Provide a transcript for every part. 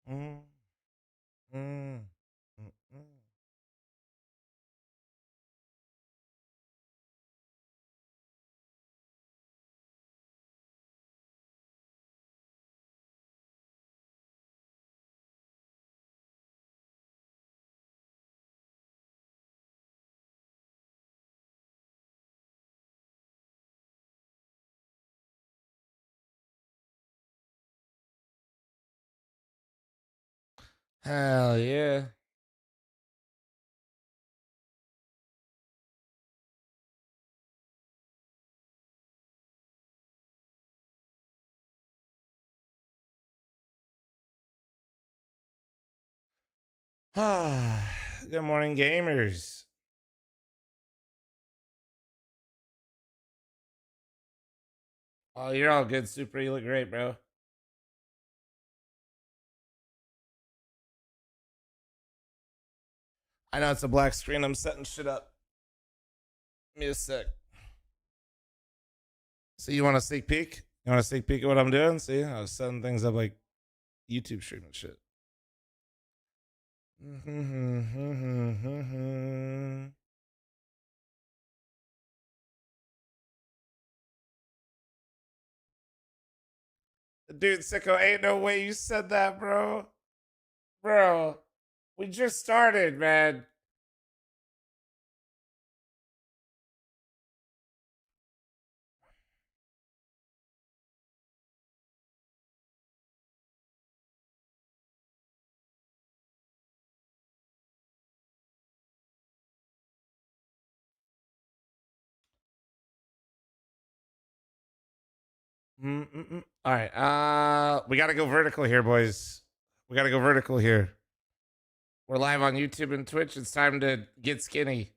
Mm, mm, mm, mm. Hell yeah. Good morning, gamers. Oh, you're all good, Super. You look great, bro. I know it's a black screen. I'm setting shit up. Give me a sec. So you want a sneak peek? You want a sneak peek of what I'm doing? See, I was setting things up like YouTube stream and shit. Dude, Sicko, ain't no way you said that, bro. Bro, we just started, man. All right. We got to go vertical here, boys. We got to go vertical here. We're live on YouTube and Twitch. It's time to get skinny.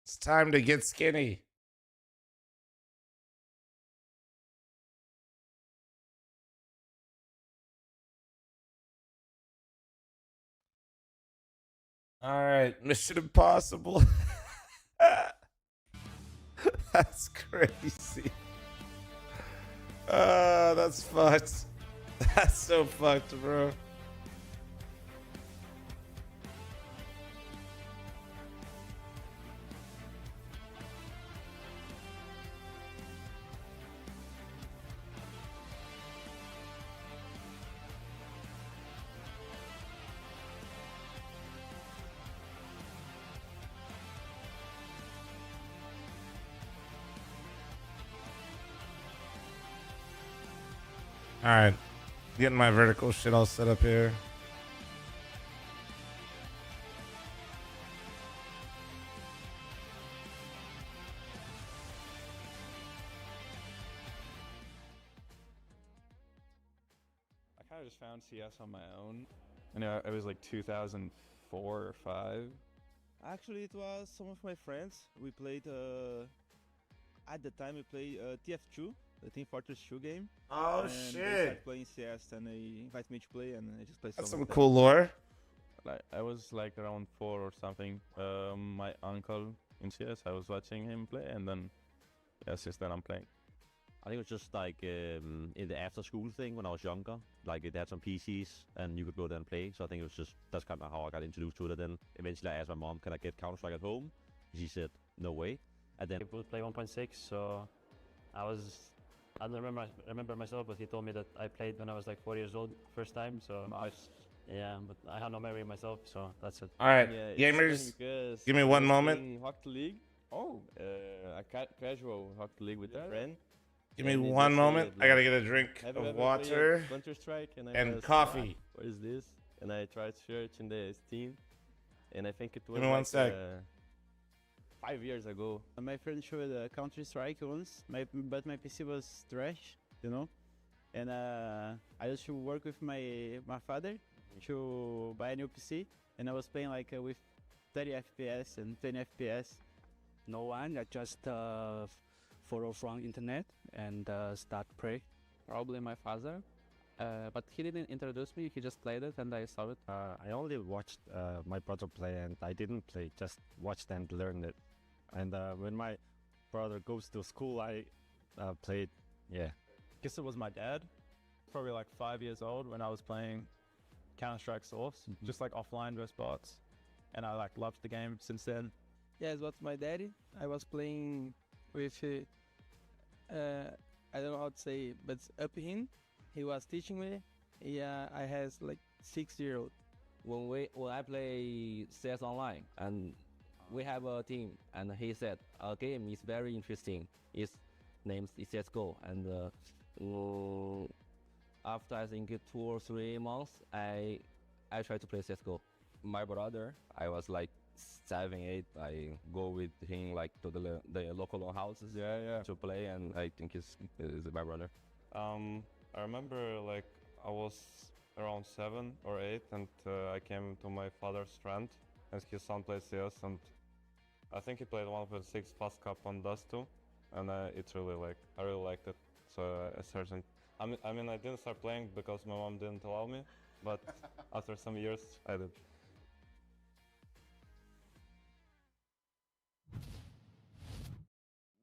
It's time to get skinny. All right, Mission Impossible. That's crazy. That's fucked. That's so fucked, bro. All right, getting my vertical shit all set up here. I kind of just found CS on my own. I know it was like 2004 or 5. Actually, it was some of my friends. We played, at the time, we played TF2, the Team Fortress 2 game. Oh and They shit! started playing CS and they invited me to play, and I just played That's some some of them. cool lore. Like I was like around 4 or something. My uncle in CS, I was watching him play, and then since then I'm playing. I think it was just like in the after school thing when I was younger. Like they had some PCs and you could go there and play. So I think it was just that's kind of how I got introduced to it. And then eventually I asked my mom, "Can I get Counter Strike at home?" She said, "No way." And then I would play 1.6, so I don't remember myself, but he told me that I played when I was like 4 years old, first time. So Nice. yeah, but I had no memory myself, so that's it. All right, Yeah, gamers, give me one moment. Hockey League, Oh, a casual Hockey League with a friend. Give me and they one just moment. said, I gotta like, get a drink Have you of ever water played Counter Strike? And I and was, coffee. What is this? And I tried searching the Steam, and I think it was me one like, sec. 5 years ago. My friend showed Counter Strike once, but my PC was trash, you know. And I used to work with my father to buy a new PC, and I was playing like with 30 FPS and 20 FPS. No one. I just follow from internet and start play. Probably my father, but he didn't introduce me. He just played it, and I saw it. I only watched my brother play, and I didn't play. Just watched and learned it. And when my brother goes to school, I played. Yeah. Guess it was my dad. probably like 5 years old when I was playing Counter-Strike Source, just like offline versus bots, and I like loved the game since then. Yes, what's my daddy? I was playing with, I don't know how to say, but up him. He was teaching me. Yeah, I has like 6-year-old. When I play CS online and we have a team, and he said a game is very interesting. Its name is CS:GO, and after I think 2 or 3 months, I tried to play CS:GO. My brother, I was like 7, 8. I go with him like to the local houses to play, and I think he's my brother. I remember like I was around 7 or 8, and I came to my father's friend, and his son played CS, and I think he played 1.6 Fast Cup on Dust 2, and it's really like I really liked it. So I started. I mean I didn't start playing because my mom didn't allow me, but after some years I did.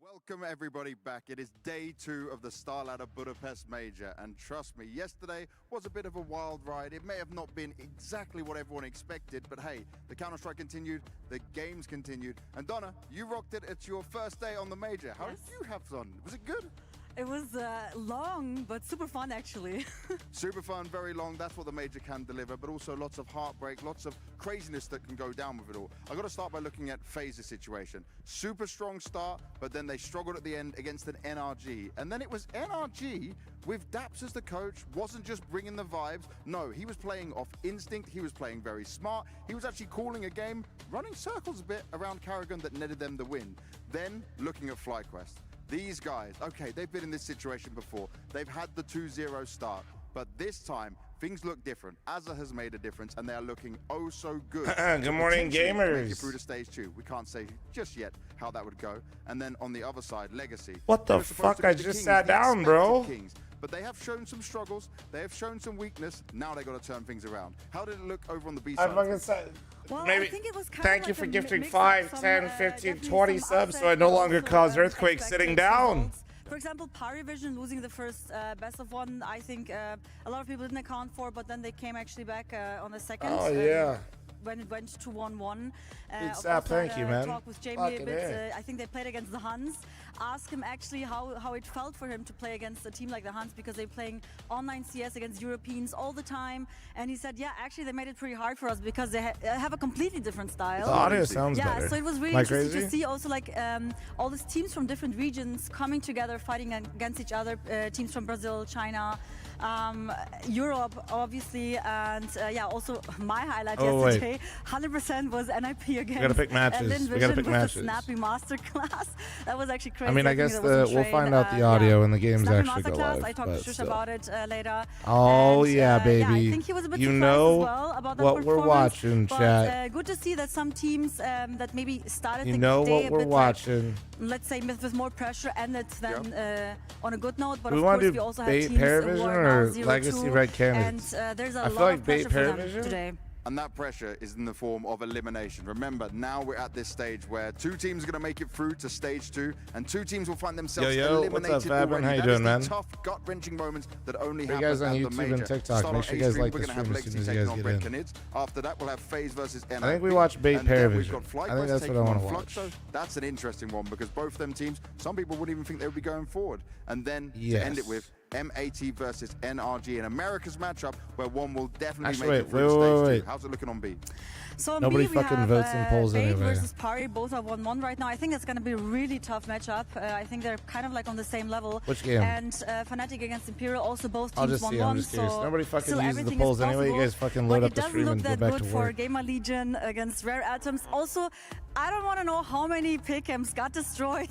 Welcome everybody back. It is day 2 of the StarLadder Budapest Major, and trust me, yesterday was a bit of a wild ride. It may have not been exactly what everyone expected, but hey, the Counter-Strike continued, the games continued, and Donna, you rocked it. It's your first day on the Major. How did you have fun? Was it good? It was long, but super fun actually. Super fun, very long. That's what the Major can deliver, but also lots of heartbreak, lots of craziness that can go down with it all. I got to start by looking at FaZe's situation. Super strong start, but then they struggled at the end against an NRG. And then it was NRG with Daps as the coach, wasn't just bringing the vibes. No, he was playing off instinct. He was playing very smart. He was actually calling a game, running circles a bit around Karrigan that netted them the win. Then looking at FlyQuest. These guys, okay, they've been in this situation before. They've had the 2-0 start, but this time things look different. Azza has made a difference, and they are looking oh so good. Good morning, gamers. Make it through to stage 2. We can't say just yet how that would go. And then on the other side, Legacy. What the fuck? I just sat down, bro. Kings, but they have shown some struggles. They have shown some weakness. Now they got to turn things around. How did it look over on the B side? I fucking said. Well, Maybe. I think it was Thank you for gifting 5, 10, 15, definitely 20 some subs, so upset, I no but longer also, cause earthquakes sitting expected down. results. For example, Parivision losing the first best of 1, I think a lot of people didn't account for, but then they came actually back on the second. Oh yeah. When it went to 1-1. Big Sap, thank you, man. Talk with Jamie Fucking a bit. yeah. I think they played against the Huns. Ask him actually how it felt for him to play against a team like the Huns, because they're playing online CS against Europeans all the time. And he said, yeah, actually they made it pretty hard for us because they have a completely different style. The audio sounds better. Yeah, so it was really Am I interesting crazy? to see also like all these teams from different regions coming together, fighting against each other. Teams from Brazil, China, Europe, obviously, and yeah, also my highlight yesterday, 100% was NIP against. We gotta pick matches. We gotta pick matches. The Snappy Masterclass. That was actually crazy. I mean, I guess we'll find out the yeah. audio when the games Snappy actually go Masterclass. live. I talked but to Shush still. about it later. Oh and, yeah, baby. Yeah, I think he was a bit you surprised know as well about that what we're performance, watching, but, chat. good to see that some teams that maybe started You the know day what a we're bit watching. Like, let's say with more pressure, ended then on a good note. But Do we of want course, to we do also have bait teams who Paravision are now or 0-2, Legacy Red Canids? and there's a I feel lot like of bait pressure for them Paravision. today. And that pressure is in the form of elimination. Remember, now we're at this stage where 2 teams are going to make it through to stage 2, and 2 teams will find themselves Yo, what's eliminated up, Fabian? already. How you That doing, is man? the tough, gut-wrenching moments that only For you happen guys on at the YouTube Major. and TikTok, Start make on sure you guys A-Stream, like we're the gonna have stream as soon Legacy as you taking guys on get Red in. Canids. After that, we'll have FaZe versus NIP. I think we watch bait and then we've Paravision. got I FlyQuest think that's what taking I on want to watch. Fluxo. That's an interesting one because both them teams, some people wouldn't even think they would be going forward. And then to end it with MAT versus NRG in America's matchup, where one will definitely Actually, make it through wait. stage 2. How's it looking on B? So on Nobody B, we fucking have, votes in polls Bait anyway. versus Pari, both are 1-1 right now. I think it's going to be a really tough matchup. I think they're kind of like on the same level. Which game? And Fnatic against Imperial, also both I'll teams just 1-1. see. I'm just curious. So Nobody fucking still uses the everything polls is anyway. You possible, guys fucking but load up it the doesn't stream look and go that back good to for work. Gamer Legion against Rare Atoms. Also, I don't want to know how many pick'ems got destroyed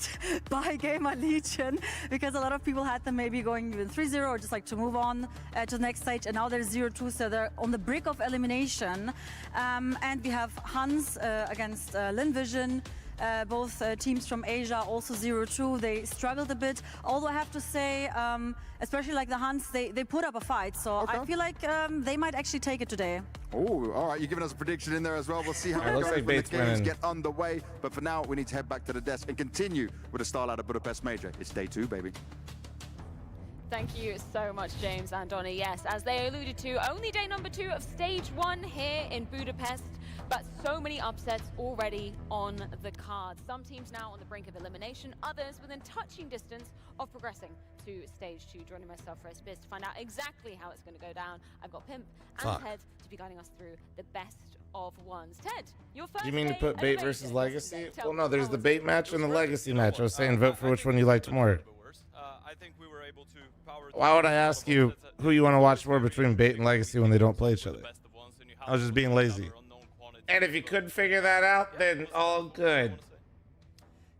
by Gamer Legion, because a lot of people had them maybe going even 3-0 or just like to move on to the next stage, and now they're 0-2, so they're on the brink of elimination. And we have Hans against Linvision. Both teams from Asia, also 0-2. They struggled a bit. Although I have to say, especially like the Huns, they put up a fight. So I feel like they might actually take it today. Oh, all right. You're giving us a prediction in there as well. We'll see how Yeah, it looks goes like when the Bates games winning. get underway. But for now, we need to head back to the desk and continue with the StarLadder Budapest Major. It's day 2, baby. Thank you so much, James and Donnie. Yes, as they alluded to, only day number 2 of stage 1 here in Budapest, but so many upsets already on the card. Some teams now on the brink of elimination, others within touching distance of progressing to stage 2. Joining myself for a Biz to find out exactly how it's going to go down. I've got Pimp and Ted to be guiding us through the best of ones. Ted, your first You mean to day put bait elimination. versus legacy? Tell Well, me no, there's how the it's bait match and the legacy match. I was saying vote for which one you liked more. I think we were able to power. Why would I ask you who you want to watch more between bait and legacy when they don't play each other? I was just being lazy. And if you couldn't figure that out, then all good.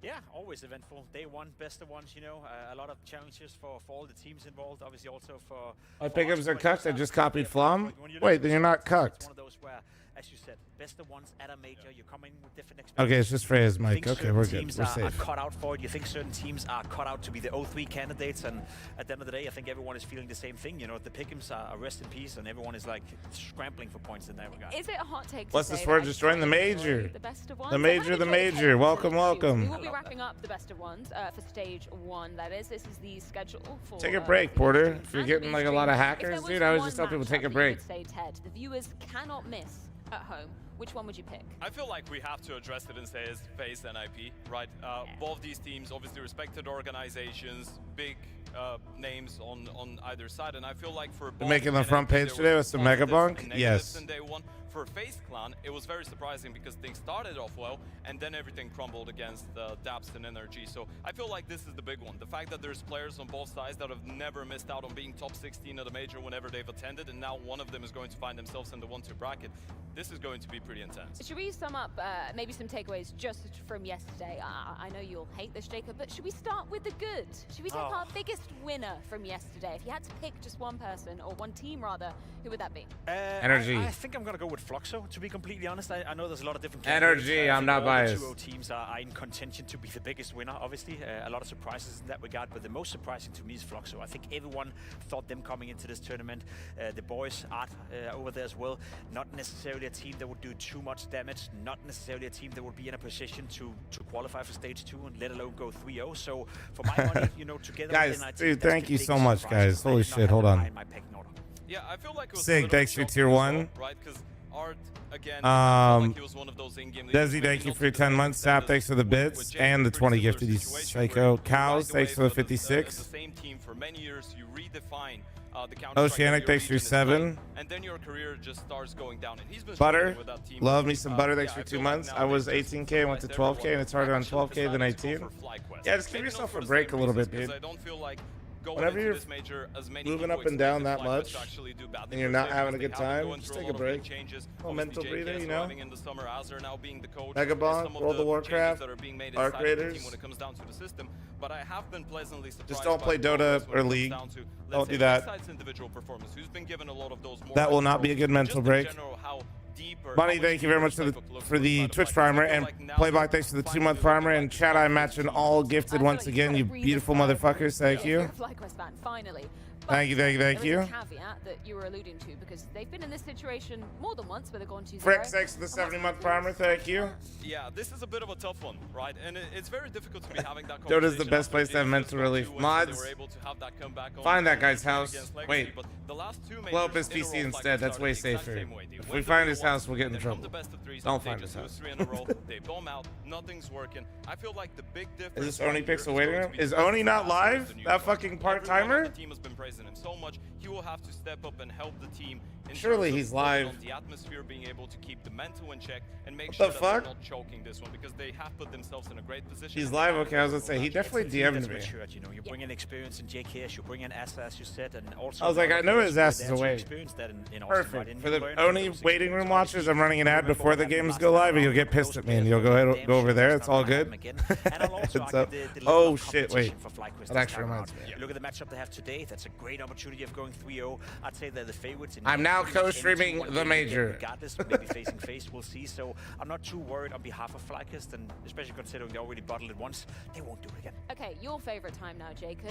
Yeah, always eventful. Day 1, best of ones, you know. A lot of challenges for all the teams involved. Obviously also for... My pickups are cucked. I just copied fl0m. Wait, then you're not cucked. It's one of those where, as you said, best of ones at a major. You're coming with different expectations. Okay, it's just phrase, Mike. You think Okay, we're certain good. teams We're are safe. cut out for it. You think certain teams are cut out to be the 0-3 candidates, and at the end of the day, I think everyone is feeling the same thing. You know, the pick'ems are rest in peace, and everyone is like scrambling for points in that regard. Is it a hot take to What's say this that word? I Just join the major. the best of ones? The So major, let the me take major. it Welcome, to you. welcome. We will be wrapping up the best of ones for stage 1, that is. This is the schedule for... Take a break, Porter. If you're getting like a lot of If there hackers, was dude, I always one just tell people matchup take a that you break. would say, Ted, the viewers cannot miss at home. Which one would you pick? I feel like we have to address it and say it's FaZe and IP, right? Both these teams, obviously respected organizations, big names on either side, and I feel like for They're making the front page today with some mega bunk? Yes. in day 1. For FaZe Clan, it was very surprising because things started off well, and then everything crumbled against Daps and NRG. So I feel like this is the big one. The fact that there's players on both sides that have never missed out on being top 16 at a major whenever they've attended, and now one of them is going to find themselves in the 1-2 bracket. This is going to be pretty intense. Should we sum up maybe some takeaways just from yesterday? I know you'll hate this, Jacob, but should we start with the good? Should we take our biggest winner from yesterday? If you had to pick just one person, or one team rather, who would that be? Energy. I think I'm going to go with fl0m, to be completely honest. I know there's a lot of different Energy, I'm not biased. The 2-0 teams are in contention to be the biggest winner, obviously. A lot of surprises in that regard, but the most surprising to me is fl0m. I think everyone thought them coming into this tournament. The boys, Art over there as well, not necessarily a team that would do too much damage, not necessarily a team that would be in a position to qualify for stage 2 and let alone go 3-0. So for my money, you know, together Guys, with NIT, dude, that's thank the you so biggest much, surprise. guys. Holy I did not shit, have hold them on. high in my pecking order. Yeah, I feel like it was Sick, a little thanks for bit tier shocking as 1. well, right? Because Art, again, like he was one of those in-game leaders, Desi, maybe thank you not for your to the 10 same months. extent Sap, as thanks for the with bits. Jake. And the Pretty 20 similar gifted. He's situation psycho. where you Cows, ride thanks the for the wave of 56. the same team for many years. You redefine the Counter-Strike Oceanic, thanks for your 7. and then your career just starts going down. And he's been Butter, struggling with that team. love me some butter. Thanks Yeah, for I 2 feel months. like I was nowadays 18K, went to 12K, and it's harder on 12K than 18. Yeah, just give yourself a break a little bit, dude. I don't feel like Whenever you're moving up and down that much, and you're not having a good time, just take a break. A mental breather, you know? Megabonk, World of Warcraft, Arc Raiders. But I have been pleasantly surprised. Just don't play Dota or League. Don't do that. That will not be a good mental break. Bunny, thank you very much for the Twitch primer, and Playback, thanks for the 2-month primer, and Chad, I matching all gifted once again, you beautiful motherfuckers. Thank you. Finally. Thank you, thank you, thank you. There is a caveat that you were alluding to, because they've been in this situation more than once where they've gone 2-0. Frick, thanks for the 70-month primer, thank you. Yeah, this is a bit of a tough one, right? And it's very difficult to be having that conversation. Dota's the best place to have mental relief. Mods, find that guy's house. Wait, blow up his PC instead, that's way safer. If we find his house, we'll get in trouble. Don't find his house. They bomb out, nothing's working. I feel like the big difference. Is this Oni Pixel waiting room? Is Oni not live? That fucking part-timer? The team has been praising him so much. He will have to step up and help the team. Surely he's live. The atmosphere, being able to keep the mental in check and make What sure the that fuck? they're not choking this one, because they have put themselves in a great position. He's live, okay, I was gonna say, he definitely DM'd me. Matured, you know, you bring in experience in JKS, you bring in Asa, as you said, and also. I was like, I know his ass is away. Away. Perfect. For the Oni waiting room watchers, I'm running an ad before the games go live, and you'll get pissed at me, and you'll go over there. It's all good. It's up. Oh shit! Wait, that actually reminds me. Look at the matchup they have today. That's a great great opportunity of going 3-0. I'd say they're the favorites. I'm now co-streaming the major. Regardless, maybe facing face, we'll see. So I'm not too worried on behalf of fl0m, and especially considering they already bottled it once, they won't do it again. Okay, your favorite time now, Jacob.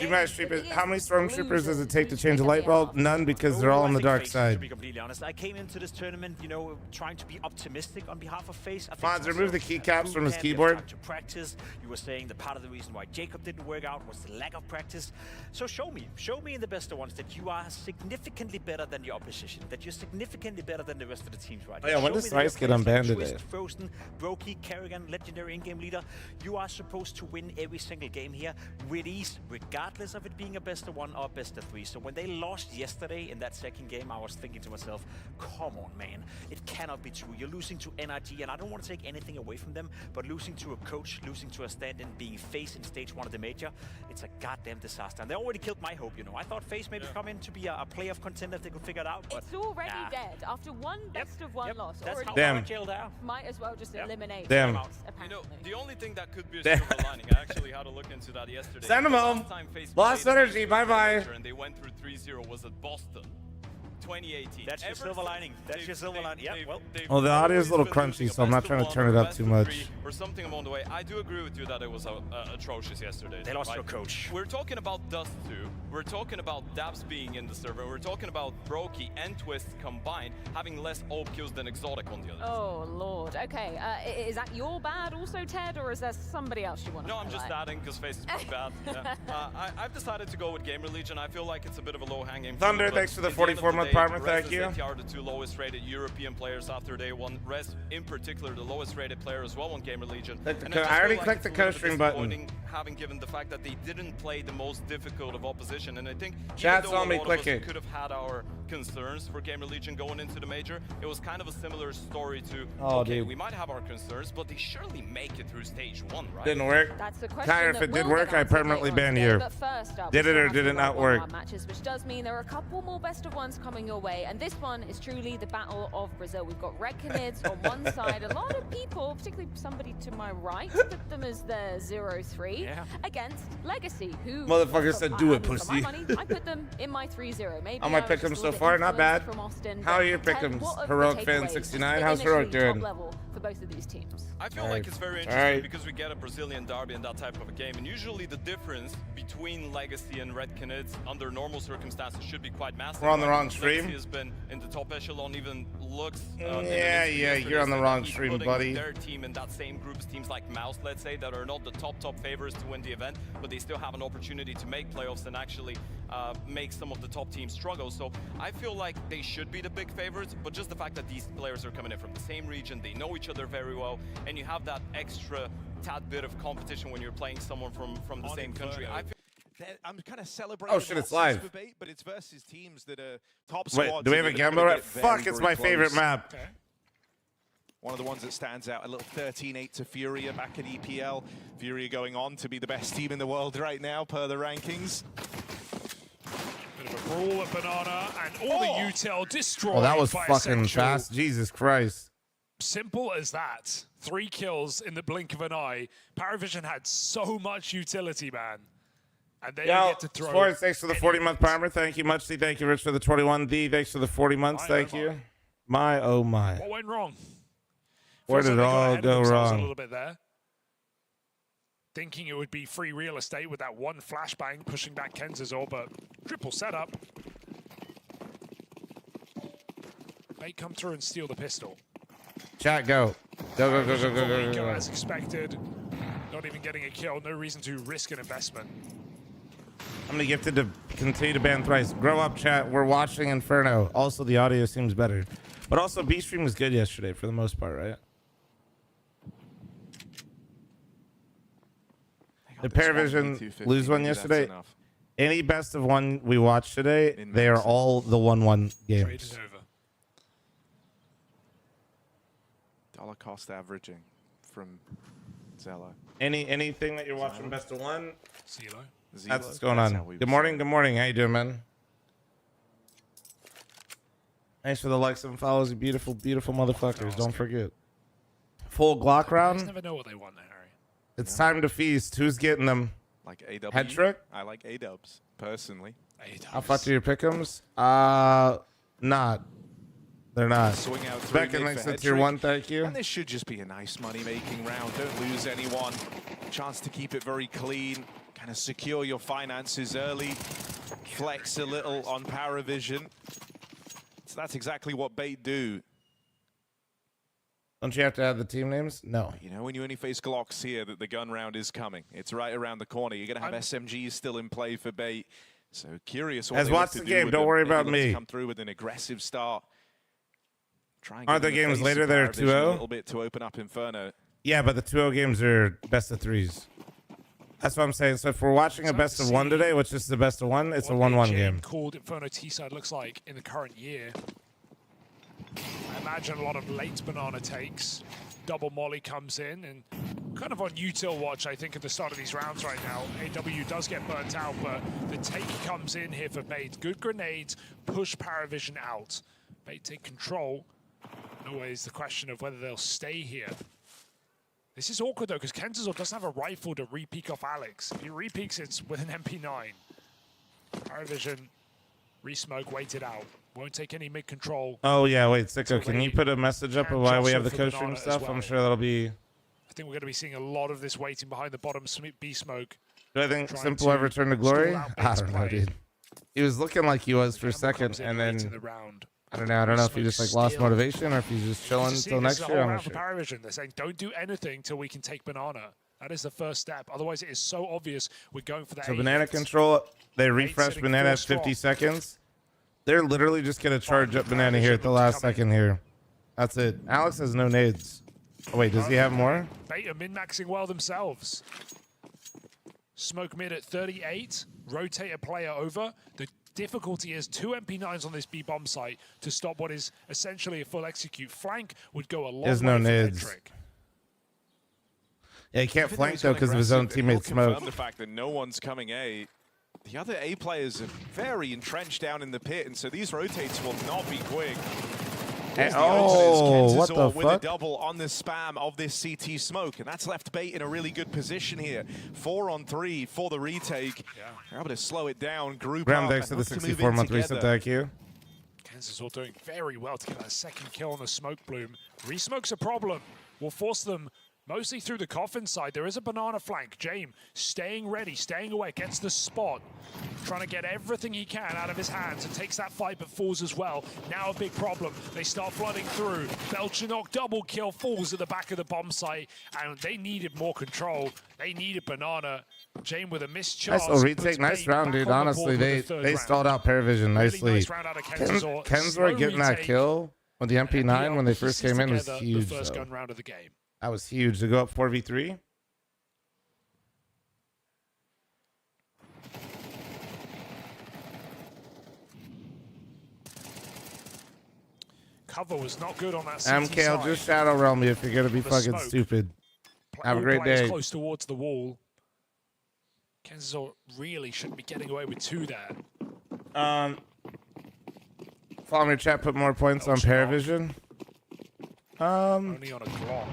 How many stormtroopers does it take to change a light bulb? None, because they're all on the dark side. To be completely honest, I came into this tournament, you know, trying to be optimistic on behalf of FaZe. Fonz, remove the keycaps from his Had keyboard. to practice. You were saying that part of the reason why Jacob didn't work out was the lack of practice. So show me in the best of ones that you are significantly better than your opposition, that you're significantly better than the rest of the teams right now. Oh yeah, when does Rice get unbanned today? Frozen, Brokey, Kerrigan, legendary in-game leader. You are supposed to win every single game here with ease, regardless of it being a best of one or a best of three. So when they lost yesterday in that second game, I was thinking to myself, come on, man, it cannot be true. You're losing to NRG, and I don't want to take anything away from them, but losing to a coach, losing to a stand-in, being FaZe in stage 1 of the major, it's a goddamn disaster. And they already killed my hope, you know. I thought FaZe maybe come in to be a playoff contender if they could figure it out. But it's already dead after one best of one loss. That's already how Damn. jailed out. Might as well just eliminate. Damn. them out, You know, apparently. the only thing that could be a silver lining, I actually had to look into that yesterday. Send them The home. last time FaZe Lost played energy. in Bye bye. and they went through 3-0 was at Boston. 2018. That's your silver lining. That's your silver lining. Yeah, well. Oh, the audio is a little crunchy, so I'm not trying to turn it up too much. Or something along the way. I do agree with you that it was atrocious yesterday. They lost right? to a coach. We're talking about Dust 2. We're talking about Dabs being in the server. We're talking about Brokey and Twist combined having less AWP kills than Exotic on the other side. Oh, Lord. Okay, is that your bad also, Ted, or is there somebody else you want to No, I'm just adding because FaZe is pretty bad. Yeah. I've decided to go with Gamer Legion. I feel like it's a bit of a low-hanging fruit, Thunder, but thanks for the at end of 44-month day, partner. Rez Thank you. and ZT are the two lowest-rated European players after day one. Rez, in particular, the lowest-rated player as well on Gamer Legion. I already clicked the co-stream button. Having given the fact that they didn't play the most difficult of opposition, and I think Chat's even though on me, a lot click of us it. could have had our concerns for Gamer Legion going into the major, it was kind of a similar story to, Oh, okay, dude. we might have our concerns, but they surely make it through stage 1, right? Didn't work. That's the question. Tyler, if that it did will work, get I answered permanently later on ban today. you. But first up, Did we it or still have did it some not one-on-one work? matches, which does mean there are a couple more best of ones coming your way, and this one is truly the Battle of Brazil. We've got Red Canids on one side. A lot of people, particularly somebody to my right, put them as their 0-3 against Legacy, who Motherfucker said, do it, for my pussy. money, I put them in my 3-0. Maybe On my I was pick'em just a so little bit far, not bad. influenced from Austin, How but are your Ted, pick'ems? what are the Heroic Fan takeaways, 69, how's initially Heroic doing? top level for both of these teams? I feel Alright. like it's very interesting because we get a Brazilian derby in that type of a game, and usually the difference between Legacy and Red Canids under normal circumstances should be quite massive. We're on the right? wrong stream. Legacy has been in the top echelon, even looks. Yeah, you're on the wrong stream, putting buddy. Their team in that same group as teams like Mouse, let's say, that are not the top favorites to win the event, but they still have an opportunity to make playoffs and actually make some of the top teams struggle. So I feel like they should be the big favorites, but just the fact that these players are coming in from the same region, they know each other very well, and you have that extra tad bit of competition when you're playing someone from the same country. I'm kind of celebrating. Oh, shit, it's live. But it's versus teams that are top Wait, squads. do we have a that are gamble gonna right? get very, Fuck, it's very my favorite close. map. One of the ones that stands out, a little 13-8 to Furia back at EPL. Furia going on to be the best team in the world right now, per the rankings. Bit of a brawl at Banana, and all the util destroyed. Oh, that was by fucking Essential. fast. Jesus Christ. Simple as that. 3 kills in the blink of an eye. Paravision had so much utility, man. And they Yo, get to throw. Sports, thanks for the 40-month primer. Thank you, Muchly. Thank you, Rich, for the 21. D, thanks for the 40 months. Thank you. My, oh my. What went wrong? Where Feels did it like they got all ahead of go themselves wrong? A little bit there. Thinking it would be free real estate with that one flashbang pushing back Kenzazor, but triple setup. May come through and steal the pistol. Chat, go. Go, go, go, go, go, go, go, go. As expected. Not even getting a kill. No reason to risk an investment. I'm gonna gifted to continue to ban thrice. Grow up, chat. We're watching Inferno. Also, the audio seems better. But also, B-Stream was good yesterday for the most part, right? Did Paravision lose one yesterday? Any best of one we watched today, they are all the 1-1 games. Dollar cost averaging from Zello. Anything that you're watching best of one? Zelo. That's what's going on. Good morning. Good morning. How you doing, man? Thanks for the likes and follows, you beautiful, beautiful motherfuckers. Don't forget. Full Glock You round. never know what they want there, Harry. It's time to feast. Who's getting them? Like AW. Head trick? I like A-dubs, personally. How fucked are your pick'ems? Not. They're not. Swing out through Beckon mid links for to tier Hedrick. 1, thank you. And this should just be a nice money-making round. Don't lose anyone. Chance to keep it very clean. Kind of secure your finances early. Flex a little on Paravision. So that's exactly what Bait do. Don't you have to add the team names? No. You know, when you only face Glocks here, that the gun round is coming. It's right around the corner. You're going to have SMGs still in play for Bait. So curious what As they look watch to the do game, with don't them. worry Maybe about look to me. come through with an aggressive start. Try and Aren't get there in the games face later of that are Paravision 2-0? a little bit to open up Inferno. Yeah, but the 2-0 games are best of 3s. That's what I'm saying. So if we're watching a best of 1 today, which is the best of 1, it's a 1-1 game. Called Inferno T-side looks like in the current year. I imagine a lot of late banana takes. Double molly comes in and kind of on util watch, I think, at the start of these rounds right now. AW does get burnt out, but the take comes in here for Bait. Good grenades, push Paravision out. Bait take control. Always the question of whether they'll stay here. This is awkward though, because Kenzazor doesn't have a rifle to re-peek off Alex. If he re-peeks, it's with an MP9. Paravision, re-smoke, waited out. Won't take any mid-control. Oh, yeah, wait, Sicko, can you put a message up of why we have the jostle for coach room Banana as stuff? well. I'm sure that'll be... I think we're going to be seeing a lot of this waiting behind the bottom B smoke. Do I think Trying Simple to ever turned to glory? stall out I Bait's don't know, play. dude. He was looking like he was for a second, and then... I don't know if he just like lost motivation or if he's just chilling until next year. I'm not sure. Paravision. They're saying don't do anything till we can take Banana. That is the first step. Otherwise, it is so obvious we're going for that. So 8 Banana hits. control, they refresh sitting Banana at 4 50 strong. seconds. They're literally just going to charge up Banana here at the last second here. That's it. Alex has no nades. Oh, wait, does he have more? Bait are min-maxing well themselves. Smoke mid at 38. Rotate a player over. The difficulty is 2 MP9s on this B bomb site to stop what is essentially a full execute. Flank would go a long There's way no for nades. Hedrick. Yeah, he can't Even though flank he's though gone because of his own aggressive, it teammate will confirm smoke. the fact that no one's coming A. The other A players are very entrenched down in the pit, and so these rotates will not be quick. Here's the Oh, what the Kenzazor with a fuck? double on the spam of this CT smoke, and that's left Bait in a really good position here. 4 on 3 for the retake. They're able to slow it down, group Graham, up, thanks and for the look to move in 64-month reset, together. thank you. Kansas all doing very well to get that second kill on the smoke bloom. Resmoke's a problem. Will force them mostly through the coffin side. There is a banana flank. James staying ready, staying away, gets the spot. Trying to get everything he can out of his hands and takes that fight but falls as well. Now a big problem. They start flooding through. Belchinok double kill, falls at the back of the bomb site, and they needed more control. They needed Banana. James with a missed chance. Nice little retake, nice round, dude. Honestly, they stalled out Paravision nicely. nice round out of Kenzazor. Kenzor Slow getting that retake. kill with the MP9 when they first Pieces came in was together, huge. The first though. gun round of the game. That was huge to go up 4v3. Cover was not good on that CT MKL, side. just Shadow Realm me if you're gonna be The fucking smoke. stupid. Have a All great players day. close towards the wall. Kenzor really shouldn't be getting away with 2 there. Follow me, chat. Put more points on Paravision. Only on a Glock.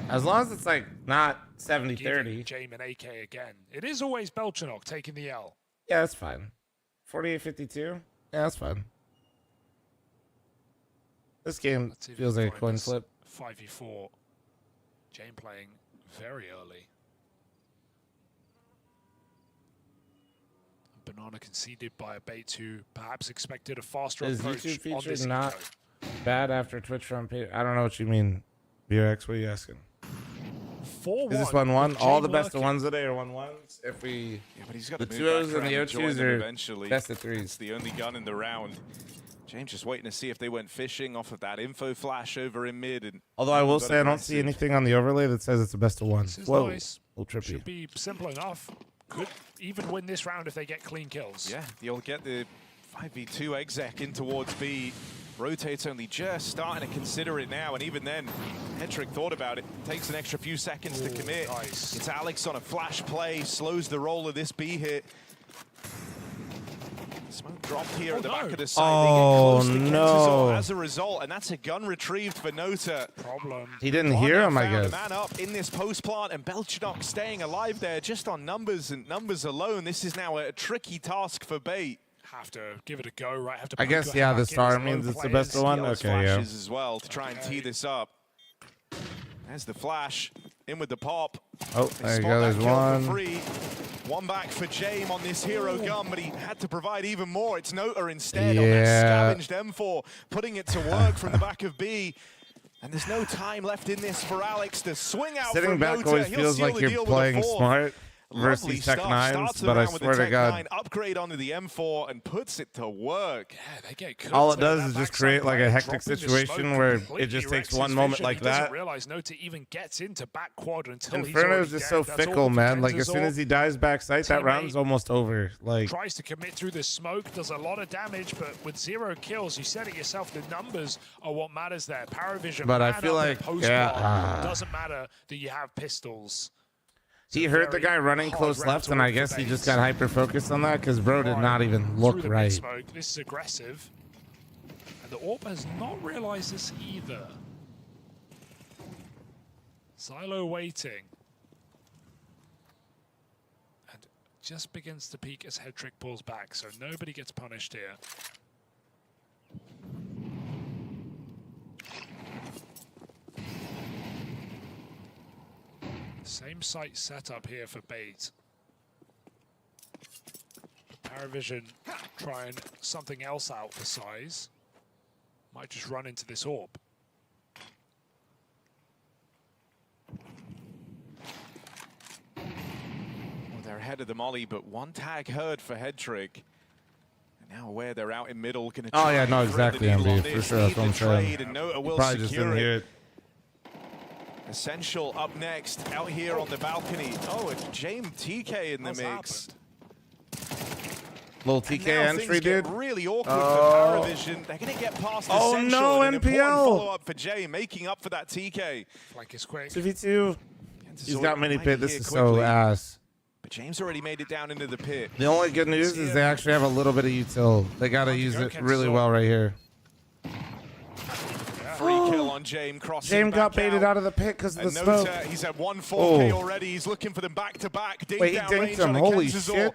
As long as it's like not 70-30. James and AK again. It is always Belchinok taking the L. Yeah, that's fine. 48-52. Yeah, that's fine. This game feels like a coin flip. 5v4. James playing very early. Banana conceded by a Bait who perhaps expected a faster Is approach YouTube on feature this not eco. bad after Twitch front page? I don't know what you mean. VRX, what are you asking? 4-1. Is this 1-1? with All the James best of lurking. ones today are 1-1s. If we, Yeah, but he's got the to move 2-0s back and the around and join 0-2s them are eventually. best of 3s. It's the only gun in the round. James just waiting to see if they went fishing off of that info flash over in mid. And Although I will got say I don't see aggressive. anything on the overlay that says it's a best of 1. This is Whoa, nice. a little trippy. Should be simple enough. Could even win this round if they get clean kills. Yeah, you'll get the 5v2 exec in towards B. Rotates only just starting to consider it now, and even then, Hedrick thought about it. Takes an extra few seconds to commit. Nice. It's Alex on a flash play, slows the roll of this B hit. Smoke dropped here at the back of the Oh, site. They get close to no. Kentazor as a result, and that's a gun retrieved for Nota. Problem. He didn't hear him, I guess. A man up in this post plant, and Belchenok staying alive there just on numbers and numbers alone. This is now a tricky task for Bait. Have to give it a go, right? Have to I guess, yeah, the star means it's the best one. Okay, yeah. Flashes as well to try and tee this up. There's the flash. In with the pop. Oh, there you go. There's one. One back for James on this hero gun, but he had to provide even more. It's Nota instead on that scavenged M4, putting it to work from the back of B. And there's no time left in this for Alex to swing out Sitting from back Nota. always He'll feels seal like the you're deal with a playing fourth. smart Lovely versus Tech stuff. 9s, Starts but I around with the swear to Tech God. 9, upgrade onto the M4 and puts it to work. Yeah, they get cooked. All it Look at does that is just backside create like a player hectic dropping the situation smoke, where it completely just takes wrecks one his moment vision. like He doesn't that. realize Nota even gets into back quad until he's Inferno's already just dead. so That's all fickle, for man. Like as soon Kentazor. as he dies backside, that Teammate round's almost over. Like tries to commit through the smoke, does a lot of damage, but with 0 kills, you said it yourself, the numbers are what matters there. Paravision, But I man feel up in like, post yeah, block. Doesn't matter that you have pistols. he heard the guy running close left, and I guess he just got hyper focused on that because bro did not even look Through the right. mid-smoke. This is aggressive. And the AWP has not realized this either. Silo waiting. And just begins to peek as Headtrick pulls back, so nobody gets punished here. Same site setup here for Bait. Paravision trying something else out for size. Might just run into this AWP. Well, they're ahead of the molly, but one tag heard for Headtrick. And now aware they're out in middle, going to try Oh yeah, no, and thread the exactly, needle on MB, for this, sure. That's lead what I'm the trade, saying. and Nota will Probably just secure didn't hear it. Essential up next, out here on the balcony. Oh, it's James TK in the mix. Little And TK now entry, things get dude. really awkward Oh. for Paravision. They're going to get past Oh, Essential. no, and an important MPL. follow-up for Jay, making up for that TK. Flank is quick. 2v2. He's got mini might pit. be This here is so quickly. ass. But James already made it down into the pit. The only good news is they actually have a little bit of util. They got to use it really well right here. Free kill on James, crossing James got back baited out of the pit because of the And smoke. Nota, he's had one 4K Oh. already. He's looking for them back to back. Ding Wait, he down dinked range him. on a Holy Kentazor. shit.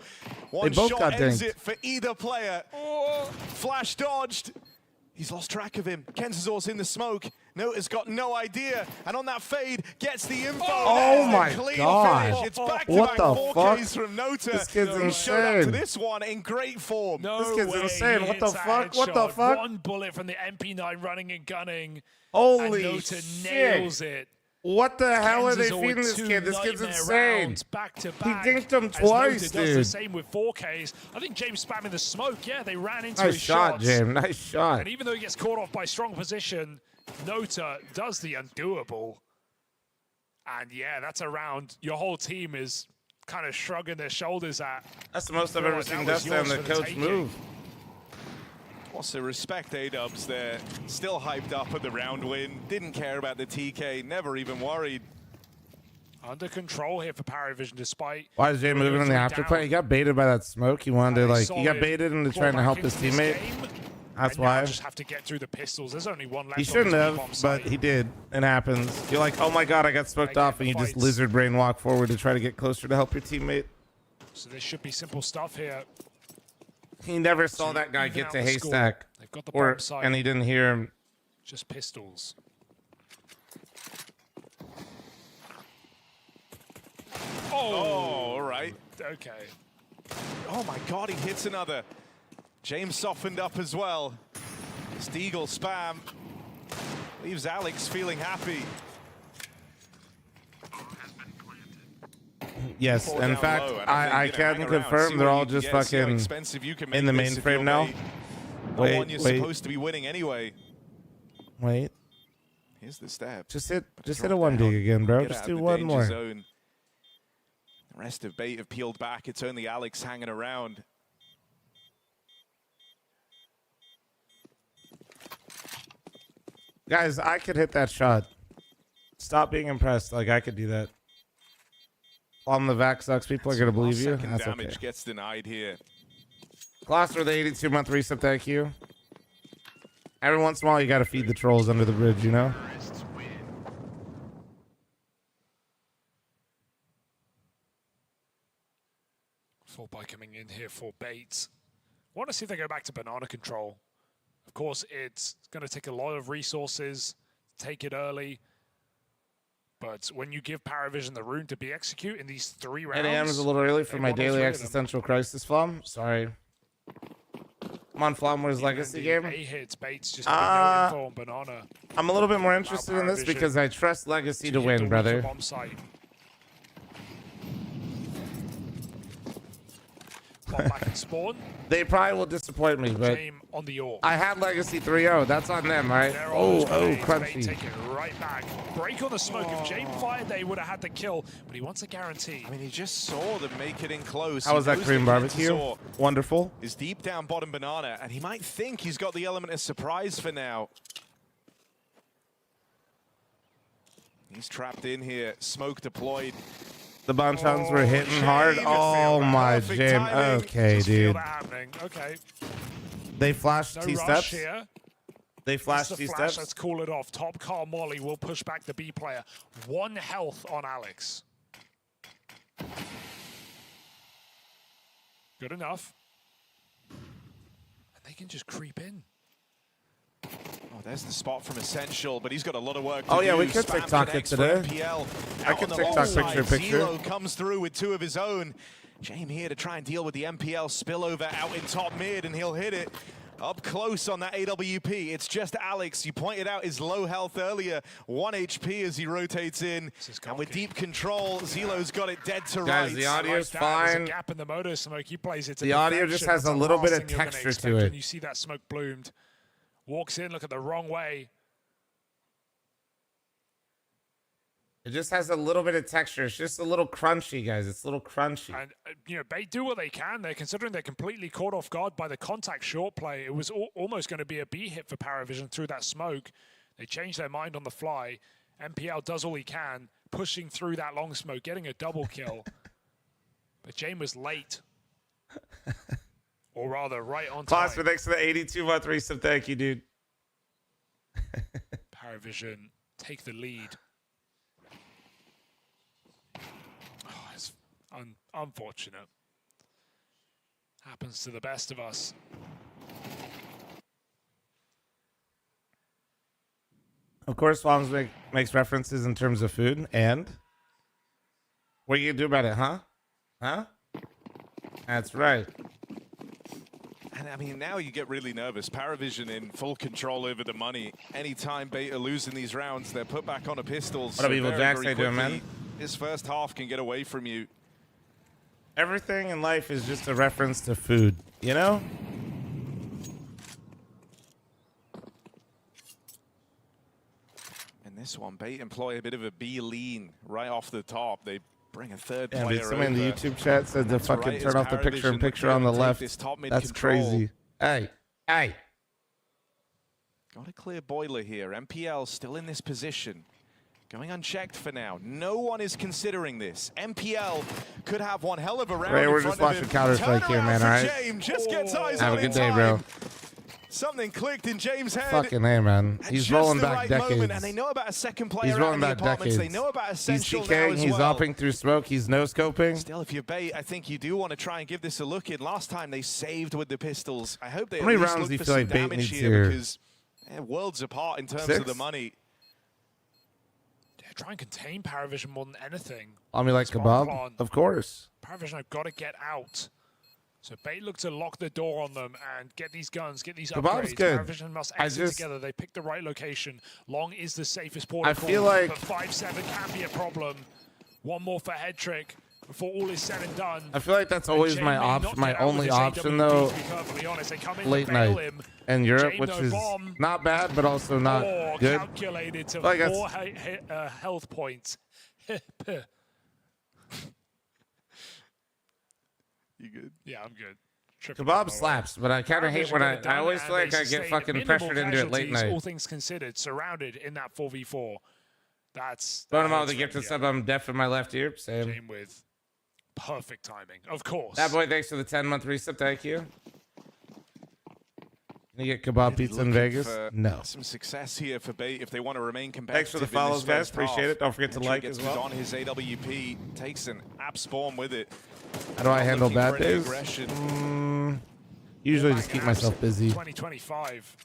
One They both shot got ends dinked. it for either player. Flash dodged. He's lost track of him. Kentazor's in the smoke. Nota's got no idea. And on that fade, gets the info. Oh There's the my clean God. finish. It's back to What back the 4Ks fuck? from Nota. This kid's He showed up to insane. this one in great form. No This kid's way insane. he What the hits a fuck? What the headshot. fuck? One bullet from the MP9 running and gunning. Holy and Nota shit. nails it. What the hell are they Kentazor feeding with this 2 kid? This kid's nightmare insane. rounds back to He back. dinked him as twice, Nota does the dude. same with 4Ks. I think James spamming the smoke. Yeah, they ran into Nice his shot, shots. James. Nice shot. And even though he gets caught off by strong position, Nota does the undoable. And yeah, that's a round your whole team is kind of shrugging their shoulders at. That's the most I've Feel ever like seen that was Dusty on yours the for the coach taking. move. Also, respect A-Dubs there. Still hyped up at the round win. Didn't care about the TK. Never even worried. Under control here for Paravision, despite. Why is Jay moving in the afterplay? He got baited by that smoke. He wanted to like, he got baited into trying to help his teammate. That's And now why. just have to get through the pistols. There's only one left. He on shouldn't this have, B-bomb but site. he did. It happens. You're like, oh my god, I got smoked off, and you just lizard brain walk forward to try to get closer to help your teammate. So this should be simple stuff here. He never saw To that guy even get out to the score. haystack, They've got the or bomb site. and he didn't hear him. Just pistols. Oh, all right. Okay. Oh my god, he hits another. James softened up as well. This Deagle spam leaves Alex feeling happy. Yes, Fall in down fact, low, and I think, can hang around, see confirm what they're you all can just get, see how fucking expensive you can in make the this if you're mainframe now. Bait. The one Wait, you're wait, supposed to be winning anyway. wait. Here's the step. Just hit Drop a one down, dig again, bro. get Just out do of the one danger more. zone. The rest of Bait have peeled back. It's only Alex hanging around. Guys, I could hit that shot. Stop being impressed. Like I could do that. On the vac sucks. People are gonna believe you. Second That's damage okay. gets denied here. Gloucester, the 82-month resub, thank you. Every once in a while, you got to feed the trolls under the bridge, you know? Full buy coming in here for Bates. I want to see if they go back to banana control. Of course, it's going to take a lot of resources to take it early. But when you give Paravision the room to be execute in these 3 rounds... 8 a.m. is a little early for my daily existential crisis, fl0m. Sorry. Come on, fl0m, where's Legacy game? Hits, Bates just no info on banana. I'm a little bit more interested in this because I trust Legacy to win, brother. Bomb site. Bomb back and spawn. They probably will disappoint me, but on the I had Legacy 3-0. That's on them, right? Oh, crunchy. Take it right back. Break on the smoke. If James fired, they would have had the kill, but he wants a guarantee. I mean, he just saw them make it in close. How was that Korean barbecue? Wonderful. Is deep down bottom banana, and he might think he's got the element of surprise for now. He's trapped in here. Smoke deployed. The Bonchons were hitting hard. Oh my Jim. Okay, dude. Okay. They flashed T steps. Here. They flashed T steps. Let's call it off. Top car Molly will push back the B player. 1 health on Alex. Good enough. And they can just creep in. Oh, there's the spot from Essential, but he's got a lot of work to do. do. Yeah, we could TikTok it today. I could TikTok picture. Zelo comes through with 2 of his own. James here to try and deal with the MPL spillover out in top mid, and he'll hit it up close on that AWP. It's just Alex. You pointed out his low health earlier. 1 HP as he rotates in. And with deep control, Zelo's got it dead to Guys, right. the audio's There's fine. a gap in the motor smoke. He plays it to the audio just has a little bit of texture to it. When you see that smoke bloomed. Walks in, look at the wrong way. It just has a little bit of texture. It's just a little crunchy, guys. It's a little crunchy. And, they do what they can. They're considering they're completely caught off guard by the contact short play. It was almost going to be a B hit for Paravision through that smoke. They changed their mind on the fly. MPL does all he can, pushing through that long smoke, getting a double kill. But James was late. Or rather, right on time. Pause for thanks to the 82-month resub. Thank you, dude. Paravision take the lead. Oh, it's unfortunate. Happens to the best of us. Of course, fl0m makes references in terms of food. And what are you going to do about it, huh? Huh? That's right. And I mean, now you get really nervous. Paravision in full control over the money. Anytime Beta losing these rounds, they're put back on a pistols. What up, Evil Jacks? How you doing, man? This first half can get away from you. Everything in life is just a reference to food, you know? And this one, Beta employ a bit of a B lean right off the top. They bring a third Damn, player dude, someone in the over. YouTube chat said to fucking right, turn off the picture-in-picture on the left. That's crazy. Hey, hey. Got a clear boiler here. MPL still in this position. Going unchecked for now. No one is considering this. MPL could have one hell of a round. Ray, we're just watching Counter-Strike here, man, all right? James just gets eyes Have on a good in day, time. bro. Something clicked in James' head. Fucking A, man. At He's just rolling the back right decades. moment, and they know about a second player He's rolling out in the back apartments. decades. They know about He's Essential now TKing, as he's well. upping through smoke, he's no-scoping. Still, if you're Bait, I think you do want to try and give this a look in. Last time they saved with the pistols. I hope they How many at least rounds do you look feel for some like Bait damage needs here here? because they're worlds apart in terms 6? of the money. Try and contain Paravision more than anything. I mean, like Spawn kebab, plan. of course. Paravision have got to get out. So Bait look to lock the door on them and get these guns, get these Kebab's upgrades. good. Paravision must I exit just- together. They pick the right location. Long is the safest port I of call, feel like- but 5-7 can be a problem. One more for head trick before all is said and done. I feel like that's And always Jay my may not option, my get out with only his option, AWP, though, to be perfectly honest. They come in to late bail night him. in Europe, Jay, which no is bomb. not bad, but also not good. Calculated to Like that's- 4 health points. You good? Yeah, I'm good. Kebab slaps, but I kind of hate when I always feel like I get fucking pressured into it late night. All things considered, surrounded in that 4v4. That's Throwing him out with the gift and sub, I'm deaf in my left ear. Same. Game with perfect timing, of course. That boy, thanks for the 10-month resub. Thank you. You get kebab pizza in Vegas? No. Some success here for Bait if they want to remain competitive. Thanks for the follows, guys. Appreciate it. Don't forget to like as well. On his AWP, takes an app spawn with it. How do I handle bad Looking for any days? aggression. Usually just keep myself busy. 2025.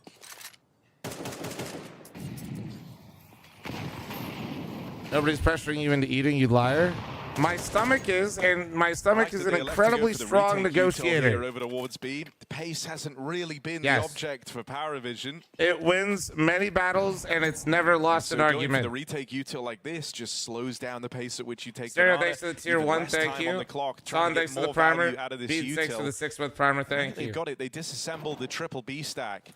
Nobody's pressuring you into eating, you liar. My stomach is, and my stomach is an incredibly strong negotiator. Over towards B. The pace hasn't really been the object for Paravision. It wins many battles, and it's never lost an argument. The retake util like this just slows down the pace at which you take Stereo, Banana. thanks for the tier 1, thank you. Sean, thanks for the primer. Beat, thanks for the 6-month primer, thank you. They got it. They disassembled the triple B stack.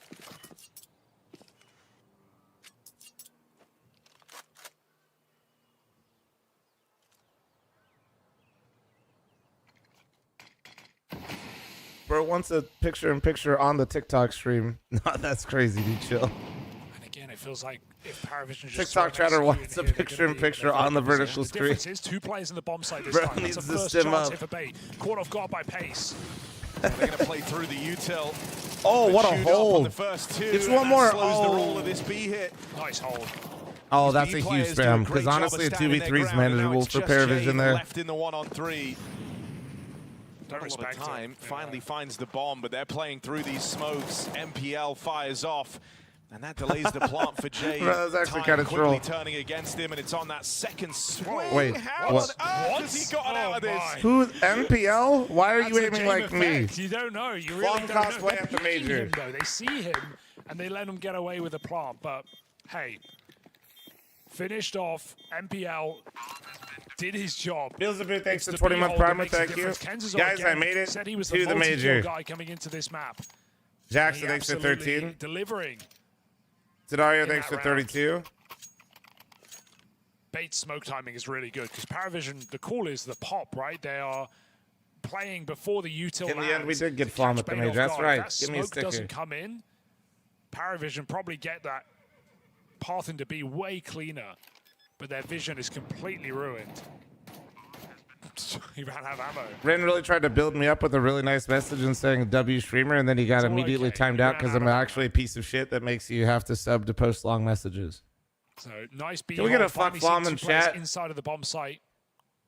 Bro wants a picture-in-picture on the TikTok stream. No, that's crazy, dude. Chill. And again, it feels like if Paravision just TikTok chatter wants a picture-in-picture on the vertical the screen. difference is 2 players in the bomb site this Bro time. needs That's to a first stim chance up. here for Bait. Caught off guard by pace. They're going to play through the util. Oh, what a hold. On the first 2, It's and one that more. slows the roll of this B hit. Nice hold. Oh, that's a B huge players do spam. great Because job of honestly, a standing their 2v3 is ground, and now manageable it's for just Paravision Jane there. left in the 1-on-3. Don't respect time. Finally finds the bomb, but they're playing through these smokes. MPL fires off, and that delays the plant for Jay. Bro, that's actually Time kinda quickly troll. turning against him, and it's on that second swing. Wait, How what? on earth has he gotten out of this? Who's MPL? Why are you aiming like me? You don't know. You really Long don't know. cosplay They're at the peeking major. him, though. They see him, and they let him get away with the plant. But, hey, finished off. MPL did his job. Feels a bit. Thanks It's to the 20-month B-hole that primer. makes a Thank you. difference. Kenzo Guys, I again made it said he was to the multi-kill major. guy coming into this map. Jackson, He thanks for absolutely 13. delivering. Sidario, in thanks that for round. 32. Bait's smoke timing is really good because Paravision, the call is the pop, right? They are playing before the util In the end, we lands did get to fl0m catch at the Bait major. off That's guard. right. If Give me a that smoke doesn't sticker. come in, Paravision probably get that path into B way cleaner, but their vision is completely ruined. He ran out of ammo. Ren really tried to build me up with a really nice message and saying W streamer, and then he got It's all immediately okay. timed You out ran because out I'm of actually a piece of shit that makes you have to sub to post long messages. So nice B. Can we get a finally fuck seeing fl0m in two players chat? inside of the bomb site.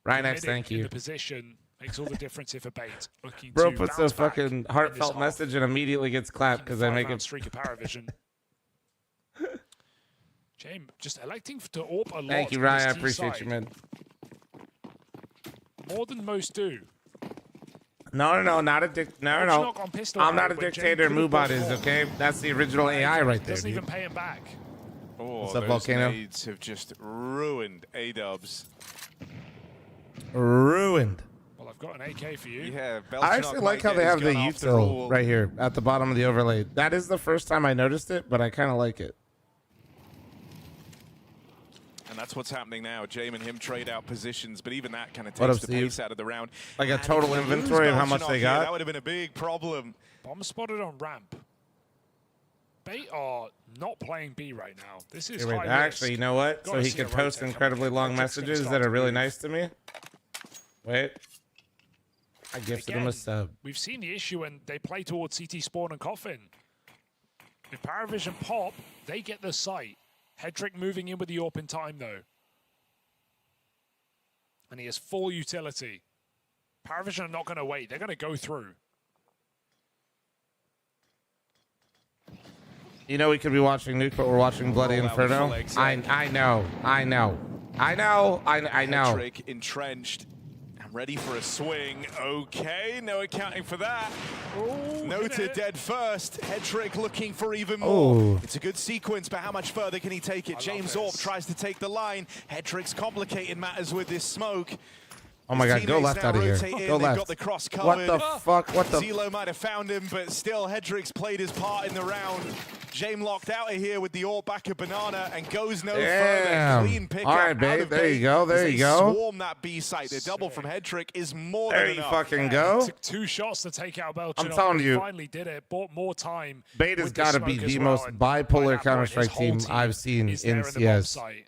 Right next, Committed thank in you. the position makes all the difference here for Bait. Looking Bro to puts a bounce back fucking in this heartfelt half. message and immediately gets clapped because I make Five-round it. streak of Paravision. James just electing to AWP a lot. Thank you, on Ryan. this I T appreciate side. you, man. More than most do. No, not a no. Knock on pistol I'm not a arrow, but James dictator. could've Mubot got is, more. okay? That's the original AI right there, Doesn't dude. even pay him back. Oh, What's up, those Volcano? nades have just ruined A-dubs. Ruined. Well, I've got an AK for you. Yeah, I actually like how they have the util right here at the bottom of the overlay. That is the first time I noticed it, but I kind of like it. And that's what's happening now. Jame and him trade out positions, but even that kind of What takes up, the Steve? pace out of the round. Like a And total if you lose inventory of how much Belchenok they here, got? That would have been a big problem. Bomb spotted on ramp. Bait are not playing B right now. This is Here, wait, high actually, you risk. know what? So Gotta he see can a post rotate incredibly coming. long Project's gonna messages start that to are really move. nice to me. Wait. I gifted him a Again, sub. We've seen the issue when they play towards CT spawn and coffin. If Paravision pop, they get the site. Hedrick moving in with the AWP in time though. And he has full utility. Paravision are not going to wait. They're going to go through. You know we could be watching Nuke, but we're watching Bloody Roll out the Inferno. full exec. I know. Hedrick entrenched. I'm ready for a swing. Okay, no accounting for that. Nota dead first. Hedrick looking for even more. Oh. It's a good sequence, but how much further can he take it? James Orp tries to take the line. Hedrick's complicating matters with this smoke. Oh my God, go Teammates left now out of here. rotate in. Go They've left. got the cross What covered. the fuck? What the? Zelo might have found him, but still Hedrick's played his part in the round. Jame locked out of here with the AWP back of Banana and goes no Damn. further. Clean pick All up right, out babe. of There you Bait go. There as you they go. Swarm that B site. The double from Hedrick is more There than you enough. fucking go. Took 2 shots to take out Belchenok. I'm telling you. He finally did it. Bought more time. Bait has with the got to smoke be as the well, most and by bipolar that point, his Counter-Strike whole team I've seen is in there the bomb CS. site.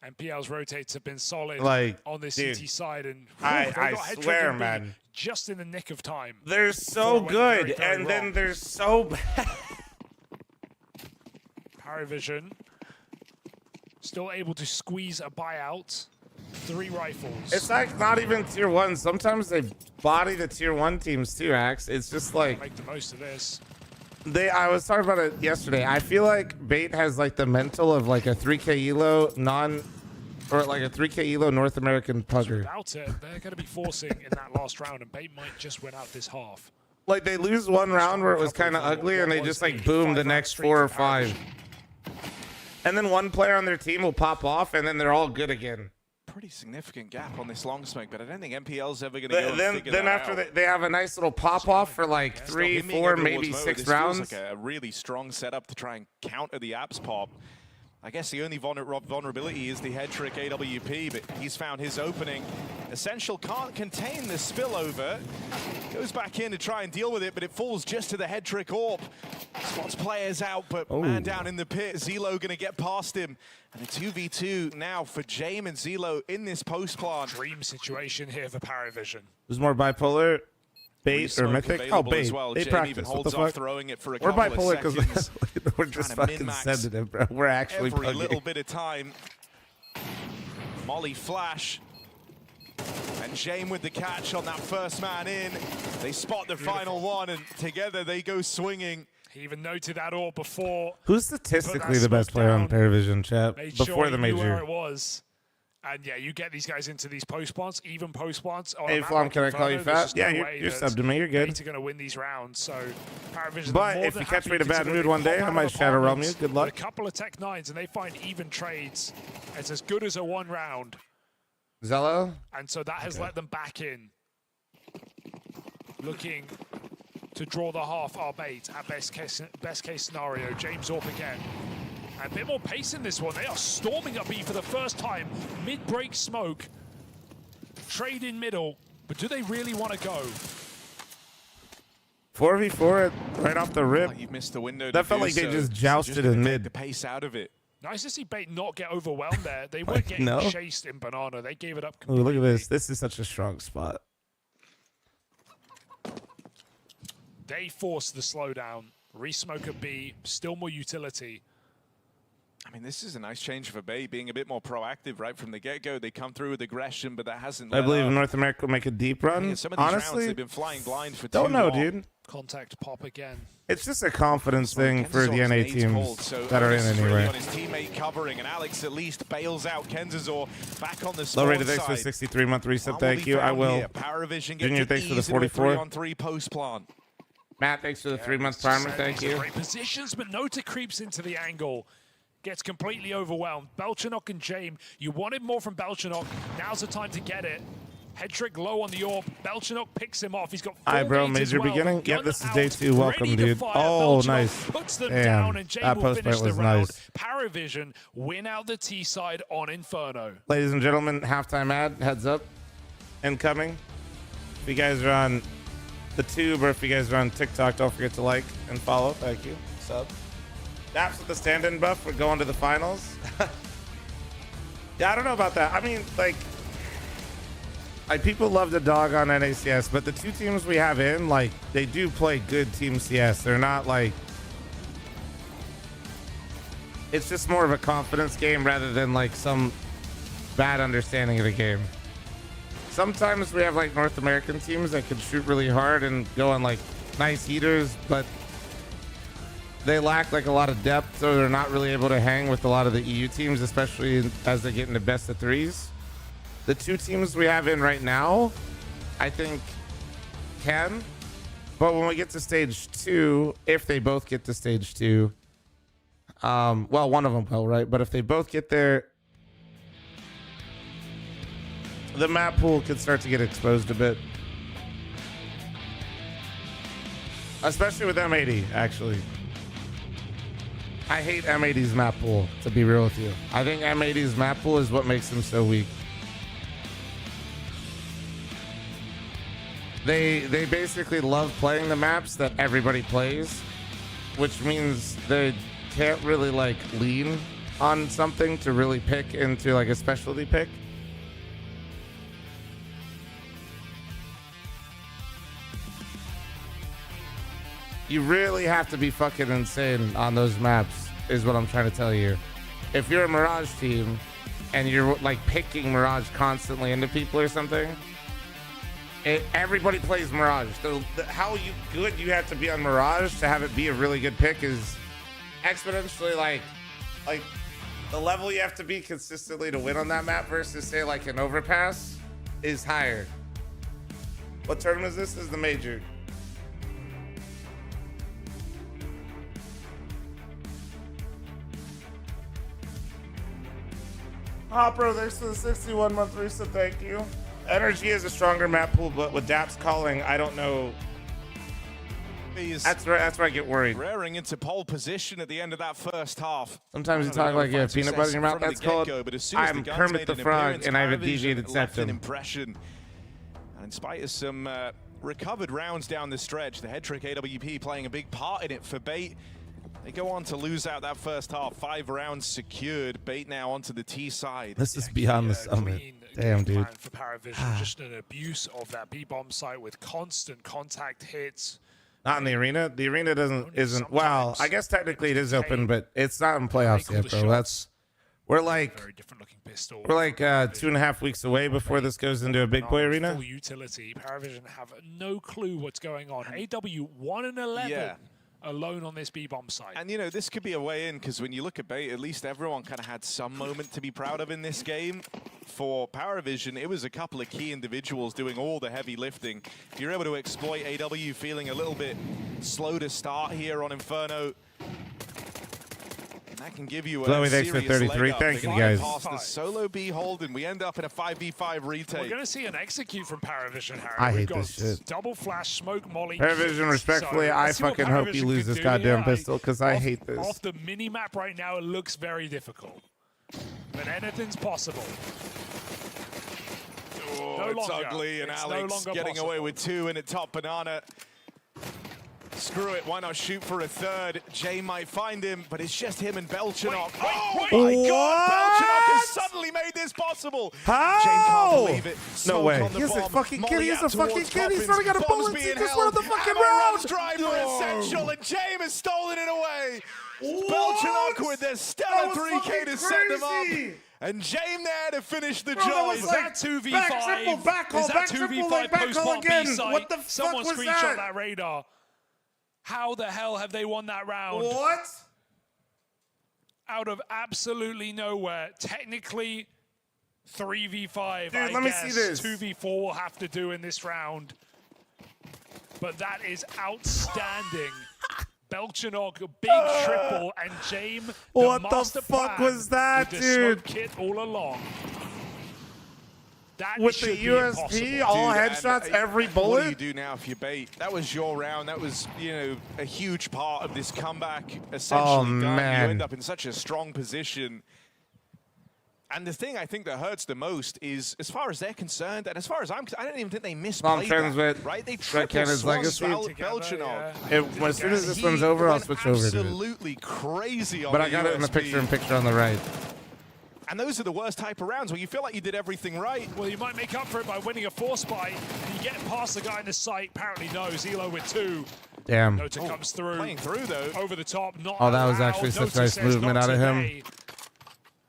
MPL's rotates have been solid Like, on this dude, CT side, and I they've got Hedrick swear, and B man. just in the nick of time. They're so good, and then they're so bad. Paravision still able to squeeze a buyout. 3 rifles. It's like not even tier 1. Sometimes they body the tier 1 teams too, Axe. It's just like make the most of this. I was talking about it yesterday. I feel like Bait has like the mental of like a 3K elo or like a 3K elo North American pugger. Without it, they're going to be forcing in that last round, and Bait might just win out this half. Like they lose one round where it was kind of ugly, and they just like boom the next 4 or 5. And then one player on their team will pop off, and then they're all good again. Pretty significant gap on this long smoke, but I don't think MPL's ever going to go and figure then that after out. they have a nice little pop off for like 3, 4, maybe 6 rounds. This feels like a really strong setup to try and counter the apps pop. I guess the only vulnerability is the head trick AWP, but he's found his opening. Essential can't contain the spillover. Goes back in to try and deal with it, but it falls just to the head trick AWP. Spots players out, but man down in the pit. Zelo gonna get past him. And a 2v2 now for Jame and Zelo in this post plant. Dream situation here for Paravision. There's more bipolar. Bait or mythic? Oh, Bait. Well. They Jame practice. even What holds the off fuck? throwing it for a We're couple bipolar of seconds. because we're just fucking sensitive, bro. We're actually every bugging. little bit of time. Molly flash. And Jame with the catch on that first man in. They spot the final one, and together they go swinging. He even noted that all before. Who's statistically the best player on Paravision, chat? Before the He knew where major. it was. And yeah, you get these guys into these post plants, even post plants. Hey, fl0m, can I call you fat? Yeah, you're subbed to me. You're good. They're going to win these rounds. So Paravision. But if you catch me in a bad mood one day, I might shadow realm you. Good luck. A couple of Tech 9s, and they find even trades. It's as good as a 1 round. Zello? And so that has let them back in. Looking to draw the half our Bait at best case scenario. James Orp again. And a bit more pace in this one. They are storming up B for the first time. Mid-break smoke. Trade in middle. But do they really want to go? 4v4 right off the rip. You've missed the window. That felt like they just jousted in mid. The pace out of it. Nice to see Bait not get overwhelmed there. They were getting No. chased in Banana. They gave it up Ooh, look at this. This is such a strong spot. They forced the slowdown. Resmoke at B, still more utility. I mean, this is a nice change for Bay, being a bit more proactive right from the get-go. They come through with aggression, but that hasn't I believe let up. North America will make a deep run. Some of these rounds, Honestly, they've been flying blind for don't too know, long. dude. Contact pop again. It's just a confidence thing for the NA teams So that are in Ernest really anyway. on his teammate covering, and Alex at least bails out Kenzazor back on the Low spawn rated thanks for side. 63-month reset. What Thank we you. I found will. here, Paravision Junior, get to thanks for the ease in with 44. 3-on-3 post plant. Matt, thanks for the 3-month primer. Thank you. Great positions, but Nota creeps into the angle. Gets completely overwhelmed. Belchanok and Jame, you wanted more from Belchanok. Now's the time to get it. Head trick low on the AWP. Belchanok picks him off. He's got 4 Alright, bro. gates as Major well. beginning. Gun Yep, this is out, day 2. Welcome, ready to dude. fire. Oh, Belchanok nice. puts them Damn. down, and Jame That will post finish fight the was round. nice. Paravision win out the T side on Inferno. Ladies and gentlemen, halftime ad. Heads up. Incoming. If you guys are on the tube or if you guys are on TikTok, don't forget to like and follow. Thank you. Sub. Daps with the stand-in buff. We're going to the finals. Yeah, I don't know about that. I mean, like people love the dog on NACS, but the 2 teams we have in, like, they do play good team CS. They're not like, it's just more of a confidence game rather than like some bad understanding of the game. Sometimes we have like North American teams that can shoot really hard and go on like nice heaters, but they lack like a lot of depth, so they're not really able to hang with a lot of the EU teams, especially as they get into best of 3s. The 2 teams we have in right now, I think can, but when we get to stage 2, if they both get to stage 2, well, one of them will, right? But if they both get there, the map pool could start to get exposed a bit, especially with M80, actually. I hate M80's map pool, to be real with you. I think M80's map pool is what makes them so weak. They basically love playing the maps that everybody plays, which means they can't really like lean on something to really pick into like a specialty pick. You really have to be fucking insane on those maps, is what I'm trying to tell you. If you're a Mirage team and you're like picking Mirage constantly into people or something, everybody plays Mirage. So how good you have to be on Mirage to have it be a really good pick is exponentially like the level you have to be consistently to win on that map versus say like an overpass is higher. What tournament is this? This is the major. Bro, thanks for the 61-month reset. Thank you. Energy is a stronger map pool, but with Daps calling, I don't know. That's where I get worried. Raring into pole position at the end of that first half. Sometimes you talk like you have peanut butter in your mouth. That's called I'm Kermit the Frog, and I have a deviated septum. Impression. And in spite of some recovered rounds down the stretch, the head trick AWP playing a big part in it for Bait. They go on to lose out that first half. 5 rounds secured. Bait now onto the T side. This is beyond the summit. Damn, dude. For Paravision, just an abuse of that B-bomb site with constant contact hits. Not in the arena. The arena isn't. Well, I guess technically it is open, but it's not in playoffs yet, bro. We're like 2.5 weeks away before this goes into a big boy arena. Full utility. Paravision have no clue what's going on. AW 1-11. Yeah. Alone on this B-bomb site. And, you know, this could be a way in, because when you look at Bait, at least everyone kind of had some moment to be proud of in this game. For Paravision, it was a couple of key individuals doing all the heavy lifting. If you're able to exploit AW feeling a little bit slow to start here on Inferno, that can give you a Chloe, thanks for serious 33. leg up. Thank you, guys. Past the solo B hold, and we end up in a 5v5 retake. We're going to see an execute from Paravision, Harry. I hate We've got this shit. Double flash, smoke, molly. Paravision, respectfully, I fucking hope you lose this goddamn pistol, because I hate this. Off the mini-map right now, it looks very difficult. But anything's possible. Oh, it's ugly, and Alex getting away with 2 in a top banana. Screw it, why not shoot for a third? Jay might find him, but it's just him and Belchenok. Oh my God, Belchenok has suddenly made this possible. How? Jay can't believe it. No way. He's a fucking kid. He's a fucking kid. He's already got a bullet. He just won the fucking round. Driver essential, and Jay has stolen it away. Belchenok with their stellar 3K to set them up. And James there to finish the job. Is that 2v5? Back triple, back hole, Is that back 2v5 triple, like back hole post-bomb again. B-site? What the fuck Someone was screenshot that? radar. How the hell have they won that round? What? Out of absolutely nowhere. Technically, 3v5. Dude, let me see this. 2v4 will have to do in this round. But that is outstanding. Belchenok, a big triple, and James, what the fuck was that, with dude? The smoke kit all along. That with the USP, all headshots, every bullet. What do you do now if you Bait? That was your round. That was, you know, a huge part of this comeback. Essentially done. Man. You end up in such a strong position. And the thing I think that hurts the most is, as far as they're concerned, and as far as I don't even think they misplayed that, right? They triple Legacy. Belchenok. As soon as this one's over, I'll switch over to it. Absolutely crazy on But I got it in the picture on the right. And those are the worst type of rounds where you feel like you did everything right. Well, you might make up for it by winning a force fight. You get past the guy in the site, apparently knows. Elo with 2. Damn. Nota comes through. Playing through, though. Over the top, not Oh, that was allowed. actually such Nota nice says movement not out of him. today.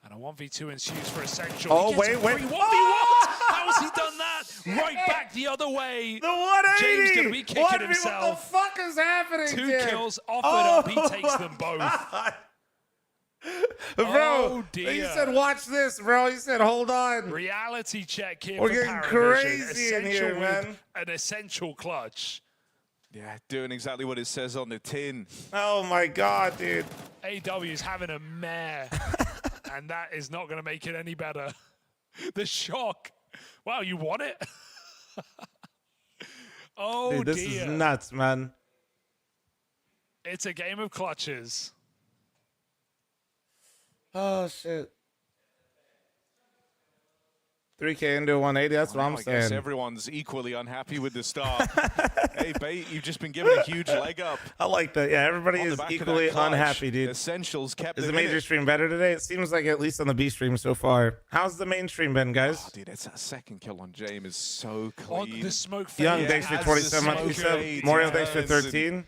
And a 1v2 ensues for Essential. Oh, He gets a wait. free 1v1. How has he done that? Right back the other way. The 180. James going to be kicking himself. What the fuck is happening 2 here? kills offered up. He takes them both. Bro, oh dear. You said watch this, bro. You said hold on. Reality check here. We're for getting Paravision. crazy in here, Essential man. with an essential clutch. Yeah, doing exactly what it says on the tin. Oh my God, dude. AW is having a mare, and that is not going to make it any better. The shock. Wow, you won it? Oh, dude, this dear. is nuts, man. It's a game of clutches. Oh, shit. 3K into 180, that's what I'm I guess saying. everyone's equally unhappy with the start. Hey, Bait, you've just been given a huge leg up. I like that. Yeah, everybody is equally unhappy, dude. Essentials kept Is the them in major it. stream better today? It seems like at least on the B stream so far. How's the main stream been, guys? Oh, dude, it's that second kill on James is so On clean. the smoke Young, fade. thanks for 27 months. Mario, thanks for 13.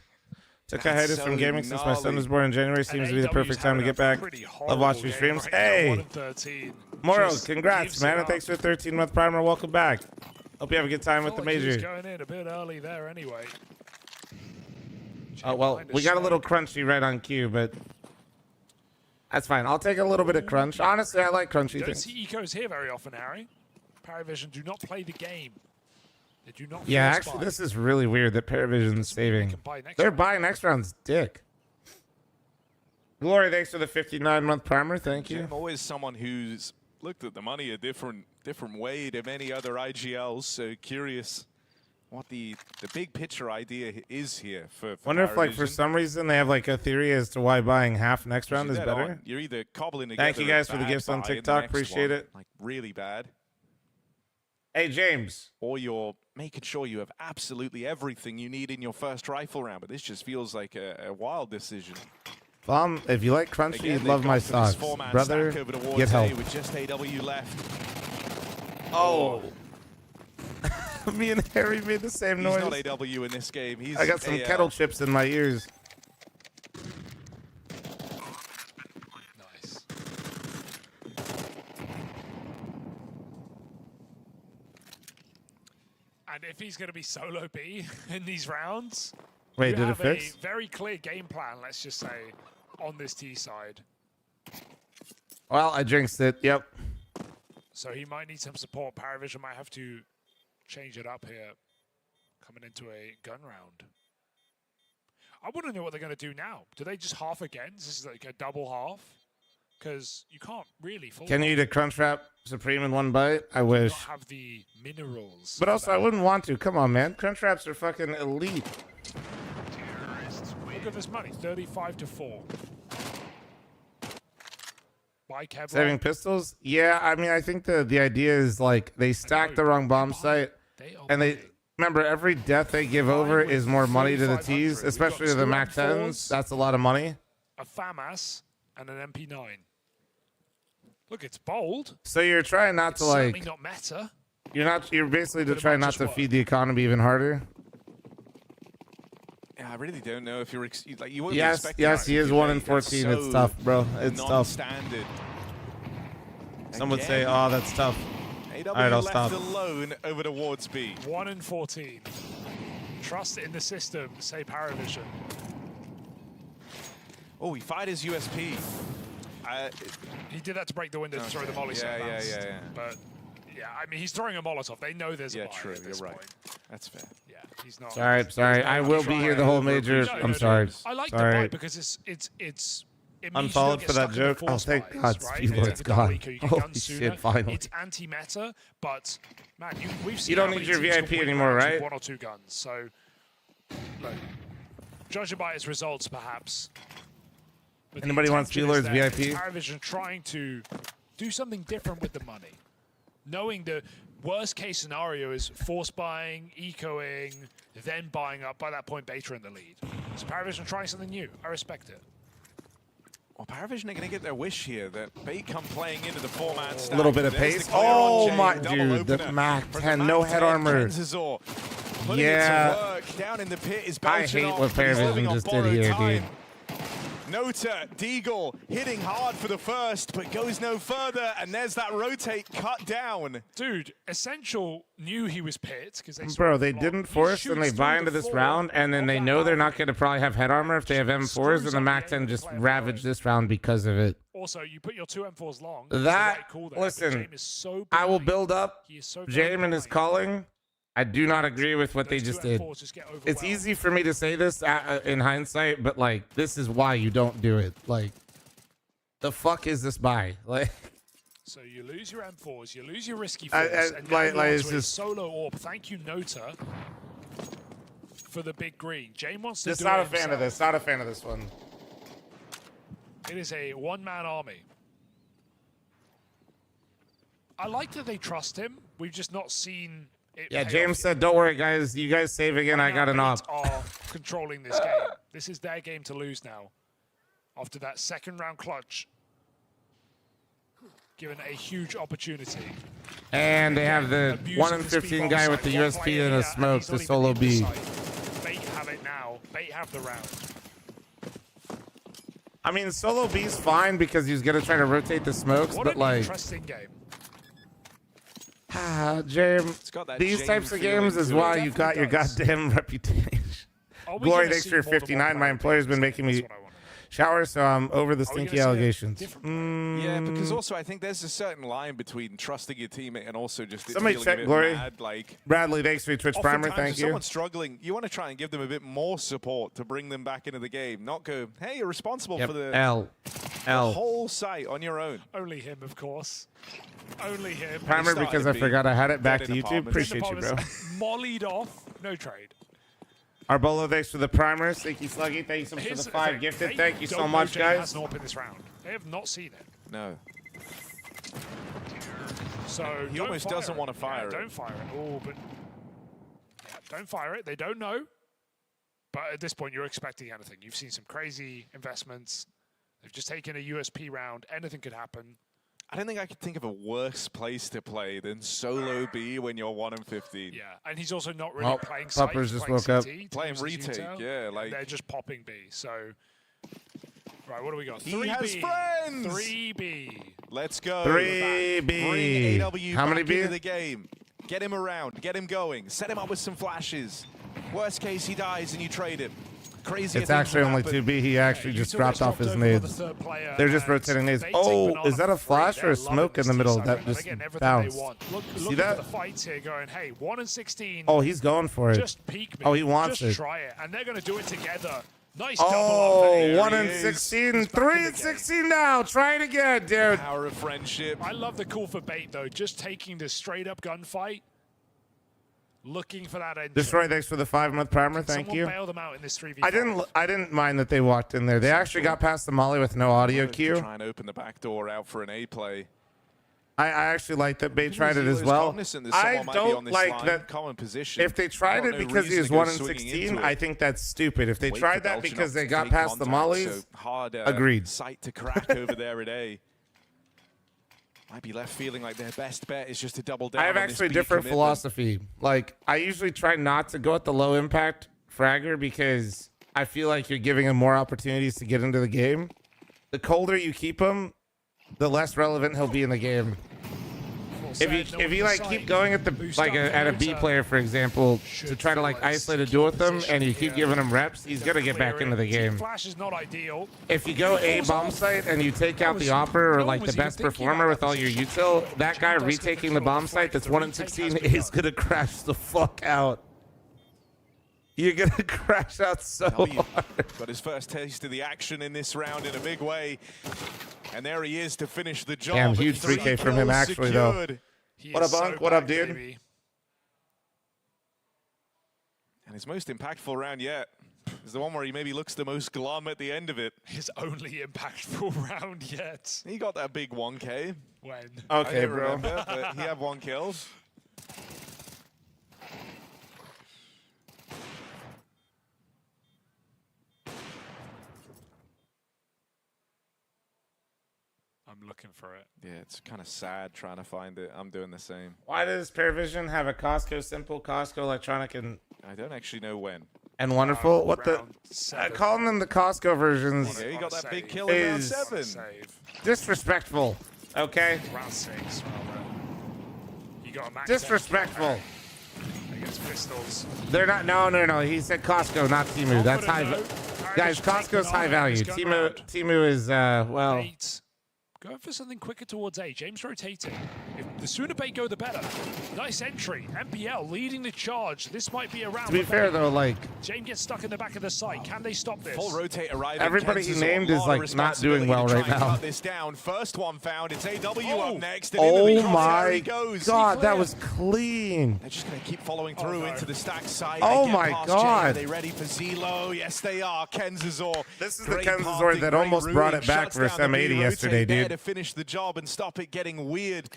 Took a hiatus from gaming since my son was born in January. Seems to be the perfect time to get back. Love watching your streams. Hey, Moro, congrats, man, and thanks for the 13-month primer. Welcome back. Hope you have a good time with the major. He's going in a bit early there anyway. Oh, well, we got a little crunchy right on cue, but that's fine. I'll take a little bit of crunch. Honestly, I like crunchy You don't things. see ecos here very often, Harry. Paravision do not play the game. They do not. Yeah, force actually, buy. this is really weird that Paravision's saving. buy next They're round. buying next round's dick. Glory, thanks for the 59-month primer. Thank you. I'm always someone who's looked at the money a different way to many other IGLs. So curious what the big picture idea is here for Wonder if, like, for Paravision. some reason they have like a theory as to why buying half next round is Dead better. on. You're either cobbling together Thank you guys a for the bad gifts on buy in the TikTok. next Appreciate one, it. like really bad. Hey, James. Or you're making sure you have absolutely everything you need in your first rifle round. But this just feels like a wild decision. Fl0m, if you like crunchy, Again, you'd they've love my gone for this socks. four-man Brother, stack over towards get A help. with just AW left. Oh. Me and Harry made the same He's noise. not AW in this game. He's I got some AL. kettle chips in my ears. Nice. And if he's going to be solo B in these rounds, Wait, you did it have fix? a very clear game plan, let's just say, on this T side. Well, I jinxed it. Yep. So he might need some support. Paravision might have to change it up here, coming into a gun round. I want to know what they're going to do now. Do they just half again? Is this like a double half? Because you can't really full Can you eat a Crunchwrap Supreme in one bite? I not wish. have the minerals. But also, I wouldn't want to. Come on, man. Crunchwraps are fucking elite. Look at this money, 35-4. By Kevlar. Saving pistols? Yeah, I mean, I think the idea is like they stack the wrong bomb site, and they remember every death they give over is more money to the T's, especially to the Mac 10s. That's a lot of money. A FAMAS and an MP9. Look, it's bold. So you're trying not It's to certainly like. not meta. You're basically But to it try might not just to work. feed the economy even harder. Yeah, I really don't know if you're like you wouldn't Yes, expect yes, that he is to 1 in be. That's 14. It's so tough, bro. It's tough. non-standard. Some would say, Again. "Oh, that's tough." AW All right, I'll left stop. alone over towards B. 1 in 14. Trust in the system, say Paravision. Oh, he fired his USP. He did that to break the window to throw the molly. so it Yeah. bounced. But yeah, I mean, he's throwing a Molotov. They know there's a buy true. at this You're right. point. That's fair. Yeah, he's not. Sorry. I will be here the whole major. No, I'm no, sorry. I like the Sorry. buy because it means you don't Unfollowed get for that stuck in the joke. Oh, force thank buys, God, right? Speedlord's It's a double gone. eco, you get Holy guns shit, sooner. finally. It's anti-meta, but man, we've seen You don't how need many your teams VIP can win anymore, rounds with right? 1 or 2 guns. So, look, judging by its results, perhaps. But the Anybody wants intention is Speedlord's there. VIP? It's Paravision trying to do something different with the money, knowing the worst case scenario is force buying, ecoing, then buying up. By that point, Beta in the lead. So Paravision trying something new. I respect it. Well, Paravision are going to get their wish here. That Bait come playing into the four-man stack. A little bit of There's pace. the clear on Oh Jay, my, double dude, the opener Mac from 10, the no Mac head 10, armor. Kenzazor putting Yeah. it to work. Down in the pit is I Belchin hate off, what but he's living Paravision on just did borrowed here, time. dude. Nota, Deagle hitting hard for the first, but goes no further, and there's that rotate cut down. Dude, Essential knew he was pit because they Bro, they didn't force and they buy into this round, and then they know they're not going to probably have head armor if they have M4s, and the Mac 10 just ravaged this round because of it. Also, you put your 2 M4s long. That, cool there, listen, James is so I will behind. build up. He is so Jamin is calling. I do not agree with what they just did. It's easy for me to say this in hindsight, but like, this is why you don't do it. Like, the fuck is this buy? Like, So you lose your M4s, you lose your risky I- force, and like, now you're it's onto a just- solo orb. Thank you, Nota, for the big green. Jane wants to just do not it a fan of himself. this. Not a fan of this one. It is a one-man army. I like that they trust him. We've just not seen it. Yeah, pay James off said, "Don't worry, guys. You guys save again. I got an op." are controlling this game. This is their game to lose now. After that second round clutch, given a huge opportunity. And they have the Abuse 1 of in the 15 speedball guy side. with the One USP player and here, a smoke he's to not even solo in the B. side. They have it now. now. Bait have the round. I mean, solo B's fine because he's gonna try to rotate the smokes, What but an like, interesting game. James, got that these James types of feeling games is to why it. you got your goddamn reputation. Are we Glory, gonna thanks see for your more than 59. one My employer's been making me shower, so I'm over the stinky allegations. Yeah, because also I think there's a certain line between trusting your teammate and also just it Somebody feeling check a bit Glory. mad. Like Bradley, thanks for your Twitch primer. oftentimes Thank if you. someone's struggling, you want to try and give them a bit more support to bring them back into the game. Not go, hey, you're responsible Yep, for the L. whole site on your own. Only him, of course. Only him. Primer because I forgot I had it back to YouTube. Appreciate you, bro. Mollied off. No trade. Arbolo, thanks for the primer. Stinky Sluggy, thanks so much for Here's the the 5 thing, gifted. they Thank you so don't much, know Jay guys. has an AWP in this round. They have not seen it. No. So He don't almost fire doesn't it. want to fire it. Don't fire it. Oh, but yeah, don't fire it. They don't know. But at this point, you're expecting anything. You've seen some crazy investments. They've just taken a USP round. Anything could happen. I don't think I could think of a worse place to play than solo B when you're 1 and 15. Yeah, and he's also not really Oh, playing site. Puppers he's just playing woke up. CT, Playing teams as retake, Utah, yeah, and like- they're just popping B. So, right, what do we got? He 3B. has friends! 3B. Let's go. 3B. Bring AW How back many B? into the game. Get him around. Get him going. Set him up with some flashes. Worst case, he dies and you trade him. Crazy. It's actually only 2B. He actually just dropped off his nades. They're just rotating nades. Oh, is that a flash or a smoke in the middle that just bounced? Look See at that? the fights here going, hey, 1 and 16. Oh, he's going for it. Just peek me. Oh, he wants just it. try it. And they're going to do it together. Nice Oh, double up. 1 and 16. 3 and 16 now. Try it again, dude. Power of friendship. I love the call for bait, though. Just taking the straight-up gunfight. Looking for that end. Destroy, thanks for the 5-month primer. Thank Someone you. bail them out in this 3v5. I didn't mind that they walked in there. They actually got past the molly with no audio cue. Try and open the back door out for an A play. I actually like that Bait tried it Zealo's as well. cognizant that I someone might be on don't this like line. that. Common position. If they tried Got it no because he reason was to go 1 and swinging 16, into I it. think that's stupid. If they Wait tried for that Belgium because not they to got take past the contact, mollies, so hard, agreed. Sight to crack over there at A. Might be left feeling like their best bet is just to double down. I have on this actually a B different commitment. philosophy. Like, I usually try not to go at the low impact fragger because I feel like you're giving him more opportunities to get into the game. The colder you keep him, the less relevant he'll be in the game. If you like keep going at the at a B player, for example, to try to like isolate a duel with them, and you keep giving him reps, he's gonna get back into the game. Flash is not ideal. If you go A bomb site and you take out the opper or like the best performer with all your util, that guy retaking the bomb site that's 1 in 16 is gonna crash the fuck out. You're gonna crash out so hard. Got his first taste of the action in this round in a big way. And there he is to finish the job. Damn, huge 3 3K from him, kills actually, though. secured. What up, Bunk? What up, dude? And his most impactful round yet is the one where he maybe looks the most glum at the end of it. His only impactful round yet. He got that big 1K. When? Okay, I don't bro. remember, but he had 1 kill. I'm looking for it. Yeah, it's kind of sad trying to find it. I'm doing the same. Why does Paravision have a Costco Simple, Costco Electronic, and I don't actually know when. Wonderful? What the? Calling them the Costco versions Yeah, he got that big kill in round is 7. disrespectful. Okay, Round 6. Well, you got a max disrespectful. against pistols. They're not. No. He said Costco, not Timu. That's high. Guys, Costco's high value. Timu is well. Going for something quicker towards A. James rotating. The sooner bait go, the better. Nice entry. MPL leading the charge. This might be a round. To be fair though, like James gets stuck in the back of the site. Can they stop this? Full rotate arriving. everybody he Kansas, named a is lot of like not doing responsibility well to right try and now. cut this down. First one found. It's AW up next. And into Oh the crosshair my he goes. god, that was clean. They're just going to keep following through into the stack side. Oh They get my past god. Jay. Are they ready for Zelo? Yes, they are. Kenzazor. This is the Kenzazor that almost brought it back for M80 yesterday, dude. To finish the job and stop it getting weird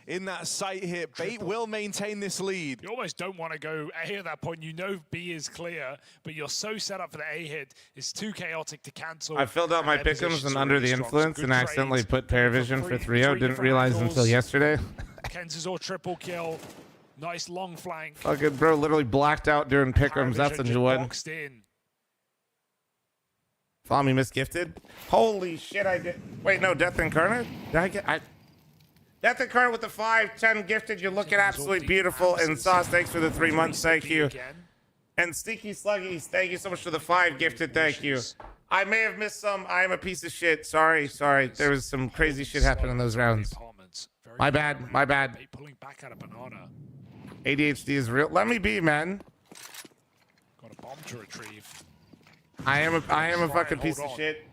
in that site hit. Bait will maintain this lead. You almost don't want to go A at that point. You know B is clear, but you're so set up for the A hit. It's too chaotic to cancel. I filled out my and their pick'ems positions and are under really the strong. influence Good and accidentally trades. put Paravision for 3-0. Didn't realize until yesterday. Kenzazor triple kill. Nice long flank. Fucking bro, literally blacked out during pick'ems. That's a Paravision new one. boxed in. fl0m misgifted. Holy shit, I did. Wait, no, Death Incarnate? Did I get. Death Incarnate with the 5-10 gifted. You're looking absolutely beautiful. And Sauce, thanks for the 3 months. Thank you. And Sneaky Sluggies, thank you so much for the 5 gifted. Thank you. I may have missed some. I am a piece of shit. Sorry. There was some crazy shit happening in those rounds. My bad. Pulling back out of banana. ADHD is real. Let me be, man. Got a bomb to retrieve. I am a fucking piece of shit.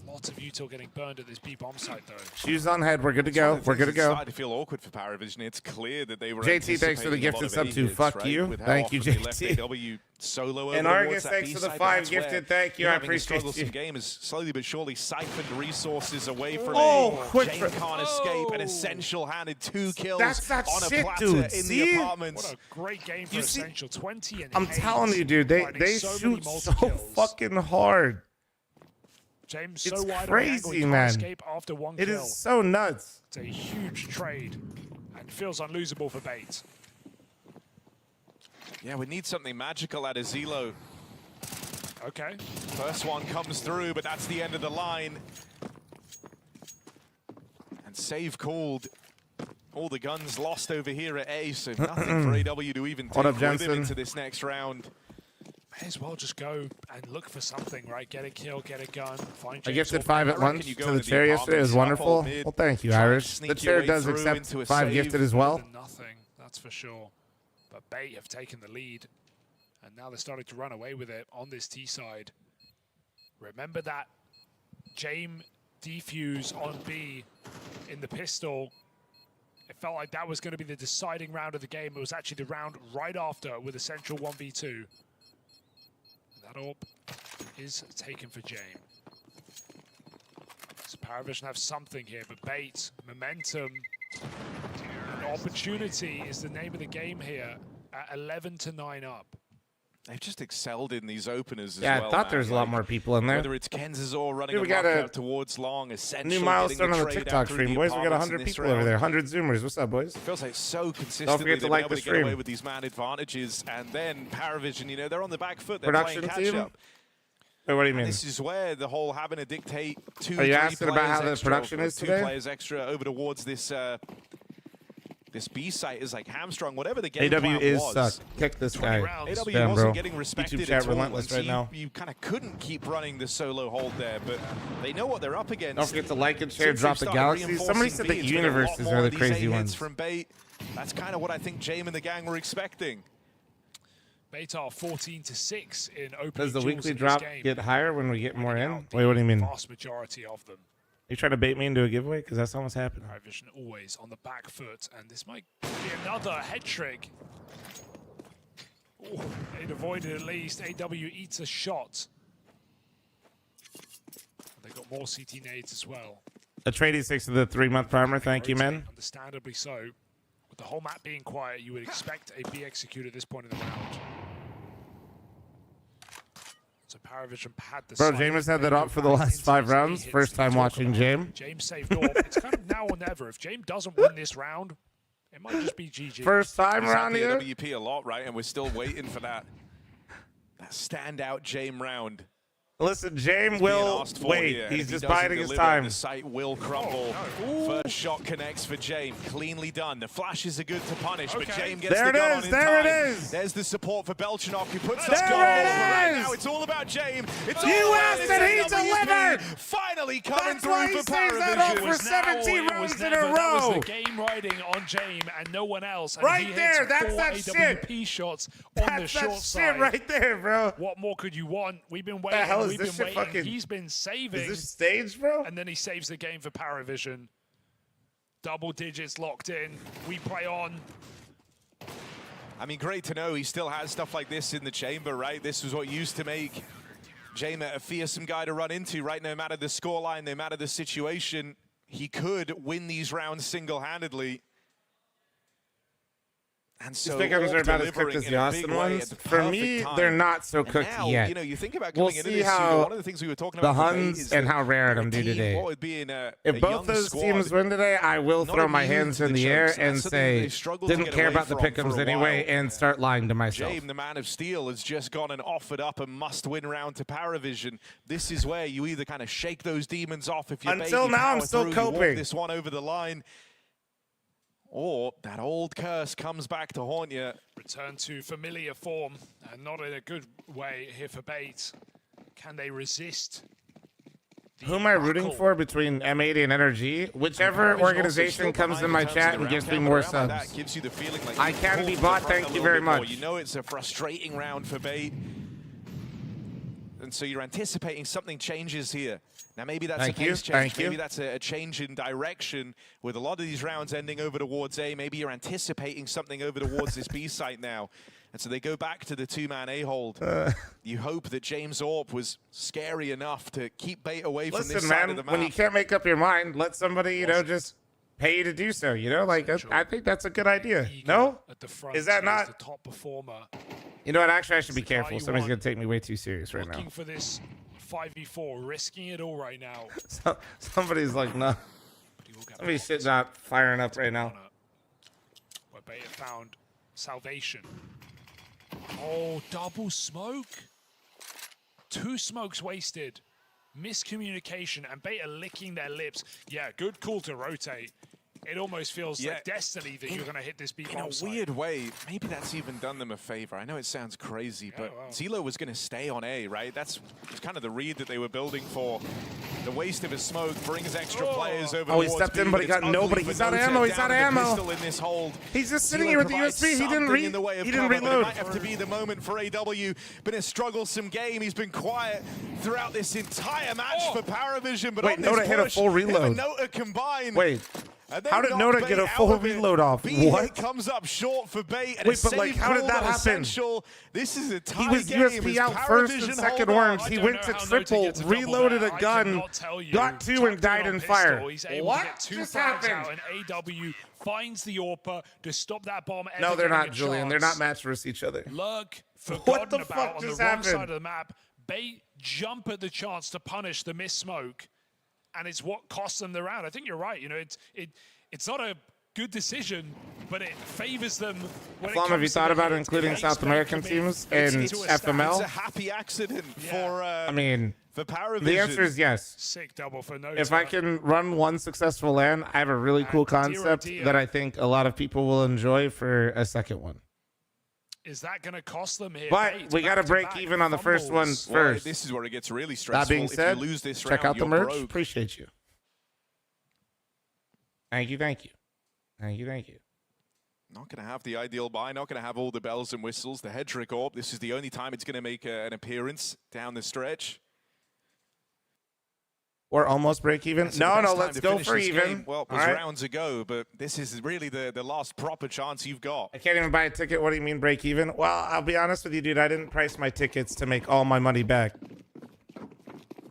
Lots of util getting burned at this B bomb site, though. Shoes on head. We're good to go. We're good to go. It's starting to feel awkward for Paravision. It's clear that they were JT, thanks for the gifted sub too. Fuck you. Thank you, JT. Solo and Argus, thanks for the 5 gifted. Thank you. I appreciate you. Some game has slowly but surely siphoned resources away from quick. Jane can't escape. An Essential handed 2 kills That's that on a shit, platter dude. in See? the apartments. What a great game for Essential. 20 and I'm telling you, dude. They shoot so fucking hard. James It's so wide crazy, on the angle, man. escape after 1 kill. It is so nuts. It's a huge trade and feels unlosable for Bait. Yeah, we need something magical out of Zelo. Okay. First one comes through, but that's the end of the line. And save called. All the guns lost over here at A, so nothing for AW to even take with him into this next round. May as well just go and look for something, right? Get a kill, get a gun, find I James gifted Orban. 5 at once to the chair yesterday. It was wonderful. Well, thank you, Irish. The chair does accept 5 gifted as well. Nothing, that's for sure. But Bait have taken the lead, and now they're starting to run away with it on this T side. Remember that James defuse on B in the pistol. It felt like that was going to be the deciding round of the game. It was actually the round right after with Essential 1v2. That orb is taken for James. So Paravision have something here, but Bait, momentum, and opportunity is the name of the game here at 11-9 up. They've just excelled in these openers as Yeah, well. I thought there's a lot more people in there. Whether it's Kenzazor running Dude, we got a towards long, Essential. New milestone on the TikTok stream, boys. We got 100 people over there. 100 Zoomers. What's up, boys? It feels like so consistently Don't forget to like the they've been able to get away stream. with these man advantages, and then Paravision, you know, they're on the back foot. They're Production playing catch team? up. Wait, what do you mean? This is where the whole having to dictate 2, Are you 3 asking about how the extra, production or is 2 today? players extra over towards this this B site is like hamstrung. Whatever the game AW plan is was. suck. Kick this guy. AW Spam, wasn't bro. getting respected YouTube chat at all, relentless and so right now. you kind of couldn't keep running the solo hold there, but they know what they're up against. Don't forget to like and share. Since Drop they've the started galaxies. reinforcing Somebody said B, the it's been a lot universes more are the of these crazy A-hits ones. from Bait. That's kind of what I think Jame and the gang were expecting. Bait are 14-6 in opening Does the duels weekly in this drop game. get higher when we get more in? Wait, what do you mean? Vast majority of them. You trying to bait me into a giveaway? Because that's almost happening. Paravision always on the back foot, and this might be another head trick. Ooh, they'd avoided at least. AW eats a shot. They got more CT nades as well. A trade 6 to the 3-month primer. Thank you, man. Understandably so. With the whole map being quiet, you would expect a B execute at this point in the round. So Paravision had the Bro, site. James had that They up go for the back last into 5 his rounds. hits First to time talk watching about. James. James saved all. It's kind of now or never. If James doesn't win this round, it might just be GG. First time He's around had the here. WP a lot, right? And we're still waiting for that standout Jame round. Listen, James will wait. He's just biding his time. The site will crumble. First shot connects for Jame. Cleanly done. The flashes are good to punish, but Jame gets There the it gun on is, in there time. it is. There's the support for Belchanov, who puts There us goal. it Right is. now, it's all about Jame. It's You all asked about and he WP. delivered. Finally coming That's why through he for saves that up Paravision. for 17 rounds in a That was row. the game riding on James and no one else. And Right he there, hits that's 4 that AWP shit. shots on the That's short that side. shit right there, bro. What more could you want? We've been The waiting. hell is We've this been shit waiting. fucking- He's been saving. Is this staged, bro? And then he saves the game for Paravision. Double digits locked in. We play on. I mean, great to know he still has stuff like this in the chamber, right? This was what used to make Jame a fearsome guy to run into, right? No matter the scoreline, no matter the situation, he could win these rounds single-handedly. And These so pick'ems are about as delivering cooked as in the a big Austin way ones. at the For perfect me, time. they're not so And cooked now, yet. you know, you think about We'll coming into see this how season, one of the things we were talking the about for Bait Huns is and that how rare they're a them do team, today. what would be in a If both young those squad, teams win today, I will not throw my immune hands to in the the air chokes, and and that's something that say, they've struggled to didn't get care away about the from pick'ems for a anyway, while. and start lying to myself. James, the man of steel, has just gone and offered up a must-win round to Paravision. This is where you either kind of shake those demons off if you're Until Bait, you now, I'm power still through, you walk coping. this one over the line. Or that old curse comes back to haunt you. Return to familiar form, and not in a good way here for Bait. Can they resist? Who am I rooting for between M80 and NRG? Whichever organization comes in my chat and gives me more subs. That gives you the feeling like I you've can pulled be the bought, front a thank you little very bit more. much. You know it's a frustrating round for Bait. And so you're anticipating something changes here. Now maybe that's Thank a you, pace change. thank you. Maybe that's a change in direction with a lot of these rounds ending over towards A. Maybe you're anticipating something over towards this B site now. And so they go back to the two-man A-hold. You hope that James Orp was scary enough to keep Bait away from this Listen, side of man, the map. when you can't make up your mind, let somebody, you know, just pay you to do so, you know? Like, I think that's a good idea. No? At the front, Is that so not? he's the top performer? You know what? Actually, I should be It's the guy careful. you Somebody's want. going to take me way too serious right now. Looking for this 5v4, risking it all right now. Somebody's like, no. Somebody's shit not firing up right now. Where Bait have found salvation. Oh, double smoke. 2 smokes wasted. Miscommunication, and Bait are licking their lips. Yeah, good call to rotate. It almost feels like destiny that you're going to hit this B In a bomb site. weird way, maybe that's even done them a favor. I know it sounds crazy, but Zelo was going to stay on A, right? That's kind of the read that they were building for. The waste of his smoke brings extra players over. Oh, he towards stepped in, B, but he it's got nobody. ugly He's for out of Nota ammo. He's down out of to the ammo. pistol in this hold. He's just sitting Zelo here with the provides USB. He didn't something in the way of he didn't cover, but reload. It might have to be the moment for AW. Been a strugglesome game. He's been quiet throughout this entire match for Paravision, but Wait, on this Nota hit a push, full him and reload. Nota combined. Wait. And they How did knock Nota Bait get a out full of it. reload off? B What? comes up short for Bait. And Wait, a but, like, save how did called that on happen? Essential. This is a tie He was game. USB Is out first and Paravision second hold on? ones. He went to triple, reloaded a gun, got 2 and died in fire. He's able to What get 2 just frags happened? out, and AW finds the AWPer to stop that bomb. No, ever they're getting not, a Julian. They're chance. not matched versus each other. Lurk What forgotten the about fuck on the just wrong happened? side of the map. Bait jump at the chance to punish the missed smoke, and it's what cost them the round. I think you're right. You know, it's not a good decision, but it favors them. When it fl0m, have you comes to thought the about hits. including It South makes American Bait teams commit in into a stat. FML? It's a happy accident for. I mean, for Paravision. the answer is yes. Sick double for Nota. If I can run one successful LAN, I have a really cool concept that I think a lot of people will enjoy for a second one. Is that going to cost them here? But Bait we got to break back-to-back even on the first one fumbles. first. This is where it gets really stressful. That being said, if you lose this check round, out the you're merch. broke. Appreciate you. Thank you, thank you. Thank you, thank you. Not going to have the ideal buy, not going to have all the bells and whistles. The head trick AWP, this is the only time it's going to make an appearance down the stretch. Or almost break even. That's the No, best no, time let's to go finish for this even. game. Well, it All was right. rounds ago, but this is really the last proper chance you've got. I can't even buy a ticket. What do you mean break even? Well, I'll be honest with you, dude. I didn't price my tickets to make all my money back.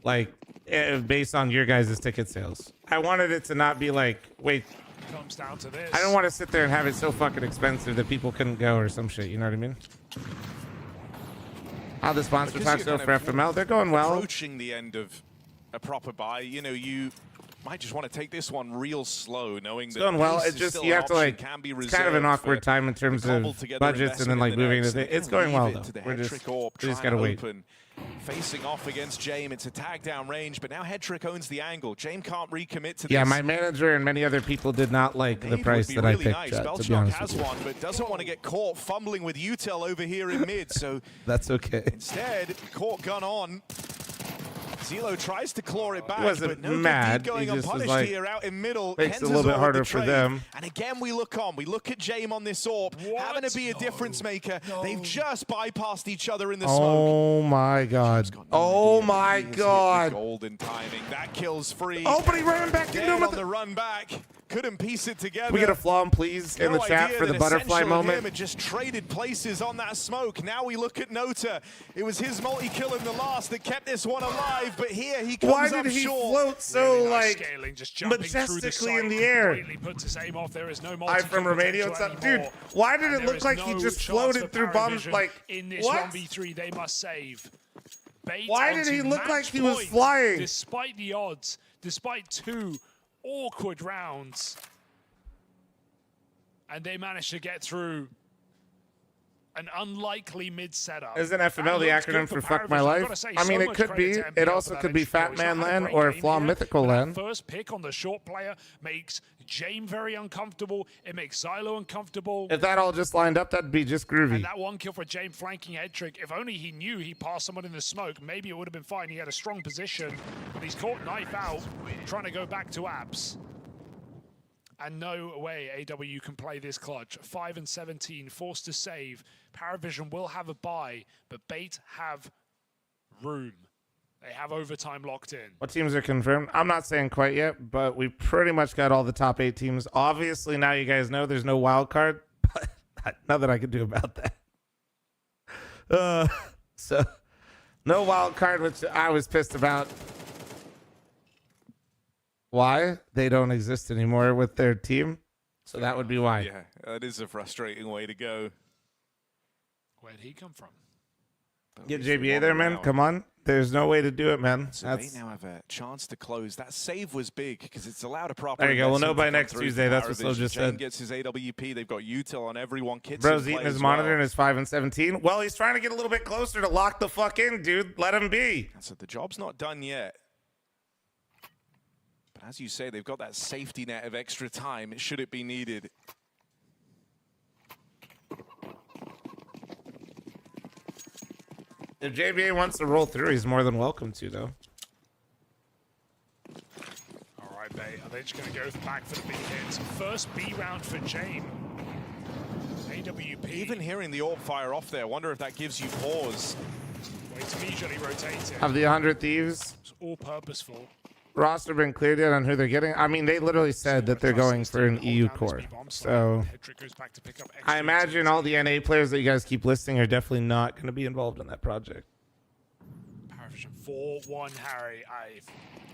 Like, based on your guys' ticket sales. I wanted it to not be like, wait, Comes down to this. I don't want to sit there and have it so fucking expensive that people couldn't go or some shit. You know what I mean? How the sponsor Because talks you're go kind for of FML. They're going well. Approaching the end of a proper buy, you know, you might just want to take this one real slow, knowing It's that going well. pace It's is just still you an have to option, like. can be It's kind of an reserved awkward for time in terms the of cobbled-together budgets and then like investment in moving the into next. the. It's They're gonna going well leave it though. to the We're head just. trick AWP, We just trying gotta to wait. open. Facing off against Jame, it's a tag down range, but now Headtrick owns the angle. Jame can't recommit to this. Yeah, my manager and many other people did not like the Dave price would be that I really picked. nice. To be Belchnock honest has with you. one, but doesn't want to get caught fumbling with Util over here in mid, so That's okay. instead, caught gun on. Zelo tries to claw it back, He wasn't but no mad. good deed going He just was unpunished like, here out in middle. makes it a Kenza's little bit all harder the for trade. them. And again, we look on. We look at Jame on this AWP, having to be a difference maker. They've just bypassed each other in the smoke. Oh my god. Oh my god. Golden timing. That kills free. Oh, but he ran back into Dead him with on the run back. couldn't piece it together. Can we get a fl0m, please, in the chat for the butterfly moment? It just traded places on that smoke. Now we look at Nota. It was his multi-kill in the last that kept this one alive, but here he comes Why up did he short. float so, Really nice like, scaling, just jumping majestically through in the air? completely puts his aim off. There is no I'm from Romania. What's up? Dude, why did it look like he just floated through bombs? Like, in this what? 1v3, they must save. Bait Why did onto he look like match he was point, flying? Despite the odds, despite 2 awkward rounds, and they managed to get through an unlikely mid setup. Isn't FML the acronym for fuck my life? I mean, it could be. It also could be Fat Man Land or fl0m Mythical Land. First pick on the short player makes James very uncomfortable. It makes Xylo uncomfortable. If that all just lined up, that'd be just groovy. And that one kill for James flanking head trick, if only he knew he passed someone in the smoke, maybe it would have been fine. He had a strong position, but he's caught knife out, trying to go back to apps. And no way AW can play this clutch. 5 and 17, forced to save. Paravision will have a bye, but Bait have room. They have overtime locked in. What teams are confirmed? I'm not saying quite yet, but we pretty much got all the top 8 teams. Obviously, now you guys know there's no wild card, but nothing I can do about that. So, no wild card, which I was pissed about. Why? They don't exist anymore with their team. So that would be why. Yeah, that is a frustrating way to go. Where'd he come from? Get JBA there, man. Come on. There's no way to do it, man. So they now have a chance to close. That save was big because it's allowed a proper. There you go. We'll know investment by to come next through Tuesday. for That's what Paravision. Slo just Jane said. gets his AWP. They've got util on everyone. Kids Bro's in eating play his as monitor well. and is 5 and 17. Well, he's trying to get a little bit closer to lock the fuck in, dude. Let him be. So the job's not done yet. But as you say, they've got that safety net of extra time should it be needed. If JBA wants to roll through, he's more than welcome to, though. All right, Bay. Are they just going to go back for the big hits? First B round for James. AWP. Even hearing the AWP fire off there, I wonder if that gives you pause. Well, he's immediately rotating. Have the 100 Thieves It's all purposeful. roster been cleared yet on who they're getting? I mean, they literally said that they're going for an EU core. So I imagine all the NA players that you guys keep listing are definitely not going to be involved in that project. Paravision 4-1 Harry.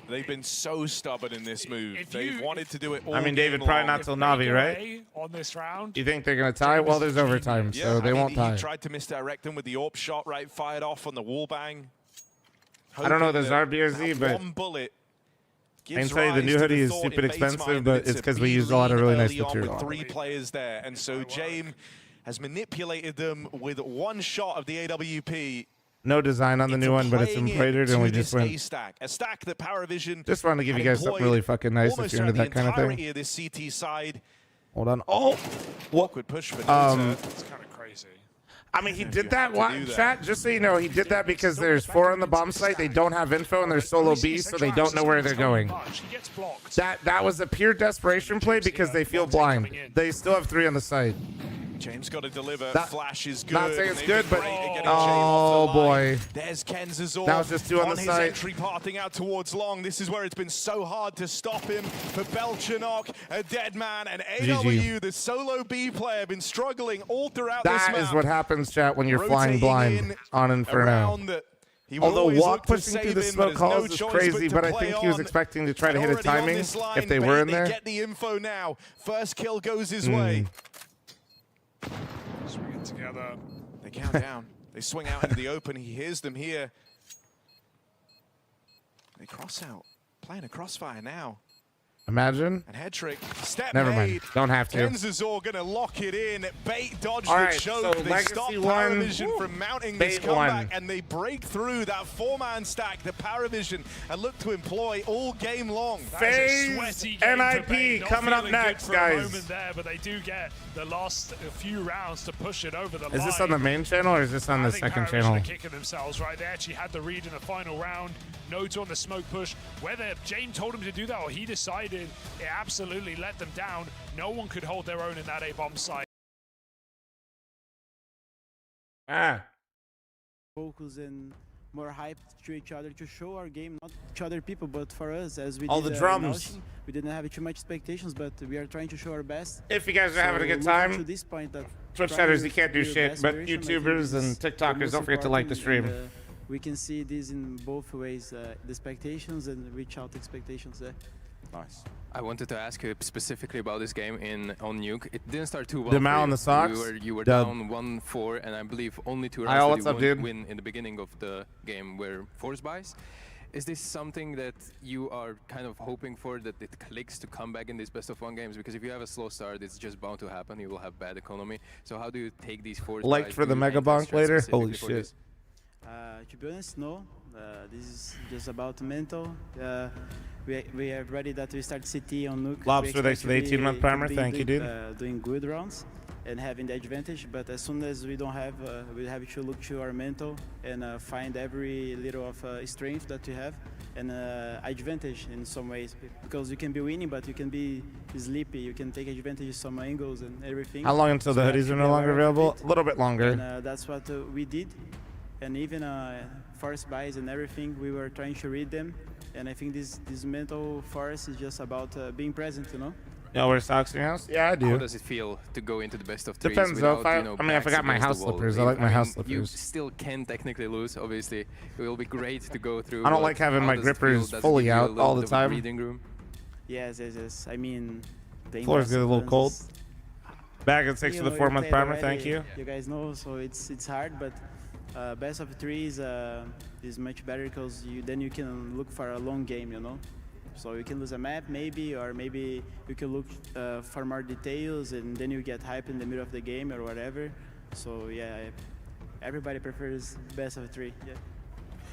They've been so stubborn in this move. They've wanted to do it all I mean, David, game probably long. not till Navi, right? On this round. You think they're going to tie? Well, there's overtime, Yeah, so they I mean, won't tie. He tried to misdirect them with the AWP shot, right? Fired off on the wall bang. I don't know the Hoping that ZARBRZ, but one bullet I can gives tell you the rise new to hoodie is thought stupid in Bates' expensive, mind but that it's a because we B used a lot of lead really nice early on material. with 3 players there, and so James has manipulated them with one shot of the AWP. No design on the new one, but it's playing it embroidered, and to we just this went. A stack that Paravision Just wanted to give you had guys something employed really fucking nice if almost you're into throughout that kind of the thing. entirety of this CT side. Hold on. Oh, Awkward push for Nota. It's kind of crazy. I mean, he did that. to What, do that. chat? Just so you know, he did that because there's 4 on the bomb site. They don't have info, and they're solo B, so they don't know where they're going. That was a pure desperation play because they feel blind. They still have 3 on the site. James got to deliver. That- Flash is good. Not saying and it's they've good, been but great at getting James oh off the line. boy, There's Kenzazor that was just 2 on the his site. entry parting out towards long. This is where it's been so hard to stop him. For Belchanok, a dead man, and AW, the solo B player, been struggling all throughout this That map. is what happens, chat, when you're flying Rotating blind in on Inferno. around that he will Although always Walk look to pushing save through the him, smoke but there's no calls is choice crazy, to but I play think he was on. expecting to try to hit a Already on timing this line, if they Bait, were in they there. get the info now. First kill goes his way. Swing it together. They count down. They swing out into the open. He hears them here. They cross out. Playing a crossfire now. Imagine. And head trick. Step Never mind. made. Don't have to. Kenzazor gonna lock it in. Bait dodged All the right, choke. so They Legacy stop won. Paravision from mounting this Bait comeback, won. and they break through that 4-man stack that Paravision and look to employ all game long. FaZe NIP coming up next, For a guys. moment there, but they do get the last few rounds to push it over the line. Is this on the main channel or is this on the I think second Paravision channel? are kicking themselves right. They actually had the read in the final round. Notes on the smoke push. Whether James told him to do that or he decided, it absolutely let them down. No one could hold their own in that A-bomb site. Ah. Focus in more hype to each other, to show our game, not to other people, but for us, as we all did, the drums. We didn't have too much expectations, but we are trying to show our best. If you guys are having a good time, to this point that Twitch chatters, you can't do shit, but YouTubers and TikTokers, don't forget to like the stream. And, we can see this in both ways, the expectations and reach out expectations there. Nice. I wanted to ask you specifically about this game on Nuke. It didn't start too well. The Mal and the Sox. You were down 1-4, and I believe only 2 rounds that you win in the beginning of the game were force buys. Is this something that you are kind of hoping for, that it clicks to come back in these best-of-1 games? Because if you have a slow start, it's just bound to happen. You will have bad economy. So how do you take these force buys? Like for the Mega Bonk later? Holy shit. To be honest, no. This is just about mental. We are ready that we start CT on Nuke. Lobster, thanks for the 18-month primer. Thank you, dude. Doing good rounds and having the advantage, but as soon as we don't have, we have to look to our mental and find every little of strength that we have and advantage in some ways, because you can be winning, but you can be sleepy. You can take advantage of some angles and everything. How long until the hoodies are no longer available? A little bit longer. And that's what we did, and even force buys and everything, we were trying to read them. And I think this mental force is just about being present, you know? Y'all wear socks in your house? Yeah, I do. How does it feel to go into the best of threes? Depends though. Without, I mean, I forgot my house slippers. I like my house slippers. You still can technically lose, obviously. It will be great to go through. I don't like having my grippers fully out all the time. Room? Yes. I mean, the floor's get a little cold. Bag and 6 for the 4-month primer. Thank you. You guys know, so it's hard, but best of threes is much better because then you can look for a long game, you know? So you can lose a map maybe, or maybe you can look for more details and then you get hype in the middle of the game or whatever. So yeah, everybody prefers best of 3.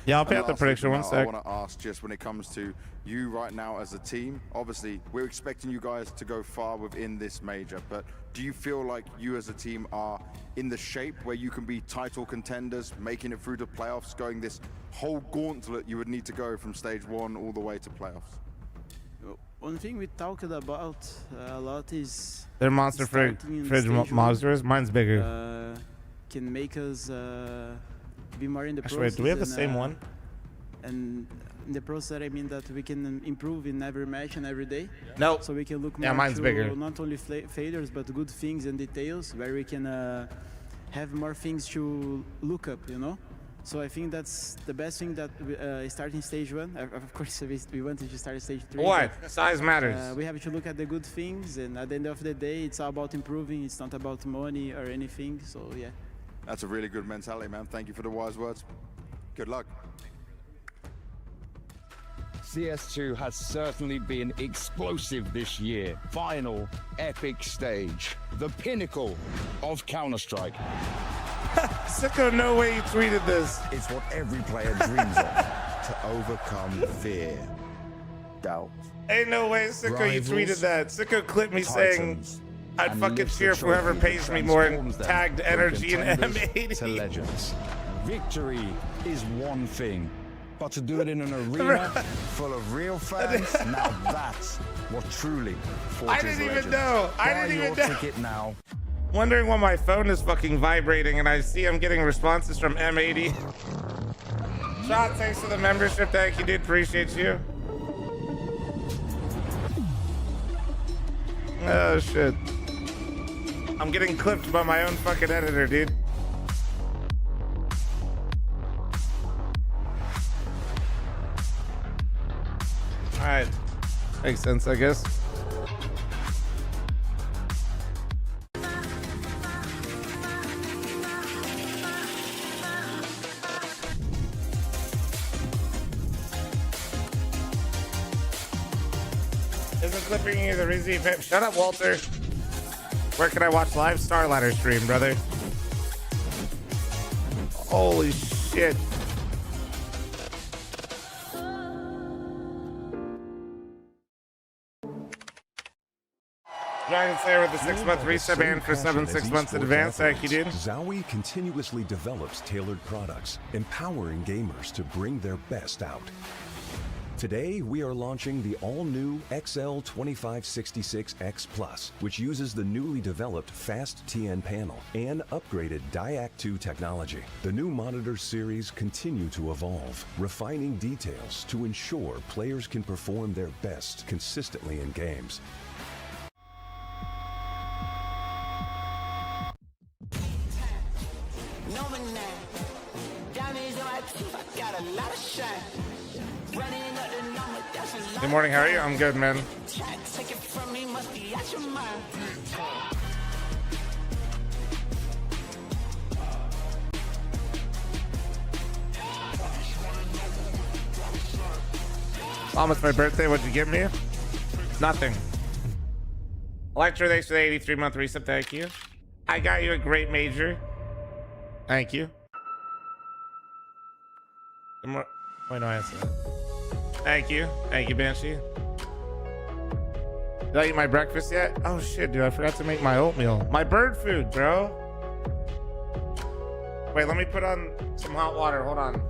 Yeah, I'll pay out the prediction one sec. I want to ask, just when it comes to you right now as a team, obviously we're expecting you guys to go far within this major, but do you feel like you as a team are in the shape where you can be title contenders, making it through the playoffs, going this whole gauntlet you would need to go from stage 1 all the way to playoffs? One thing we talked about a lot is their monster fridge monsters. Mine's bigger. Can make us be more in the process. Wait, do we have the same one? And in the process, I mean that we can improve in every match and every day. No. So we can look more mine's bigger. Not only failures, but good things and details, where we can have more things to look up, you know? So I think that's the best thing that starting stage 1. Of course, we wanted to start stage 3. Why? Size matters. We have to look at the good things, and at the end of the day, it's all about improving. It's not about money or anything. So yeah. That's a really good mentality, man. Thank you for the wise words. Good luck. CS2 has certainly been explosive this year. Final epic stage, the pinnacle of Counter-Strike. Sicko, no way you tweeted this. It's what every player dreams of, to overcome fear, doubt. Ain't no way Sicko you tweeted that. Sicko clipped me saying I'd fucking cheer for whoever pays me more and tagged Energy and M80. To legends. Victory is one thing, but to do it in an arena full of real fans, now that's what truly forges I didn't even know. Buy I didn't even your know. ticket now. Wondering why my phone is fucking vibrating and I see I'm getting responses from M80. Shot, thanks for the membership. Thank you, dude. Appreciate you. Oh, shit. I'm getting clipped by my own fucking editor, dude. Alright. Makes sense, I guess. Isn't clipping you the Rizzy Pip? Shut up, Walter. Where can I watch live? StarLadder stream, brother. Holy shit. Dragon Slayer with the 6-month reset ban for 6 months in advance. Thank you, dude. Zowie continuously develops tailored products, empowering gamers to bring their best out. Today, we are launching the all-new XL2566X Plus, which uses the newly developed Fast TN panel and upgraded DIAC2 technology. The new monitor series continue to evolve, refining details to ensure players can perform their best consistently in games. Good morning, how are you? I'm good, man. Mom, it's my birthday. What'd you give me? Nothing. Electro, thanks for the 83-month reset. Thank you. I got you a great major. Thank you. Wait, no, I answered that. Thank you. Thank you, Banshee. Did I eat my breakfast yet? Oh shit, dude, I forgot to make my oatmeal. My bird food, bro. Wait, let me put on some hot water. Hold on.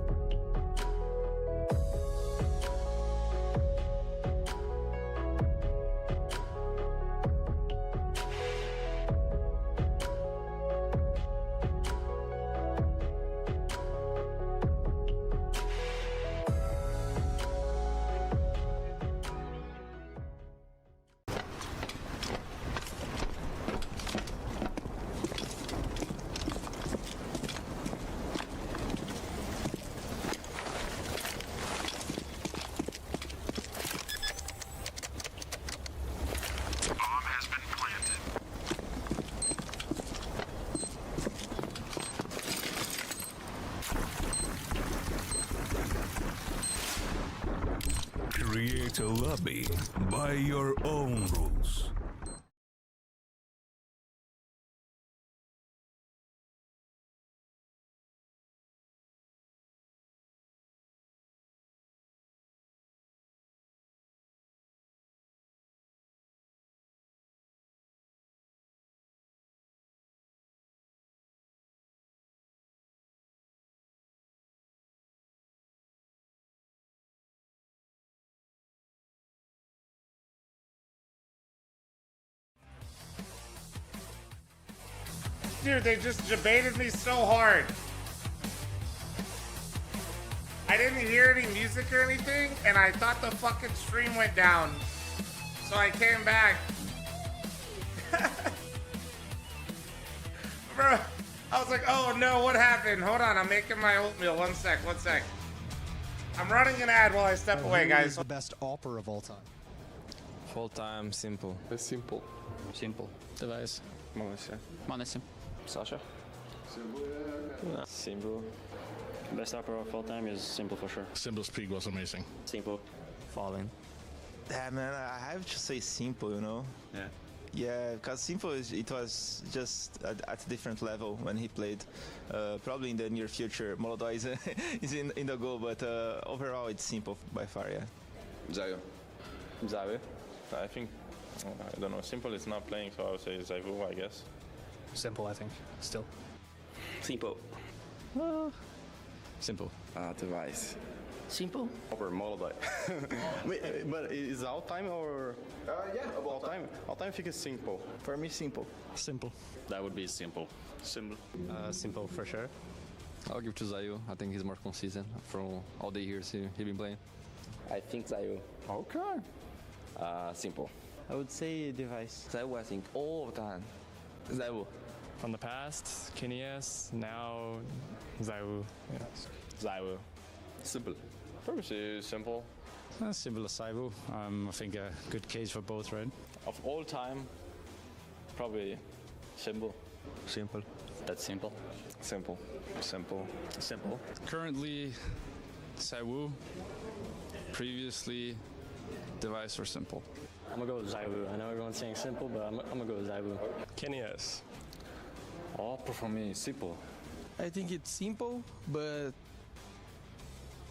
Create a lobby by your own rules. Dude, they just debated me so hard. I didn't hear any music or anything, and I thought the fucking stream went down. So I came back. Bro, I was like, oh no, what happened? Hold on, I'm making my oatmeal. One sec. I'm running an ad while I step away, guys. The best AWPer of all time. Full time, simple. It's simple. Simple. Device. Monosim. Sasha. Simple. Best AWPer of all time is Simple for sure. Simple's peak was amazing. Simple. Falling. Yeah, man, I have to say Simple, you know? Yeah. Yeah, because Simple, it was just at a different level when he played. Probably in the near future, Molodoi is in the goal, but overall it's Simple by far, yeah. Zayu. Zayu. I think, I don't know, Simple is not playing, so I would say Zayu, I guess. Simple, I think, still. Simple. Simple. Device. Simple? Over Molodoi. Wait, but is all time or? Yeah, all time. All time I think it's Simple. For me, Simple. Simple. That would be Simple. Simple. Simple for sure. I'll give to Zayu. I think he's more consistent from all the years he's been playing. I think Zayu. Okay. Simple. I would say Device. Zayu, I think all the time. Zayu. From the past, Kineas, now Zayu. Yes. Zayu. Simple. Probably Simple. Simple as Saibu. I think a good case for both, right? Of all time, probably Simple. Simple. That's Simple. Simple. Simple. Simple. Currently, Saiwu. Previously, Device or Simple. I'm gonna go with Zayu. I know everyone's saying Simple, but I'm gonna go with Zayu. Kineas. AWPer for me is Simple. I think it's Simple, but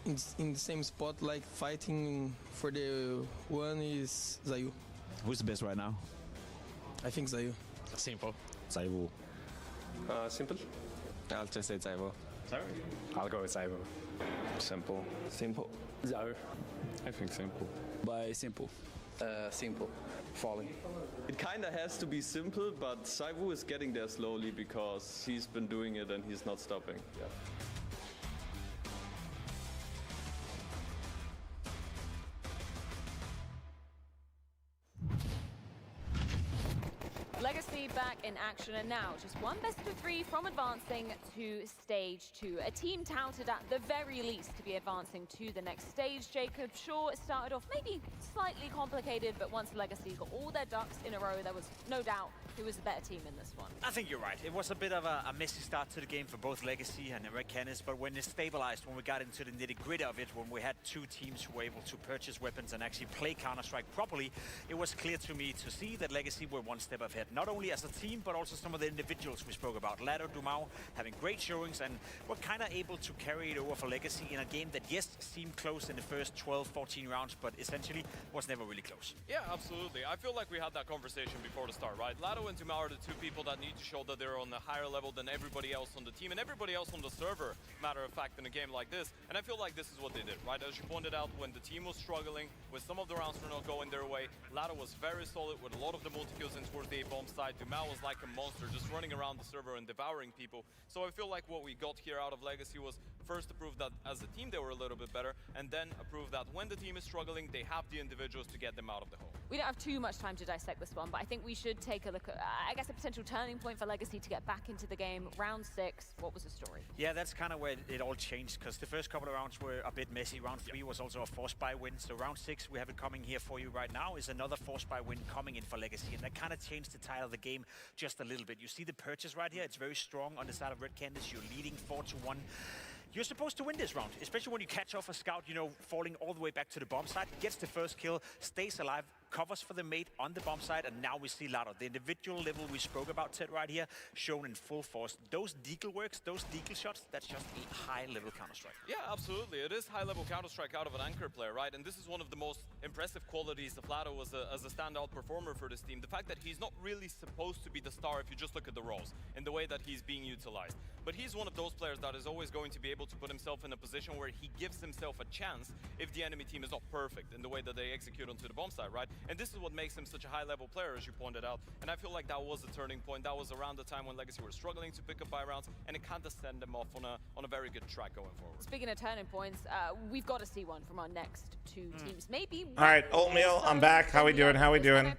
in the same spot, like fighting for the one is Zayu. Who's the best right now? I think Zayu. Simple. Zayu. Simple. I'll just say Zayu. Sorry. I'll go with Zayu. Simple. Simple. Zayu. I think simple. By simple. Simple. Falling. It kind of has to be simple, but Saivu is getting there slowly because he's been doing it and he's not stopping. Yeah. Legacy back in action, and now just one best of 3 from advancing to stage 2. A team touted at the very least to be advancing to the next stage. Jacob, sure, it started off maybe slightly complicated, but once Legacy got all their ducks in a row, there was no doubt who was the better team in this one. I think you're right. It was a bit of a messy start to the game for both Legacy and Red Canids, but when it stabilized, when we got into the nitty-gritty of it, when we had 2 teams who were able to purchase weapons and actually play Counter-Strike properly, it was clear to me to see that Legacy were one step ahead. Not only as a team, but also some of the individuals we spoke about. Ladder, Dumau, having great showings, and were kind of able to carry it over for Legacy in a game that, yes, seemed close in the first 12, 14 rounds, but essentially was never really close. Yeah, absolutely. I feel like we had that conversation before the start, right? Ladder and Dumau are the 2 people that need to show that they're on a higher level than everybody else on the team and everybody else on the server, matter of fact, in a game like this. And I feel like this is what they did, right? As you pointed out, when the team was struggling, when some of the rounds were not going their way, Ladder was very solid with a lot of the multi-kills in towards the A-bomb side. Dumau was like a monster, just running around the server and devouring people. So I feel like what we got here out of Legacy was first to prove that as a team they were a little bit better, and then to prove that when the team is struggling, they have the individuals to get them out of the hole. We don't have too much time to dissect this one, but I think we should take a look at, I guess, a potential turning point for Legacy to get back into the game. Round 6, what was the story? Yeah, that's kind of where it all changed, because the first couple of rounds were a bit messy. Round 3 was also a force buy win, so round 6, we have it coming here for you right now, is another force buy win coming in for Legacy, and that kind of changed the tide of the game just a little bit. You see the purchase right here, it's very strong on the side of Red Canids. You're leading 4-1. You're supposed to win this round, especially when you catch off a scout, you know, falling all the way back to the bomb site, gets the first kill, stays alive, covers for the mate on the bomb site, and now we see Ladder. The individual level we spoke about, Ted, right here, shown in full force. Those deagle works, those deagle shots, that's just a high-level Counter-Strike. Yeah, absolutely. It is high-level Counter-Strike out of an anchor player, right? And this is one of the most impressive qualities of Ladder as a standout performer for this team. The fact that he's not really supposed to be the star if you just look at the roles and the way that he's being utilized. But he's one of those players that is always going to be able to put himself in a position where he gives himself a chance if the enemy team is not perfect in the way that they execute onto the bomb site, right? And this is what makes him such a high-level player, as you pointed out. And I feel like that was a turning point. That was around the time when Legacy were struggling to pick up buy rounds, and it kind of sent them off on a very good track going forward. Speaking of turning points, we've got to see one from our next 2 teams. Maybe. All right, Oatmeal, I'm back. How we doing? How we doing?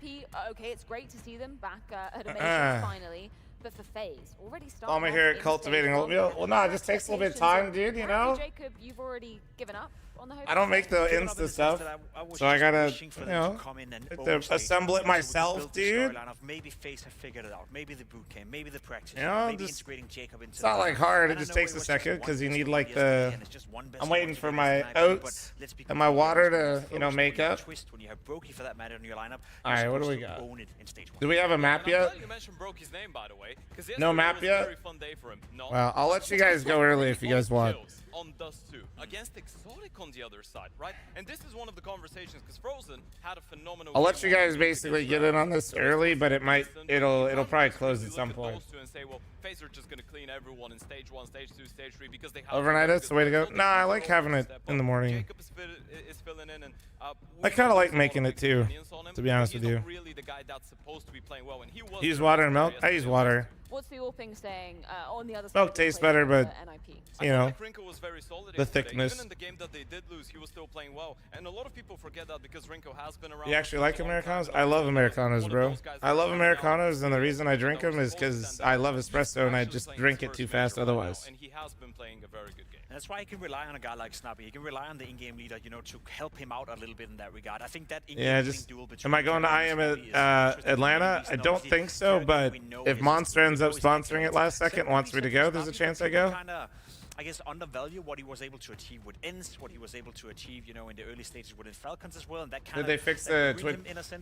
Okay, it's great to see them back at Amazing finally. But for FaZe, already started. I'm here cultivating oatmeal. Well, no, it just takes a little bit of time, dude, you know? Jacob, you've already given up on the hope. I don't make the Insta stuff, so I gotta, you know, assemble it myself, dude. Maybe FaZe have figured it out. Maybe the boot camp, maybe the practice, you know, maybe integrating Jacob into it's not like hard, it just takes a second, because you need like the, I'm waiting for my oats and my water to, you know, make up. Alright, what do we got? Do we have a map yet? You mentioned Brokey's name, by the way, no map yet? Well, I'll let you guys go early if you guys want. On Dust 2 against Exotic on the other side, right? And this is one of the conversations because Frozen had a phenomenal. I'll let you guys basically get in on this early, but it might, it'll probably close at some point. And say, well, FaZe are just gonna clean everyone in stage 1, stage 2, stage 3 because they have overnight. That's the way to go. Nah, I like having it in the morning. Jacob is filling in, and I kind of like making it too, to be honest with you. Really the guy that's supposed to be playing well, and he was. Use water and milk. I use water. What's the Orping saying on the other side? Milk tastes better, but you know, the thickness. Even in the game that they did lose, he was still playing well, and a lot of people forget that because Rinko has been around. You actually like Americanos? I love Americanos, bro. I love Americanos, and the reason I drink them is because I love espresso, and I just drink it too fast otherwise. And he has been playing a very good game. And that's why you can rely on a guy like Snappy. You can rely on the in-game leader, you know, to help him out a little bit in that regard. I think that yeah, just am I going to IM at Atlanta? I don't think so, but if Monster ends up sponsoring it last second, wants me to go, there's a chance I go. I guess undervalue what he was able to achieve with Ents, what he was able to achieve, you know, in the early stages with Falcons as well, and that kind of. Did they fix the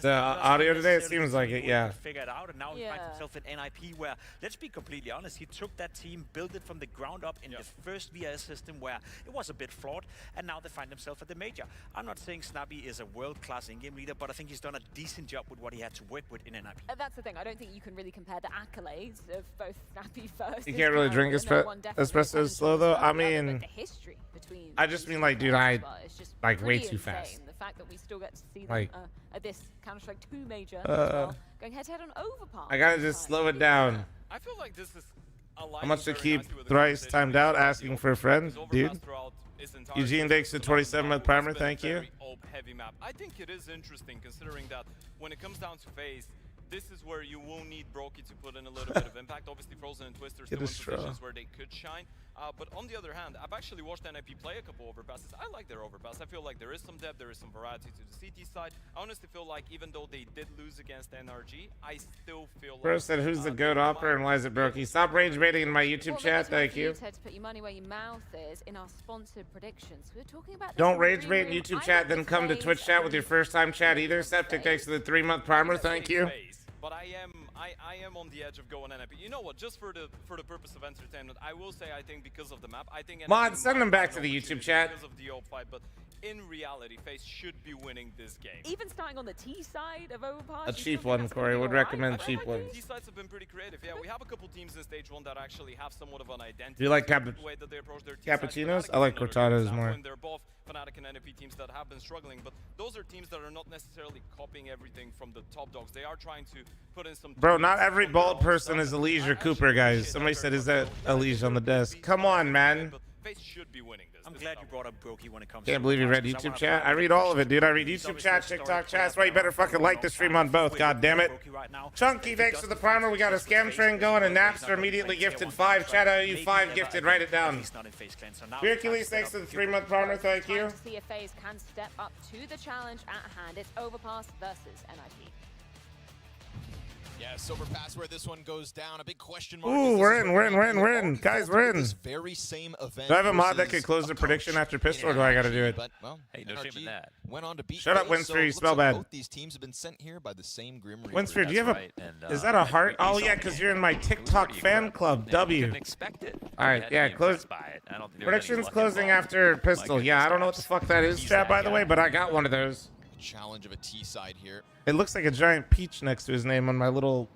audio today? It seems like it, yeah. Figure it out, and now he finds himself in NIP, where let's be completely honest, he took that team, built it from the ground up in the first VRS system, where it was a bit flawed, and now they find themselves at the major. I'm not saying Snappy is a world-class in-game leader, but I think he's done a decent job with what he had to work with in NIP. That's the thing. I don't think you can really compare the accolades of both Snappy first. You can't really drink espresso slow though. I mean, I just mean like, dude, I like way too fast. fact that we still get to see them Like, at this Counter-Strike 2 major as well, going head-to-head on Overpass. I gotta just slow it down. I feel like this is How much to keep thrice timed out? Asking for a friend, dude. Eugene Dix to 27th primer, thank you. Heavy map. I think it is interesting considering that when it comes down to phase, this is where you won't need Brokey to put in a little bit of impact. Obviously, Frozen and Twister still in positions where they could shine. But on the other hand, I've actually watched NIP play a couple overpasses. I like their overpass. I feel like there is some depth, there is some variety to the CT side. I honestly feel like even though they did lose against NRG, I still feel Bro like... said, who's the goat opera and why is it Brokey? Stop rage baiting in my YouTube chat, thank you. To put your money where your mouth is in our sponsored predictions. We're talking about Don't rage bait in YouTube chat, then come to Twitch chat with your first time chat either. Septic thanks for the 3-month primer, thank you. But I am on the edge of going NIP. You know what? Just for the purpose of entertainment, I will say I think because of the map, I think Mod, send them back to the YouTube chat. Because of the old fight, but in reality, FaZe should be winning this game. Even starting on the T side of Overpass. A cheap one, Corey. Would recommend cheap ones. T sides have been pretty creative. Yeah, we have a couple teams in stage 1 that actually have somewhat of an identity. Do you like the way that they approach their cappuccinos? I like cortados more. When they're both Fnatic and NIP teams that have been struggling, but those are teams that are not necessarily copying everything from the top dogs. They are trying to put in some... Bro, not every bald person is Elige or Cooper, guys. Somebody said, is that Elige on the desk? Come on, man. FaZe should be winning this. I'm glad you brought up Brokey when it comes Can't believe you read YouTube chat. I read all of it, dude. I read YouTube chat, TikTok chat. That's why you better fucking like the stream on both, god damn it. Chunky, thanks for the primer. We got a scam train going, and Napster immediately gifted 5. Chat out you 5 gifted. Write it down. Hercules, thanks for the 3-month primer. Thank you. To see if FaZe can step up to the challenge at hand. It's Overpass versus NIP. Yes, Overpass where this one goes down. A big question mark. Ooh, we're in. Guys, we're in. This very same event. Do I have a mod that could close the prediction after pistol, or do I got to do it? But, well, hey, no shame in that. Went on to beat Shut up, FaZe, Winfrey. You so smell bad. Both these teams have been sent here by the same Grim Reaper. Winfrey, do you have is that a heart? Oh, yeah, because you're in my TikTok fan club, W. All right, yeah, close. Predictions closing after pistol. Yeah, I don't know what the fuck that is, chat, by the way, but I got one of those. Challenge of a T side here. It looks like a giant peach next to his name on my little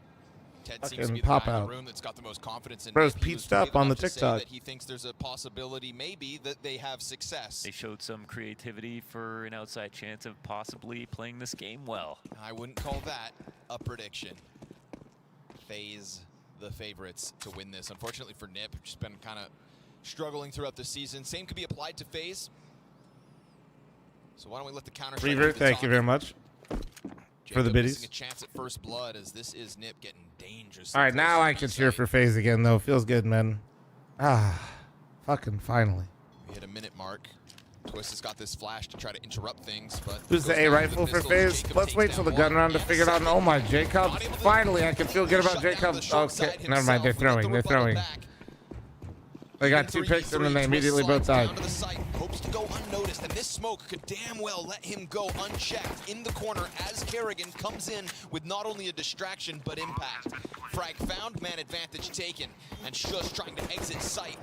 Ted seems to be the pop guy in out. the room that's got the most confidence in Bro's it. He was peached up brave on the enough to say TikTok. that he thinks there's a possibility maybe that they have success. They showed some creativity for an outside chance of possibly playing this game well. I wouldn't call that a prediction. FaZe the favorites to win this. Unfortunately for Nip, who's been kind of struggling throughout the season. Same could be applied to FaZe. So why don't we let the counter Reaver, thank you very much for the biddies. A chance at first blood as this is Nip getting dangerous. All right, now I can cheer for FaZe again, though. Feels good, man. Ah, fucking finally. We hit a minute mark. Twist has got this flash to try to interrupt things, but who's the A rifle for FaZe? Let's wait till the gun round to figure it out. Oh my, Jacob! Finally, I can feel good about Jacob. Okay, never mind. They're throwing. They're throwing. They got 2 picks and then they immediately both died. Hopes to go unnoticed, and this smoke could damn well let him go unchecked in the corner as Kerrigan comes in with not only a distraction but impact. Frag found, man advantage taken, and Shush trying to exit site.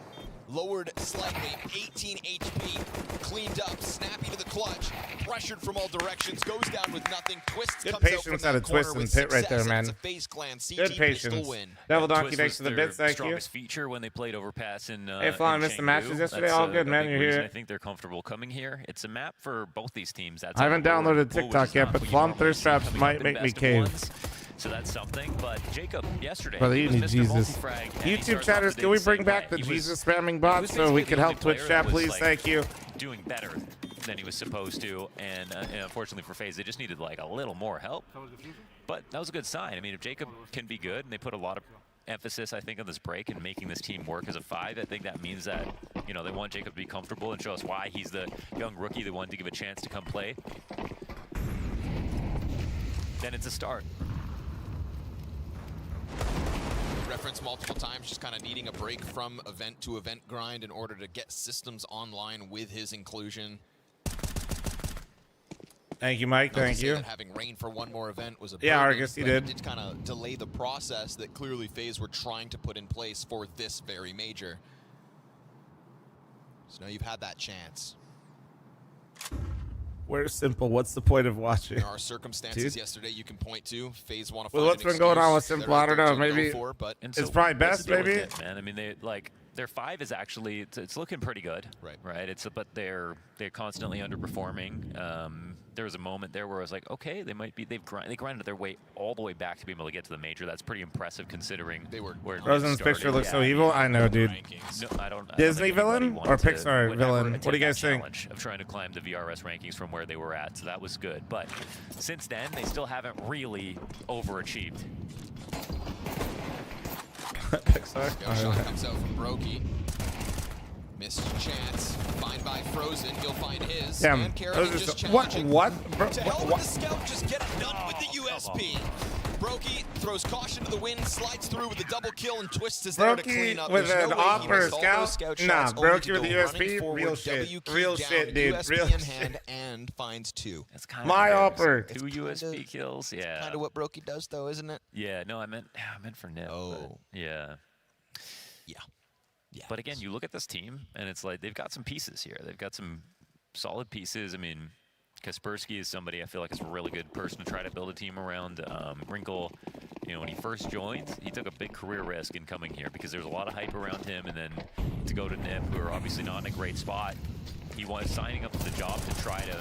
Lowered slightly, 18 HP, cleaned up, snappy to the clutch, pressured from all directions, goes down with nothing. Twist good comes patience out of Twist and Pit right there, man. Good patience. Devil Donkey, thanks for the bits, thank you. Strongest feature when they played Overpass in hey, Fl0m, I missed the matches yesterday. All good, man. You're here. I think they're comfortable coming here. It's a map for both these teams. I haven't downloaded TikTok yet, but Fl0m thirst traps might make me cave. So that's something, but Jacob yesterday. Brother, you need Jesus. YouTube chatters, can we bring back the Jesus spamming bot so we can help Twitch chat, please? Thank you. Doing better than he was supposed to, and unfortunately for FaZe, they just needed like a little more help. But that was a good sign. I mean, if Jacob can be good, and they put a lot of emphasis, I think, on this break and making this team work as a 5, I think that means that, you know, they want Jacob to be comfortable and show us why he's the young rookie they wanted to give a chance to come play. Then it's a start. Reference multiple times, just kind of needing a break from event to event grind in order to get systems online with his inclusion. Thank you, Mike. Thank you. Having Rain for one more event was a yeah, Argus, he did. It did kind of delay the process that clearly FaZe were trying to put in place for this very major. So now you've had that chance. Where's Simple? What's the point of watching? There are circumstances yesterday you can point to. FaZe want to well, what's been going on with Simple? I don't know. Maybe it's probably best. Maybe. It, man. I mean, they like their 5 is actually it's looking pretty good. Right. It's but they're constantly underperforming. there was a moment there where I was like, okay, they might be. They grinded their way all the way back to be able to get to the major. That's pretty impressive considering they were. Where Rosen's picture looks so evil. I know, dude. No, I don't. Disney villain or Pixar villain? What do you guys think? Of trying to climb the VRS rankings from where they were at, so that was good. But since then, they still haven't really overachieved. Pixar. Shot comes out from Brokey. Missed chance. Find by fl0m. He'll find his. Damn. And Kerrigan just challenging. What? To hell with the scout. Just get it done with the USP. Brokey throws caution to the wind, slides through with a double kill, and Twist is there to clean up. With There's an no op or a scout. Nah, Brokey with the USP. Real shit. Real shit, dude. Real in shit. hand and finds 2. That's kind My of opper. 2 USP kills. Yeah. Kind of what Brokey does, though, isn't it? Yeah. No, I meant for Nip. Oh. Yeah. Yeah. Yeah. But again, you look at this team, and it's like they've got some pieces here. They've got some solid pieces. I mean, Kaspersky is somebody I feel like is a really good person to try to build a team around. Wrinkle, you know, when he first joined, he took a big career risk in coming here because there was a lot of hype around him, and then to go to Nip, who are obviously not in a great spot, he was signing up for the job to try to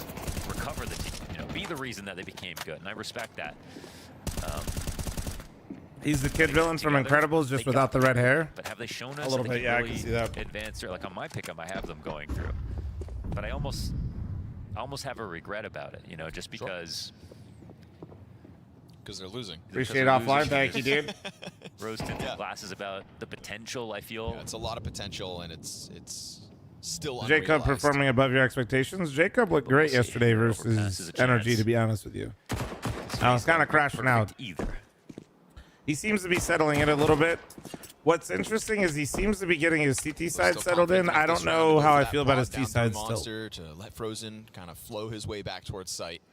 recover the team, you know, be the reason that they became good, and I respect that. He's the kid villain from Incredibles, just without the red hair. But have they shown us a little that bit? they Yeah, really I can see that. advanced? Or like on my pickup, I have them going through, but I almost have a regret about it, you know, just because. Because they're losing. Appreciate offline, thank you, dude. Rose-tinted glasses about the potential. I feel it's a lot of potential, and it's still Jacob unrealized. performing above your expectations. Jacob looked great yesterday versus Energy, to be honest with you. I was kind of crashing out. He seems to be settling in a little bit. What's interesting is he seems to be getting his CT side settled in. I don't know how I feel about his T side still. Monster to let fl0m kind of flow his way back towards site.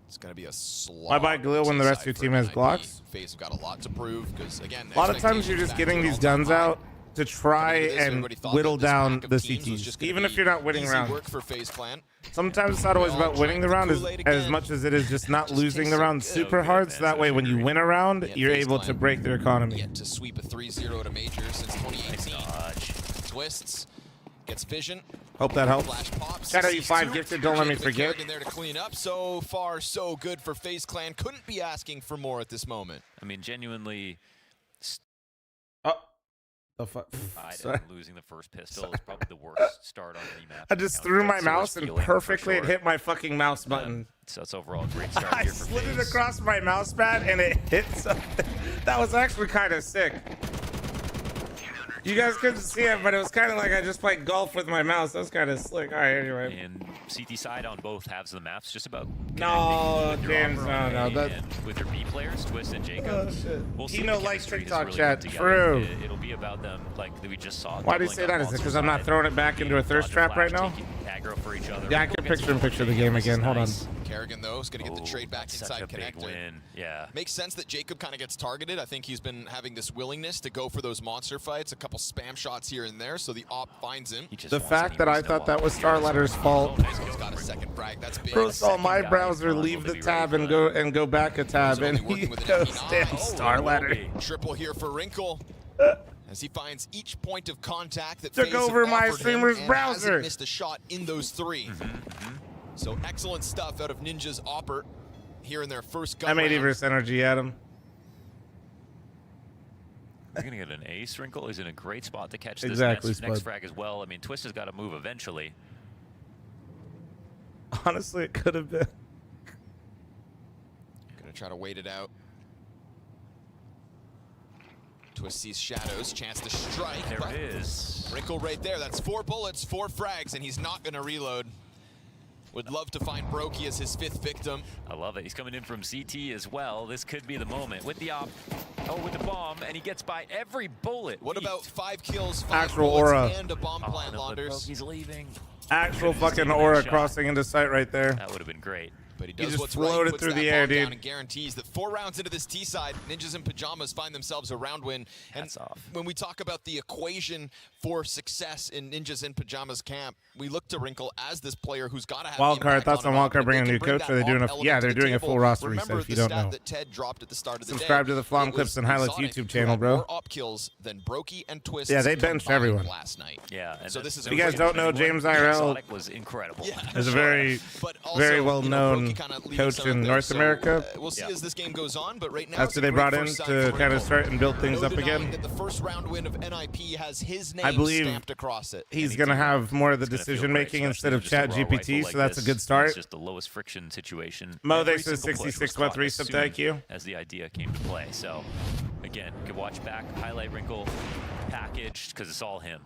It's going to be a slog. Why buy Galil when the rest of your team has Glocks? FaZe have got a lot to prove because, again, A lot of times you're just getting these guns out to try and whittle down the CTs, even if you're not winning rounds. Work for FaZe Clan. Sometimes it's not always about winning the round as much as it is just not losing the round super hard, so that way when you win a round, you're able to break their economy. Yet to sweep a 3-0 to major since 2018. Twists, gets vision. Hope that helps. Flash pops. Shout out you 5 gifted, don't let me forget. There to clean up. So far, so good for FaZe Clan. Couldn't be asking for more at this moment. I mean, genuinely. The fuck? Losing the first pistol is probably the worst start on any map. I just threw my mouse and perfectly it hit my fucking mouse button. So it's overall a great start I here for slid it FaZe. across my mouse pad and it hit something. That was actually kind of sick. You guys couldn't see it, but it was kind of like I just played golf with my mouse. That was kind of slick. All right, anyway. And CT side on both halves of the maps, just about. No, James, no. And with their B players, Twist and Jacob. Oh, shit. We'll see Kino if the likes chemistry has TikTok really chat. come together. True. It'll be about them, like we just saw. Why do you say that? Is it because I'm not throwing it back into a thirst trap right now? Aggro for each other. Yeah, I can picture the game again. Hold on. Kerrigan, though, is going to get the trade back that's inside such a big connector. win. Yeah. Makes sense that Jacob kind of gets targeted. I think he's been having this willingness to go for those monster fights, a couple spam shots here and there, so the op finds him. The fact that I thought that was StarLadder's fault. He's got a second frag. That's big. Bro saw my browser leave the tab and go back a tab, and he goes, damn, StarLadder. Triple here for Wrinkle. As he finds each point of contact that Took FaZe have over my offered him streamer's and browser. hasn't missed a shot in those 3. So excellent stuff out of Ninja's Opper here in their first gun M80 round. versus Energy, Adam. You're going to get an ace. Wrinkle is in a great spot to catch this Exactly, next Spud. frag as well. I mean, Twist has got to move eventually. Honestly, it could have been. Gonna try to wait it out. Twist sees shadows, chance to strike. There it is. Wrinkle right there. That's 4 bullets, 4 frags, and he's not gonna reload. Would love to find Brokey as his 5th victim. I love it. He's coming in from CT as well. This could be the moment with the op. Oh, with the bomb, and he gets by every bullet. What about 5 kills, 5 Actual bullets, aura. and a bomb plant no, launders? He's leaving. Actual fucking aura crossing into sight right there. That would have been great. But he He does just what's right, floated puts through that the air, bomb down dude. and guarantees that 4 rounds into this T side, Ninjas in Pajamas find themselves a round win. And when we talk about the equation for success in Ninjas in Pajamas camp, we look to Wrinkle as this player who's got to have Wildcard, thoughts on Wildcard bringing a new coach? Are they doing a? Yeah, they're doing a full roster Remember reset. If you the don't stat know, that Ted dropped at the start of the subscribe day. to the fl0m Clips and Highlights Exotic, YouTube who channel, had bro. More op kills than Brokey and Twist. Yeah, they benched everyone. last night. Yeah, and so this is if you guys don't know, James IRL was incredible. is a very, very well-known coach in North America. We'll see as this game goes on, but right now That's who they brought in to kind of start and build things up again. That the first round win of NIP has his name I believe stamped across it. he's going to have more of the decision making instead of Chat GPT, so that's a good start. It's just the lowest friction situation. Mo, Every they said single push 66 was caught 3 as sub soon thank you. As the idea came to play. So, again, you can watch back, highlight Wrinkle, packaged, because it's all him.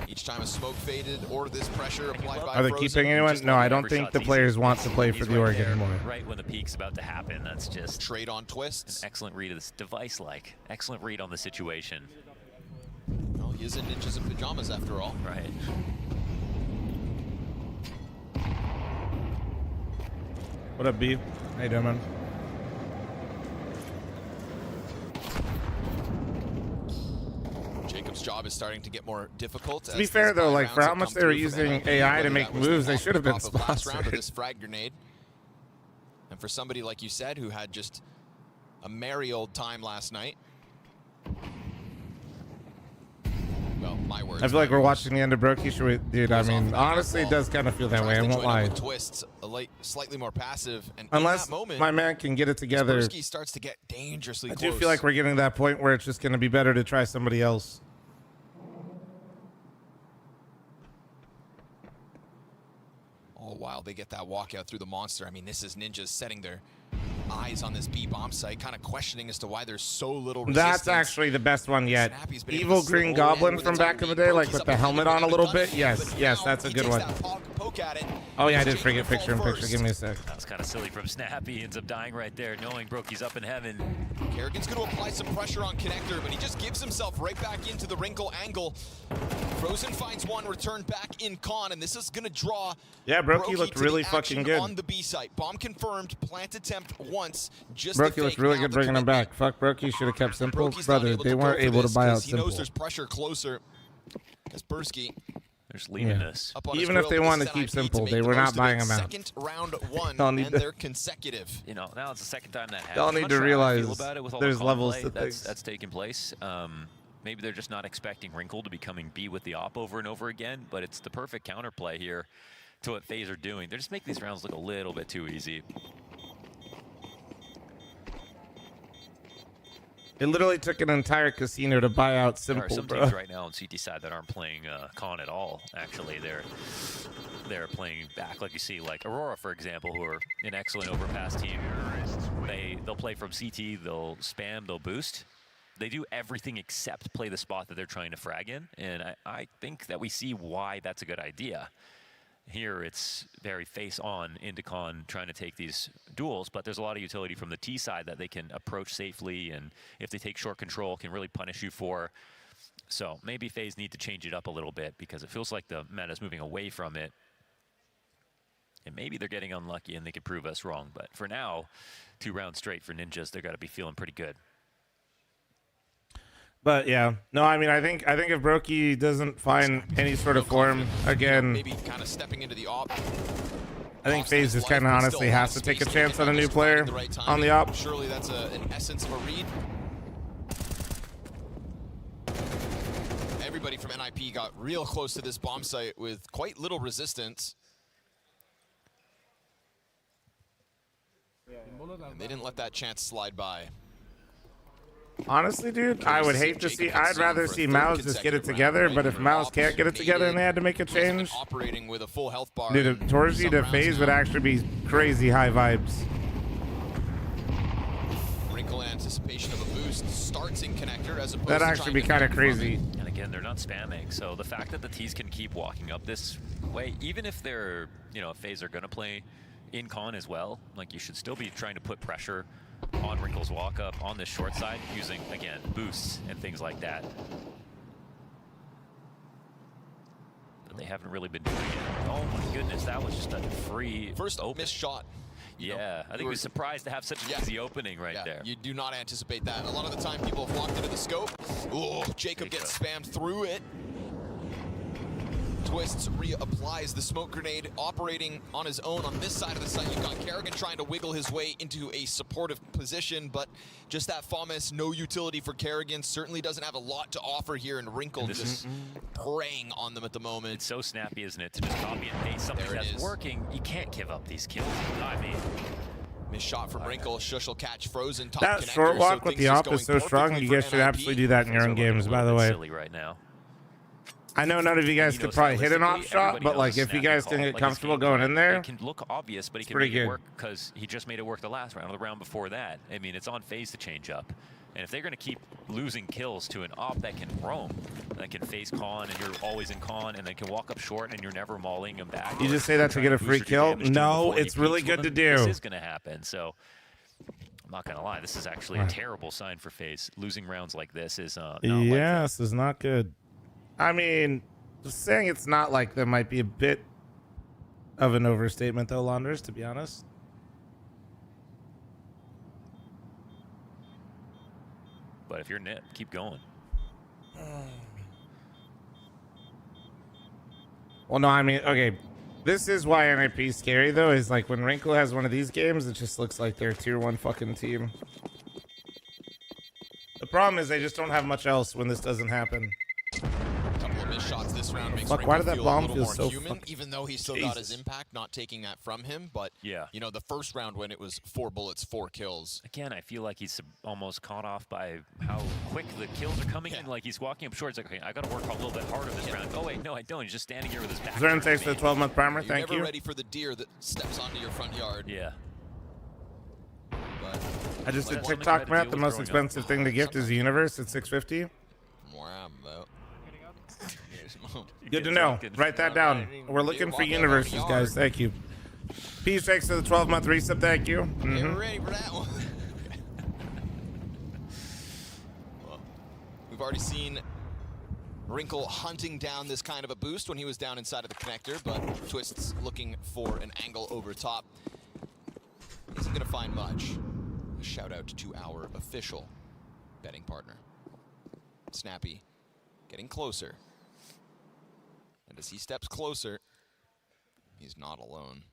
Each time a smoke faded or this pressure applied by Are they Frozen, keeping anyone? No, I don't think the players want to play for the org anymore. Right when the peak's about to happen, that's just trade on twists. Excellent read of this device-like. Excellent read on the situation. Well, he is in Ninjas in Pajamas after all. Right. What up, B? How you doing, man? Jacob's job is starting to get more difficult. To be fair, though, like for how much they were using AI to make moves, they should have been sponsored. This frag grenade. And for somebody like you said, who had just a merry old time last night. Well, my words. I feel like we're watching the end of Brokey. Should we, dude? I mean, honestly, it does kind of feel that way. I won't lie. Twists, slightly more passive, and unless in that moment, my man can get it together, Kaspersky starts to get dangerously I close. do feel like we're getting to that point where it's just going to be better to try somebody else. All while they get that walkout through the monster. I mean, this is Ninjas setting their eyes on this B bomb site, kind of questioning as to why there's so little resistance. That's actually the best one yet. Snappy's been Evil able to Green roll in Goblin with from the back in the day, like with the helmet on a little bit. Yes, yes, that's a good one. Oh yeah, I did forget picture in picture. Give me a sec. That was kind of silly from Snappy. He ends up dying right there, knowing Brokey's up in heaven. Kerrigan's going to apply some pressure on Connector, but he just gives himself right back into the Wrinkle angle. Frozen finds one, return back in Con, and this is going to draw. Yeah, Brokey looked really fucking good. On the B site, bomb confirmed, plant attempt once. Just Brokey looked really good bringing him back. Fuck Brokey, should have kept Simple. Brother, they weren't able to buy out He Simple. knows there's pressure closer. Kaspersky. There's leaving this. Even if they wanted to keep Simple, they were not buying him out. Second round one, They'll and need to- they're consecutive. You know, now it's the second time that happened. Y'all I'm need not to sure how I realize feel about it with all there's the levels play to things. that's taking place. Maybe they're just not expecting Wrinkle to be coming B with the op over and over again, but it's the perfect counterplay here to what FaZe are doing. They're just making these rounds look a little bit too easy. It literally took an entire casino to buy out Simple, There are some bro. teams right now on CT side that aren't playing Con at all. Actually, they're playing back, like you see, like Aurora, for example, who are an excellent overpass team. They'll play from CT, they'll spam, they'll boost. They do everything except play the spot that they're trying to frag in, and I think that we see why that's a good idea. Here it's very face-on into Con trying to take these duels, but there's a lot of utility from the T side that they can approach safely, and if they take short control, can really punish you for. So maybe FaZe need to change it up a little bit because it feels like the meta's moving away from it. And maybe they're getting unlucky and they could prove us wrong, but for now, 2 rounds straight for Ninjas, they're got to be feeling pretty good. But yeah, no, I mean, I think if Brokey doesn't find any sort of form again, Maybe kind of stepping into the op. I think FaZe just kind of honestly has to take a chance on a new player on the op. Surely that's an essence of a read. Everybody from NIP got real close to this bomb site with quite little resistance. And they didn't let that chance slide by. Honestly, dude, I would hate to see. I'd rather see Mouse just get it together. But if Mouse can't get it together and they had to make a change, Operating with a full health bar. dude, Torsi to FaZe would actually be crazy high vibes. Wrinkle in anticipation of a boost starts in Connector as opposed That'd to actually trying be to kind of keep from crazy. it. And again, they're not spamming, so the fact that the T's can keep walking up this way, even if they're, you know, if FaZe are going to play in Con as well, like you should still be trying to put pressure on Wrinkle's walk up on this short side using, again, boosts and things like that. but they haven't really been doing it. Oh my goodness, that was just a free first open. missed shot. Yeah, I think he was surprised to have such an easy opening right there. You do not anticipate that. A lot of the time, people have walked into the scope. Oh, Jacob gets spammed through it. Twists reapplies the smoke grenade, operating on his own on this side of the site. You've got Kerrigan trying to wiggle his way into a supportive position, but just that FOMS, no utility for Kerrigan. Certainly doesn't have a lot to offer here, and Wrinkle just preying on them at the moment. It's so snappy, isn't it, to just copy and paste something that's working. You can't give up these kills. I mean, missed shot from Wrinkle. Shush will catch Frozen top that connector, short walk so with the op is so strong. You guys should absolutely do that in your own games, by the way. Silly right now. I know none of you guys could probably hit an op shot, but like if you guys can get comfortable going in there, it can look obvious, but he can pretty make it good. work because he just made it work the last round or the round before that. I mean, it's on phase to change up. And if they're going to keep losing kills to an op that can roam, that can face con, and you're always in con, and then can walk up short, and you're never mauling him back. You just say that to get a free kill? No, it's really good to do. This is going to happen, so I'm not going to lie. This is actually a terrible sign for FaZe. Losing rounds like this is not yeah, this is not good. I mean, just saying it's not like that might be a bit of an overstatement, though, Launders, to be honest. But if you're Nip, keep going. Well, no, I mean, okay. This is why NIP is scary, though, is like when Wrinkle has one of these games, it just looks like they're a tier 1 fucking team. The problem is they just don't have much else when this doesn't happen. Couple of missed shots this round makes Fuck, why did that Wrinkle bomb feel a feel little so more human, fucking- even though he still got his impact, not taking that from him. But yeah, you know, the first round when it was 4 bullets, 4 kills. Again, I feel like he's almost caught off by how quick the kills are coming in. Like he's walking up short. It's like, okay, I got to work a little bit harder this round. Oh wait, no, I don't. He's just standing here with his back. Zern takes the 12-month primer. You're Thank never you. ready for the deer that steps onto your front yard. Yeah. But I just did Like, TikTok one math. The with most growing expensive thing to gift is the universe at $650. more ammo. Good to know. Write that down. We're looking for universes, guys. Thank you. Peace takes to the 12-month reset. Thank you. We're ready for that one. Well, we've already seen Wrinkle hunting down this kind of a boost when he was down inside of the connector, but Twist's looking for an angle over top. Isn't going to find much. A shout out to our official betting partner. Snappy getting closer. And as he steps closer, he's not alone.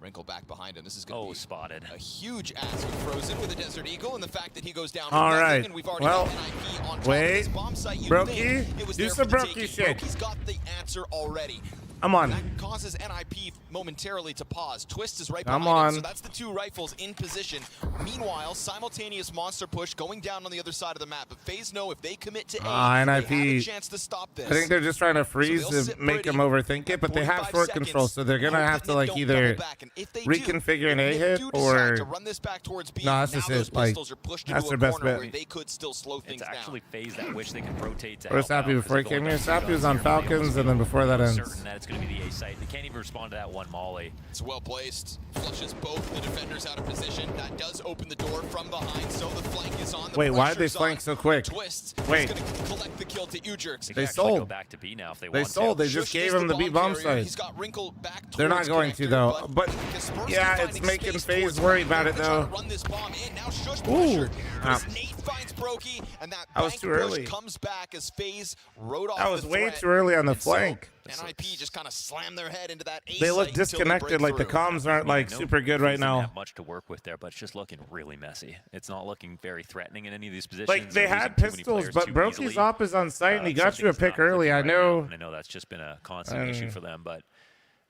Wrinkle back behind him. This is going to be spotted. A huge ass with Frozen with the Desert Eagle, and the fact that he goes down. All with nothing, right. And we've already Well, got NIP on top wait. of this bomb site. You'd Brokey, think it was do there some for the Brokey taking. shit. Brokey's got the answer already. I'm on. That causes NIP momentarily to pause. Twist is right I'm behind on. him, so that's the 2 rifles in position. Meanwhile, simultaneous monster push going down on the other side of the map. But FaZe know if they commit to A, NIP. they have a chance to stop this. I think they're just trying to freeze So they'll to sit make them overthink it, but they have 45 short seconds, control, so they're gonna hope have that to Nip like don't either double back. And if they reconfigure an A do hit decide or to run this back towards B, no, that's now just those it. Like pistols are pushed that's into their a best corner bet. where they could still slow things It's down. actually FaZe that wish they could rotate to Where's help Sappy out, before he 'cause they're came going here? down Sappy was to on zero, they're Falcons, and then before that ends. certain that it's going to be the A site. They can't even respond to that one molly. It's well placed. Flushes both the defenders out of position. That does open the door from behind, so the flank is on. The Wait, why did they pressure's flank on. so quick? Twists. Wait. He's going to collect the kill to Ujurks. They, They can actually go sold. back to B now if they They want sold. to. They just Shush gave is him the B bomb carrier. site. He's got Wrinkle back They're not towards going to connector, though. But Kaspersky yeah, finding it's making space FaZe towards worry connector. about it They're trying though. to run this bomb in. Now Shush Ooh. pressure. But his nade finds Brokey, and that That was bank too push early. comes back as FaZe rode off That was the way threat. too early on the And so flank. NIP just kind of slammed their head into that A They look site until disconnected. break Like the through. comms aren't like No, super good FaZe right didn't now. have much to work with there, but it's just looking really messy. It's not looking very threatening in any of these positions. Like they They're losing had too many pistols, players but too Brokey's easily. op is on site, and he got you a Something's pick not early. I clicking right now, know. and I know that's just been a constant issue for them, but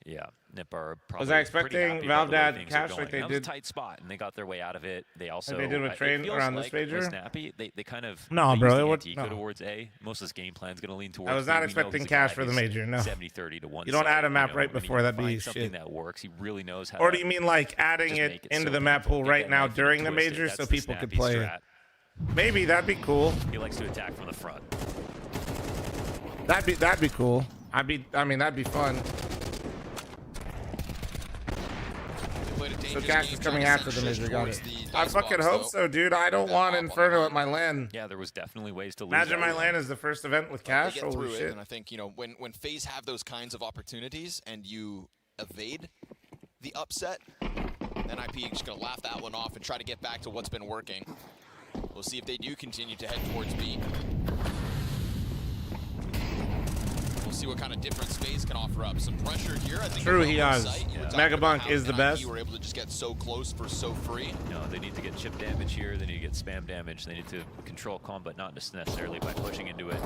yeah, Nip are probably Was I pretty expecting happy Valve about the way to add things are cash going. like they That was a did? tight spot, and they got their way out of it. They also they did with it Train feels around this like major? with Snappy, they kind of No, they bro, used it the would- anti-eco no. towards A. Most of this game plan is going to lean towards I was B. not We know expecting he's a cash guy for the who's major, no. 70-30 to one You don't side, add a map know, right and he before, can that'd be find something shit. that works. He really knows how Or to do you mean like adding just it make it into so the map painful. pool Get right that now knife and during the twist it. major That's so the people could Snappy play it? strat. Maybe that'd be cool. He likes to attack from the front. That'd be cool. I mean that'd be fun. So Cash is coming after the major. Got it. I fucking hope so, dude. I don't want Inferno at my LAN. Yeah, there was definitely ways to lose. Imagine that my LAN is the first event with cash. They get Holy through shit. it, and I think, you know, when FaZe have those kinds of opportunities and you evade the upset, then IP is just going to laugh that one off and try to get back to what's been working. We'll see if they do continue to head towards B. We'll see what kind of difference FaZe can offer up. Some pressure here. I think True, he does. Mega Bunk is the best. You were able to just get so close for so free. No, they need to get chip damage here. They need to get spam damage. They need to control combat, not just necessarily by pushing into it.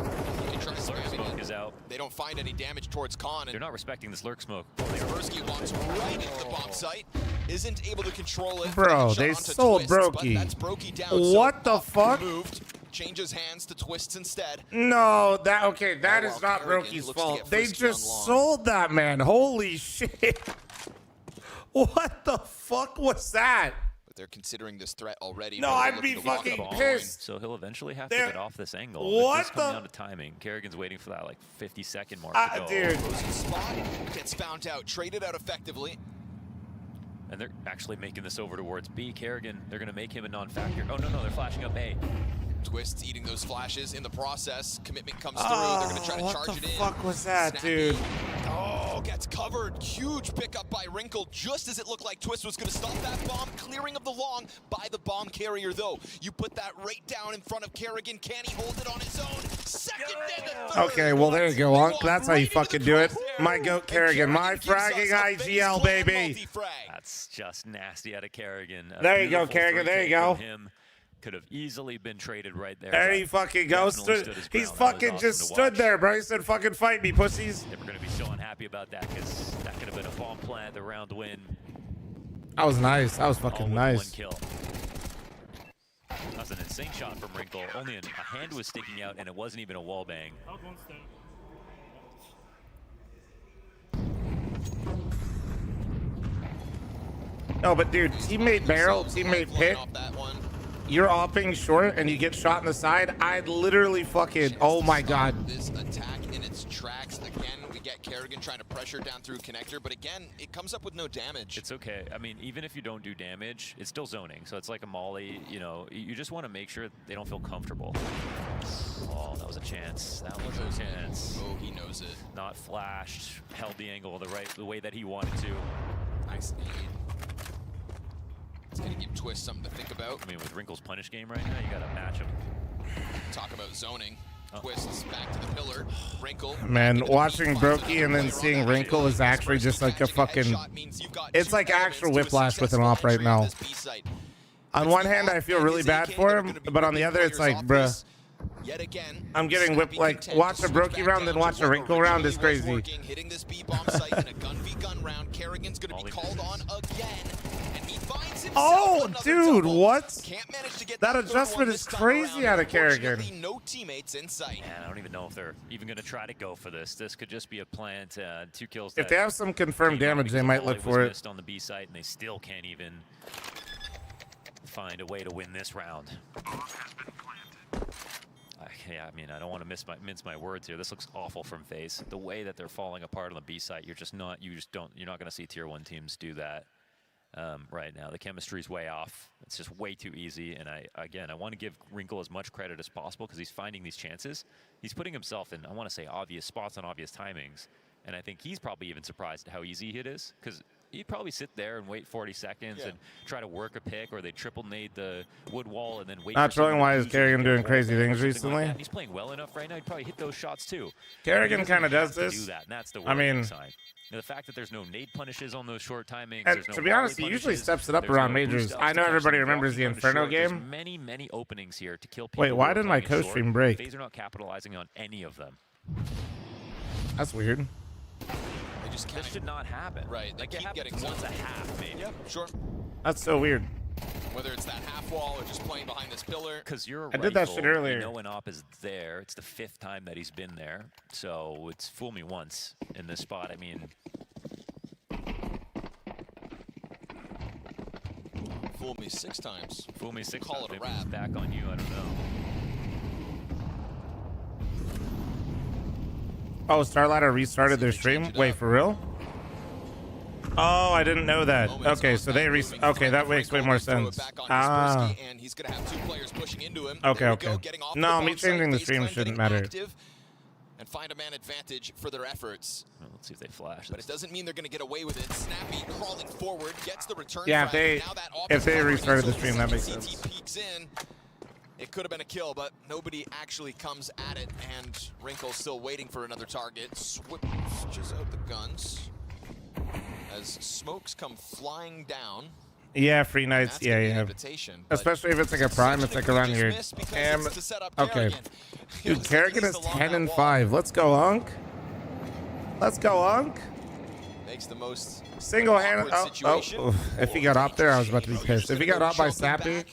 They try Smoke is out. They don't find any damage towards Khan. They're not respecting this lurk smoke. Spursky walks right into the bomb site. Isn't able to control it. Bro, they sold Brokey. That's Brokey down. What the fuck? Moved. Changes hands to Twists instead. No, that is not Brokey's fault. They just sold that man. Holy shit. What the fuck was that? But they're considering this threat already. No, I'd be fucking pissed. So he'll eventually have to get off this angle. What It's coming down to timing. Kerrigan's waiting for that like 50-second mark to go. Dude. Spot gets found out, traded out effectively. And they're actually making this over towards B. Kerrigan, they're going to make him a non-factor. Oh, no, they're flashing up A. Twists eating those flashes in the process. Commitment comes through. They're going to try to charge it in. What the fuck was that, dude? Oh, gets covered. Huge pickup by Wrinkle just as it looked like Twist was going to stop that bomb. Clearing of the long by the bomb carrier, though. You put that right down in front of Kerrigan. Can he hold it on his own? Second and the third. Okay, well, there you go, Unc. That's how you fucking do it. My goat Kerrigan. My fragging IGL, baby. That's just nasty out of Kerrigan. There you go, Kerrigan. There you go. Could have easily been traded right there. There he fucking goes. He's fucking just stood there, bro. He said, fucking fight me, pussies. They were going to be so unhappy about that because that could have been a bomb plant, the round win. That was nice. That was fucking nice. One kill. That was an insane shot from Wrinkle. Only a hand was sticking out, and it wasn't even a wall bang. No, but dude, teammate barrel, teammate pit. You're opping short and you get shot in the side. I'd literally fucking, oh my god. This attack in its tracks. Again, we get Kerrigan trying to pressure down through connector, but again, it comes up with no damage. It's okay. I mean, even if you don't do damage, it's still zoning. So it's like a molly, you know, you just want to make sure they don't feel comfortable. Oh, that was a chance. That was a chance. Oh, he knows it. Not flashed, held the angle the way that he wanted to. Nice aid. It's going to give Twist something to think about. I mean, with Wrinkle's punish game right now, you got to match him. Talk about zoning. Twists back to the pillar. Wrinkle. Man, watching Brokey and then seeing Wrinkle is actually just like a fucking... It's like actual whiplash with an op right now. On one hand, I feel really bad for him, but on the other, it's like, bruh. Yet again, I'm getting whipped. Like, watch a Brokey round, then watch a Wrinkle round is crazy. Hitting this B bomb site in a gun v gun round. Kerrigan's going to be called on again, and he finds himself. Oh, dude, what? Can't manage to get that adjustment is crazy out of Kerrigan. No teammates in sight. Man, I don't even know if they're even going to try to go for this. This could just be a plant. 2 kills. If they have some confirmed damage, they might look for it. Missed on the B site, and they still can't even find a way to win this round. Yeah, I mean, I don't want to mince my words here. This looks awful from FaZe. The way that they're falling apart on the B site, you're not going to see tier 1 teams do that right now. The chemistry's way off. It's just way too easy. And I want to give Wrinkle as much credit as possible because he's finding these chances. He's putting himself in, I want to say, obvious spots on obvious timings. And I think he's probably even surprised at how easy it is because he'd probably sit there and wait 40 seconds and try to work a pick, or they triple nade the wood wall and then wait. Not trolling, why is Kerrigan doing crazy things recently? Like he's playing well enough right now. He'd probably hit those shots too. Kerrigan kind of does this. Do that, and that's the I mean, sign. You know, the fact that there's no nade punishes on those short timings. And to be honest, he usually steps it up around majors. I know everybody remembers the Inferno game. There's many openings here to kill people. Wait, why did my co-stream break? FaZe are not capitalizing on any of them. That's weird. This should not happen. Right, they keep getting once a half, maybe. Yeah, sure. That's so weird. Whether it's that half wall or just playing behind this pillar. Because you're a I did that shit earlier. You know when op is there. It's the 5th time that he's been there. So it's fool me once in this spot. I mean, fool me 6 times. Fool me 6 Call times. it a wrap. Back on you. I don't know. Oh, StarLadder restarted their stream? Wait, for real? Oh, I didn't know that. Okay, so they okay, that makes way more sense. Ah. And he's gonna have 2 players pushing into him. Okay, okay. No, me changing the stream shouldn't matter. And find a man advantage for their efforts. Well, let's see if they flash. But it doesn't mean they're going to get away with it. Snappy crawling forward, gets the return. Yeah, if they restarted the stream, that makes sense. Peeks in. It could have been a kill, but nobody actually comes at it, and Wrinkle's still waiting for another target. Switches out the guns as smokes come flying down. Yeah, free nights. Yeah. Especially if it's like a prime, it's like around here. Okay. Dude, Kerrigan is 10-5. Let's go, Unk. Let's go, Unk. Makes the most single-handed. Oh, if he got up there, I was about to be pissed. If he got up by Snappy.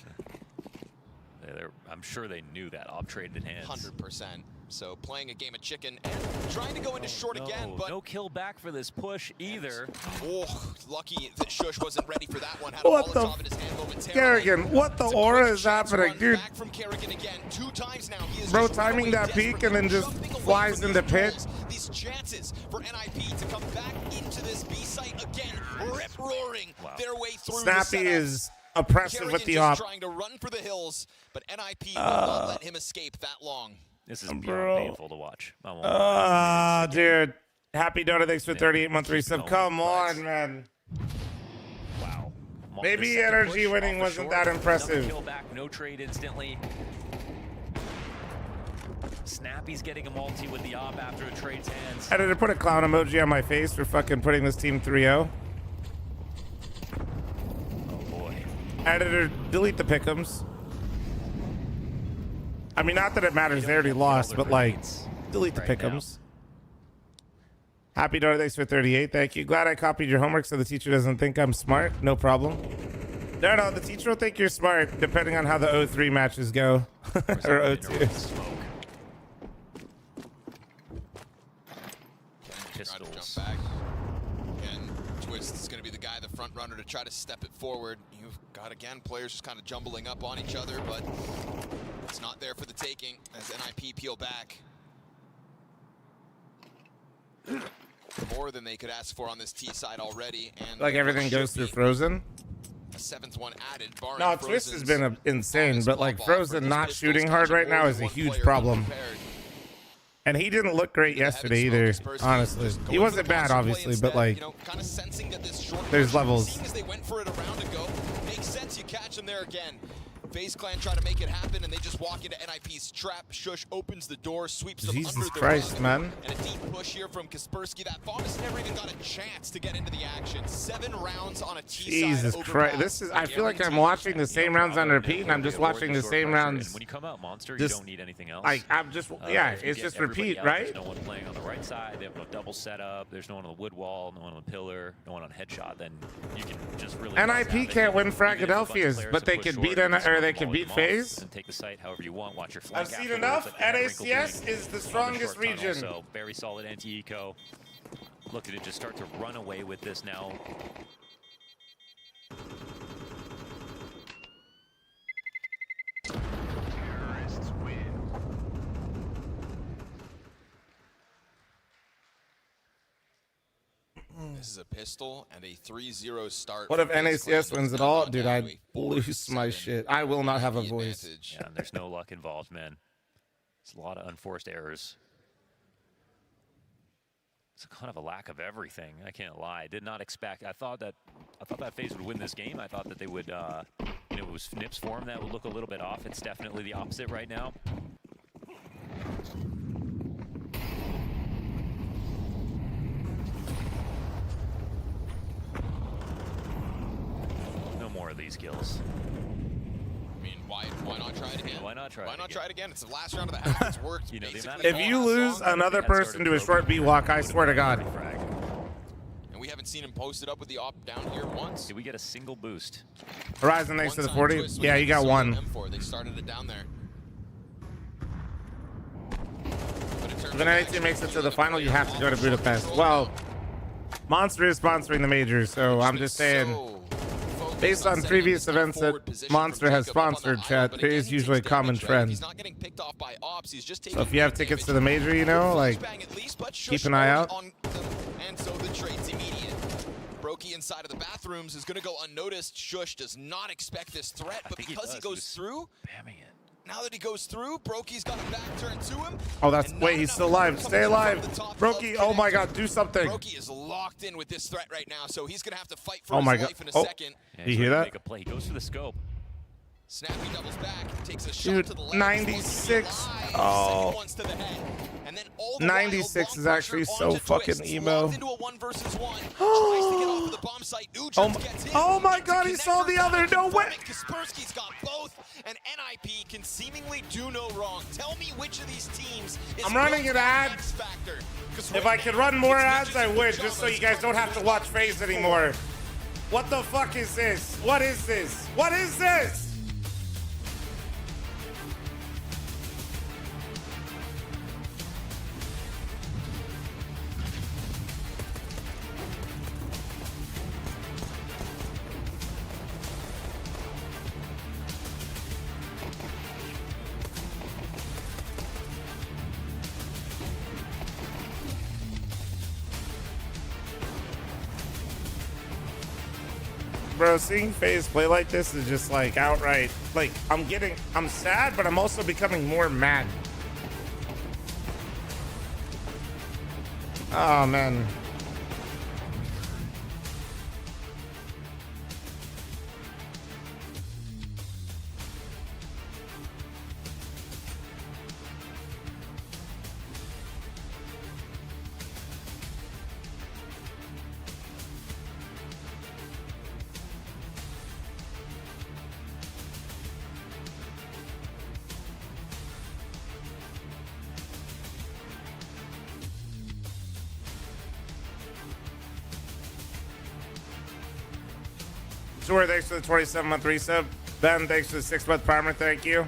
I'm sure they knew that. Op traded hands. 100%. So playing a game of chicken and trying to go into short again, but no kill back for this push either. Oh, lucky that Shush wasn't ready for that one. Had what the? Kerrigan, what the aura is happening, dude? Back from Kerrigan again, 2 times now. He is bro, timing that peak and then just flies into pit. These chances for NIP to come back into this B site again, rip roaring their way through. Snappy is oppressive with the op. Trying to run for the hills, but NIP will not let him escape that long. This is beyond painful to watch. Dude. Happy Donut, thanks for 38-month resub. Come on, man. Wow. Maybe energy winning wasn't that impressive. Kill back, no trade instantly. Snappy's getting a multi with the op after it trades hands. Editor, put a clown emoji on my face for fucking putting this team 3-0. Oh boy. Editor, delete the pick'ems. I mean, not that it matters. They already lost, but like, delete the pick'ems. Happy Donut, thanks for 38. Thank you. Glad I copied your homework so the teacher doesn't think I'm smart. No problem. No, the teacher will think you're smart depending on how the 0-3 matches go. Or 0-2. Pistols. Jump back. And Twist is going to be the guy, the front runner, to try to step it forward. You've got, again, players just kind of jumbling up on each other, but it's not there for the taking as NIP peel back. More than they could ask for on this T side already. And like everything goes through Frozen. A 7th one added. No, Twist has been insane, but like Frozen not shooting hard right now is a huge problem. And he didn't look great yesterday either, honestly. He wasn't bad, obviously, but like, there's levels. As they went for it a round ago, makes sense you catch them there again. FaZe Clan try to make it happen, and they just walk into NIP's trap. Shush opens the door, sweeps them under the Christ, man. And a deep push here from Kaspersky. That Faunus never even got a chance to get into the action. 7 rounds on a T-side. Jesus Christ, this is. I feel like I'm watching the same rounds on repeat, and I'm just watching the same rounds. When you come out Monster, you don't need anything else. I'm just, yeah, it's just repeat, right? There's no one playing on the right side. They have no double setup. There's no one on the wood wall, no one on the pillar, no one on headshot. Then you can just really. NIP can't win Philadelphia's, but they could beat they could beat FaZe. And take the site however you want. Watch your flank. I've seen enough. NACS is the strongest region. So very solid anti-eco. Look at it just start to run away with this now. Terrorists win. This is a pistol and a 3-0 start. What if NACS wins it all? Dude, I'd lose my shit. I will not have a voice. Yeah, and there's no luck involved, man. It's a lot of unforced errors. It's kind of a lack of everything. I can't lie. I did not expect. I thought that FaZe would win this game. I thought that they would. It was Fnip's form that would look a little bit off. It's definitely the opposite right now. No more of these kills. I mean, why not try it again? Why not try it again? It's the last round of the half. It's worked. You know, if you lose another person to a short B walk, I swear to God. And we haven't seen him posted up with the op down here once. Did we get a single boost? Horizon, thanks to the 40. Yeah, you got one. They started it down there. If an NA team makes it to the final, you have to go to Budapest. Well, Monster is sponsoring the major, so I'm just saying, based on previous events that Monster has sponsored, chat, there is usually a common trend. So if you have tickets to the major, you know, like, keep an eye out. And so the trade's immediate. Brokey inside of the bathrooms is going to go unnoticed. Shush does not expect this threat, but because he goes through, now that he goes through, Brokey's got a back turn to him. Oh, that's wait, he's still alive. Stay alive, Brokey. Oh my God, do something. Brokey is locked in with this threat right now, so he's going to have to fight for Oh his my God. life in a Oh, second. you hear that? Make a play. He goes for the scope. Snappy doubles back, takes a shot Dude, to the leg. 96. Oh. 96 is actually so fucking emo. Oh my God, he saw the other. No way. Kaspersky's got both, and NIP can seemingly do no wrong. Tell me which of these teams is I'm running an ad. If I could run more ads, I would, just so you guys don't have to watch FaZe anymore. What the fuck is this? What is this? What is this? Bro, seeing FaZe play like this is just like outright, like I'm sad, but I'm also becoming more mad. Oh man. Sure, thanks for the 27-month resub. Ben, thanks for the 6-month primer. Thank you.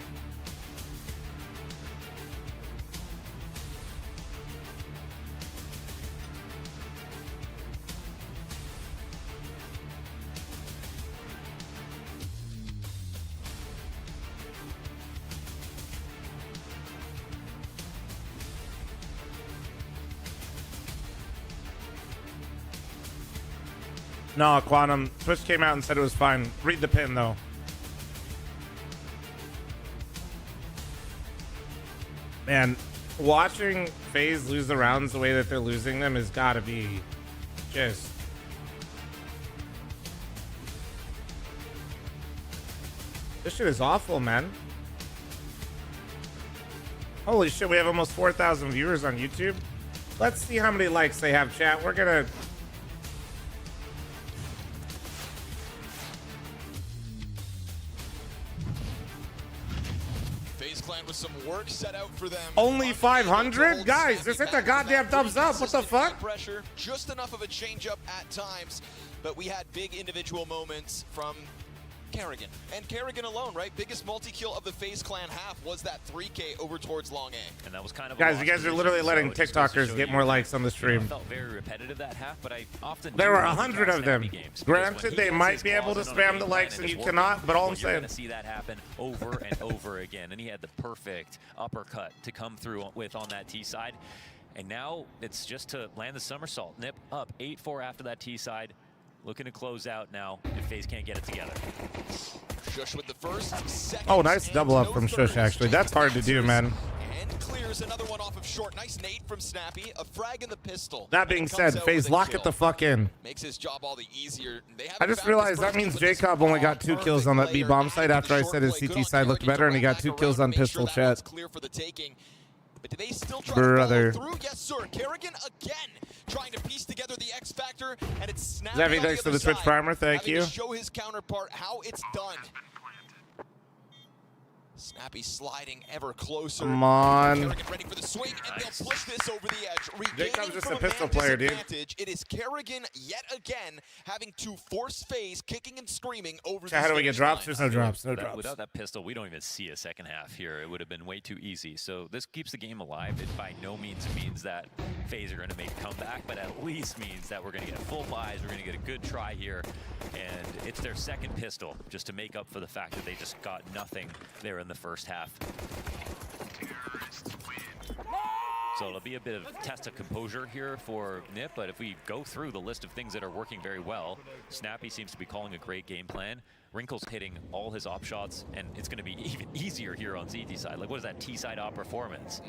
No, Quantum. Twitch came out and said it was fine. Read the pin, though. Man, watching FaZe lose the rounds the way that they're losing them has got to be just... This shit is awful, man. Holy shit, we have almost 4,000 viewers on YouTube. Let's see how many likes they have, chat. We're gonna... With some work set out for them. Only 500? Guys, just hit the goddamn thumbs up. What the fuck? Pressure, just enough of a change up at times, but we had big individual moments from Kerrigan. And Kerrigan alone, right? Biggest multi-kill of the FaZe Clan half was that 3K over towards Long A. And that was kind of guys, you guys are literally letting TikTokers get more likes on the stream. It felt very repetitive that half, but I often there were 100 of them. Granted, they might be able to spam the likes and you cannot, but all I'm saying. You're going to see that happen over and over again. And he had the perfect uppercut to come through with on that T side. And now it's just to land the somersault. Nip up 8-4 after that T side. Looking to close out now if FaZe can't get it together. Shush with the first, second, oh, nice double up from Shush, actually. That's hard to do, man. And clears another one off of short. Nice nade from Snappy. A frag in the pistol. That being said, FaZe, lock it the fuck in. Makes his job all the easier. I just realized that means Jacob only got 2 kills on that B bomb site after I said his CT side looked better, and he got 2 kills on pistol, chat. Clear for the taking. But do they still try to follow through? Yes, sir. Kerrigan again trying to piece together the X factor, and it's Snappy. Zevi, thanks for the Twitch primer. Thank you. Show his counterpart how it's done. Snappy sliding ever closer. Come on. Kerrigan ready for the swing, and they'll push this over the edge. Jacob's just a pistol player, dude. It is Kerrigan yet again having to force FaZe, kicking and screaming over the how do we get drops? There's no drops. No drops. Without that pistol, we don't even see a second half here. It would have been way too easy. So this keeps the game alive. It by no means means that FaZe are going to make a comeback, but at least means that we're going to get full buys. We're going to get a good try here. And it's their second pistol, just to make up for the fact that they just got nothing there in the first half. So it'll be a bit of test of composure here for Nip, but if we go through the list of things that are working very well, Snappy seems to be calling a great game plan. Wrinkle's hitting all his op shots, and it's going to be even easier here on ZT side. Like, what is that T-side op performance?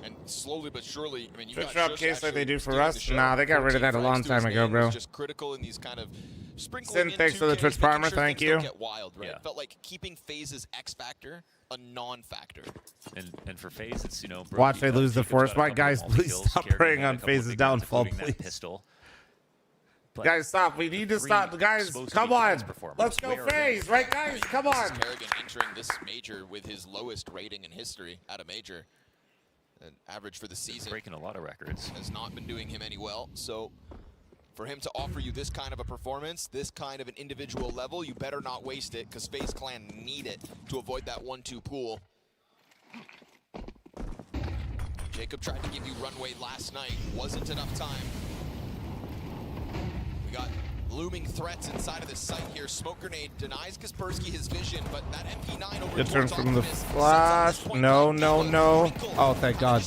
And slowly but surely, I mean, you Twitch got drop Shush case like they do actually for us? Nah, they got rid of that a long time ago, bro. Just critical in these kind of sprinkling Sin, thanks in for the 2Ks, Twitch making primer, sure thank things don't you. Get wild, right? Yeah. It felt like keeping FaZe's X factor a non-factor. And for FaZe, it's, you know, Watch they lose the Jacob's force got a fight. couple Guys, multi please kills. stop Kerrigan preying had a on couple of FaZe's big ones, downfall, including that please. pistol. But Guys, stop. We need to stop. Guys, supposed to come be on. Khan's performance. Let's go Where are FaZe, they? right, guys? Come This on. is Kerrigan entering this major with his lowest rating in history at a major. An average for the season. Breaking a lot of records. Has not been doing him any well. So for him to offer you this kind of a performance, this kind of an individual level, you better not waste it, because FaZe Clan need it to avoid that 1-2 pool. Jacob tried to give you runway last night. Wasn't enough time. We got looming threats inside of this site here. Smoke grenade denies Kaspersky his vision, but that MP9 over Good turn towards from the Optimus flash. No, no, no. Oh, thank God.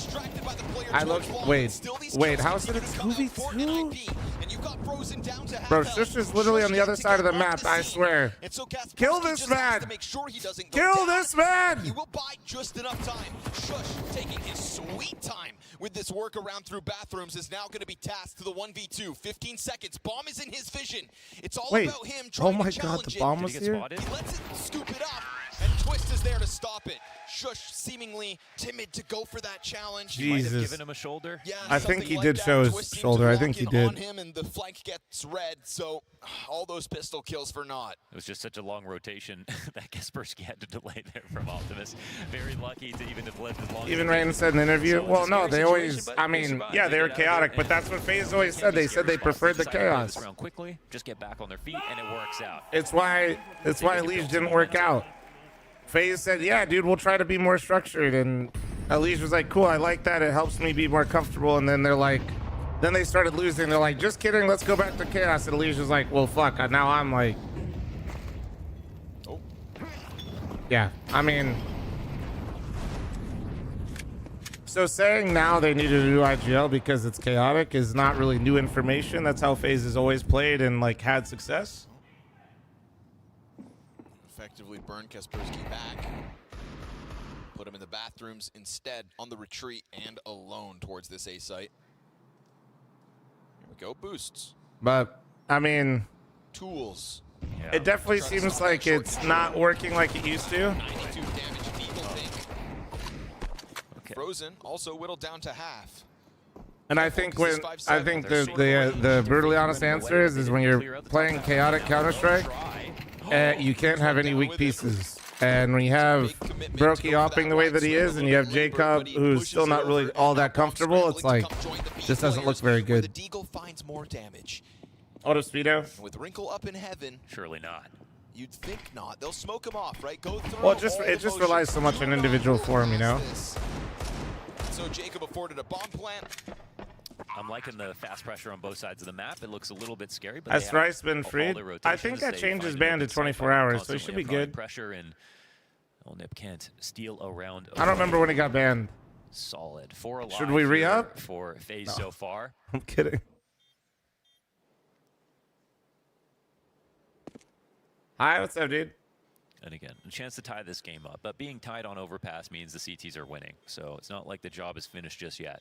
I look. Wait. How's it a 2v2? Bro, Shush is literally on the other side of the map, I swear. Kill this man! Kill this man! He will buy just enough time. Shush taking his sweet time with this workaround through bathrooms is now going to be tasked to the 1v2. 15 seconds. Bomb is in his vision. It's all about him trying to challenge it. Bomb was here? He lets it scoop it up, and Twist is there to stop it. Shush seemingly timid to go for that challenge. Jesus. Might have given him a shoulder. Yeah, I think he something did like show that. his Twist seemed shoulder. to I lock think he in did. on him, and the flank gets red. So all those pistol kills for naught. It was just such a long rotation that Kaspersky had to delay there from Optimus. Very lucky to even have lived as long Even as Raiden said in an interview, So it's well, a no, scary they situation, always, but I they mean, survived. yeah, They they were get out of chaotic, it, but and that's what FaZe always it said. can be They said they scary preferred the spots. They decided to play chaos. this round quickly, just get back on their feet, and it works out. It's why Lige didn't work out. FaZe said, yeah, dude, we'll try to be more structured. And Lige was like, cool, I like that. It helps me be more comfortable. And then they're like, then they started losing. They're like, just kidding, let's go back to chaos. And Lige was like, well, fuck. Now I'm like, yeah, I mean, so saying now they need to do IGL because it's chaotic is not really new information. That's how FaZe has always played and like had success. Effectively burn Kaspersky back. Put him in the bathrooms instead, on the retreat and alone towards this A site. Here we go, boosts. But I mean, Tools. it definitely seems like it's not working like it used to. 92 damage, people think. Frozen, also whittled down to half. And I think the brutally honest answer is when you're playing chaotic Counter-Strike, you can't have any weak pieces. And when you have Brokey opping the way that he is, and you have Jacob who's still not really all that comfortable, it's like this doesn't look very good. The Deagle finds more damage. Auto speedo. With Wrinkle up in heaven, surely not. You'd think not. They'll smoke him off, right? Go through. Well, it just relies so much on individual form, you know. So Jacob afforded a bomb plant. I'm liking the fast pressure on both sides of the map. It looks a little bit scary, but Has Thrice been freed? I think that changes ban to 24 hours, so he should be good. Pressure and Nip can't steal a round. I don't remember when he got banned. Solid. 4 alive. Should we re-up? For FaZe No. so far? I'm kidding. Hi, what's up, dude? And again, a chance to tie this game up, but being tied on overpass means the CTs are winning, so it's not like the job is finished just yet.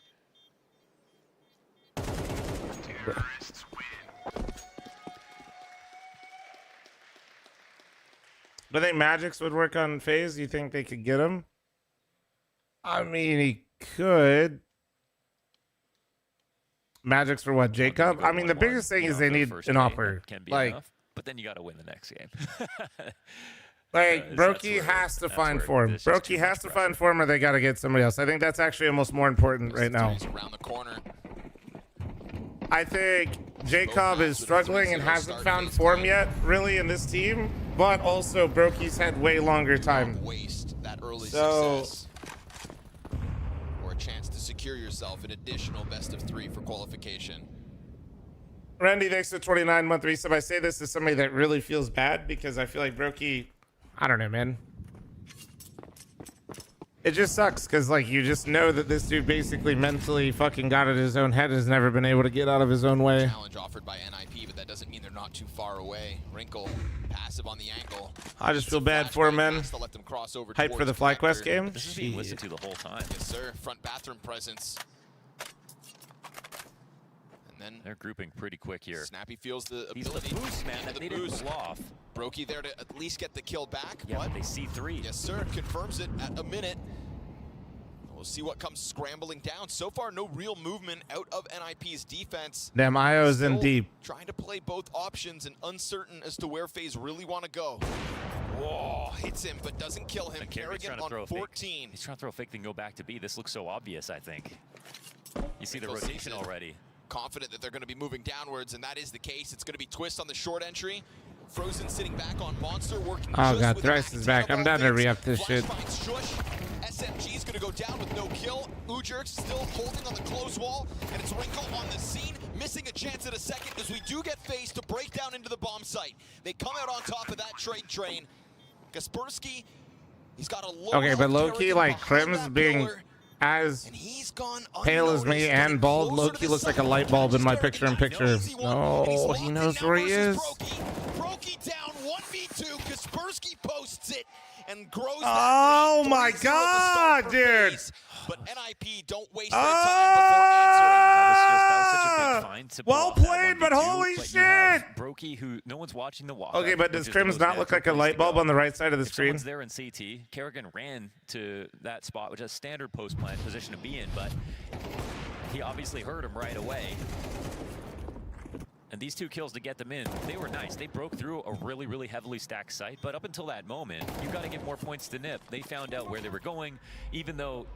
Do you think Magix would work on FaZe? Do you think they could get him? I mean, he could. Magix for what, Jacob? I mean, the biggest thing is they need an offer. Can be Like, enough, but then you got to win the next game. like Brokey has to find form. Brokey has to find form, or they got to get somebody else. I think that's actually almost more important right now. Around the corner. I think Jacob is struggling and hasn't found form yet, really, in this team. But also, Brokey's had way longer time. Waste that early So, success. Or a chance to secure yourself an additional best of 3 for qualification. Randy, thanks for 29-month resub. I say this as somebody that really feels bad because I feel like Brokey, I don't know, man. It just sucks because, like, you just know that this dude basically mentally fucking got in his own head, has never been able to get out of his own way. Challenge offered by NIP, but that doesn't mean they're not too far away. Wrinkle, passive on the angle. I just feel bad for him, man. Hype for the FlyQuest game? This is being listened to the whole time. Yes, sir. Front bathroom presence. And then they're grouping pretty quick here. Snappy feels the He's ability. the boost, man. That they didn't pull off. Brokey there to at least get the kill back. Yeah, but they see 3. Yes, sir. Confirms it at a minute. We'll see what comes scrambling down. So far, no real movement out of NIP's defense. Damn, IO's in deep. Trying to play both options and uncertain as to where FaZe really want to go. Whoa, hits him, but doesn't kill him. Kerrigan on 14. He's trying to throw a fake thing, go back to B. This looks so obvious, I think. You see the rotation already. Confident that they're going to be moving downwards, and that is the case. It's going to be Twist on the short entry. Frozen sitting back on Monster, working. Oh god, Thrice is back. I'm down to re-up this shit. SMG's gonna go down with no kill. Ujerk still holding on the close wall, and it's Wrinkle on the scene, missing a chance at a second as we do get FaZe to break down into the bomb site. They come out on top of that trade train. Kaspersky, he's got a low. Okay, but low-key, like, Krim's being as pale as me and bald, low-key looks like a light bulb in my picture-in-picture. Oh, he knows where he is. Brokey down 1v2. Kaspersky posts it and grows. Oh my god, dude! But NIP don't waste their time before answering. That was such a big find to well played, but holy shit! Brokey, who no one's watching the walk. Okay, but does Crims not look like a light bulb on the right side of the screen? Someone's there in CT. Kerrigan ran to that spot, which is a standard post plant position to be in, but he obviously heard him right away. And these 2 kills to get them in, they were nice. They broke through a really, really heavily stacked site. But up until that moment, you got to give more points to Nip. They found out where they were going. Even though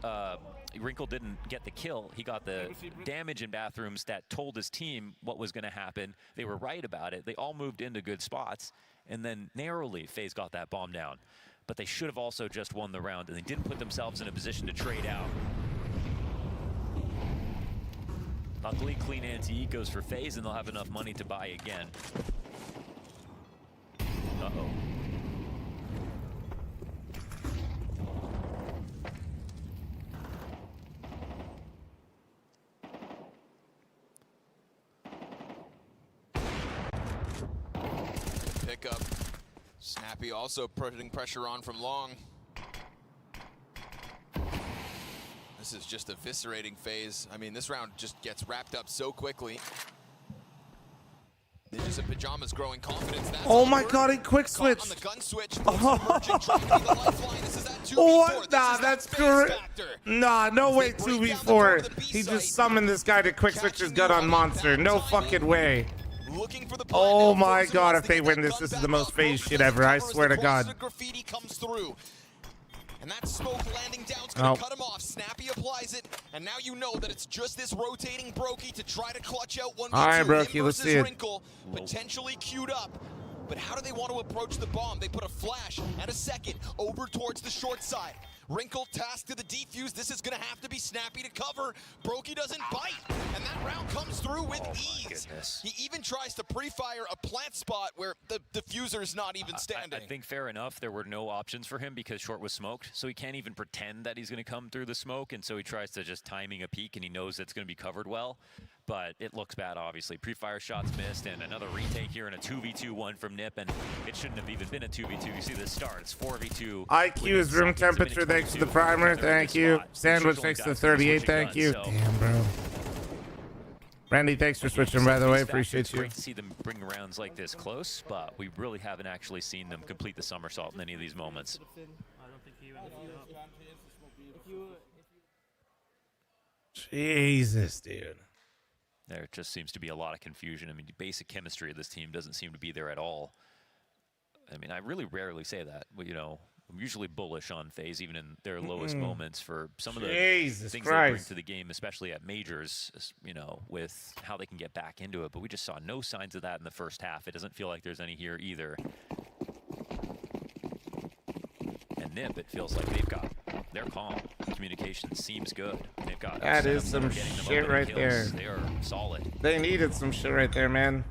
Wrinkle didn't get the kill, he got the damage in bathrooms that told his team what was going to happen. They were right about it. They all moved into good spots. And then narrowly, FaZe got that bomb down. But they should have also just won the round, and they didn't put themselves in a position to trade out. Luckily, clean anti goes for FaZe, and they'll have enough money to buy again. Uh-oh. Pickup. Snappy also putting pressure on from long. This is just eviscerating FaZe. I mean, this round just gets wrapped up so quickly. Ninjas in pajamas growing confidence. That's oh my god, he quick switched. On the gun switch. This is that 2v4. What? Nah, that's correct. Nah, no way 2v4. He just summoned this guy to quick switch his gun on Monster. No fucking way. Oh my god, if they win this, this is the most FaZe shit ever. I swear to god. Graffiti comes through. And that smoke landing down is going to cut him off. Snappy applies it, and now you know that it's just this rotating Brokey to try to clutch out 1v2. All right, Brokey, let's see it. Wrinkle, potentially queued up. But how do they want to approach the bomb? They put a flash and a second over towards the short side. Wrinkle tasked to the defuse. This is going to have to be Snappy to cover. Brokey doesn't bite, and that round comes through with ease. He even tries to pre-fire a plant spot where the diffuser is not even standing. I think fair enough. There were no options for him because short was smoked, so he can't even pretend that he's going to come through the smoke, and so he tries to just timing a peek, and he knows it's going to be covered well. But it looks bad, obviously. Pre-fire shots missed, and another retake here in a 2v2-1 from Nip, and it shouldn't have even been a 2v2. You see the start. It's 4v2. IQ is room temperature. Thanks for the primer. Thank you. Sandwich thanks to 38. Thank you. Damn, bro. Randy, thanks for switching, by the way. Appreciate you. It's great to see them bring rounds like this close, but we really haven't actually seen them complete the somersault in any of these moments. Jesus, dude. There just seems to be a lot of confusion. I mean, the basic chemistry of this team doesn't seem to be there at all. I mean, I really rarely say that. But, you know, I'm usually bullish on FaZe, even in their lowest moments, for some of the things they bring to the game, especially at majors, you know, with how they can get back into it. But we just saw no signs of that in the first half. It doesn't feel like there's any here either. And Nip, it feels like they're calm. Communication seems good. They've got that is some shit right there. They are solid. They needed some shit right there, man.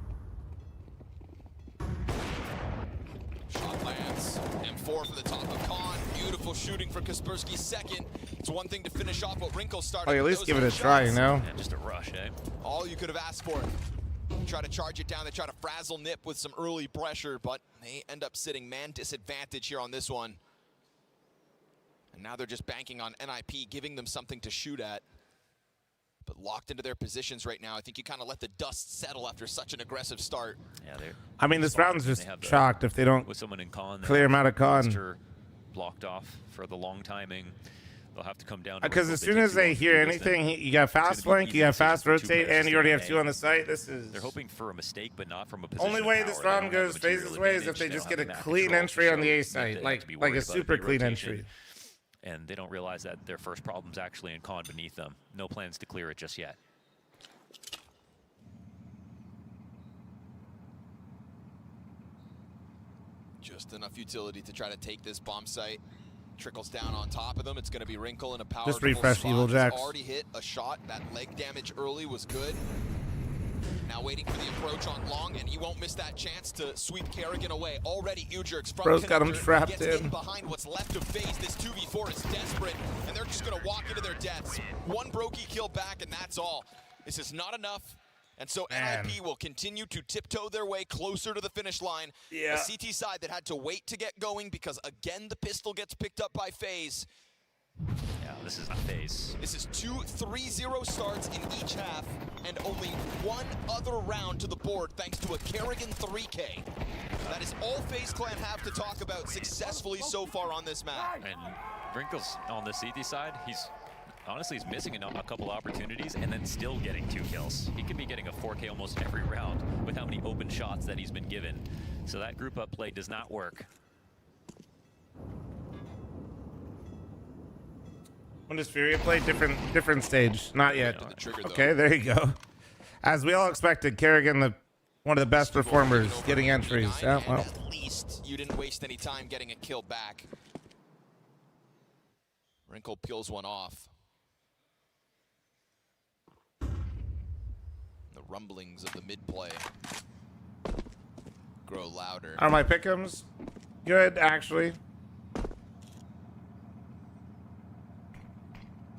Shot lands. M4 from the top of Khan. Beautiful shooting for Kaspersky's second. It's one thing to finish off what Wrinkle started. Oh, at least Those give it a shots. try, you know? Yeah, just a rush, eh? All you could have asked for. Try to charge it down. They try to frazzle Nip with some early pressure, but they end up sitting man disadvantage here on this one. And now they're just banking on NIP, giving them something to shoot at. But locked into their positions right now. I think you kind of let the dust settle after such an aggressive start. Yeah, they're. I mean, this round's just chalked if they don't with someone in con, clear him out of con. monster blocked off for the long timing. They'll have to come down. Because as soon as they hear anything, you got fast flank, you got fast rotate, and you already have 2 on the site. This is. They're hoping for a mistake, but not from a position. Only way this round goes FaZe's way is if they just get a clean entry on the A site, like a super clean entry. And they don't realize that their first problem's actually in con beneath them. No plans to clear it just yet. Just enough utility to try to take this bomb site. Trickles down on top of them. It's going to be Wrinkle in a power. Just refresh Evil Jacks. Already hit a shot. That leg damage early was good. Now waiting for the approach on long, and he won't miss that chance to sweep Kerrigan away. Already Ujurks from Bro's got him trapped gets in. behind what's left of FaZe. This 2v4 is desperate, and they're just going to walk into their deaths. One Brokey kill back, and that's all. This is not enough. And so NIP will continue to tiptoe their way closer to the finish line. Yeah. A CT side that had to wait to get going because, again, the pistol gets picked up by FaZe. Yeah, this is not FaZe. This is 2 3-0 starts in each half, and only one other round to the board thanks to a Kerrigan 3K. That is all FaZe Clan have to talk about successfully so far on this map. And Wrinkle's on the CT side. Honestly, he's missing a couple opportunities and then still getting 2 kills. He could be getting a 4K almost every round with how many open shots that he's been given. So that group up play does not work. When does Furia play? Different stage. Not yet. Okay, there you go. As we all expected, Kerrigan, one of the best performers, getting entries. Yeah, well. At least you didn't waste any time getting a kill back. Wrinkle peels one off. The rumblings of the mid play grow louder. Are my pick'ems good, actually?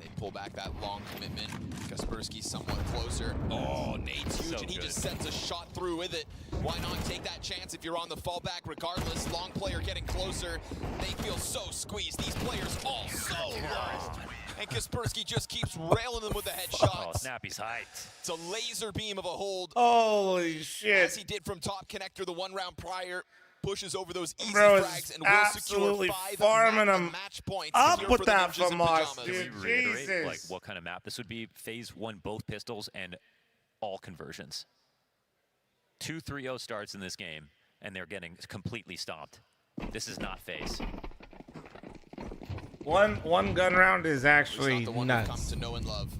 They pull back that long commitment. Kaspersky somewhat closer. Oh, Nate's huge, and he just sends a shot through with it. Why not take that chance if you're on the fallback regardless? Long player getting closer. They feel so squeezed. These players all so low. And Kaspersky just keeps railing them with the headshots. Oh, Snappy's height. It's a laser beam of a hold. Holy shit. As he did from top connector the 1 round prior. Pushes over those easy Bro frags and will absolutely secure 5 farming them match points up with that Ninjas in FAMAS, pajamas. dude. Can we reiterate, Jesus. like, what kind of map this would be? FaZe won both pistols and all conversions. 2 3-0 starts in this game, and they're getting completely stomped. This is not FaZe. One gun round is actually Not the one nuts. we've come to know and love.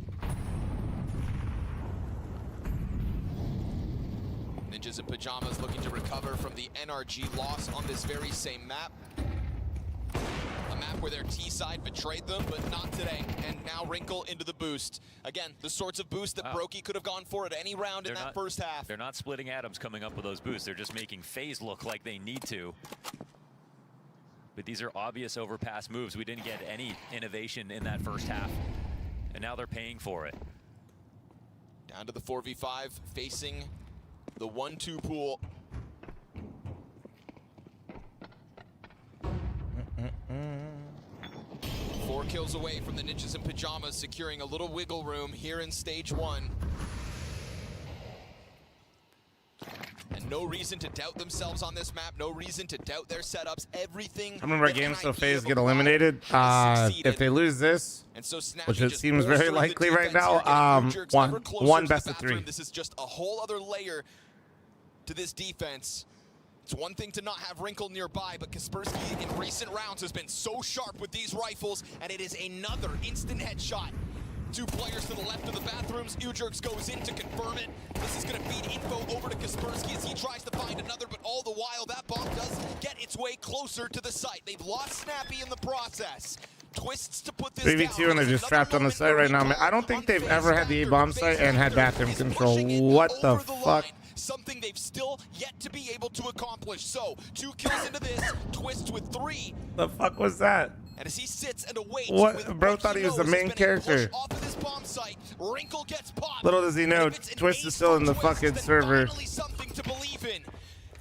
Ninjas in pajamas looking to recover from the NRG loss on this very same map. A map where their T side betrayed them, but not today. And now Wrinkle into the boost. Again, the sorts of boost that Brokey could have gone for at any round in that first half. They're not splitting atoms coming up with those boosts. They're just making FaZe look like they need to. But these are obvious overpass moves. We didn't get any innovation in that first half. And now they're paying for it. Down to the 4v5, facing the 1-2 pool. Four kills away from the Ninjas in pajamas, securing a little wiggle room here in stage 1. And no reason to doubt themselves on this map, no reason to doubt their setups, everything. I remember games so FaZe get eliminated. If they lose this, which it seems very likely right now, one best of 3. This is just a whole other layer to this defense. It's one thing to not have Wrinkle nearby, but Kaspersky in recent rounds has been so sharp with these rifles, and it is another instant headshot. 2 players to the left of the bathrooms. Ujurks goes in to confirm it. This is going to feed info over to Kaspersky as he tries to find another, but all the while that bomb does get its way closer to the site. They've lost Snappy in the process. Twists to put this 3v2 and they're just trapped on the site right now. Man, I don't think they've ever had the A-bomb site and had bathroom control. What the fuck? Something they've still yet to be able to accomplish. So, 2 kills into this, Twist with 3. The fuck was that? And as he sits and awaits, What? Bro thought he was the main character. off of this bomb site, Wrinkle gets popped. Little does he know, Twist is still in the fucking server. Finally something to believe in.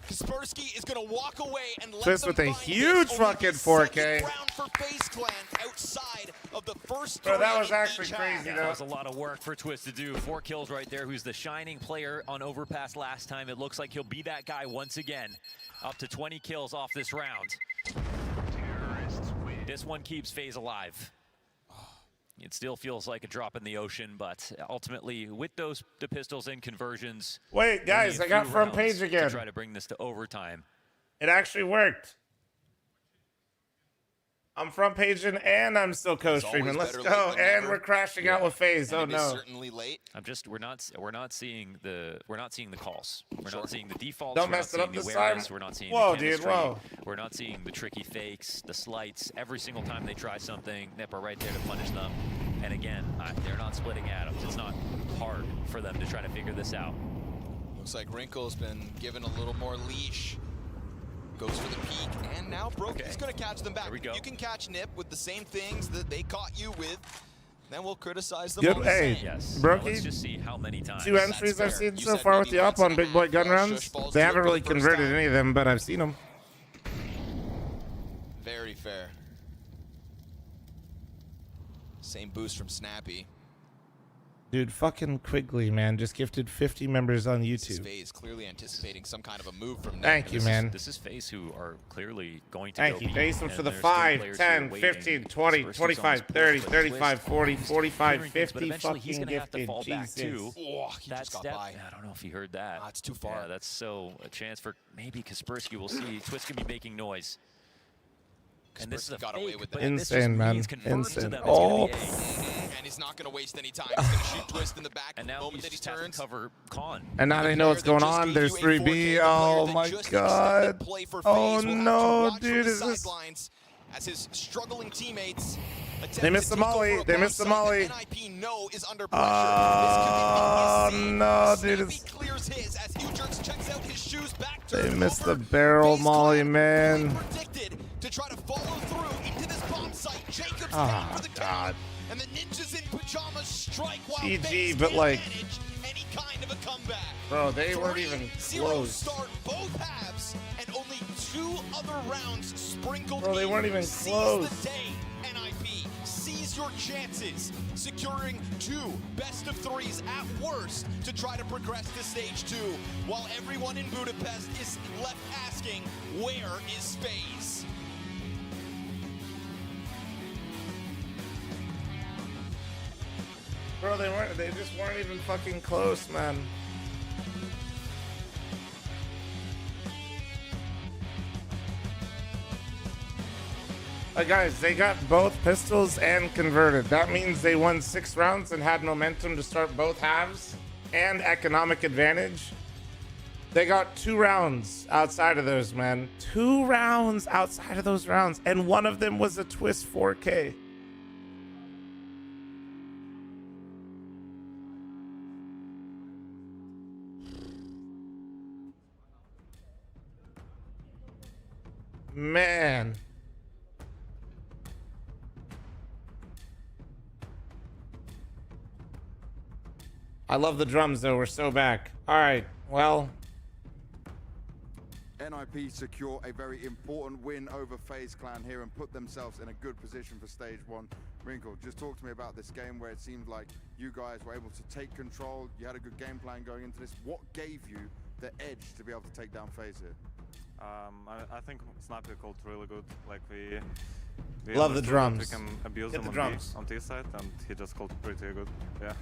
Kaspersky is going to walk away and let Twist them with a find huge this. fucking Only the 4K. second round for FaZe Clan outside of the first Bro, that three was in actually each crazy, half. though. That was a lot of work for Twist to do. 4 kills right there. Who's the shining player on Overpass last time. It looks like he'll be that guy once again. Up to 20 kills off this round. This one keeps FaZe alive. It still feels like a drop in the ocean, but ultimately, with the pistols and conversions... Wait, guys, I got front page again. To try to bring this to overtime. It actually worked. I'm front paging and I'm still co-streaming. Let's go. And we're crashing out with FaZe. Oh no. Certainly late. We're not seeing the calls. We're not seeing the defaults. Don't we're mess not it up seeing the this time. awareness, we're not seeing Whoa, the dude, chemistry. whoa. We're not seeing the tricky fakes, the slights. Every single time they try something, Nip are right there to punish them. And again, they're not splitting atoms. It's not hard for them to try to figure this out. Looks like Wrinkle's been given a little more leash. Goes for the peek, and now Broky's going to catch them back. There we go. You can catch Nip with the same things that they caught you with. Then we'll criticize them Good, all the hey, same. Yes. Brokey, Let's just see how many times. 2 entries I've seen so far with the op on Big Boy Gun Rounds. They haven't really converted any of them, but I've seen them. Very fair. Same boost from Snappy. Dude, fucking Quigley, man, just gifted 50 members on This is YouTube. FaZe clearly anticipating some kind of a move from Nip. Thank you, man. This is FaZe who are clearly going to Thank go you. deep, Jason for and the there's still 5, players 10, who are waiting. 15, 20, Spursky's 25, on his 30, board, but 35, Twist 40, 45, figuring things, but 50 eventually he's fucking gonna have to gifted. fall back too. Jesus. Oh, he That just got step, by. I don't know if he heard that. It's too far. Yeah, that's so a chance for maybe Kaspersky. We'll see. Twist can be making noise. And this is a got away fake, with but that. this just Insane, man. means convert to Insane. them. It's Oh. gonna be a- And he's not going to waste any time. He's going to shoot Twist in the back And the now moment he that he just has to turns. cover Con. And now they know what's going on. There's 3B. Oh my god. Oh no, dude, is this... As his struggling teammates They missed the molly. They missed the molly. NIP know is under Oh no, dude, it's... clears his as Ujerks checks out his shoes back to They missed the barrel molly, man. predicted to try to follow through into this bomb site. Jacob's Oh for the god. and the ninjas in pajamas strike while GG, FaZe but can't like... manage any kind of a comeback. Bro, they weren't 3-0 even close. start both halves, and only 2 other rounds sprinkled Bro, they in. weren't even Seize close. the day, NIP. Seize your chances, securing 2 best-of-3s at worst to try to progress to stage 2, while everyone in Budapest is left asking, where is FaZe? Bro, they just weren't even fucking close, man. Guys, they got both pistols and converted. That means they won 6 rounds and had momentum to start both halves and economic advantage. They got 2 rounds outside of those, man. 2 rounds outside of those rounds, and one of them was a Twist 4K. Man. I love the drums, though. We're so back. All right. Well. NIP secure a very important win over FaZe Clan here and put themselves in a good position for stage 1. Wrinkle, just talk to me about this game where it seemed like you guys were able to take control. You had a good game plan going into this. What gave you the edge to be able to take down FaZe here? I think Snappy called really good. Like we Love the understood that drums. We can abuse Get them the drums. on this side, and he just called pretty good. Yeah.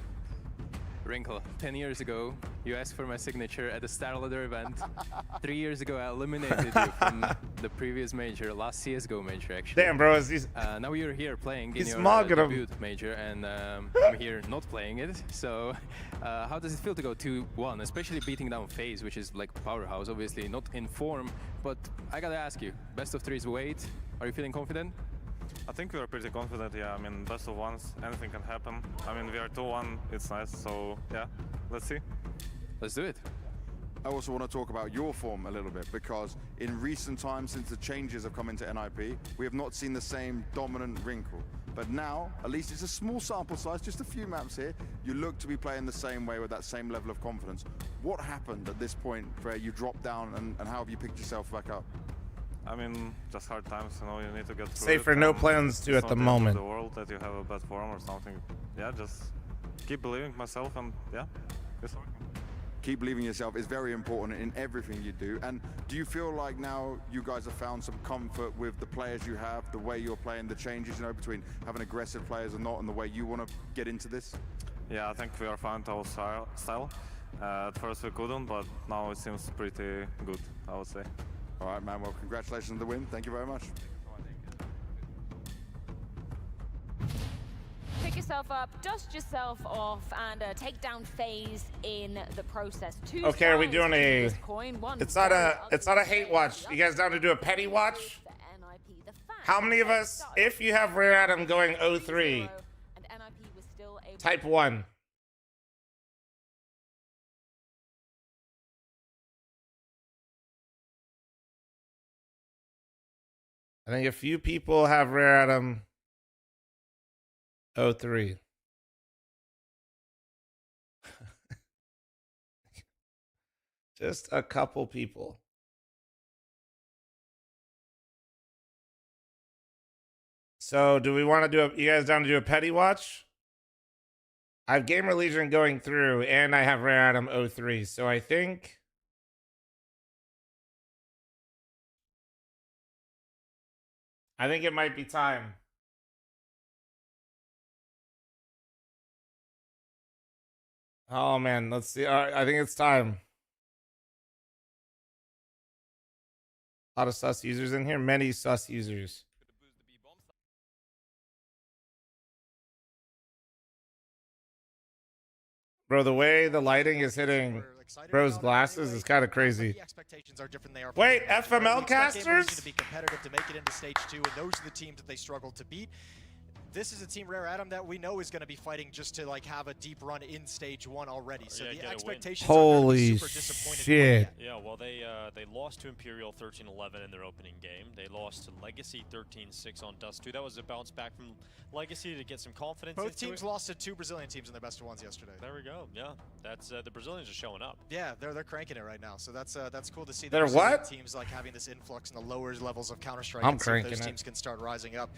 Wrinkle, 10 years ago, you asked for my signature at the StarLadder event. 3 years ago, I eliminated you from the previous major, last CSGO major, actually. Damn, bro, he's... Now you're here playing in He's your smogging him. debut major, and I'm here not playing it. So, how does it feel to go 2-1, especially beating down FaZe, which is like powerhouse, obviously not in form, but I gotta ask you, best of 3's wait, are you feeling confident? I think we are pretty confident, yeah. I mean, best of 1s, anything can happen. I mean, we are 2-1, it's nice, so yeah, let's see. Let's do it. I also want to talk about your form a little bit, because in recent times, since the changes have come into NIP, we have not seen the same dominant wrinkle. But now, at least it's a small sample size, just a few maps here, you look to be playing the same way with that same level of confidence. What happened at this point where you dropped down, and how have you picked yourself back up? I mean, just hard times, you know, you need to get through Safer, it, no and plans to it's at the not the end of moment. the world that you have a bad form or something. Yeah, just keep believing myself, and yeah, it's working. Keep believing yourself is very important in everything you do. And do you feel like now you guys have found some comfort with the players you have, the way you're playing, the changes, you know, between having aggressive players and not, and the way you want to get into this? Yeah, I think we are fine to our style. At first we couldn't, but now it seems pretty good, I would say. All right, man. Well, congratulations on the win. Thank you very much. Pick yourself up, dust yourself off, and take down FaZe in the process. Okay, are we doing a? It's not a hate watch. Up. You guys down to do a petty watch? How many of us? If you have Rare Adam going 0-3, type 1. I think a few people have Rare Adam 0-3. Just a couple people. So do we want to do you guys down to do a petty watch? I have Gamer Legion going through, and I have Rare Adam 0-3. So I think it might be time. Oh man, let's see. I think it's time. A lot of sus users in here. Many sus users. Bro, the way the lighting is hitting bro's glasses is kind of crazy. Wait, FML casters? To be competitive to make it into stage 2, and those are the teams that they struggle to beat. This is a team, Rare Adam, that we know is going to be fighting just to like have a deep run in stage 1 already. So the expectations are going to be super disappointed. Shit. Yeah, well, they lost to Imperial 13-11 in their opening game. They lost to Legacy 13-6 on Dust 2. That was a bounce back from Legacy to get some confidence. Both teams lost to 2 Brazilian teams in their best of ones yesterday. There we go. Yeah, that's the Brazilians are showing up. Yeah, they're cranking it right now. So that's cool to see. They're what? Teams like having this influx in the lower levels of Counter-Strike. I'm and cranking those it. teams can start rising up.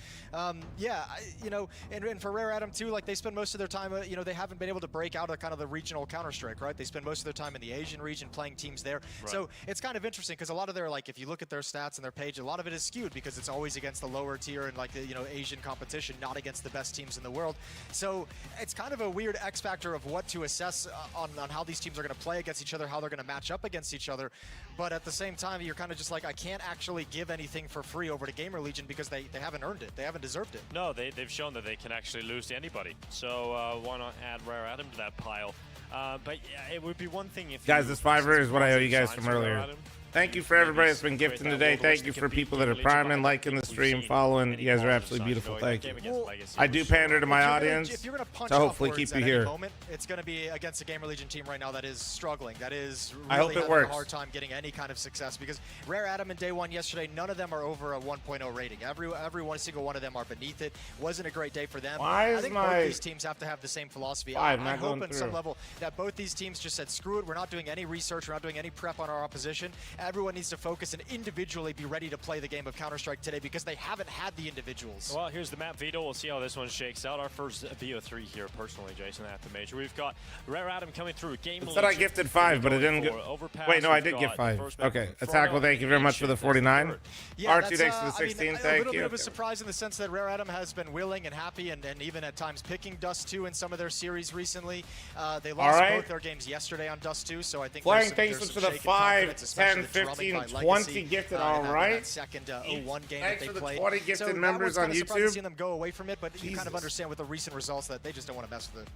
Yeah, you know, and for Rare Adam too, like they spend most of their time, you know, they haven't been able to break out of kind of the regional Counter-Strike, right? They spend most of their time in the Asian region playing teams there. Right. So it's kind of interesting because a lot of their, like, if you look at their stats and their page, a lot of it is skewed because it's always against the lower tier and like the, you know, Asian competition, not against the best teams in the world. So it's kind of a weird X factor of what to assess on how these teams are going to play against each other, how they're going to match up against each other. But at the same time, you're kind of just like, I can't actually give anything for free over to Gamer Legion because they haven't earned it. They haven't deserved it. No, they've shown that they can actually lose to anybody. So why not add Rare Adam to that pile? But yeah, it would be one thing if Guys, this $5 is what I owe you guys from earlier. Thank you for everybody that's been gifting today. Thank you for people that are priming, liking the stream, following. You guys are absolutely beautiful. Thank you. I do pander to my audience to hopefully keep you here. It's going to be against a Gamer Legion team right now that is struggling, that is I hope really it having works. a hard time getting any kind of success because Rare Adam in day 1 yesterday, none of them are over a 1.0 rating. Every one single one of them are beneath it. Wasn't a great day for them. Why I think both these teams have to have the same philosophy. I hope on some level that both these teams just said, screw it, we're not doing any research, we're not doing any prep on our opposition. Everyone needs to focus and individually be ready to play the game of Counter-Strike today because they haven't had the individuals. Well, here's the map veto. We'll see how this one shakes out. Our first VO3 here, personally, Jason, at the major. We've got Rare Adam coming through. Game It said I gifted 5, but it didn't go. Wait, no, I did get 5. Okay. Attack, well, thank you very much for the 49. Yeah, R2 thanks for the 16. Thank a little you. bit of a surprise in the sense that Rare Adam has been willing and happy and even at times picking Dust 2 in some of their series recently. They lost both their games yesterday on Dust 2, so I think Flying thanks for the 5, 10, 15, 20 gifted. All right. Second 0-1 game thanks that they for the played. 20 gifted so members on YouTube. Seeing them go away from it, but you kind of understand with the recent results that they just don't want to mess with it.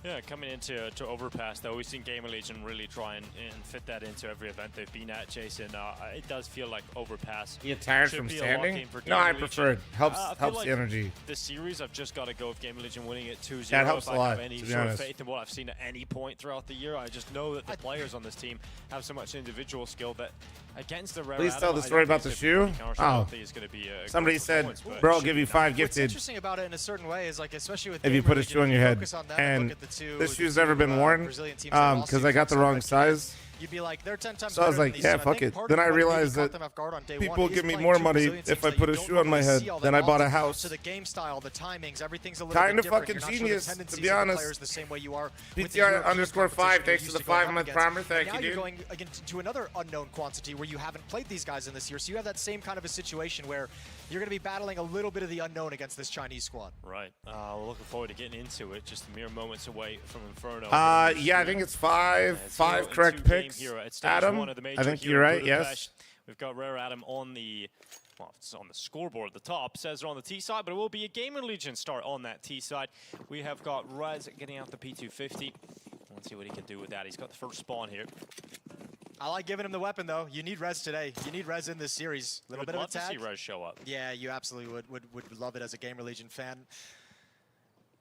Yeah, coming into Overpass, though, we've seen Gamer Legion really try and fit that into every event they've been at, Jason. It does feel like Overpass. You tired should from be a standing? lock-in for No, I Gamer prefer Legion. it. Helps I feel helps like the energy. This series, I've just got to go with Gamer Legion winning it 2-0. Yeah, it helps if a I lot, have any to be sort of honest. faith in what I've seen at any point throughout the year. I just know that the players on this team have so much individual skill that against the rare Please Adam, tell the I story don't about think the it's gonna shoe. be Counter-Strike. I Oh, don't think it's gonna be a somebody great said, performance, but "Bro, it I'll should give be you nice. 5 What's gifted interesting about it in a certain way is like, especially with if you Gamer put a Legion, shoe on if your you head." focus on them, And look at the two, this shoe's never been worn Brazilian teams that lost because I got the to wrong like size. You'd be like, they're 10 times So I was better like, than yeah, these. And I fuck think it. part Then of I what maybe realized caught that them off guard on day people one give is me playing more two money Brazilian if teams I that put you a don't shoe on my normally head see all than that I bought a often. house. So the game style, the timings, everything's a little Kinda bit different. fucking You're not sure the genius, to tendencies be of the honest. players the same way you are with the BTR European _5, competition thanks you're to the used to going 5 up month against. primer. And Thank now you, you're dude. going to another unknown quantity where you haven't played these guys in this year, so you have that same kind of a situation where you're going to be battling a little bit of the unknown against this Chinese squad. Right. We're looking forward to getting into it. Just mere moments away from Inferno. Yeah, I think it's 5 correct picks. Adam, I think you're right. Yes. We've got Rare Adam on the, well, it's on the scoreboard at the top. Says they're on the T side, but it will be a Gamer Legion start on that T side. We have got Rez getting out the P250. Let's see what he can do with that. He's got the first spawn here. I like giving him the weapon, though. You need Rez today. You need Rez in this series. A little bit of a love to tag. see Rez show up. Yeah, you absolutely would love it as a Gamer Legion fan.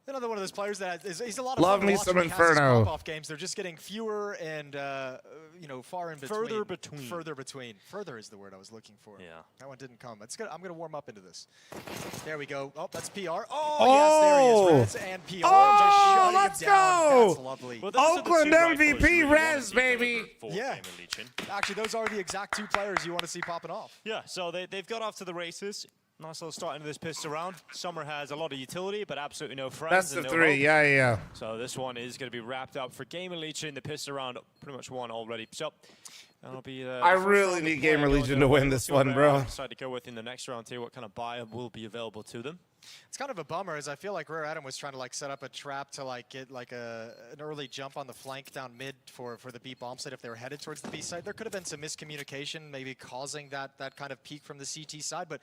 Another one of those players that he's a lot of Love fun me to watch some when he has his Inferno. pop-off games. They're just getting fewer and you know, far in between. Further between. Further between. Further is the word I was looking for. Yeah. That one didn't come. It's good. I'm gonna warm up into this. There we go. Oh, that's PR. Oh, yes, there he is. Rez and PR. Just shutting let's him down. go. That's lovely. Well, those are the Oakland two rifles you MVP really wanna Rez, see baby. for Yeah. Gamer Legion. Actually, those are the exact two players you want to see popping off. Yeah, so they've got off to the races. Nice little start into this pistol round. Summer has a lot of utility, but absolutely no friends. Best and of no 3. hope. Yeah. So this one is going to be wrapped up for Gamer Legion. The pistol round pretty much won already. So that'll be the I first really round need of play Gamer going Legion on. to win We'll this see what one, they bro. decide to go with in the next round too. What kind of buy will be available to them? It's kind of a bummer, as I feel like Rare Adam was trying to like set up a trap to like get like an early jump on the flank down mid for the B bomb site if they were headed towards the B side. There could have been some miscommunication, maybe causing that kind of peak from the CT side, but.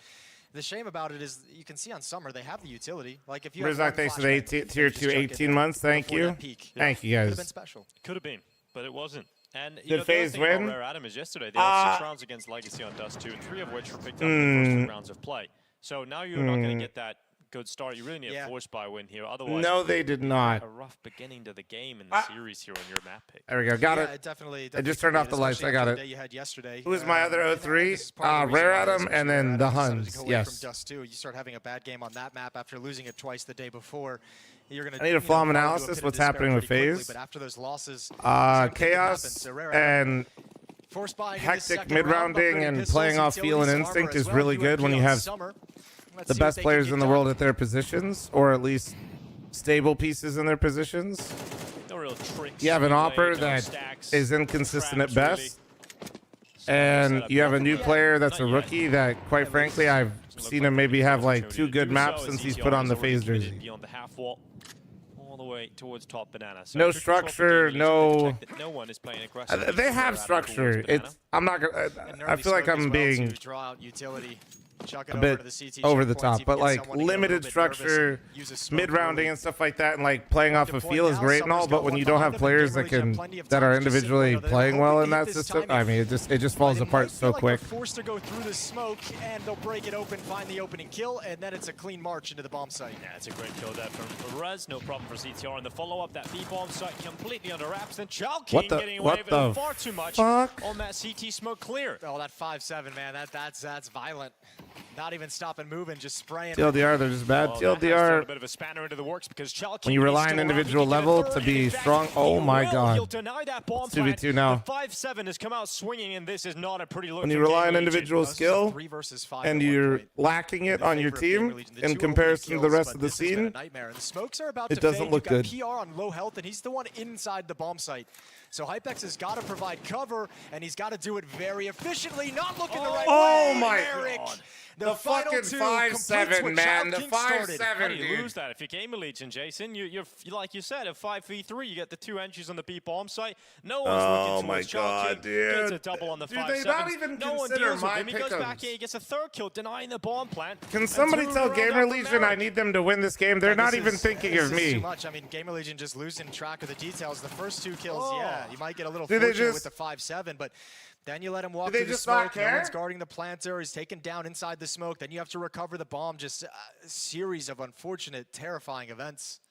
The shame about it is you can see on Summer they have the utility. Like if you have Rizak, thanks for the tier 2 18 months. Thank you. Thank you Could have been guys. special. Could have been, but it wasn't. And Did you know, the other FaZe thing win? about Rare Adam is yesterday they had 6 rounds against Legacy on Dust 2, and 3 of which were picked up in the first 2 rounds of play. So now you're not going to get that good start. You really need a force buy win here. Otherwise, No, they did not. a rough beginning to the game in the series here on your map pick. There we go. Got Yeah, it. it definitely I just turned off the lights. I got The day it. you had yesterday. Who was my other 03? This is part of the reason Rare why Adam especially and Rare then the Adam decided to Huns. go away Yes. From Dust 2. You start having a bad game on that map after losing it twice the day before. You're gonna, I need a fl0m analysis. What's happening with FaZe? But after those losses, Chaos and hectic mid-rounding and playing off feel and instinct is really good when you have the best players in the world at their positions, or at least stable pieces in their positions. No real tricks. You have an play, opper no that stacks, is inconsistent at traps, best, and you have a new player that's a rookie that, quite frankly, I've seen him maybe have like 2 good maps since he's put on the FaZe jersey. Beyond the half wall, all the way towards top banana. So No tricky spot for structure, Gamer Legion to no. check that no one is playing aggressively They from have Rare Adam structure. towards banana. It's. I'm not gonna. I feel like I'm being draw out utility. Chuck it a bit over, to the CT over the checkpoints, top, even but get like someone to get a little limited bit structure, nervous, use a smoke mid-rounding early. and stuff like that, and like playing off a Point feel is now, great and all, Summer's but got when one you don't behind have him, players and that Gamer Legion can have plenty of that time are to just sit individually there. They're playing well hoping in to that hit this system, timing. I mean it just falls But it apart might so feel like quick. They're forced to go through the smoke, and they'll break it open, find the opening kill, and then it's a clean march into the bomb site. Yeah, it's a great kill there from Rez. No problem for CTR. And the follow-up, that B-bomb site completely under wraps. And Chao King getting away with it far too much on that CT smoke clear. Oh, that 5-7, man, that's violent. Not even stopping moving, just spraying. TLDR, they're just bad. Well, that has thrown TLDR, a bit of a spanner into the works because Chao when King you rely needs on to individual get a level third, to and be in fact, strong. Oh he my will. god. He'll deny that bomb It's 2v2 plant. now. The 5-7 has come out swinging, and this is not a pretty look. When you for rely on Gamer Legion. individual skill 3 versus 5 and at one you're point. lacking it on your team in comparison to the rest of the scene, Nightmare. And the smokes are about it to doesn't fade. look You've good. got PR on low health, and he's the one inside the bomb site. So Hypex has got to provide cover, and he's got to do it very efficiently. Not looking the right way. my Eric. God. The fucking 5-7, man. The 5-7, How do you dude. lose that? If you're Gamer Legion, Jason, you're like you said, a 5v3. You get the 2 entries on the B bomb site. No one's looking towards Chalky. Gets a double on the 5-7. They not even no one consider deals with my him. He goes back pick'ems. here. He gets a 3rd kill, denying the bomb plant. Can somebody tell Gamer Legion I need them to win this game? They're not even thinking of This is too me. much. I mean, Gamer Legion just losing track of the details. The first 2 kills, yeah, you might get a little Do they fortunate just- with the 5-7, but then you let him walk they through the just not smoke. No care? one's guarding the planter. He's taken down inside the smoke. Then you have to recover the bomb. Just a series of unfortunate, terrifying events.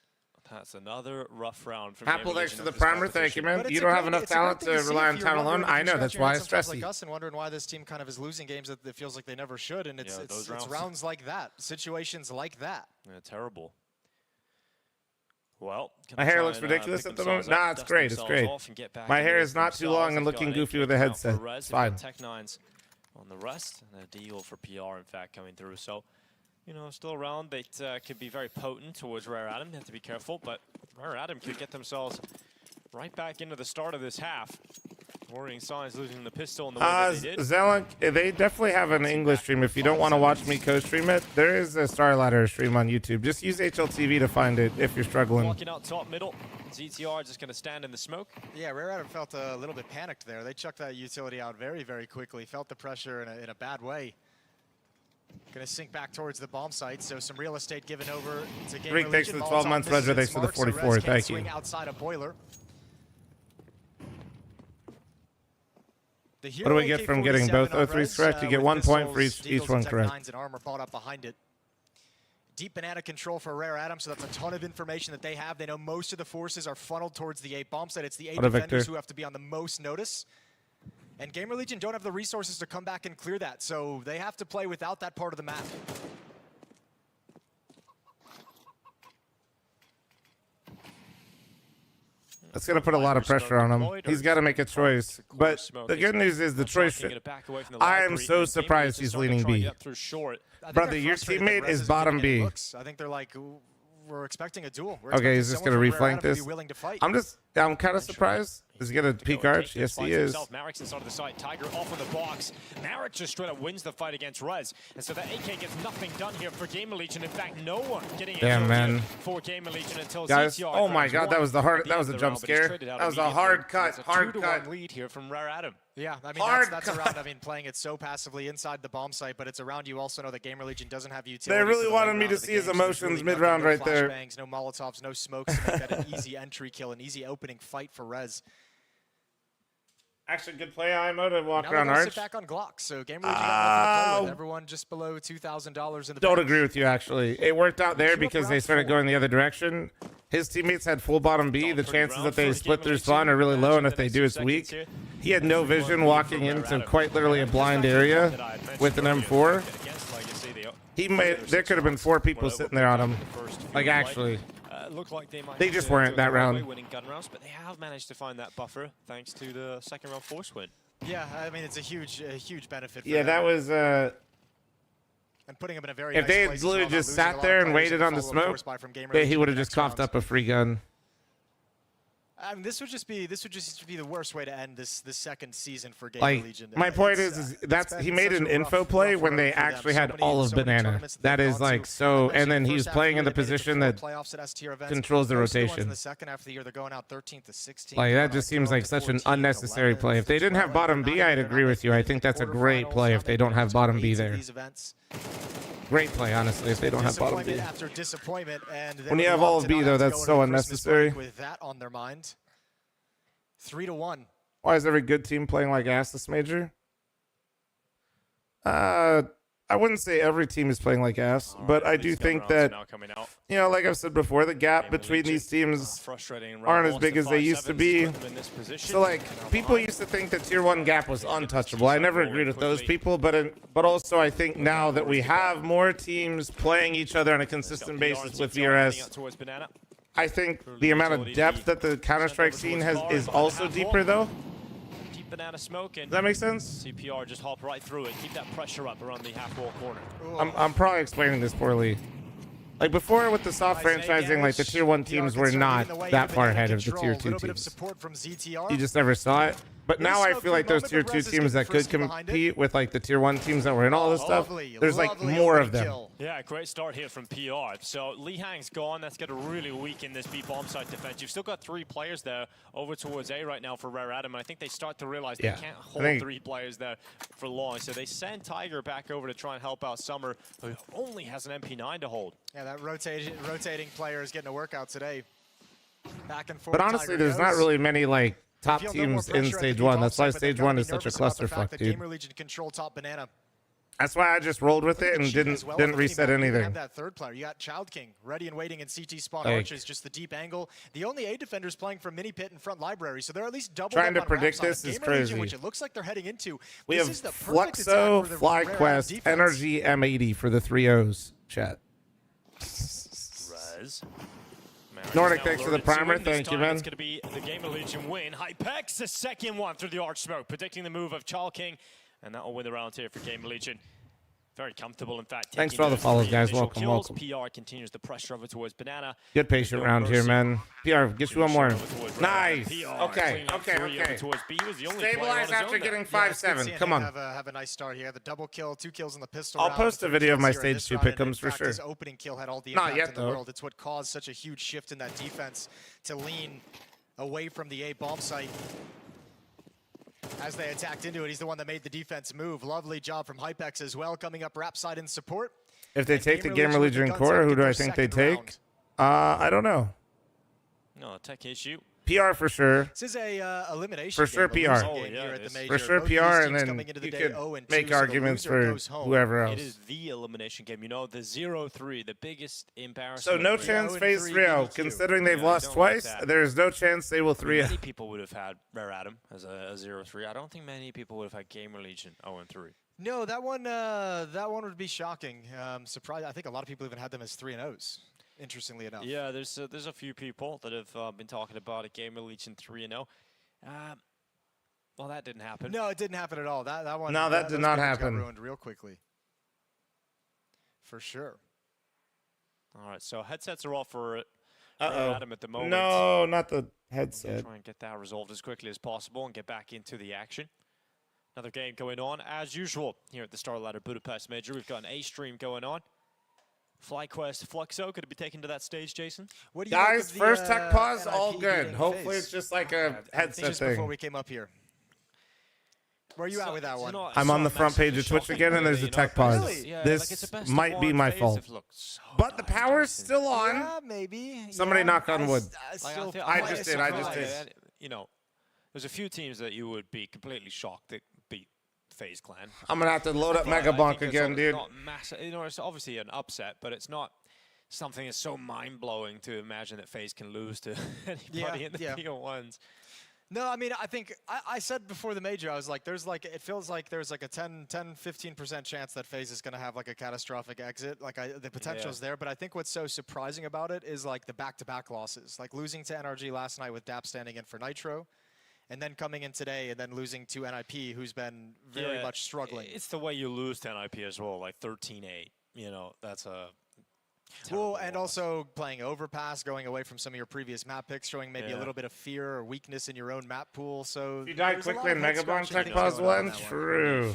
That's another rough round from Apple, Gamer thanks Legion for the of this primer. Thank competition. you, man. But You it's don't a have great- enough it's a great talent thing to see rely if on you're talent alone. wondering, I know, you're that's scratching why your it's head sometimes stressy. like us and wondering why this team kind of is losing games that it feels like they never should, and it's, Yeah, it's, those it's rounds. rounds like that, situations like that. Yeah, terrible. Well, can My they hair try looks and, ridiculous pick at the themselves moment. up, Nah, it's dust great. It's themselves great. off and get back My into hair it is not too themselves? long and They've looking got goofy AK with a out headset. for Rez, It's they've got fine. Tech9s on the rest, and a deal for PR, in fact, coming through. So, you know, still around. They could be very potent towards Rare Adam. They have to be careful, but Rare Adam could get themselves right back into the start of this half. Worrying signs losing the pistol in the way that they did. Zelunk, they definitely have an English stream. If you don't want to watch me co-stream it, there is a StarLadder stream on YouTube. Just use HLTV to find it if you're struggling. Walking out top middle. ZTR just going to stand in the smoke. Yeah, Rare Adam felt a little bit panicked there. They chucked that utility out very, very quickly. Felt the pressure in a bad way. Going to sink back towards the bomb site, so some real estate given over to Gamer Rick, thanks for Legion. the 12 Molotov months. misses Ledger, thanks its for the mark, so Rez 44. can't Thank you. swing outside a boiler. The What do we get from getting both AK-47 O3s correct? You get with 1 point for missiles, each Deagles, one and correct. Tech-9s and armor bought up behind it. Deep banana control for Rare Adam, so that's a ton of information that they have. They know most of the forces are funneled towards the 8 bomb site. It's the 8 What a defenders victor. who have to be on the most notice. And Gamer Legion don't have the resources to come back and clear that, so they have to play without that part of the map. That's going to put a lot of pressure on him. He's got to make a choice. But the good news is the choice. I am so surprised he's leaning B. Brother, your teammate is bottom B. I think they're like, we're expecting a duel. We're Okay, expecting he's just someone going to from Rare reflank Adam to be this. willing to fight. I'm kind of surprised. Is he going to peek arch? Yes, he is. Marik's inside of the site. Tiger off of the box. Marik just straight up wins the fight against Rez. And so that AK gets nothing done here for Gamer Legion. In fact, no one getting Damn, it man. for Gamer Legion until Guys, ZTR oh my grabs God, that one was the hard. at the That was end a of the jump round, but he's scare. traded out That was a immediately. hard cut. It's a Hard 2-1 cut. lead here from Rare Adam. Yeah, I mean, Hard that's cut. around, I mean, playing it so passively inside the bomb site, but it's around you also know that Gamer Legion doesn't have utility. They really for the wanted late me round to of the see his game, so there's emotions really mid-round nothing, right there. No flashbangs, no Molotovs, no smokes to make that an easy entry kill, an easy opening fight for Rez. Actually, good play, IMO, to walk Now around they're gonna arch. sit back on Glocks, so Gamer Legion got nothing to play with. Everyone just below $2,000 in the Don't bank. agree with you, actually. It worked out there because they started going the other direction. His teammates had full bottom B. The chances that they split through spawn are really low, and if they do, it's weak. He had no vision walking into quite literally a blind area with an M4. There could have been 4 people sitting there on him. Like, actually. Look like they just weren't that round. winning gun rounds, but they have managed to find that buffer thanks to the second round force win. Yeah, I mean, it's a huge benefit for Yeah, them. that was... And putting him in a very If nice they had place as literally well, not just losing a sat lot there of and players waited on the follow-up smoke, force buy from Gamer he Legion would have next just coughed round. up a free gun. I mean, this would just be the worst way to end this second season for Gamer Like, Legion. my point It's, is it's that's been he made such an a info rough play when road they for them. actually So had many- all of so many banana. tournaments That they've is gone like to. so, Especially and then the he was first half playing of in the the year, they made it to position 4 that playoffs at S tier events. controls the Most of the ones rotation. in the second half of the year, they're going out 13th to 16th. Like, that going just out seems 12th like to such an 14th, unnecessary 11th play. If they didn't have bottom B, I'd agree with you. I think that's a great play if they don't have bottom B there. Great play, honestly, if they don't have bottom B. Disappointment after disappointment, and When you have all of B, though, that's so unnecessary. With that on their mind, 3-1. Why is every good team playing like ass this major? I wouldn't say every team is playing like ass, but I do think that, you know, like I've said before, the gap between these teams aren't as big as they used to be. So, like, people used to think that Tier 1 gap was untouchable. I never agreed with those people, but also I think now that we have more teams playing each other on a consistent basis with VRS, I think the amount of depth that the Counter-Strike scene has is also deeper, though. Banana smoke and Does that make sense? CPR just hop right through it. Keep that pressure up around the half wall corner. I'm probably explaining this poorly. Like before with the soft franchising, like the tier 1 teams were not that far ahead of the tier 2 teams. You just never saw it. But now I feel like those tier 2 teams that could compete with like the tier 1 teams that were in all this stuff, there's like more of them. Yeah, great start here from PR. So Lee Hang's gone. That's going to really weaken this B bomb site defense. You've still got 3 players there over towards A right now for Rare Adam. And I think they start to realize they can't hold 3 players there for long. So they send Tiger back over to try and help out Summer, who only has an MP9 to hold. Yeah, that rotating player is getting a workout today. Back and forth. But honestly, there's not really many like top teams in stage 1. That's why stage 1 is such a clusterfuck, dude. Gamer Legion control top banana. That's why I just rolled with it and didn't reset anything. Have that third player. You got Child King ready and waiting in CT spawn archers, just the deep angle. The only A defenders playing from mini pit and front library, so they're at least double. Trying to predict this is crazy. Which it looks like they're heading into. We have fl0m, FlyQuest, Energy, M80 for the 3-0s. Chat. Rez. Nordic, thanks for the primer. Thank you, man. It's going to be the Gamer Legion win. Hypex, the second one through the arch smoke, predicting the move of Child King, and that will win the round here for Gamer Legion. Very comfortable, in fact. Thanks for all the follows, guys. Welcome, welcome. PR continues the pressure over towards Banana. Good patient round here, man. PR, get you one more. Nice. Okay. Stabilize after getting 5-7. Come on. Have a nice start here. The double kill, 2 kills in the pistol. I'll post a video of my stage 2 pick'ems for sure. His opening kill had all the Not impact yet, in the though. world. It's what caused such a huge shift in that defense to lean away from the A bomb site. As they attacked into it, he's the one that made the defense move. Lovely job from Hypex as well, coming up rap side in support. If they take the Gamer Legion core, who do I think they take? I don't know. No, tech issue. PR for sure. This is a elimination. For sure, game, PR. For sure, PR, and then you could make arguments for whoever else. It is the elimination game. You know, the 0-3, the biggest embarrassment. So no chance phase 3-0. Considering they've lost twice, there is no chance they will 3-0. Many people would have had Rare Adam as a 0-3. I don't think many people would have had Gamer Legion 0-3. No, that one would be shocking. Surprised. I think a lot of people even had them as 3-0s. Interestingly enough. Yeah, there's a few people that have been talking about a Gamer Legion 3-0. Well, that didn't happen. No, it didn't happen at all. That one. No, that did not happen. Got ruined real quickly. For sure. All right, so headsets are off for Uh-oh. Adam at the moment. No, not the headset. Try and get that resolved as quickly as possible and get back into the action. Another game going on as usual here at the StarLadder Budapest Major. We've got an A stream going on. FlyQuest, fl0m, could it be taken to that stage, Jason? What do you Guys, think of first the, tech pause, NIP all good. beating Hopefully FaZe? it's just like a headset just thing. before we came up here. Where are you at with that one? I'm on the front page of Twitch again, and there's a tech pause. Really? Yeah, this might be my fault. But the power's still on. Yeah, maybe. Somebody knock on wood. I just did. You know, there's a few teams that you would be completely shocked that beat FaZe Clan. I'm going to have to load up Mega Bonk again, dude. Not massive, you know, it's obviously an upset, but it's not something that's so mind-blowing to imagine that FaZe can lose to anybody in the bigger ones. No, I mean, I think I said before the major, I was like, it feels like there's like a 10-15% chance that FaZe is going to have like a catastrophic exit. Like the potential's there, but I think what's so surprising about it is like the back-to-back losses, like losing to NRG last night with DAP standing in for Nitro, and then coming in today and then losing to NIP, who's been very much struggling. It's the way you lose to NIP as well, like 13-8. You know, that's a well, and also playing overpass, going away from some of your previous map picks, showing maybe a little bit of fear or weakness in your own map pool. So you die quickly in Mega Bomb tech pause one. True.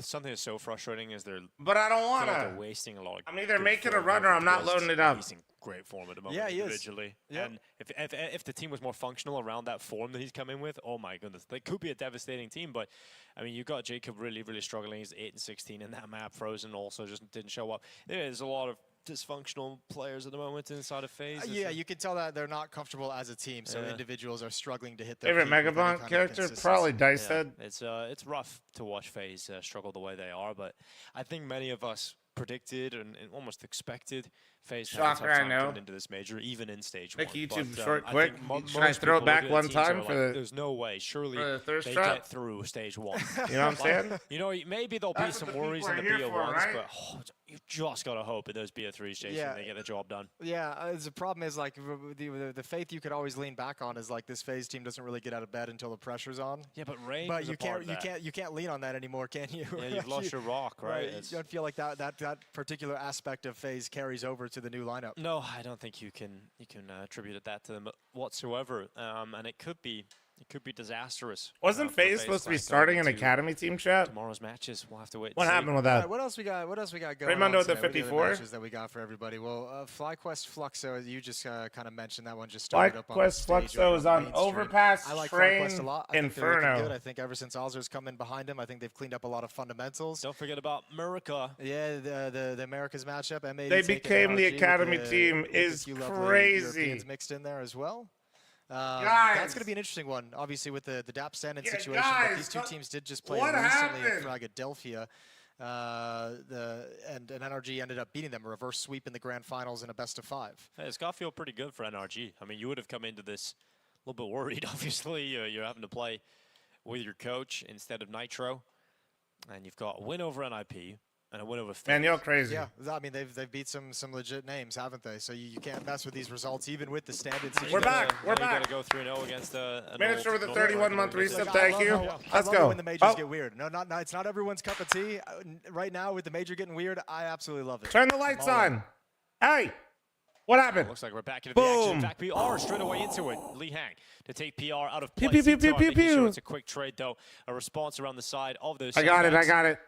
Something that's so frustrating is they're. But I don't want to. They're wasting a lot. I'm either making a run or I'm not loading it up. He's in great form at the moment individually. And if the team was more functional around that form that he's coming with, oh my goodness, they could be a devastating team. But I mean, you got Jacob really struggling. He's 8-16 in that map. Frozen also just didn't show up. There's a lot of dysfunctional players at the moment inside of FaZe. Yeah, you can tell that they're not comfortable as a team, so individuals are struggling to hit their favorite Mega Bomb character, probably Dice Head. It's rough to watch FaZe struggle the way they are, but I think many of us predicted and almost expected FaZe into this major, even in stage one. Make YouTube short quick. Should I throw it back one time for the? There's no way. Surely they trap? get through stage one. You know what I'm saying? You know, maybe there'll be some worries in the BO1s, but you just gotta hope in those BO3 stages they get the job done. Yeah, the problem is like the faith you could always lean back on is like this FaZe team doesn't really get out of bed until the pressure's on. Yeah, but Rain. But you can't lean on that anymore, can you? Yeah, you've lost your rock, right? You don't feel like that particular aspect of FaZe carries over to the new lineup. No, I don't think you can attribute that to them whatsoever. And it could be disastrous. Wasn't FaZe supposed to be starting an academy team, chat? Tomorrow's matches, we'll have to wait. What happened with that? Right, what else we got? What else we got going Raymundo on with the today? What are the other 54? matches that we got for everybody. Well, FlyQuest Fluxo, you just kind of mentioned that one just started up on FlyQuest the stage Fluxo over is on Main Street. Overpass I like Train FlyQuest a lot. I think they're looking Inferno. good. I think ever since Ozer's come in behind him, I think they've cleaned up a lot of fundamentals. Don't forget about America. Yeah, the America's matchup. M80 They taking became the NRG academy with team with is a few lovely crazy. Europeans mixed in there as well. Guys. That's going to be an interesting one, obviously, with the DAP Sandin situation. guys, But these two teams did just play what recently happened? in Philadelphia. And NRG ended up beating them, a reverse sweep in the grand finals in a best of 5. Hey, it's got to feel pretty good for NRG. I mean, you would have come into this a little bit worried, obviously. You're having to play with your coach instead of Nitro. And you've got a win over NIP and a win over FaZe. Man, you're crazy. Yeah, I mean, they've beat some legit names, haven't they? So you can't mess with these results, even with the standard We're back. We're You got back. to go 3-0 against a Manager with a 31-month reset. I Thank you. love Let's it go. when the majors get weird. No, it's not everyone's cup of tea. Right now, with the major getting weird, I absolutely love it. Turn the lights on. Hey, what happened? Looks like we're back into the action. Boom. In fact, we are straight away into it. Lee Hang to take PR out of Pew, play. pew, pew, CTR pew, making pew. sure it's a quick trade, though. A response around the side of those. I got it. I Sunbacks. got it.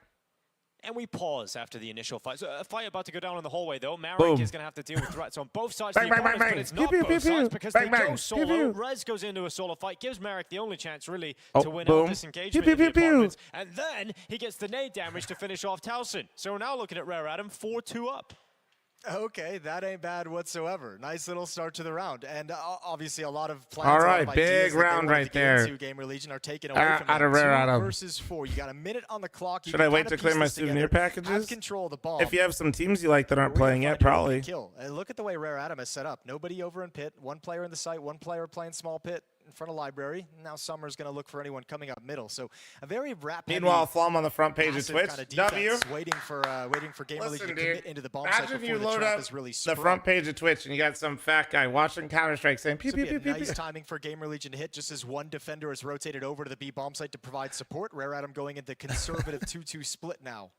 And we pause after the initial fight. So a fight about to go down in the hallway, though. Marek Boom. is going to have to deal with threats on both sides Bang, of the bang, bang, opponents, bang. but it's Pew, not pew, both pew, sides pew. because Bang, they bang. go Pew, solo. pew. Rez goes into a solo fight, gives Marek the only chance, really, Oh, to win boom. out this engagement Pew, in the pew, pew, pew. apartments. And then he gets the nade damage to finish off Towson. So we're now looking at Rare Adam 4-2 up. Okay, that ain't bad whatsoever. Nice little start to the round, and obviously a lot of plans. All a lot right, of big ideas that they round wanted right to get there. into Gamer Legion are taken away from Out them. of Rare 2 Adam. versus 4. You got a minute on the clock. You Should can I wait kinda to clear piece my this souvenir together, packages? Have control of the ball. If you have some teams you like that aren't But we're playing gonna yet, find who we probably. can kill. And look at the way Rare Adam is set up. Nobody over in pit. One player in the site. One player playing small pit in front of library. Now Summer's going to look for anyone coming up middle. So a very Meanwhile, fl0m on the front page of passive Twitch. kinda W. defense, waiting for Gamer Legion to commit into the bomb site Imagine if before you the load trap up is really the sprung. front page of Twitch and you got some fat guy watching Counter-Strike saying pew, This pew, would be pew, a pew, nice pew. timing for Gamer Legion to hit just as one defender is rotated over to the B bomb site to provide support. Rare Adam going into conservative 2-2 split now.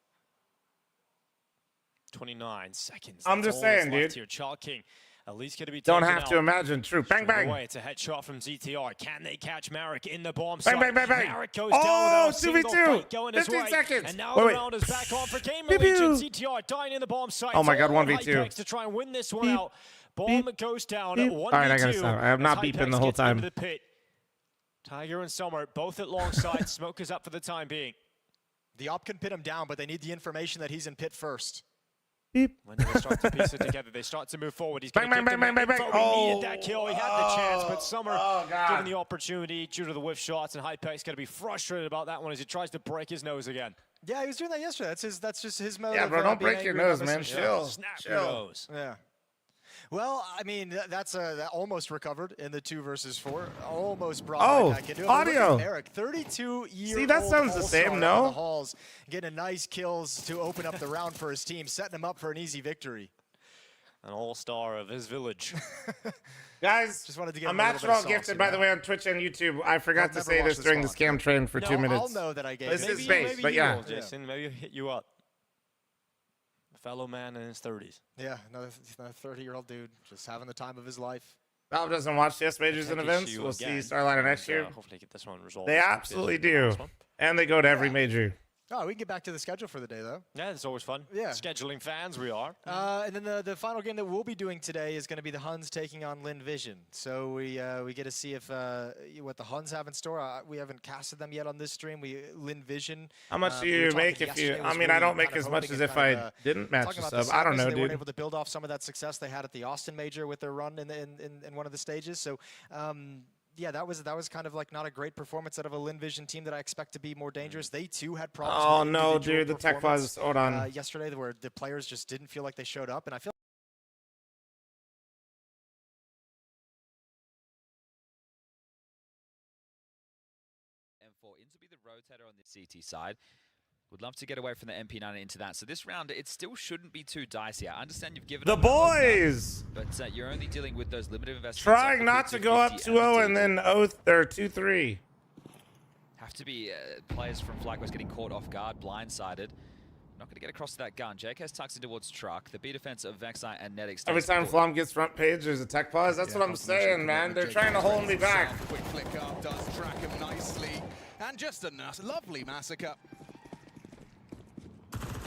29 seconds. I'm That's just all saying, that's left dude. Here. Child King at least going to be Don't taken have out to imagine. True. Bang, straight bang. away. It's a headshot from ZTR. Can they catch Marek in the bomb Bang, site? bang, bang, bang. Marek goes Oh, down without a single 2v2. fight going his 15 way. seconds. And now Wait, the wait. round is back on for Gamer Pew, pew. Legion. ZTR dying in the bomb site. Oh my God, All 1v2. Hypex to try and win this one Beep. out. Bomb Beep. goes down Beep. at 1v2. All right, I gotta stop. I am not as beeping Hypex the whole gets time. into the pit. Tiger and Summer both at long side. Smoke is up for the time being. The op can pin him down, but they need the information that he's in pit first. Beep. When they start to piece it together, they start to move forward. He's Bang, going to bang, bang, bang, bang, bang. He needed that kill. He had the chance, but Summer God. given the opportunity due to the whiff shots, and Hypex going to be frustrated about that one as he tries to break his nose again. Yeah, he was doing that yesterday. That's just his mode. Yeah, of, bro, don't being break your angry about nose, man. missing Chill. shots. Snap Chill. your nose. Yeah. Well, I mean, that almost recovered in the 2 versus 4. Almost brought Oh, back into it. audio. Look at Eric, 32-year-old. See, that sounds the same, all-star no? on the halls, getting a nice kills to open up the round for his team, setting him up for an easy victory. An all-star of his village. Guys, Just wanted to get I'm him a little bit of all sauce, gifted, you by know? the way, on Twitch and YouTube. I forgot I've to never say watched this this during the spawn. scam train for 2 No, minutes. I'll know that I gave This it. is space, maybe but you yeah. will, Jason. Maybe he'll hit you up. A fellow man in his 30s. Yeah, another 30-year-old dude just having the time of his life. Valve doesn't watch CS majors and Take events. issue We'll see again, StarLadder and, next year. hopefully get this one resolved. They as quickly as absolutely we can do. this one. And they go to every major. Oh, we can get back to the schedule for the day, though. Yeah, it's always fun. Yeah. Scheduling fans, we are. And then the final game that we'll be doing today is going to be the Huns taking on Lin Vision. So we get to see if what the Huns have in store. We haven't casted them yet on this stream. Lin Vision. How much do we were you talking make if you? yesterday, I was mean, I really don't make kind of as much hoping as and if kind I of, didn't match talking the about sub. I don't know, They weren't dude. able to build off some of that success they had at the Austin Major with their run in one of the stages. So. Yeah, that was kind of like not a great performance out of a Lin Vision team that I expect to be more dangerous. They too had problems. Oh with no, individual dude, the tech performance, fuzz. Hold on. yesterday, where the players just didn't feel like they showed up, and I feel. M4 in to be the rotator on the CT side. Would love to get away from the MP9 into that. So this round, it still shouldn't be too dicey. I understand you've given The up a lot there, boys! but you're only dealing with those limited investments. Trying of not the to go up 250 2-0 and the then 2-3. have to be players from fl0m getting caught off guard, blindsided. Not going to get across to that gun. JKS tucks in towards truck. The B defense of Vexi and Netics. Every time fl0m gets front page, there's a tech pause. That's what I'm saying, man. They're trying to hold me back. Quick flick up does track him nicely. And just a lovely massacre.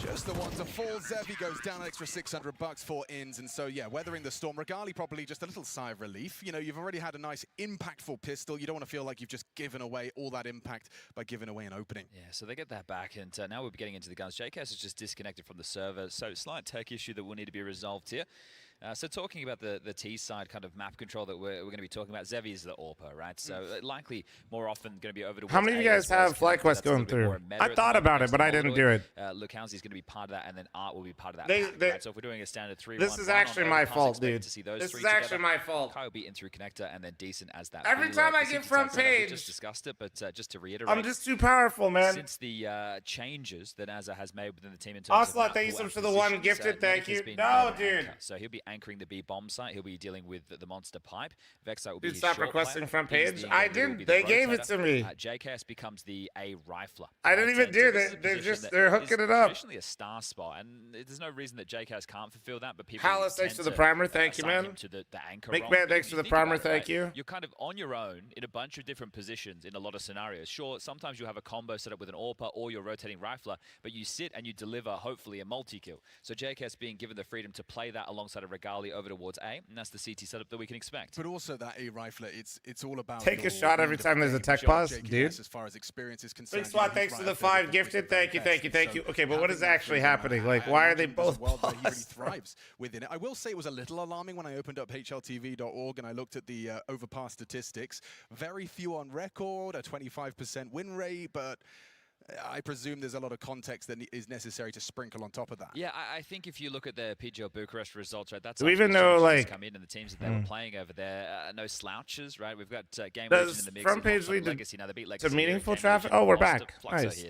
Just the one to fall. Zevi goes down an extra $600 for ins. And so, yeah, weathering the storm. Regali probably just a little sigh of relief. You know, you've already had a nice impactful pistol. You don't want to feel like you've just given away all that impact by giving away an opening. Yeah, so they get that back. And now we'll be getting into the guns. JKS is just disconnected from the server. So slight tech issue that will need to be resolved here. So talking about the T side kind of map control that we're going to be talking about, Zevi is the AWPer, right? So likely more often going to be over to. How many of you guys have FlyQuest going through? I thought about it, but I didn't do it. Lukowski is going to be part of that, and then Art will be part of that. Right? So if we're doing a standard 3-1, this is actually my fault, dude. This is actually my fault. Kyle beat in through connector, and then Decent as that. Every time I get front page, we just discussed it, but just to reiterate, I'm just too powerful, man. Since the changes that Azza has made within the team in terms of Ocelot, thank you so much for the one gifted. Thank you. No, dude. So he'll be anchoring the B bomb site. He'll be dealing with the monster pipe. Vexite will be Dude, his stop short requesting player. front page. He's I didn't. They gave it to me. JKS becomes the A rifler. I didn't even do that. They're hooking it up. Traditionally a star spot, and there's no reason that JKS can't fulfill that. But people. Palace, thanks for the primer. Thank you, man. To the anchor McMahon, thanks for the primer. Thank you. You're kind of on your own in a bunch of different positions in a lot of scenarios. Sure, sometimes you have a combo set up with an AWPer or your rotating rifler, but you sit and you deliver hopefully a multi-kill. So JKS being given the freedom to play that alongside a Regali over towards A, and that's the CT setup that we can expect. But also that A rifler, it's all about take a shot every time there's a tech pause, dude. As far as experience is concerned. Big Swat, thanks for the 5 gifted. Thank you, thank you, thank you. Okay, but what is actually happening? Like, why are they both paused? He really thrives within it. I will say it was a little alarming when I opened up hltv.org and I looked at the overpass statistics. Very few on record, a 25% win rate, but I presume there's a lot of context that is necessary to sprinkle on top of that. Yeah, I think if you look at the PGL Bucharest results, right, that's do we even know, like, come in and the teams that they were playing over there, no slouches, right? We've got Game Legend in the mix. Front page lead Legacy now. They beat Legacy to meaningful traffic. Oh, we're back. Nice.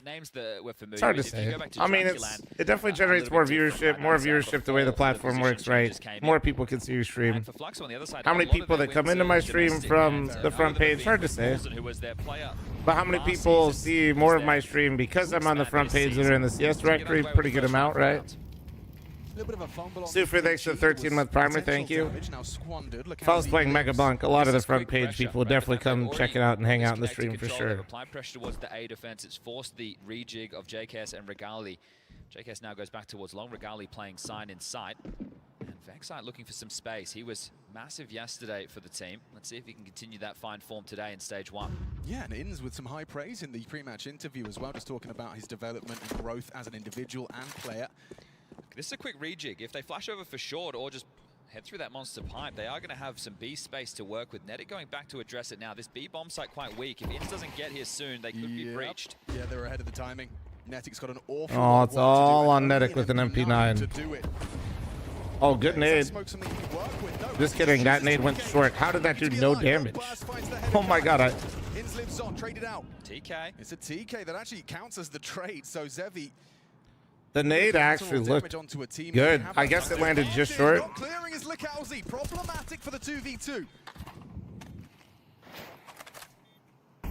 Names that we're familiar it's hard to with. say. I mean, it definitely generates more viewership the way the platform works, right? More people can see your stream. How many people that come into my stream from the front page? Hard to say. But how many people see more of my stream because I'm on the front page that are in the CS directory? Pretty good amount, right? Super, thanks for the 13-month primer. Thank you. If I was playing Mega Bunk, a lot of the front page people would definitely come check it out and hang out in the stream for sure. Applied pressure towards the A defense. It's forced the rejig of JKS and Regali. JKS now goes back towards long. Regali playing sign in sight. And Vexite looking for some space. He was massive yesterday for the team. Let's see if he can continue that fine form today in stage 1. Yeah, and Ins with some high praise in the pre-match interview as well, just talking about his development and growth as an individual and player. This is a quick rejig. If they flash over for short or just head through that monster pipe, they are going to have some B space to work with. Netic going back to address it now. This B bomb site quite weak. If Ins doesn't get here soon, they could be breached. Yeah, they're ahead of the timing. Netic's got an awful Oh, it's all on Netic with an MP9. Oh, good nade. Just kidding, that nade went short. How did that do no damage? Oh my god, Ins lives on, traded out. TK. It's a TK that actually counts as the trade, so Zevi. The nade actually looked good. I guess it landed just short. Not clearing his Lukowski. Problematic for the 2v2.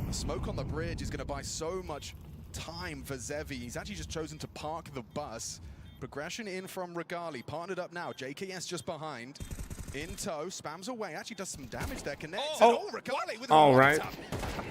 The smoke on the bridge is going to buy so much time for Zevi. He's actually just chosen to park the bus. Progression in from Regali. Partnered up now. JKS just behind. In tow. Spams away. Actually does some damage there. Connects. Oh, Regali with all right.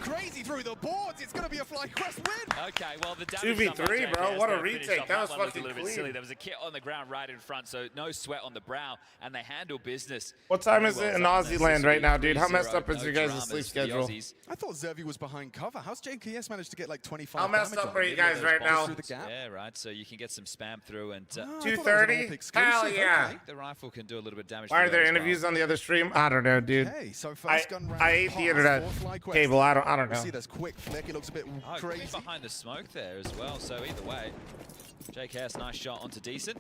Crazy through the boards. It's going to be a FlyQuest win. Okay, well, the damage 2v3, bro. What a retake. That was fucking clean. Silly. There was a kit on the ground right in front, so no sweat on the brow, and they handle business. What time is it in Aussie land right now, dude? How messed up is your guys' sleep schedule? I thought Zevi was behind cover. How's JKS managed to get like 25 How messed up are you guys right now? Yeah, right. So you can get some spam through and 230. Hell yeah. I think the rifle can do a little bit of damage. Why are there interviews on the other stream? I don't know, dude. Okay, so first gun round I hate the internet cable. I don't know. See, there's quick flick. It looks a bit crazy. Behind the smoke there as well. So either way, JKS nice shot onto Decent.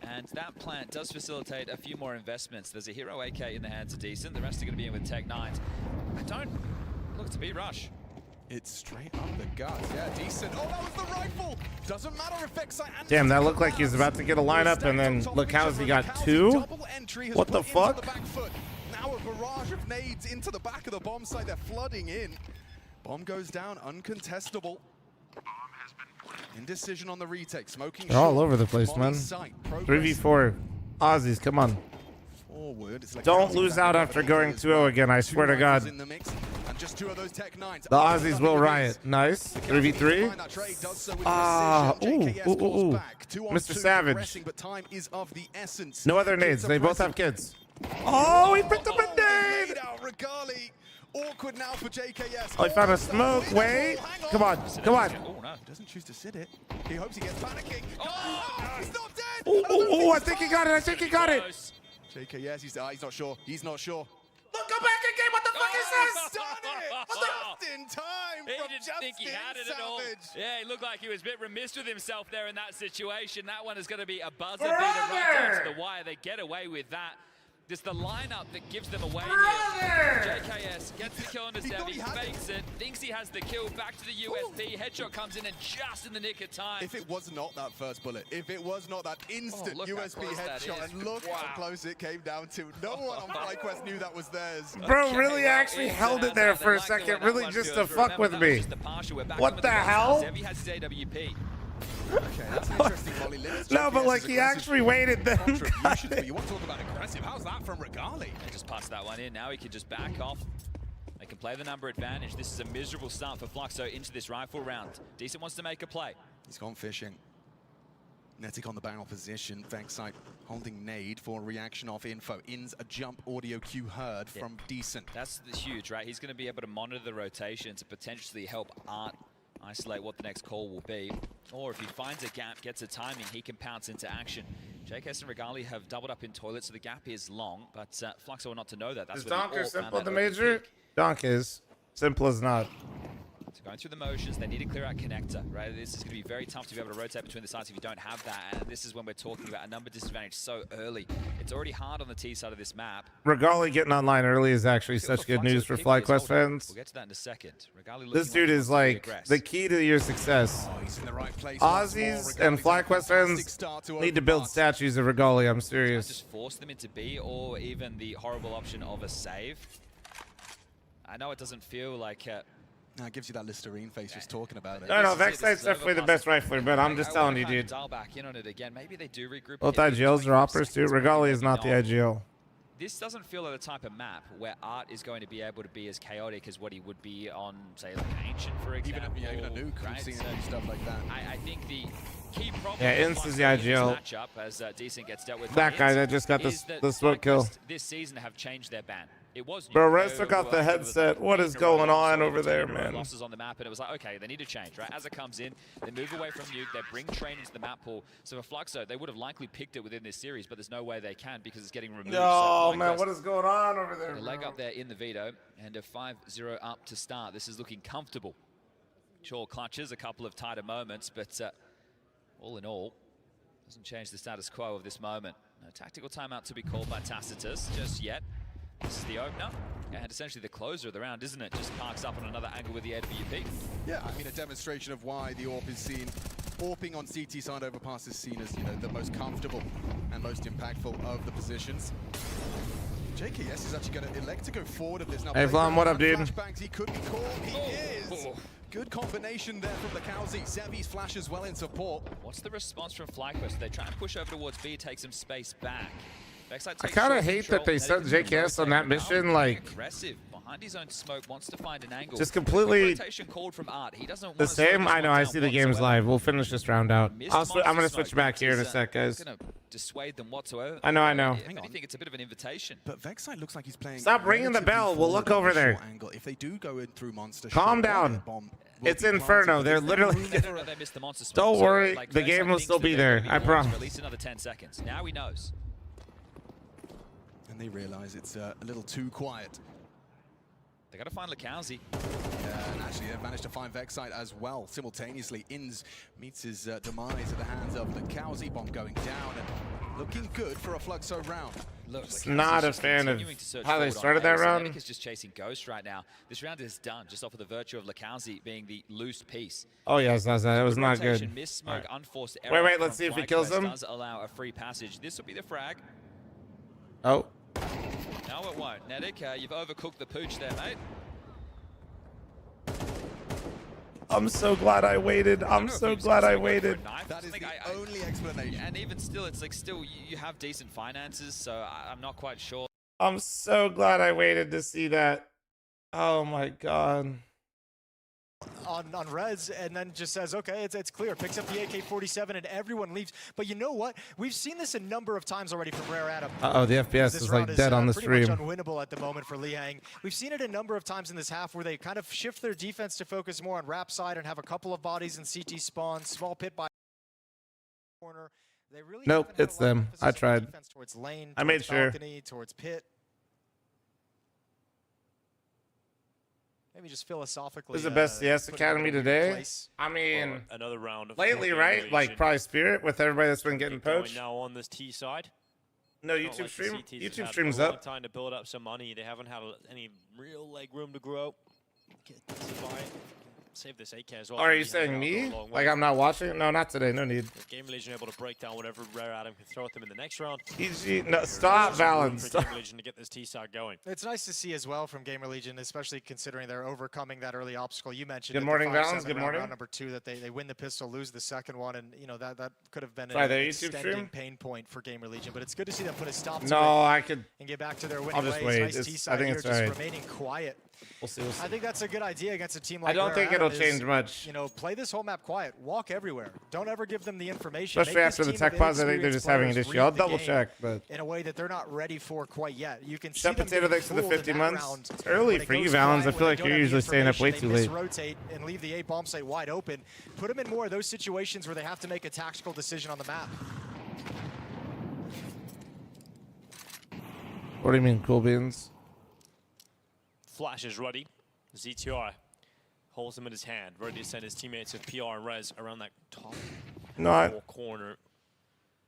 And that plant does facilitate a few more investments. There's a hero AK in the hands of Decent. The rest are going to be in with Tech 9s. I don't look to be rush. It's straight up the guts. Yeah, Decent. Oh, that was the rifle. Doesn't matter if Vexite and damn, that looked like he was about to get a lineup, and then look how he got 2. What the fuck? Now a barrage of nades into the back of the bomb site. They're flooding in. Bomb goes down, uncontestable. Indecision on the retake. Smoking. They're all over the place, man. 3v4. Aussies, come on. Don't lose out after going 2-0 again, I swear to God. And just 2 of those Tech 9s. The Aussies will riot. Nice. 3v3. Ooh. Mr. Savage. But time is of the essence. No other nades. They both have kids. Oh, he picked up a nade. Regali. Awkward now for JKS. Oh, he found a smoke. Wait. Come on. Come on. He doesn't choose to sit it. He hopes he gets panicking. He's not dead. Oh, I think he got it. I think he got it. JKS, he's not sure. He's not sure. Look, go back again. What the fuck is this? Done it. Just in time. He didn't think he had it at all. Yeah, he looked like he was a bit remiss with himself there in that situation. That one is going to be a buzzer beater right down to the wire. They get away with that. It's the lineup that gives them away here. JKS gets the kill on the Sevi, fakes it, thinks he has the kill, back to the USP. Headshot comes in and just in the nick of time. If it was not that first bullet, if it was not that instant USP headshot, and look how close it came down to. No one on FlyQuest knew that was theirs. Bro, really actually held it there for a second, really just to fuck with me. What the hell? Sevi has his AWP. Okay, that's interesting, Molly. No, but like he actually waited then. But you want to talk about aggressive? How's that from Regali? They just passed that one in. Now he can just back off. They can play the number advantage. This is a miserable start for fl0m into this rifle round. Decent wants to make a play. He's gone fishing. Netic on the barrel position. Vexite holding nade for reaction off info. Ins a jump audio cue heard from Decent. That's huge, right? He's going to be able to monitor the rotation to potentially help Art isolate what the next call will be. Or if he finds a gap, gets a timing, he can pounce into action. JKS and Regali have doubled up in toilet, so the gap is long, but fl0m are not to know that. That's is Donker simple the major? Donk is. Simple as not. So going through the motions, they need to clear out connector, right? This is going to be very tough to be able to rotate between the sides if you don't have that, and this is when we're talking about a number disadvantage so early. It's already hard on the T side of this map. Regali getting online early is actually such good news for FlyQuest fans. We'll get to that in a second. This dude is like the key to your success. He's in the right place. Aussies and FlyQuest fans need to build statues of Regali, I'm serious. Just force them into B, or even the horrible option of a save. I know it doesn't feel like... Now it gives you that Listerine face just talking about it. No, Vexite's definitely the best rifler, but I'm just telling you, dude. Dial back in on it again. Maybe they do regroup. Both IGLs are operas, too. Regali is not the IGL. This doesn't feel like the type of map where Art is going to be able to be as chaotic as what he would be on, say, like Ancient, for example. Even a nuke, right? We've seen stuff like that. I think the key problem Ince is the IGL. matchup, as Decent gets dealt with, that guy that just got the smoke kill. This season have changed their ban. It was Bro, Rez took off the headset. What is going on over there, man? Losses on the map, and it was like, okay, they need to change, right? As it comes in, they move away from nuke, they bring train into the map pool. So for fl0m, they would have likely picked it within this series, but there's no way they can because it's getting removed. Oh, so man, what is going on over there? A leg up there in the veto, and a 5-0 up to start. This is looking comfortable. Sure, clutches a couple of tighter moments, but all in all, doesn't change the status quo of this moment. No tactical timeout to be called by Tacitus just yet. This is the opener, and essentially the closer of the round, isn't it? Just parks up on another angle with the AWP. Yeah, I mean, a demonstration of why the AWP is seen. AWPing on CT side overpass is seen as, the most comfortable and most impactful of the positions. JKS is actually going to elect to go forward of this now. Hey, fl0m, what up, dude? He could be caught. He is. Good combination there from the Cowsy. Sevi's flashes well in support. What's the response from FlyQuest? They try and push over towards B, take some space back. I kind of hate that they sent JKS on that mission, like, aggressive behind his own smoke, wants to find an angle. Just completely rotation called from Art. He doesn't the same. I know, I see the games live. We'll finish this round out. I'm going to switch back here in a sec, guys. Going to dissuade them whatsoever. I know. If anything, it's a bit of an invitation. But Vexite looks like he's playing. Stop ringing the bell. We'll look over there. Angle. If they do go in through Monster, calm down. It's Inferno. They're literally. Don't worry. The game will still be there. I promise. At least another 10 seconds. Now he knows. And they realize it's a little too quiet. They got to find Lakowski. Yeah, and actually they've managed to find Vexite as well. Simultaneously, Ins meets his demise at the hands of Lakowski. Bomb going down and looking good for a fl0m round. Look, it's not a fan of how they started that round. Netic is just chasing Ghost right now. This round is done just off of the virtue of Lakowski being the loose piece. Oh yes, that was not good. Right. Unforced wait, let's see if he kills him. Does allow a free passage. This will be the frag. Oh. No, it won't. Netic, you've overcooked the pooch there, mate. I'm so glad I waited. I'm so glad I waited. That is the only explanation. And even still, it's like still you have decent finances, so I'm not quite sure. I'm so glad I waited to see that. Oh my god. On Rez, and then just says, okay, it's clear. Picks up the AK-47 and everyone leaves. But you know what? We've seen this a number of times already from Rare Adam. Uh-oh, the FPS is like dead on the stream. Pretty much unwinnable at the moment for Lihang. We've seen it a number of times in this half where they kind of shift their defense to focus more on rap side and have a couple of bodies in CT spawn, small pit by corner. They really nope, it's them. I tried. Towards lane, I made sure. Balcony, towards pit. Maybe just philosophically. This is the best CS Academy today. I mean, another round of lately, right? Like probably Spirit with everybody that's been getting poached. Now on this T side. No YouTube like stream. CTs YouTube have stream's had a long up. time to build up some money. They haven't had any real leg room to grow. Get this fight. Save this AK as well. Are you saying me? Like I'm not watching? No, not today. No need. Game Legion able to break down whatever Rare Adam can throw at them in the next round. Easy. No, stop, Valen. For Game Legion to get this T side going. It's nice to see as well from Gamer Legion, especially considering they're overcoming that early obstacle. You mentioned. Good morning, Valens. Good morning. Round number 2, that they win the pistol, lose the second one, and you know that could have been an extending pain point for Gamer Legion. But it's good to see them put a stop to it. No, I could. And get back to their winning I'll just ways. wait. Nice T side I think here, it's just right. remaining quiet. We'll see. We'll see. I think that's a good idea against a team like I don't Rare think Adam it'll change much. You know, play this whole map quiet. Walk everywhere. Don't ever give them the information. Especially after the tech pause, I think they're just having an issue. I'll double check, but in a way that they're not ready for quite yet. You can see Chef them Potato, being thanks for the fooled in 50 that months. round. It's early for you, Valens. I feel like you're usually staying up way too late. Rotate and leave the A bomb site wide open. Put them in more of those situations where they have to make a tactical decision on the map. What do you mean, cool beans? Flash is ready. ZTR holds him in his hand, ready to send his teammates of PR and Rez around that top corner.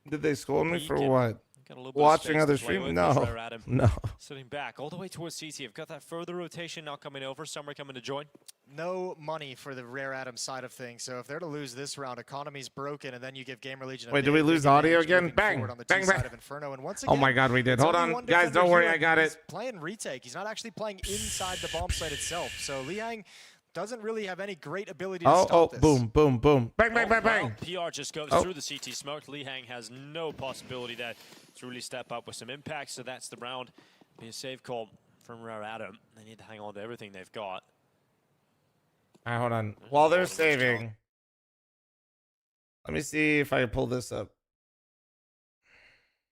Did they scold me for what? Got a little bit Watching of other space to play stream? with. No, Rare Adam no. Sitting back all the way towards CT. I've got that further rotation now coming over. Summer coming to join. No money for the Rare Adam side of things. So if they're to lose this round, economy's broken, and then you give Gamer Legion. Wait, did we lose audio again? Bang, bang, bang. And once Oh again, my God, we did. Hold on, guys. Don't worry, I got He's it. playing retake. He's not actually playing inside the bomb site itself. So Lihang doesn't really have any great ability to stop this. Boom, boom, boom. Bang, bang, bang, bang. PR just goes through the CT smoke. Lihang has no possibility to really step up with some impact. So that's the round. Be a save call from Rare Adam. They need to hang on to everything they've got. All right, hold on. While they're saving, let me see if I can pull this up.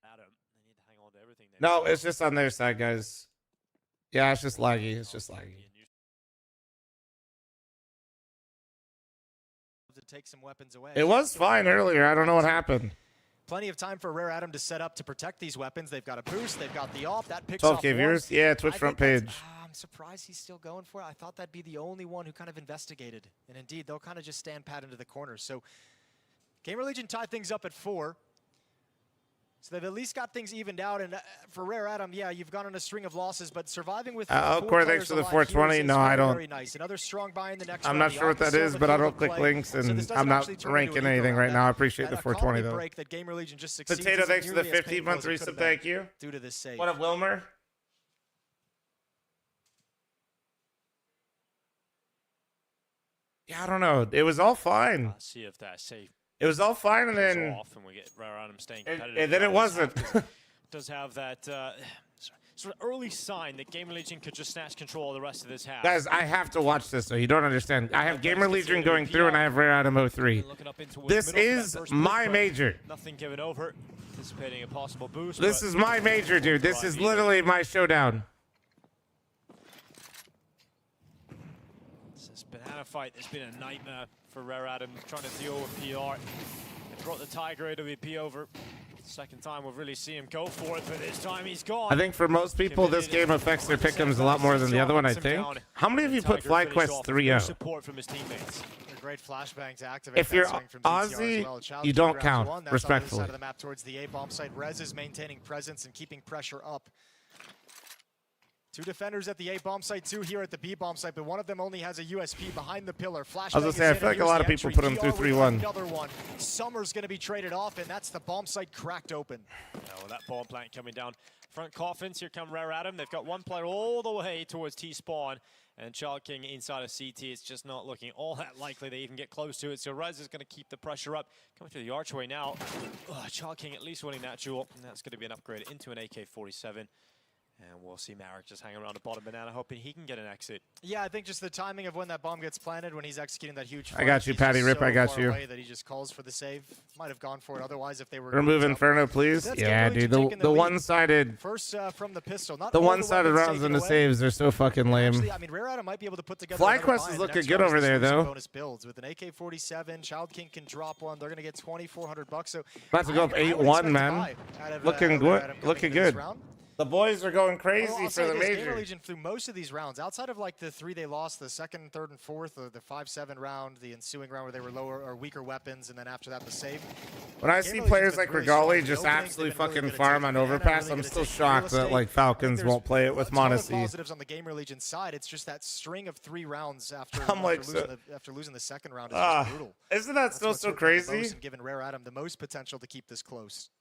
Adam, they need to hang on to everything they've No, got. it's just on their side, guys. Yeah, it's just laggy. It's just laggy. To take some weapons away. It was fine earlier. I don't know what happened. Plenty of time for Rare Adam to set up to protect these weapons. They've got a boost. They've got the off. That picks off 12K viewers? Yeah, Twitch front page. I'm surprised he's still going for it. I thought that'd be the only one who kind of investigated. And indeed, they'll kind of just stand pat into the corners. So Gamer Legion tied things up at 4. So they've at least got things evened out. And for Rare Adam, yeah, you've gone on a string of losses, but surviving with Corey, thanks for the 420. No, I don't. Very nice. Another strong buy in the next I'm round. not sure what that is, but I don't click links, and I'm not ranking anything right now. I appreciate the 420, though. Break that Gamer Legion just succeeds Potato, isn't thanks for the nearly as 50 painful month as it could resub. have Thank been you. Due to this save. What up, Wilmer? Yeah, I don't know. It was all fine. See if that save. It was all fine, and then off, and we get Rare Adam staying competitive. and then it wasn't. Does have that sort of early sign that Gamer Legion could just snatch control of the rest of this half. Guys, I have to watch this, though. You don't understand. I have Gamer Legion going through, and I have Rare Adam 03. This is my major. Nothing given over. Anticipating a possible boost. This is my major, dude. This is literally my showdown. This banana fight has been a nightmare for Rare Adam, trying to deal with PR. They brought the Tiger AWP over. Second time we'll really see him go for it, but this time he's gone. I think for most people, this game affects their pick'ems a lot more than the other one, I think. How many of you put FlyQuest 3-0? Support from his teammates. Great flashbang to activate. If you're Aussie, you don't count, respectfully. Side of the map towards the A bomb site. Rez is maintaining presence and keeping pressure up. 2 defenders at the A bomb site, 2 here at the B bomb site, but one of them only has a USP behind the pillar. Flashbang I was gonna say, I feel like a lot of people put him through 3-1. Another one. Summer's going to be traded off, and that's the bomb site cracked open. Well, that bomb plant coming down. Front coffins, here come Rare Adam. They've got one player all the way towards T-spawn. And Child King inside of CT, it's just not looking all that likely they even get close to it. So Rez is going to keep the pressure up. Coming through the archway now. Child King at least winning that duel. And that's going to be an upgrade into an AK-47. And we'll see Marek just hanging around the bottom banana, hoping he can get an exit. Yeah, I think just the timing of when that bomb gets planted, when he's executing that huge I got you, Patty Rip. I got you. That he just calls for the save. Might have gone for it otherwise if they were. Remove Inferno, please. Yeah, dude. The one-sided. First from the pistol. Not the one-sided rounds into saves are so fucking lame. Actually, I mean, Rare Adam might be able to put together. FlyQuest is looking good over there, though. Bonus builds with an AK-47. Child King can drop one. They're gonna get $2,400. So about to go up 8-1, man. Looking good. Looking good. The boys are going crazy for the major. Gamer Legion through most of these rounds, outside of like the 3 they lost, the second, third, and fourth, or the 5-7 round, the ensuing round where they were lower or weaker weapons, and then after that the save. When I see players like Regali just absolutely fucking farm on Overpass, I'm still shocked that like Falcons won't play it with Monacy. Positives on the Gamer Legion side, it's just that string of 3 rounds after losing the second round is just brutal. Isn't that still so crazy? And giving Rare Adam the most potential to keep this close.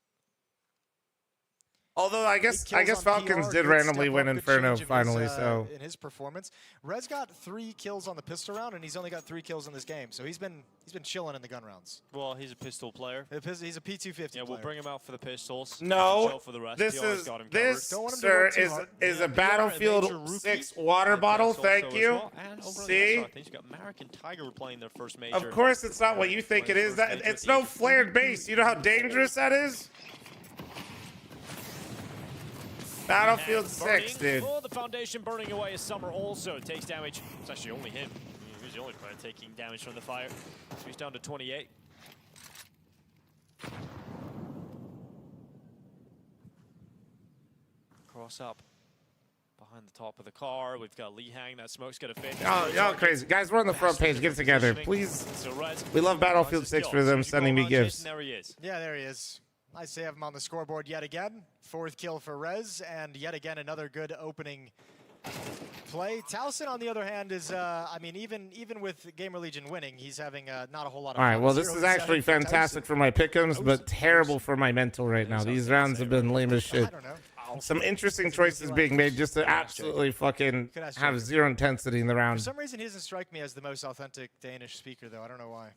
Although I guess Falcons did randomly win Inferno finally, so in his performance, Rez got 3 kills on the pistol round, and he's only got 3 kills in this game. So he's been chilling in the gun rounds. Well, he's a pistol player. He's a P250. Yeah, we'll bring him out for the pistols. No, for the rest. this sir is a Battlefield 6 water bottle. Thank you. See, I think you got Marek and Tiger playing their first major. Of course, it's not what you think it is. That it's no flared base. You know how dangerous that is. Battlefield 6, dude. Oh, the foundation burning away as Summer also takes damage. It's actually only him. He's the only player taking damage from the fire. So he's down to 28. Cross up behind the top of the car. We've got Lee Hang. That smoke's going to fade. Y'all crazy. Guys, we're on the front page. Get it together, please. We love Battlefield 6 for them sending me gifts. There he is. Yeah, there he is. I say have him on the scoreboard yet again. 4th kill for Rez, and yet again another good opening play. Towson, on the other hand, is I mean, even with Gamer Legion winning, he's having not a whole lot of. All right, well, this is actually fantastic for my pick'ems, but terrible for my mental right now. These rounds have been lame as shit. I don't know. Some interesting choices being made just to absolutely fucking have zero intensity in the round. For some reason, he doesn't strike me as the most authentic Danish speaker, though. I don't know why.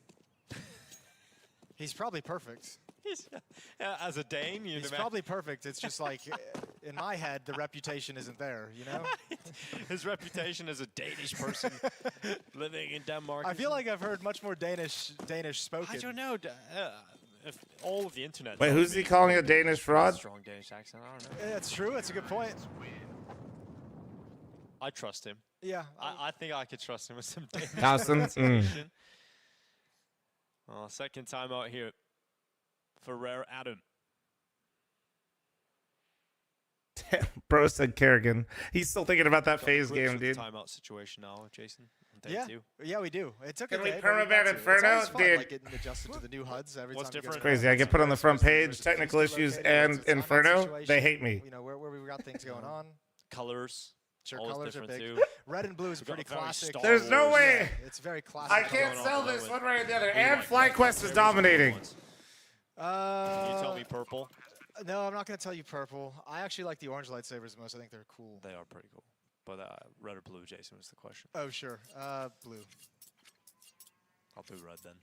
He's probably perfect. As a Dane, he's probably perfect. It's just like, in my head, the reputation isn't there, you know? His reputation as a Danish person living in Denmark. I feel like I've heard much more Danish spoken. I don't know. If all of the internet. Wait, who's he calling a Danish fraud? Strong Danish accent. I don't know. That's true. That's a good point. I trust him. Yeah. I think I could trust him with some Danish Towson. Well, second time out here for Rare Adam. Bro said Kerrigan. He's still thinking about that phase game, dude. Timeout situation now, Jason. Yeah, we do. It took Can a we day, permaban Inferno, dude? Like getting adjusted to the new HUDs every What's time different? It's crazy. I get put on the front page. Technical issues and Inferno. They hate me. You know where we got things going on. Colors. Sure, Always colors are different big. too. Red and blue is pretty classic. There's no way. Yeah, it's very classic. I can't sell this one right or the other. And FlyQuest is dominating. Can you tell me purple? No, I'm not going to tell you purple. I actually like the orange lightsabers the most. I think they're cool. They are pretty cool. But red or blue, Jason, was the question. Oh, sure. Blue. I'll do red then.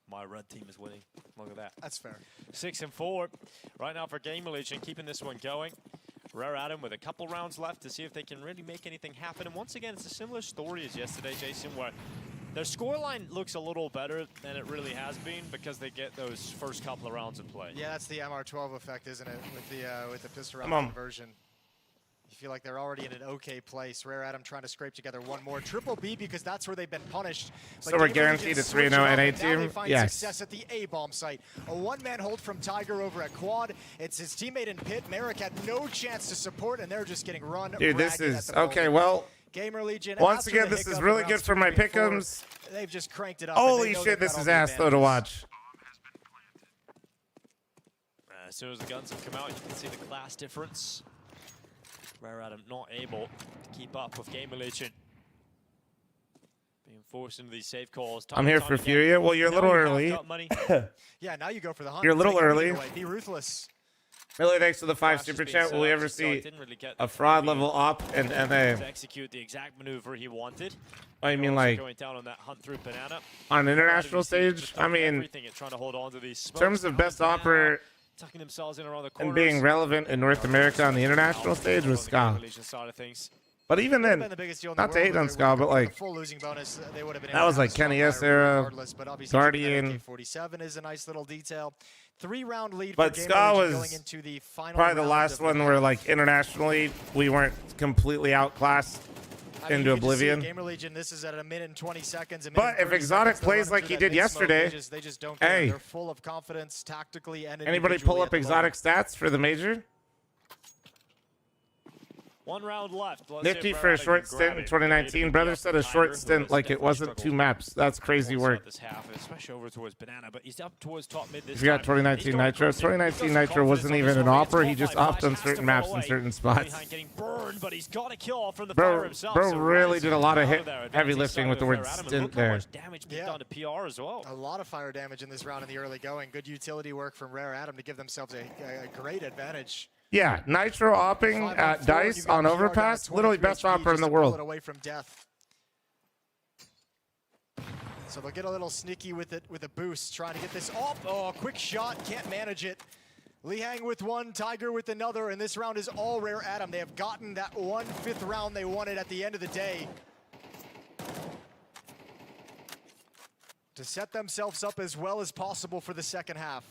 My red team is winning. Look at that. That's fair. 6-4 right now for Gamer Legion, keeping this one going. Rare Adam with a couple rounds left to see if they can really make anything happen. And once again, it's a similar story as yesterday, Jason, where their scoreline looks a little better than it really has been because they get those first couple of rounds in play. Yeah, that's the MR12 effect, isn't it? With the pistol round conversion. You feel like they're already in an okay place. Rare Adam trying to scrape together one more. Triple B because that's where they've been punished. So we're guaranteed a 3-0 NA team? Yes. Success at the A-bomb site. A one-man hold from Tiger over at Quad. It's his teammate in pit. Merrick had no chance to support, and they're just getting run. Dude, this is okay. Well, Gamer Legion. Once again, this is really good for my pick'ems. They've just cranked it up. Holy shit, this is ass though to watch. As soon as the guns have come out, you can see the class difference. Rare Adam not able to keep up with Gamer Legion. Being forced into these safe calls. I'm here for Furia. Well, you're a little early. Yeah, now you go for the hunt. You're a little early. Be ruthless. Really, thanks to the 5 super chat. Will we ever see a fraud level op in NA? To execute the exact maneuver he wanted. I mean, like, going down on that hunt through banana. on an international stage? I mean, trying to hold on to these in terms of best offer tucking themselves in around the and corners. being relevant in North America on the international stage was Ska. But even then, not to hate on Ska, but like, that was like Kenny S era, Guardian. AK-47 is a nice little detail. 3-round lead But for Ska Gamer Legion was going into the final probably the round last of one where, like, internationally, we weren't completely outclassed into oblivion. Gamer Legion, this is at a minute and 20 seconds. But if Exotic plays like he did yesterday, they just don't care. hey, They're full of confidence tactically and anybody pull up Exotic stats for the major? 1 round left. Nifty for a short stint in 2019. Brother said a short stint like it wasn't 2 maps. That's crazy work. This half, especially over towards banana, but he's up towards top mid this If you got 2019 Nitro, 2019 Nitro wasn't even an offer. He just opted on certain maps in certain spots. Burned, but he's got a kill from the Bro really did a lot of heavy lifting with the word stint there. Done to PR as well. A lot of fire damage in this round in the early going. Good utility work from Rare Atom to give themselves a great advantage. Yeah, Nitro opping at Dice on Overpass, literally best opper in the world. Away from death. So they'll get a little sneaky with it, with a boost, trying to get this off. Oh, quick shot, can't manage it. Lihang with one, Tiger with another, and this round is all Rare Atom. They have gotten that 1/5 round they wanted at the end of the day to set themselves up as well as possible for the second half.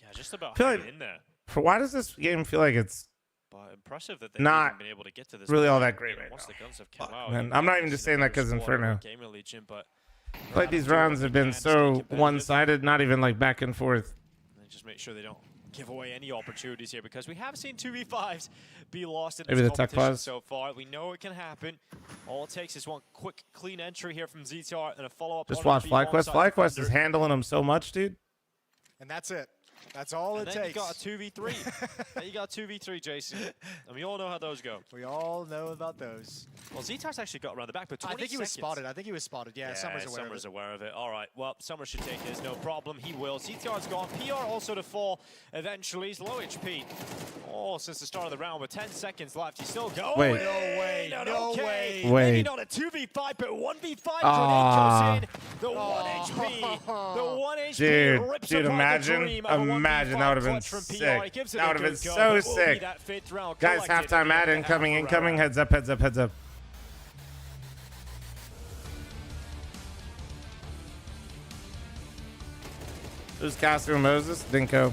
Yeah, just about Feel like, in there. why does this game feel like it's But impressive that they've not even been able to get to this really all point. that great right Once now? the guns have come out, Man, I'm not even just saying that because Inferno. Gamer Legion, but I feel like these rounds have been so one-sided, not even like back and forth. and just make sure they don't give away any opportunities here, because we have seen 2v5s be lost in Maybe this the tech competition pause. so far. We know it can happen. All it takes is one quick, clean entry here from ZTR and a follow-up. Just watch FlyQuest. FlyQuest is handling them so much, dude. And that's it. That's all And it then takes. you got a 2v3. Then you got 2v3, Jason. And we all know how those go. We all know about those. Well, ZTAR's actually got around the back, but 20 I think he was seconds. spotted. I think he was spotted. Yeah, Summer's aware Summer's of it. aware of it. All right, well, Summer should take this, no problem. He will. ZTR's gone. PR also to fall eventually. He's low HP. Oh, since the start of the round with 10 seconds left. He's still going. Wait. No way. No okay. way. Wait. Maybe not a 2v5, but 1v5. Ah. Grenade goes in. The 1 HP. The 1 HP Dude, rips dude, apart imagine, the dream of a 1v5 imagine that would have been clutch from PR. sick. He gives it That a would have been good go, so but will be sick. that 5th round Guys, collected halftime ad at incoming, Rare incoming. Atom. Heads up, heads up, heads up. Who's Castro and Moses? Dinko.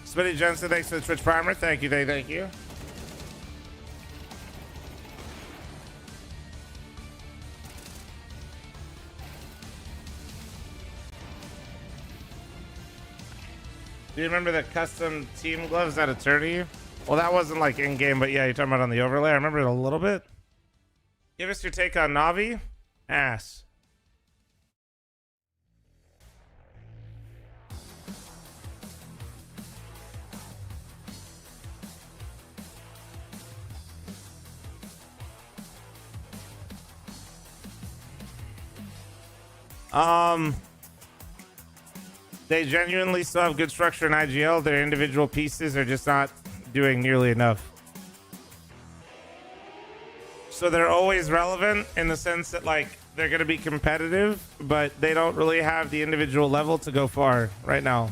Smitty Jensen, thanks for the Twitch primer. Thank you, thank you. Do you remember the custom team gloves that Eternity? Well, that wasn't like in-game, but yeah, you're talking about on the overlay. I remember it a little bit. Give us your take on Navi. Ass. They genuinely still have good structure in IGL. Their individual pieces are just not doing nearly enough. So they're always relevant in the sense that, like, they're going to be competitive, but they don't really have the individual level to go far right now.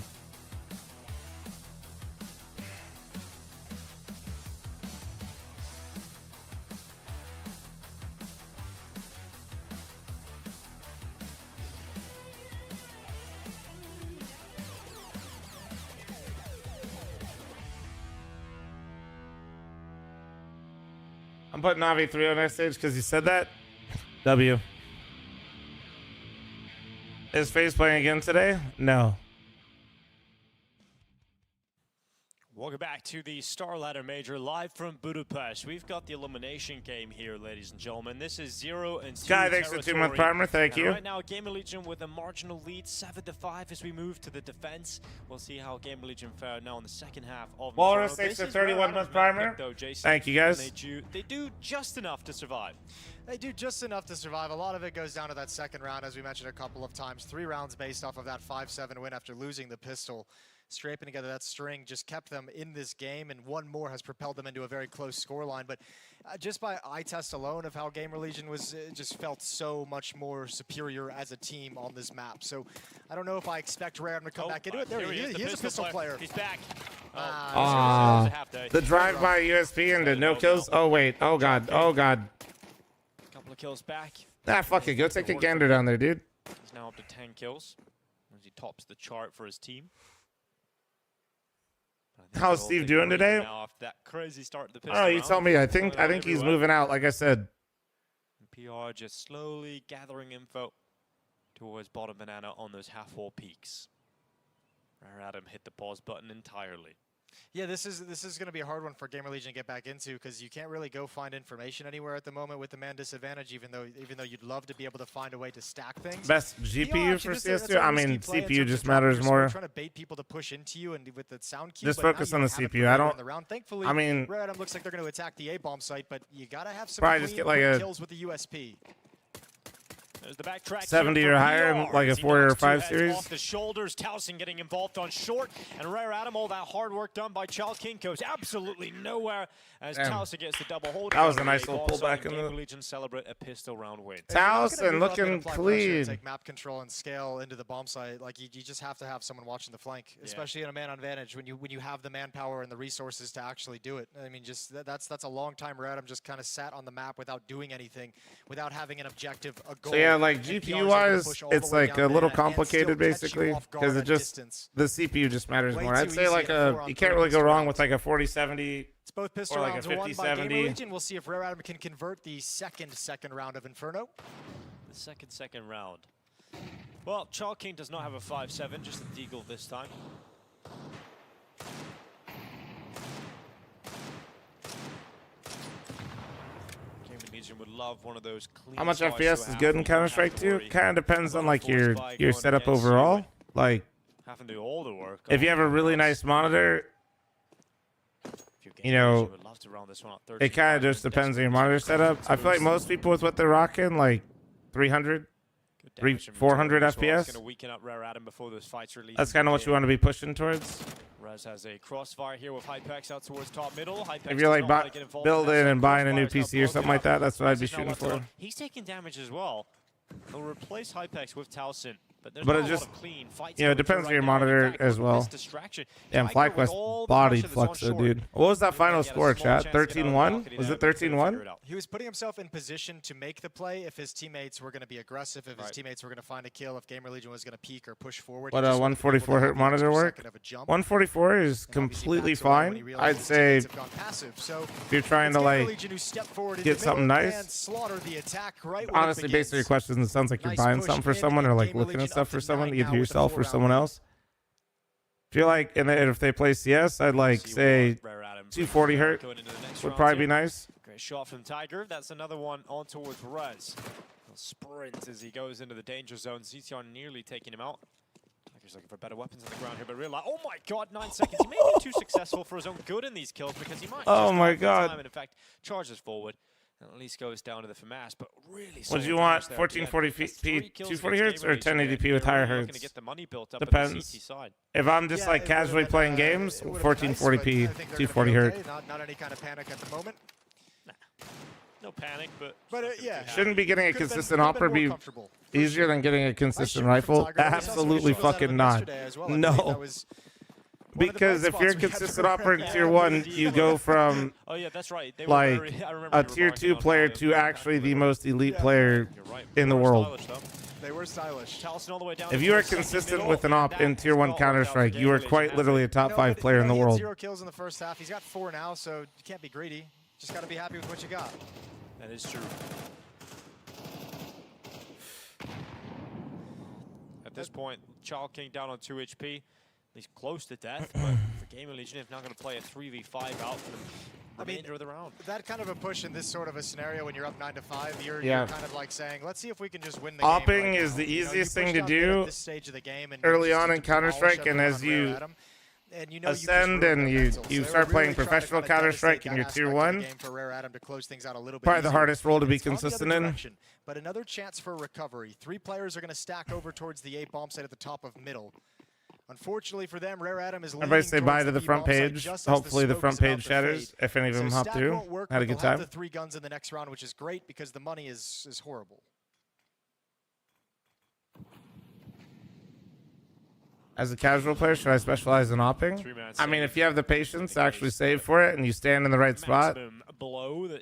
I'm putting Navi 3 on next stage because you said that. W. Is FaZe playing again today? No. Welcome back to the StarLadder Major live from Budapest. We've got the elimination game here, ladies and gentlemen. This is 0 and 2 Guy, thanks for the 2-month primer. Thank you. Right now, Gamer Legion with a marginal lead, 7-5 as we move to the defense. We'll see how Gamer Legion fare now in the second half of Walrus, thanks for 31-month primer. Thank you, guys. They do just enough to survive. They do just enough to survive. A lot of it goes down to that second round, as we mentioned a couple of times. 3 rounds based off of that 5-7 win after losing the pistol. Scraping together that string just kept them in this game, and one more has propelled them into a very close scoreline. But just by eye test alone of how Gamer Legion was, just felt so much more superior as a team on this map. So I don't know if I expect rare to come back into it. There he is. He is a pistol player. He's back. The drive-by USP into no kills. Oh, wait. Oh, God. Oh, God. Couple of kills back. Ah, fuck it. Go take a gander down there, dude. He's now up to 10 kills as he tops the chart for his team. How's Steve doing today? Now after that crazy start to the Oh, you tell me. I think he's moving out, like I said. PR just slowly gathering info towards bottom banana on those half-wall peaks. Rare Adam hit the pause button entirely. Yeah, this is going to be a hard one for Gamer Legion to get back into, because you can't really go find information anywhere at the moment with the man disadvantage, even though you'd love to be able to find a way to stack things. Best GPU for CS2? I mean, CPU just matters more. Trying to bait people to push into you and with the sound cue. Just focus on the CPU. I don't. Thankfully, I mean, Rare Adam looks like they're going to attack the A-bomb site, but you got to have some probably just get like a kills with the USP. There's the backtrack 70 or higher in like a 4 or 5 series. Off the shoulders, Towson getting involved on short, and Rare Adam, all that hard work done by Child King goes absolutely nowhere as Towson gets the double hold. That was a nice little pullback in the Legion celebrate a pistol round win. Towson looking clean. Take map control and scale into the bomb site. Like you just have to have someone watching the flank, especially in a man advantage when you have the manpower and the resources to actually do it. I mean, just that's a long time Rare Adam just kind of sat on the map without doing anything, without having an objective, a goal. So yeah, like GPU it's like a little complicated basically, because it just the CPU just matters more. I'd say like you can't really go wrong with like a 4070 it's both pistol or like a rounds won by 5070. Gamer Legion. We'll see if Rare Adam can convert the second round of Inferno. The second round. Well, Child King does not have a 5-7, just a deagle this time. Would love one of those clean. How much FPS is good in Counter-Strike 2? Kind of depends on like your setup overall. Like, having to do all the work. if you have a really nice monitor, you know, it kind of just depends on your monitor setup. I feel like most people with what they're rocking, like 300, 400 FPS. That's kind of what you want to be pushing towards. Rez has a crossfire here with Hypex out towards top middle. Hypex If you're like building and buying a new PC or something like that, that's what I'd be shooting for. He's taking damage as well. He'll replace Hypex with Towson. But it just, you know, it depends on your monitor as well. Damn, FlyQuest bodied Fluxo, dude. What was that final score, chat? 13-1? Was it 13-1? He was putting himself in position to make the play if his teammates were going to be aggressive, if his teammates were going to find a kill, if Gamer Legion was going to peek or push forward. But 144 hertz monitor work? 144 is completely fine. I'd say if you're trying to like get something nice. Honestly, based on your questions, it sounds like you're buying something for someone or like looking at stuff for someone, either yourself or someone else. If you're like, and if they play CS, I'd like say 240 hertz would probably be nice. Great shot from Tiger. That's another one on towards Rez. He'll sprint as he goes into the danger zone. CTR nearly taking him out. Tiger's looking for better weapons on the ground here, but realize, oh my god, 9 seconds. He may be too successful for his own good in these kills because he might. Oh my god. And in fact, charges forward. And at least goes down to the FAMAS, but really. Would you want 1440p 240 hertz or 1080p with higher hertz? Depends. If I'm just like casually playing games, 1440p 240 hertz. Not any kind of panic at the moment. Nah. No panic, but yeah. Shouldn't be getting a consistent opera be easier than getting a consistent rifle? Absolutely fucking not. No. Because if you're a consistent operator in Tier 1, you go from like a Tier 2 player to actually the most elite player in the world. They were stylish. If you are consistent with an op in Tier 1 Counter-Strike, you are quite literally a top 5 player in the world. 0 kills in the first half. He's got 4 now, so you can't be greedy. Just got to be happy with what you got. That is true. At this point, Child King down on 2 HP. He's close to death, but for Gaming Legion is now going to play a 3v5 out for the remainder of the round. That kind of a push in this sort of a scenario when you're up 9-5, you're kind of like saying, let's see if we can just win the game. Opping is the easiest thing to do early on in Counter-Strike, and as you ascend and you start playing professional Counter-Strike and you're tier 1, probably the hardest role to be consistent in. But another chance for recovery. 3 players are going to stack over towards the A bomb site at the top of middle. Unfortunately for them, Rare Atom is leaning Everybody say bye to the B front bomb site page. just as Hopefully the smoke front is about page to shatters, fade. if any of them So hop stack through. won't work, Had a but good they'll have time. the 3 guns in the next round, which is great because the money is horrible. As a casual player, should I specialize in opping? I mean, if you have the patience to actually save for it and you stand in the right spot,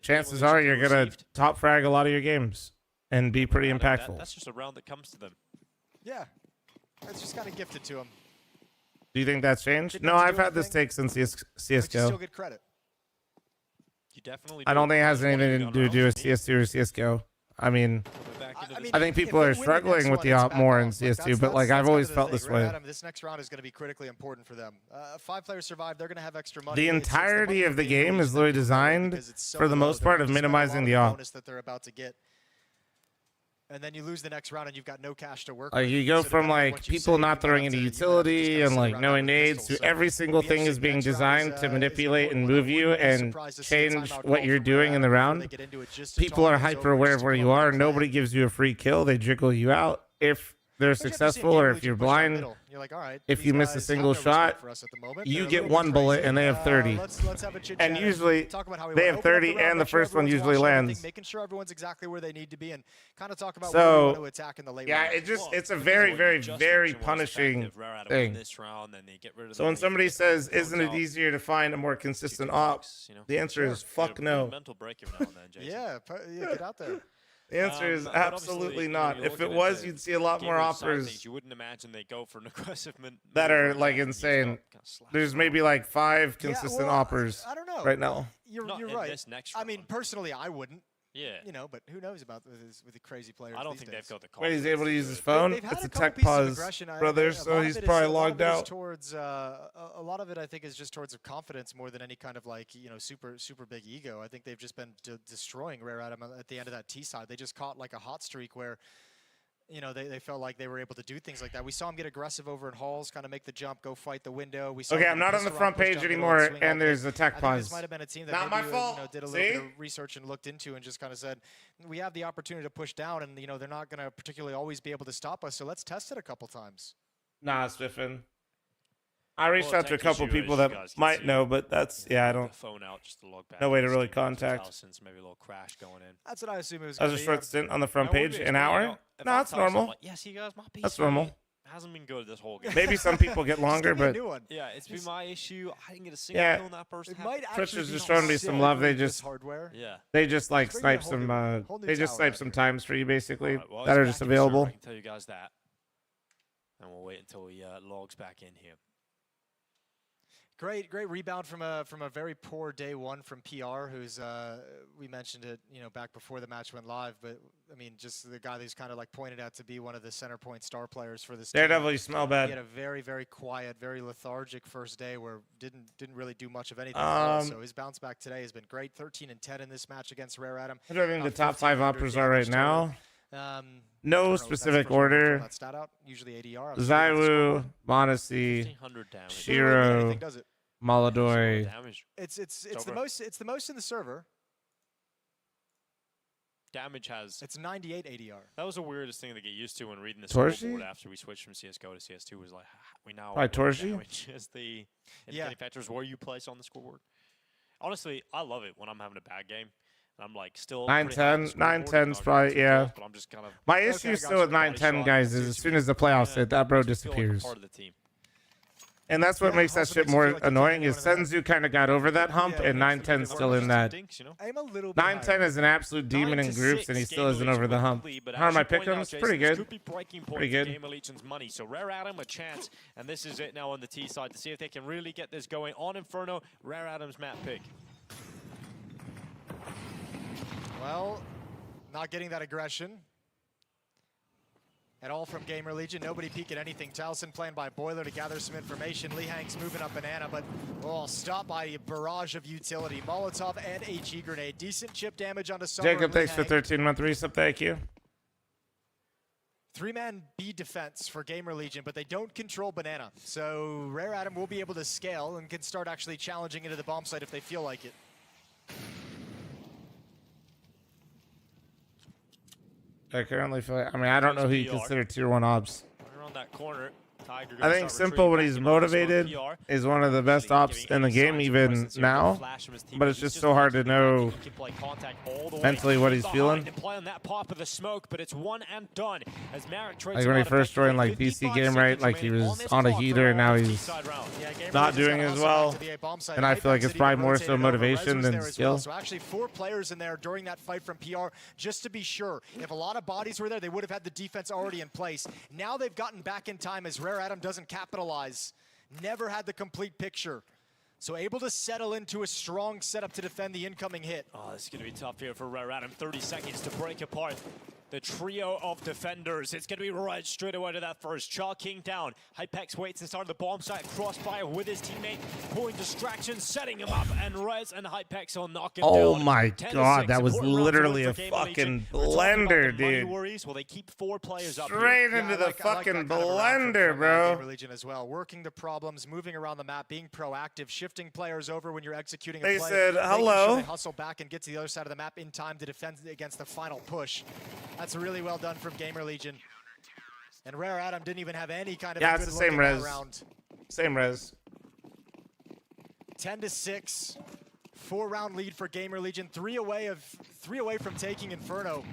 chances are you're going to top frag a lot of your games and be pretty impactful. That's just a round that comes to them. Yeah, it's just kind of gifted to him. Do you think that's changed? No, I've had this take since But you still CSGO. get credit. You definitely I don't think it has anything to do with CS2 or CSGO. I mean, I think people are struggling with the op more in CS2, but like I've always felt this way. This next round is going to be critically important for them. 5 players survive. They're going to have extra money. The entirety of the game is literally designed, for the most part, of minimizing the op. That they're about to get. And then you lose the next round and you've got no cash to work Like with. you go So from depending on like what you people say, not you throwing might any have to, you might have to just utility kinda and sit like around no with a nades. pistol. So Every single the thing is interesting being next round designed is, to is manipulate and important. move you Wouldn't be and surprised to see a change timeout what call you're from doing in the before round. they get into it just to People talk are things hyper over, aware just of to where put you on are. the Nobody plan. gives you a free kill. They jiggle you out. If they're successful or if you're blind, if you miss a single shot, you get 1 bullet and they have 30. And usually they have 30 and the first one usually lands. Making sure everyone's exactly where they need to be and kind of talk about So, where you want to attack in the late yeah, rounds. it's a very, very, very punishing thing. So when somebody says, isn't it easier to find a more consistent op? The answer is fuck no. Yeah, get out there. The answer is but absolutely obviously, not. you If look it at was, the you'd see a lot more gamer side of offers things, you wouldn't imagine they go for an aggressive that are maneuver like and use insane. the kinda slash There's round. maybe like 5 consistent well, offers I don't know. right now. You're Not in right. this next I mean, personally, I wouldn't. Yeah. You know, but who knows about with the crazy players. I don't these think days. they've got the Wait, he's able to use his confidence phone? They've had It's a couple tech pieces of pause, aggression. brother, a so lot of he's it is- probably a lot logged of it is out. Towards a lot of it, I think, is just towards confidence more than any kind of like super big ego. I think they've just been destroying Rare Atom at the end of that T side. They just caught like a hot streak where. They felt like they were able to do things like that. We saw him get aggressive over in halls, kind of make the jump, go fight the window. We saw Okay, him I'm get not on the pistol front round, push page down middle, anymore, swing and out there's kick. a tech I think pause. this might have been a team that Not maybe my fault. did a little bit See? of research and looked into and just kind of said, we have the opportunity to push down, and they're not going to particularly always be able to stop us. So let's test it a couple times. Nah, Spiffin. I reached Well, out to a tech couple issue, people as you that guys can might see. know, but that's I The don't. phone out just to log back No way in, to really just getting contact. thousands, maybe a little crash going in. That's what I assume it was. That was a gonna short be. stint on the front I would page, be an expecting, hour. if No, I'm that's talking, I'm normal. like, yes, you guys, my PC That's normal. hasn't been good this whole game. Maybe some people get longer, but yeah, it's been my issue. I didn't get a single yeah, kill in that first half. Twitch is just showing me some love. They just Yeah. they just like It's bringing a snipe whole some. whole new They just tower snipe out some here. times for you basically Alright, well, that he's are back just in the server, available. I can tell you guys that. And we'll wait until he logs back in here. Great rebound from a very poor day one from PR, who's we mentioned it, back before the match went live, but I mean, just the guy who's kind of like pointed out to be one of the center point star players for this team. Daredevil, you smell bad. He had a very, very quiet, very lethargic first day where didn't really do much of anything at all. So his bounce back today has been great. 13 and 10 in this match against Rare Atom. I don't think the top 5 1500 operas are right damage now. total. No that's specific the first one to order. pull that stat out. Usually ADR. Zaiwu, Monesi, 1500 damage. Shiro, Anything does it. Maladoi. It's over. the most in the server. Damage has. It's 98 ADR. That was the weirdest thing to get used to when reading the Torsi? scoreboard after we switched from CS:GO to CS2. Was like we now Probably Torsi? damage as the indicating factors where you place on the scoreboard. Honestly, I love it when I'm having a bad game. And I'm like still 9-10, 9-10's probably yeah. But I'm just kind of My issue still with 9-10 guys is as soon as the playoffs hit, that bro disappears. part of the team. And that's what makes that shit more annoying is Senzu kind of got over that hump and 9-10's still in that. I'm a little 9-10 is an absolute demon in groups and he still isn't over the hump. How are my pick'ems? Pretty good. Pretty good. Game Legion's money. So Rare Atom a chance, and this is it now on the T side to see if they can really get this going on Inferno. Rare Atom's map pick. Well, not getting that aggression. at all from Gamer Legion. Nobody peeking anything. Taliesin playing by Boiler to gather some information. Lihang's moving up Banana, but stopped by a barrage of utility. Molotov and HE grenade. Decent chip damage onto Summer. Jacob, thanks for 13-month resub. Thank you. 3-man B defense for Gamer Legion, but they don't control Banana. So Rare Atom will be able to scale and can start actually challenging into the bomb site if they feel like it. I currently feel like, I mean, I don't know who you consider tier 1 ops. Around that corner. Tiger I think Simple, when he's motivated, is one of the best ops in the game even now, but it's just so hard to know mentally what he's feeling. Play on that pop of the smoke, but it's one and done. As Marek Like when he first joined like PC game, right? Like he was on a heater and now he's not doing as well. And I feel like it's probably more so motivation than skill. So actually 4 players in there during that fight from PR, just to be sure. If a lot of bodies were there, they would have had the defense already in place. Now they've gotten back in time as Rare Atom doesn't capitalize. Never had the complete picture. So able to settle into a strong setup to defend the incoming hit. Oh, this is going to be tough here for Rare Atom. 30 seconds to break apart the trio of defenders. It's going to be right straight away to that first. Cha King down. Hypex waits inside of the bomb site. Crossfire with his teammate. Pulling distractions, setting him up. And Rez and Hypex will knock him down. Oh my god, that was literally a fucking blender, dude. Well, they keep 4 players up Straight into the fucking blender, bro. Religion as well. Working the problems, moving around the map, being proactive, shifting players over when you're executing a They play. said, making hello. Sure they hustle back and get to the other side of the map in time to defend against the final push. That's really well done from Gamer Legion. And Rare Atom didn't even have any kind of a good it's the look same at that res. round. Same res. 10-6. 4-round lead for Gamer Legion. 3 away from taking Inferno.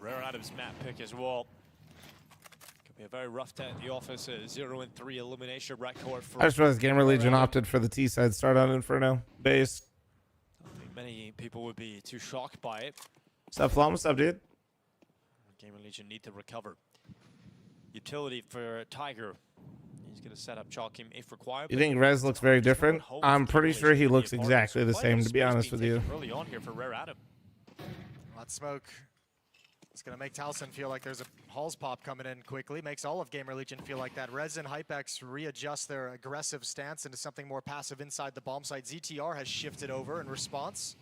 Rare Atom's map pick as well. Could be a very rough day at the office. A 0-3 elimination record for I just realized Gamer Legion opted for the T side start on Inferno base. I don't think many people would be too shocked by it. What's up, fl0m? What's up, dude? Gamer Legion need to recover. Utility for Tiger. He's going to set up Chalkim if required. You think Rez looks very different? I'm pretty sure he looks exactly the same, to be honest with you. Early on here for Rare Atom. That smoke. It's going to make Taliesin feel like there's a Halls pop coming in quickly. Makes all of Gamer Legion feel like that. Rez and Hypex readjust their aggressive stance into something more passive inside the bomb site. ZTR has shifted over in response.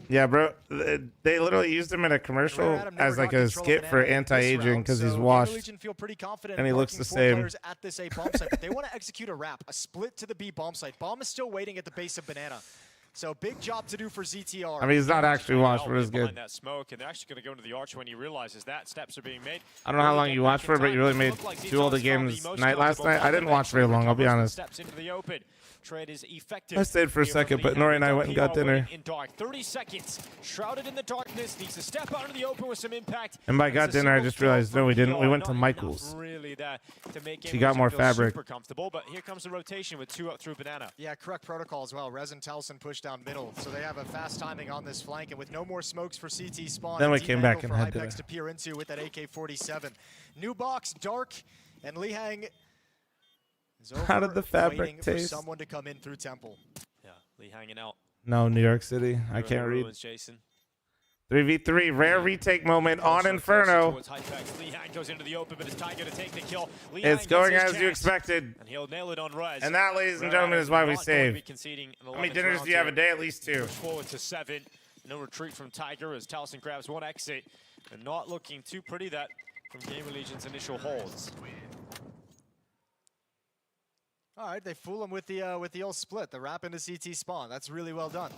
Yeah, bro. They literally used him in a commercial as like a skit for anti-aging because he's washed. And he looks the same. At this A bomb site, but they want to execute a wrap, a split to the B bomb site. Bomb is still waiting at the base of Banana. So big job to do for ZTR. I mean, he's not actually washed, but it's good. That smoke, and they're actually going to go into the arch when he realizes that steps are being made. I don't know how long you watched for, but you really made 2 of the games night last night. I didn't watch very long, I'll be honest. Steps into the open. Trade is effective. I stayed for a second, but Nori and I went and got dinner. In dark, 30 seconds, shrouded in the darkness, needs to step out into the open with some impact. And by got dinner, I just realized, no, we didn't. We went to Michael's. Really that to make She got more fabric. Super comfortable, but here comes the rotation with 2 up through Banana. Yeah, correct protocol as well. Rez and Taliesin push down middle, so they have a fast timing on this flank, and with no more smokes for CT spawn. Then we came back and had Hypex to peer into with that AK-47. New box, dark, and Lihang. How did the fabric taste? For someone to come in through Temple. Yeah, Lee hanging out. No, New York City. I can't read. Jason. 3v3, rare retake moment on Inferno. Goes into the open, but it's Tiger to take the kill. It's going as you expected. And he'll nail it on Rez. And that, ladies and gentlemen, is why we save. How many dinners do you have a day? At least 2. Push forward to 7. No retreat from Tiger as Taliesin grabs 1 exit. And not looking too pretty that from Gamer Legion's initial holds. All right, they fool him with the old split, the wrap into CT spawn. That's really well done.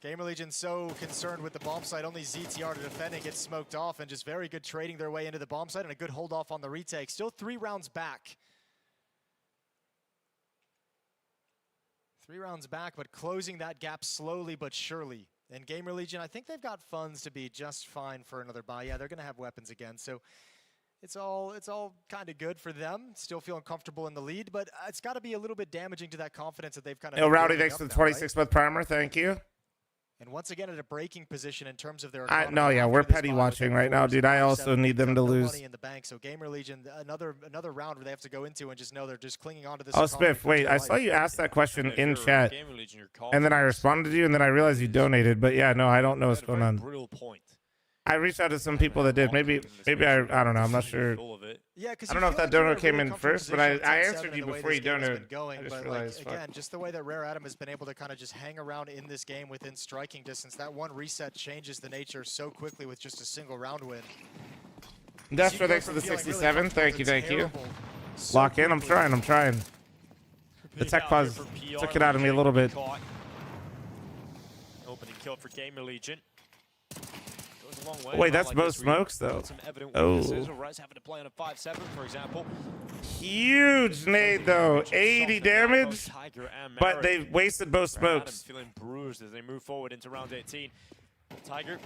Gamer Legion so concerned with the bomb site, only ZTR to defend and get smoked off, and just very good trading their way into the bomb site and a good hold off on the retake. Still 3 rounds back. 3 rounds back, but closing that gap slowly but surely. And Gamer Legion, I think they've got funds to be just fine for another buy. Yeah, they're going to have weapons again, so it's all kind of good for them. Still feeling comfortable in the lead, but it's got to be a little bit damaging to that confidence that they've kind of. Yo, Rowdy, thanks for the 26-month primer. Thank you. And once again, at a breaking position in terms of their. No, yeah, we're petty watching right now, dude. I also need them to lose. Money in the bank, so Gamer Legion, another round where they have to go into and just know they're just clinging on to this. Oh, Spiff, wait, I saw you ask that question in chat, and then I responded to you, and then I realized you donated. But yeah, no, I don't know what's going on. I reached out to some people that did. Maybe I don't know. I'm not sure. Yeah, I don't know if that donor came in first, but I answered you before you donated. I just realized. Again, just the way that Rare Adam has been able to kind of just hang around in this game within striking distance. That one reset changes the nature so quickly with just a single round win. Destro, thanks for the 67. Thank you. Lock in. I'm trying. The tech pause took it out of me a little bit. Opening kill for Gamer Legion. Wait, that's both smokes, though. Oh. Having to play on a 5-7, for example. Huge nade, though. 80 damage, but they wasted both smokes. Feeling bruised as they move forward into round 18. Tiger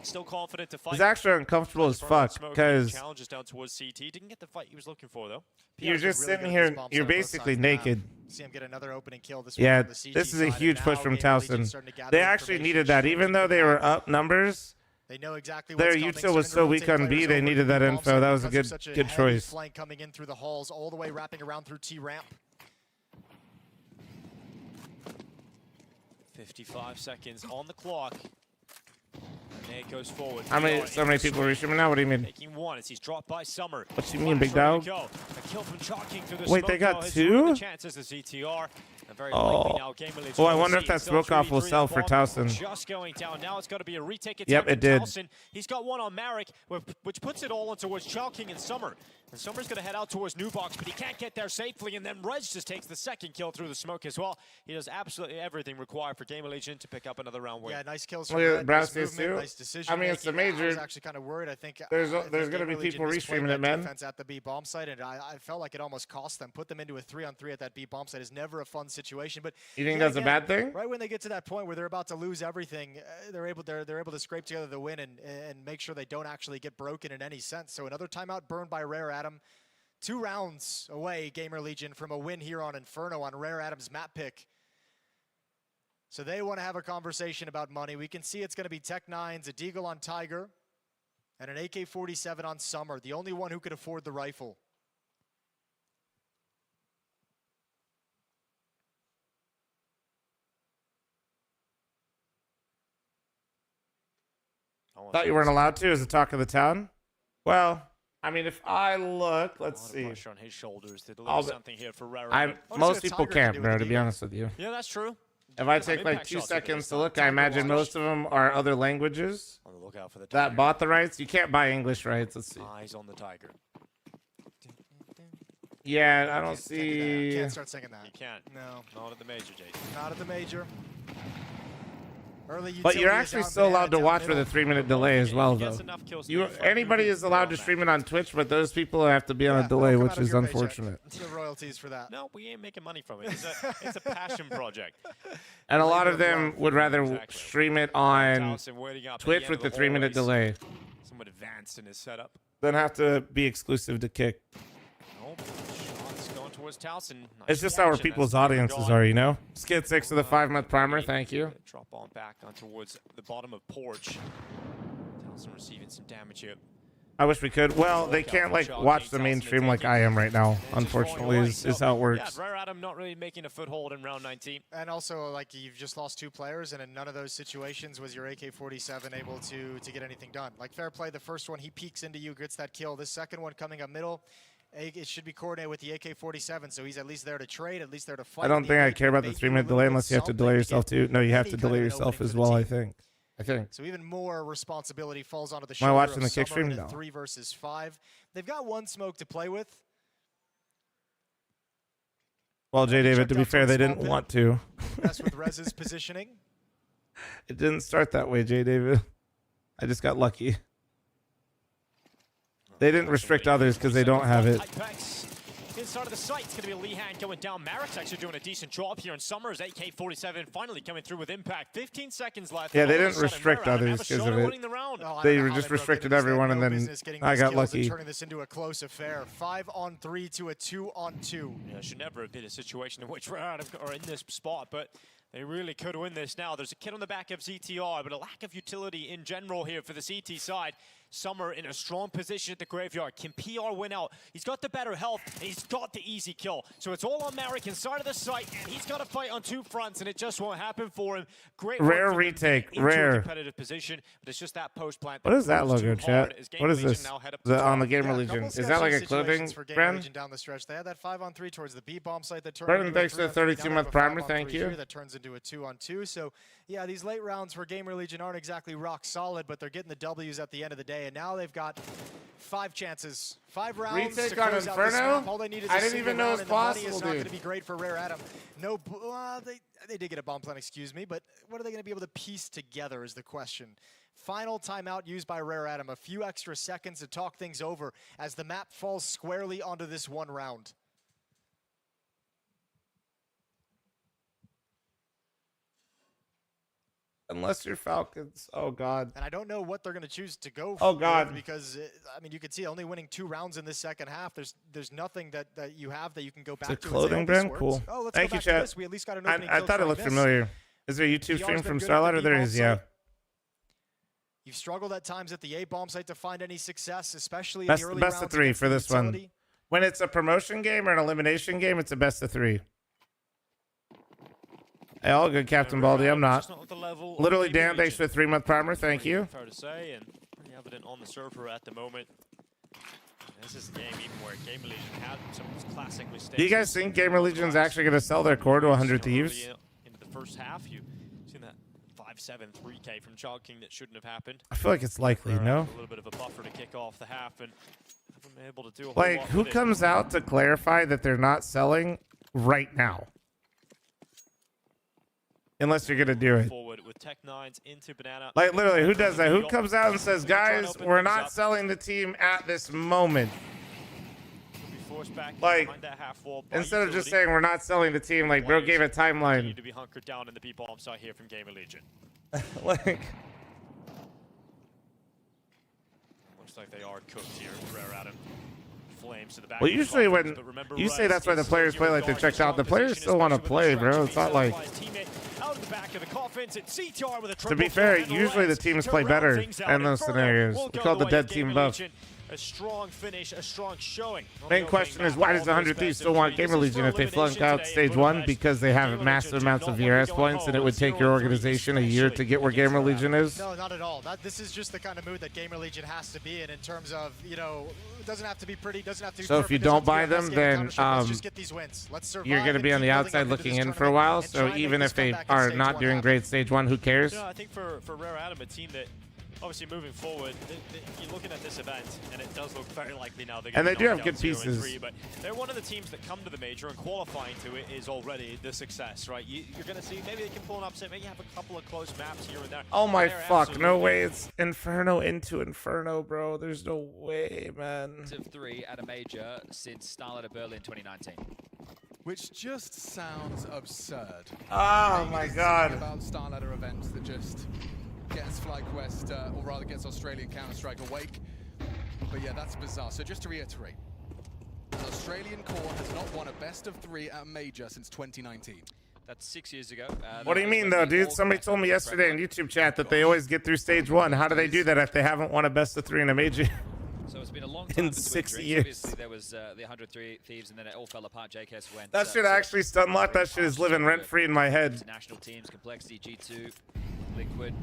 still confident to fight. It's actually uncomfortable as fuck, because challenges down towards CT. Didn't get the fight he was looking for, though. You're just sitting here, you're basically naked. See him get another opening kill. Yeah, this is a huge push from Towson. They actually needed that, even though they were up numbers. They know exactly their util was so weak on B, they needed that info. That was a good choice. Flank coming in through the halls, all the way wrapping around through T ramp. 55 seconds on the clock. And it goes forward. So many people are streaming now? What do you mean? Taking one as he's dropped by Summer. What you mean, big dog? Wait, they got two? Oh. Well, I wonder if that smoke off will sell for Towson. Just going down. Now it's got to be a retake attempt. Yep, it did. Towson. He's got one on Marek, which puts it all in towards Chalking and Summer. And Summer's going to head out towards New Box, but he can't get there safely. And then Rez just takes the second kill through the smoke as well. He does absolutely everything required for Gamer Legion to pick up another round win. Yeah, nice kills. Nice decision. I mean, it's a major. I was actually kind of worried. I think there's going to be people restreaming it, man. Defense at the B bomb site, and I felt like it almost cost them. Put them into a 3-on-3 at that B bomb site is never a fun situation. But you think that's a bad thing? Right when they get to that point where they're about to lose everything, they're able to scrape together the win and make sure they don't actually get broken in any sense. So another timeout burned by Rare Adam. 2 rounds away, Gamer Legion, from a win here on Inferno on Rare Adam's map pick. So they want to have a conversation about money. We can see it's going to be Tech 9s, a Deagle on Tiger, and an AK-47 on Summer, the only one who could afford the rifle. Thought you weren't allowed to as the talk of the town? Well, I mean, if I look, let's see. Pressure on his shoulders. Something here for Rare. Most people can't, bro, to be honest with you. Yeah, that's true. If I take like 2 seconds to look, I imagine most of them are other languages that bought the rights. You can't buy English rights. Let's see. Eyes on the Tiger. Yeah, I don't see. You can't start singing that. You can't. No. Not at the major, Jason. Not at the major. But you're actually still allowed to watch with a 3-minute delay as well, though. Anybody is allowed to stream it on Twitch, but those people have to be on a delay, which is unfortunate. The royalties for that. No, we ain't making money from it. It's a passion project. And a lot of them would rather stream it on Twitch with the 3-minute delay. Somewhat advanced in his setup. Than have to be exclusive to Kick. It's just how our people's audiences are, you know? Skid 6 to the 5-month primer, thank you. Drop on back on towards the bottom of Porch. Towson receiving some damage here. I wish we could. Well, they can't like watch the main stream like I am right now. Unfortunately, is how it works. Yeah, Rare Adam not really making a foothold in round 19. And also, like, you've just lost 2 players, and in none of those situations was your AK-47 able to get anything done. Like, fair play, the first one, he peeks into you, gets that kill. This second one coming up middle, it should be coordinated with the AK-47, so he's at least there to trade, at least there to fight. I don't think I care about the 3-minute delay unless you have to delay yourself too. No, you have to delay yourself as well, I think. So even more responsibility falls onto the shoulder. Am I watching the of Kick stream? Summer No. 3 versus 5. They've got 1 smoke to play with. Well, J. David, to be fair, they didn't want to. That's with Rez's positioning. It didn't start that way, J. David. I just got lucky. They didn't restrict others because they don't have it. Inside of the site, it's going to be Lehan going down. Marek's actually doing a decent job here in Summers. AK-47 finally coming through with impact. 15 seconds left. Yeah, they didn't restrict others because of it. They just restricted everyone, and then I got lucky. Turning this into a close affair. 5-on-3 to a 2-on-2. Yeah, it should never have been a situation in which we're out of or in this spot, but They really could win this now. There's a kid on the back of ZTR, but a lack of utility in general here for the CT side. Summer in a strong position at the graveyard. Can PR win out? He's got the better health, and he's got the easy kill. So it's all on Merrick inside of the site, and he's got to fight on two fronts, and it just won't happen for him. Great rare retake, rare. Competitive position, but it's just that post plant. What is that logo, chat? What is this? On the Gamer Legion. Is that like a clothing brand? Down the stretch. They had that 5-on-3 towards the B bomb site that turned Brendan, thanks for the 32-month primer. Thank you. That turns into a 2-on-2. So yeah, these late rounds for Gamer Legion aren't exactly rock solid, but they're getting the W's at the end of the day. And now they've got 5 chances, 5 rounds retake to close on out this Inferno? map. All they need is I a didn't single even know round, it's and the money possible, is not going dude. to be great for Rare Atom. No, they did get a bomb plant, excuse me, but what are they going to be able to piece together is the question. Final timeout used by Rare Atom. A few extra seconds to talk things over as the map falls squarely onto this one round. Unless you're Falcons. Oh, God. And I don't know what they're going to choose to go for. Oh, God. Because, I mean, you can see only winning 2 rounds in this second half. There's nothing that you have that you can go back to. It's a clothing brand? Cool. Oh, let's Thank go you, back to chat. this. We at least got an opening I kill thought it try looked miss. familiar. Is there a YouTube PR's stream been from good at the StarLadder? There B-bomb is, yeah. site. You've struggled at times at the A-bomb site to find any success, especially in Best, the early best rounds of 3 against for the this one. utility. When it's a promotion game or an elimination game, it's a best of 3. Hey, all good, Captain Baldy. I'm not. Literally, Dan, thanks for the 3-month primer. Thank you. Fair to say, and pretty evident on the server at the moment. This is a game even where Gamer Legion had some of those classic mistakes. Do you guys think Gamer Legion's actually going to sell their core to 100 Thieves? Into the first half, you've seen that 5-7 3K from Chog King that shouldn't have happened. I feel like it's likely, no? A little bit of a buffer to kick off the half, and haven't been able to do a whole Like, lot who with it. comes out to clarify that they're not selling right now? Unless you're going to do it. Forward with Tech Nines into Banana. Like, literally, who does that? Who comes out and says, guys, we're not selling the team at this moment? Like, instead of just saying we're not selling the team, like, bro gave a timeline. To be hunkered down in the B-bomb site here from Gamer Legion. Like, looks like they are cooked here. Rare Atom. Flames to the back. well, usually when you say that's why the players play like they're checked out, the players still want to play, bro. It's not like... To be fair, usually the teams play better in those scenarios. We call it the dead team buff. A strong finish, a strong showing. Main question is, why does the 100 Thieves still want Gamer Legion if they flunk out stage 1? Because they have massive amounts of VRS points and it would take your organization a year to get where Gamer Legion is? No, not at all. This is just the kind of mood that Gamer Legion has to be in terms of, you know, it doesn't have to be pretty, doesn't have to be So if you don't buy them, then let's just get these wins. Let's survive you're going to be on the outside looking in for a while. So even if they are not doing great stage 1, who cares? No, I think for Rare Atom, a team that obviously moving forward, you're looking at this event, and it does look very likely now they're going to And they do have good pieces. But they're one of the teams that come to the major, and qualifying to it is already the success, right? You're going to see maybe they can pull an upset, maybe have a couple of close maps here and there. Oh my They're fuck, no absolutely- way it's Inferno into Inferno, bro. There's no way, man. Of 3 at a major since StarLadder Berlin 2019. Which just sounds absurd. Oh Maybe my this is God. something about StarLadder events that just gets FlyQuest, or rather gets Australian Counter-Strike awake. But yeah, that's bizarre. So just to reiterate, an Australian core has not won a best of 3 at a major since 2019. That's 6 years ago. What do you mean, though, dude? Somebody told me yesterday in YouTube chat that they always get through stage 1. How do they do that if they haven't won a best of 3 in a major? So it's been a long In time between 6 drinks. years. Obviously, there was the 103 Thieves, and then it all fell apart. JKS went. That shit actually stun locked. That shit is living rent-free in my head. National teams, Complexity, G2, Liquid,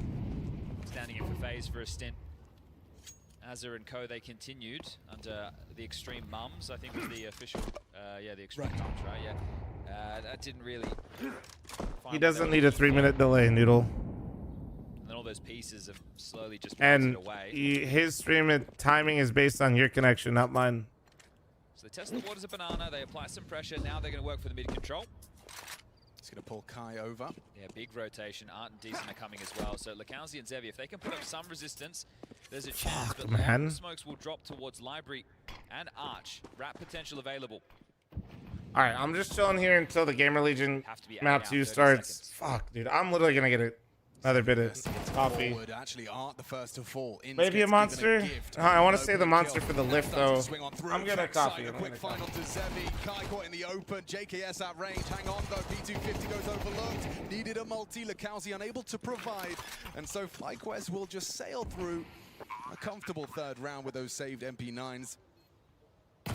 standing in for FaZe for a stint. Azure and Co, they continued under the Extreme Mums, I think was the official, yeah, the Extreme Mums, right? Yeah. That didn't really... He doesn't need a 3-minute delay, Noodle. And then all those pieces have slowly just And melted away. his stream timing is based on your connection, not mine. So they test the waters of Banana, they apply some pressure, now they're going to work for the mid control. He's going to pull Kai over. Yeah, big rotation. Art and Decent are coming as well. So Lakowski and Zevi, if they can put up some resistance, there's a chance. But man. the smokes will drop towards Library and Arch. Wrap potential available. All right, I'm just chilling here until the Gamer Legion Have to be map out 2 30 starts. seconds. Fuck, dude. I'm literally going to get Another bit of coffee. Forward actually aren't the first to fall. Inns Maybe a gets monster? given a gift. I want to No say the big monster kill. for the lift, Starts to though. swing on through. I'm getting a coffee. A quick find onto Zevi. Kai caught in the open. JKS at range. Hang on, though. P250 goes overlooked. Needed a multi. Lakowski unable to provide. And so FlyQuest will just sail through a comfortable third round with those saved MP9s. I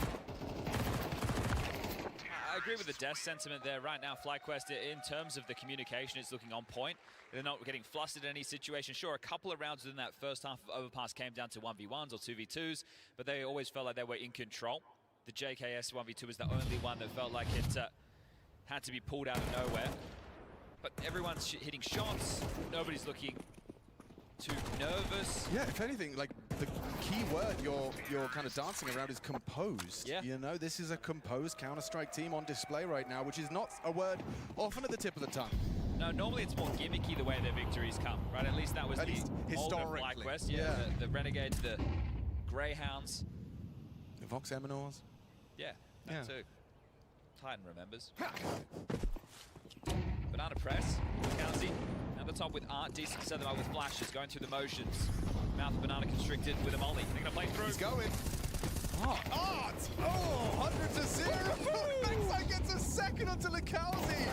agree with the death sentiment there right now. FlyQuest, in terms of the communication, it's looking on point. They're not getting flustered in any situation. Sure, a couple of rounds within that first half of Overpass came down to 1v1s or 2v2s, but they always felt like they were in control. The JKS 1v2 was the only one that felt like it had to be pulled out of nowhere. But everyone's hitting shots. Nobody's looking too nervous. Yeah, if anything, like the key word you're kind of dancing around is composed. Yeah. You know, this is a composed Counter-Strike team on display right now, which is not a word often at the tip of the tongue. No, normally it's more gimmicky the way their victories come, right? At least that was At the least historically. FlyQuest. Yeah, the Renegades, the Greyhounds. The Vox Eminors. Yeah, that too. Titan remembers. Banana press, Lakowski. At the top with Art, decent set them up with flashes, going through the motions. Mouth of Banana constricted with a molly. They're gonna play through. He's going. Art! Oh, 100-0. Vexite gets a second onto Lakowski.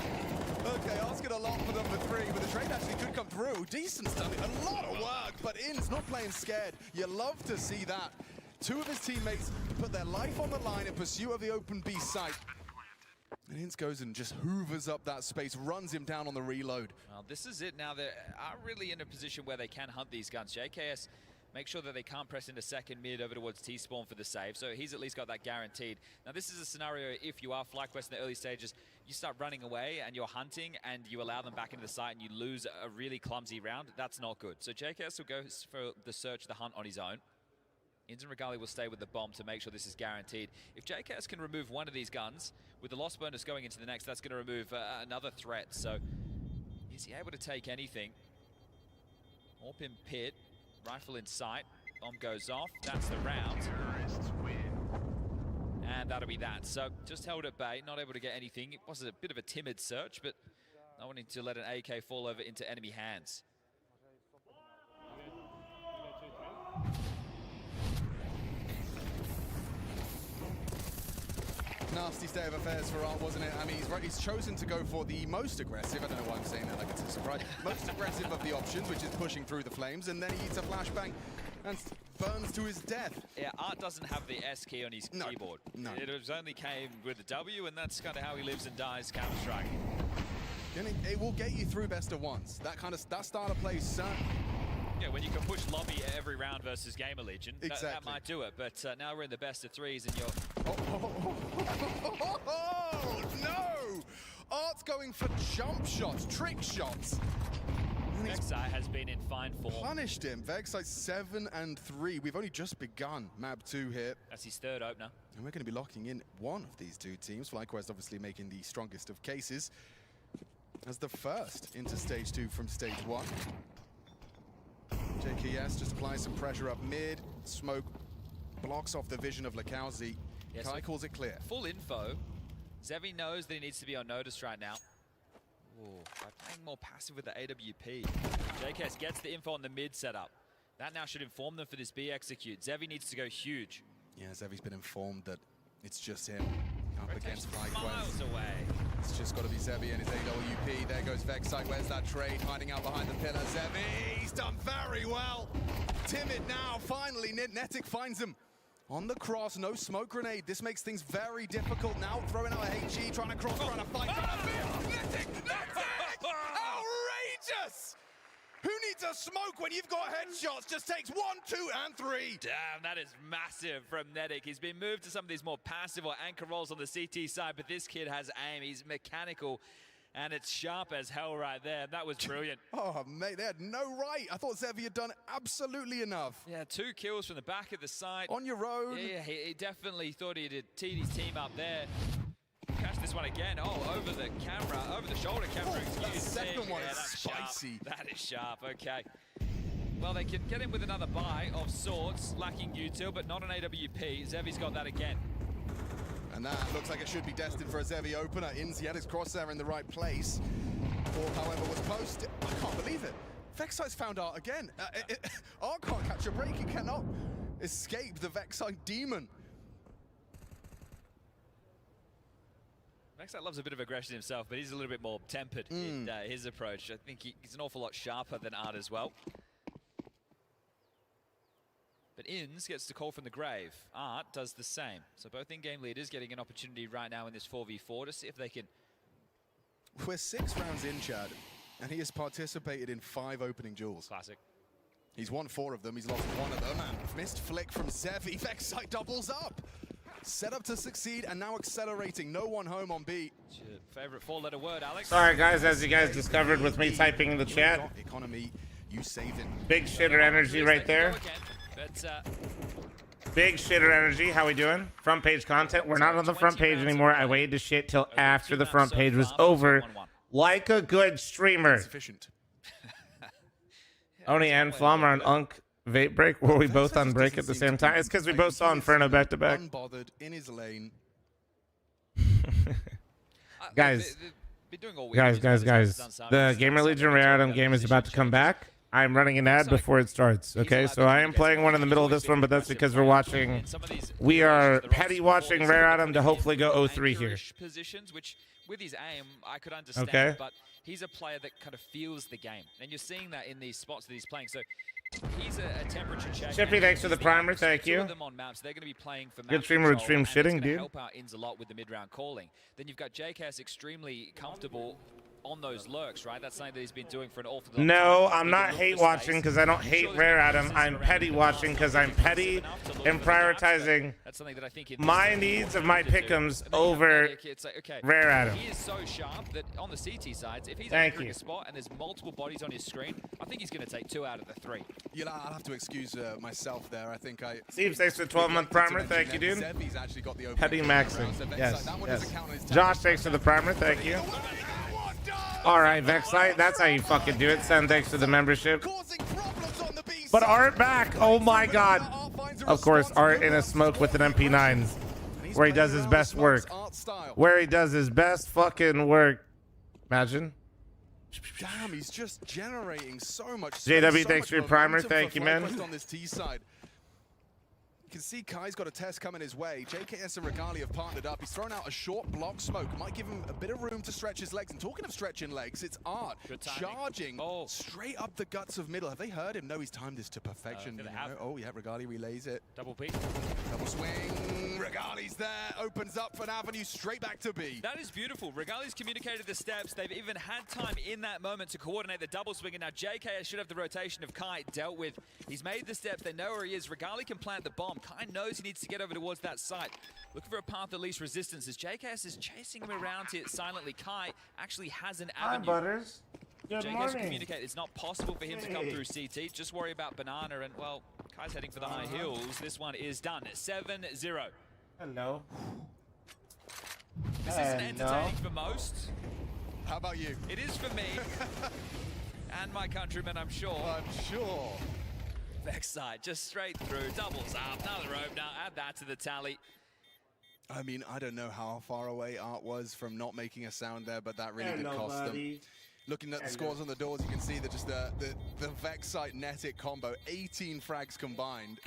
Okay, Art's gonna lock for number 3, but the trade actually could come through. Decent's done a lot of work, but In's not playing scared. You love to see that. Two of his teammates put their life on the line in pursuit of the open B site. And Ince goes and just hoovers up that space, runs him down on the reload. Well, this is it now. They are really in a position where they can hunt these guns. JKS make sure that they can't press into second mid over towards T-spawn for the save, so he's at least got that guaranteed. Now, this is a scenario if you are FlyQuest in the early stages, you start running away and you're hunting and you allow them back into the site and you lose a really clumsy round. That's not good. So JKS will go for the search, the hunt on his own. Inz and Regali will stay with the bomb to make sure this is guaranteed. If JKS can remove one of these guns, with the loss bonus going into the next, that's going to remove another threat. So, is he able to take anything? Orp in pit, rifle in sight, bomb goes off, that's the round. And that'll be that. So, just held at bay, not able to get anything. It was a bit of a timid search, but not wanting to let an AK fall over into enemy hands. Nasty state of affairs for Art, wasn't it? I mean, he's chosen to go for the most aggressive, I don't know why I'm saying that like it's a surprise, most aggressive of the options, which is pushing through the flames, and then he eats a flashbang and burns to his death. Yeah, Art doesn't have the S key on his keyboard. No. It only came with the W, and that's kind of how he lives and dies Counter-Strike. And it will get you through best of ones. That style of play is certain. Yeah, when you can push lobby every round versus Gamer Legion, exactly. that might do it. But now we're in the best of threes, and you're... Oh, no! Art's going for jump shots, trick shots. Vexite has been in fine form. Punished him. Vexite 7 and 3. We've only just begun map 2 here. That's his third opener. And we're going to be locking in one of these two teams. FlyQuest obviously making the strongest of cases as the first into stage 2 from stage 1. JKS just applies some pressure up mid. Smoke blocks off the vision of Lakowski. Yeah, Kai calls it clear. Full info. Zevi knows that he needs to be on notice right now. Ooh, by playing more passive with the AWP. JKS gets the info on the mid setup. That now should inform them for this B execute. Zevi needs to go huge. Yeah, Zevi's been informed that it's just him up against FlyQuest. Miles away. It's just got to be Zevi and his AWP. There goes Vexite. Where's that trade? Hiding out behind the pillar. Zevi, he's done very well. Timid now. Finally, Netic finds him. On the cross, no smoke grenade. This makes things very difficult now. Throwing out a HE, trying to cross, trying to fight, trying to beat. Netic! Outrageous! Who needs a smoke when you've got headshots? Just takes 1, 2, and 3. Damn, that is massive from Netic. He's been moved to some of these more passive or anchor roles on the CT side, but this kid has aim. He's mechanical, and it's sharp as hell right there. That was brilliant. Oh, mate, they had no right. I thought Zevi had done absolutely enough. Yeah, 2 kills from the back of the side. On your own. Yeah, he definitely thought he had teed his team up there. Catch this one again. Oh, over the camera, over the shoulder camera. That second one is that's spicy. Sharp. That is sharp. Okay. Well, they can get him with another buy of sorts, lacking util, but not an AWP. Zevi's got that again. And that looks like it should be destined for a Zevi opener. Inzi had his crosshair in the right place. Ball, however, was posted. I can't believe it. Vexite's found Art again. Art can't catch a break. He cannot escape the Vexite demon. Vexite loves a bit of aggression himself, but he's a little bit more tempered in his approach. I think he's an awful lot sharper than Art as well. But Inns gets the call from the grave. Art does the same. So both in-game leaders getting an opportunity right now in this 4v4 to see if they can... We're 6 rounds in, Chad, and he has participated in 5 opening duels. Classic. He's won 4 of them, he's lost 1 of them, and missed flick from Zevi. Vexite doubles up. Set up to succeed, and now accelerating. No one home on B. Favorite 4-letter word, Alex? Sorry, guys, as you guys discovered with me typing in the chat. Economy, you saving. Big shitter energy right there. But, big shitter energy. How we doing? Front page content. We're not on the front page anymore. I waited to shit till after the front page was over. Like a good streamer. Oni and fl0m are on Unk vape break. Were we both on break at the same time? It's because we both saw Inferno back to back. Unbothered in his lane. Guys. The Gamer Legion Rare Item game is about to come back. I'm running an ad before it starts, okay? So I am playing one in the middle of this one, but that's because we're watching... We are petty watching Rare Item to hopefully go 0-3 here. Positions, which with his aim, I could understand, but he's a player that kind of feels the game. And you're seeing that in these spots that he's playing. So he's a temperature check. Chippy, thanks for the primer. Thank you. They're going to be playing for good streamer would stream shitting, dude. Help out Inns a lot with the mid-round calling. Then you've got JKS extremely comfortable on those lurks, right? That's something that he's been doing for an awful long time. No, I'm not hate watching because I don't hate Rare Item. I'm petty watching because I'm petty and prioritizing my needs of my pick'ems over Rare Item. He is so sharp that on the CT sides, if he's entering a spot and there's multiple bodies on his screen, I think he's going to take 2 out of the 3. You know, I'll have to excuse myself there. I think I... Steve, thanks for the 12-month primer. Thank you, dude. Petty maxing. Yes, yes. Josh, thanks for the primer. Thank you. All right, Vexite, that's how you fucking do it. Send thanks for the membership. But Art back. Oh my God. Of course, Art in a smoke with an MP9, where he does his best work. Where he does his best fucking work. Imagine. Damn, he's just generating so much. JW, thanks for your primer. Thank you, man. On this T side. You can see Kai's got a test coming his way. JKS and Regali have partnered up. He's thrown out a short block smoke. Might give him a bit of room to stretch his legs. And talking of stretching legs, it's Art charging straight up the guts of middle. Have they heard him? No, he's timed this to perfection. Oh, yeah, Regali relays it. Double P. Double swing. Regali's there. Opens up for an avenue straight back to B. That is beautiful. Regali's communicated the steps. They've even had time in that moment to coordinate the double swing. And now JKS should have the rotation of Kai dealt with. He's made the steps. They know where he is. Regali can plant the bomb. Kai knows he needs to get over towards that site. Looking for a path of least resistance as JKS is chasing him around here silently. Kai actually has an avenue. Hi, Butters. Good JKS morning. will communicate it's not possible for him to come through CT. Just worry about Banana and, well, Kai's heading for the high hills. This one is done. 7-0. Hello. This isn't entertaining for most. How about you? It is for me. And my countrymen, I'm sure. I'm sure. Vexite just straight through, doubles up, another opener, add that to the tally. I mean, I don't know how far away Art was from not making a sound there, but that really did cost them. Looking at the scores on the doors, you can see that just the Vexite Netic combo, 18 frags combined.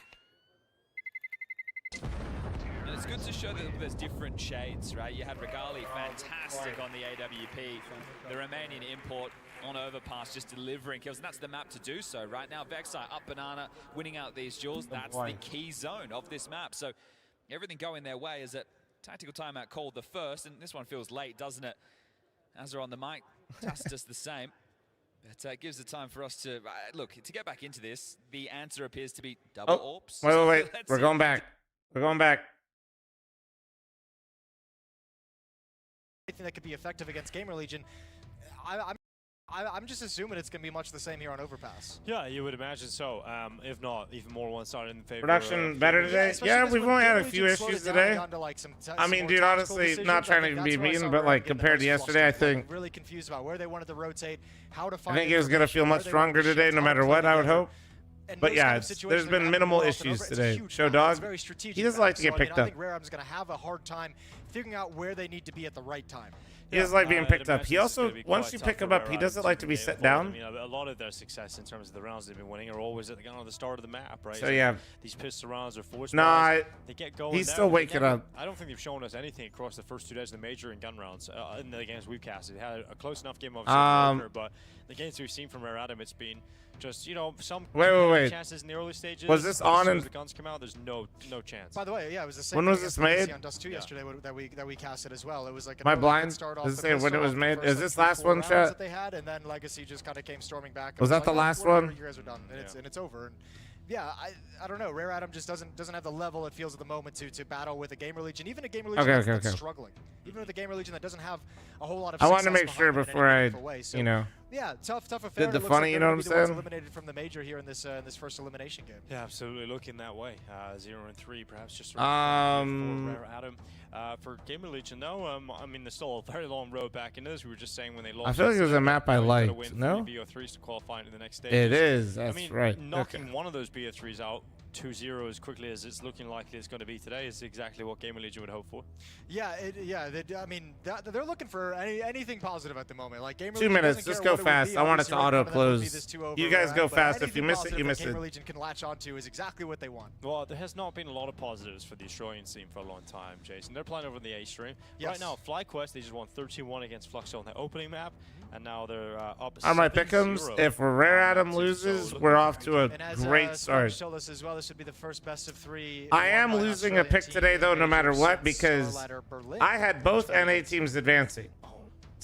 And it's good to show that there's different shades, right? You had Regali, fantastic on the AWP. The Romanian import on overpass, just delivering kills, and that's the map to do so. Right now, Vexite up Banana, winning out these duels. That's the key zone of this map. So everything going their way is a tactical timeout called the first, and this one feels late, doesn't it? As they're on the mic, Tacitus the same. But it gives the time for us to, look, to get back into this, the answer appears to be double AWPs. Wait. We're going back. We're going back. Anything that could be effective against Gamer Legion, I'm just assuming it's going to be much the same here on Overpass. Yeah, you would imagine so. If not, even more one-sided in favor. Production better today? Yeah, we've only had a few issues today. I mean, dude, honestly, not trying to even be mean, but like compared to yesterday, I think. Really confused about where they wanted to rotate, how to find. I think it was going to feel much stronger today, no matter what. I would hope. But yeah, there's been minimal issues today. Show Dog, he doesn't like to get picked up. I think Rare Item's going to have a hard time figuring out where they need to be at the right time. He doesn't like being picked up. He also, once you pick him up, he doesn't like to be set down. I mean, a lot of their success in terms of the rounds they've been winning are always at the start of the map, right? So yeah, these pistol rounds or force nah, they get going. He's still waking up. I don't think they've shown us anything across the first 2 days of the major and gun rounds in the games we've casted. They had a close enough game, obviously, but the games we've seen from Rare Adam, it's been just, you know, some chances in the early stages. Was this on? As the guns come out, there's no chance. By the way, yeah, it was the same. When was this made? On Dust 2 yesterday that we casted as well. It was like my blind. Does it say when it was made? Is this last one, chat? That they had, and then Legacy just kind of came storming back. Was that the last one? You guys are done, and it's over. And yeah, I don't know. Rare Adam just doesn't have the level it feels at the moment to battle with a Gamer Legion, even a Gamer Legion that's struggling. Even with a Gamer Legion that doesn't have a whole lot of. I wanted to make sure before I, you know. Yeah, tough affair. Did the funny, you know what I'm saying? Eliminated from the major here in this first elimination game. Yeah, absolutely looking that way. 0-3, perhaps just for Rare Adam. For Gamer Legion, though, I mean, there's still a very long road back into this. We were just saying when they lost. I feel like it was a map I liked. No. BO3s to qualify into the next stage. It is. That's right. Knocking one of those BO3s out 2-0 as quickly as it's looking likely it's going to be today is exactly what Gamer Legion would hope for. Yeah, I mean, they're looking for anything positive at the moment. Like Gamer 2 minutes, just go fast. I want it to auto close. You guys go fast. If you miss it, you miss it. Gamer Legion can latch onto is exactly what they want. Well, there has not been a lot of positives for the Australian scene for a long time, Jason. They're playing over in the A stream. Yes. Right now, FlyQuest, they just won 13-1 against fl0m on their opening map, and now they're up. On my pick'ems, if Rare Adam loses, we're off to a great start. Told us as well, this would be the first best of 3. I am losing a pick today, though, no matter what, because I had both NA teams advancing.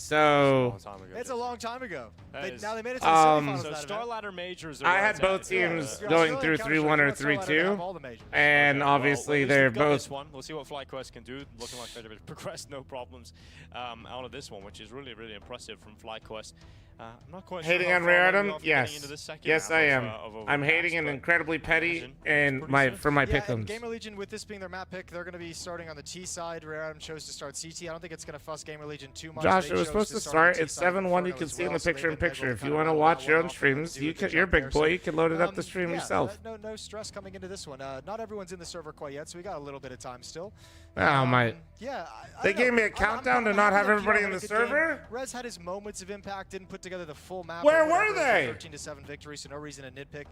So it's a long time ago. Now they made it to the semifinals. So StarLadder majors. I had both teams going through 3-1 or 3-2, and obviously they're both. We'll see what FlyQuest can do. Looking like they've progressed, no problems out of this one, which is really, really impressive from FlyQuest. I'm not quite hating on Rare Adam? Yes. Yes, I am. I'm hating and incredibly petty and for my pick'ems. Gamer Legion, with this being their map pick, they're going to be starting on the T side. Rare Adam chose to start CT. I don't think it's going to fuss Gamer Legion too much. Josh, it was supposed to start. It's 7-1. You can see in the picture-in-picture. If you want to watch your own streams, you're a big boy. You can load it up the stream yourself. No stress coming into this one. Not everyone's in the server quite yet, so we got a little bit of time still. Oh, my. Yeah. They gave me a countdown to not have everybody in the server? Rez had his moments of impact, didn't put together the full map. Where were they? 13-7 victory, so no reason to nitpick.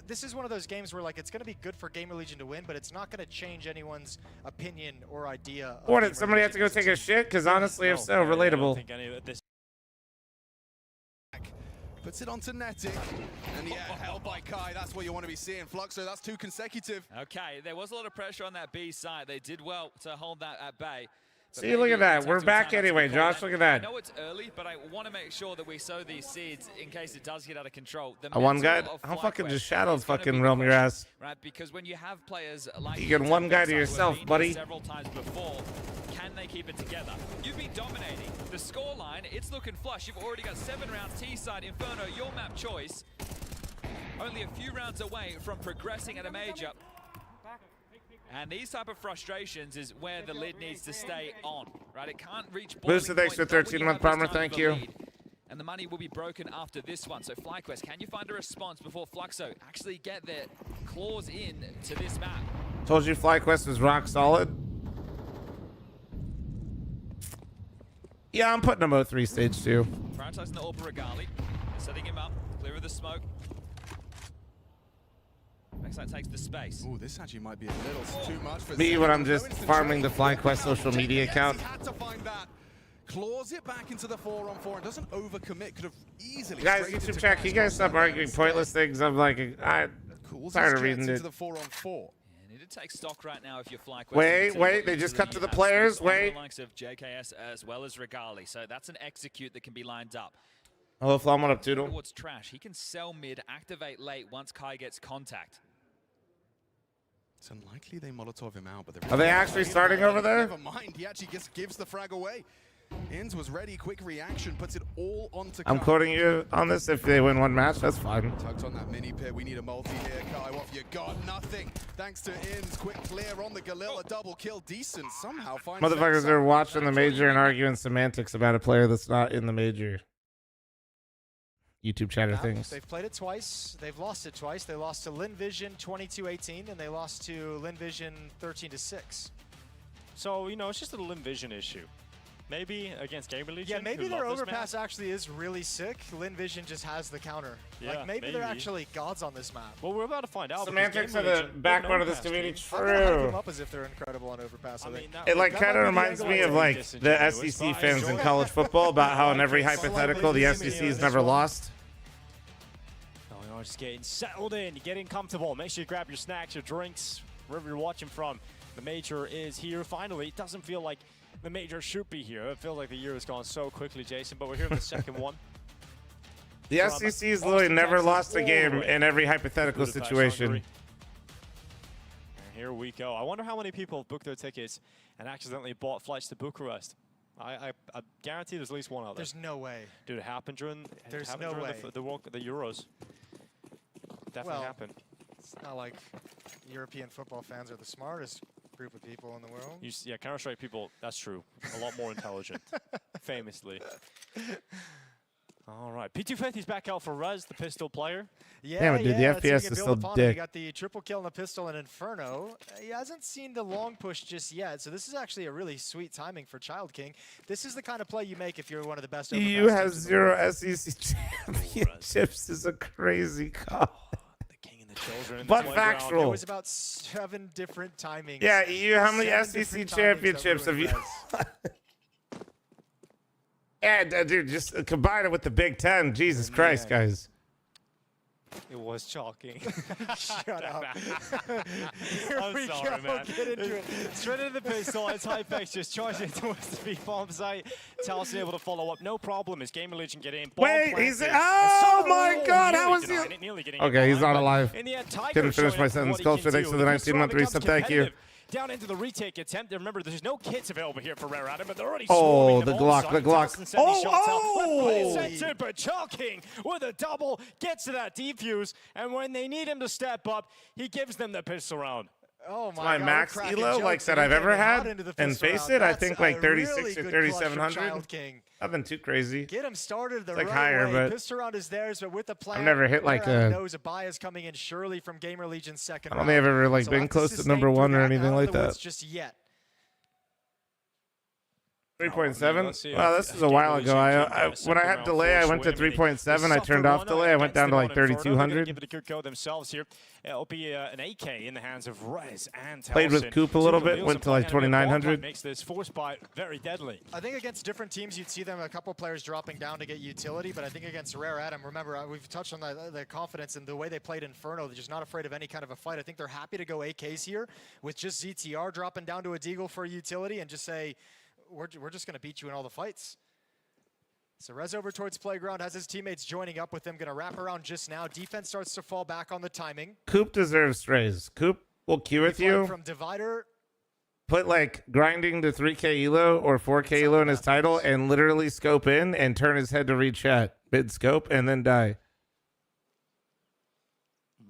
This is one of those games where, like, it's going to be good for Gamer Legion to win, but it's not going to change anyone's opinion or idea. What, did somebody have to go take a shit? Because honestly, if so, relatable. Puts it onto Netic, and yeah, held by Kai. That's what you want to be seeing. fl0m, that's 2 consecutive. Okay, there was a lot of pressure on that B side. They did well to hold that at bay. See, look at that. We're back anyway, Josh. Look at that. I know it's early, but I want to make sure that we sow these seeds in case it does get out of control. A one guy? I'll fucking just shadow fucking realm your ass. Right, because when you have players like you get one guy to yourself, buddy. Several times before, can they keep it together? You've been dominating. The scoreline, it's looking flush. You've already got 7 rounds. T-side, Inferno, your map choice. Only a few rounds away from progressing at a major. And these type of frustrations is where the lid needs to stay on, right? It can't reach Boosted, thanks for 13-month primer, thank you. And the money will be broken after this one. So FlyQuest, can you find a response before fl0m actually get their claws in to this map? Told you FlyQuest was rock solid. Yeah, I'm putting them 0-3 stage 2. Prioritizing the AWP Regali, setting him up, clear of the smoke. That takes the space. Oh, this actually might be a little too much for me when I'm just farming the FlyQuest social media account. Had to find that. Claws it back into the 4-on-4 and doesn't overcommit. Could have easily. Guys, YouTube chat, can you guys stop arguing pointless things? I'm like, I'm tired of reading it. The 4-on-4. You need to take stock right now if you're FlyQuest. Wait, they just cut to the players. Wait. The likes of JKS as well as Regali, so that's an execute that can be lined up. Hello, fl0m, what up, Toodle? Towards Trash, he can sell mid, activate late once Kai gets contact. It's unlikely they Molotov him out, but are they actually starting over there? Never mind, he actually just gives the frag away. Inns was ready, quick reaction, puts it all onto Kai. I'm quoting you on this. If they win one match, that's fine. Tucked on that mini pit. We need a multi here, Kai. What have you got? Nothing. Thanks to Inns. Quick clear on the Galil. A double kill. Decent. Somehow finds motherfuckers are watching the major and arguing semantics about a player that's not in the major. YouTube chatter things. They've played it twice. They've lost it twice. They lost to LinVision 22-18, and they lost to LinVision 13-6. So, you know, it's just a LinVision issue. maybe against Gamer Legion. Yeah, maybe who their love this overpass map. actually is really sick. Lin Vision just has the counter. Yeah, like maybe they're actually gods on this map. Well, we're about to find out. Semantics are the backbone of this community. I'm gonna hype True. them up as if they're incredible on overpass. I think. It like kind of reminds me of like the SEC fans in college football about how in every hypothetical the SEC has never lost. You're just getting settled in, you're getting comfortable. Make sure you grab your snacks, your drinks, wherever you're watching from. The major is here finally. It doesn't feel like the major should be here. It feels like the year has gone so quickly, Jason, but we're here for the second one. The SEC has literally never lost a game in every hypothetical situation. And here we go. I wonder how many people have booked their tickets and accidentally bought flights to Bucharest. I guarantee there's at least one out there. There's no way. Dude, it happened during, the Euros. Definitely happened. It's not like European football fans are the smartest group of people in the world. Yeah, Counter-Strike people, that's true. A lot more intelligent, famously. All right, P250's back out for Rez, the pistol player. Yeah, but dude, the FPS is still dick. He got the triple kill on the pistol and Inferno. He hasn't seen the long push just yet, so this is actually a really sweet timing for Child King. This is the kind of play you make if you're one of the best. EU has 0 SEC championships is a crazy call. But factual. There was about 7 different timings. Yeah, EU, how many SEC championships have you? Yeah, dude, just combine it with the Big Ten. Jesus Christ, guys. It was chalking. Shut up. I'm sorry, man. Get into it. Straight into the pistol. It's Hypex just charging towards the B bomb site. Taliesin able to follow up. No problem. Is Gamer Legion get in? Wait, he's oh my God! How was he? Okay, he's not alive. Didn't finish my sentence. Culture, thanks for the 19-month resub. Thank you. Down into the retake attempt. Remember, there's no kits available here for Rare Adam, but they're already oh, the Glock, the Glock. But Chalking with a double gets to that defuse, and when they need him to step up, he gives them the pistol round. Oh my God, max elo like that I've ever had, and face it, I think like 36 or 3700. Nothing too crazy. Get him started the like right higher, way. but Pistol round is theirs, but with the plan, I've never hit like a. knows a buy is coming in surely from Gamer Legion's second. I don't think I've ever like been close to #1 or anything like that. Just yet. 3.7? Wow, this is a while ago. When I had delay, I went to 3.7. I turned off delay. I went down to like 3200. Give it a good go themselves here. It'll be an AK in the hands of Rez and Played with Coop a little bit. Went to like 2900. Makes this force buy very deadly. I think against different teams, you'd see them a couple players dropping down to get utility. But I think against Rare Adam, remember we've touched on the confidence and the way they played Inferno. They're just not afraid of any kind of a fight. I think they're happy to go AKs here with just ZTR dropping down to a Deagle for utility and just say, we're just going to beat you in all the fights. So Rez over towards Playground, has his teammates joining up with him, going to wrap around just now. Defense starts to fall back on the timing. Coop deserves strays. Coop will queue with you. From Divider. Put like grinding to 3K elo or 4K elo in his title and literally scope in and turn his head to read chat. Mid scope and then die.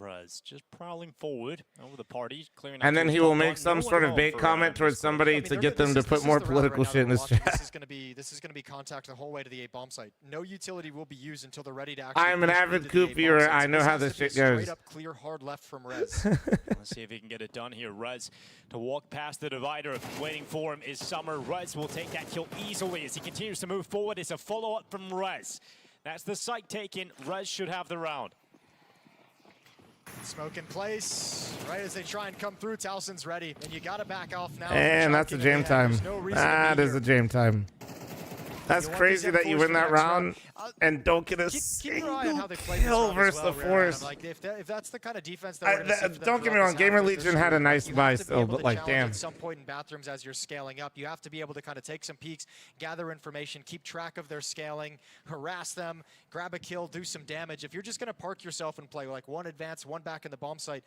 Rez just prowling forward over the party, clearing. And then he will make some sort of bait comment towards somebody to get them to put more political shit in his chat. This is going to be contact the whole way to the A bomb site. No utility will be used until they're ready to actually. I'm an avid Coop viewer. I know how this shit goes. Straight up clear hard left from Rez. Let's see if he can get it done here. Rez to walk past the divider. Waiting for him is Summer. Rez will take that kill easily as he continues to move forward. It's a follow-up from Rez. That's the site taken. Rez should have the round. Smoke in place, right as they try and come through. Towson's ready, and you got to back off now. And that's a jam time. That is a jam time. That's crazy that you win that round and don't get a single kill versus the Force. Like if that's the kind of defense that don't get me wrong, Gamer Legion had a nice buy still, but like damn. At some point in bathrooms as you're scaling up, you have to be able to kind of take some peeks, gather information, keep track of their scaling, harass them, grab a kill, do some damage. If you're just going to park yourself and play like one advance, one back in the bomb site,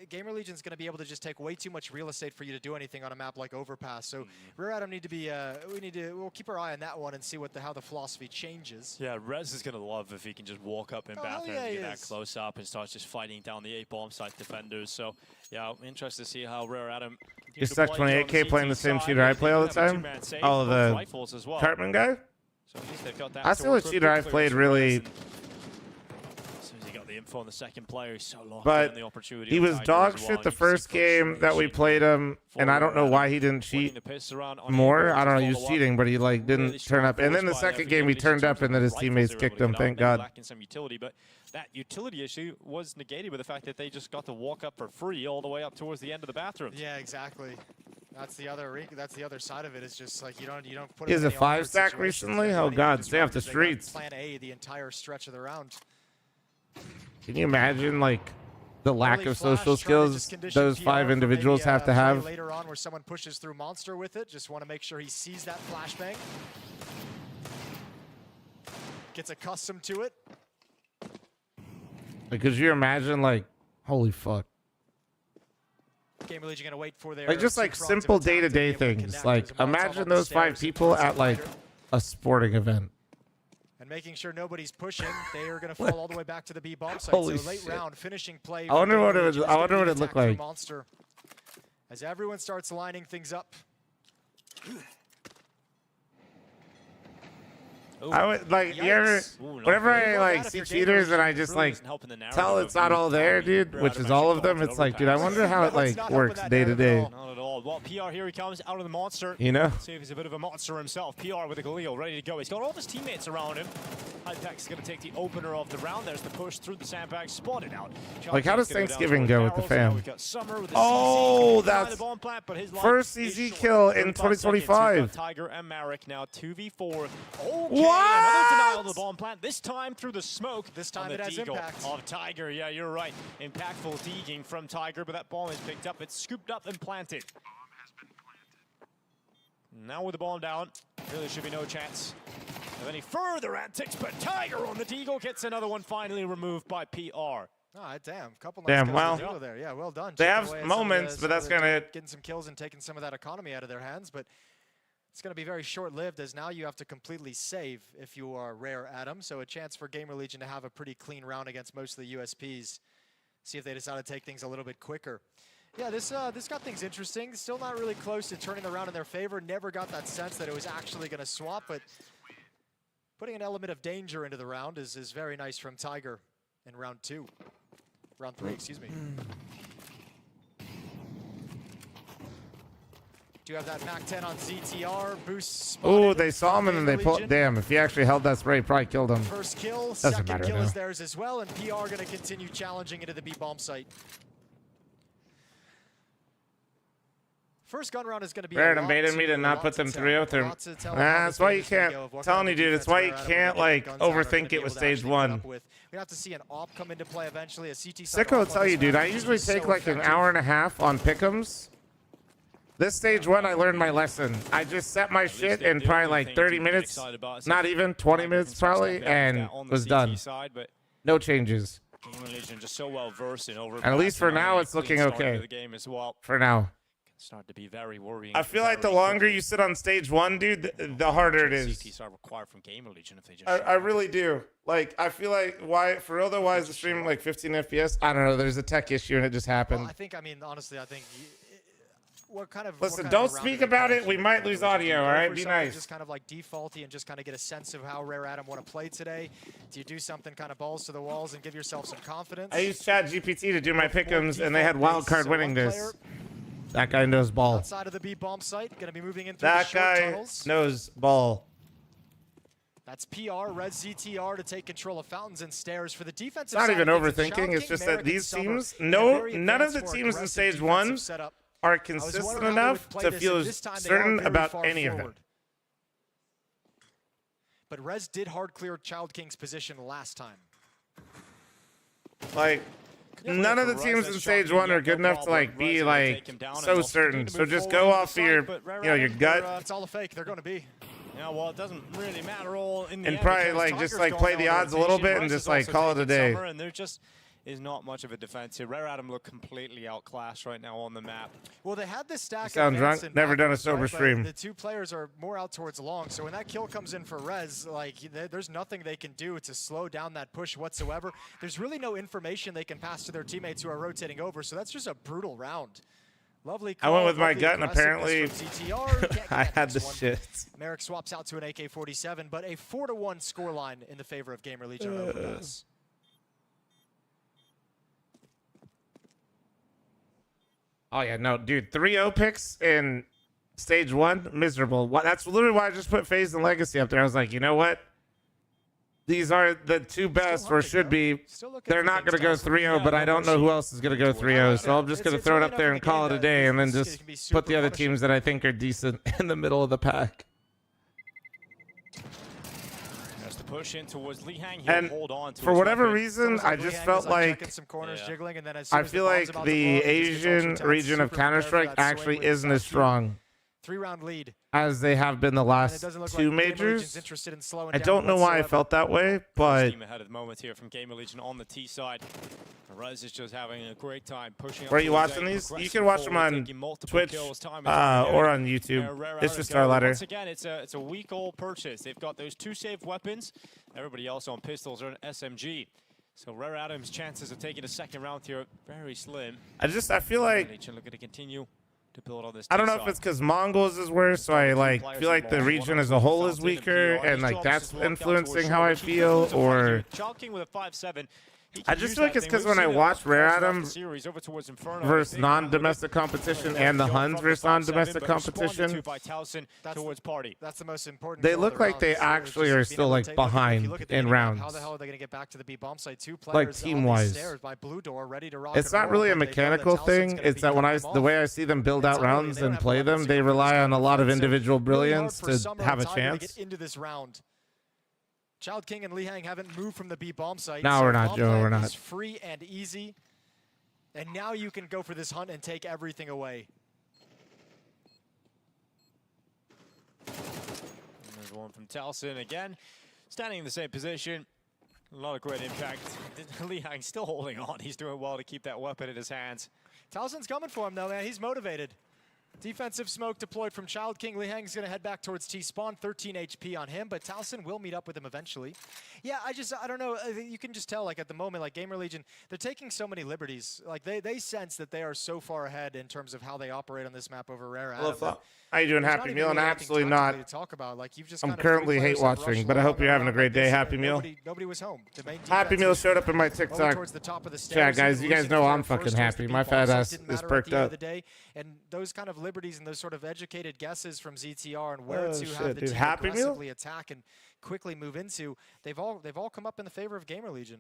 Gamer Legion's going to be able to just take way too much real estate for you to do anything on a map like Overpass. So Rare Adam need to be, we'll keep our eye on that one and see how the philosophy changes. Yeah, Rez is going to love if he can just walk up in bathroom and get that close up and start just fighting down the 8 bomb site defenders. So yeah, I'm interested to see how Rare Adam. You're stuck 28K playing the same shooter I play all the time. Oh, the Cartman guy. So at least they've got that. That's the only shooter I've played really. the info on the second player. He's so locked But in the opportunity. he on was Tiger dog as well, shit and the you can see first game that we played him, and I don't know why he didn't cheat more. I don't know, he was cheating, but he like didn't turn up. And then the second game he turned up, and then his teammates kicked him. Thank God. Lacking some utility, but that utility issue was negated with the fact that they just got to walk up for free all the way up towards the end of the bathroom. Yeah, exactly. That's the other side of it. Is just like you don't put. He has a 5-stack recently. Oh God, stay off the streets. Plan A the entire stretch of the round. Can you imagine like the lack of social skills those 5 individuals have to have? Later on, where someone pushes through Monster with it, just want to make sure he sees that flashbang, gets accustomed to it. Like, could you imagine like, holy fuck. Gamer Legion gonna wait for their Like just like simple day-to-day things. Like imagine those 5 people at like a sporting event. And making sure nobody's pushing, they are going to fall all the way back to the B bomb site. Holy so late shit. round, finishing play. I wonder what it would. I wonder what it looked like. Monster. As everyone starts lining things up. I would like you ever, whenever I like see cheaters and I just like tell it's not all there, dude, which is all of them. It's like, dude, I wonder how it like works day to day. Not at all. Well, PR here he comes out of the monster. You know? See if he's a bit of a monster himself. PR with a Galil ready to go. He's got all of his teammates around him. Hypex is going to take the opener of the round. There's the push through the sandbag, spotted out. Like, how does Thanksgiving go with the fam? Oh, that's first CZ kill in 2025. Tiger and Marek now 2v4. What? Another denial of the bomb plant. This time through the smoke. This time it has impact. Of Tiger. Yeah, you're right. Impactful deeging from Tiger, but that bomb is picked up. It's scooped up and planted. Now with the bomb down, really should be no chance of any further antics, but Tiger on the deagle gets another one finally removed by PR. Oh, damn. Couple nice kills well, there. Yeah, well done. They have moments, but that's kind of getting some kills and taking some of that economy out of their hands, but it's going to be very short-lived as now you have to completely save if you are Rare Adam. So a chance for Gamer Legion to have a pretty clean round against most of the USPs. See if they decide to take things a little bit quicker. Yeah, this got things interesting. Still not really close to turning the round in their favor. Never got that sense that it was actually going to swap, but putting an element of danger into the round is very nice from Tiger in round 3, excuse me. Do you have that Mac 10 on ZTR boost? Oh, they saw him and then they pulled. Damn, if he actually held that spray, he probably killed him. First kill, Doesn't second matter kill now. is theirs as well, and PR going to continue challenging into the B bomb site. First gun round is going to be. Rare baited me to not put them 3-0 through. That's why you can't. Telling you, dude, it's why you can't like overthink it with stage 1. We have to see an AWP come into play eventually. A CT. Sicko will tell you, dude. I usually take like an hour and a half on pick'ems. This stage 1, I learned my lesson. I just set my shit in probably like 30 minutes, not even 20 minutes probably, and was done. No changes. Just so well versed in over. And at least for now, it's looking okay. For now. Start to be very worrying. I feel like the longer you sit on stage 1, dude, the harder it is. CTs are required from Gamer Legion if they just. I really do. Like, I feel like for real though, why is the stream like 15 FPS? I don't know. There's a tech issue and it just happened. Well, honestly, I think. What kind of? Listen, don't speak about it. We might lose audio. All right, be nice. Just kind of like defaulty and just kind of get a sense of how Rare Adam want to play today. Do you do something kind of balls to the walls and give yourself some confidence? I used ChatGPT to do my pick'ems, and they had wildcard winning this. That guy knows ball. Outside of the B bomb site, going to be moving in through that the short guy tunnels. knows ball. That's PR, Red ZTR to take control of fountains and stairs for the defensive. It's not side even of things, overthinking. It's just that these teams, very none of the advanced, teams more in stage aggressive 1 defensive setup. are consistent enough to feel certain about any of it. But Rez did hard clear Child King's position last time. Like, none of the teams in stage 1 are good enough to like be like so certain. So just go off of your, your gut. It's all a fake. They're going to be. Yeah, well, it doesn't really matter all in the And end probably like just like play the odds a little bit and just like call it a day. And there just is not much of a defense here. Rare Adam look completely outclassed right now on the map. Well, they had this stack. You sound drunk. Never done a sober stream. The two players are more out towards long, so when that kill comes in for Rez, like there's nothing they can do to slow down that push whatsoever. There's really no information they can pass to their teammates who are rotating over, so that's just a brutal round. Lovely call, I went with my lovely gut, and apparently I had the one. shit. Merrick swaps out to an AK-47, but a 4-1 scoreline in the favor of Gamer Legion on Overpass. Oh yeah, no, dude. 3-0 picks in stage 1, miserable. That's literally why I just put FaZe and Legacy up there. I was like, you know what? These are the two best, or should be. They're not going to go 3-0, but I don't know who else is going to go 3-0. So I'm just going to throw it up there and call it a day, and then just put the other teams that I think are decent in the middle of the pack. There's the push in towards Lihang. And hold on to for whatever reason, I just felt like I feel like the Asian region of Counter-Strike actually isn't as strong 3-round lead as they have been the last two majors. I don't know why I felt that way, but team ahead of the moment here from Gamer Legion on the T side. Rez is just having a great time pushing. Where are you watching these? You can watch them on Twitch or on YouTube. It's just StarLadder. Once again, it's a week-old purchase. They've got those 2 saved weapons. Everybody else on pistols or an SMG. So Rare Adam's chances of taking a second round here are very slim. I feel like looking to continue to build on this. I don't know if it's because Mongols is worse, so I feel like the region as a whole is weaker, and that's influencing how I feel, or with a 5-7. I just feel like it's because when I watch Rare Adam versus non-domestic competition and the Huns versus non-domestic competition, that's the most important. they look like they actually are still like behind in rounds. How the hell are they going to get back to the B bomb site? 2 players like team-wise. It's not really a mechanical thing. It's that the way I see them build out rounds and play them, they rely on a lot of individual brilliance to have a chance. Into this round. Child King and Lihang haven't moved from the B bomb site. No, we're not, Joe. We're not. It's free and easy. And now you can go for this hunt and take everything away. There's one from Talson again. Standing in the same position. A lot of great impact. Lihang still holding on. He's doing well to keep that weapon in his hands. Talson's coming for him, though, man. He's motivated. Defensive smoke deployed from Child King. Lihang's going to head back towards T-spawn. 13 HP on him, but Talson will meet up with him eventually. Yeah, I don't know. You can just tell, like, at the moment, like, Gamer Legion, they're taking so many liberties. Like, they sense that they are so far ahead in terms of how they operate on this map over Rare Adam. How you doing, Happy Meal? And absolutely not. I'm currently hate watching, but I hope you're having a great day, Happy Meal. Nobody was home. Happy Meal showed up in my TikTok chat, guys. You guys know I'm fucking happy. My fat ass is perked up. And those kind of liberties and those sort of educated guesses from ZTR and where to have the team Happy aggressively attack and quickly move into, they've all come up in the favor of Gamer Legion.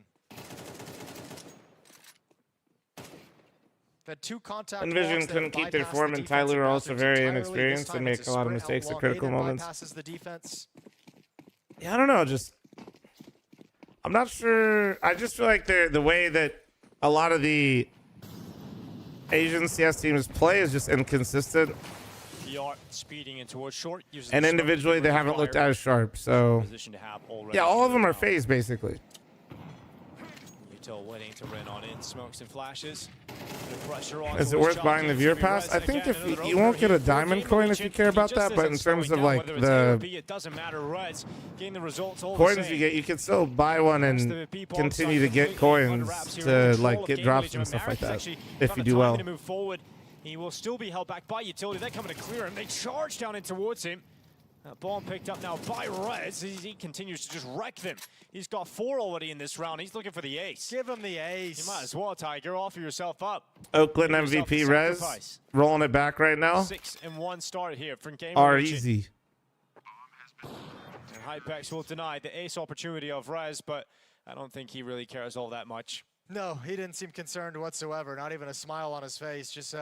Had 2 contact Envision couldn't keep their form, and Tyler are also very inexperienced and make a lot of mistakes at critical moments. Yeah, I don't know. I'm not sure. I just feel like the way that a lot of the Asian CS teams play is just inconsistent. Speeding in towards short, and individually, they haven't looked as sharp. So, yeah, all of them are FaZe, basically. Util waiting to run on in, smokes and flashes. Is it worth buying the viewer pass? I think if you won't get a diamond coin if you care about that, but in terms of like the coins you get, you can still buy one and continue to get coins to like get drops and stuff like that if you do well. He will still be held back by Utility. They're coming to clear him. They charge down in towards him. Bomb picked up now by Rez. He continues to just wreck them. He's got 4 already in this round. He's looking for the ace. Give him the ace. You might as well, Tiger. Offer yourself up. Oakland MVP Rez rolling it back right now. 6-1 start here from Game are easy. Hypex will deny the ace opportunity of Rez, but I don't think he really cares all that much. No, he didn't seem concerned whatsoever. Not even a smile on his face. Just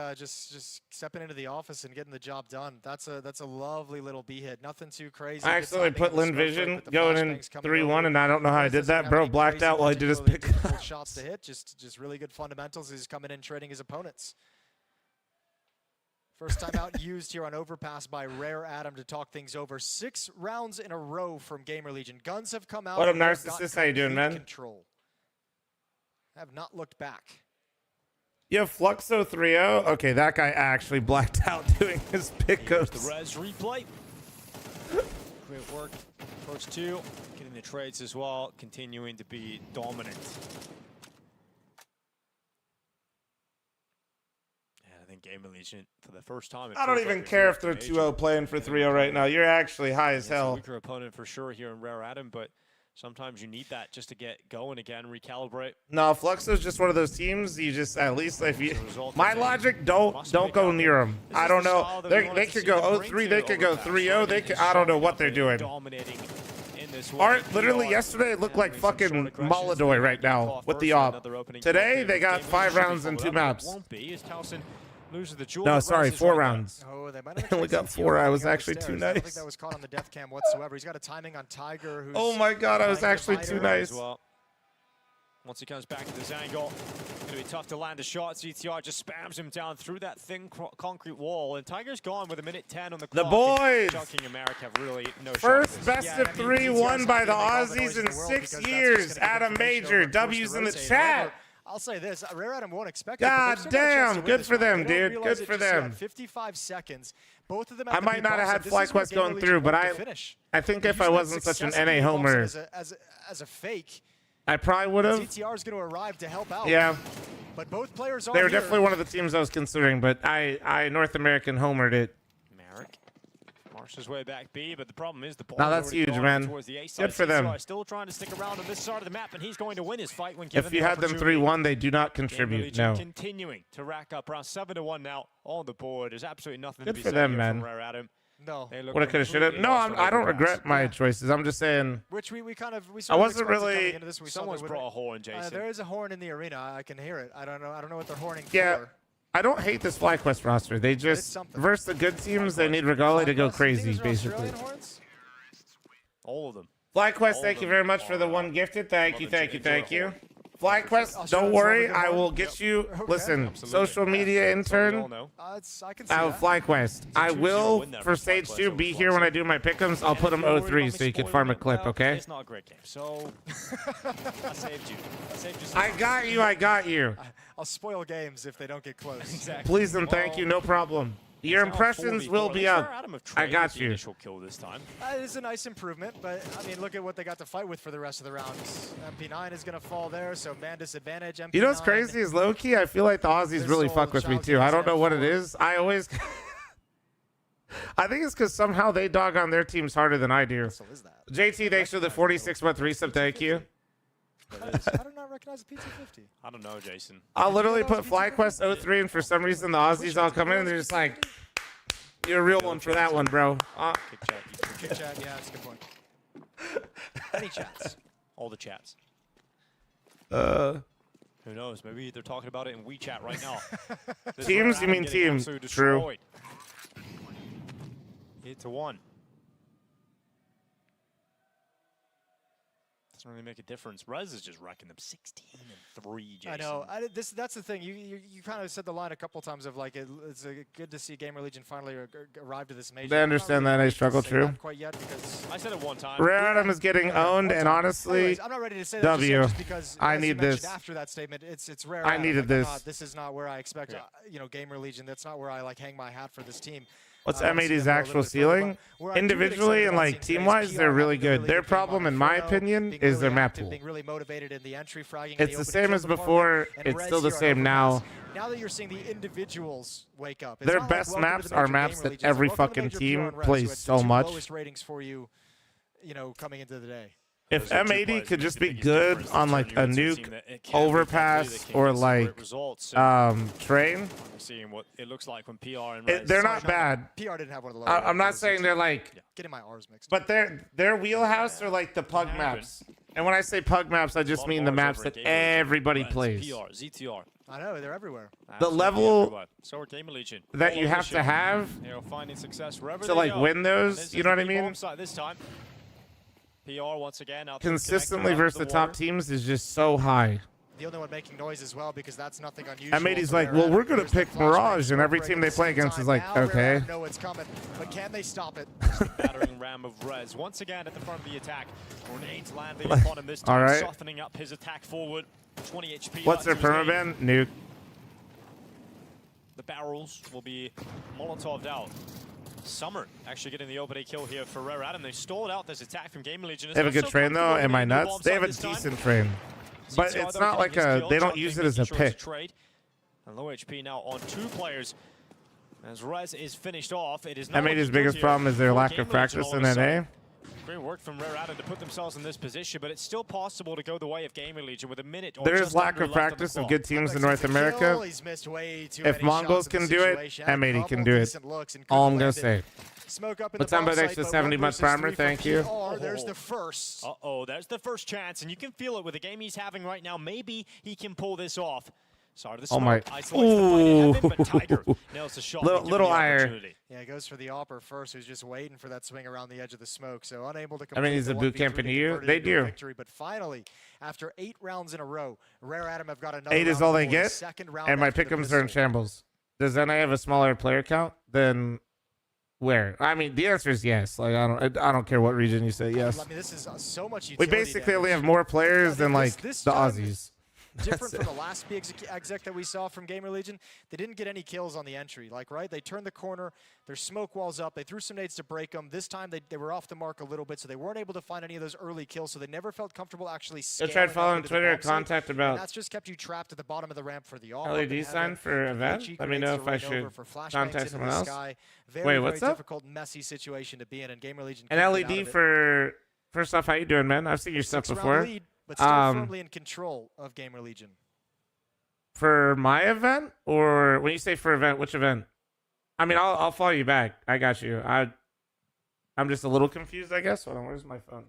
stepping into the office and getting the job done. That's a lovely little B hit. Nothing too crazy. I accidentally put Lin Vision going in 3-1, and I don't know how I did that. Bro blacked out while he did his pick. Shots to hit. Just really good fundamentals. He's coming in trading his opponents. First time out used here on Overpass by Rare Adam to talk things over. 6 rounds in a row from Gamer Legion. Guns have come out. What up, Narcissist? How you doing, man? Control. Have not looked back. You have Fluxo 3-0? Okay, that guy actually blacked out doing his pickups. The Rez replay. Great work. First 2, getting the trades as well, continuing to be dominant. And I think Gamer Legion, for the first time... I don't even care if they're 2-0 playing for 3-0 right now. You're actually high as hell. Weaker opponent for sure here in Rare Adam, but Sometimes you need that just to get going again, recalibrate. No, Fluxo's just one of those teams. You just at least if you. My logic, don't go near them. I don't know. They could go 0-3. They could go 3-0. They could. I don't know what they're doing. Art literally yesterday it looked like fucking Molodoy right now with the op. Today they got 5 rounds and 2 maps. No, sorry, 4 rounds. Oh, they might I only got 4. I was actually too I don't think nice. that was caught on the death cam whatsoever. He's got a timing on Tiger. Who's Oh my god, I was actually too nice. Once he comes back to this angle, it's going to be tough to land a shot. CTR just spams him down through that thin concrete wall, and Tiger's gone with a minute 10 on the clock. The boys! Chucking America have really no First shot. best of 3 won by the Aussies in 6 years at a major. W's in the chat. I'll say this, Rare Adam won't expect God it. damn, good for them, dude. Good for them. 55 seconds. Both of them. I might not have had FlyQuest going through, but I think if I wasn't such an NA homer, as a fake, I probably would have. CTR is going to arrive to help out. Yeah. But both players are. They were definitely one of the teams I was considering, but I North American homered it. Merrick marches his way back B, but the problem is the ball. Now that's huge, man. Good for them. Still trying to stick around on this side of the map, and he's going to win his fight when given If you had them 3-1, they do not contribute. No. Continuing to rack up around 7-1 now on the board. There's absolutely nothing Good to be for said them, here man. from Rare Adam. No. What I could have, should have. No, I don't regret my choices. I'm just saying. Which we I wasn't really. Someone's brought a horn, Jason. There is a horn in the arena. I can hear it. I don't know what they're horning Yeah. for. I don't hate this FlyQuest roster. They just, versus the good teams, they need Regali to go crazy, basically. All of them. FlyQuest, thank you very much for the 1 gifted. Thank you, thank you, thank you. FlyQuest, don't worry. I will get you. Listen, social media intern. FlyQuest. I will, for stage 2, be here when I do my pick'ems. I'll put them 0-3 so you can farm a clip, okay? It's not a great game, so I saved you. I got you, I got you. I'll spoil games if they don't get close. Exactly. Please and thank you, no problem. Your impressions will be up. I got you. Initial kill this time. It is a nice improvement, but I mean, look at what they got to fight with for the rest of the rounds. MP9 is going to fall there, so man disadvantage. MP9. You know what's crazy is low-key, I feel like the Aussies really fuck with me too. I don't know what it is. I always... I think it's because somehow they dog on their teams harder than I do. JT, thanks for the 46-month resub. Thank you. How did I not recognize the P250? I don't know, Jason. I'll literally put FlyQuest 03, and for some reason the Aussies all come in and they're just like, you're a real one for that one, bro. Kick chat, yeah, that's a good point. Any chats? All the chats. Who Who knows? Maybe they're talking about it in WeChat right now. Teams? You mean team? True. Hit to 1. Doesn't really make a difference. Rez is just wrecking them 16-3. Jason. I know. That's the thing. You kind of said the line a couple times of like it's good to see Gamer Legion finally arrive to this major. They understand that I struggle. True. Quite yet because I said it one time. Rare Adam is getting owned, and honestly, anyways, I'm not ready to say that just because I need this. After that statement, it's rare. I needed this. This is not where I expect. Gamer Legion. That's not where I like hang my hat for this team. What's M80's actual ceiling? Individually and like team-wise, they're really good. Their problem, in my opinion, is their map pool. Being really motivated in the entry, fragging It's the same as before. It's still the same now. Now that you're seeing the individuals wake up, their best maps are maps that every fucking team plays so much. Lowest ratings for you, coming into the day. If M80 could just be good on like a nuke, overpass, or like train, seeing what it looks like when PR and they're not bad. PR didn't have one of the I'm not saying they're like getting my R's mixed. But their wheelhouse are like the pug maps. And when I say pug maps, I just mean the maps that everybody plays. PR, ZTR. I know, they're everywhere. The level so Gamer Legion. that you have to have finding success to like win those, you know what I mean? This time. PR once again out consistently versus the top teams is just so high. The only one making noise as well because that's nothing unusual. M80's like, well, we're going to pick Mirage, and every team they play against is like, okay. Know it's coming, but can they stop it? Battering ram of Rez once again at the front of the attack. Grenades landing upon him this time, all right. softening up his attack forward. 20 HP. What's their permaban? Nuke. The barrels will be Molotov'd out. Summer actually getting the opening kill here for Rare Adam. They stalled out this attack from Gamer Legion. They have a good train though. Am I nuts? They have a decent train, but it's not like they don't use it as a pick. And low HP now on 2 players. As Rez is finished off, it is M80's biggest problem is their lack of practice in NA. Great work from Rare Adam to put themselves in this position, but it's still possible to go the way of Gaming Legion with a minute or There is just lack under of left on the practice of clock. good teams in North America. He's missed way too If many Mongols shots in can the do it, situation. Had a M80 can couple do it. decent looks and All I'm couldn't gonna land it. say. Smoke up in What's the up, bomb Bud site, Extra but 70 1 month versus primer? 3 for Thank you. PR. There's the first. Uh-oh, there's the first chance, and you can feel it with the game he's having right now. Maybe he can pull this off. Sorry to the smoke. Oh my. Isolates the fight ahead of him, but Tiger nails the shot. Little ire. Yeah, goes for the Opper first, who's just waiting for that swing around the edge of the smoke. So unable to I mean, he's a boot camp in you. They do. Victory, but finally, after 8 rounds in a row, Rare Adam have got another 8 is round all they for the get, second round and my after the pick'ems are in pistol. shambles. Does NA have a smaller player count than where? I mean, the answer is yes. Like I don't care what region you say. Yes. I mean, this is so much We utility basically only damage. have more players than like this the time- Aussies. Different That's from it. the last exec that we saw from Gamer Legion. They didn't get any kills on the entry. Like, right? They turned the corner. Their smoke walls up. They threw some nades to break them. This time, they were off the mark a little bit, so they weren't able to find any of those early kills, so they never felt comfortable actually Go scaling try up following into the Twitter bomb site, contact and about that's just kept you trapped at the bottom of the ramp for the all. LED sign for event. Let me know if I should contact someone else. Very, Wait, what's very up? difficult, messy situation to be in, and Gamer Legion An couldn't get out LED of it. for first off, how you doing, man? I've seen your stuff 6-round before. lead, but still firmly in control of Gamer Legion. For my event, or when you say for event, which event? I mean, I'll follow you back. I got you. I'm just a little confused, I guess. Hold on, where's my phone?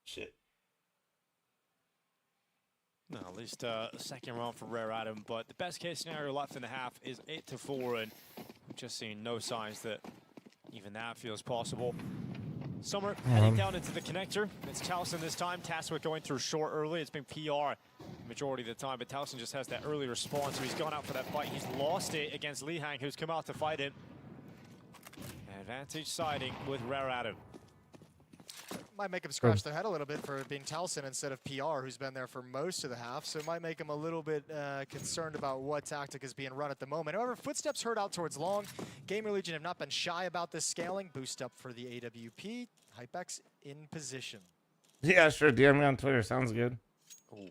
Shit. No, at least second round for Rare Adam, but the best case scenario left in the half is 8-4, and we've just seen no signs that even that feels possible. Summer heading down into the connector. It's Towson this time. Taswick going through short early. It's been PR majority of the time, but Towson just has that early response, so he's gone out for that fight. He's lost it against Lihang, who's come out to fight him. Advantage siding with Rare Adam. Might make him scratch their head a little bit for being Towson instead of PR, who's been there for most of the half, so it might make him a little bit concerned about what tactic is being run at the moment. However, footsteps heard out towards long. Gamer Legion have not been shy about this scaling. Boost up for the AWP. Hypex in position. Yeah, sure. DM me on Twitter. Sounds good. Ooh.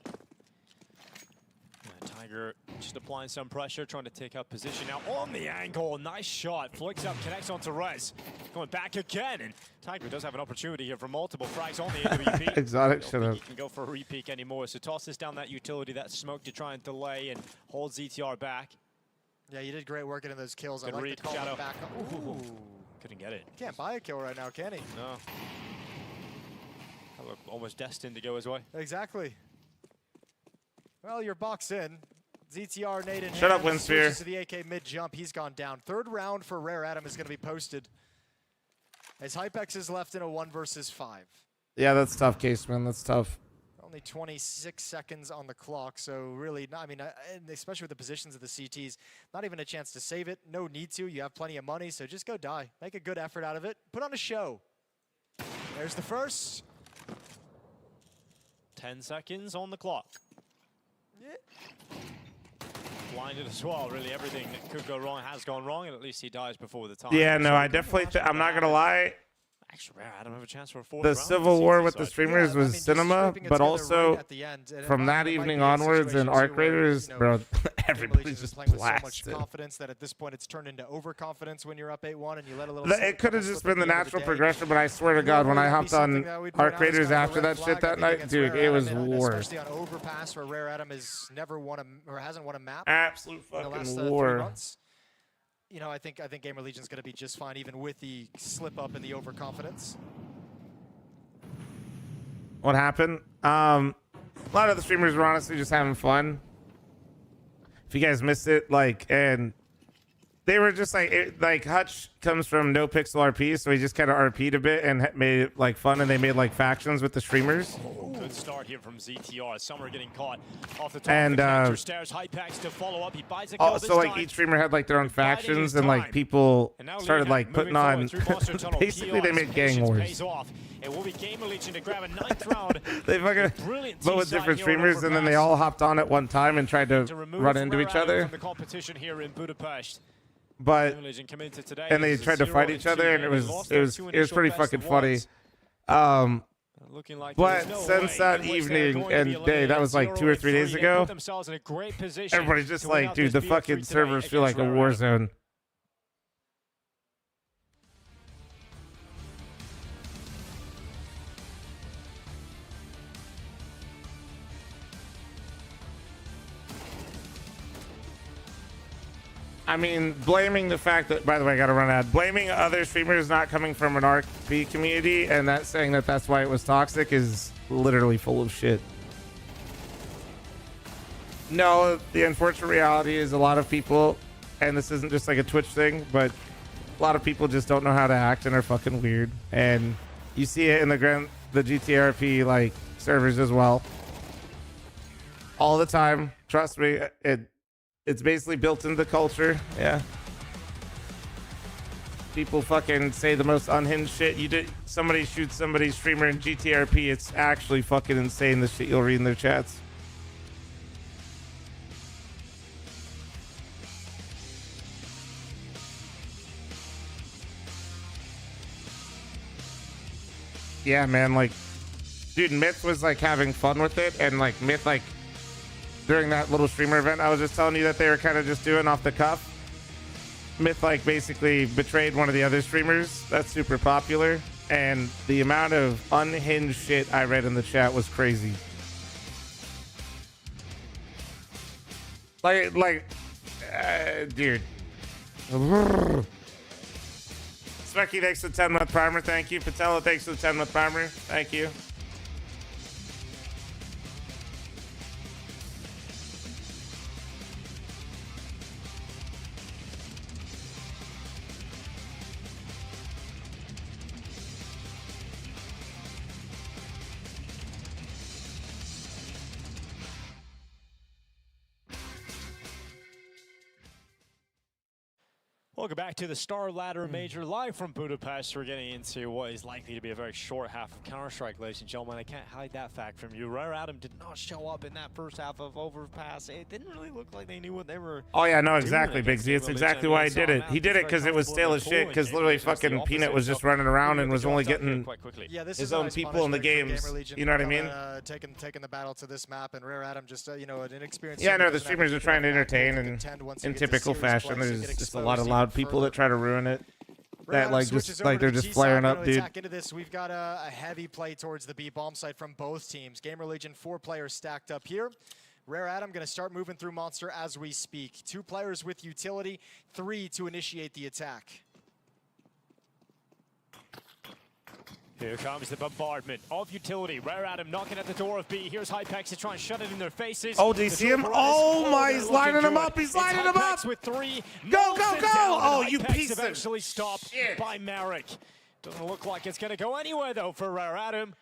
Tiger just applying some pressure, trying to take up position now on the angle. Nice shot. Flicks up, connects onto Rez. Going back again, and Tiger does have an opportunity here for multiple frags on the AWP. Exotic, I don't shut think up. he can go for a repeak anymore, so toss this down that utility, that smoke to try and delay and hold ZTR back. Yeah, you did great work getting those kills. Good I like read, the call Shadow. back. Ooh. Couldn't get it. Can't buy a kill right now, can he? No. That looked almost destined to go his way. Exactly. Well, you're boxed in. ZTR, Nate, and Shut up, Ham Winsphere. switches to the AK mid-jump. He's gone down. Third round for Rare Adam is going to be posted. As Hypex is left in a 1 versus 5. Yeah, that's tough, case man. That's tough. Only 26 seconds on the clock, so really, not, I mean, and especially with the positions of the CTs, not even a chance to save it. No need to. You have plenty of money, so just go die. Make a good effort out of it. Put on a show. There's the first. 10 seconds on the clock. Yeah. Blinded as well. Really, everything that could go wrong has gone wrong, and at least he dies before the time. Yeah, no, So I good definitely. watch I'm not gonna lie. Actually, Rare Adam have a chance for a fourth The round. civil war with the streamers was cinema, but also from that evening onwards in Arc Raiders, bro, everybody's just playing with so much blasted. confidence that at this point it's turned into overconfidence when you're up 8-1 and you let a little. It could have just been the natural progression, but I swear to God, when I hopped on Arc Raiders after that shit that night, dude, it was war. Especially on Overpass, where Rare Adam has never won or hasn't won a map. Absolute in the last, fucking 3 war. months. You know, I think Gamer Legion's going to be just fine, even with the slip up and the overconfidence. What happened? A lot of the streamers were honestly just having fun. If you guys missed it, and they were just like Hutch comes from No Pixel RP, so he just kind of RP'd a bit and made it fun, and they made factions with the streamers. Good start here from ZTR. Summer getting caught off the top And, of the connector stairs. Hypex to follow up. He buys a kill this So time. each streamer had their own factions, and time. people And now started Lihang putting moving on. forward through Monster Tunnel. Basically, they PR's made gang patience wars. pays off. It will be Gamer Legion to grab a 9th round. They fucking Brilliant but with T-side different here on streamers, and then they Overpass. all hopped on at one time and tried to remove run Rare into each Adam other. from the competition here in Budapest. But Gamer Legion come into today and they as a tried to fight each 0-2 other, and game. it They lost was their two initial pretty best fucking of funny. ones. Looking like But there's no since way that in which they're evening going to be and day, that was 2 or 3 days 0-3. They ago, put themselves in a great position everybody's just to win out dude, this the BO3 fucking tonight servers feel like against a Rare war Adam. zone. I mean, blaming the fact that, by the way, I got to run ad. Blaming other streamers not coming from an RP community and that saying that that's why it was toxic is literally full of shit. No, the unfortunate reality is a lot of people, and this isn't just like a Twitch thing, but a lot of people just don't know how to act and are fucking weird. And you see it in the GTRP like servers as well. All the time. Trust me, it's basically built into the culture. Yeah. People fucking say the most unhinged shit. Somebody shoots somebody's streamer in GTRP. It's actually fucking insane the shit you'll read in their chats. Yeah, man, like, dude, Myth was like having fun with it, and like Myth, like during that little streamer event I was just telling you that they were kind of just doing off the cuff. Myth like basically betrayed one of the other streamers that's super popular, and the amount of unhinged shit I read in the chat was crazy. Dude. Specky, thanks for the 10-month primer. Thank you. Patella, thanks for the 10-month primer. Thank you. Welcome back to the StarLadder Major live from Budapest. We're getting into what is likely to be a very short half of Counter-Strike, ladies and gentlemen. I can't hide that fact from you. Rare Adam did not show up in that first half of Overpass. It didn't really look like they knew what they were Oh yeah, no, exactly, Big Z. It's exactly why he did it. He did it because it was stale as shit, because literally fucking Peanut was just running around and was only getting his own people in the games. You know what I mean? Taking the battle to this map, and Rare Adam just, you know, an inexperienced... Yeah, no, the streamers are trying to entertain, and in typical fashion, there's just a lot of loud people that try to ruin it. That like just like they're just flaring up, dude. Into this. We've got a heavy play towards the B bomb site from both teams. Gamer Legion, 4 players stacked up here. Rare Adam going to start moving through Monster as we speak. 2 players with utility, 3 to initiate the attack. Here comes the bombardment of utility. Rare Adam knocking at the door of B. Here's Hypex to try and shut it in their faces. Oh, do you see him? Oh my, he's lining him up. He's lining him up. With 3. Go, go, go. Oh, you piece of eventually stopped by Marek. Doesn't look like it's going to go anywhere, though, for Rare Adam,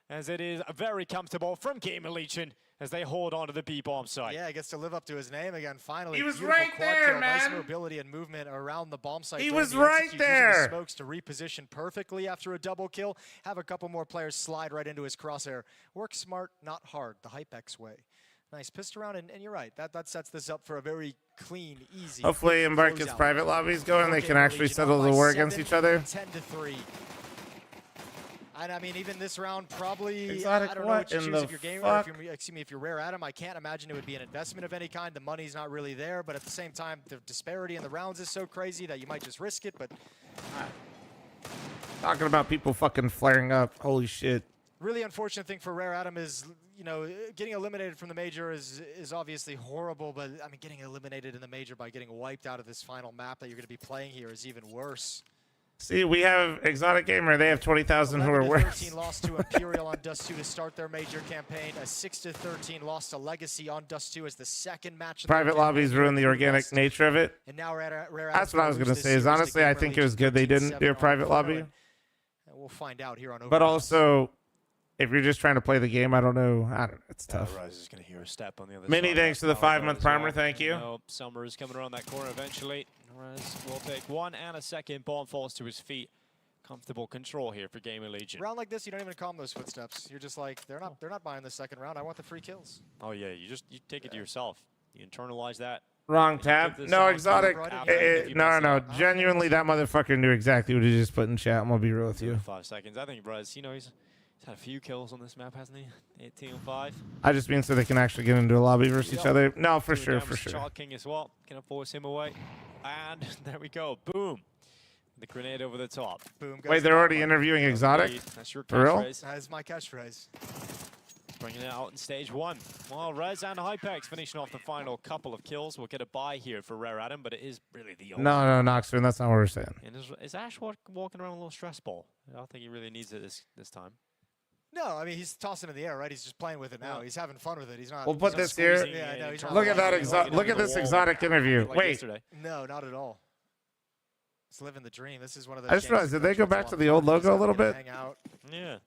as it is very comfortable from Gamer Legion as they hold on to the B-bomb site. Yeah, he gets to live up to his name again, finally. He was Beautiful right quad there, kill, man. Nice mobility and movement around the bomb site. He during was the right execute, there. using the smokes to reposition perfectly after a double kill. Have a couple more players slide right into his crosshair. Work smart, not hard, the Hypex way. Nice pissed around, and you're right. That sets this up for a very clean, easy. Hopefully, Embark gets private lobbies going. They can actually settle the war against each other. 10-3. And I mean, even this round, probably, Exotic, I don't know what you choose if you're Gamer, or if you're Rare Adam. I can't imagine it would be an investment of any kind. The money's not really there, but at the same time, the disparity in the rounds is so crazy that you might just risk it, but... Talking about people fucking flaring up. Holy shit. Really unfortunate thing for Rare Adam is, you know, getting eliminated from the major is obviously horrible, but I mean, getting eliminated in the major by getting wiped out of this final map that you're going to be playing here is even worse. See, we have Exotic Gamer. They have 20,000 who are worse. 13 lost to Imperial on Dust 2 to start their major campaign. A 6-13 loss to Legacy on Dust 2 as the second match. Private lobbies ruin the organic nature of it. And now Rare That's what I was going to say. Is honestly, I think it was good they didn't do a private lobby. We'll find out here on Overpass. But also, if you're just trying to play the game, I don't know. It's tough. Rise is going to hear a step on the other Many side. thanks to the 5-month primer. Thank you. Summer is coming around that corner eventually. Rise will take 1 and a second. Bomb falls to his feet. Comfortable control here for Gamer Legion. Round like this, you don't even calm those footsteps. You're just like, they're not buying the second round. I want the free kills. Oh yeah, you take it to yourself. You internalize that. Wrong tab. No, Exotic. No. Genuinely, that motherfucker knew exactly what he just put in chat. I'm gonna be real with you. 5 seconds. I think Brez, you know, he's had a few kills on this map, hasn't he? 18-5. I just mean so they can actually get into a lobby versus each other. No, for sure, for sure. Shot King as well. Gonna force him away. And there we go. Boom. The grenade over the top. Boom. Wait, they're already interviewing Exotic? That's your For real? That is my catchphrase. bringing it out in stage 1. Well, Rez and Hypex finishing off the final couple of kills. We'll get a bye here for Rare Adam, but it is really the only. No, Noxman, that's not what we're saying. And is Ash walking around with a little stress ball? I don't think he really needs it this time. No, I mean, he's tossing it in the air, right? He's just playing with it now. He's having fun with it. He's not. We'll put this here. Yeah, no, he's not Look at that. Look at this exotic interview. Like Wait. yesterday. No, not at all. It's living the dream. This is one of those. I just realized, did they go back to the old logo a little bit? Hang out. Yeah.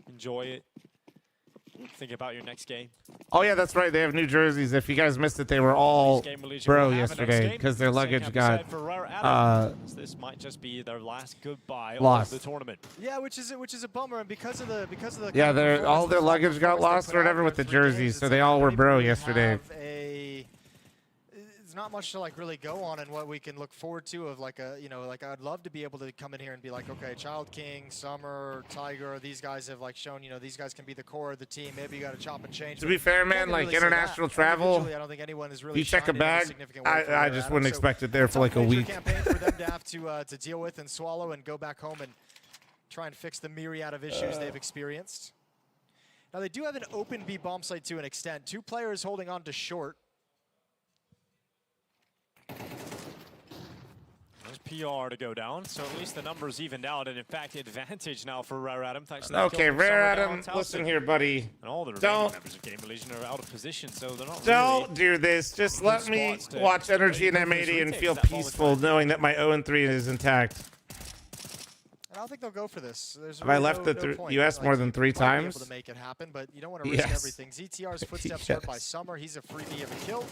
Enjoy it. Think about your next game. Oh, yeah, that's right. They have new jerseys. If you guys missed it, they were all bro yesterday because their luggage got this might just be their last goodbye lost. of the tournament. Yeah, which is a bummer, and because of the yeah, all their luggage got lost or whatever with the jerseys, so they all were bro yesterday. There's not much to like really go on and what we can look forward to of like a, you know, like I'd love to be able to come in here and be like, okay, Child King, Summer, Tiger, these guys have like shown, you know, these guys can be the core of the team. Maybe you got to chop and change. To be fair, man, like international travel, I don't think anyone is really you check a bag, I just wouldn't expect it there for like a week. Campaign for them to have to deal with and swallow and go back home and try and fix the myriad of issues they've experienced. Now they do have an open B bomb site to an extent. 2 players holding on to short. There's PR to go down, so at least the numbers evened out, and in fact, advantage now for Rare Adam. Thanks to that okay, Rare Adam, listen here, buddy. And all the don't members of Game Legion are out of position, so they're not. Don't do this. Just let me watch Energy and M80 and feel peaceful, knowing that my 0-3 is intact. I don't think they'll go for this. There's Have I left the US more than 3 times? Able to make it happen, but you don't want to risk everything. ZTR's footsteps heard by Summer. He's a freebie of a kill.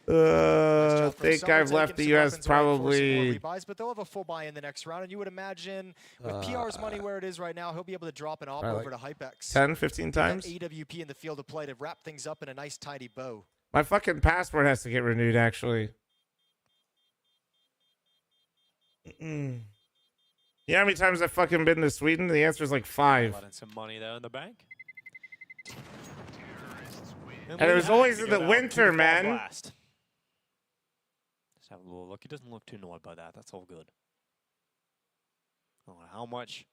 I think I've left the US probably. But they'll have a full buy in the next round, and you would imagine with PR's money where it is right now, he'll be able to drop an op over to Hypex. 10, 15 times. AWP in the field of play to wrap things up in a nice tidy bow. My fucking passport has to get renewed, actually. You know how many times I've fucking been to Sweden? The answer is like 5. Letting some money there in the bank. And it was always in the winter, man. Let's have a little look. He doesn't look too annoyed by that. That's all good. Oh, how much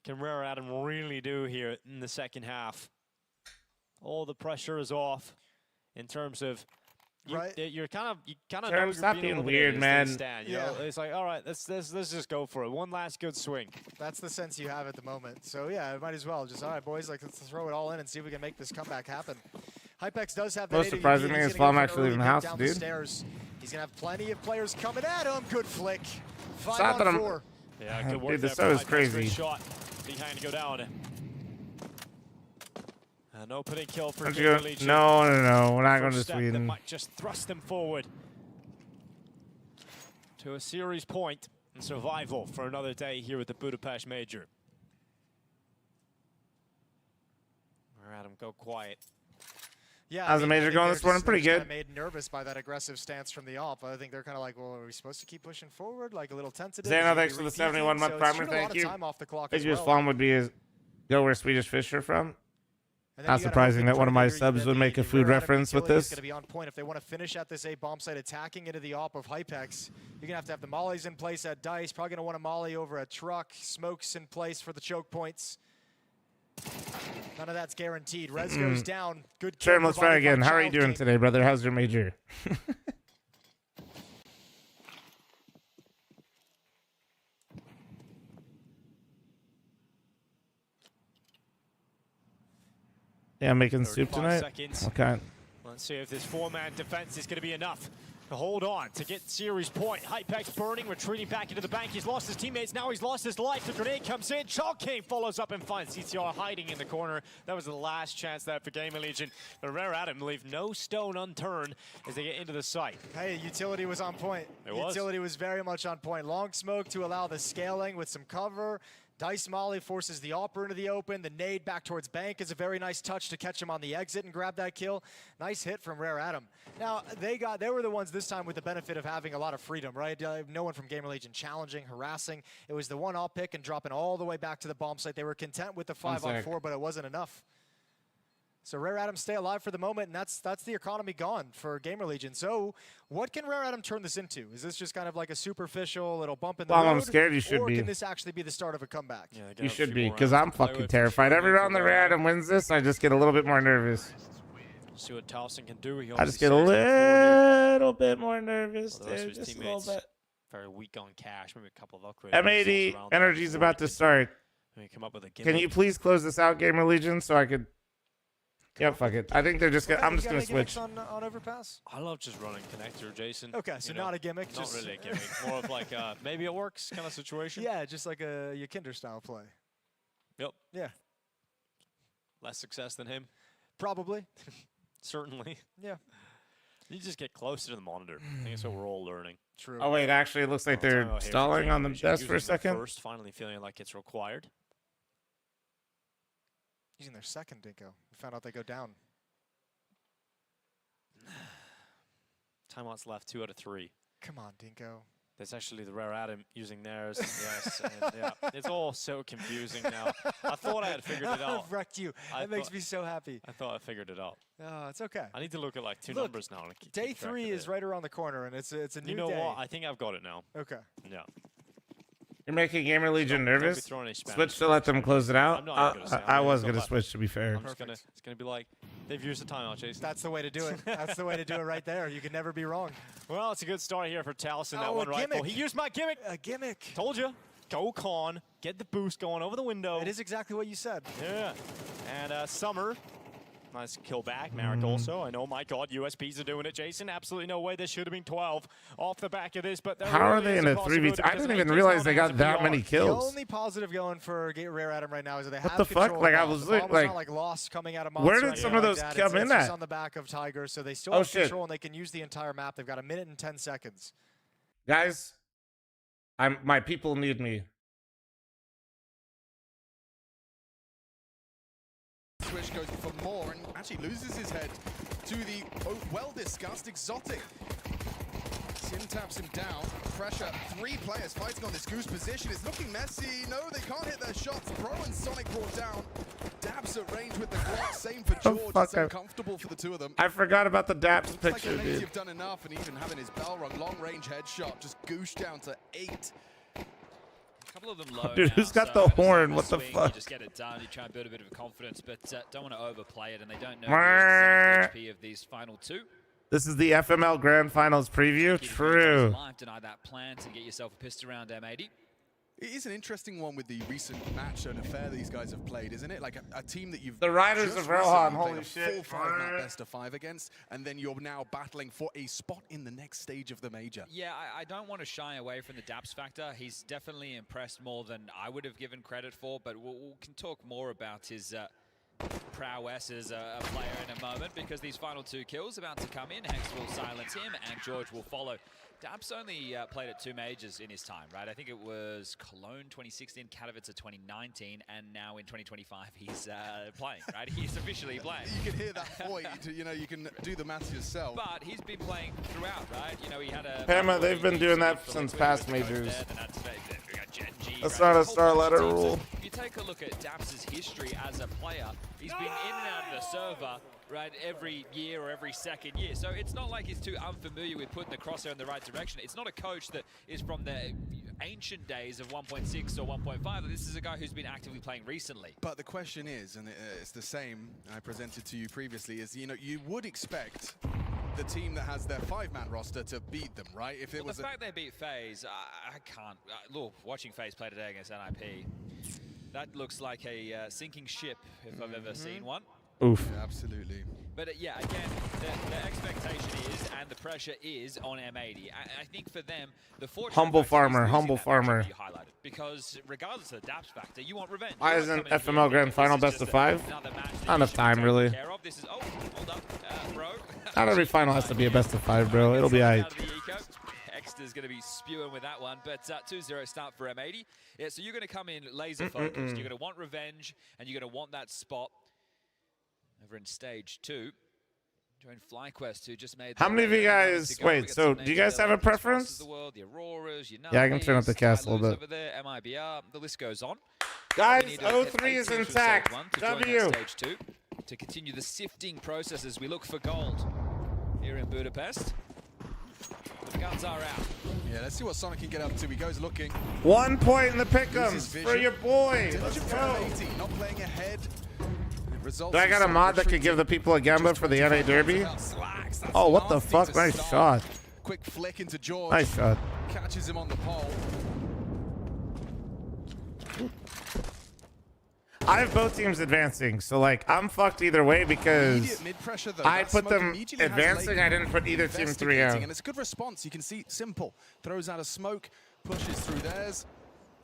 can Rare Adam really do here in the second half? All the pressure is off in terms of you're kind of know you're stop being weird, man. You know? It's like, all right, let's just go for it. One last good swing. That's the sense you have at the moment. So yeah, might as well just all right, boys. Like let's throw it all in and see if we can make this comeback happen. Hypex does have. Most surprising thing is fl0m actually leaving the house, dude. He's gonna have plenty of players coming at him. Good flick. 5 on 4. Yeah, good work. Dude, this is crazy. Great shot. Behind to go down. An opening kill for Legion. No, we're not going to Sweden. That might just thrust them forward to a series point and survival for another day here at the Budapest Major. Adam, go quiet. Yeah, how's the major going this morning? Pretty good. Made nervous by that aggressive stance from the op. I think they're kind of like, well, are we supposed to keep pushing forward? Like a little tentative. Zano, thanks for the 71-month primer. Thank you. Figures fl0m would be go where Swedish fish are from. Not surprising that one of my subs would make a food reference with this. Going to be on point if they want to finish at this A bomb site, attacking into the op of Hypex. You're going to have the mollies in place at Dice. Probably going to want a molly over a truck. Smokes in place for the choke points. None of that's guaranteed. Rez goes down. Good. Sure, let's try again. How are you doing today, brother? How's your major? Yeah, I'm making soup tonight. Seconds. Okay. Let's see if this 4-man defense is going to be enough to hold on to get series point. Hypex burning, retreating back into the bank. He's lost his teammates. Now he's lost his life. The grenade comes in. Child King follows up and finds CTR hiding in the corner. That was the last chance there for Game Legion. But Rare Adam leave no stone unturned as they get into the site. Hey, utility was on point. Utility was very much on point. Long smoke to allow the scaling with some cover. Dice Molly forces the Opera into the open. The nade back towards Bank is a very nice touch to catch him on the exit and grab that kill. Nice hit from Rare Adam. Now, they were the ones this time with the benefit of having a lot of freedom, right? No one from Gamer Legion challenging, harassing. It was the one op pick and dropping all the way back to the bomb site. They were content with the 5-on-4, but it wasn't enough. So Rare Atom stay alive for the moment, and that's the economy gone for Gamer Legion. So what can Rare Atom turn this into? Is this just kind of like a superficial, it'll bump in the road? I'm scared you should or be. can this actually be the start of a comeback? Yeah, You should be, because I'm fucking terrified. Every round the Rare Atom wins this, I just get a little bit more nervous. See what Towson can do. I just get a little bit more nervous, Well, the rest dude. of his Just a little teammates bit. very weak on cash. Maybe a couple of upgrades. M80 energy's about to start. Come up with a Can gimmick. you please close this out, Gamer Legion, so I could... Yeah, fuck it. I think they're just gonna... I'm just gonna switch. On Overpass? I love just running connector, Jason. Okay, so You know, not a gimmick. Not just really a gimmick. More of like maybe it works kind of situation. Yeah, just like a Kinder style play. Yep. Yeah. Less success than him. Probably. Certainly. Yeah. You just get closer to the monitor. I think that's what we're all learning. True. Oh, wait, actually, it looks like they're stalling on the desk for a second. First, finally feeling like it's required. Using their second Dinko. We found out they go down. Timeouts left, 2 out of 3. Come on, Dinko. That's actually the Rare Atom using theirs. Yes, and yeah, it's all so confusing now. I thought I had figured it out. I've wrecked you. That makes me so happy. I thought I figured it out. Oh, it's okay. I need to look at like two Look, numbers now. And keep Day track 3 of is it. right around the corner, and it's a new day. You know what? I think I've got it now. Okay. Yeah. You're making Gamer Legion Don't be nervous? throwing any Spanish Switch to let them close it out? I'm not gonna say- I I'm was gonna going to go switch, to be fair. I'm just gonna, it's gonna be like, they've used the timeout, Jason. That's the way to do it. That's the way to do it right there. You can never be wrong. Well, it's a good start here for Towson. That Oh, one a rifle. gimmick. He used my gimmick. A gimmick. Told you. Go con. Get the boost going over the window. It is exactly what you said. Yeah. And Summer. Nice kill back. Merrick also. I know, my God, USPs are doing it, Jason. Absolutely no way. This should have been 12 off the back of this. But there How are really they is in a possibility 3v2? I because didn't even AJ's realize not they got into that PR. many The kills. only positive going for Rare Atom right now is that they What have the fuck? control Like, of I the was bomb. The bomb like- not like lost coming out of Where Monster did or some anything of those like that. come It's in just at? on the back of Tiger, so they still Oh, have shit. control and they can use the entire map. They've got 1 minute and 10 seconds. Guys, my people need me. Swish goes for more and actually loses his head to the well-discussed exotic. Sin taps him down. Pressure. 3 players fighting on this goose position. It's looking messy. No, they can't hit their shots. Pro and Sonic brought down. Dabs at range with the Glock. Same for Oh, George. fuck, It's uncomfortable for the two of them. I forgot about the Daps Looks like picture, the dude. native done enough, and even having his bell rung long-range headshot just goosed down to 8. A couple of them low Dude, now, who's got so the every time horn? you What the swing, fuck? You just get it done. You try and build a bit of confidence, but don't want to overplay it, and they don't know Mwah. the exact HP of these final 2. This is the FML Grand Finals preview. True. Life, deny that plan to get yourself a pistol around M80. It is an interesting one with the recent match and affair these guys have played, isn't it? Like a team that you've The Riders just of Rohan, recently holy played a shit. full 5-map best of 5 against, and then you're now battling for a spot in the next stage of the major. Yeah, I don't want to shy away from the Daps factor. He's definitely impressed more than I would have given credit for, but we can talk more about his prowess as a player in a moment, because these final 2 kills about to come in. Hex will silence him, and George will follow. Daps only played at 2 majors in his time, right? I think it was Cologne 2016, Katowice 2019, and now in 2025 he's playing, right? He's officially playing. You can hear that void, you know, you can do the maths yourself. But he's been playing throughout, right? You know, he had a... Pema, they've been doing that since past majors. That's not a StarLadder rule. If you take a look at Daps' history as a player, he's been in and out of the server, right, every year or every second year. So it's not like he's too unfamiliar with putting the crosshair in the right direction. It's not a coach that is from the ancient days of 1.6 or 1.5. This is a guy who's been actively playing recently. But the question is, and it's the same I presented to you previously, is, you know, you would expect the team that has their 5-man roster to beat them, right? If it Well, was the fact they beat FaZe, I can't. Look, watching FaZe play today against NIP, that looks like a sinking ship if I've ever seen one. Oof. Yeah, absolutely. But yeah, again, the expectation is, and the pressure is on M80. I think for them, the fortune Humble factor is farmer, losing humble that matchup farmer. that you highlighted, because regardless of the Daps factor, you want revenge. Why You're not isn't coming in FML here Grand thinking Final this is best of just 5? another match that Not you enough should be time, taken really. care of. This is, oh, hold up, bro. Not every final has to be a best of 5, bro. It'll be Out aight. of the eco. Extra's going to be spewing with that one, but 2-0 start for M80. Yeah, so you're going to come in laser focused. You're going to want revenge, and you're going to want that spot. Over in stage 2, join FlyQuest, who just made. How many of you guys? Wait, so do you guys have a preference? Yeah, I can turn up the cast a little bit. Over there, MIBR, the list goes on. Guys, 03 is intact. W. Stage 2. to continue the sifting process as we look for gold here in Budapest. The guns are out. Yeah, let's see what Sonic can get up to. He goes looking. 1 point in the pick'ems for your boy. Let's go. Not playing ahead. Do I got a mod that could give the people a gamba for the NA Derby? Oh, what the fuck? Nice shot. Quick flick into George. Nice shot. Catches him on the pole. I have both teams advancing, so like I'm fucked either way because I put them advancing. I didn't put either team 3-0. And it's a good response. You can see Simple throws out a smoke, pushes through theirs,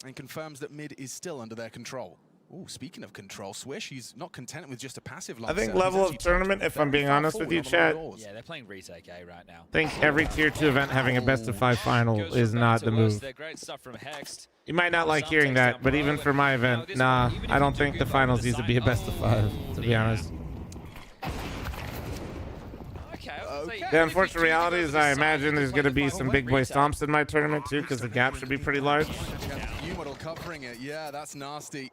and confirms that mid is still under their control. Ooh, speaking of control, Swish, he's not content with just a passive line. I think level of tournament, if I'm being honest with you, chat, Yeah, they're playing retake A right now. I think every tier 2 event having a best of 5 final is not the move. Great stuff from Hext. You might not like hearing that, but even for my event, nah, I don't think the finals needs to be a best of 5, to be honest. The unfortunate reality is I imagine there's going to be some big boy stomps in my tournament too, because the gap should be pretty large. Covering it. Yeah, that's nasty.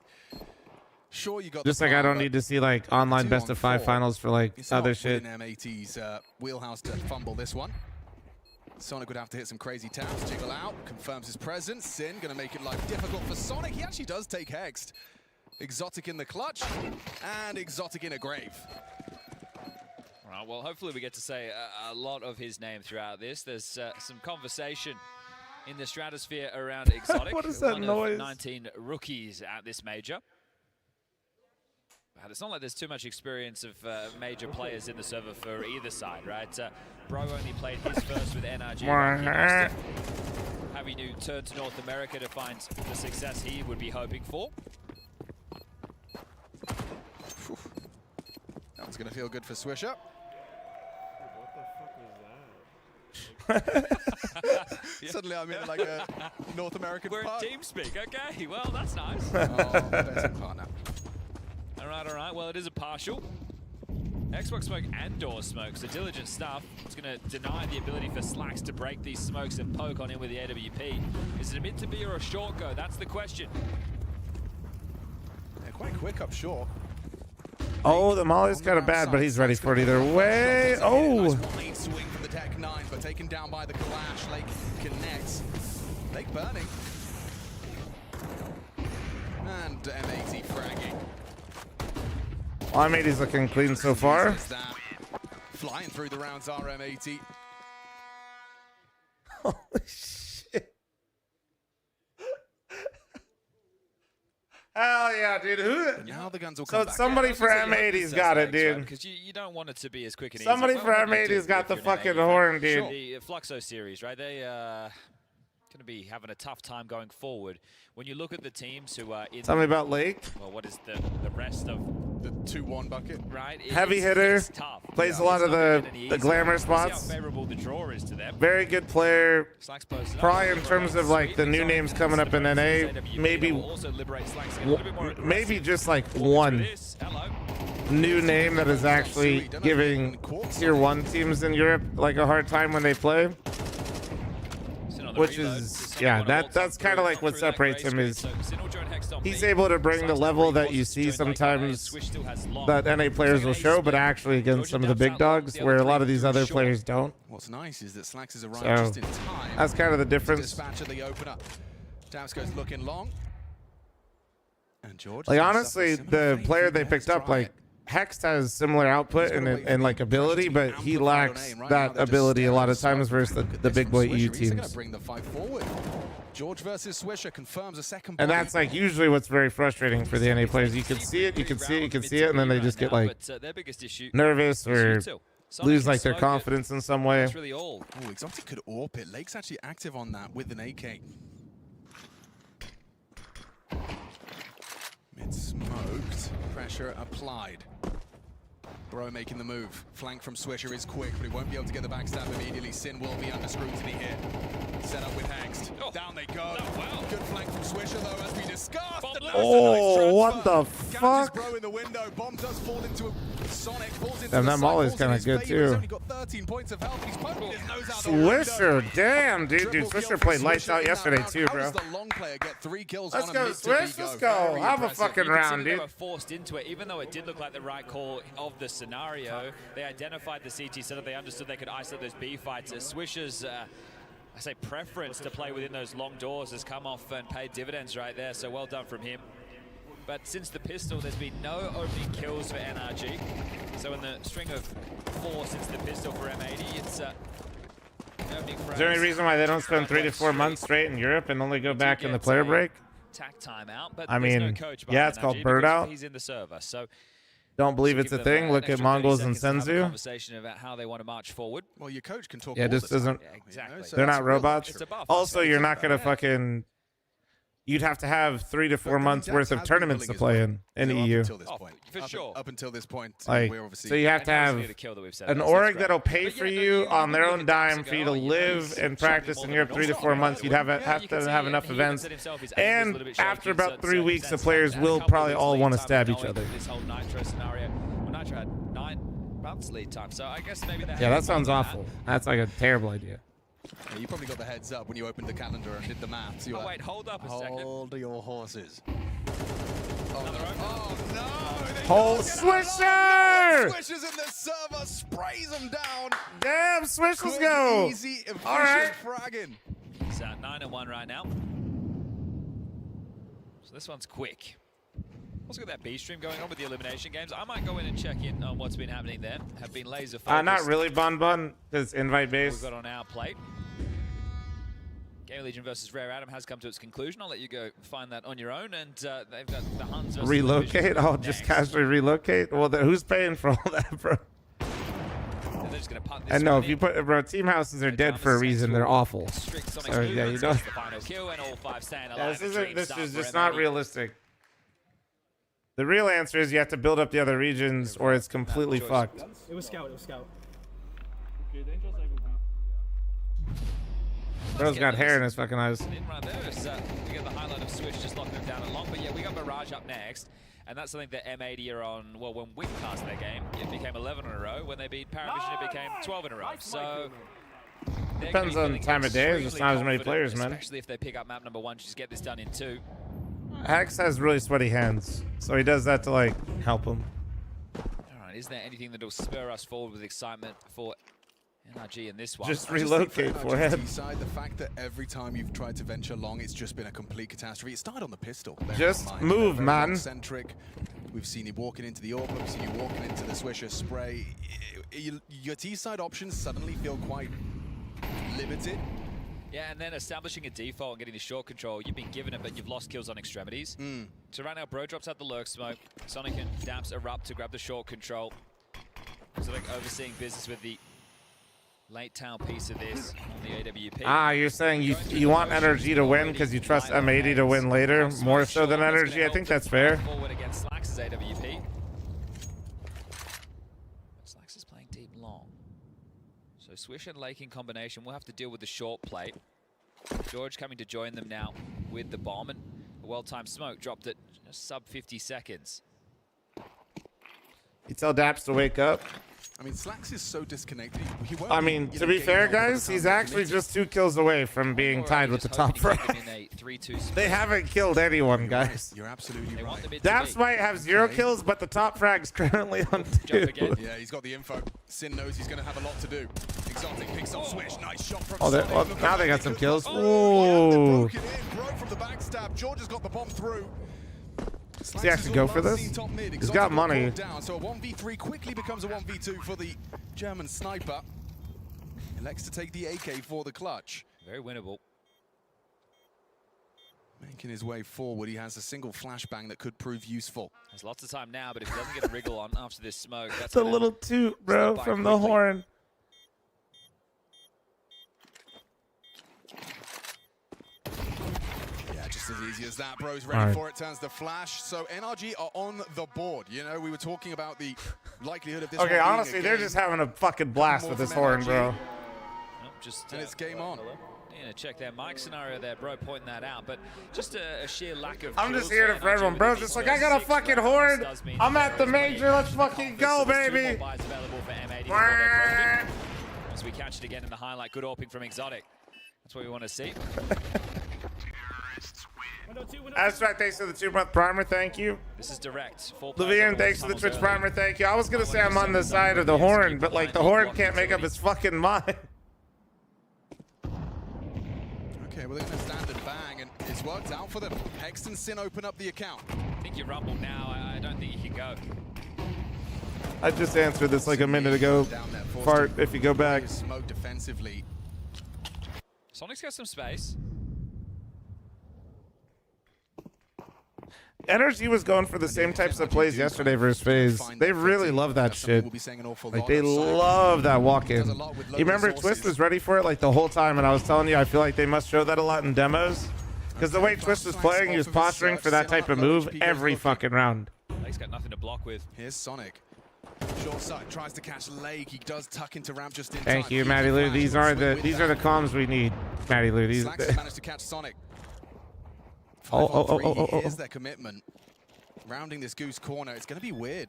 Sure, you got just like I don't need to see like online best of 5 finals for like other shit. M80's wheelhouse to fumble this one. Sonic would have to hit some crazy taps. Jiggle out, confirms his presence. Sin gonna make it life difficult for Sonic. He actually does take Hext. Exotic in the clutch and Exotic in a grave. Right, well, hopefully we get to say a lot of his name throughout this. There's some conversation in the stratosphere around Exotic. What is that one noise? Of 19 rookies at this major. But it's not like there's too much experience of major players in the server for either side, right? Bro only played his first with NRG. Having to turn to North America to find the success he would be hoping for. That one's going to feel good for Swisher. Suddenly I'm in like a North American We're pub. in TeamSpeak, okay. Well, that's nice. All right. Well, it is a partial. Xbox smoke and door smoke, so diligent stuff. It's going to deny the ability for Slacks to break these smokes and poke on in with the AWP. Is it a mid to B or a short go? That's the question. They're quite quick up short. Oh, the molly's kind of bad, but he's ready for it either way. Oh! Wide swing from the Tech 9, but taken down by the Kalash. Lake connects. Lake burning. And M80 fragging. Well, M80's looking clean so far. Flying through the rounds are M80. Holy shit. Hell yeah, dude. Now the guns will so somebody for M80's got it, dude. Because you don't want it to be as quick and somebody easy. for M80's got the fucking horn, dude. The Fluxo series, right? They going to be having a tough time going forward. When you look at the teams who are in... Tell me about Lake. Well, what is the rest of... The 2-1 bucket. Right? Heavy hitter. Tough. Plays a lot of the glamour spots. See how favorable the draw is to them. Very good player. Probably in terms of like the new names coming up in NA, maybe just like one new name that is actually giving tier 1 teams in Europe like a hard time when they play. Which is, yeah, that's kind of like what separates him is he's able to bring the level that you see sometimes that NA players will show, but actually against some of the big dogs where a lot of these other players don't. What's nice is that Slacks has arrived So just in time. that's kind of the difference. Dispatch of the opener. Damsko's looking long. And George. Like honestly, the player they picked up, like Hext has similar output and like ability, but he lacks that ability a lot of times versus the big boy EU teams. Bring the fight forward. George versus Swisher confirms a second. And that's like usually what's very frustrating for the NA players. You can see it, you can see it, you can see it, and then they just get like nervous or lose like their confidence in some way. Oh, Exotic could AWP it. Lake's actually active on that with an AK. Mid smoked. Pressure applied. Bro making the move. Flank from Swisher is quick, but he won't be able to get the backstab immediately. Sin will be under scrutiny here. Set up with Hext. Down they go. Good flank from Swisher, though, as we discussed. Oh, what the fuck? Bro in the window. Bomb does fall into a Sonic falls into And the that side, Molly's falls in kind of his good favor. He's too. only got 13 points of health. He's poking his nose out the window. Swisher, damn, dude. Triple Swisher kill played for lights Swisher out in that yesterday round. too, How bro. does the long player get 3 kills Let's on go, a mid-to-B Swish. Let's go. Very Have a impressive. fucking You can see round, that they dude. were forced into it, even though it did look like the right call of the scenario. They identified the CT setup. They understood they could isolate those B fights. Swisher's, I say, preference to play within those long doors has come off and paid dividends right there. So well done from him. But since the pistol, there's been no opening kills for NRG. So in the string of 4 since the pistol for M80, it's opening frags. Is there any reason why they don't spend 3 to 4 months straight in Europe and only go back in the player break? Tack time out, but I there's no mean, coach yeah, behind it's called NRG Bird because Out. He's in the server, so Don't believe to it's give a them thing. an Look at extra 30 Mongols and seconds to have a Senzu. conversation about how they want to march forward. Well, your coach can talk. Yeah, all this the time. doesn't. Yeah, exactly. So They're that's not a real robots. luxury. Also, you're not gonna fucking. You'd have to have 3 to 4 months worth of tournaments to play in EU. Until this point. For sure. Up until this point, Like, we're obviously. so you have to have an org that'll pay for you on their own dime for you to live and practice in Europe 3 to 4 months. You'd have to have enough events, and after about 3 weeks, the players will probably all want to stab each other. This whole Nitro scenario. Well, Nitro had 9 months lead time, so I guess maybe Yeah, that sounds awful. That's like a terrible idea. Yeah, you probably got the heads up when you opened the calendar and did the maths. Oh, wait, hold up a second. Hold your horses. Oh no! Whole Swisher! Swishers in the server, sprays them down. Damn, Swish, let's Quick, go. Easy, efficient All right. fragging. It's 9-1 right now. So this one's quick. Also got that B stream going on with the elimination games. I might go in and check in on what's been happening there. Have been laser focused. Not really, Bun, because invite based. We've got on our plate. Game Legion versus Rare Atom has come to its conclusion. I'll let you go find that on your own. And they've got the Huns versus Relocate? I'll just casually relocate? Well, who's paying for all that, bro? They're just gonna punt this I know, one if you in. put, bro, team houses are dead for a reason. They're awful. Strict Sonic So, yeah, you don't. the final kill and all 5 staying Yeah, alive. this is just not realistic. The real answer is you have to build up the other regions or it's completely fucked. It was scout. It was scout. Bro's got hair in his fucking eyes. In right there is, we get the highlight of Swish just locking him down at long. But yeah, we got Mirage up next. And that's something that M80 are on. Well, when Wick passed their game, it became 11 in a row. When they beat Paravision, it became 12 in a row. So Depends on time of day. There's just not as many players, man. Especially if they pick up map number 1, just get this done in 2. Hex has really sweaty hands, so he does that to like help him. All right, is there anything that will spur us forward with excitement for NRG in this one? Just relocate for him. Side, the fact that every time you've tried to venture long, it's just been a complete catastrophe. It started on the pistol. Just move, man. Centric. We've seen you walking into the AWP. We've seen you walking into the Swisher spray. Your T-side options suddenly feel quite limited. Yeah, and then establishing a default and getting the short control. You've been given it, but you've lost kills on extremities. So right now, Bro drops out the lurk smoke. Sonic and Daps erupt to grab the short control. So like overseeing business with the late tail piece of this on the AWP. Ah, you're saying you want NRG to win because you trust M80 to win later more so than NRG? I think that's fair. Forward against Slax's AWP. Slax is playing deep long. So Swish and Lake in combination will have to deal with the short plate. George coming to join them now with the bomb, and a well-timed smoke dropped at sub 50 seconds. You tell Daps to wake up. I mean, Slax is so disconnected. He won't I mean, to be fair, guys, he's actually just 2 kills away from being tied with the top frag. They haven't killed anyone, guys. You're absolutely right. Daps might have 0 kills, but the top frag's currently on 2. Yeah, he's got the info. Sin knows he's going to have a lot to do. Exotic picks up Swish. Nice shot from Oh, well, now they got some kills. Ooh. Ooh. Broke from the backstab. George has got the bomb through. Does he actually go for this? He's got money. Down, so a 1v3 quickly becomes a 1v2 for the German sniper. Elects to take the AK for the clutch. Very winnable. Making his way forward, he has a single flashbang that could prove useful. There's lots of time now, but if he doesn't get a wriggle on after this smoke, that's It's a little toot, bro, from the horn. Just as easy as that, Bro's ready for it, turns the flash. So NRG are on the board. You know, we were talking about the likelihood of this. Okay, honestly, they're just having a fucking blast with this horn, bro. And it's game on. Yeah, check that mic scenario there, bro, pointing that out. But just a sheer lack of. I'm just here for everyone, bro. Just like, I got a fucking horn. I'm at the major. Let's fucking go, baby. As we catch it again in the highlight, good AWPing from Exotic. That's what we want to see. That's right. Thanks for the 2-month primer. Thank you. This is direct. Levian, thanks for the Twitch primer. Thank you. I was gonna say I'm on the side of the horn, but like the horn can't make up his fucking mind. Okay, well, they're going to stand and bang, and it's worked out for them. Hex and Sin open up the account. I think you rumble now. I don't think you can go. I just answered this like a minute ago. Fart if you go back. Smoke defensively. Sonic's got some space. NRG was going for the same types of plays yesterday versus FaZe. They really love that shit. Like, they love that walk-in. You remember Twist was ready for it like the whole time, and I was telling you I feel like they must show that a lot in demos. Because the way Twist was playing, he was posturing for that type of move every fucking round. He's got nothing to block with. Here's Sonic. Short side tries to catch Lake. He does tuck into ramp just in time. Thank you, Matty Lou. These are the comms we need, Matty Lou. These. Slacks managed to catch Sonic. Oh. Here's their commitment. Rounding this goose corner. It's going to be weird.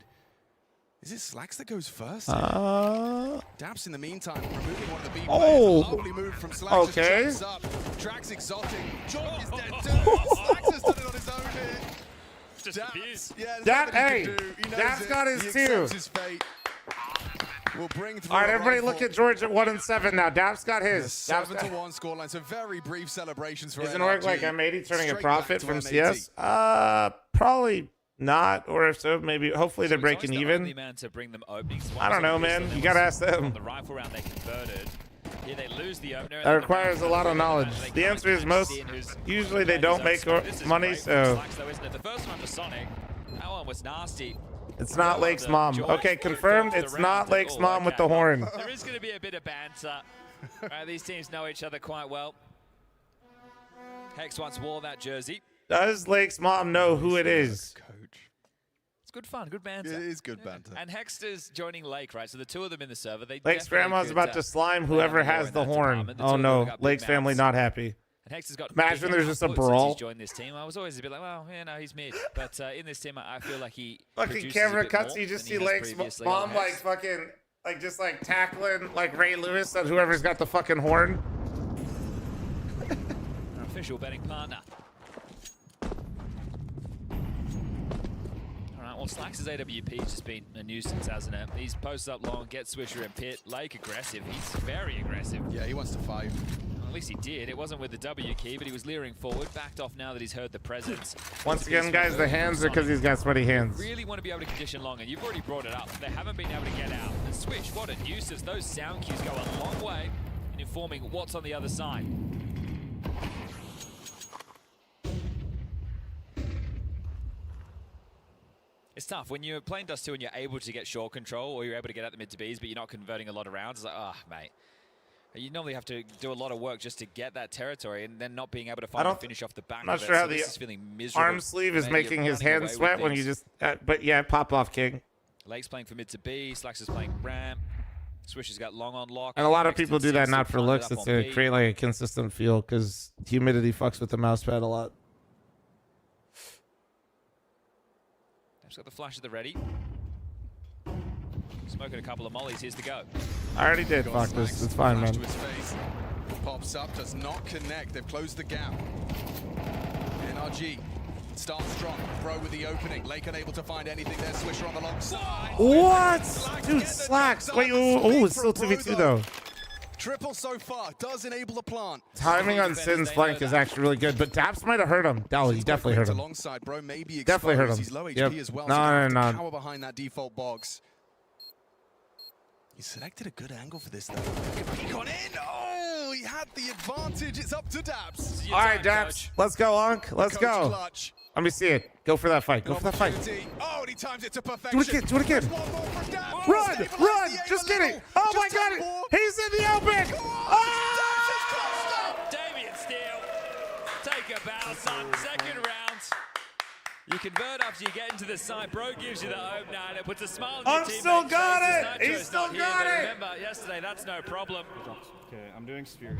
Is it Slacks that goes first? Daps in the meantime, removing one of the B players. Lovely move from Slacks. Okay. Just up. Tracks exotic. Jordan is dead too. Slacks has done it on his own here. Daps, Daps got his two. His fate. We'll bring all right, everybody look at George at 1-7 now. Daps got his. 7-1 scoreline, so very brief celebrations for Doesn't NRG. work like M80 turning a profit from CS? Probably not, or if so, maybe, hopefully they're breaking even. I don't know, man. You gotta ask them. The rifle round they converted. Here they lose the opener. That requires a lot of knowledge. The answer is usually they don't make money, so. The first one for Sonic, that one was nasty. It's not Lake's mom. Okay, confirmed. It's not Lake's mom with the horn. There is going to be a bit of banter. These teams know each other quite well. Hex once wore that jersey. Does Lake's mom know who it is? It's good fun, good banter. It is good banter. And Hexter's joining Lake, right? So the two of them in the server. Lake's grandma's about to slime whoever has the horn. Oh no, Lake's family not happy. And Hex has got imagine there's just a since brawl. He's joined this team. I was always a bit like, well, yeah, no, he's mid. But in this team, I feel like he fucking camera cuts. You just see Lake's mom like fucking like just like tackling like Ray Lewis and whoever's got the fucking horn. Our official betting partner. Well, Slacks' AWP has just been a nuisance, hasn't it? He's posted up long, gets Swisher and Pit. Lake aggressive. He's very aggressive. Yeah, he wants to fight. Well, at least he did. It wasn't with the W key, but he was leering forward. Backed off now that he's heard the presence. Once again, guys, the hands are because he's got sweaty hands. Really want to be able to condition long, and you've already brought it up. They haven't been able to get out. And Swish, what a nuisance. Those sound cues go a long way in informing what's on the other side. It's tough when you're playing Dust 2 and you're able to get short control, or you're able to get out the mid to Bs, but you're not converting a lot of rounds. It's like, oh, mate. You normally have to do a lot of work just to get that territory, and then not being able to find a finish off the back. I'm not of sure it. how So the this is feeling miserable. arm sleeve is Maybe making you're his running hands away sweat with when you things. just. But yeah, pop off, King. Lake's playing for mid to B. Slacks is playing ramp. Swish has got long on lock. And a lot of Next people to do that six, not so for planted looks. up It's on to B. create like a consistent feel because humidity fucks with the mouse pad a lot. He's got the flash at the ready. Smoking a couple of mollies. Here's the go. I already did. Fuck this. It's fine, man. Pops up, does not connect. They've closed the gap. NRG starts strong. Bro with the opening. Lake unable to find anything there. Swisher on the long side. What? Dude, Slacks. Wait, oh, it's still 2v2 though. Triple so far. Does enable the plant. Timing on Sin's flank is actually really good, but Daps might have hurt him. Oh, he definitely hurt him. Alongside, bro, maybe Definitely hurt him. He's low HP Yep. as well. No. Power behind that default box. He selected a good angle for this though. Peek on in. Oh, he had the advantage. It's up to Daps. All right, Daps. Let's go, Unc. Let's go. Clutch. Let me see it. Go for that fight. Go for that fight. Oh, and he times it to perfection. Do it again. Do it again. Run. Just get it. Oh my God. He's in the open. Davian Steele. Take a bow, son. Second round. You convert after you get into the side. Bro gives you the opener and it puts a smile on your teammate. still got faces. it. Nacho's He's still not here, got but it. Remember, yesterday, that's no problem. Okay, I'm doing Sphere.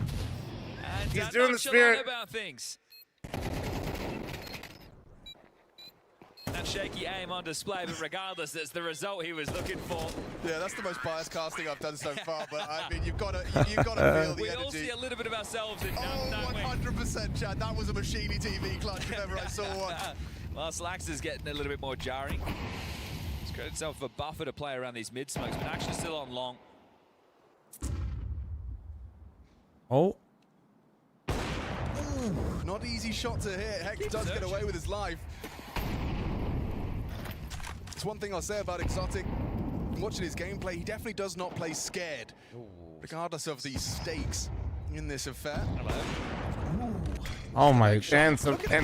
And He's doing the nonchalant spirit. about things. That shaky aim on display, but regardless, that's the result he was looking for. Yeah, that's the most biased casting I've done so far. But I mean, you've got to feel the We energy. all see a little bit of ourselves in Oh, don't we? 100%, Chad. That was a machine TV clutch if ever I saw one. Well, Slacks is getting a little bit more jarring. He's created himself a buffer to play around these mid smokes, but actually still on long. Oh. Ooh, not easy shot to hit. Heck does get away with his life. It's one thing I'll say about Exotic. Watching his gameplay, he definitely does not play scared, regardless of the stakes in this affair. Oh my, and he got Look at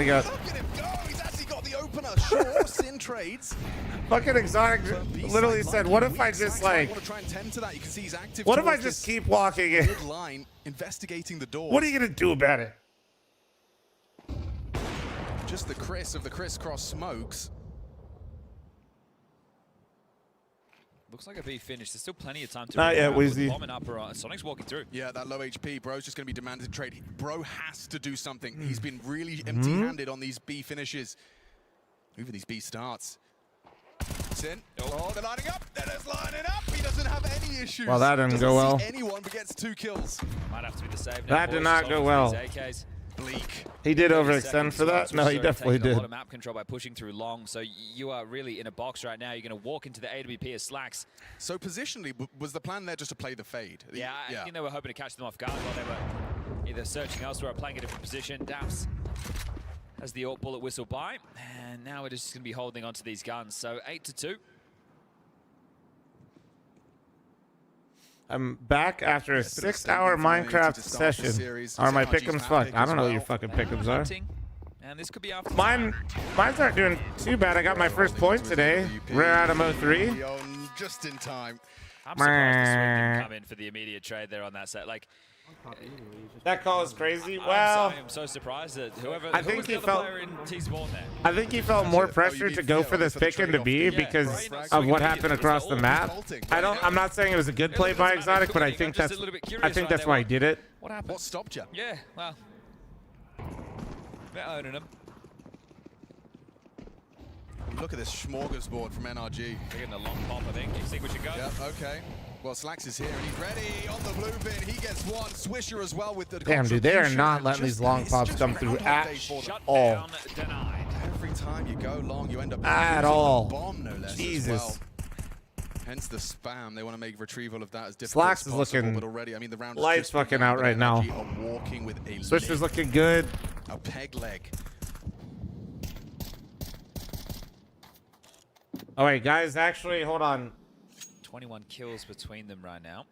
him go! He's actually got the opener. Sure, Sin trades. fucking Exotic literally said, what if I just like, Want to try and tend to that? You can see he's active. what if I towards just this keep walking in? mid-line, investigating the door. What are you gonna do about it? Just the Chris of the crisscross smokes. Looks like a B finish. There's still plenty of time to Not yet, Wheezy. bomb and upper. Sonic's walking through. Yeah, that low HP. Bro's just going to be demanded to trade. Bro has to do something. He's been really empty-handed on these B finishes. Even these B starts. Sin. Oh, they're lining up. They're just lining up. He doesn't have any issues. Well, that didn't Doesn't go well. see anyone, but gets 2 kills. Might have to be the save now. That did boys. not Just go holding well. these AKs. Bleak. He did 30 overextend seconds for that? left, No, he so definitely taking a did. lot of map control by pushing through long, so you are really in a box right now. You're going to walk into the AWP as Slacks. So positionally, was the plan there just to play the fade? Yeah, I think they were hoping to catch them off guard while they were either searching elsewhere or playing a different position. Daps has the AWP bullet whistle by, and now we're just going to be holding on to these guns. So 8-2. I'm back after a 6-hour Minecraft session. Are my pick'ems fucked? I don't know what your fucking pick'ems are. And this could be after Mine's aren't doing too bad. I got my first point today. Rare out of 03. Just in time. I'm surprised the swing didn't come in for the immediate trade there on that set. Like, that call is crazy. Well, I'm so surprised that whoever I think he the other felt. player in T-Spawn there. I think he felt more pressure to go for this pick into B because of what happened across the map. I'm not saying it was a good play by Exotic, but I think that's why he did it. What happened? What stopped you? Yeah, well, they're owning him. Look at this smorgasbord from NRG. They're getting a long pop, I think. Extinguisher go. Yep, okay. Well, Slacks is here and he's ready on the blue bin. He gets one. Swisher as well with the Damn, dude, they are not letting Just- these long it's pops just come through groundhog at day for them. all. Denied. Every time you go long, you end up At using all. the bomb, no less, Jesus. as well. Hence the spam. They want to make retrieval of that as difficult Slacks as is possible, looking but already, I mean, the round lights fucking out right now. Are walking with a Switcher's limp, looking good. a peg leg. All right, guys, actually, hold on. 21 kills between them right now.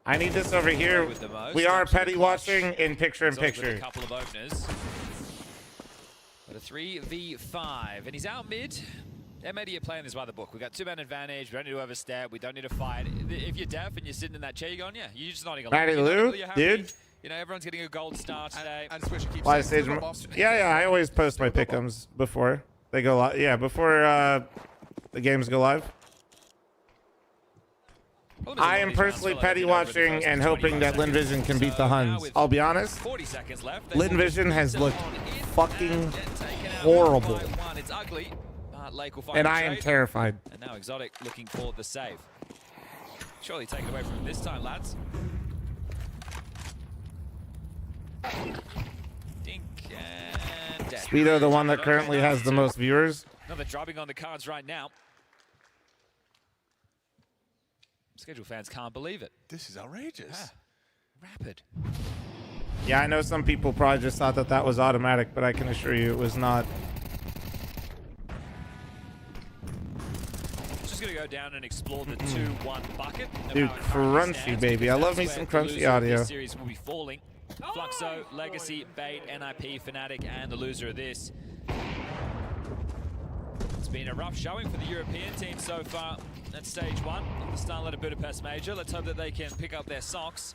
I need this over here. With the most, We are absolute petty clutch. watching in picture-in-picture. With a couple of openers. But a 3v5, and he's out mid. M80 are playing this by the book. We got 2-man advantage. We don't need to overstep. We don't need to fight. If you're deaf and you're sitting in that chair, you're going, yeah, you're just nodding along. Matty You're not Lou, really happy. dude. You know, everyone's getting a gold star today. And Swisher keeps Live saying, stage. "Still got boss." Yeah, I always post my pick'ems before they go live. Yeah, before the games go live. I am personally petty watching and hoping that LinVision can beat the Huns. I'll be honest. 40 seconds left. LinVision has looked fucking horrible. It's ugly. Lake will find And the I am trade. terrified. And now Exotic looking for the save. Surely take it away from him this time, lads. Dink and dead. Speedo, the one that currently has the most viewers. Another dropping on the cards right now. Schedule fans can't believe it. This is outrageous. Rapid. Yeah, I know some people probably just thought that that was automatic, but I can assure you it was not. Just going to go down and explore the 2-1 bucket. Dude, crunchy, baby. I love me some crunchy audio. This series will be falling. Fluxo, Legacy, Bait, NIP, Fnatic, and the loser of this. It's been a rough showing for the European team so far at stage 1 of the StarLadder Budapest Major. Let's hope that they can pick up their socks.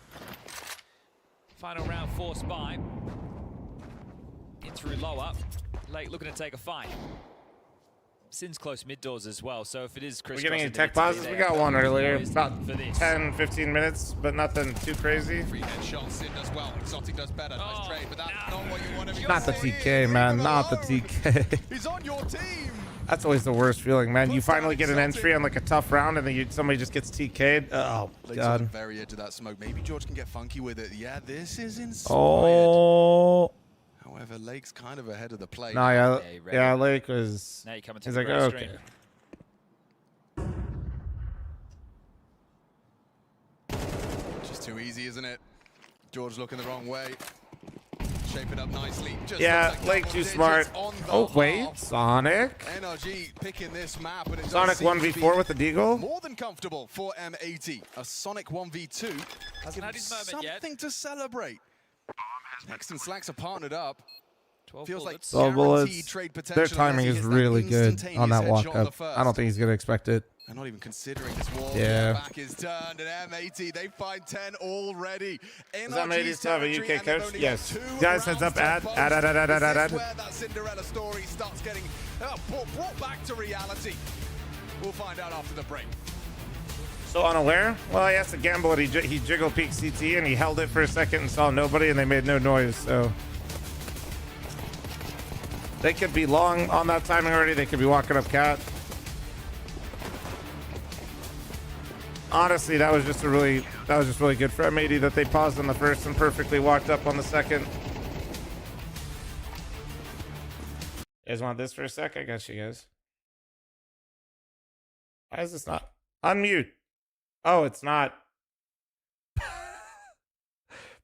Final round forced by. In through lower. Late looking to take a fight. Sin's close mid doors as well, so if it is We're getting any tech pauses? We got one earlier, about 10, 15 minutes, but nothing too crazy. Free headshot, Sin does well. Exotic does better. Nice trade, but that's not what you want to be. Not the TK, man. Not the TK. He's on your team. That's always the worst feeling, man. You finally get an entry on like a tough round, and then somebody just gets TK'd. Oh, Lake's God. on the very edge of that smoke. Maybe George can get funky with it. Yeah, this is inspired. Oh. However, Lake's kind of ahead of the play. No, yeah, Lake was. Now you come into He's the like, grey oh, screen. Okay. Just too easy, isn't it? George looking the wrong way. Shaping up nicely. Just Yeah, Lake too smart. Oh, wait. Sonic. NRG picking this map, and it Sonic 1v4 with the Deagle. More than comfortable for M80. A Sonic 1v2 has had his moment yet. something to celebrate. Next and Slacks are partnered up. 12 Feels bullets. like 12 bullets. guaranteed trade potential. Their timing is really good on that walk up. I don't think he's going to expect it. I'm not even considering this wall. Yeah. Back is turned, and M80, they find 10 already. Is that M80 still have a UK coach? Yes. Guys, heads up, add. This is where that Cinderella story starts getting brought back to reality. We'll find out after the break. So unaware? Well, he has to gamble it. He jiggle peeked CT, and he held it for a second and saw nobody, and they made no noise, so. They could be long on that timing already. They could be walking up cat. Honestly, that was just really good for M80 that they paused on the first and perfectly walked up on the second. You guys want this for a sec? I got you guys. Why is this not? Unmute. Oh, it's not.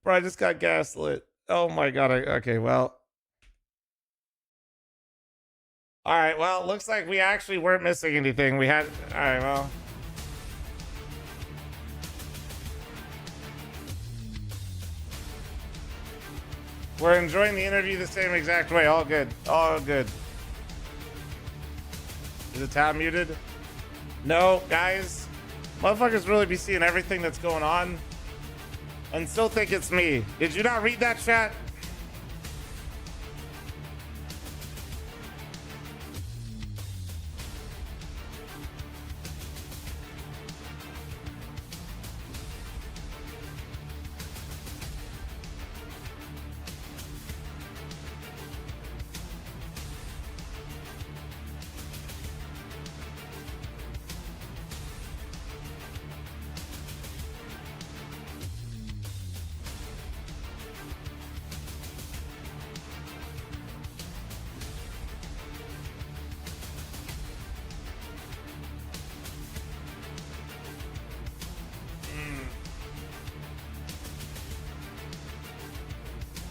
Bro, I just got gaslit. Oh my God. Okay, well. All right, well, looks like we actually weren't missing anything. We had, all right, well. We're enjoying the interview the same exact way. All good, all good. Is the tab muted? No, guys. Motherfuckers really be seeing everything that's going on and still think it's me. Did you not read that chat?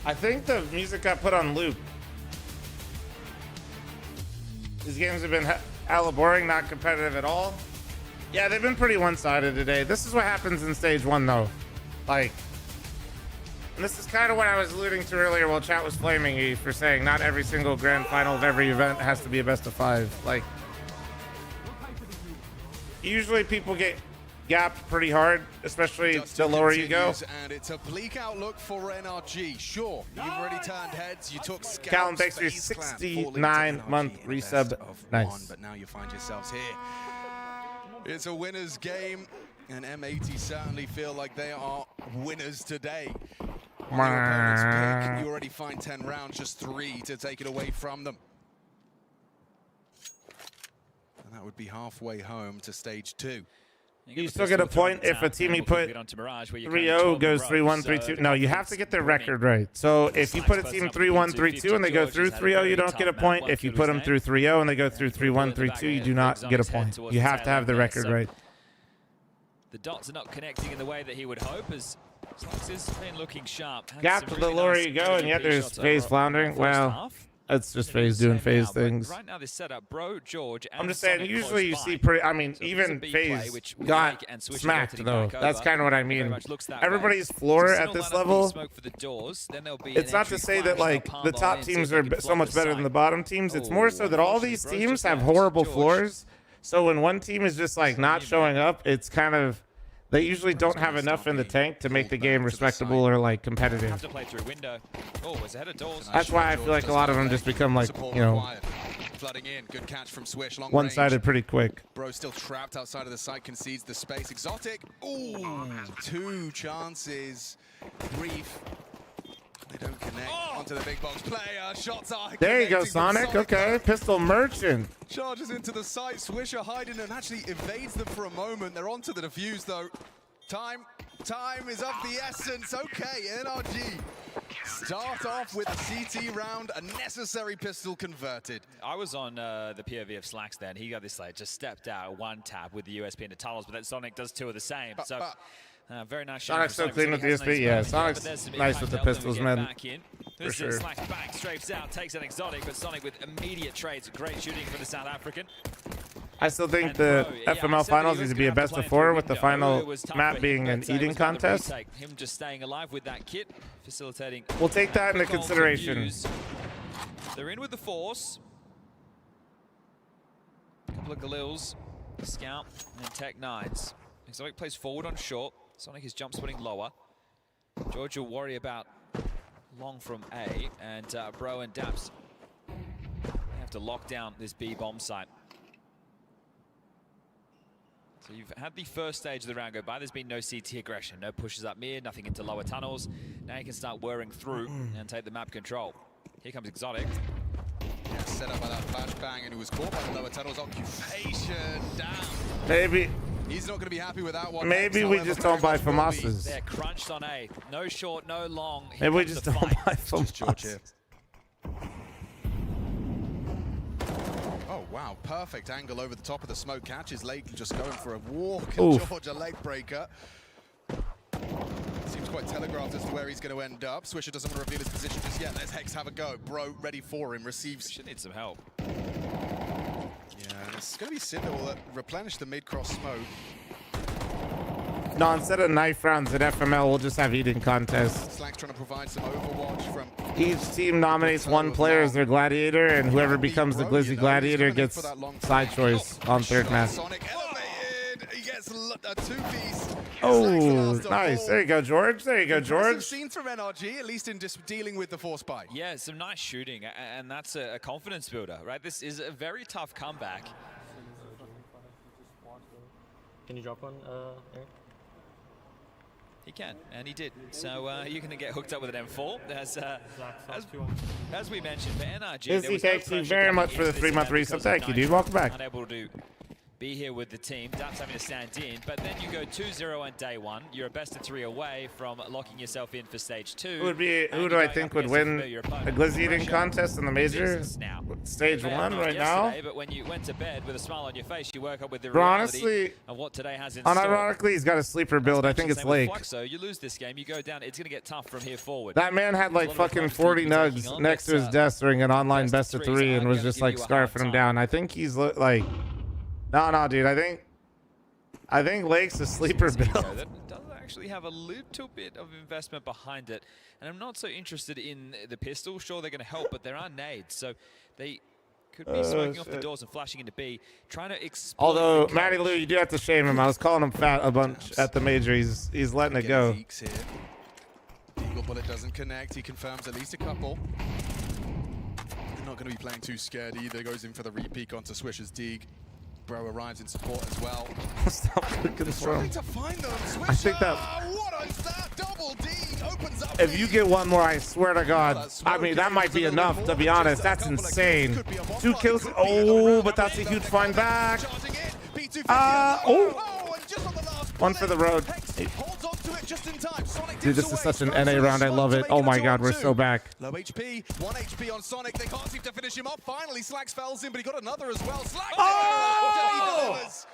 I think the music got put on loop. These games have been hella boring, not competitive at all. Yeah, they've been pretty one-sided today. This is what happens in stage one, though. Like, and this is kind of what I was alluding to earlier while chat was flaming me for saying not every single grand final of every event has to be a best of 5. Like, usually people get gapped pretty hard, especially the lower you go. And it's a bleak outlook for NRG. Sure, you've already turned heads. You took scouts. Callum, thanks for your 69-month resub. Nice. But now you find yourselves here. It's a winner's game, and M80 certainly feel like they are winners today. On your opponent's pick, you already find 10 rounds, just 3 to take it away from them. And that would be halfway home to stage 2. You still get a point if a team you put 3-0 goes 3-1, 3-2. No, you have to get their record right. So if you put a team 3-1, 3-2 and they go through 3-0, you don't get a point. If you put them through 3-0 and they go through 3-1, 3-2, you do not get a point. You have to have the record right. The dots are not connecting in the way that he would hope, as Slacks has been looking sharp. Gap to the lower you go, and yet there's FaZe floundering. Well, it's just FaZe doing FaZe things. Right now, this setup, Bro, George, I'm just saying, usually you see pretty, I mean, even FaZe got smacked, though. That's kind of what I mean. Everybody's floor at this level, it's not to say that, like, the top teams are so much better than the bottom teams. It's more so that all these teams have horrible floors. So when one team is just, like, not showing up, it's kind of, They usually don't have enough in the tank to make the game respectable or like competitive. Have to play through window. Oh, it's ahead of doors. That's why I feel like a lot of them just become like, you know, Flooding in, good catch from Swish. Long one-sided range. pretty quick. Bro still trapped outside of the site, concedes the space. Exotic. Ooh, 2 chances. Brief. They don't connect onto the big box player. Shots are There you go, connecting from Sonic. Okay, pistol merchant. Charges into the site. Swisher hiding and actually evades them for a moment. They're onto the defuse though. Time is of the essence. Okay, NRG start off with a CT round, a necessary pistol converted. I was on the POV of Slacks then. He got this like just stepped out one tap with the USP into tunnels, but then Sonic does 2 of the same. So very nice. Sonic's so clean with the USP. Yeah, Sonic's nice with the pistols, man. For sure. Slacks back, strafes out, takes an Exotic, but Sonic with immediate trades. Great shooting for the South African. I still think the FML finals needs to be a best of 4 with the final map being an eating contest. Him just staying alive with that kit, facilitating. We'll take that into consideration. They're in with the force. A couple of Galils, Scout, and Tech 9s. Exotic plays forward on short. Sonic is jump spotting lower. George will worry about long from A, and Bro and Daps have to lock down this B bomb site. So you've had the first stage of the round go by. There's been no CT aggression, no pushes up mid, nothing into lower tunnels. Now you can start whirring through and take the map control. Here comes Exotic. Yeah, set up by that flashbang, and he was caught by the lower tunnels. Occupation down. Maybe. He's not going to be happy with that one. Maybe we just don't buy FAMASas. They're crunched on A. No short, no long. Maybe we just don't buy FAMASas. Oh, wow. Perfect angle over the top of the smoke. Catches Lake just going for a walk. Oof. George, a late breaker. Seems quite telegraphed as to where he's going to end up. Swisher doesn't want to reveal his position just yet. Let's Hex have a go. Bro, ready for him. Receives. Should need some help. Yeah, and it's going to be Cinder will replenish the mid-cross smoke. No, instead of knife rounds at FML, we'll just have eating contests. Slack's trying to provide some overwatch from... Each team nominates one player as their gladiator, and whoever becomes the Glizzy Gladiator gets side choice on third match. Sonic elevated. He gets a 2-piece. Oh, nice. There you go, George. There you go, George. Seen from NRG, at least in just dealing with the force buy. Yeah, some nice shooting, and that's a confidence builder, right? This is a very tough comeback. Can you drop one, Eric? He can, and he did. So you're going to get hooked up with an M4. As we mentioned, for NRG, Izzy, thank you very much for the 3-month resub. Thank you, dude. Welcome back. Unable to be here with the team. Daps having to stand in, but then you go 2-0 on day 1. You're a best of 3 away from locking yourself in for stage 2. Who do I think would win a Glizzy eating contest in the major? Stage 1 right now? But when you went to bed with a smile on your face, you woke up with the Bro, reality honestly, of what today has in store. Unironically, he's got a sleeper build. I think it's Lake. So you lose this game, you go down. It's going to get tough from here forward. That man had like fucking 40 nugs next to his desk during an online best of 3 and was just like scarfing him down. I think he's like, no, dude. I think Lake's a sleeper build. That does actually have a little bit of investment behind it, and I'm not so interested in the pistol. Sure, they're going to help, but there are nades, so they could be smoking off the doors and flashing into B, trying to exploit. Although Matty Lou, you do have to shame him. I was calling him fat a bunch at the major. He's letting it go. Eagle bullet doesn't connect. He confirms at least a couple. They're not going to be playing too scared either. Goes in for the repeat onto Swisher's Deeg. Bro arrives in support as well. Stop looking for him. To find them. I think that. What is that? Double D opens up. If you get one more, I swear to God. I mean, that might be enough, to be honest. That's insane. 2 kills. Oh, but that's a huge find back. One for the road. Dude, this is such an NA round. I love it. Oh my God, we're so back. Low HP, 1 HP on Sonic. They can't seem to finish him off. Finally, Slacks fells in, but he got another as well. Slacks delivers.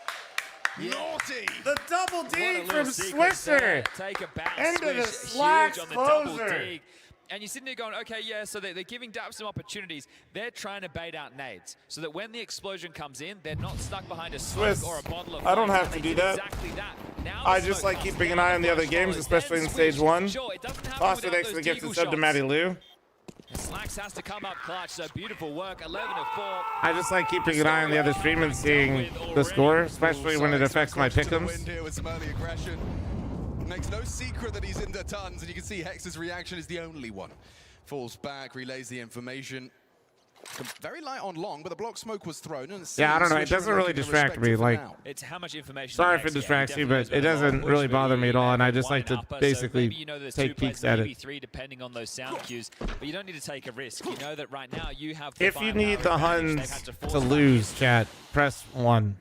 Naughty. The double D from Swisher. Take a back into the switch, Slacks huge on the double closer. dig. And you're sitting there going, okay, yeah, so they're giving Daps some opportunities. They're trying to bait out nades so that when the explosion comes in, they're not stuck behind a smoke or a bottle of I don't flame. have to do that. Exactly that. Now I just like keeping an eye on the other games, especially in stage 1. Foster, thanks for the gifted sub to Matty Lou. Slacks has to come up clutch, so beautiful work. 11 of 4. I just like keeping an eye on the other stream and seeing the score, especially when it affects my pick'ems. Here with some early aggression. Makes no secret that he's into tons, and you can see Hex's reaction is the only one. Falls back, relays the information. Very light on long, but the block smoke was thrown. And Yeah, I don't know. It doesn't really distract me. Like, it's how much information. sorry if it distracts you, but it doesn't really bother me at all. And I just like to basically take peeks at maybe it. 3 depending on those sound cues, but you don't need to take a risk. You know that right now you have. If you need the Huns to lose, chat, press 1.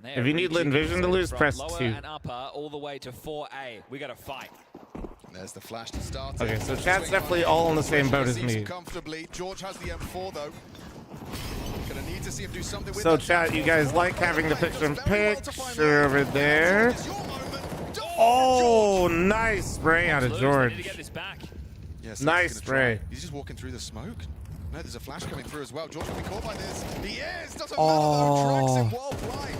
If you need Lin Vision to lose, press 2. And upper all the way to 4A. We got to fight. There's the flash to start. Okay, so chat's definitely all in the same boat as me. Comfortably. George has the M4 though. Gonna need to see him do something with So chat, you guys like having the picture over there? Oh, nice spray out of George. Yes, Nice spray. He's just walking through the smoke. No, there's a flash coming through as well. George will be caught by this. He is. Doesn't matter though. Tracks him while blind.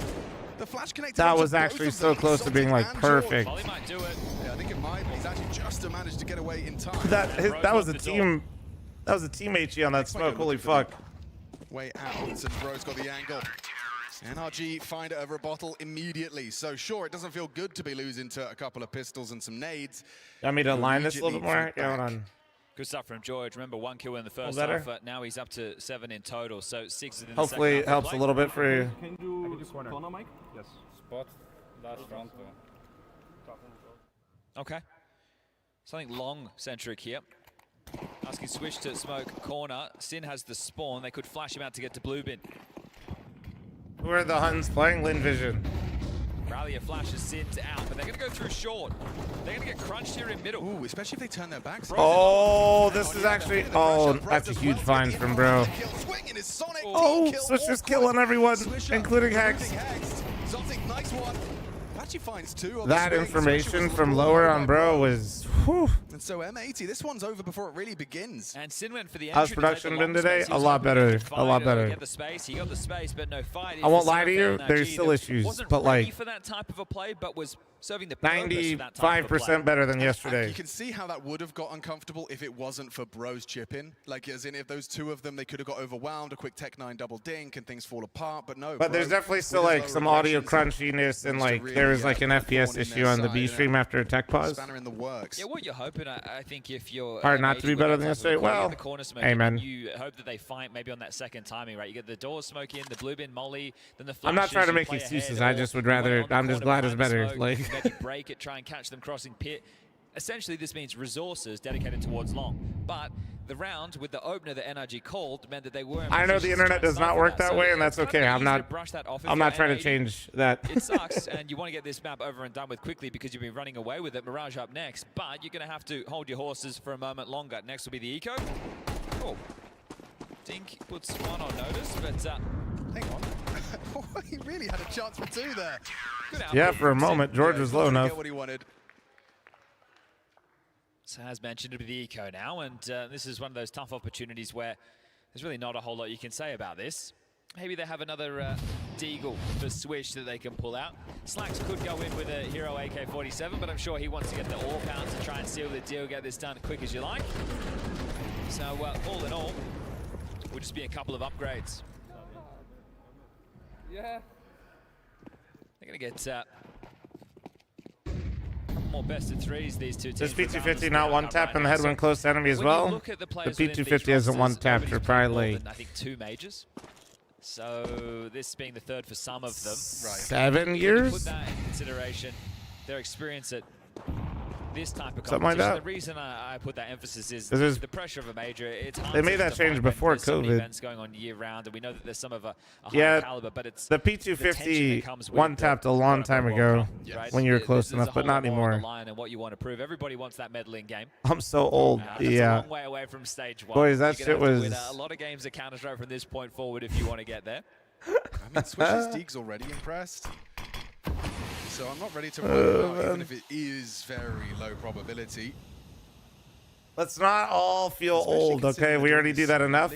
The flash connected. That was actually so close to being like perfect. Well, he might do it. Yeah, I think it might. He's actually just managed to get away in time. That was a team. That was a team HE on that smoke. Holy fuck. Way out, and Bro's got the angle. NRG find it over a bottle immediately. So sure, it doesn't feel good to be losing to a couple of pistols and some nades. You want me to line this a little bit more? Yeah, hold on. Good stuff from George. Remember, 1 kill in the first better? half. Now he's up to 7 in total. So 6 in the Hopefully second it half helps of a play. little bit for you. Can you do corner mic? Yes. Spot dash front. Okay. Something long centric here. Asking switch to smoke corner. Sin has the spawn. They could flash him out to get to blue bin. Who are the Huns playing? Lin Vision. Rally flashes Sin's out, but they're going to go through short. They're going to get crunched here in middle. Ooh, especially if they turn their backs. Oh, this is actually. Oh, that's a huge find from Bro. Oh, Switcher's killing everyone, including Hex. Something nice one. Actually finds 2 on That the swing. information from lower on Bro was. Whew. And so M80, this one's over before it really begins. And Sin went for the How's entry. production been today? A lot better. A lot better. Get the space. He got the space, but no fight. I won't lie to you. There's still issues, but like for that type of a play, but was serving the purpose for that type of a 95% better than yesterday. You can see how that would have got uncomfortable if it wasn't for Bro's chip in. Like, as in, if those 2 of them, they could have got overwhelmed, a quick Tech 9 double dink, and things fall apart. But no. But there's definitely still like some audio crunchiness, and like there was like an FPS issue on the B stream after a tech pause. Spanner in the works. Yeah, what you're hoping, I think, if you're Hard not to be better than yesterday. Well, hey man. You hope that they fight maybe on that second timing, right? You get the door smoke in, the blue bin molly, then the flashes. I'm not trying to you make play excuses. ahead, I just or would you wait rather. on the I'm just corner glad it's behind the better. smoke, Like. maybe break it, try and catch them crossing pit. Essentially, this means resources dedicated towards long. But the round with the opener that NRG called meant that they were. I know the internet does not work that way, and that's okay. I'm not trying to change that. It sucks, and you want to get this map over and done with quickly because you've been running away with it. Mirage up next, but you're going to have to hold your horses for a moment longer. Next will be the eco. Cool. Dink puts one on notice, but hang on. He really had a chance for 2 there. Yeah, for a moment, George was low enough. Get what he wanted. So as mentioned, it'll be the eco now, and this is one of those tough opportunities where there's really not a whole lot you can say about this. Maybe they have another Deagle for Swish that they can pull out. Slacks could go in with a Hero AK-47, but I'm sure he wants to get the ore pound to try and seal the deal, get this done quick as you like. So all in all, will just be a couple of upgrades. Yeah. They're going to get more best of 3s, these two teams. This P250 not one tap in the head when close to enemy as well. The P250 isn't one tapped for probably I think 2 majors. So this being the 3rd for some of them. Right. 7 years? Put that in consideration. Their experience at this type of Something like competition. that. The reason I put that emphasis is There's- the pressure of a major. It's hard They made to that change define when before there's so many COVID. events going on year round, and we know that there's some of a higher Yeah, caliber, but it's the tension that P250 comes with one tapped a long time ago right? when you were There's close a enough, but whole not lot more on anymore. the line and what you want to prove. Everybody wants that medalling game. I'm so old. That's a Yeah. long way away from stage 1. Boys, that You're gonna shit have to win was- a lot of games at Counter-Strike from this point forward if you want to get there. I mean, Swish's Deague's already impressed. So I'm not ready to write it out, even if it is very low probability. Let's not all feel old, okay? We already do that enough.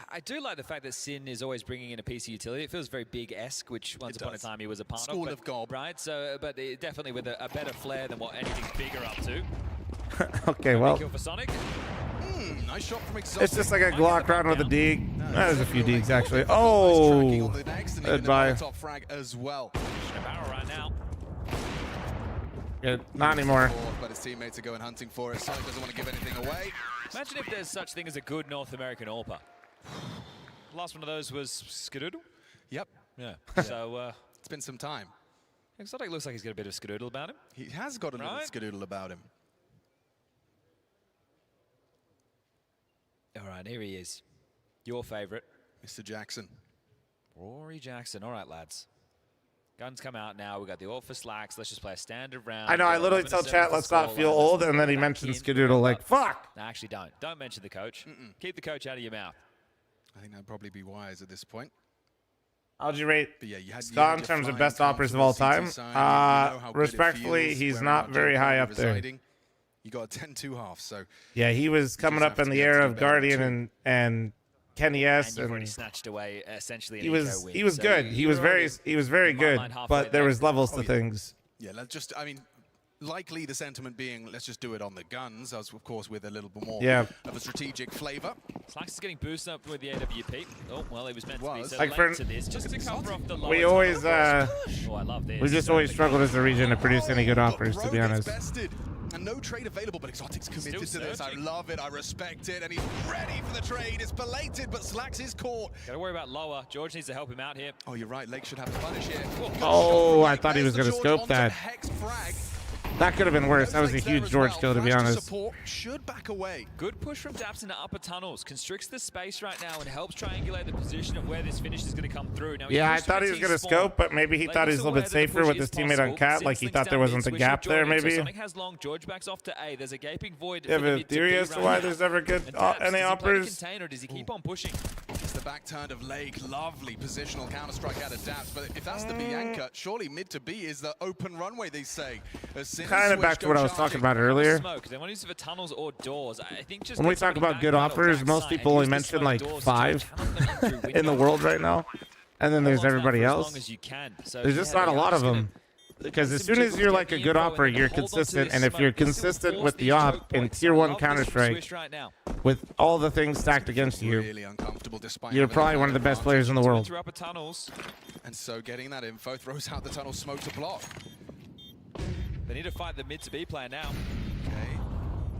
I do like the fact that Sin is always bringing in a PC utility. It feels very big-esque, which once upon a time he was a part School of. of Gob. Right, so, but definitely with a better flair than what anything bigger up to. Okay, well. Kill for Sonic. Nice shot from Exotic. It's just like a Glock round with a dig. There's a few digs actually. Oh, goodbye. Top frag as well. Right now. Good. Not anymore. But his teammates are going hunting for it. Sonic doesn't want to give anything away. Imagine if there's such thing as a good North American AWPer. Last one of those was Skadoodle. Yep. Yeah. So it's been some time. Exotic looks like he's got a bit of Skadoodle about him. He has got a little Skadoodle about him. All right, here he is. Your favorite. Mr. Jackson. Rory Jackson. All right, lads. Guns come out now. We got the AWP for slacks. Let's just play a standard round. I know. I literally tell chat, let's not feel old, and then he mentions Skadoodle like, fuck. No, actually, don't. Don't mention the coach. Keep the coach out of your mouth. I think that'd probably be wise at this point. How'd you rate But yeah, Scott in terms of best operas of all time? Respectfully, he's not very high up there. You got a 10-2 half, so yeah, he was coming up in the era of Guardian and Kenny S. And you've already snatched away essentially. He was good. He was very good. But there was levels to things. Yeah, let's just. I mean, likely the sentiment being, let's just do it on the guns, as of course with a little bit more of a strategic flavor. Slacks is getting boosted up with the AWP. Oh well, it was meant to be. So like late to this, just to cover off the low. We always I love this. we just always struggled as a region to produce any good offers, to be honest. And no trade available, but Exotic's committed to this. I love it, I respect it, and he's ready for the trade. It's belated, but Slacks is caught. Gotta worry about lower. George needs to help him out here. Oh, you're right. Lake should have the punish here. Oh, I thought he was gonna scope that. That could have been worse. That was a huge George kill, to be honest. Should back away. Good push from Daps into upper tunnels. Constricts the space right now and helps triangulate the position of where this finish is going to come through. Now, yeah, I thought he was going to scope, but maybe he thought he was a little bit safer with his teammate on cat. Like he thought there wasn't a gap there, maybe. Sonic has long. George backs off to A. There's a gaping void. You have a theory as to why there's ever good any offers? Container, does he keep on pushing? It's the back turn of Lake. Lovely positional counter-strike out of Daps. But if that's the B anchor, surely mid to B is the open runway, they say. Kind of back to what I was talking about earlier. They want to use it for tunnels or doors. I think just when we talk about good offers, most people only mention like 5 in the world right now. And then there's everybody else. There's just not a lot of them. Because as soon as you're like a good offer, you're consistent. And if you're consistent with the op in Tier 1 Counter-Strike, with all the things stacked against you, you're probably one of the best players in the world. And so getting that info throws out the tunnel smoke to block. They need to fight the mid to B player now. Okay.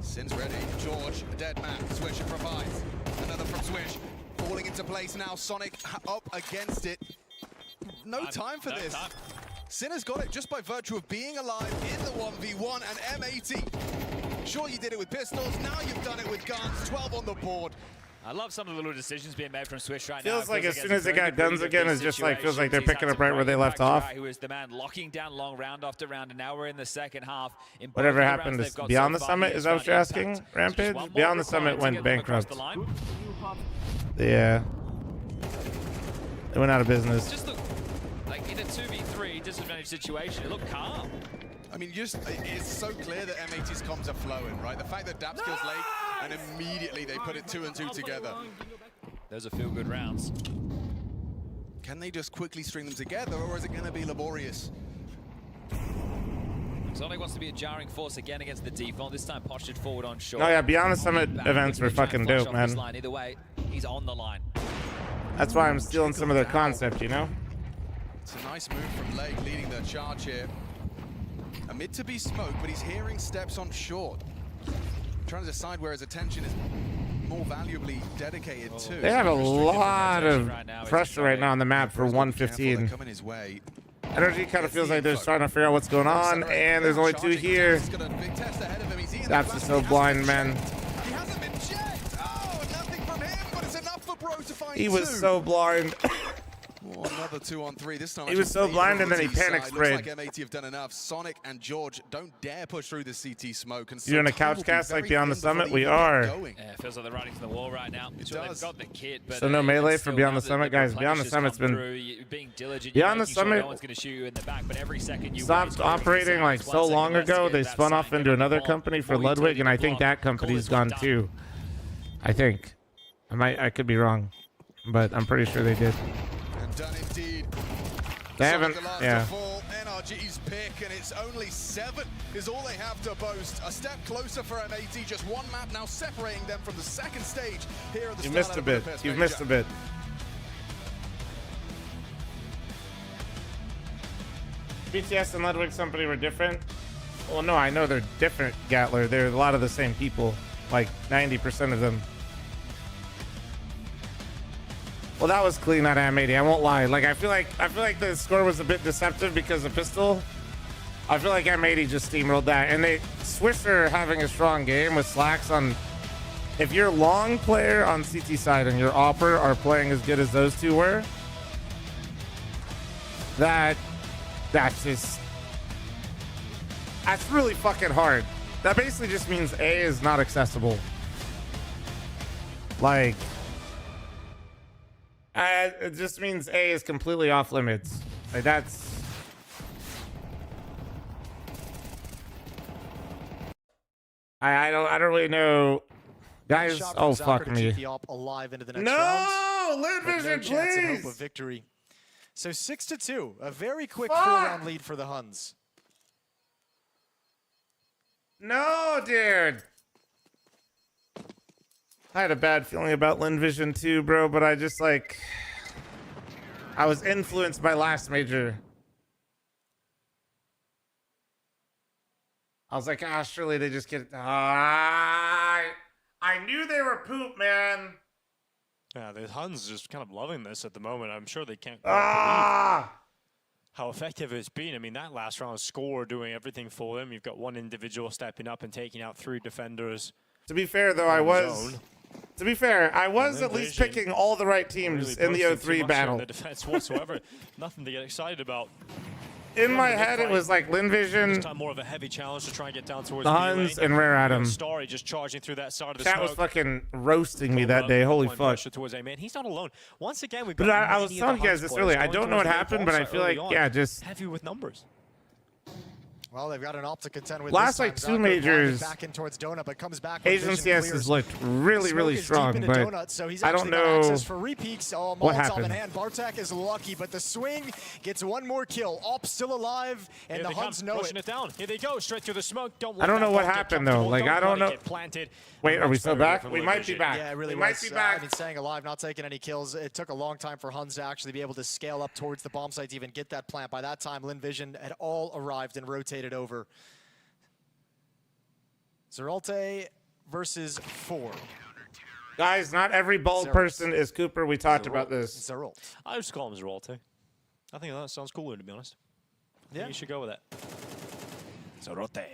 Sin's ready. George, a dead man. Swish provides. Another from Swish. Falling into place now. Sonic up against it. No time for this. Sin has got it just by virtue of being alive in the 1v1 and M80. Sure, you did it with pistols. Now you've done it with guns. 12 on the board. I love some of the little decisions being made from Swish right feels now. like as soon as they got guns again, it's just like feels like they're picking up right where they left off. Who is the man locking down long round after round, and now we're in the second half. Whatever happened is Beyond the Summit. Is that what you're asking, Rampage? Beyond the Summit went bankrupt. Yeah, they went out of business. Just look like in a 2v3 disadvantaged situation. It looked calm. I mean, it's so clear that M80's comms are flowing, right? The fact that Daps kills Lake and immediately they put it 2 and 2 together. Those are feel-good rounds. Can they just quickly string them together, or is it going to be laborious? Sonic wants to be a jarring force again against the default. This time postured forward on short. Oh yeah, Beyond the Summit events were fucking dope, man. Either way, he's on the line. That's why I'm stealing some of their concept, you know? It's a nice move from Lake leading the charge here. A mid to be smoke, but he's hearing steps on short. Trying to decide where his attention is more valuably dedicated to. They have a lot of pressure right now on the map for 115. Coming his way. Energy kind of feels like they're trying to figure out what's going on, and there's only 2 here. That's just so blind, man. He hasn't been checked. Oh, nothing from him, but it's enough for Bro to find He was so blind. Oh, another 2 on 3. This time he was so blind and then he panic sprayed. Looks like M80 have done enough. Sonic and George don't dare push through the CT smoke. And you're in a couch cast like Beyond the Summit? We are. Yeah, it feels like they're running to the wall right now. Sure, they've got the kit, but so no melee for Beyond the Summit, guys. Beyond the Summit's been being diligent. Beyond the Summit. No one's going to shoot you in the back, but every second you stopped operating like so long ago. They spun off into another company for Ludwig, and I think that company's gone too. I think. I could be wrong, but I'm pretty sure they did. And done indeed. They haven't, yeah. NRG's pick, and it's only 7 is all they have to boast. A step closer for M80, just one map now separating them from the second stage here at the You missed a bit. You've missed a bit. BTS and Ludwig Company were different. Well, no, I know they're different, Gatler. They're a lot of the same people, like 90% of them. Well, that was clean on M80. I won't lie. Like I feel like the score was a bit deceptive because of pistol. I feel like M80 just steamrolled that, and Swisher having a strong game with slacks on. If your long player on CT side and your opper are playing as good as those two were, that's really fucking hard. That basically just means A is not accessible. Like, it just means A is completely off limits. Like that's. I don't really know, guys. Oh fuck me! Alive into the next no, round. Lid Vision, chance and please. hope of victory. So 6-2, a very quick 4-round lead for the Huns. No, dude. I had a bad feeling about Lin Vision too, bro, but I just like I was influenced by last major. I was like, surely they just get I knew they were poop, man. Yeah, the Huns just kind of loving this at the moment. I'm sure they can't believe how effective it's been. I mean, that last round score doing everything for them. You've got one individual stepping up and taking out 3 defenders. To be fair, though, I was at least picking all the right teams in the 03 battle. The defense whatsoever. Nothing to get excited about. In my head, it was like Lin Vision, this time more of a heavy challenge to try and get down towards the Huns, and Rare Atom. Starry just charging through that side of the Chat smoke. was fucking roasting me that day. Holy fuck! Towards A, man. He's not alone. Once again, we've got. But I was telling you guys this earlier. I don't know what happened, but I feel like just heavy with numbers. Well, they've got an op to contend with. Last like 2 majors, back in towards Donut, but comes back. Asian CS has looked really strong, but Donut, so he's I don't know access for repeats. Oh, what Molotov happened. in hand. Bartak is lucky, but the swing gets one more kill. Op still alive, and the Huns know pushing it down. Here they go, straight through the smoke. Don't. I don't know what happened though. Like I don't know. Wait, are we still back? We might be back. Yeah, it really might be back. I mean, staying alive, not taking any kills. It took a long time for Huns to actually be able to scale up towards the bomb site to even get that plant. By that time, Lin Vision had all arrived and rotated over. Zeralte versus 4. Guys, not every bald person is Cooper. We talked about this. Zeralte. I just call him Zeralte. I think that sounds cooler, to be honest. Yeah. You should go with that. Zeralte.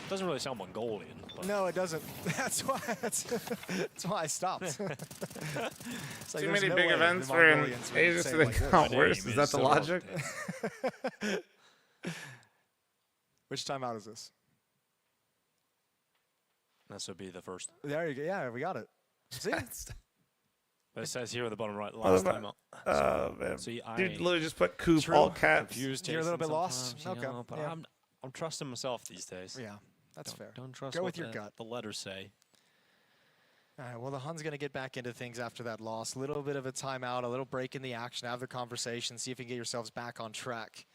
Doesn't really sound Mongolian. But. No, it doesn't. That's why I stopped. Too many big events for in Asia so they got worse. Is that the logic? Which timeout is this? This would be the first. There you go. Yeah, we got it. See? But it says here at the bottom right, last time out. Oh, man. So Dude, literally just put Coop all caps. Confused, You're a little bit lost. You know, Okay. but yeah. I'm trusting myself these days. Yeah, that's fair. Don't trust Go what with your gut. the letters say. All right, well, the Huns going to get back into things after that loss. A little bit of a timeout, a little break in the action, have the conversation, see if you can get yourselves back on track.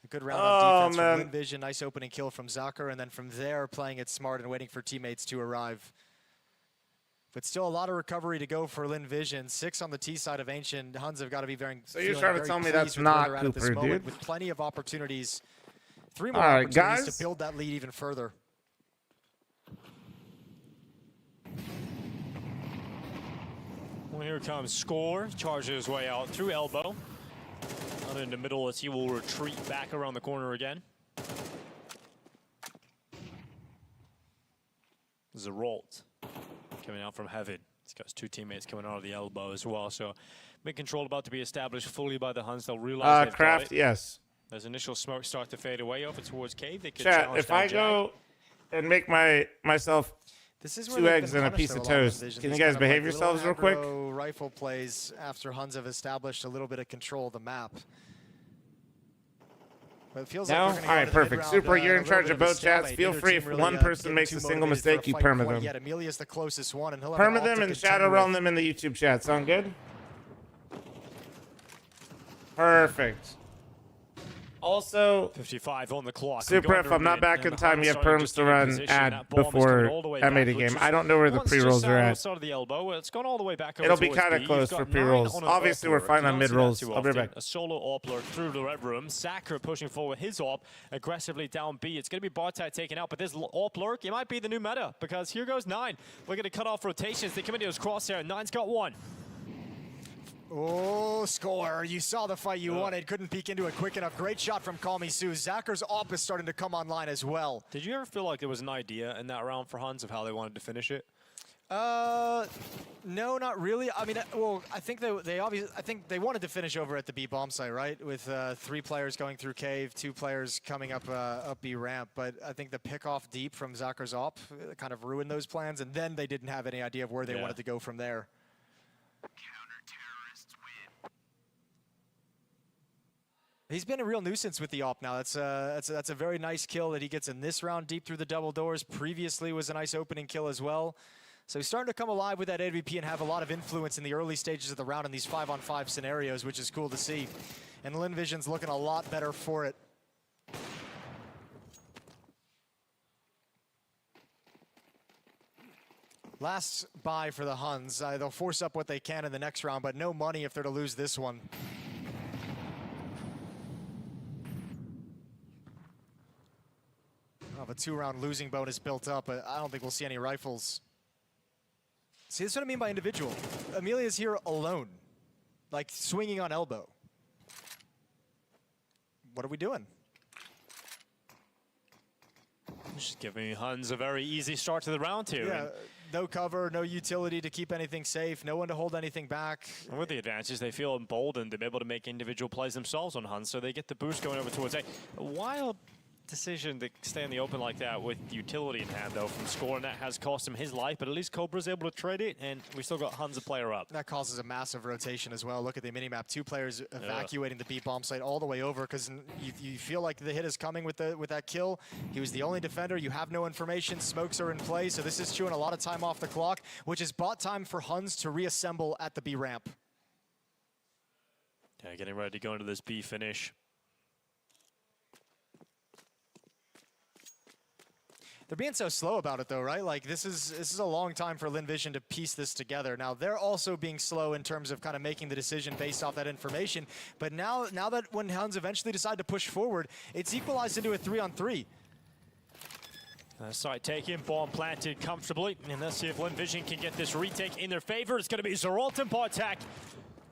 A good round of defense from Lin Vision, nice opening kill from Zucker, and then from there, playing it smart and waiting for teammates to arrive. But still a lot of recovery to go for Lin Vision. 6 on the T side of Ancient. Huns have got to be very. So you're trying to tell me that's not Cooper, dude? With plenty of opportunities. 3 more All right, opportunities guys. to build that lead even further. Well, here comes Score, charges his way out through elbow. Out in the middle as he will retreat back around the corner again. Zeralte coming out from Heaven. He's got his 2 teammates coming out of the elbow as well. So mid control about to be established fully by the Huns. They'll realize they've Craft, got it. yes. As initial smoke start to fade away over towards Cave, they could Chat, challenge if down I Jag. go and make myself This is where 2 they've eggs been and a punished piece of though, a lot toast, Vision. can you These guys kind of behave like yourselves little real quick? aggro rifle plays after Huns have established a little bit of control of the map. But it feels No? like we're gonna All go right, to the perfect. mid-round, Super, you're a in little charge bit of a both chats. stalemate. Feel Neither free team if really, one person getting makes too a single motivated for mistake, you fight perma quite them. yet. Amelia's the closest one, and he'll have an Perma alt to them and contend shadow with. realm them in the YouTube chat. Sound good? Perfect. Also, 55 on the clock. Super, if I'm not back in time, you have perms to run ad before M80 game. I don't know where the pre-rolls are at. The elbow. It's gone all the way back. It'll be kind of close for pre-rolls. Obviously, we're fine on mid-rolls. I'll be back. A solo AWP lurk through the red room. Sacker pushing forward his AWP aggressively down B. It's going to be Bartek taken out, but this AWP lurk, it might be the new meta because here goes 9. We're going to cut off rotations. They come into his crosshair. 9's got 1. Oh, score. You saw the fight you wanted. Couldn't peek into it quick enough. Great shot from Call Me Sue. Zacker's AWP is starting to come online as well. Did you ever feel like there was an idea in that round for Huns of how they wanted to finish it? No, not really. I mean, well, I think they wanted to finish over at the B bomb site, right? With 3 players going through cave, 2 players coming up B ramp. But I think the pick off deep from Zacker's AWP kind of ruined those plans, and then they didn't have any idea of where they wanted to go from there. He's been a real nuisance with the AWP now. That's a very nice kill that he gets in this round deep through the double doors. Previously was a nice opening kill as well. So he's starting to come alive with that AWP and have a lot of influence in the early stages of the round in these 5-on-5 scenarios, which is cool to see. And LinVision's looking a lot better for it. Last buy for the Huns. They'll force up what they can in the next round, but no money if they're to lose this one. A 2-round losing bonus built up, but I don't think we'll see any rifles. See, this is what I mean by individual. Amelia's here alone, like swinging on elbow. What are we doing? Just giving Huns a very easy start to the round here. Yeah, no cover, no utility to keep anything safe, no one to hold anything back. And with the advantages, they feel emboldened to be able to make individual plays themselves on Huns, so they get the boost going over towards A. A wild decision to stay in the open like that with utility in hand, though, from Score, and that has cost him his life, but at least Cobra's able to trade it, and we still got Huns a player up. That causes a massive rotation as well. Look at the minimap. 2 players evacuating the B bomb site all the way over because you feel like the hit is coming with that kill. He was the only defender. You have no information. Smokes are in play, so this is chewing a lot of time off the clock, which is bought time for Huns to reassemble at the B ramp. Yeah, getting ready to go into this B finish. They're being so slow about it, though, right? Like, this is a long time for LinVision to piece this together. Now, they're also being slow in terms of kind of making the decision based off that information. But now that when Huns eventually decide to push forward, it's equalized into a 3-on-3. Site taken, bomb planted comfortably. And let's see if LinVision can get this retake in their favor. It's going to be Zeralt and Bartek.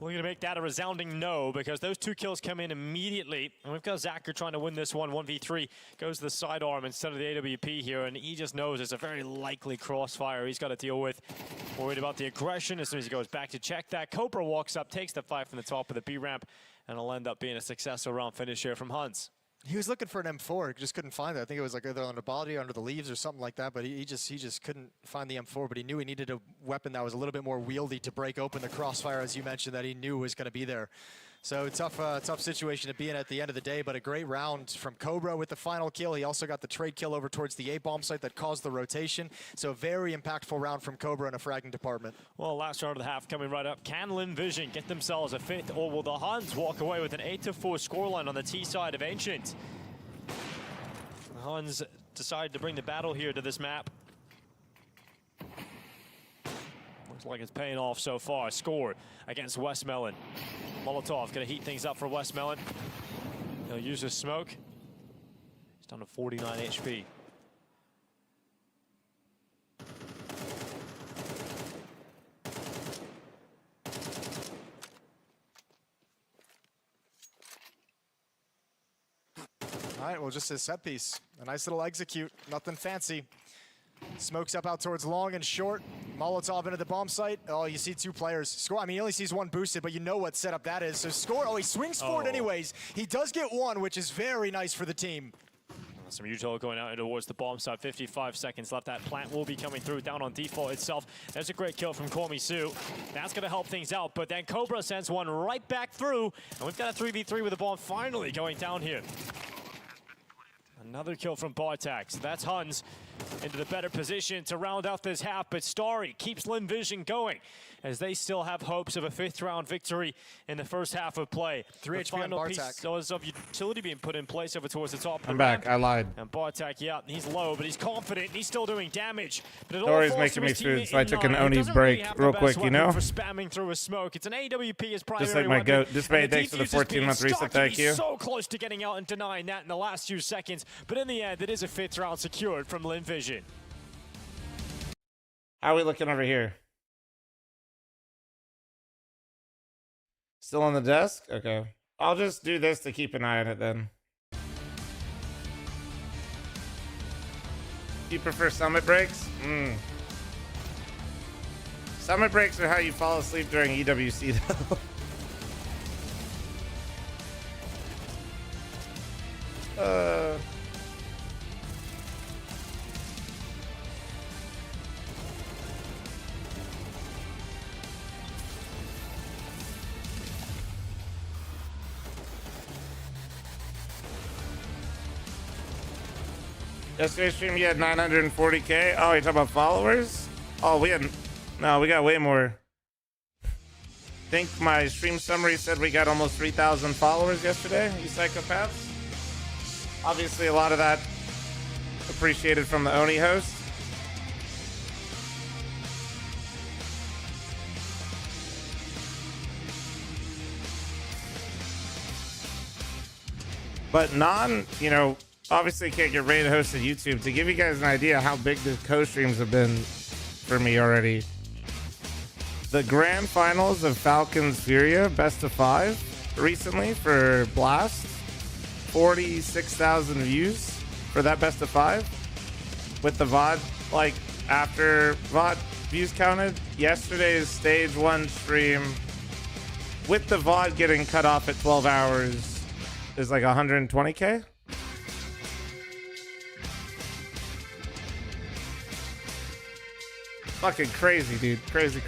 We're going to make that a resounding no because those 2 kills come in immediately. And we've got Zacher trying to win this one. 1v3 goes to the sidearm instead of the AWP here. And he just knows it's a very likely crossfire he's got to deal with. Worried about the aggression as soon as he goes back to check that. Cobra walks up, takes the fight from the top of the B ramp. And it'll end up being a successful round finish here from Huns. He was looking for an M4, just couldn't find it. I think it was like either on the body or under the leaves or something like that, but he just couldn't find the M4, but he knew he needed a weapon that was a little bit more wieldy to break open the crossfire, as you mentioned, that he knew was going to be there. So tough situation to be in at the end of the day, but a great round from Cobra with the final kill. He also got the trade kill over towards the A-bomb site that caused the rotation. So a very impactful round from Cobra in a fragging department. Well, last round of the half coming right up. Can LinVision get themselves a 5th, or will the Huns walk away with an 8-4 scoreline on the T side of Ancient? The Huns decide to bring the battle here to this map. Looks like it's paying off so far. Score against Westmelon. Molotov gonna heat things up for Westmelon. He'll use his smoke. He's down to 49 HP. All right, well, just a set piece. A nice little execute, nothing fancy. Smokes up out towards long and short. Molotov into the bomb site. Oh, you see 2 players. Score, I mean, he only sees 1 boosted, but you know what setup that is. So Score, oh, he swings forward anyways. He does get 1, which is very nice for the team. Some util going out towards the bomb site. 55 seconds left. That plant will be coming through down on default itself. There's a great kill from Komisu. That's going to help things out, but then Cobra sends one right back through, and we've got a 3v3 with the bomb finally going down here. Another kill from Bartek. So that's Huns into the better position to round out this half, but Starry keeps LinVision going as they still have hopes of a 5th round victory in the first half of play. 3 HP on final Bartek. pieces of utility being put in place over towards the top of the I'm back. ramp. I lied. And Bartek, yeah, he's low, but he's confident. He's still doing damage. But it all Story's falls making to me his food, teammate so I in took an 9, who Oni doesn't break really have the real best quick, you weapon know? For spamming through a smoke. It's an AWP as primary Just like my weapon, goat. This and made thanks for the defuse is being 14-month reset. stuck. Thank He's you. so close to getting out and denying that in the last few seconds. But in the end, it is a 5th round secured from LinVision. How are we looking over here? Still on the desk? Okay. I'll just do this to keep an eye on it then. You prefer summit breaks? Summit breaks are how you fall asleep during EWC though. Yesterday's stream, you had 940K. Oh, you're talking about followers? Oh, we got way more. I think my stream summary said we got almost 3,000 followers yesterday, you psychopaths. Obviously, a lot of that appreciated from the Oni host. But obviously can't get rated host at YouTube. To give you guys an idea how big the co-streams have been for me already. The grand finals of Falcons Furia best of 5 recently for Blast. 46,000 views for that best of 5. With the VOD, like after VOD views counted, yesterday's stage 1 stream with the VOD getting cut off at 12 hours is like 120K. Fucking crazy, dude. Crazy.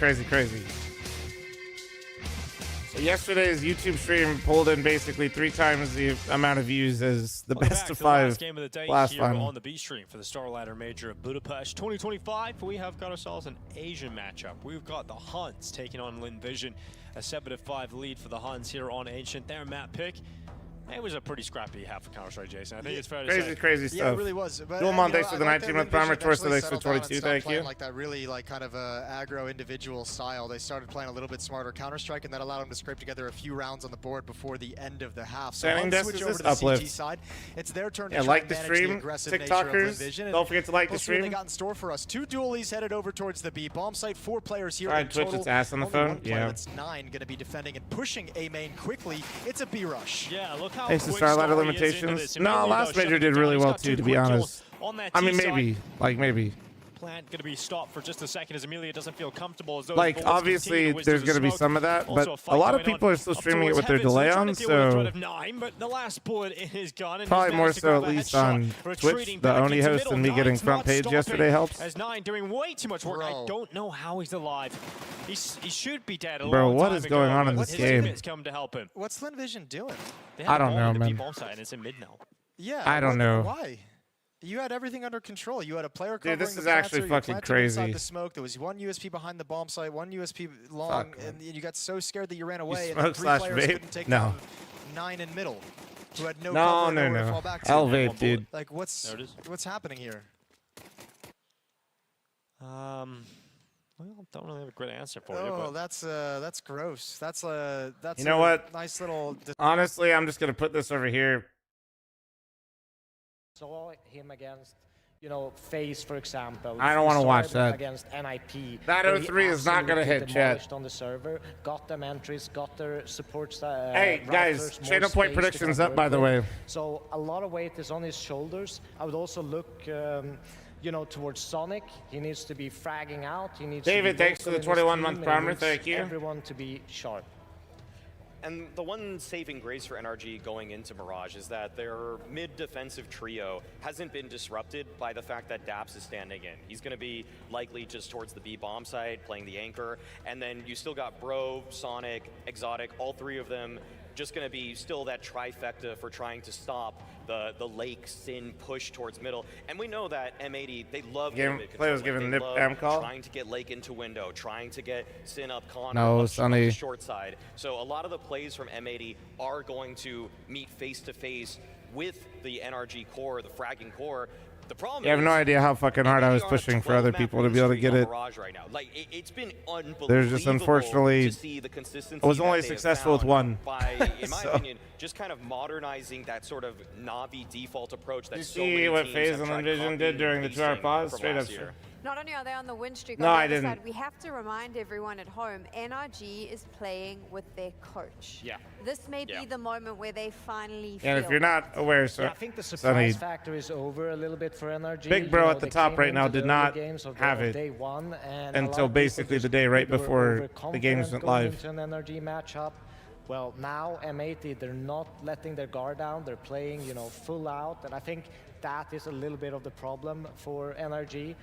So yesterday's YouTube stream pulled in basically 3 times the amount of views as the best of 5 last game of the day last here final. on the B stream for the StarLadder Major of Budapest 2025. We have got ourselves an Asian matchup. We've got the Huns taking on LinVision, a 7-5 lead for the Huns here on Ancient. Their map pick. It was a pretty scrappy half of Counter-Strike, Jason. I think it's fair to say. Crazy stuff. Yeah, it really was. But, Duelmon, thanks for the 19-month primer. Torso, thanks for 22. Thank you. Like that really kind of aggro individual style. They started playing a little bit smarter Counter-Strike, and that allowed them to scrape together a few rounds on the board before the end of the half. So Standing desk switch is over this to the uplift. CT side. It's their turn to Yeah, try like and the manage stream, the aggressive nature of TikTokers. LinVision. Don't forget to like the We'll see what stream. they got in store for us. 2 dualies headed over towards the B bomb site. 4 players here Try in and twitch total. its ass on the Only phone. one player, Yeah. that's 9 going to be defending and pushing A main quickly. It's a B rush. Yeah, look how Thanks to quick StarLadder Starry is into limitations. this. No, Immediately, last though, major shutting did it down. really He's well got too, 2 to be quick kills honest. on that I mean, T-side. maybe. Plant going to be stopped for just a second as Amelia doesn't feel comfortable. As those Like, bullets obviously, continue to whiz there's through the going to be smoke. some of that, Also but a fight a lot of going people on are still up streaming it towards with their Heavens. delay They're trying on, to deal with a threat so of 9, but the last bullet in his gun, and probably he's more managed to so at grab a least headshot. on Retreating Twitch, the back Oni into host, middle. and me getting Nine's front not page stopping, yesterday helps. As 9 doing way too much work. I don't know how he's alive. He should be dead a Bro, long what time is ago, going on but in this his game? teammates come to help him. What's LinVision doing? They I have don't the ball know, in the man. B-bomb site, and it's in mid now. Yeah. I don't know. Why? You had everything under control. You had a player Dude, covering this the is planter, actually you fucking planted inside crazy. the smoke. There was 1 USP behind the bomb site, 1 USP long, Fuck, and you got so scared that you ran away, and smoke then 3 slash players vape? couldn't take No. down 9 in middle, who had no No, cover and no, nowhere to no. fall back to. L vape, dude. Like, what's There it is. what's happening here? Well, don't really have a great answer for you. Oh, But that's gross. That's a You know what? nice little. Honestly, I'm just going to put this over here. Saw him against, FaZe, for example. I don't We wanna saw watch him that. Against NIP. That where he 03 is not gonna absolutely hit, chat. demolished on the server, got them entries, got their supports. Hey, guys, routers, more channel point space to predictions kind up, of by work the with. way. So a lot of weight is on his shoulders. I would also look, towards Sonic. He needs to be fragging out. He needs David, to be thanks for the vocal in his 21-month team, and primer. he needs Thank you. Everyone to be sharp. And the one saving grace for NRG going into Mirage is that their mid-defensive trio hasn't been disrupted by the fact that Daps is standing in. He's going to be likely just towards the B bomb side, playing the anchor, and then you still got Bro, Sonic, Exotic, all 3 of them just going to be still that trifecta for trying to stop the Lake Sin push towards middle. And we know that M80, they love Play was given nip am call. trying to get Lake into window, trying to get Sin up Connor No, up Sonny. the short side. So a lot of the plays from M80 are going to meet face to face with the NRG core, the fragging core. The problem You have no idea how fucking hard I was pushing for other people to be able to get it. right now. Like, it's been unbelievable. There's just unfortunately, to see the consistency I was only that they have successful with found one. By, in my opinion, just kind of modernizing that sort of Navi default approach that You so many see what teams FaZe have and tried Envision did during the 2-hour pause? from Straight up. last year. Not only are they on the win streak, No, on the I other didn't. side, we have to remind everyone at home, NRG is playing with their coach. Yeah. This may be the moment where they finally And if feel you're not aware, so Yeah, I think the Sonny, surprise factor is over a little bit for NRG. Big Bro You know, at the they top came right now into did the not early games of have of it day one, and a lot until of people basically just the day right were before the overconfident games went going live. into an NRG matchup. Well, now M80, they're not letting their guard down. They're playing, you know, full out, and I think that is a little bit of the problem for NRG.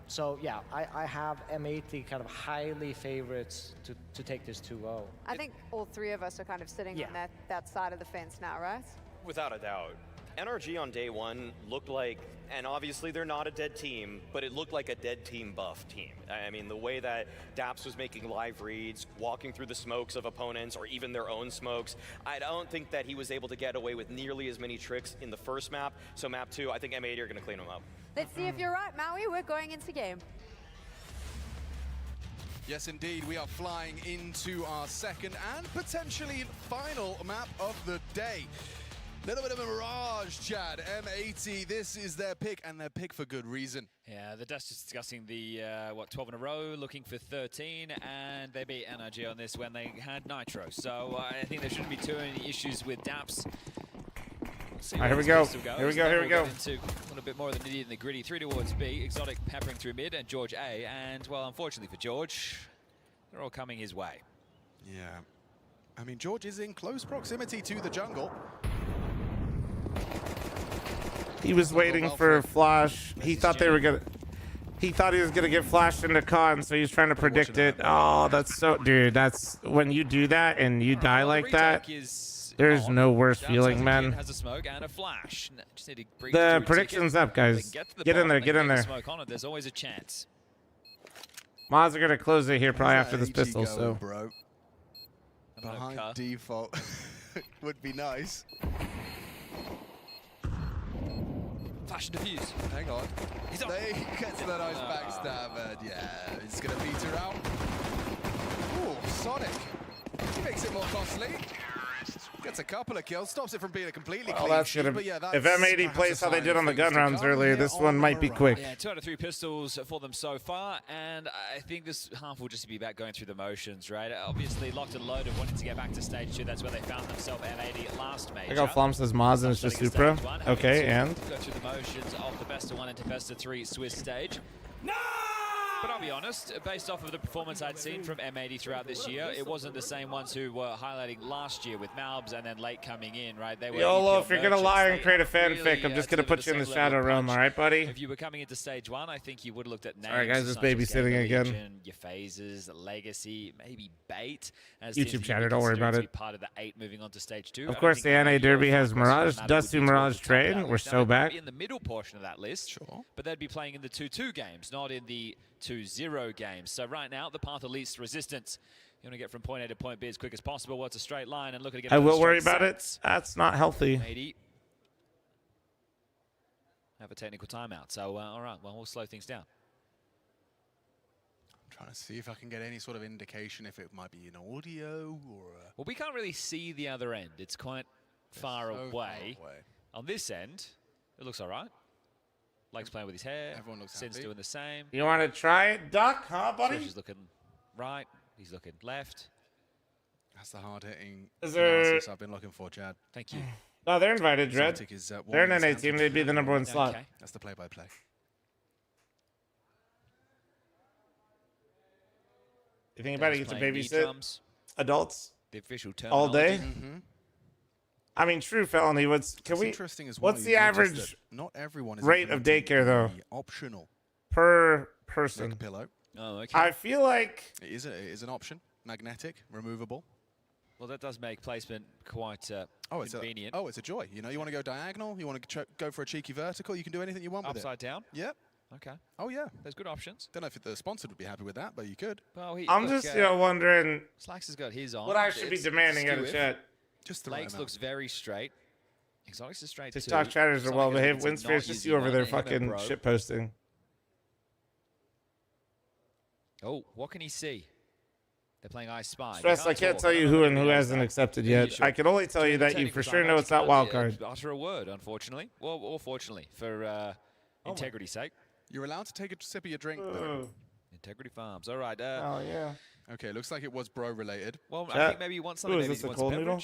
So yeah, I have M80 kind of highly favorites to take this 2-0. I think all three of us are kind of sitting on that side of the fence now, right? Without a doubt. NRG on day one looked like, and obviously they're not a dead team, but it looked like a dead team buff team. I mean, the way that Daps was making live reads, walking through the smokes of opponents, or even their own smokes, I don't think that he was able to get away with nearly as many tricks in the first map. So map 2, I think M80 are going to clean him up. Let's see if you're right, Maui. We're going into game. Yes, indeed. We are flying into our second and potentially final map of the day. Little bit of a mirage, Chad. M80, this is their pick, and their pick for good reason. Yeah, the Dust is discussing the, 12 in a row, looking for 13, and they beat NRG on this when they had Nitro. So I think there shouldn't be too many issues with Daps. All right, here we go. Here we go. Here we go. Into a little bit more of the nitty and the gritty. 3 towards B. Exotic peppering through mid, and George A. And, well, unfortunately for George, they're all coming his way. Yeah. I mean, George is in close proximity to the jungle. He was waiting for Flash. He thought they were gonna. He thought he was gonna get flashed into con, so he's trying to predict it. Oh, that's so, dude. That's when you do that and you die like that. There's no worse feeling, man. Has a smoke and a flash. Just need to breathe The through prediction's ticket. up, guys. They to the Get in bomb, there. they Get in get the there. Smoke on it. There's always a chance. Mods are gonna close it here probably after this HE pistol. going, So. bro. Behind default would be nice. Flash and defuse. Hang on. They get to the nice backstab, and yeah, it's gonna peter out. Ooh, Sonic. He makes it more costly. Gets a couple of kills, stops it from being a completely Well, clean that's sheet, gonna. but yeah, If that's M80 perhaps plays a how they sign did of on the things gun to rounds come earlier, here this on one the might be Mirage. quick. Yeah, 2 out of 3 pistols for them so far, and I think this half will just be about going through the motions, right? Obviously, locked and loaded, wanting to get back to stage 2. That's where they found themselves M80 last major. I got fl0m says Moz and it's just Supra. Okay, and Go through the motions of the best of 1 into best of 3 Swiss stage. No! But I'll be honest, based off of the performance I'd seen from M80 throughout this year, it wasn't the same ones who were highlighting last year with Malbs and then late coming in, right? They were YOLO, EPL if you're gonna merchants. lie and They create a really, fanfic, I'm just gonna delivered put you in the same level shadow of realm, punch. alright, buddy? If you were coming into stage 1, I think you would have looked at names. Alright, guys, this such as babysitting Gamer again. Legion, your phases, Legacy, maybe Bait. As YouTube teams chatter, you don't worry consider about to it. be part of the 8 moving on to stage 2. Of course, the NA Derby has Mirage, Dusty Mirage Train. We're so back. In the middle portion of that list, sure. But they'd be playing in the 2-2 games, not in the 2-0 games. So right now, the path of least resistance. You want to get from point A to point B as quick as possible. Well, it's a straight line, and look at it. I will worry about it. That's not healthy. 80. Have a technical timeout. So, all right, well, we'll slow things down. I'm trying to see if I can get any sort of indication if it might be an audio or a... Well, we can't really see the other end. It's quite far away. On this end, it looks all right. Lake's playing with his hair. Everyone looks Sin's happy. doing the same. You want to try it, Duck? Huh, buddy? Trish is looking right. He's looking left. That's the hard-hitting Is there- analysis I've been looking for, Chad. Thank you. No, they're invited, Dread. Celtic is, They're an warming NA his team. hands. They'd be the number 1 slot. Okay. That's the play-by-play. You think anybody gets to babysit adults The official all day? terminology. I mean, true felony. What's It's interesting as well. What's you the notice average that not everyone is rate of implementing daycare though? the optional Per person. neck pillow. Oh, okay. I feel like It is an option, magnetic, removable. Well, that does make placement quite convenient. It's a joy. You know, you want to go diagonal, you want to go for a cheeky vertical, you can do anything you want with it. Upside down? Yep. Okay. Oh, yeah. There's good options. Don't know if the sponsor would be happy with that, but you could. Well, I'm just, wondering Slacks has got his on. what I should be demanding out of chat. Just the Lakes looks very straight. Exotics is straight TikTok chatters are well behaved. Winsphere, it's just you over there fucking shit posting. Oh, what can he see? They're playing I Spy. Stress, I can't tell you who and who hasn't accepted yet. I can only tell you that you for sure know it's not wildcard. Utter a word, unfortunately. Well, or fortunately, for integrity's sake. You're allowed to take a sip of your drink, though. Integrity Farms. All right. Oh, yeah. Okay, looks like it was bro-related. Well, I think maybe you want something. Ooh, is this a cold noodle?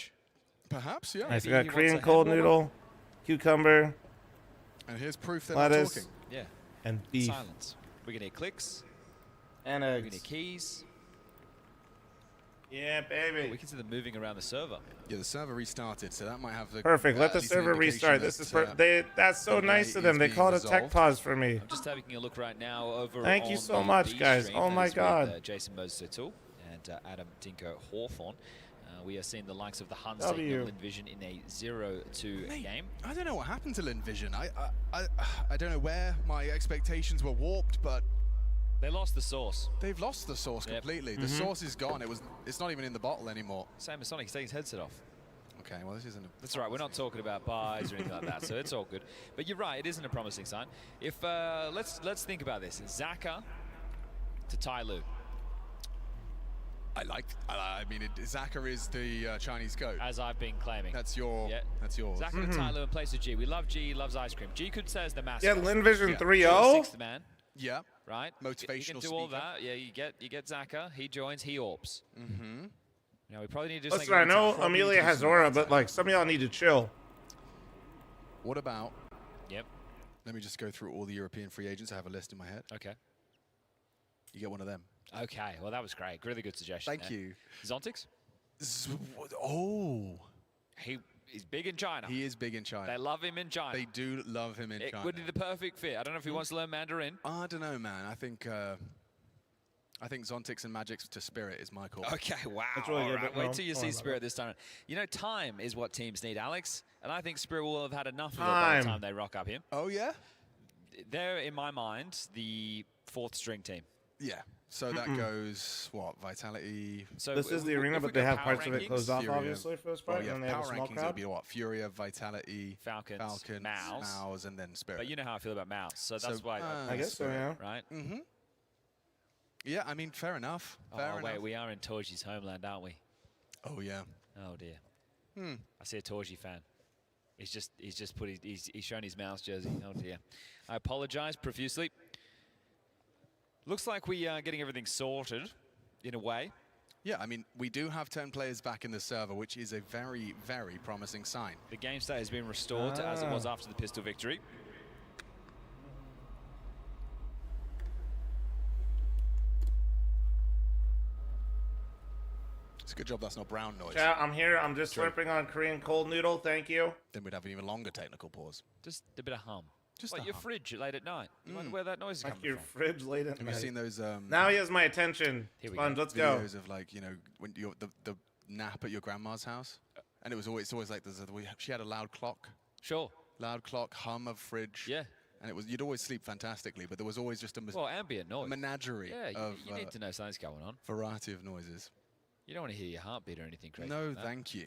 Perhaps, yeah. Nice, we got Korean cold noodle, cucumber, and here's proof that lettuce, I'm talking. Yeah. And beef. Silence. We're going to hear clicks. And We're eggs. going to hear keys. Yeah, baby. We can see them moving around the server. Yeah, the server restarted, so that might have the... Perfect. Let the server restart. This is that's so nice of them. They called a tech pause for me. I'm just taking a look right now over Thank you on so the much, B guys. stream. Oh, That my is God. With, Jason Moses-O'Toole and Adam Dinko Hawthorne. We are seeing the likes of the Huns W. taking on Lin Vision in a 0-2 game. I don't know what happened to Lin Vision. I don't know where my expectations were warped, but... They lost the source. They've lost the source completely. The source is gone. It's not even in the bottle anymore. Same as Sonic, he's taking his headset off. Okay, well, this isn't... That's all right. We're not talking about buys or anything like that, so it's all good. But you're right. It isn't a promising sign. If let's think about this. Zaka to Tai Lu. I mean, Zaka is the Chinese goat. As I've been claiming. That's yours. Zaka to Tai Lu in place of G. We love G. He loves ice cream. G could say as the master. Yeah, Lin Vision 3-0. 6th man. Yeah. Right. Motivational You can do all that. Yeah, you get Zaka. He joins. He AWPs. Mm-hmm. Now we probably need to do Listen, I know Amelia has aura, but like some of y'all need to chill. What about... Yep. Let me just go through all the European free agents. I have a list in my head. Okay. You get one of them. Okay. Well, that was great. Really good suggestion. Thank you. Zontix? Oh. He's big in China. He is big in China. They love him in China. They do love him in China. It would be the perfect fit. I don't know if he wants to learn Mandarin. I don't know, man. I think Zontix and Magic's to Spirit is my call. Okay, wow. That's really good, right. but Wait till you see Spirit this time. You know, time is what teams need, Alex. And I think Spirit will have had enough of it by the time they rock up him. Oh, yeah? They're, in my mind, the 4th string team. Yeah. So that goes, what, Vitality? So this is the arena, but they have parts of it closed off, obviously, for this part. Yeah, and they have power a small rankings crowd. would be what? Furia, Vitality, Falcons, Mouse, and then Spirit. But you know how I feel about Mouse, so that's why. I guess so, yeah. Right? Mm-hmm. Yeah, I mean, fair enough. Fair enough. Wait, we are in Torji's homeland, aren't we? Oh, yeah. Oh, dear. I see a Torji fan. He's just put he's shown his Mouse jersey. Oh, dear. I apologize profusely. Looks like we are getting everything sorted, in a way. Yeah, I mean, we do have 10 players back in the server, which is a very, very promising sign. The game state has been restored to as it was after the pistol victory. It's a good job that's not brown noise. Chat, I'm here. I'm just slurping on Korean cold noodle. Thank you. Then we'd have an even longer technical pause. Just a bit of hum. Just like a your hum. fridge late at night. You wonder where that noise is Like coming your from. fridge late at Have night. you seen those? Now he has my attention. Here we Sponge, go. let's go. Videos of like, you know, when you're the nap at your grandma's house, and it's always like she had a loud clock. Sure. Loud clock, hum of fridge. Yeah. And you'd always sleep fantastically, but there was always just a ambient noise. menagerie Yeah, of you need to know something's going on. variety of noises. You don't want to hear your heartbeat or anything crazy. No, like that. thank you.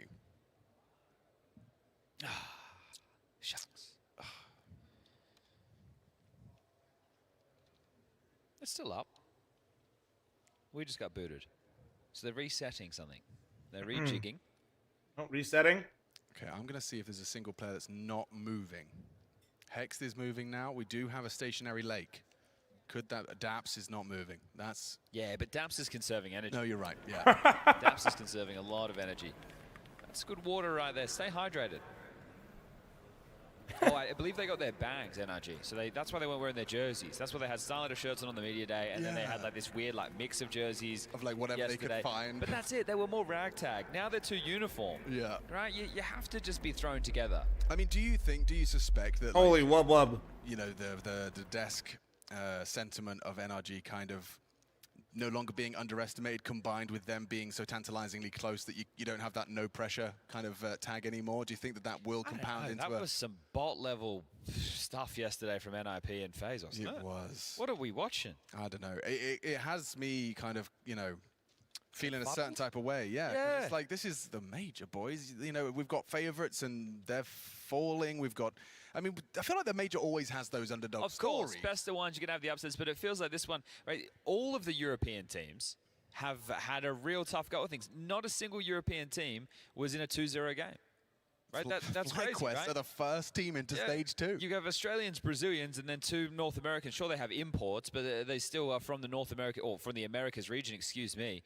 Shucks. It's still up. We just got booted. So they're resetting something. They're rejigging. Oh, resetting. Okay, I'm going to see if there's a single player that's not moving. Hex is moving now. We do have a stationary lake. Could that... Daps is not moving. That's... Yeah, but Daps is conserving energy. No, you're right. Yeah. Daps is conserving a lot of energy. That's good water right there. Stay hydrated. Oh, I believe they got their bags, NRG. So that's why they weren't wearing their jerseys. That's why they had StarLadder shirts on the media day, and then they had like this weird like mix of jerseys. Of like whatever they could find. But that's it. They were more ragtag. Now they're too uniform. Yeah. Right? You have to just be thrown together. I mean, do you suspect that... Holy like, wub. You know, the desk sentiment of NRG kind of no longer being underestimated, combined with them being so tantalizingly close that you don't have that no pressure kind of tag anymore? Do you think that will compound into that was some bot level stuff yesterday from NIP and FaZe, wasn't it? It was. What are we watching? I don't know. It has me kind of, you know, feeling a certain type of way. Yeah. 'Cause Yeah. it's like, this is the major, boys. You know, we've got favorites and they're falling. We've got, I mean, I feel like the major always has those underdog Of course, stories. best of ones, you can have the upsets, but it feels like this one, right? All of the European teams have had a real tough go of things. Not a single European team was in a 2-0 game. Right, that's crazy, FlyQuest right? are the first team into stage 2. You have Australians, Brazilians, and then 2 North Americans. Sure, they have imports, but they still are from the North America, or from the Americas region, excuse me.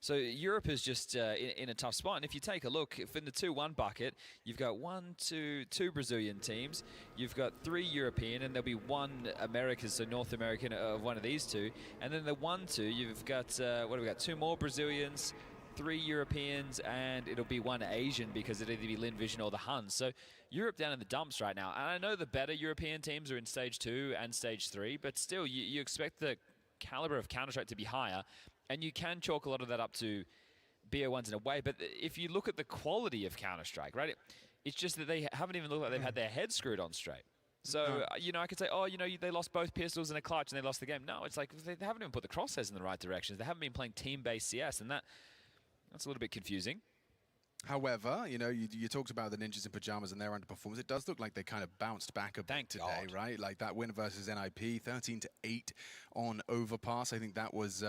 So Europe is just in a tough spot. And if you take a look, in the 2-1 bucket, you've got 2 Brazilian teams. You've got 3 European, and there'll be 1 Americas, so North American of one of these 2. And then the 1-2, you've got, what do we got? 2 more Brazilians, 3 Europeans, and it'll be 1 Asian because it'll either be Lin Vision or the Huns. So Europe down in the dumps right now. And I know the better European teams are in stage 2 and stage 3, but still, you expect the caliber of Counter-Strike to be higher. And you can chalk a lot of that up to BO1s in a way. But if you look at the quality of Counter-Strike, right, it's just that they haven't even looked like they've had their heads screwed on straight. So, you know, I could say, oh, you know, they lost both pistols and a clutch and they lost the game. No, it's like they haven't even put the crosshairs in the right directions. They haven't been playing team-based CS, and that's a little bit confusing. However, you know, you talked about the Ninjas in Pajamas and their underperformance. It does look like they kind of bounced back a bit today, right? Like that win versus NIP, 13-8 on Overpass. I think that was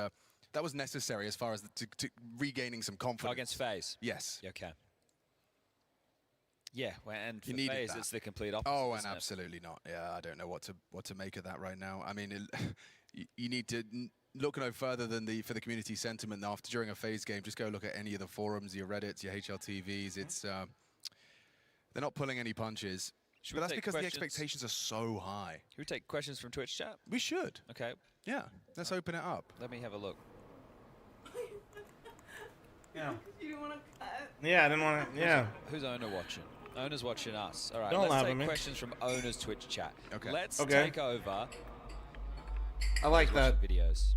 necessary as far as to regaining some confidence. Against FaZe? Yes. Okay. Yeah, well, and for you needed FaZe, that. it's the complete opposite. Oh, and absolutely not. Yeah, I don't know what to make of that right now. I mean, you need to look no further than for the community sentiment during a FaZe game. Just go look at any of the forums, your Reddits, your HLTVs. It's they're not pulling any punches. But that's because the expectations are so high. Should we take questions from Twitch chat? We should. Okay. Yeah, let's open it up. Let me have a look. Yeah. You don't want to cut? Yeah, I didn't want to. Yeah. Who's owner watching? Owner's watching us. All right, Don't let's laugh take at me. questions from owner's Twitch chat. Okay. Let's Okay. take over. I like that. Videos.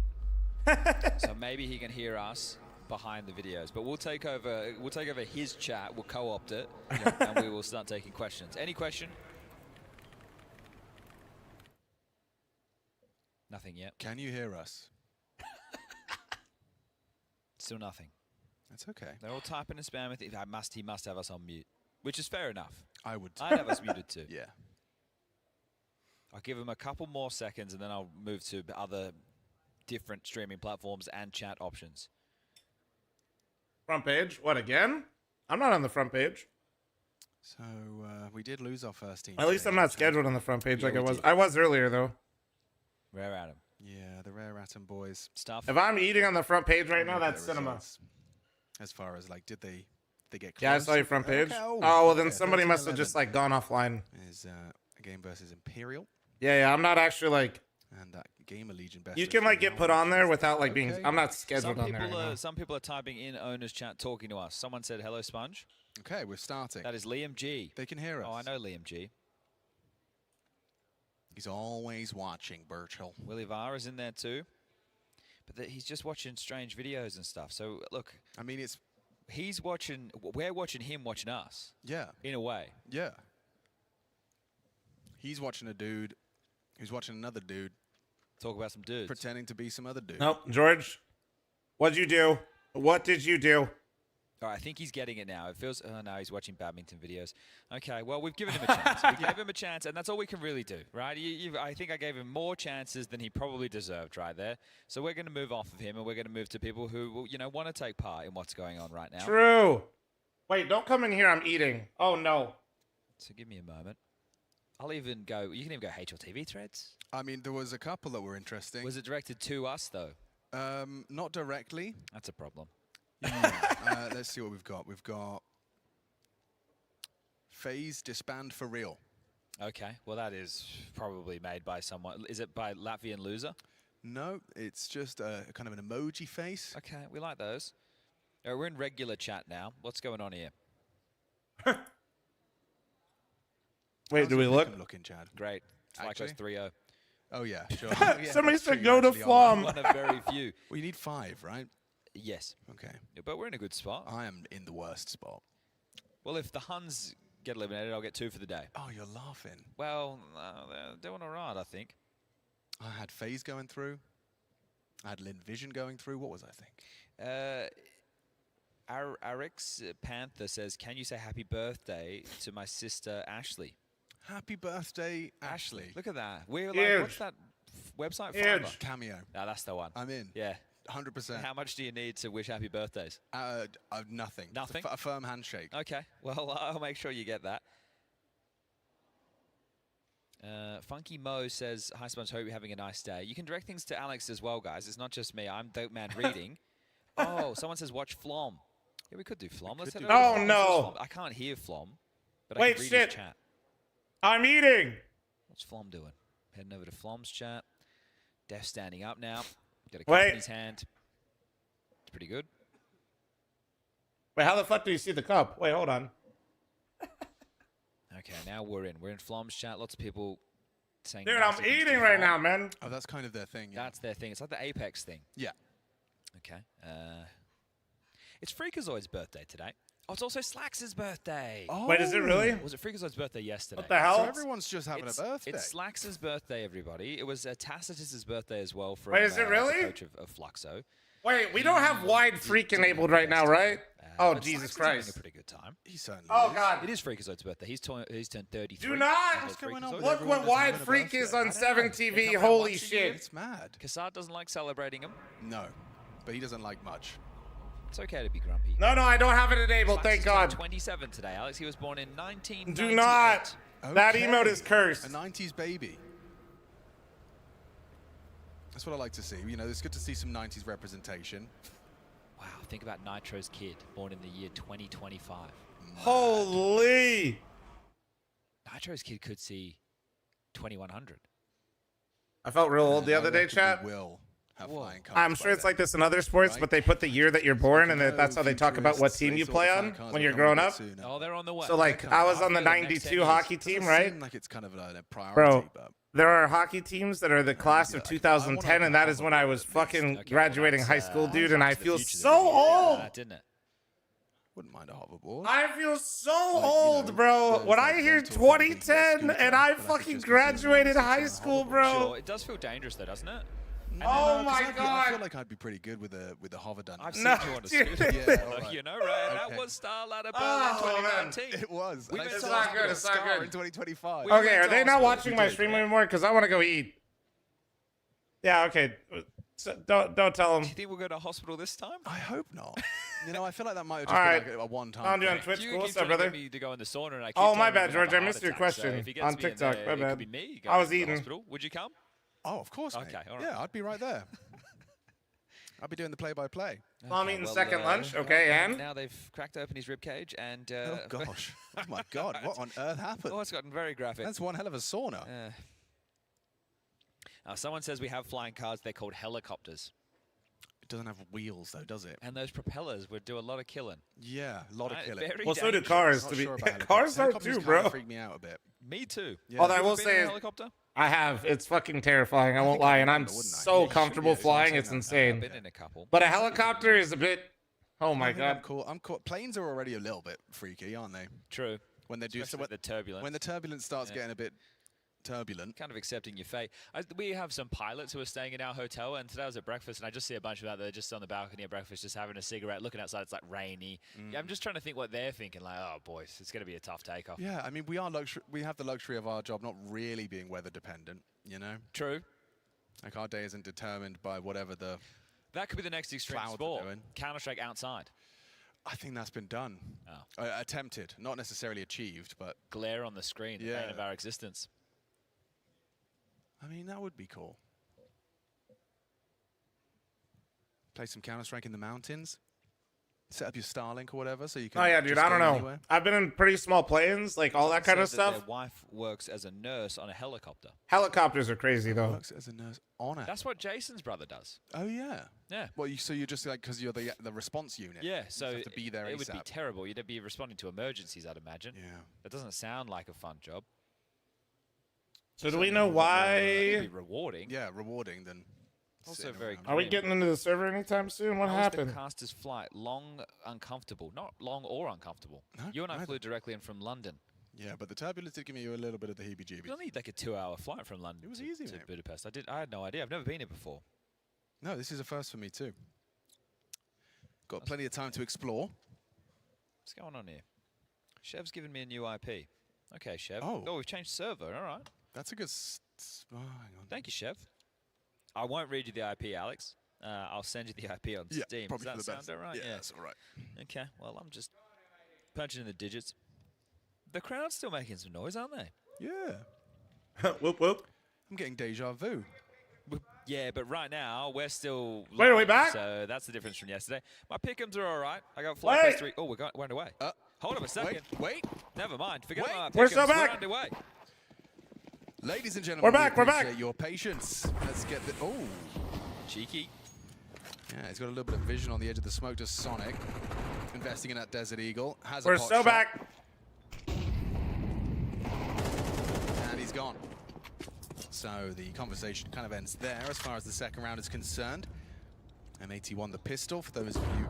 So maybe he can hear us behind the videos, but we'll take over. We'll take over his chat. We'll co-opt it, and we will start taking questions. Any question? Nothing yet. Can you hear us? Still nothing. That's okay. They're all typing and spamming. He must have us on mute, which is fair enough. I would. I'd have us muted too. Yeah. I'll give him a couple more seconds, and then I'll move to other different streaming platforms and chat options. Front page? What, again? I'm not on the front page. So we did lose our first team. At least I'm not scheduled on the front page like we I was. did. I was earlier, though. Rare Atom. Yeah, the Rare Atom boys. Stuff. If I'm eating on the front page right now, Look at that's the cinema. results. As far as like, did they get close? Yeah, I saw your front page. Okay, Oh, well, then okay, somebody must have 13-11 just, like, gone offline. Is a game versus Imperial. Yeah, I'm not actually, like... And that Gamer Legion best. You of can, like, three get put on there without, like, being... Okay. I'm not scheduled on there right now. Some people are typing in owner's chat, talking to us. Someone said, hello, Sponge. Okay, we're starting. That is Liam G. They can hear us. Oh, I know Liam G. He's always watching, Birchall. Willie Var is in there too. But he's just watching strange videos and stuff. So, look. I mean, it's... He's watching... We're watching him watching us. Yeah. In a way. Yeah. He's watching a dude who's watching another dude. Talk about some dudes. Pretending to be some other dude. Nope, George. What'd you do? What did you do? All right, I think he's getting it now. It feels... Oh, no, he's watching badminton videos. Okay, well, we've given him a chance. We gave him a chance, and that's all we can really do, right? I think I gave him more chances than he probably deserved right there. So we're going to move off of him, and we're going to move to people who, you know, want to take part in what's going on right now. True. Wait, don't come in here. I'm eating. Oh, no. So give me a moment. I'll even go... You can even go HLTV threads. I mean, there was a couple that were interesting. Was it directed to us, though? Not directly. That's a problem. Yeah. Let's see what we've got. We've got FaZe disband for real. Okay, well, that is probably made by someone. Is it by Latvian loser? No, it's just a kind of an emoji face. Okay, we like those. We're in regular chat now. What's going on here? Wait, do we look? I'm looking, Chad. Great. Actually? FlyQuest 3-0. Oh, yeah, sure. Somebody said go to fl0m. One of very few. Well, you need 5, right? Yes. Okay. Yeah, but we're in a good spot. I am in the worst spot. Well, if the Huns get eliminated, I'll get 2 for the day. Oh, you're laughing. Well, they're doing all right, I think. I had FaZe going through. I had Lin Vision going through. What was I think? Arix Panther says, can you say happy birthday to my sister Ashley? Happy birthday, Ashley. Look at that. We're like, Huge. what's that website? Huge. Fiverr? Cameo. No, that's the one. I'm in. Yeah. 100%. How much do you need to wish happy birthdays? Nothing. Nothing? A firm handshake. Okay. Well, I'll make sure you get that. Funky Mo says, hi, Sponge, hope you're having a nice day. You can direct things to Alex as well, guys. It's not just me. I'm Dope Man reading. Oh, someone says watch fl0m. Yeah, we could do fl0m. Let's head over to Oh, fl0m. no. I can't hear fl0m, but Wait, I can read shit. his chat. I'm eating. What's fl0m doing? Heading over to fl0m's chat. Def standing up now. Got a cup Wait. in his hand. It's pretty good. Wait, how the fuck do you see the cup? Wait, hold on. Okay, now we're in. We're in fl0m's chat. Lots of people saying... Dude, nice I'm things to eating right fl0m. now, man. Oh, that's kind of their thing. Yeah. That's their thing. It's like the Apex thing. Yeah. Okay. It's Freakazoid's birthday today. Oh, it's also Slax's birthday. Oh. Wait, is it really? Was it Freakazoid's birthday yesterday? What the hell? So everyone's just having a birthday. It's Slax's birthday, everybody. It was Tacitus's birthday as well. From, Wait, is it really? the coach of Fluxo. Wait, we don't have wide freak enabled right now, right? Oh, But Jesus Slax is having Christ. a pretty good time. He certainly Oh, is. God. It is Freakazoid's birthday. He's turned 33. Do not What's going on with look everyone what just wide having a freak birthday? is on 7 TV. Come on, Holy watching shit. It's mad. Kassad doesn't like celebrating him. No, but he doesn't like much. It's okay to be grumpy. No, I don't have it enabled, Slax thank is God. 27 today, Alex. He was born in 1998. Do not. That Okay. emote is cursed. A 90s baby. That's what I like to see. You know, it's good to see some 90s representation. Wow, think about Nitro's kid, born in the year 2025. Holy. Nitro's kid could see 2100. I felt real old the I other day, reckon chat. we will have flying cars I'm by sure it's then. like this in other sports, but they put the year that you're born, and that's how they talk about what team you play on when you're growing up. Oh, they're on the way. So, like, I was on the After next 92 10 hockey years. team, Doesn't right? seem like it's kind of a priority, Bro, but there are hockey teams that are the class of 2010, and that is when I was fucking graduating high school, dude, and I feel so old. Didn't it? wouldn't mind a hoverboard. I feel so Like, old, you know, bro. those, When like, I hear rental companies, 2010 scooter, and I but I could fucking just graduated consider high myself school, a bro. Sure, it does feel dangerous though, doesn't it? Oh my I feel God. like I'd be pretty good with a hover done. I've seen No, you on a dude. scooter. Yeah, all right. You know, right? Okay. That was StarLadder Oh, Berlin man. 2019. It was. We And I went still to have not good, a it's not scar good. in 2025. We Okay, went are to they not hospital. watching my stream anymore? Because I want to go eat. Yeah, okay. So don't tell them. Do you think we'll go to hospital this time? I hope not. You know, I feel like that might have All just right. been like a one-time I'm doing thing. Twitch. You Cool keep stuff, trying to brother. get me to go in the sauna, and I keep Oh, my telling bad, you about George. I the missed your heart attack, so question if he gets on me in TikTok. there, My it bad. could be me I was going to the eating. hospital. Would you come? Oh, of course, mate. Okay, all right. Yeah, I'd be right there. I'd be doing the play-by-play. I'm eating well, second lunch. Okay, and now they've cracked open his rib cage, and Oh, gosh. Oh, my God. What on earth happened? oh, it's gotten very graphic. That's one hell of a sauna. Someone says we have flying cars. They're called helicopters. It doesn't have wheels, though, does it? And those propellers would do a lot of killing. Yeah, a lot of Right, killing. very well, so do dangerous. cars. Not To be sure about helicopters. cars are Helicopters too, kinda bro. freak me out a bit. Me too. Yeah. Although I You will ever been in a say, helicopter? I have. It's fucking terrifying. I won't think I lie, and I'm remember, wouldn't I? so Yeah, you comfortable should be. flying. It's It's insane. I've insane. been in a couple. But a helicopter is a bit. Oh my I think God. I'm cool. Planes are already a little bit freaky, aren't they? True. When they do Especially with the turbulence. when the turbulence starts Yeah. getting a bit turbulent. Kind of accepting your fate. We have some pilots who are staying in our hotel, and today I was at breakfast, and I just see a bunch of out there just on the balcony at breakfast, just having a cigarette, looking outside. It's like rainy. Yeah, I'm just trying to think what they're thinking. Like, oh boys, it's going to be a tough takeoff. Yeah, I mean, we have the luxury of our job not really being weather dependent, you know? True. Like our day isn't determined by whatever the That could be the next extreme clouds are sport. doing. Counter-Strike outside. I think that's been done. Oh. Attempted, not necessarily achieved, but Glare on the screen, the bane of our existence. I mean, that would be cool. Play some Counter-Strike in the mountains. Set up your Starlink or whatever, so you can. Oh yeah, dude. just I don't go know. anywhere. I've been in pretty small planes, like all that kind of Said that stuff. Their wife works as a nurse on a helicopter. Helicopters are crazy though. Works as a nurse on it. That's what Jason's brother does. Oh yeah. Yeah. Well, so you're just like because you're the response unit. Yeah, You so have to be there it would be ASAP. terrible. You'd be responding to emergencies, I'd imagine. Yeah. That doesn't sound like a fun job. So do we know why? Rewarding. Yeah, rewarding. Then also very. Are we getting into the server anytime soon? What happened? The caster's flight long, uncomfortable, not long or uncomfortable. No, you and I neither. flew directly in from London. Yeah, but the turbulence did give me a little bit of the heebie-jeebies. You only need like a 2-hour flight from London. It was easy, to mate. Budapest. I had no idea. I've never been here before. No, this is a first for me too. Got plenty of time to explore. What's going on here? Chev's given me a new IP. Okay, Chev. Oh, we've changed server. All right. That's a good. Oh, hang on. Thank you, Chev. I won't read you the IP, Alex. I'll send you the IP on Steam. Probably Does that sound all right? Yeah, that's all right. Okay. Well, I'm just punching in the digits. The crowd's still making some noise, aren't they? Yeah. Whoop whoop. I'm getting deja vu. Yeah, but right now we're still. Wait, are we back? So that's the difference from yesterday. My pick'ems are all right. I got flight plus 3. Oh, we're underway. Hold on a second. Wait. Never mind. Forget about my pick'ems. We're still back. We're underway. Ladies and gentlemen, we're back. we We're back. appreciate your patience. Let's get the. Oh. Cheeky. Yeah, he's got a little bit of vision on the edge of the smoke to Sonic. Investing in that Desert Eagle. Has We're a pot so shot. back. And he's gone. So the conversation kind of ends there as far as the second round is concerned. M80 won the pistol for those of you.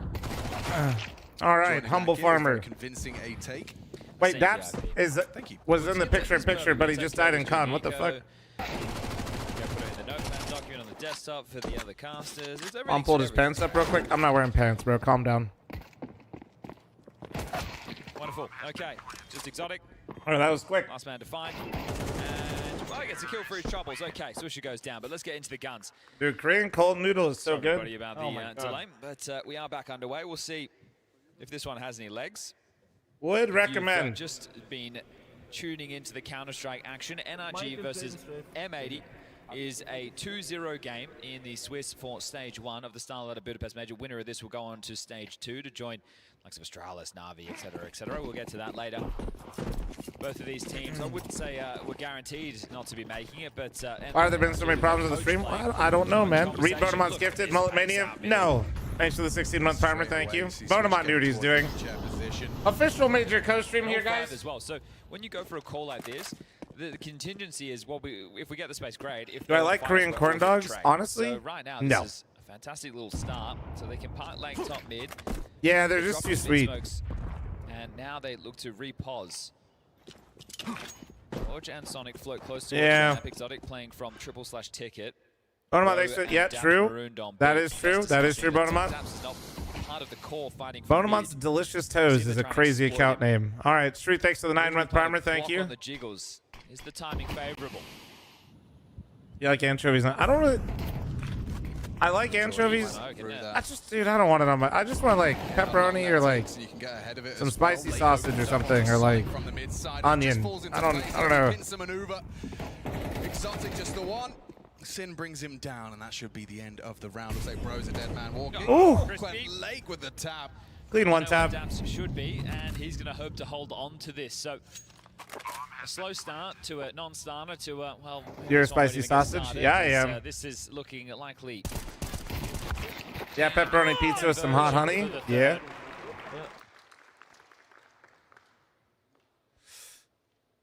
All right, joining humble back in. It was very farmer. convincing a take. Wait, Daps was in the picture-in-picture, but he just died in con. What the fuck? Put it in the notepad document on the desktop for the other casters. Mom pulled his pants up real quick. I'm not wearing pants, bro. Calm down. Wonderful. Okay, just exotic. Oh, that was quick. Last man to find. And well, he gets a kill for his troubles. Okay, Swisher goes down, but let's get into the guns. Dude, Korean cold noodle is so Sorry, good. everybody, about Oh the my God. delay, but we are back underway. We'll see if this one has any legs. Would You've recommend. just been tuning into the Counter-Strike action. NRG versus M80 is a 2-0 game in the Swiss for Stage 1 of the StarLadder Budapest Major. Winner of this will go on to Stage 2 to join likes of Astralis, Navi, etc., etc. We'll get to that later. Both of these teams, I wouldn't say were guaranteed not to be making it, but... Why have there been so many problems with the stream? I don't know, man. Read Bonemon's gifted. Mullet Mania? No. Thanks for the 16-month primer. Thank you. Bonemon knew what he's doing. Official major co-stream here, guys. As well. So when you go for a call like this, the contingency is, well, if we get the space, great. If Do I like Korean corn dogs? Honestly, so right now, no. This is a fantastic little start. So they can part lane top mid. Yeah, they're They just drop too the sweet. smokes, and now they look to repause. George and Sonic float close to Yeah. Exotic playing from triple/ticket. Bonemon, thanks for, yeah, true. That is true. That is true, Bonemon. Part of the core fighting for Bonemon's Delicious Toes is a crazy account name. All right, Street, thanks for the 9-month primer. Thank you. On the jiggles. Is the timing favorable? You like anchovies? I don't really. I like anchovies. I just, dude, I don't want it on my. I just want like pepperoni or like some spicy sausage or something, or like onion. I don't know. Exotic just the one. Sin brings him down, and that should be the end of the round. Looks like Bro's a dead man walking. Ooh. Clef Lake with the tap. Clean one tap. Daps should be, and he's going to hope to hold on to this. So a slow start to a non-starter to a, well... You're a he's not ready spicy to get sausage? started. Yeah, I am. This is looking likely. Yeah, pepperoni pizza with some hot honey. Yeah.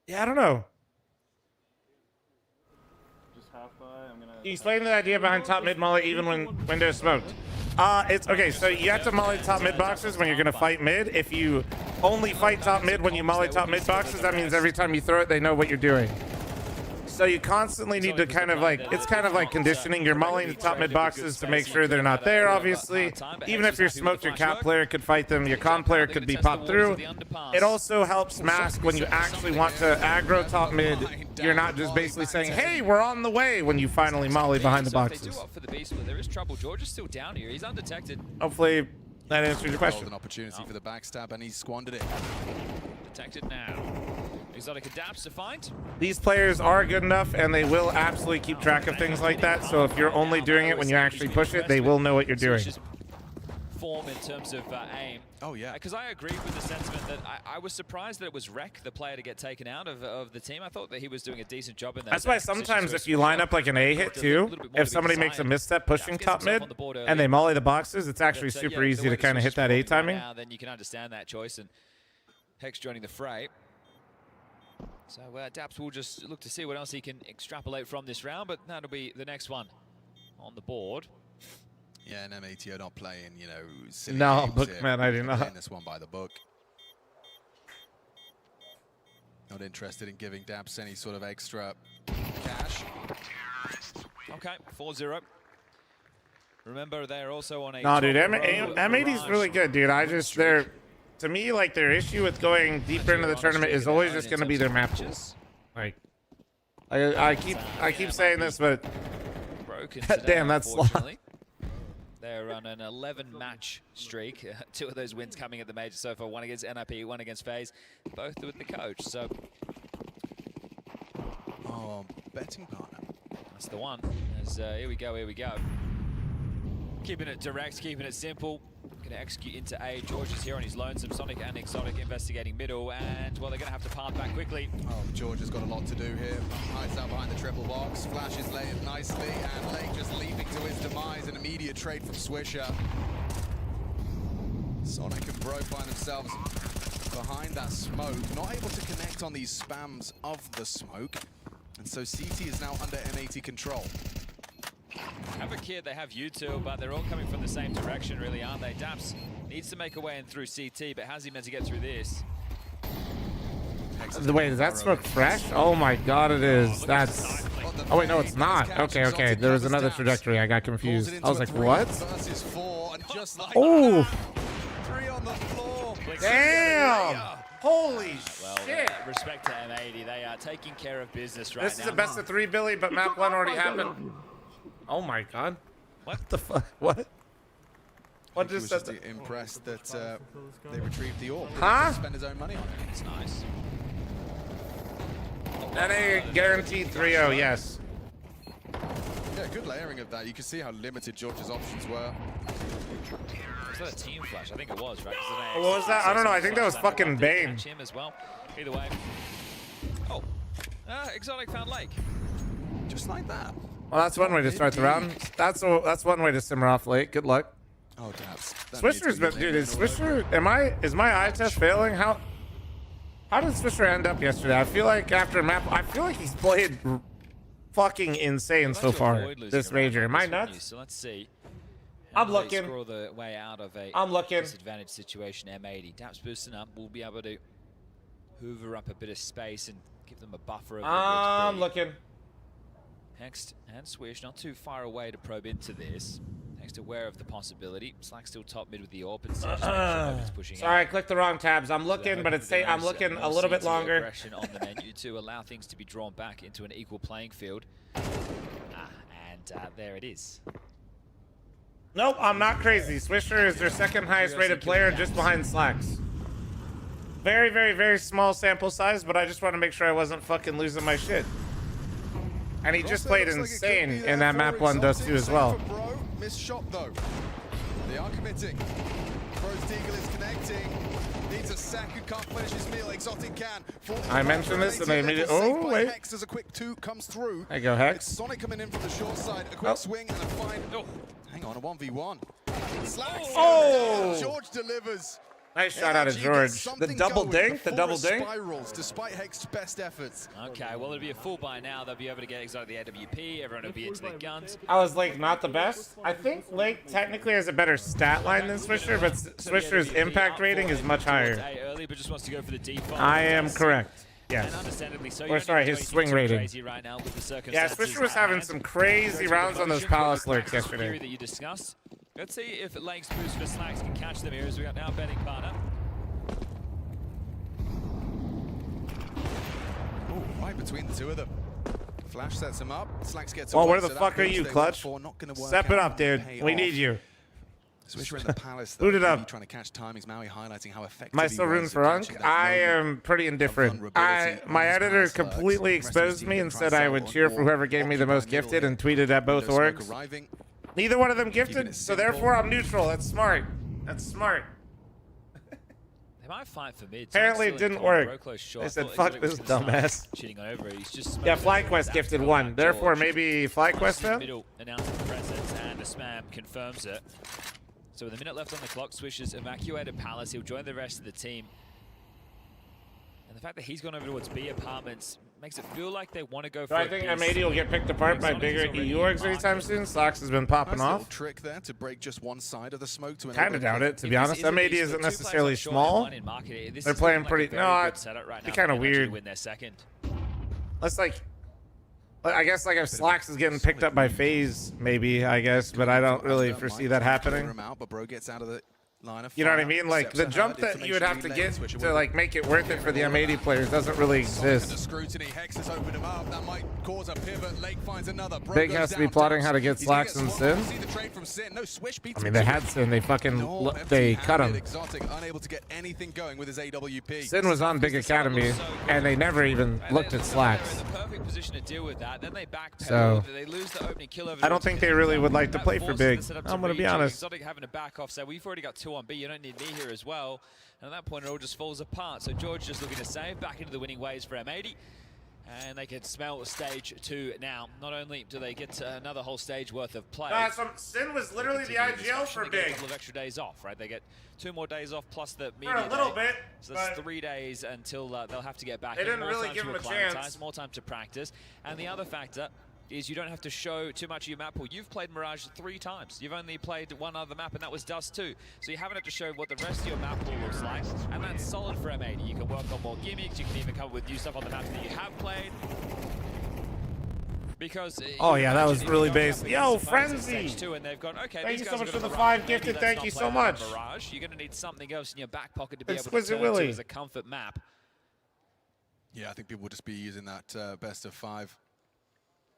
Yeah, I don't know. Explain the idea behind top mid molly even when windows smoked. It's okay, so you have to molly top mid boxes when you're gonna fight mid. If you only fight top mid when you molly top mid boxes, that means every time you throw it, they know what you're doing. So you constantly need to kind of like, it's kind of like conditioning. You're mulling the top mid boxes to make sure they're not there, obviously. Even if you're smoked, your cap player could fight them, your con player could be popped through. It also helps mask when you actually want to aggro top mid. You're not just basically saying, hey, we're on the way when you finally molly behind the boxes. They do opt for the beast, but there is trouble. George is still down here. He's undetected. Hopefully that answers your question. An opportunity for the backstab, and he squandered it. Detected now. Exotic adapts to find. These players are good enough, and they will absolutely keep track of things like that. So if you're only doing it when you actually push it, they will know what you're doing. Form in terms of aim. Oh, yeah. Because I agree with the sentiment that I was surprised that it was Rek, the player, to get taken out of the team. I thought that he was doing a decent job in that. That's why sometimes if you line up like an A hit too, if somebody makes a misstep pushing top mid and they molly the boxes, it's actually super easy to kind of hit that A timing. Now, then you can understand that choice. And Hex joining the fray. So Daps will just look to see what else he can extrapolate from this round, but that'll be the next one on the board. Yeah, and M80 are not playing, you know, silly No, games here. Bookman, I do not. Playing this one by the book. Not interested in giving Daps any sort of extra cash. Okay, 4-0. Remember, they're also on a... No, dude, top row M80's really good, dude. To me, like, their issue with going deeper into the tournament is always just going to be their map pool. Like, I keep saying this, but broken damn, that's unfortunately. They're on an 11-match streak. 2 of those wins coming at the major so far. 1 against NIP, 1 against FaZe. Both with the coach, so... Oh, betting partner. That's the one. Here we go, here we go. Keeping it direct, keeping it simple. Going to execute into A. George is here on his lonesome. Sonic and Exotic investigating middle, and, well, they're going to have to path back quickly. Oh, George has got a lot to do here. Hides out behind the triple box. Flash is laying nicely, and Lake just leaping to his demise. An immediate trade from Swisher. Sonic and Bro find themselves behind that smoke. Not able to connect on these spams of the smoke. And so CT is now under M80 control. Have a kid, they have you two, but they're all coming from the same direction, really, aren't they? Daps needs to make a way in through CT, but how's he meant to get through this? Wait, is that smoke fresh? Oh my god, it is. That's... Oh wait, no, it's not. Okay, okay. There was another trajectory. I got confused. I was like, what? Oh! Damn! Holy shit! Respect to M80, they are taking care of business right now. This is a best of 3, Billy, but map 1 already happened. Oh my god. What the fuck? What? What He was just just impressed that they retrieved the orb. Huh? Spend his own money on it. It's nice. NA guaranteed 3-0, yes. Yeah, good layering of that. You can see how limited George's options were. Was that a team flash? I think it was, right? What was that? I don't know. I think that was fucking Bane. Him as well. Either way. Oh, Exotic found Lake. Just like that. Well, that's one way to start the round. That's one way to simmer off late. Good luck. Oh, Daps. Swisher's been, dude. Is Swisher? Is my eye test failing? How did Swisher end up yesterday? I feel like after a map, I feel like he's played fucking insane so far this major. Am I nuts? So let's see. I'm looking. Scroll the way out of a disadvantaged situation. M80. Daps boosting up. We'll be able to hoover up a bit of space and give them a buffer. Over I'm looking. Hext and Swish not too far away to probe into this. Hext aware of the possibility. Slack still top mid with the AWP and pushing Sorry, I clicked the wrong tabs. I'm looking, but it's I'm looking a little bit longer. Aggression on the menu to allow things to be drawn back into an equal playing field. And there it is. Nope, I'm not crazy. Swisher is their 2nd highest rated player, just behind Slacks. Very, very, very small sample size, but I just want to make sure I wasn't fucking losing my shit. And he just played insane in that map 1 Dust 2 as well. Missed shot though. They are committing. Bro's Deagle is connecting. Needs a sack who can't finish his meal. Exotic can. I mentioned this and they immediately. Oh wait. Hex as a quick 2 comes through. There you go, Hex. It's Sonic coming in from the short side. A quick swing and a fine. Oh, hang on, a 1v1. Slacks. Oh! George delivers. Nice shot out of George. The double dink, the double dink. Spirals despite Hex's best efforts. Okay, well, it'll be a full buy now. They'll be able to get Exotic the AWP. Everyone will be into the guns. I was Lake not the best. I think Lake technically has a better stat line than Swisher, but Swisher's impact rating is much higher. Early, but just wants to go for the default. I am correct. Yes. And understandably so. Or sorry, his swing rating. Right now with the yeah, Swisher was having some crazy rounds on those Palace lurks yesterday. That you discussed. Let's see if Lake's boost for Slacks can catch them here as we got now betting partner. Right between the 2 of them. Flash sets him up. Slacks gets well, away, where the fuck are you, Clutch? Step it up, dude. We need you. Swisher in the Palace. Boot it up. Trying to catch timings. Maui highlighting how effective. Am I still rooting for Unk? I am pretty indifferent. My editor completely exposed me and said I would cheer for whoever gave me the most gifted and tweeted at both orgs. Neither one of them gifted, so therefore I'm neutral. That's smart. That's smart. They might fight for mid. Apparently it didn't work. They said, fuck this dumbass. Cheating on over. He's just yeah, FlyQuest gifted 1. Therefore, maybe FlyQuest then? Middle announcing presence and a spam confirms it. So with a minute left on the clock, Swish has evacuated Palace. He'll join the rest of the team. And the fact that he's gone over towards B apartments makes it feel like they want to go for So I think M80 will get picked apart by bigger EU orgs anytime soon. Slacks has been popping Nice off. little trick there to break just one side of the smoke to Kind of doubt it, to be honest. M80 isn't necessarily small. They're playing pretty. No, it'd be kind of weird. That's like, I guess like if Slacks is getting picked up by FaZe, maybe, I guess, but I don't really foresee that happening. But bro gets out of the line of You know what I fire, mean? Like the steps jump ahead, that you would have to information get relayed, to like make it worth it for the M80 players doesn't really Under exist. scrutiny, Hex has opened him up. That might cause a pivot. Lake finds another. Bro Big goes has to be down, plotting Dabs. how to get He's gonna Slacks and swamped. Sin. See the trade from Sin. No, Swish beats I mean, they had Sin. They fucking they cut him. Exotic, unable to get anything going with his AWP. Sin was on Big Academy, and they never even looked at Slacks. Perfect position to deal with that. Then they backpedal. So They lose the opening kill over I don't think they really would like to play for Big. I'm gonna be honest. Exotic having to back off. So we've already got 2 on B. You don't need me here as well. And at that point, it all just falls apart. So George just looking to save back into the winning ways for M80. And they can smell stage 2 now. Not only do they get another whole stage worth of play. Sin was literally the IGL for they get Big. a couple of extra days off, right? They get 2 more days off plus the For media a little day. bit, So that's but 3 days until they'll have to get back. they in. didn't More really time give to him a acclimatize, chance. More time to practice. And the other factor is you don't have to show too much of your map pool. You've played Mirage 3 times. You've only played one other map, and that was Dust 2. So you haven't had to show what the rest of your map pool looks like, and that's solid for M80. You can work on more gimmicks. You can even come up with new stuff on the maps that you have played. Because Oh yeah, that was really basic. basic. Yo, Frenzy! And they've gone, okay, Thank these you so guys much are for the gonna 5 Mirage. gifted. Maybe Thank let's you not so play that on much. Mirage. You're going to need something else in your back pocket to be Exquisite able to turn Willy. to as a comfort map. Yeah, I think people will just be using that best of 5.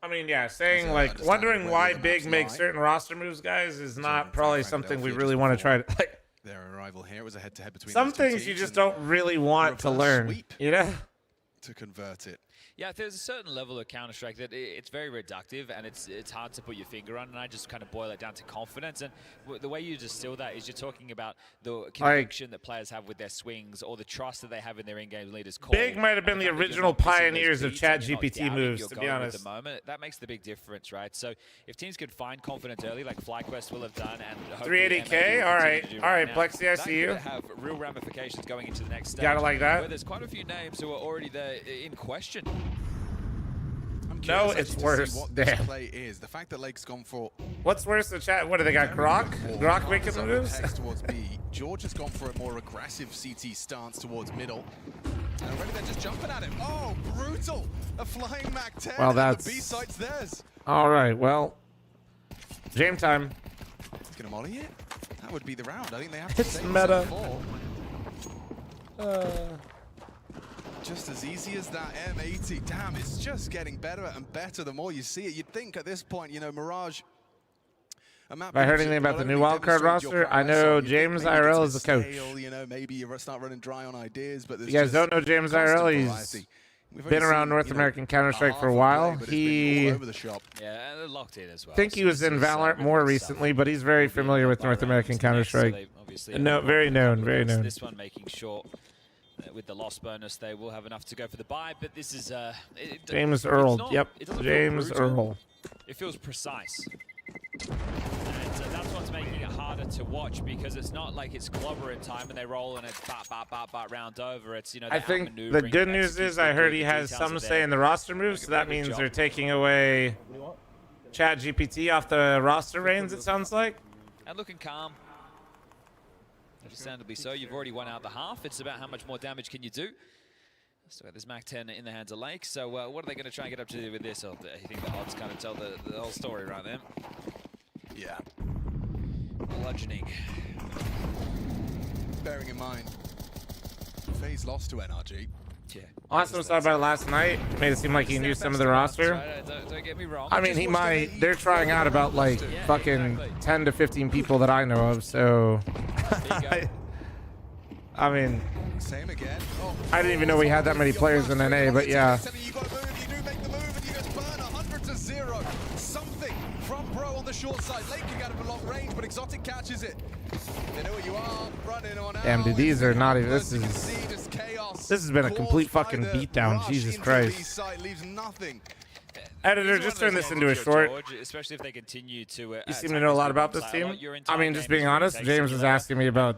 I mean, yeah, saying like wondering why Big makes certain roster moves, guys, is not probably something we really want to try to. Like, Their arrival here was a head-to-head between some those two things you teams just and don't really want to reverse learn, sweep you know? to convert it. Yeah, there's a certain level of Counter-Strike that it's very reductive and it's hard to put your finger on, and I just kind of boil it down to confidence. And the way you distill that is you're talking about the conviction that players have with their swings or the trust that they have in their in-game leaders' call. Big might have been the original pioneers of ChatGPT moves, to be honest. At the moment, that makes the big difference, right? So if teams can find confidence early, like FlyQuest will have done, and 380K, all right, Plexi, I see you. That could have real ramifications going into the next stage. Gotta like that. Where there's quite a few names who are already there in question. No, it's worse. What this Damn. play is the fact that Lake's gone for. What's worse, the chat? What do they got? Grok? Grok making the moves? Hex towards B. George has gone for a more aggressive CT stance towards middle. And already they're just jumping at him. Oh, brutal! A flying Mac 10. Well, and that's the B site's theirs. All right. Well, Jam time. It's gonna molly it. That would be the round. I think they have to. It's save meta. Just as easy as that. M80. Damn, it's just getting better and better the more you see it. You'd think at this point, you know, Mirage. Have I heard anything about the new wildcard roster? I know James IRL is the coach. You know, maybe you start running dry on ideas, but You guys don't know James IRL? He's been around North American Counter-Strike for a while. He Yeah, they're locked in as well. I think he was in Valorant more recently, but he's very familiar with North American Counter-Strike. No, very known, very known. This one making sure with the loss bonus they will have enough to go for the buy, but this is James Earl. Yep, James Earl. It feels precise. And that's what's making it harder to watch because it's not like it's clobbering time and they roll and it's bat round over. It's, you know, I think the good news is I heard he has some say in the roster moves, so that means they're taking away ChatGPT off the roster reins, it sounds like. And looking calm. Understandably so. You've already won out the half. It's about how much more damage can you do. So there's Mac 10 in the hands of Lake. So what are they going to try and get up to with this? Oh, I think the odds kind of tell the whole story right there. Yeah. Bludgeoning. Bearing in mind, FaZe lost to NRG. Yeah. Austin was talking about it last night. Made it seem like he knew some of the roster. Don't get me wrong. I mean, he might. They're trying out about like fucking 10 to 15 people that I know of. So, I mean, same again. Oh, I didn't even know we had that many players in NA. But yeah. You got to move. You do make the move, and you just burn 100 to 0. Something from Pro on the short side. Lake can get up a long range, but Exotic catches it. They know where you are. Running on out. Damn, dude, these are not even. This has been a complete fucking beatdown. Jesus Christ. Leaves nothing. Editor, just turn this into a short. George, especially if they continue to. You seem to know a lot about this team. I mean, just being honest, James was asking me about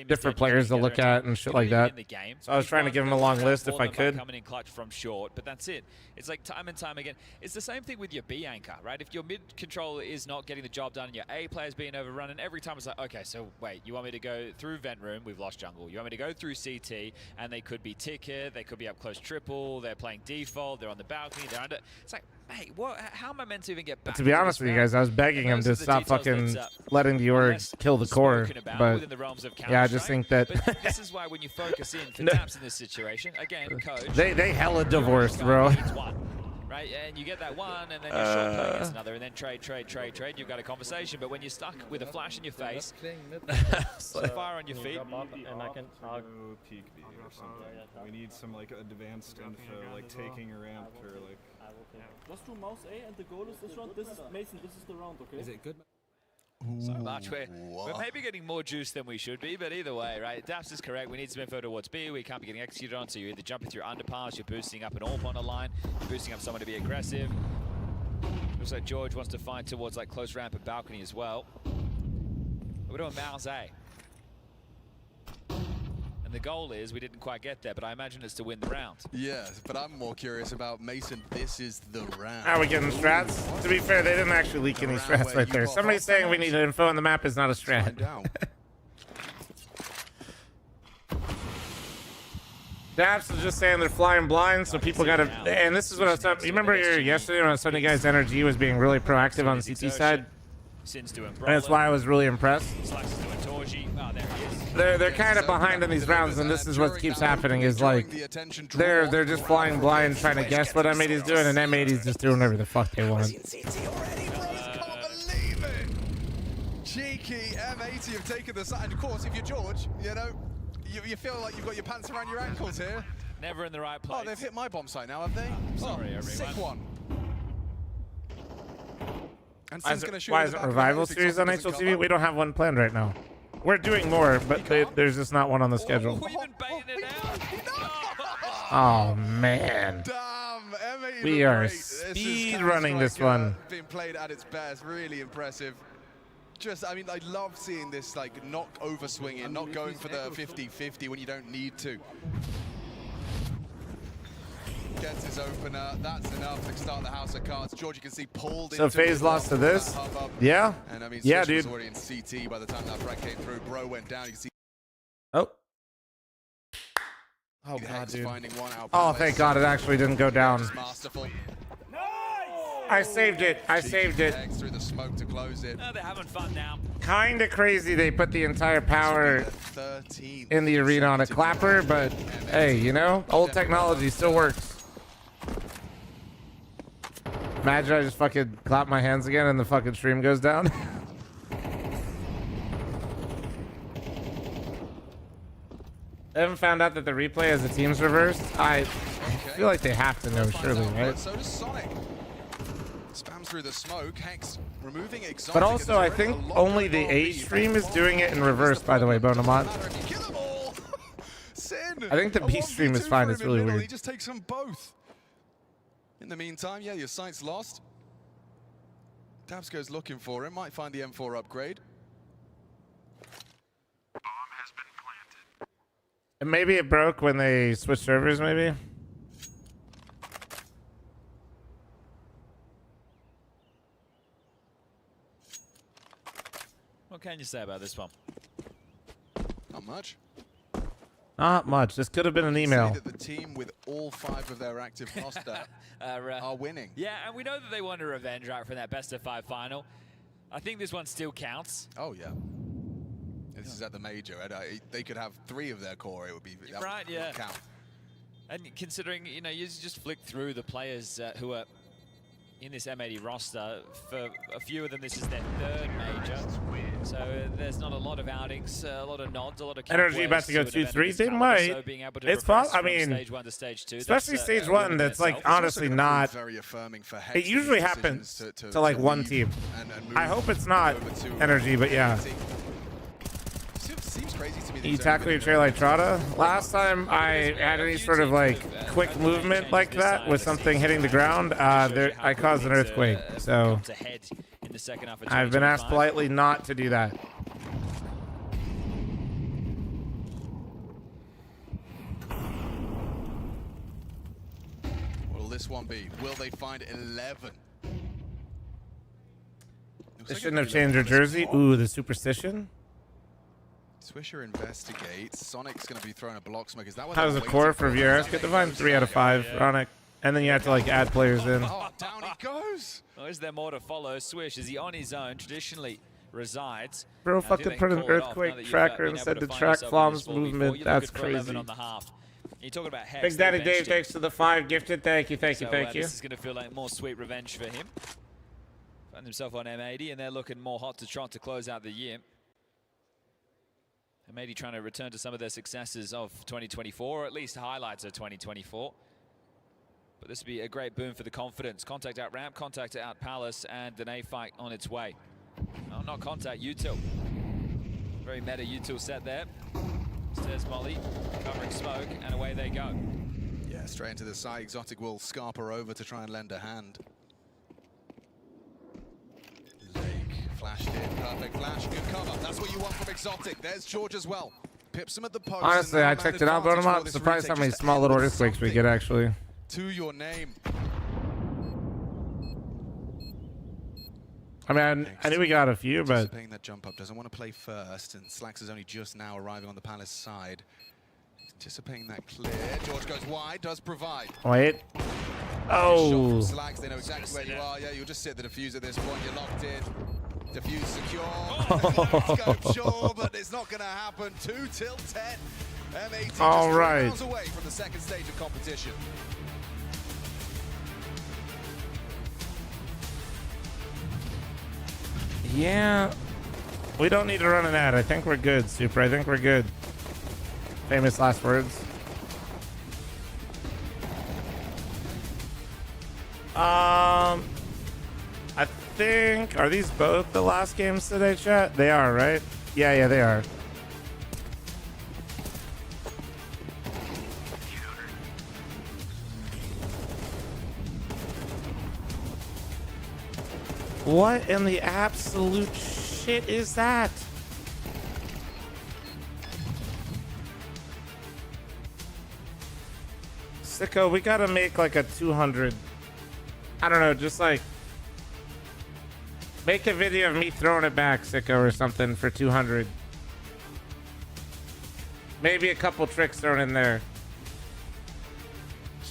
different players to look at and shit like that. So I was trying to give him a long list if I could. Coming in clutch from short, but that's it. It's like time and time again. It's the same thing with your B anchor, right? If your mid controller is not getting the job done and your A player's being overrun, and every time it's like, okay, so wait, you want me to go through vent room? We've lost jungle. You want me to go through CT? And they could be ticket, they could be up close triple, they're playing default, they're on the balcony, they're under. It's like, mate, what? How am I meant to even get back? To be honest with you guys, I was begging him to stop fucking letting the orgs kill the core, but yeah, I just think that this is why when you focus in for taps in this situation, again, coach, they hella divorced, bro. Right, and you get that one, and then you're short playing against another, and then trade, you've got a conversation. But when you're stuck with a flash in your face, fire on your feet, and I can peek B or something. We need some like advanced info, like taking a ramp or like. Let's do mouse A, and the goal is this round. This is Mason. This is the round, okay? Is it good? So much. We're maybe getting more juice than we should be, but either way, right? Daps is correct. We need some info towards B. We can't be getting executed on, so you're either jumping through underpass, you're boosting up an AWP on a line, you're boosting up someone to be aggressive. Looks like George wants to find towards like close ramp and balcony as well. We're doing mouse A. And the goal is, we didn't quite get there, but I imagine it's to win the round. Yeah, but I'm more curious about Mason. This is the round. Are we getting strats? To be fair, they didn't actually leak any strats right there. Somebody's saying we need info on the map is not a strat. Daps is just saying they're flying blind, so people gotta. And this is what I was telling you. Remember yesterday when I was telling you guys NRG was being really proactive on the CT side? And that's why I was really impressed. They're kind of behind in these rounds, and this is what keeps happening. Is like they're just flying blind, trying to guess what M80's doing, and M80's just doing whatever the fuck they want. Cheeky M80 have taken the side. And of course, if you're George, you know, you feel like you've got your pants around your ankles here. Never in the right place. Oh, they've hit my bomb site now, have they? Sorry, everyone. Sick one. And why isn't Revival series on HLTV? We don't have one planned right now. We're doing more, but there's just not one on the schedule. Oh, man. Damn, we are speed running this one. Being played at its best, really impressive. Just, I mean, I love seeing this, like, not over-swinging, not going for the 50-50 when you don't need to. Gets his opener. That's enough to start the house of cards. George, you can see pulled into. So FaZe lost to this? Yeah. And I mean, yeah, dude. Was already in CT by the time that frag came through. Bro went down. You can see. Oh. Oh god, dude. Oh, thank God it actually didn't go down. Masterful. I saved it. I saved it. Through the smoke to close it. Oh, they're having fun now. Kinda crazy they put the entire power in the arena on a clapper, but hey, you know, old technology still works. Imagine I just fucking clap my hands again and the fucking stream goes down. I haven't found out that the replay as the team's reversed. I feel like they have to know, surely, right? So does Sonic. Spams through the smoke. Hex removing Exotic. But also, I think only the A stream is doing it in reverse, by the way, Bonamont. I think the B stream is fine. It's really weird. He just takes them both. In the meantime, yeah, your sight's lost. Dabs goes looking for him. Might find the M4 upgrade. Bomb has been planted. And maybe it broke when they switched servers, maybe? What can you say about this one? Not much. Not much. This could have been an email. That the team with all 5 of their active roster are winning. Yeah, and we know that they want a revenge right from that best-of-5 final. I think this one still counts. Oh, yeah. This is at the major. They could have 3 of their core. It would be right. Would Yeah. Count. And considering, you know, you just flick through the players who are in this M80 roster, for a few of them, this is their 3rd major. So there's not a lot of outings, a lot of nods, a lot of Energy about to go 2-3. They might. It's possible. I mean, stage 1 to stage 2, especially stage 1. That's like honestly not. Very affirming for it usually happens to like one team. I hope it's not Energy, but yeah. Seems crazy to me. You tackle your trail like Trada? Last time I had any sort of like quick movement like that with something hitting the ground, I caused an earthquake. So I've been asked politely not to do that. What will this one be? Will they find 11? They shouldn't have changed their jersey. Ooh, the superstition. Swisher investigates. Sonic's going to be throwing a block smoke. Is that what How's the core for VRS? Get divine 3 out of 5. Ronic. And then you have to like add players in. Oh, down he goes. Well, is there more to follow? Swish, is he on his own? Traditionally resides. Bro, fucking put an earthquake tracker instead to track fl0m's movement. That's crazy. On the half. You're talking about Hex. Big Daddy Dave, thanks to the 5 gifted. Thank you, thank you, thank you. This is going to feel like more sweet revenge for him. Found himself on M80, and they're looking more hot to trot to close out the year. M80 trying to return to some of their successes of 2024, or at least highlights of 2024. But this would be a great boon for the confidence. Contact out ramp, contact out palace, and an A fight on its way. Oh, not contact, util. Very meta util set there. Stairs Molly, covering smoke, and away they go. Yeah, straight into the side. Exotic will scarp her over to try and lend a hand. Flashed in, perfect flash, good cover. That's what you want from Exotic. There's George as well. Pips him at the post. Honestly, I checked it out, but I'm not surprised how many small little earthquakes we get actually. To your name. I mean, I knew we got a few, but Anticipating that jump up, doesn't want to play first, and Slacks is only just now arriving on the Palace side. Anticipating that clear. George goes wide, does provide. wait. Oh. Slacks, they know exactly where you are. Yeah, you'll just sit the defuse at this point. You're locked in. Defuse secure. Scope, sure, but it's not going to happen. 2 till 10. M80 all just right. miles away from the second stage of competition. Yeah. We don't need to run an ad. I think we're good, Super. I think we're good. Famous last words. I think, are these both the last games today, chat? They are, right? Yeah, they are. What in the absolute shit is that? Sicko, we gotta make like a 200. I don't know, just like make a video of me throwing it back, Sicko, or something for 200. Maybe a couple tricks thrown in there.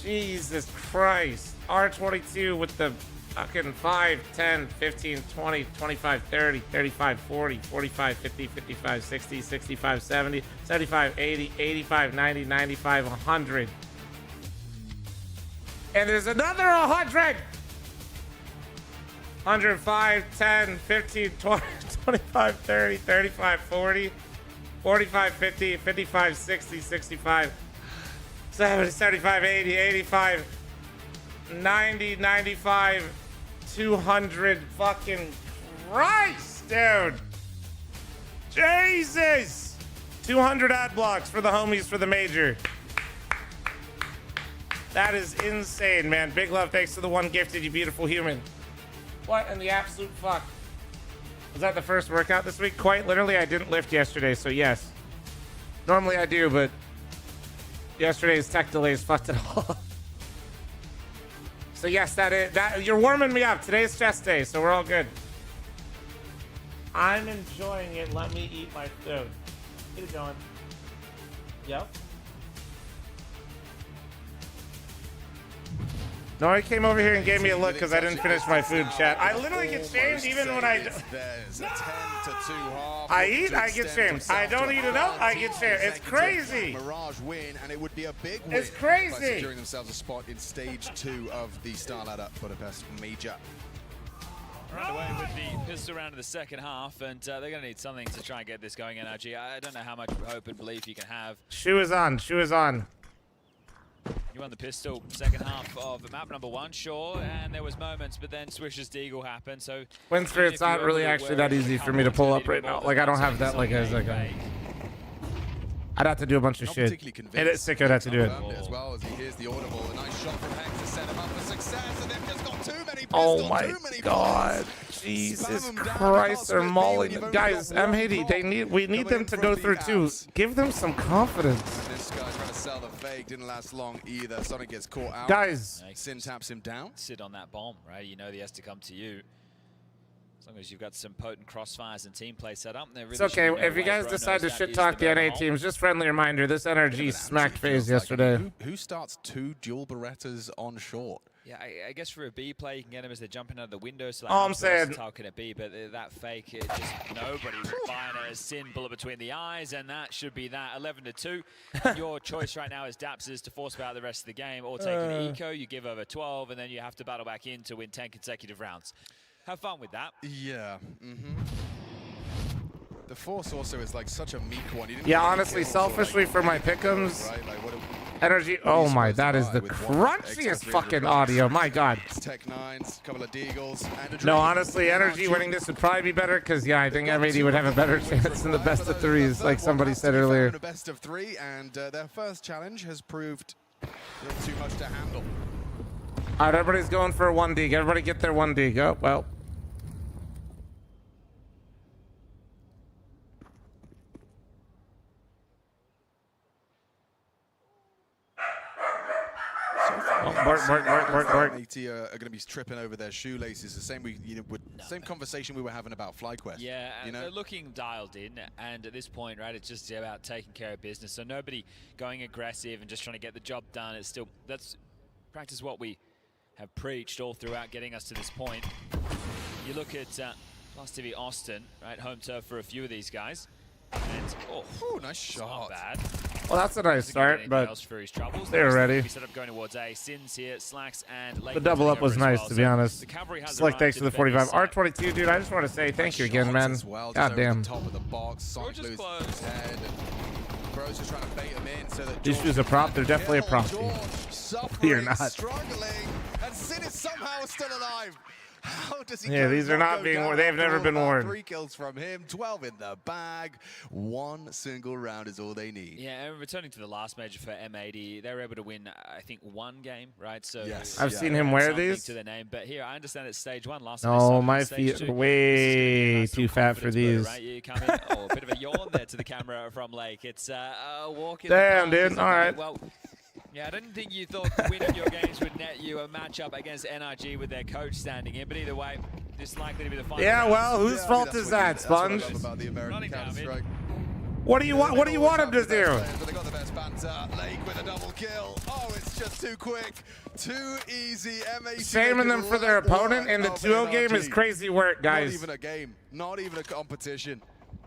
Jesus Christ. R22 with the fucking 5, 10, 15, 20, 25, 30, 35, 40, 45, 50, 55, 60, 65, 70, 75, 80, 85, 90, 95, 100. And there's another 100! 105, 10, 15, 20, 25, 30, 35, 40, 45, 50, 55, 60, 65, 70, 75, 80, 85, 90, 95, 200 fucking Christ, dude. Jesus. 200 ad blocks for the homies for the major. That is insane, man. Big love. Thanks to the 1 gifted, you beautiful human. What in the absolute fuck? Was that the first workout this week? Quite literally, I didn't lift yesterday, so yes. Normally I do, but yesterday's tech delays fucked it all. So yes, that you're warming me up. Today's chest day, so we're all good. I'm enjoying it. Let me eat my food. Keep it going. Yep. No, he came over here and gave me a look because I didn't finish my food, chat. I literally get shamed even when I... There's a 10 to 2 half. I eat, I get shamed. I don't eat enough, I get shamed. It's crazy. Mirage win, and it would be a big win. It's crazy. By securing themselves a spot in stage 2 of the StarLadder Budapest Major. Right away with the pistol round in the second half, and they're going to need something to try and get this going, NRG. I don't know how much hope and belief you can have. Shoe is on, shoe is on. You won the pistol second half of map number 1, sure, and there was moments, but then Swish's Deagle happened, so... Winster, it's not really actually that easy for me to pull up right now. Like, I don't have that, like, as like a I'd have to do a bunch of Not shit. particularly And convinced. it's sick. I'd have to do it. As well as he hears the audible, a nice shot from Hex to set him up for success, and they've just got too many pistols, Oh my too many God! bullets. Jesus Spam 'em down, Christ! They're can't mauling split them. B when you've Guys, only got one M80. We need them to coming go in through from too. the Give them some confidence. This guy's trying to sell the fake, didn't last long either. Sonic gets caught out. Guys. Sin taps him down. Sit on that bomb, right? You know he has to come to you. As long as you've got some potent crossfires and team play set up. Really It's okay. If you guys decide to shit talk the NA teams, just friendly reminder: this NRG smacked FaZe yesterday. Who starts 2 dual Berettas on short? Yeah, I guess for a B play, you can get them as they're jumping out of the window. So All I'm saying, how can it be? But that fake, it just nobody's firing a Sin bullet between the eyes, and that should be that. 11-2. Your choice right now is Daps's to force out the rest of the game, or take an eco. You give over 12, and then you have to battle back in to win 10 consecutive rounds. Have fun with that. Yeah. The Force also is like such a meek one. Yeah, honestly, selfishly for my pick'ems, energy. Oh my, that is the crunchiest fucking audio. My God. Tech 9s, couple of Deagles, and a No, honestly, energy winning this would probably be better because yeah, I think M80 would have a better chance in the best of threes, like somebody said earlier. A best of 3, and their first challenge has proved a little too much to handle. All right, everybody's going for a 1D. Everybody get their 1D. Go. Well. Bark. AT are going to be tripping over their shoelaces. The same same conversation we were having about FlyQuest. Yeah, you know? they're looking dialed in, and at this point, right, it's just about taking care of business. So nobody going aggressive and just trying to get the job done. It's still that's practice what we have preached all throughout getting us to this point. You look at Plus TV Austin, right, home turf for a few of these guys. And, oh, nice shot. Not bad. Well, that's a nice start, but they were ready. Set up going towards A. Sins here, Slacks, and The double up was nice, to be honest. Select thanks to the 45. R22, dude, I just want to say thank you again, man. God damn. Top of the box, Sonic loses his head, and Bro's just trying to bait him in so that These shoes are prop. They're definitely a prop. You're not. Struggling, and Sin is somehow still alive. How does he these are not being worn. They have never been worn. 3 kills from him, 12 in the bag. 1 single round is all they need. Yeah, and returning to the last major for M80, they were able to win, I think, 1 game, right? So yes. I've seen him wear these. To their name, but here, I understand it's stage 1. Last time my feet are way too fat for these. Right? You come in, a bit of a yawn there to the camera from Lake. It's a walk in Damn, the park. dude. All right. Well, yeah, I didn't think you thought winning your games would net you a matchup against NRG with their coach standing in, but either way, this is likely to be the final. Yeah, well, whose fault is that, Sponge? What do you want? What do you want him to do? They got the best banter. Lake with a double kill. Oh, it's just too quick, too easy. Shaming them for their opponent in the 2-0 game is crazy work, guys. Not even a game, not even a competition.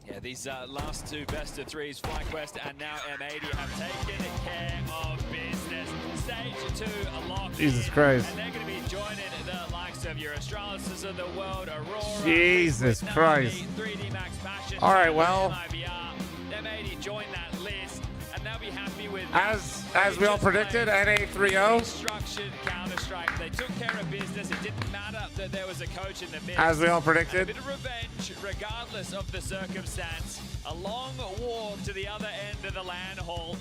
Yeah, these last 2 best of 3s, FlyQuest and now M80 have taken care of business. Stage 2 locked. Jesus Christ. And they're going to be joining the likes of your Astralis of the world, Aurora. Jesus Christ. 3D Max Passion. All right, well. M80 join that list, and they'll be happy with as we all predicted, NA 3-0. Structured Counter-Strike. They took care of business. It didn't matter that there was a coach in the mix. As we all predicted. A bit of revenge, regardless of the circumstance. A long walk to the other end of the LAN hall.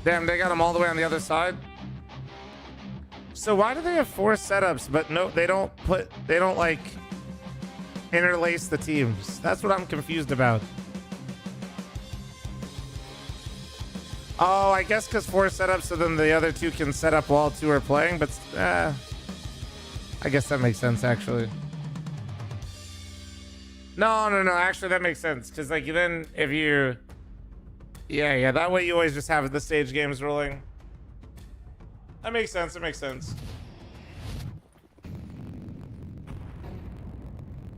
Damn, they got them all the way on the other side. So why do they have 4 setups, but no, they don't like interlace the teams? That's what I'm confused about. Oh, I guess because 4 setups, so then the other 2 can set up while 2 are playing, but I guess that makes sense, actually. No, actually that makes sense, because like then if you... Yeah, that way you always just have the stage games rolling. That makes sense, it makes sense.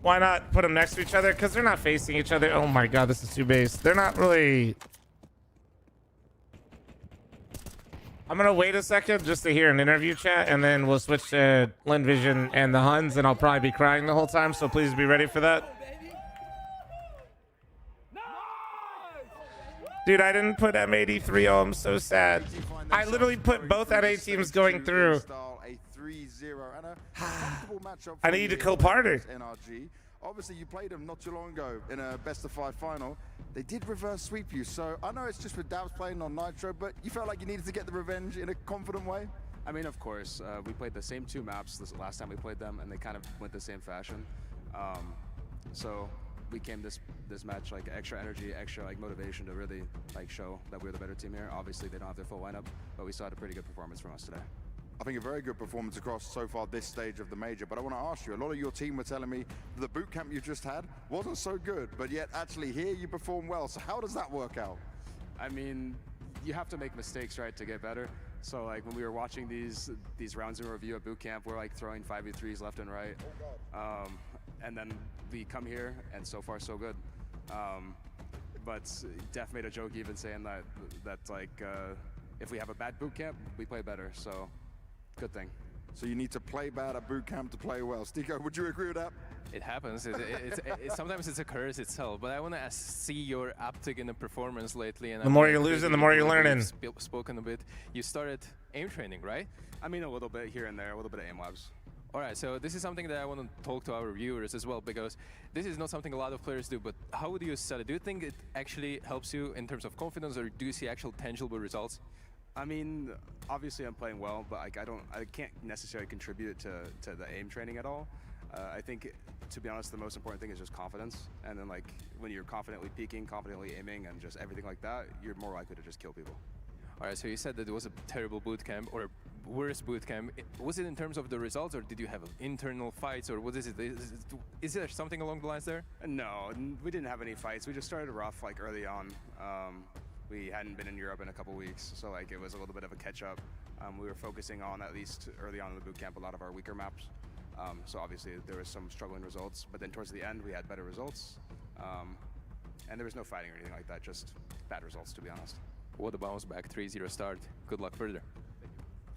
Why not put them next to each other? Because they're not facing each other. Oh my god, this is too base. They're not really... I'm gonna wait a second just to hear an interview chat, and then we'll switch to LinVision and the Huns, and I'll probably be crying the whole time, so please be ready for that. Dude, I didn't put M80 3-0. I'm so sad. I literally put both NA teams going through. I need to co-party. Obviously, you played them not too long ago in a best-of-5 final. they did reverse sweep you. So I know it's just with Dabs playing on Nitro, but you felt like you needed to get the revenge in a confident way? I mean, of course. We played the same 2 maps this last time we played them, and they kind of went the same fashion. So we came this match like extra energy, extra like motivation to really like show that we're the better team here. Obviously, they don't have their full lineup, but we still had a pretty good performance from us today. I think a very good performance across so far this stage of the major, but I want to ask you, a lot of your team were telling me the boot camp you just had wasn't so good, but yet actually here you perform well. So how does that work out? I mean, you have to make mistakes, right, to get better. So like when we were watching these rounds in review at boot camp, we're like throwing 5v3s left and right. And then we come here and so far so good. But Def made a joke even saying that like if we have a bad boot camp, we play better. So good thing. So you need to play bad at boot camp to play well. Stiko, would you agree with that? It happens. Sometimes it's a curse itself. But I want to see your uptick in the performance lately. And the more you're losing, the more you're learning. Spoken a bit. You started aim training, right? I mean, a little bit here and there, a little bit of aim labs. All right, so this is something that I want to talk to our viewers as well, because this is not something a lot of players do, but how do you study? Do you think it actually helps you in terms of confidence, or do you see actual tangible results? I mean, obviously I'm playing well, but like I can't necessarily contribute to the aim training at all. I think, to be honest, the most important thing is just confidence. And then like when you're confidently peeking, confidently aiming, and just everything like that, you're more likely to just kill people. All right, so you said that it was a terrible boot camp, or worst boot camp. Was it in terms of the results, or did you have internal fights, or what is it? Is there something along the lines there? No, we didn't have any fights. We just started rough like early on. We hadn't been in Europe in a couple weeks, so like it was a little bit of a catch-up. We were focusing on, at least early on in the boot camp, a lot of our weaker maps. So obviously there was some struggling results, but then towards the end we had better results. And there was no fighting or anything like that, just bad results, to be honest. What a bounce back, 3-0 start. Good luck further.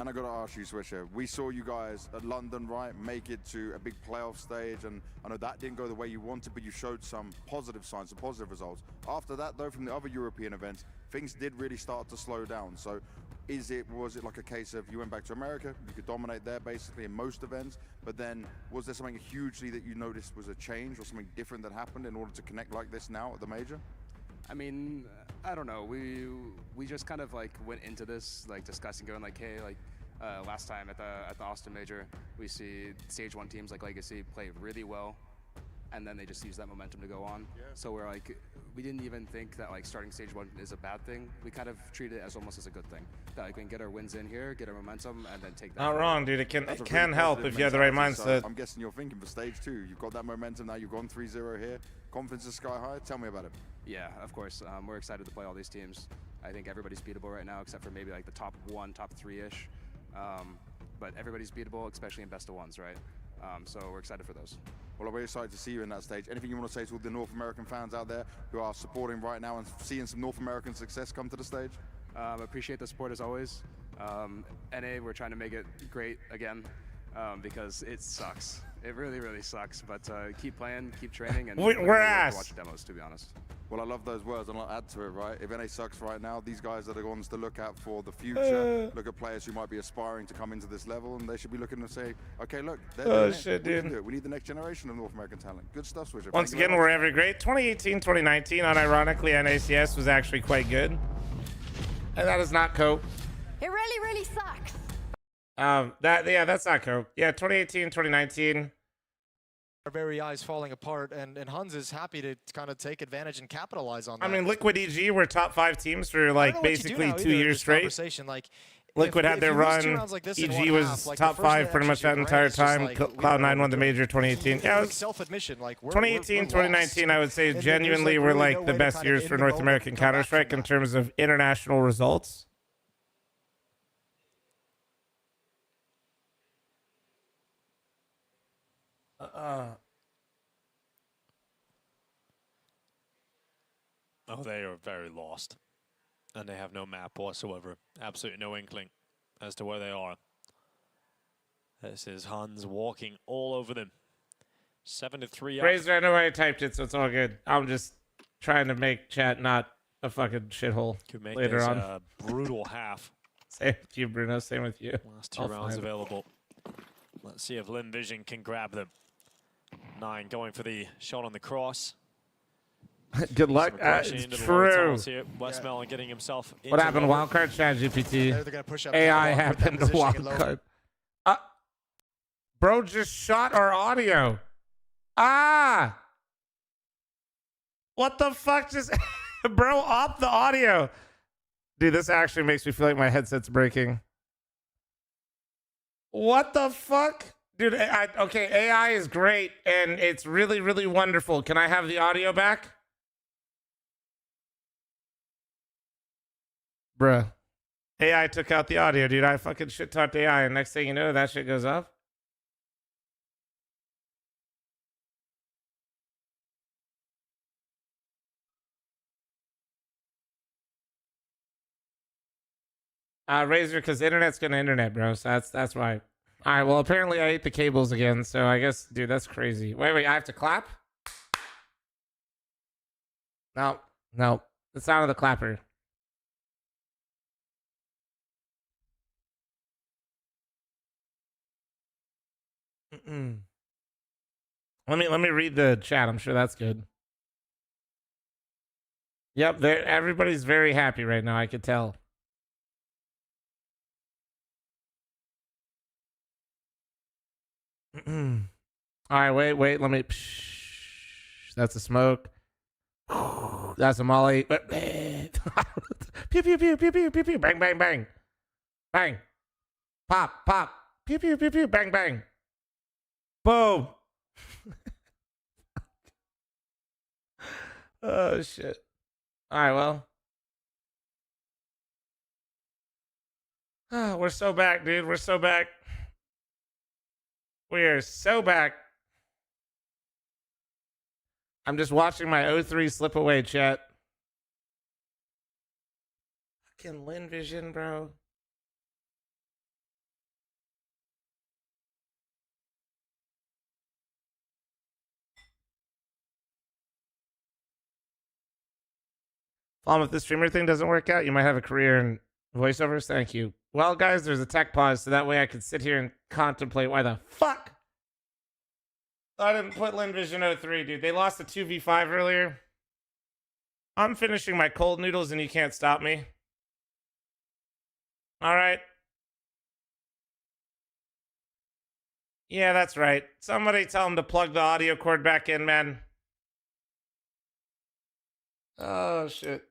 And I got to ask you, Swisher, we saw you guys at London, right, make it to a big playoff stage, and I know that didn't go the way you wanted, but you showed some positive signs, some positive results. After that, though, from the other European events, things did really start to slow down. So was it like a case of you went back to America, you could dominate there basically in most events, but then was there something hugely that you noticed was a change or something different that happened in order to connect like this now at the major? I mean, I don't know. We just kind of like went into this like discussing, going like, hey, like last time at the Austin Major, we see Stage 1 teams like Legacy play really well, and then they just use that momentum to go on. Yeah. So we're like, we didn't even think that like starting Stage 1 is a bad thing. We kind of treat it as almost as a good thing. That like we can get our wins in here, get our momentum, and then take that. Not wrong, dude. It can help if you have the right mindset. So I'm guessing you're thinking for Stage 2. You've got that momentum now. You've gone 3-0 here. Confidence is sky high. Tell me about it. Yeah, of course. We're excited to play all these teams. I think everybody's beatable right now, except for maybe like the top 1, top 3-ish. But everybody's beatable, especially in best of ones, right? So we're excited for those. Well, I'm very excited to see you in that stage. Anything you want to say to all the North American fans out there who are supporting right now and seeing some North American success come to the stage? Appreciate the support as always. NA, we're trying to make it great again because it sucks. It really, really sucks. But keep playing, keep training, and we're ass. Watch demos, to be honest. Well, I love those words, and I'll add to it, right? If NA sucks right now, these guys are the ones to look at for the future. Look at players who might be aspiring to come into this level, and they should be looking to say, okay, look, they're shit, dude. We need the next generation of North American talent. Good stuff, Swisher. Once again, we're ever great. 2018, 2019, unironically, NACS was actually quite good. And that is not cope. It really, really sucks. That's not cope. Yeah, 2018, 2019. Our very eyes falling apart, and Huns is happy to kind of take advantage and capitalize on that. I mean, Liquid EG were top 5 teams for like basically 2 years straight. Like, Liquid had their run. EG was top 5 pretty much that entire time. Cloud9 won the major 2018. Yeah, it was self-admission. Like 2018, 2019, I would say genuinely were like the best years for North American Counter-Strike in terms of international results. Oh, they are very lost. And they have no map whatsoever. Absolutely no inkling as to where they are. This is Huns walking all over them. 7-3 up. Razor, I know I typed it, so it's all good. I'm just trying to make chat not a fucking shithole later on. A brutal half. Same with you, Bruno. Same with you. Last 2 rounds available. Let's see if Lim Vision can grab them. 9 going for the shot on the cross. Good luck. It's true. Westmelon getting himself. What happened? Wildcard chat GPT. They're gonna push up AI with that happened to positioning and low. wildcard. Bro just shot our audio. Ah! What the fuck just... Bro, off the audio. Dude, this actually makes me feel like my headset's breaking. What the fuck? Dude, okay, AI is great, and it's really, really wonderful. Can I have the audio back? Bruh. AI took out the audio, dude. I fucking shit-talked AI, and next thing you know, that shit goes up. Razor, because internet's gonna internet, bro. So that's why. All right. Well, apparently I ate the cables again. So I guess, dude, that's crazy. Wait. I have to clap? No. The sound of the clapper. Let me read the chat. I'm sure that's good. Yep. Everybody's very happy right now. I could tell. All right, wait. Let me. That's a smoke. That's a molly. Pew pew pew pew pew pew pew. Bang bang bang. Bang. Pop pop. Pew pew pew pew. Bang bang. Boom. Oh shit. All right, well. We're so back, dude. We're so back. We are so back. I'm just watching my O3 slip away, chat. Fucking Lin Vision, bro. If this streamer thing doesn't work out, you might have a career in voiceovers. Thank you. Well, guys, there's a tech pause, so that way I could sit here and contemplate why the fuck I didn't put Lin Vision 03, dude. They lost a 2v5 earlier. I'm finishing my cold noodles and you can't stop me. All right. Yeah, that's right. Somebody tell him to plug the audio cord back in, man. Oh, shit.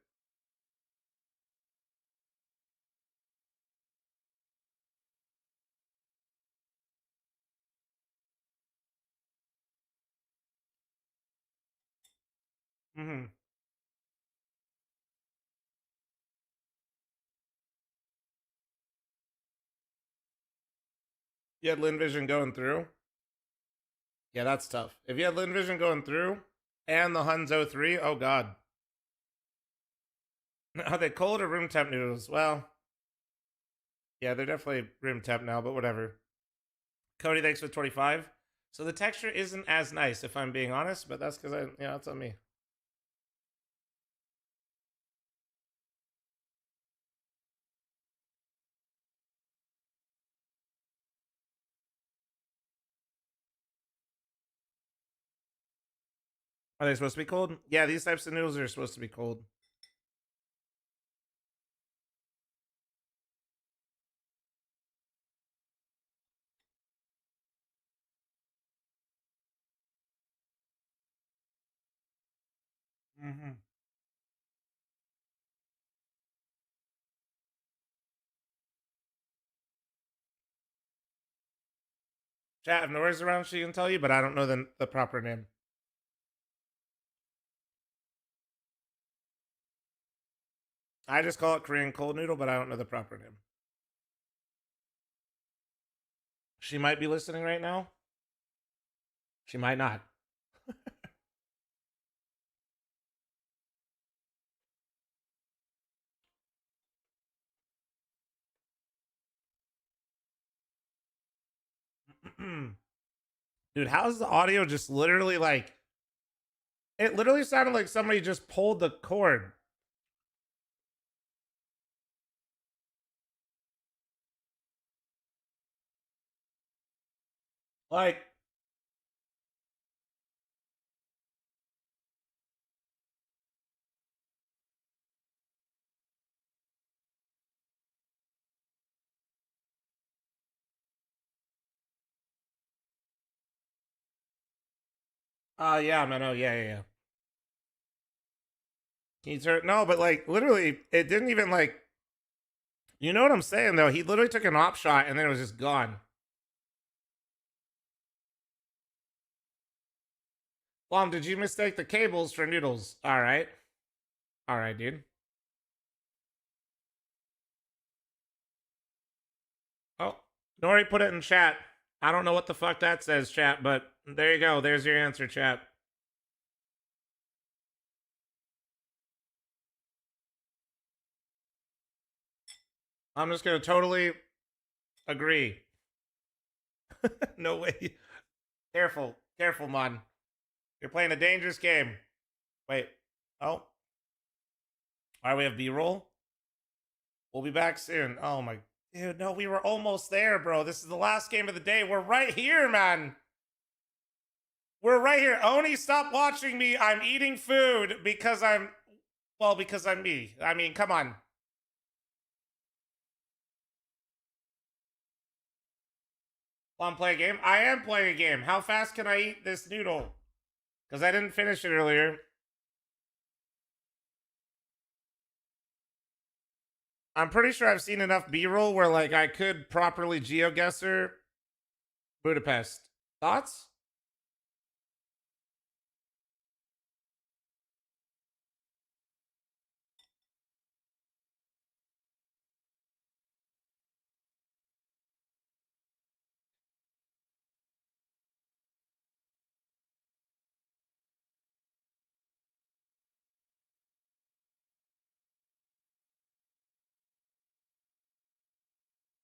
Mm-hmm. You had Lin Vision going through? Yeah, that's tough. If you had Lin Vision going through and the Huns 03, oh god. Are they cold or room temp noodles? Well, yeah, they're definitely room temp now, but whatever. Cody, thanks for 25. So the texture isn't as nice, if I'm being honest, but that's because it's on me. Are they supposed to be cold? Yeah, these types of noodles are supposed to be cold. Mm-hmm. Chat, if Nora's around, she can tell you, but I don't know the proper name. I just call it Korean cold noodle, but I don't know the proper name. She might be listening right now. She might not. Dude, how's the audio just literally like... It literally sounded like somebody just pulled the cord. Like... Yeah, man. Oh, yeah. Can you turn? No, but like literally, it didn't even like. You know what I'm saying though? He literally took an op shot and then it was just gone. Mom, did you mistake the cables for noodles? All right, dude. Oh, Nori put it in chat. I don't know what the fuck that says, chat, but there you go. There's your answer, chat. I'm just gonna totally agree. No way. Careful, man. You're playing a dangerous game. Wait. Oh. All right, we have B-roll. We'll be back soon. Oh my, dude, no, we were almost there, bro. This is the last game of the day. We're right here, man. We're right here. Oni, stop watching me. I'm eating food because I'm me. I mean, come on. Want to play a game? I am playing a game. How fast can I eat this noodle? Because I didn't finish it earlier. I'm pretty sure I've seen enough B-roll where like I could properly GeoGuessr Budapest. Thoughts?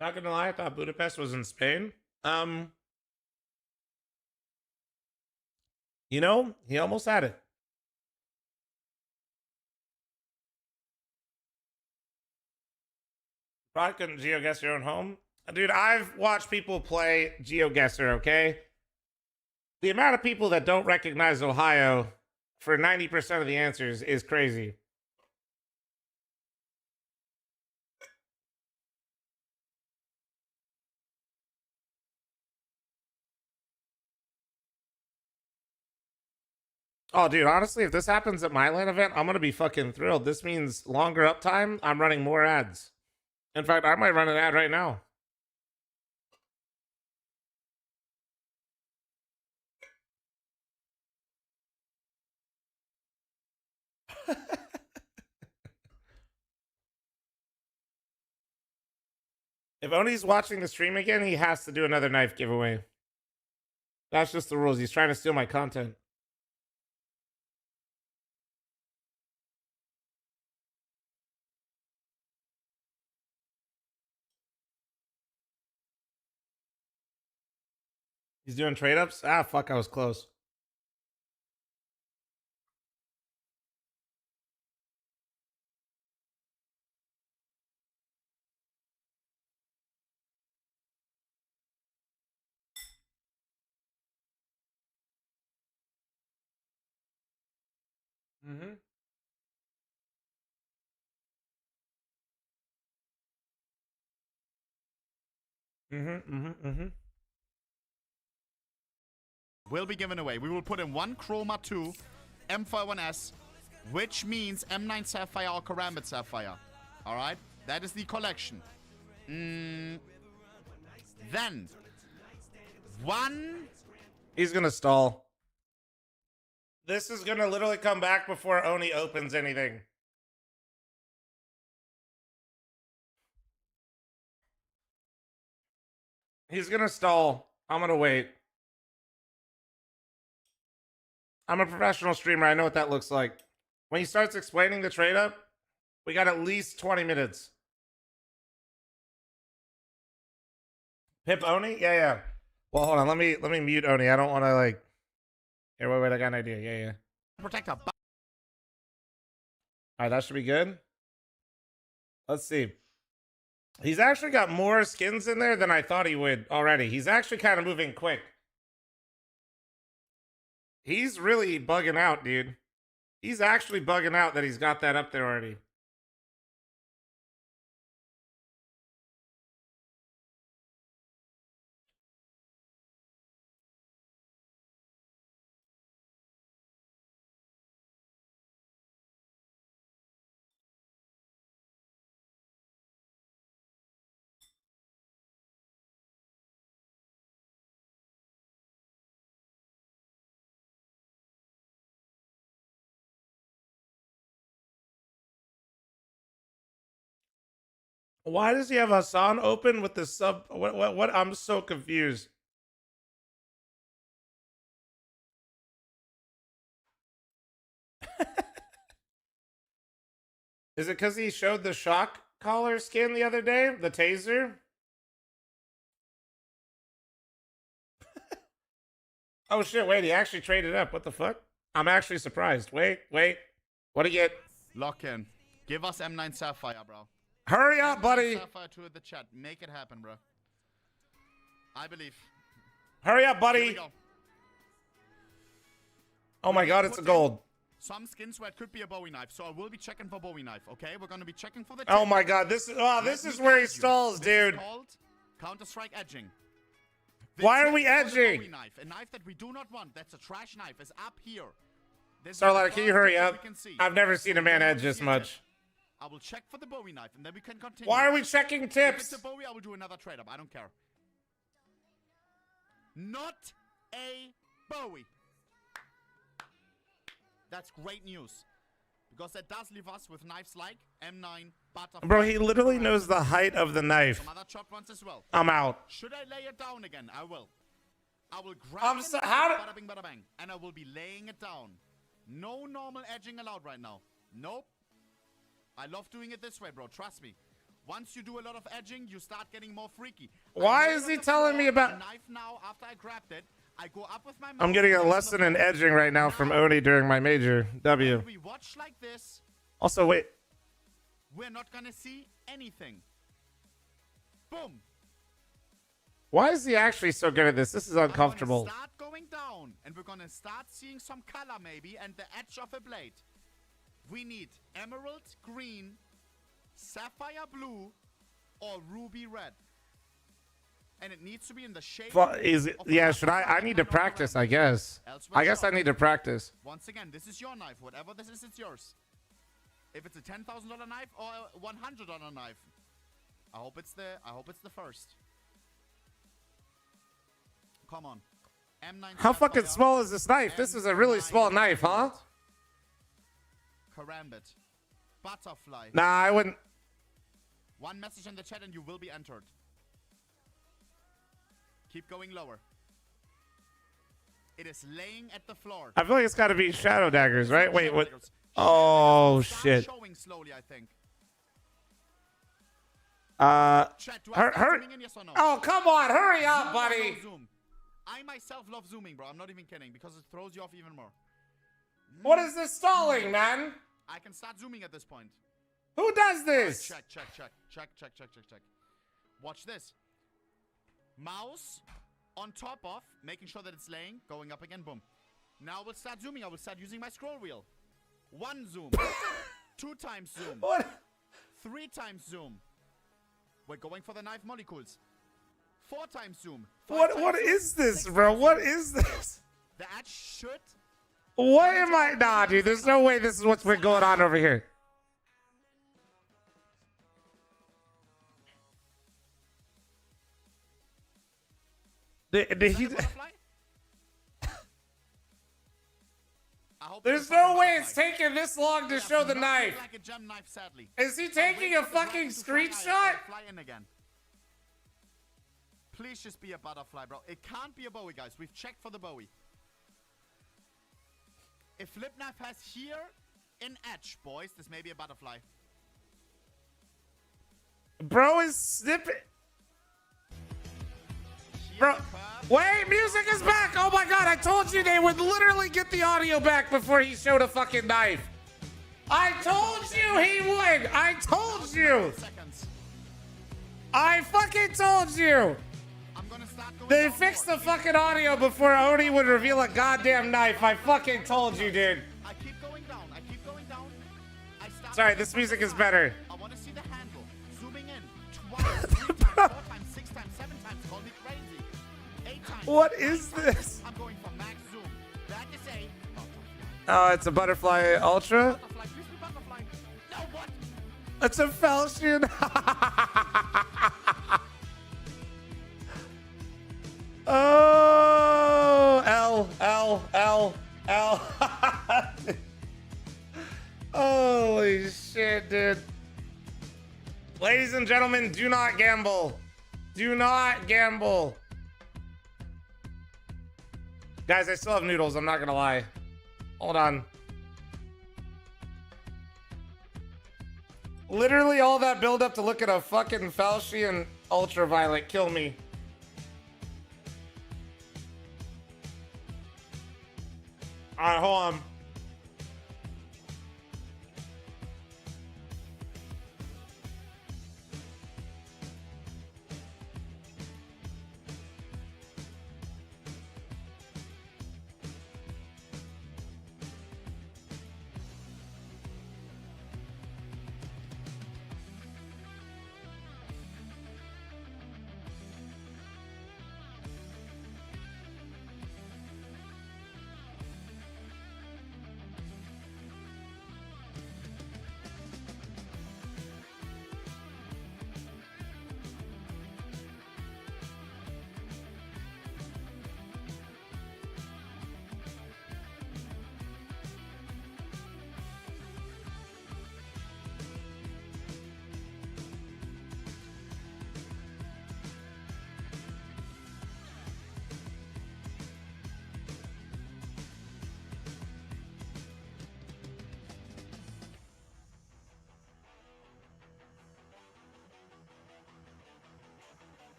Not gonna lie, I thought Budapest was in Spain. You know, he almost had it. Probably couldn't GeoGuess your own home. Dude, I've watched people play GeoGuessr, okay? The amount of people that don't recognize Ohio for 90% of the answers is crazy. Oh, dude, honestly, if this happens at my LAN event, I'm going to be fucking thrilled. This means longer uptime. I'm running more ads. In fact, I might run an ad right now. If Oni's watching the stream again, he has to do another knife giveaway. That's just the rules. He's trying to steal my content. He's doing trade-ups? Ah, fuck, I was close. Mm-hmm. Will be given away. We will put in one Chroma 2 M51S, which means M9 Sapphire or Karambit Sapphire. Alright? That is the collection. Then one. He's gonna stall. This is gonna literally come back before Oni opens anything. He's gonna stall. I'm gonna wait. I'm a professional streamer. I know what that looks like. When he starts explaining the trade up, we got at least 20 minutes. Pip Oni? Yeah. Well, hold on. Let me mute Oni. I don't want to like. Here, wait. I got an idea. Yeah. Protect a. All right, that should be good. Let's see. He's actually got more skins in there than I thought he would already. He's actually kind of moving quick. He's really bugging out, dude. He's actually bugging out that he's got that up there already. Why does he have Hassan open with the sub? What? I'm so confused. Is it because he showed the shock collar skin the other day? The taser? Oh shit, wait, he actually traded up. What the fuck? I'm actually surprised. Wait. What do you get? Lock in. Give us M9 Sapphire, bro. Hurry up, buddy. Sapphire to the chat. Make it happen, bro. I believe. Hurry up, Here buddy. we go. Oh my god, it's a gold. Some skins where it could be a Bowie knife, so I will be checking for Bowie knife, okay? We're gonna be checking for the Oh tip. my god, this is where he stalls, dude. This is called Counter-Strike edging. Why are we tip for the edging? Bowie knife, a knife that we do not want, that's a trash knife, is up here. This is StarLadder, the can you far hurry tip that up? we can see. I've never seen a man edge this much. I will check for the Bowie knife, and then we can continue. Why are we checking If tips? it's a Bowie, I will do another trade-up. I don't care. Not a Bowie. That's great news. Because that does leave us with knives like M9, Butterfly. Bro, he literally knows the height of the knife. Some other chopped ones as well. I'm out. Should I lay it down again? I will. I will grab I'm it, so- how do- bada bing, bada bang, and I will be laying it down. No normal edging allowed right now. Nope. I love doing it this way, bro. Trust me. Once you do a lot of edging, you start getting more freaky. Why I lay is it on he the telling floor, me about- the knife now, after I grabbed it, I go up with my I'm mouse, getting a lay it on the lesson in floor, edging right now from Oni during my major W. we watch like this. Also, wait. We're not gonna see anything. Boom. Why is he actually so good at this? This is uncomfortable. We're gonna start going down, and we're gonna start seeing some color maybe, and the edge of a blade. We need emerald green, sapphire blue, or ruby red. And it needs to be in the shape. Yeah, should I need to practice, I guess. I guess I need to practice. Once again, this is your knife. Whatever this is, it's yours. If it's a $10,000 knife or a $100 knife, I hope it's the first. Come on. M9 How fucking Sapphire, small is this knife? This is a really small knife, huh? Karambit. Butterfly. Nah, I wouldn't. One message in the chat and you will be entered. Keep going lower. It is laying at the floor. I feel like it's got to be shadow daggers, right? Wait, what? Oh, shit. Showing slowly, I think. Chat, do I start hurry. zooming in, yes or no? Oh, come on. Hurry up, Zoom or buddy. no zoom? I myself love zooming, bro. I'm not even kidding because it throws you off even more. What is this stalling, man? I can start zooming at this point. Who does this? Check. Watch this. Mouse on top of, making sure that it's laying, going up again, boom. Now we'll start zooming. I will start using my scroll wheel. 1 zoom. 2 times zoom. What? 3 times zoom. We're going for the knife molecules. 4 times zoom. 5 What times zoom, is this, 6 bro? times What zoom. is this? The edge should. What am I? Nah, dude. There's no way this is what's been going on over here. Did he? There's no way it's taking this long to show the knife. Like a gem knife, sadly. Is he taking a fucking screenshot? Fly in again. Please just be a butterfly, bro. It can't be a Bowie, guys. We've checked for the Bowie. If Flip Knife has here an edge, boys, this may be a butterfly. Bro is snipping. Bro, wait, music is back. Oh my god, I told you they would literally get the audio back before he showed a fucking knife. I told you he would. I told you. I fucking told you. They fixed the fucking audio before Oni would reveal a goddamn knife. I fucking told you, dude. I keep going down. Sorry, this music is better. I want to see the handle. Zooming in. Twice, 3 times, 4 times, 6 times, 7 times. Call me crazy. 8 times. What is this? I'm going for max zoom. That is a Oh, it's a Butterfly Ultra? butterfly. Please be butterfly. No, what? It's a Falchion. Oh, L. Holy shit, dude. Ladies and gentlemen, do not gamble. Do not gamble. Guys, I still have noodles. I'm not going to lie. Hold on. Literally all that build up to look at a fucking Falchion ultraviolet kill me. Alright, hold on.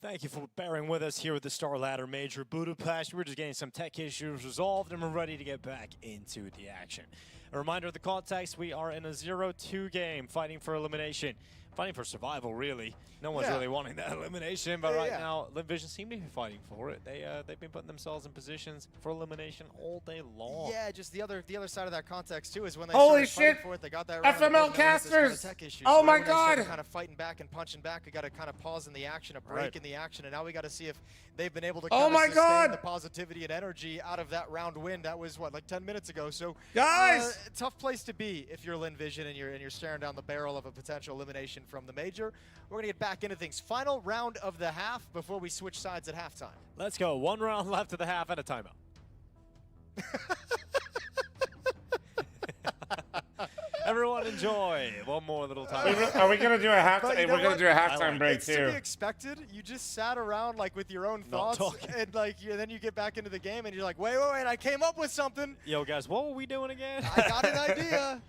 Thank you for bearing with us here at the StarLadder Major Budapest. We're just getting some tech issues resolved and we're ready to get back into the action. A reminder of the context, we are in a 0-2 game fighting for elimination. Fighting for survival, really. No one's really wanting that elimination, but right now, LimVision seem to be fighting for it. They've been putting themselves in positions for elimination all day long. Yeah, just the other side of that context too is when they Holy started shit! For it, they got that FML casters! Oh my god! Kind of fighting back and punching back. We got to kind of pause in the action, a break in the action, and now we got to see if they've been able to kind of sustain the positivity and energy out of that round win. That was what, like 10 minutes ago. So guys, tough place to be if you're LimVision and you're staring down the barrel of a potential elimination from the major. We're gonna get back into things. Final round of the half before we switch sides at halftime. Let's go. One round left of the half and a timeout. Everyone enjoy. One more little time. Are we gonna do a halftime? You know We're gonna do a halftime break it's too. to be expected. You just sat around like with your own thoughts, and like then you get back into the game, and you're like, wait, I came up with something. Yo, guys, what were we doing again? I got an idea.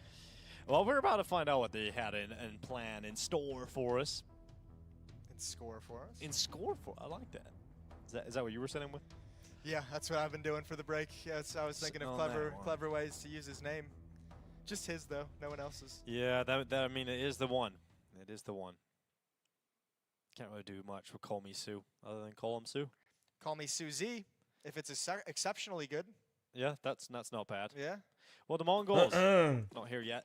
Well, we're about to find out what they had in plan, in store for us. In score for us? In score for I like that. Is that what you were sitting with? Yeah, that's what I've been doing for the break. Yes, I was thinking of clever ways to use his name. Just his, though. No one else's. Yeah, I mean, it is the one. It is the one. Can't really do much with Call Me Sue, other than call him Sue. Call me Suzy, if it's exceptionally good. Yeah, that's not bad. Yeah. Well, the Mongols, not here yet.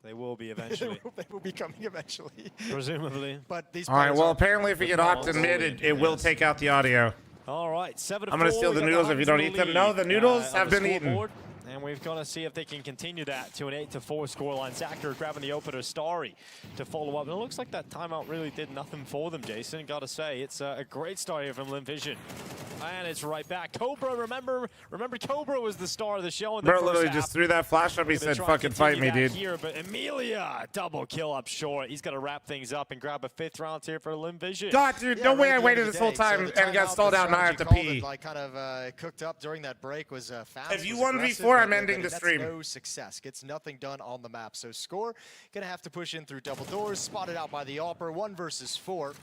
They will be eventually. They will be coming eventually. Presumably. But these. All right. Well, apparently, if we get opt in mid, it will take out the audio. All right, 7-4. I'm gonna steal the noodles if you don't eat them. No, the noodles have been eaten. And we've got to see if they can continue that to an 8-4 scoreline. Zacher grabbing the opener, Starry to follow up. And it looks like that timeout really did nothing for them, Jason. Got to say, it's a great start here from LimVision. And it's right back. Cobra, remember Cobra was the star of the show in the Bro literally just threw that flash up. He said, fucking fight me, dude. Here, but Emilia, double kill up short. He's got to wrap things up and grab a 5th round here for LimVision. God, dude, no way I waited this whole time and got stalled out and I have to pee. Like kind of cooked up during that break was fast. If you 1v4, I'm ending the stream. No success. Gets nothing done on the map. So Score gonna have to push in through double doors. Spotted out by the AWPer. 1 versus 4.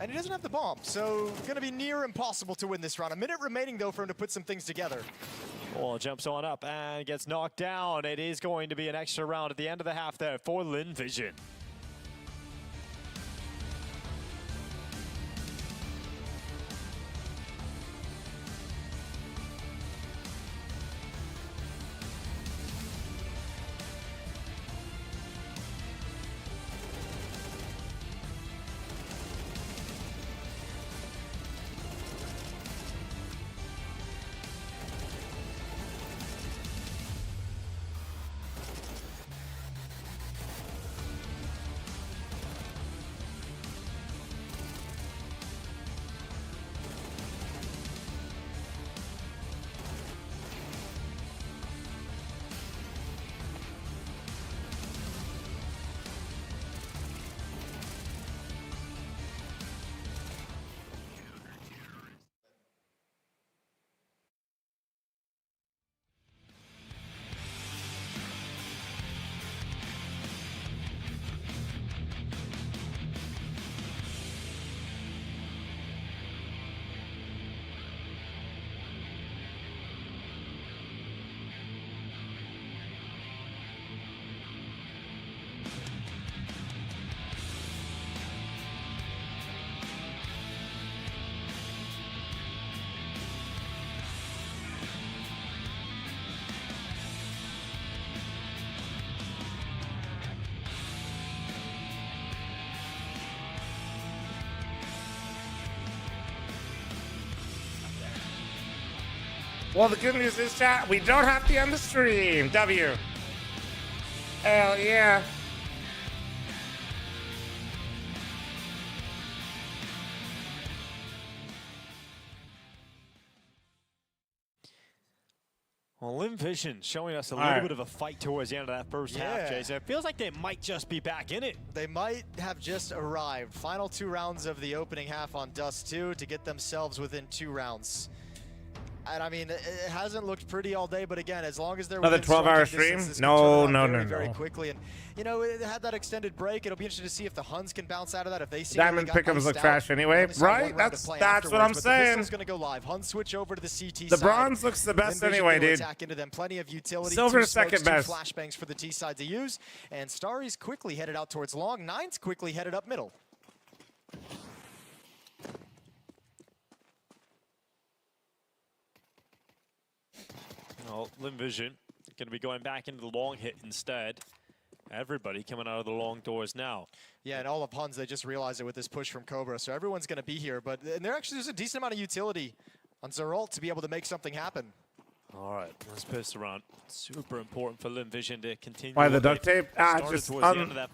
And he doesn't have the bomb, so gonna be near impossible to win this round. A minute remaining though for him to put some things together. Well, jumps on up and gets knocked down. It is going to be an extra round at the end of the half there for LimVision. Well, the good news is, chat, we don't have to end the stream. W. Hell yeah. Well, Vision showing us a little bit of a fight towards the end of that first half, Jason. It feels like they might just be back in it. They might have just arrived. Final 2 rounds of the opening half on Dust 2 to get themselves within 2 rounds. And I mean, it hasn't looked pretty all day, but again, as long as they're another 12-hour stream, no. Very quickly, and you know, it had that extended break. It'll be interesting to see if the Huns can bounce out of that. If they see Diamond Pick'ems look trash anyway, right? That's what I'm saying. It's going to go live. Huns switch over to the CT. The bronze looks the best anyway, dude. Attack into them. Plenty of utility. Silver second best. 2 flashbangs for the T side to use, and Starry's quickly headed out towards long. Nine's quickly headed up middle. Well, Vision going to be going back into the long hit instead. Everybody coming out of the long doors now. Yeah, and all of Huns, they just realized it with this push from Cobra, so everyone's going to be here. But and there's a decent amount of utility on Zeralt to be able to make something happen. All right, let's pass around. Super important for Vision to continue. Why the duct tape?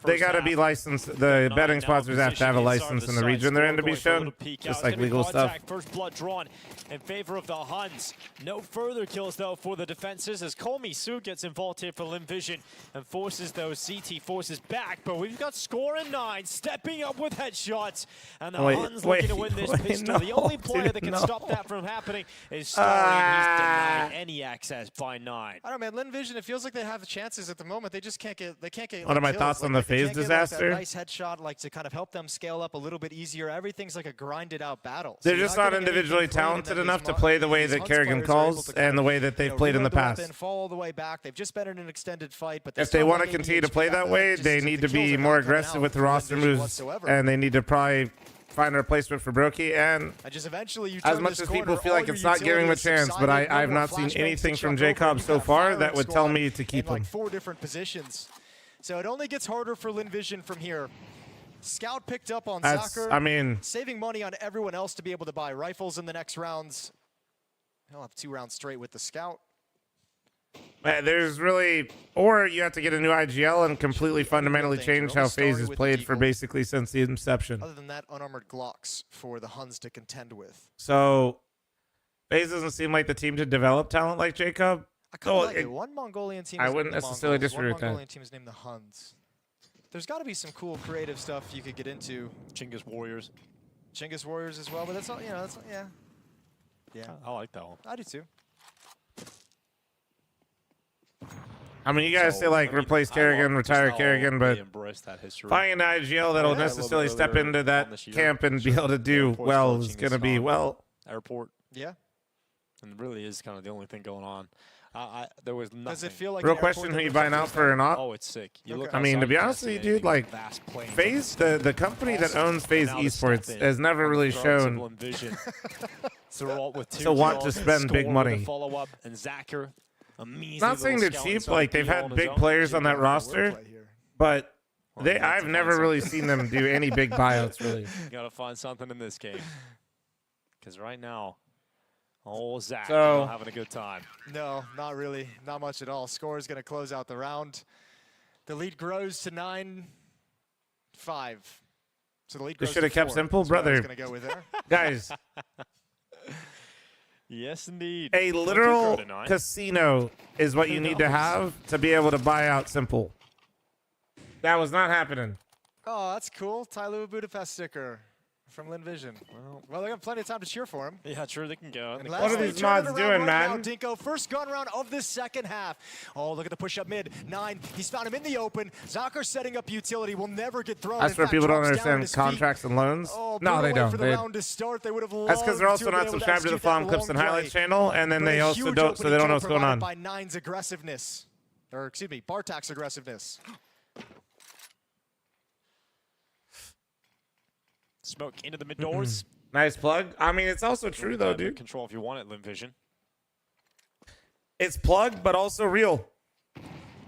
They got to be licensed. The betting sponsors have to have a license in the region they're in to be shown. Just like legal stuff. First blood drawn in favor of the Huns. No further kills though for the defenses as Komi-Su gets involved here for Vision and forces those CT forces back. But we've got Score and 9 stepping up with headshots, and the Huns looking to win this pistol. The only player that can stop that from happening is Starry, and he's denied any access by 9. I don't know, man. Vision, it feels like they have the chances at the moment. They just can't get. They can't get. What are my thoughts on the phase disaster? Nice headshot, like to kind of help them scale up a little bit easier. Everything's like a grinded out battle. They're just not individually talented enough to play the way that Kerrigan calls and the way that they've played in the past. Fall all the way back. They've just been in an extended fight, but if they want to continue to play that way, they need to be more aggressive with the roster moves, and they need to probably find a replacement for Brokey. And just eventually as much as people feel like it's not giving him a chance, but I've not seen anything from Jacob so far that would tell me to keep him. Like 4 different positions. So it only gets harder for Vision from here. Scout picked up on Soccer. I mean, saving money on everyone else to be able to buy rifles in the next rounds. He'll have 2 rounds straight with the Scout. There's really, or you have to get a new IGL and completely fundamentally change how FaZe is played for basically since the inception. Other than that, unarmored Glocks for the Huns to contend with. So FaZe doesn't seem like the team to develop talent like Jacob. One Mongolian team. I wouldn't necessarily disagree with that. One Mongolian team is named the Huns. There's got to be some cool creative stuff you could get into. Chinggis Warriors. Chinggis Warriors as well, but that's all. You know, that's yeah. Yeah, I like that one. I do too. I mean, you guys say like replace Kerrigan, retire Kerrigan, but finding an IGL that'll necessarily step into that camp and be able to do well is going to be airport. Yeah, and it really is kind of the only thing going on. There was nothing. Does it feel like real question? Who you buying out for or not? Oh, it's sick. I mean, to be honest with you, dude, like FaZe, the company that owns FaZe Esports has never really shown to want to spend big money. Not saying they're cheap, like they've had big players on that roster, but I've never really seen them do any big buyouts, really. Gotta find something in this game. Because right now, Zach not having a good time. No, not really. Not much at all. Score is going to close out the round. The lead grows to 9-5. So the lead grows should have kept simple, brother. Go with there. Guys. Yes, indeed. A literal casino is what you need to have to be able to buy out simple. That was not happening. Oh, that's cool. Tyloo Budapest sticker from Vision. Well, they got plenty of time to cheer for him. Yeah, sure, they can go. What are these mods doing, man? Now, Dinko, first gun round of this second half. Oh, look at the push up mid. 9. He's found him in the open. Zocker setting up utility. Will never get thrown. That's where people don't understand contracts and loans. No, they don't. That's because they're also not subscribed to the fl0m Clips and Highlights channel, and then they also don't, so they don't know what's going on. By 9's aggressiveness, or excuse me, Bartak's aggressiveness. Smoke into the mid doors. Nice plug. I mean, it's also true though, dude. Control if you want it, Vision. It's plugged, but also real.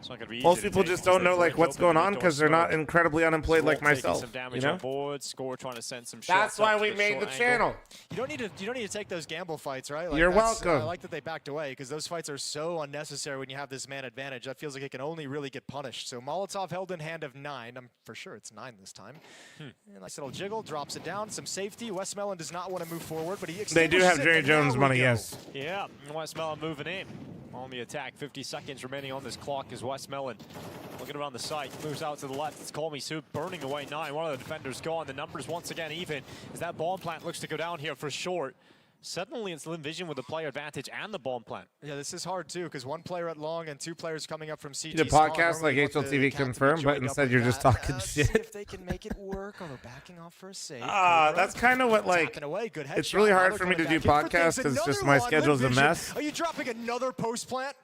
It's not gonna be easy Most to people take just because don't they know like break what's open going the on mid-door because they're not smoke. incredibly unemployed like Swole taking myself. some damage You know? on board. Score trying to send some That's shots why up we to made short the angle. channel. You don't need to take those gamble fights, right? Like You're that's- welcome. I like that they backed away because those fights are so unnecessary when you have this man advantage. That feels like it can only really get punished. So Molotov held in hand of 9. I'm for sure it's 9 this time. A nice little jiggle, drops it down. Some safety. Westmelon does not want to move forward, but he They do have extinguishes it, Jerry and now Jones we money, go. yes. Yeah, Westmelon moving in on the attack. 50 seconds remaining on this clock as Westmelon looking around the site. Moves out to the left. It's Call Me Soup burning away 9. One of the defenders gone. The numbers once again even as that bomb plant looks to go down here for short. Suddenly it's LinVision with the player advantage and the bomb plant. Yeah, this is hard too because 1 player at long and 2 players coming up from CT. You did a spawn. podcast like Normally want the HLTV cat to be confirmed, but joined up instead with you're just that. talking Let's shit. See if they can make it work. Although backing off for a save. That's kind of what like. Tapping away. Good It's headshot. really Now hard they're for me to coming do back in for podcasts things. because just Another my one, schedule's a LinVision. mess. Are you dropping another post plant?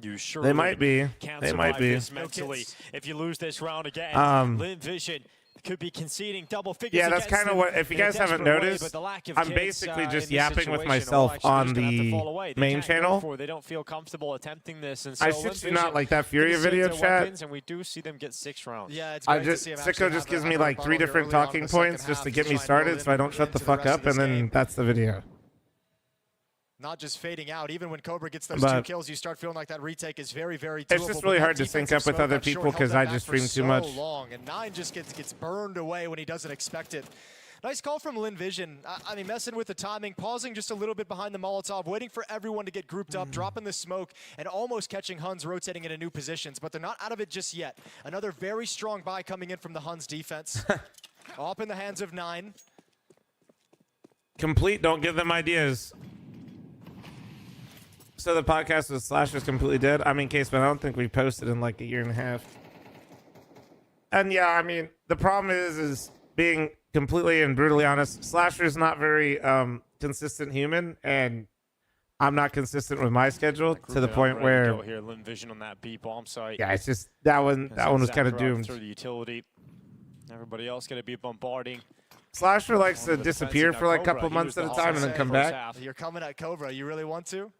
You sure They might be. can't They might survive be. this mentally. If you lose this round again, LinVision could be conceding double figures. Yeah, that's kind of what. If you guys haven't noticed, I'm basically just yapping with myself on the main channel. They don't feel comfortable attempting this, and I so shit you not, like that Furia consumes video their chat. weapons, and we do see them get 6 rounds. Yeah, it's I great to just see him Sicko actually just have gives a me like rebuttal 3 different early on in talking the second points just half to get me try and build started, so I don't shut the into fuck rest of up, this and then game. that's the video. Not just fading out. Even when Cobra gets those But 2 kills, you start feeling like that retake is very, very doable. It's just really hard to sync up with other people because I just stream too much. Long, and 9 just gets burned away when he doesn't expect it. Nice call from LinVision. I mean, messing with the timing, pausing just a little bit behind the Molotov, waiting for everyone to get grouped up, dropping the smoke, and almost catching Huns rotating into new positions, but they're not out of it just yet. Another very strong buy coming in from the Huns defense. Up in the hands of 9. Complete, don't give them ideas. So the podcast with Slash is completely dead. I mean, Case, but I don't think we posted in like a year and a half. And yeah, I mean, the problem is being completely and brutally honest, Slasher is not very consistent human, and I'm not consistent with my schedule to the point where here, LinVision on that B bomb site. yeah, it's just that one was kind of doomed. Through the utility. Everybody else going to be bombarding. Slasher likes to disappear for like a couple months at a time and then come back. You're coming at Cobra. You really want to?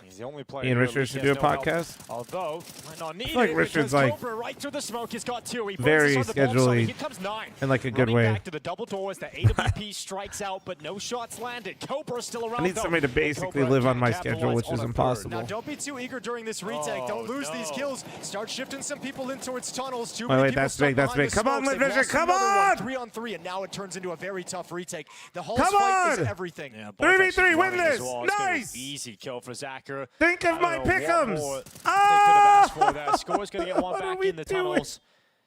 He's the only player. Ian who Richards really should do a has no help. podcast. Although might not need like it Richards, because like, Cobra right through the smoke. He's got 2. He very focuses on the bomb site. scheduley Here comes 9. in like a good Running way. back to the double doors. The AWP strikes out, but no shots landed. Cobra still around. I need though. somebody to And basically Cobra live on can't my capitalize schedule, which on is a third. impossible. Now, don't be too eager during this retake. Don't lose these kills. Start shifting some people in towards tunnels. Too many Wait, people that's stuck big, that's behind big. the Come on, smokes. They've LinVision, lost come another one. on! 3 on 3, and now it turns into a very tough retake. The whole Come fight is on! everything. Yeah, 3v3, win running as this! well. It's gonna be Nice! Easy kill for Zacher. Think of my I don't know what pick'ems! more They could have Ah! asked for that. Score's going to get one What are back we in the doing? tunnels.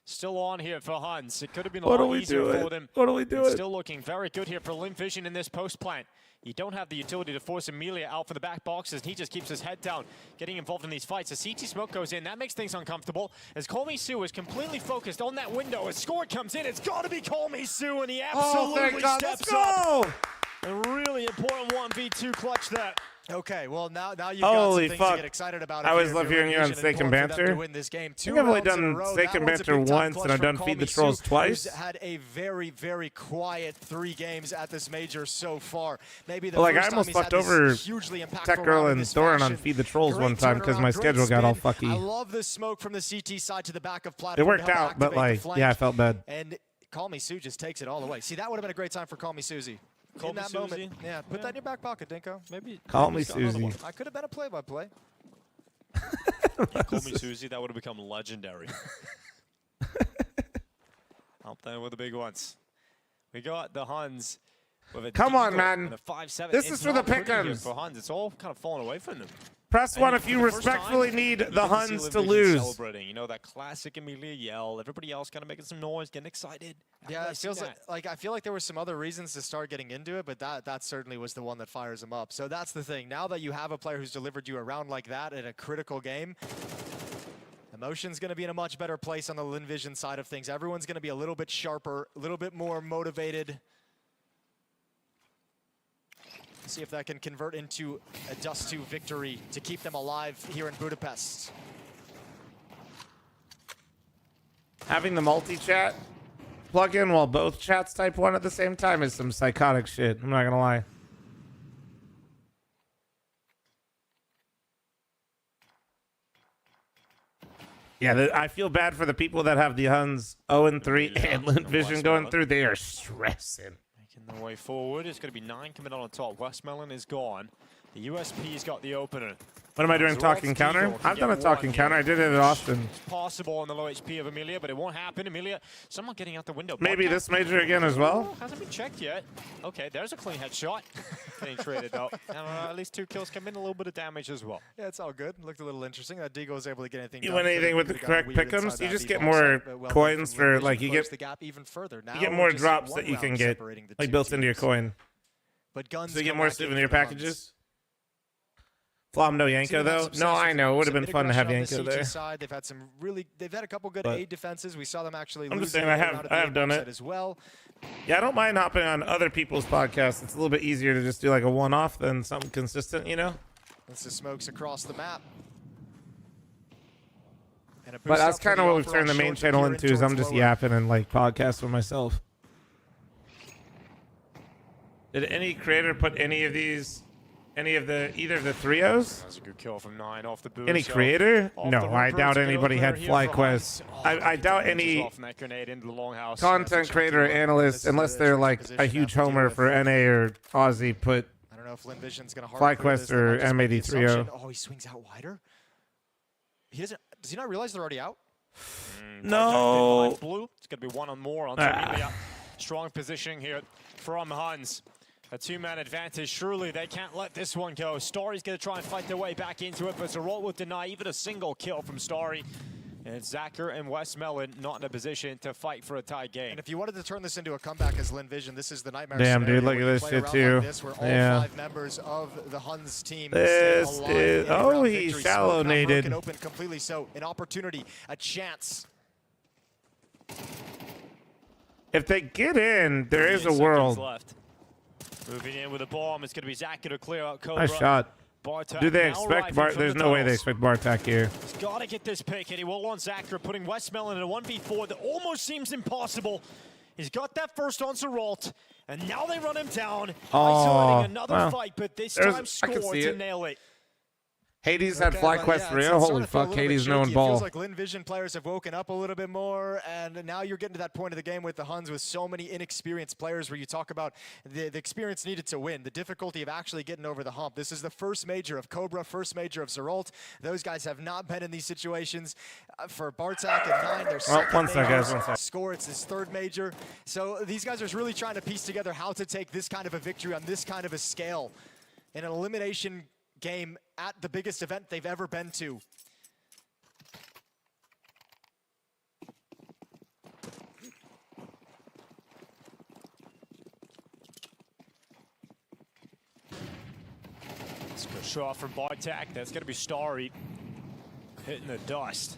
Still on here for Huns. It could have been a What are lot we easier doing? for them. What are we It's doing? still looking very good here for LinVision in this post plant. You don't have the utility to force Amelia out for the back boxes, and he just keeps his head down, getting involved in these fights. The CT smoke goes in. That makes things uncomfortable. As Call Me Sue is completely focused on that window. As Score comes in, it's got to be Call Me Sue, and he absolutely thank God. steps Let's go! up. A really important 1v2 clutch there. Okay, well now you've Holy got some things fuck. to get excited about. I always love hearing you on Steak and Banter. To win this game. I think I've only done Steak and Banter once, and I've done Feed the Trolls twice. Who's had a very, very quiet 3 games at this major so far. Maybe the Like, I first time almost he's had fucked this over hugely impactful Tech Girl round in and this Thorin on fashion. Feed the Trolls Great one time because turnaround, my great schedule got all spin. fucky. I love the smoke from the CT side to the back of platform. It worked to help out, but activate the like, yeah, I flank. felt bad. And Call Me Sue just takes it all the way. See, that would have been a great time for Call Me Susie. Call in Me that Susie? moment, yeah, put that in your back pocket, Dinko. Maybe Call Me he's got another Susie. one. I could have been a play-by-play. Call Me Susie, that would have become legendary. Out there with the big ones. We got the Huns with a Come on, deagle man. and a 5-7. This It's is for the not pretty here pick'ems. for Huns. It's all kind of falling away from them. Press And 1 if for you the first respectfully time, need you the get to see Huns to LinVision lose. Celebrating, you know, that classic Amelia yell. Everybody else kind of making some noise, getting excited. Yeah, I it feels see like I feel like there were some other reasons to start getting into it, but that certainly was the one that fires him up. So that's the thing. Now that you have a player who's delivered you a round like that in a critical game, emotion's going to be in a much better place on the LinVision side of things. Everyone's going to be a little bit sharper, a little bit more motivated. See if that can convert into a Dust 2 victory to keep them alive here in Budapest. Having the multi-chat plug in while both chats type 1 at the same time is some psychotic shit. I'm not gonna lie. Yeah, I feel bad for the people that have the Huns 0-3 and Lint Vision going through. They are stressing. Making their way forward. It's going to be 9 coming on top. Westmelon is gone. The USP's got the opener. What am I doing? Talking counter? I've done a talking counter. I did it at Austin. It's possible on the low HP of Amelia, but it won't happen. Amelia, someone getting out the window. Maybe this major again as well? Oh, hasn't been checked yet. Okay, there's a clean headshot. Getting traded out. At least 2 kills come in, a little bit of damage as well. Yeah, it's all good. Looked a little interesting. That Deagle was able to get anything You done. win anything with the correct pick'ems? You just get more coins for, like, you get more drops that you can get, like, built into your coin. But guns so you get more souvenir packages? fl0m no Yanko though. No, I know. It would have been fun to have Yanko there. Side, they've had a couple good A defenses. We saw them actually. I'm just saying, I have done it as well. Yeah, I don't mind hopping on other people's podcasts. It's a little bit easier to just do like a one-off than something consistent, you know. This is smokes across the map. But that's kind of what we've turned the main channel into. Is I'm just yapping and like podcasts with myself. Did any creator put any of these? Either of the trios? That's a good kill from 9 off the boost. Any creator? No, I doubt anybody had FlyQuest. I doubt any content creator or analyst, unless they're like a huge homer for NA or Aussie, put I don't know if Fl0mVision's gonna FlyQuest or M83O. Oh, he swings out wider. He doesn't. Does he not realize they're already out? No. Blue. It's gonna be one on more on Amelia. Strong positioning here from Huns. A 2-man advantage. Surely they can't let this one go. Starry's going to try and fight their way back into it, but Zerolt will deny even a single kill from Starry. And Zacher and Westmelon not in a position to fight for a tie game. And if you wanted to turn this into a comeback as Fl0mVision, this is the nightmare. Damn, dude, look at this shit too. Like this, where all 5 members of the Huns team this is he shallow naded. Open completely. So an opportunity, a chance. If they get in, there is a world. Left. Moving in with a bomb, it's going to be Zacher to clear out Cobra. Nice shot. Bartak Do they expect Bart? There's no way they expect Bartak here. He's got to get this pick, and he will on Zacher, putting Westmelon in a 1v4 that almost seems impossible. He's got that first on Zerolt, and now they run him down. Isolating another fight, but this time score to nail it. Hades had FlyQuest Rio. Holy fuck, Hades knowing ball. It feels like Fl0mVision players have woken up a little bit more, and now you're getting to that point of the game with the Huns with so many inexperienced players where you talk about the experience needed to win, the difficulty of actually getting over the hump. This is the first major of Cobra, first major of Zerolt. Those guys have not been in these situations. For Bartak and 9, they're second major score. It's his 3rd major. So these guys are really trying to piece together how to take this kind of a victory on this kind of a scale in an elimination game at the biggest event they've ever been to. Let's go shot from Bartak. That's going to be Starry hitting the dust.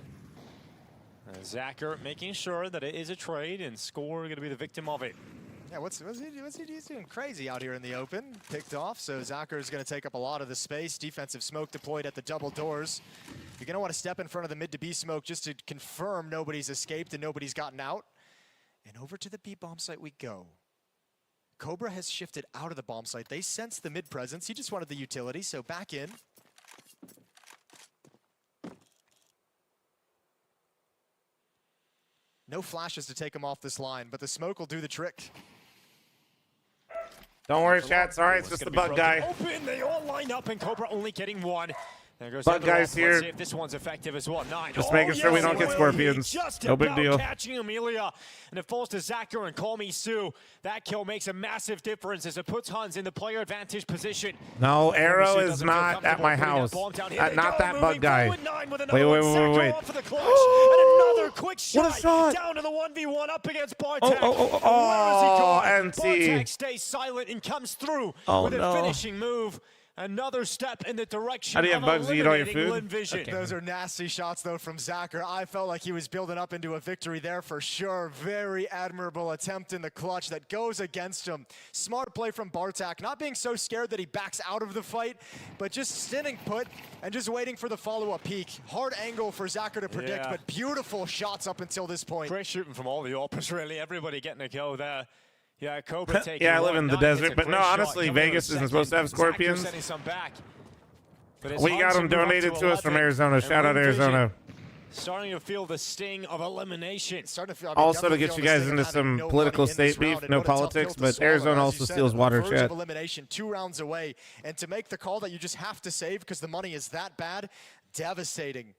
Zacher making sure that it is a trade, and Score going to be the victim of it. Yeah, what's he doing crazy out here in the open? Picked off, so Zacher is going to take up a lot of the space. Defensive smoke deployed at the double doors. You're going to want to step in front of the mid to B smoke just to confirm nobody's escaped and nobody's gotten out. And over to the B bomb site we go. Cobra has shifted out of the bomb site. They sense the mid presence. He just wanted the utility, so back in. No flashes to take him off this line, but the smoke will do the trick. Don't worry, chat. Sorry, it's just the bug guy. Open, they all line up, and Cobra only getting 1. There goes Bug guys here. Let's see if this one's effective as well. 9. Just making sure we don't get scorpions. No big deal. Catching Amelia, and it falls to Zacher and Call Me Sue. That kill makes a massive difference as it puts Huns in the player advantage position. No, Arrow is not at my house. Not that bug guy. Wait. Another quick shot. What a shot. Down to the 1v1 up against Bartak. NT. Bartak stays silent and comes through with a finishing move. Another step in the direction How do you have bugs eat all your food? Okay. Those are nasty shots, though, from Zacher. I felt like he was building up into a victory there for sure. Very admirable attempt in the clutch that goes against him. Smart play from Bartak, not being so scared that he backs out of the fight, but just standing put and just waiting for the follow-up peak. Hard angle for Zacher to predict, but beautiful shots up until this point. Great shooting from all the oppos, really. Everybody getting a go there. Yeah, Cobra taking yeah, I live in the desert, but no, honestly, Vegas isn't supposed to have scorpions. Some back. We got them donated to us from Arizona. Shout out Arizona. Starting to feel the sting of elimination. Starting to feel, Also to get you guys into some political state beef, no politics, but Arizona also steals water chat. Elimination 2 rounds away, and to make the call that you just have to save because the money is that bad, devastating.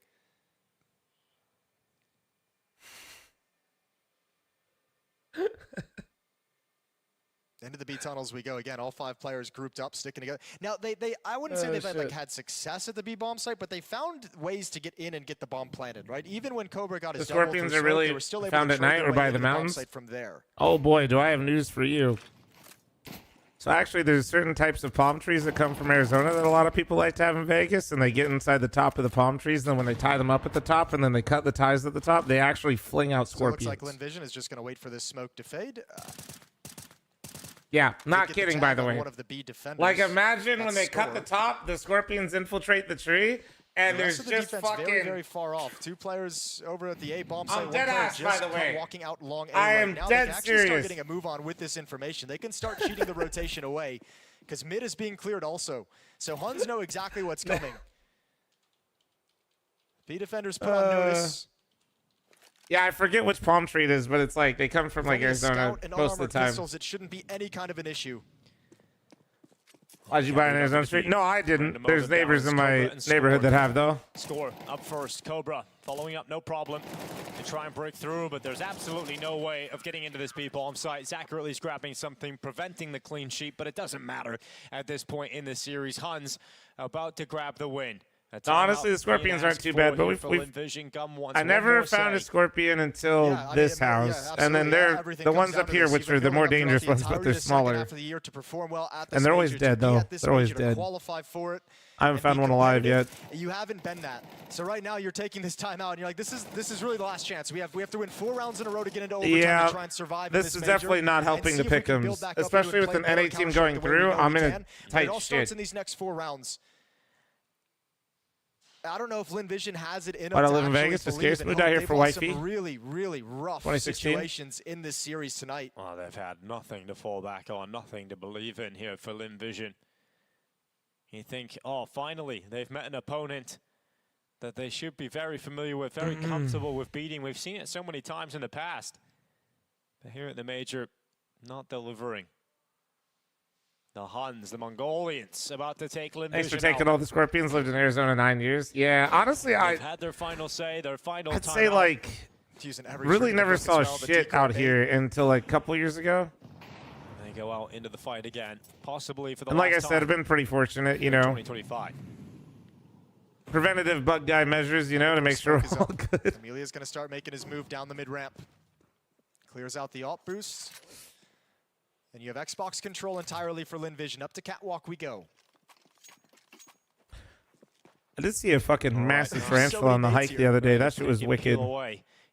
Into the B tunnels we go again. All 5 players grouped up, sticking together. Now I wouldn't say they've had success at the B bomb site, but they found ways to get in and get the bomb planted, right? Even when Cobra got his the Scorpions are really found at night or by the mountains. From there. Oh boy, do I have news for you. So actually, there's certain types of palm trees that come from Arizona that a lot of people like to have in Vegas, and they get inside the top of the palm trees, and then when they tie them up at the top, and then they cut the ties at the top, they actually fling out scorpions. So it looks like Lynn Vision is just going to wait for this smoke to fade. Yeah, not kidding, by the way. One of the B defenders. Like, imagine when they cut the top, the scorpions infiltrate the tree, and there's just fucking very far off. 2 players over at the A bomb site. I'm dead ass, by the way. Walking out long A I right am now. dead They can actually start serious. getting a move on with this information. They can start cheating the rotation away because mid is being cleared also. So Huns know exactly what's coming. B defenders put on notice. Yeah, I forget which palm tree it is, but it's like they come from like Arizona most of the time. Pistols, it shouldn't be any kind of an issue. Why'd you buy an Arizona tree? No, I didn't. There's neighbors in my neighborhood that have, though. Score up first. Cobra following up, no problem. They try and break through, but there's absolutely no way of getting into this B bomb site. Zach Early's grabbing something, preventing the clean sheet, but it doesn't matter at this point in the series. Huns about to grab the win. Honestly, the Scorpions aren't too bad, but I never found a Scorpion until this house, and then they're the ones up here, which are the more dangerous ones, but they're smaller. And they're always dead, though. They're always dead. I haven't found one alive yet. You haven't been that. So right now you're taking this time out, and you're like, this is really the last chance. We have to win 4 rounds in a row to get into overtime to try and survive. This is definitely not helping the pick'ems, especially with an NA team going through. I'm in a tight it all starts shit. in these next 4 rounds. I don't know if Lynn Vision has it in But I them live to in Vegas. actually Just believe curious. it. Moved out here They've for lost wifey. some really, really rough 2016. situations in this series tonight. Well, they've had nothing to fall back on, nothing to believe in here for Lynn Vision. You think, oh, finally, they've met an opponent that they should be very familiar with, very comfortable with beating. We've seen it so many times in the past. But here at the Major, not delivering. The Huns, the Mongolians, about to take Lynn Thanks for Vision taking out. all the Scorpions. Lived in Arizona 9 years. Yeah, honestly, They've had their final say, their final I'd time say out. like really never saw as well, the shit out here until like a couple years ago. They go out into the fight again, possibly for the And like I last said, I've time been pretty fortunate, you know. 2025. Preventative bug guy measures, you know, to make sure we're all good. Amelia's going to start making his move down the mid-ramp. Clears out the alt boost. And you have Xbox control entirely for Lynn Vision. Up to Catwalk we go. I did see a fucking massive tarantula on the hike the other day. That shit was wicked.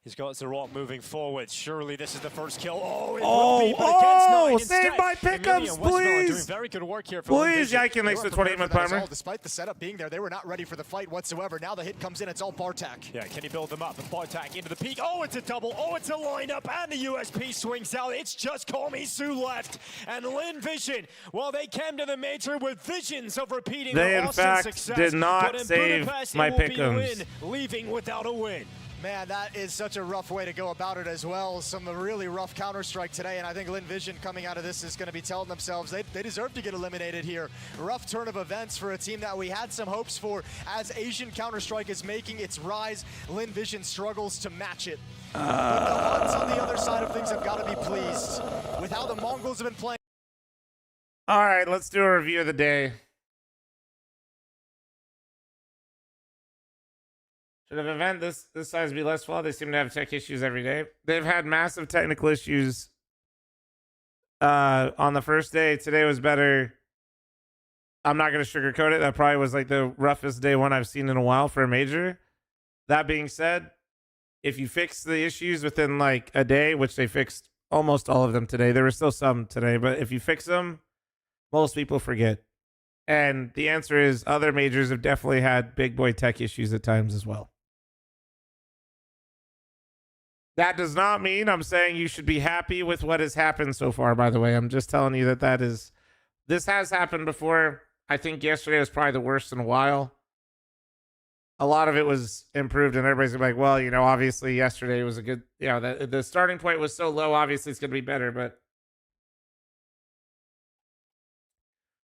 He's got Zarok moving forward. Surely this is the first kill. Oh, it Oh, would be, but against nine save instead. my pickups, Amelia and Westmell are doing please. very good work here for Lynn Please, Vision. Yike makes the 28-month primer. Despite the setup being there, they were not ready for the fight whatsoever. Now the hit comes in. It's all Bartak. Yeah, can he build them up? The Bartak into the peak. Oh, it's a double. Oh, it's a lineup. And the USP swings out. It's just Call Me Sue left. And Lynn Vision, well, they came to the Major with visions of repeating They, their in Austin fact, success. did not but in save Budapest, my it will be pick'ems. Lynn leaving without a win. Man, that is such a rough way to go about it as well. Some really rough Counter-Strike today, and I think Lynn Vision coming out of this is going to be telling themselves they deserve to get eliminated here. Rough turn of events for a team that we had some hopes for. As Asian Counter-Strike is making its rise, Lynn Vision struggles to match it. But the Huns on the other side of things have got to be pleased with how the Mongols have been playing. All right, let's do a review of the day. Should an event this size be less flawed? They seem to have tech issues every day. They've had massive technical issues on the first day. Today was better. I'm not going to sugarcoat it. That probably was like the roughest day one I've seen in a while for a Major. That being said, if you fix the issues within like a day, which they fixed almost all of them today, there were still some today, but if you fix them, most people forget. And the answer is other Majors have definitely had big boy tech issues at times as well. That does not mean I'm saying you should be happy with what has happened so far, by the way. I'm just telling you that this has happened before. I think yesterday was probably the worst in a while. a lot of it was improved, and everybody's gonna be like, well, you know, obviously yesterday was a good, you know, the starting point was so low. Obviously, it's gonna be better, but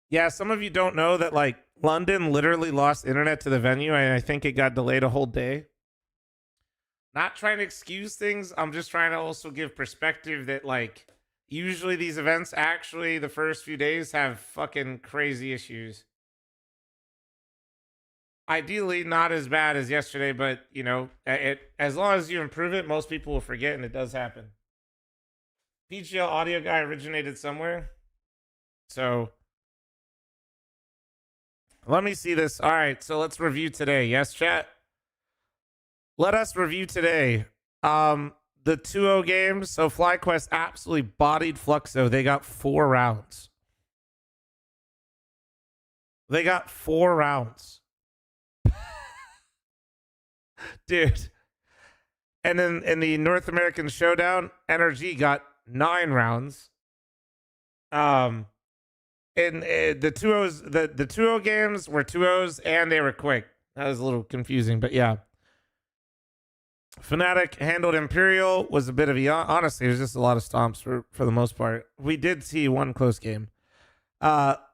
yeah, some of you don't know that like London literally lost internet to the venue, and I think it got delayed a whole day. Not trying to excuse things. I'm just trying to also give perspective that like usually these events actually the first few days have fucking crazy issues. Ideally, not as bad as yesterday, but you know, as long as you improve it, most people will forget, and it does happen. PGL audio guy originated somewhere, so let me see this. All right, so let's review today. Yes, chat. Let us review today. The 2-0 games. So FlyQuest absolutely bodied fl0m. They got 4 rounds. They got 4 rounds. Dude. And then in the North American Showdown, NRG got 9 rounds. In the 2-0s, the 2-0 games were 2-0s and they were quick. That was a little confusing, but yeah. Fnatic handled Imperial, was a bit of a, honestly, it was just a lot of stomps for the most part. We did see one close game.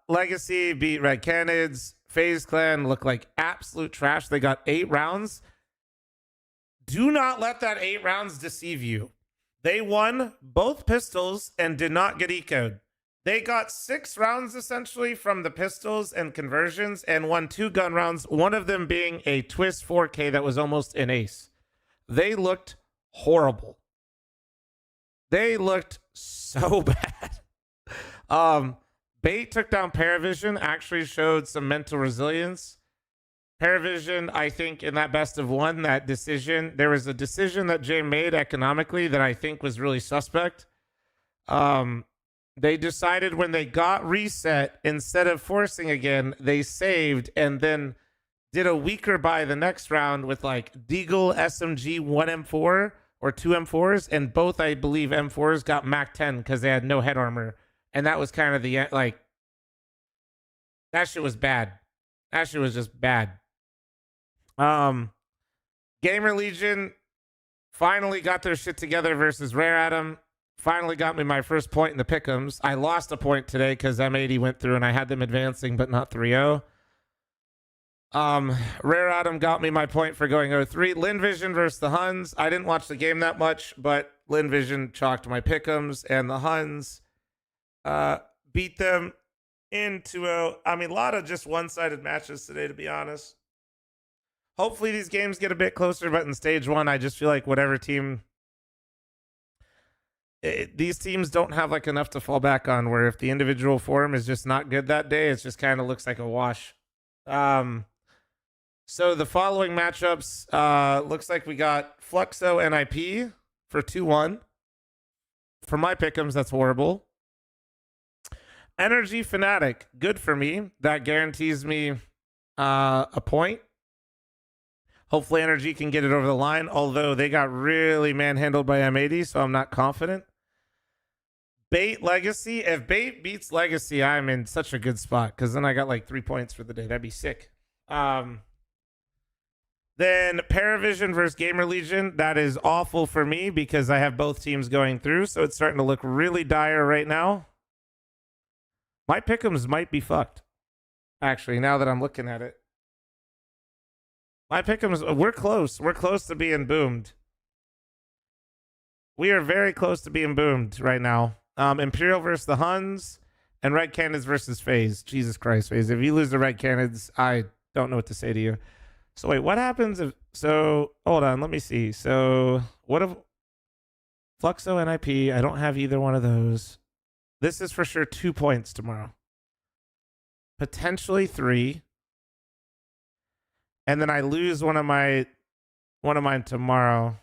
Legacy beat Red Canids. FaZe Clan looked like absolute trash. They got 8 rounds. Do not let that 8 rounds deceive you. They won both pistols and did not get ecoed. They got 6 rounds essentially from the pistols and conversions and won 2 gun rounds, one of them being a Twist 4K that was almost an ace. They looked horrible. They looked so bad. Bait took down Paravision, actually showed some mental resilience. Paravision, I think, in that best of 1, that decision, there was a decision that Jay made economically that I think was really suspect. They decided when they got reset, instead of forcing again, they saved and then did a weaker buy the next round with like Deagle SMG 1M4 or 2 M4s, and both, I believe, M4s got Mac 10 because they had no head armor. And that was kind of the, like, that shit was bad. That shit was just bad. Gamer Legion finally got their shit together versus Rare Atom. Finally got me my first point in the pick'ems. I lost a point today because M80 went through and I had them advancing, but not 3-0. Rare Atom got me my point for going 0-3. LinVision versus the Huns. I didn't watch the game that much, but LinVision chalked my pick'ems, and the Huns beat them in 2-0. I mean, a lot of just one-sided matches today, to be honest. Hopefully these games get a bit closer, but in stage 1, I just feel like whatever team... these teams don't have like enough to fall back on, where if the individual form is just not good that day, it just kind of looks like a wash. So the following matchups, looks like we got fl0m NIP for 2-1. For my pick'ems, that's horrible. Energy Fnatic, good for me. That guarantees me a point. Hopefully Energy can get it over the line, although they got really manhandled by M80, so I'm not confident. Bait Legacy. If Bait beats Legacy, I'm in such a good spot, because then I got like 3 points for the day. That'd be sick. Then Paravision versus Gamer Legion. That is awful for me because I have both teams going through, so it's starting to look really dire right now. My pick'ems might be fucked, actually, now that I'm looking at it. My pick'ems, we're close. We're close to being boomed. We are very close to being boomed right now. Imperial versus the Huns and Red Canids versus FaZe. Jesus Christ, FaZe. If you lose the Red Canids, I don't know what to say to you. So wait, what happens if... So, hold on, let me see. So, what if... fl0m NIP, I don't have either one of those. This is for sure 2 points tomorrow. Potentially 3. And then I lose one of mine tomorrow.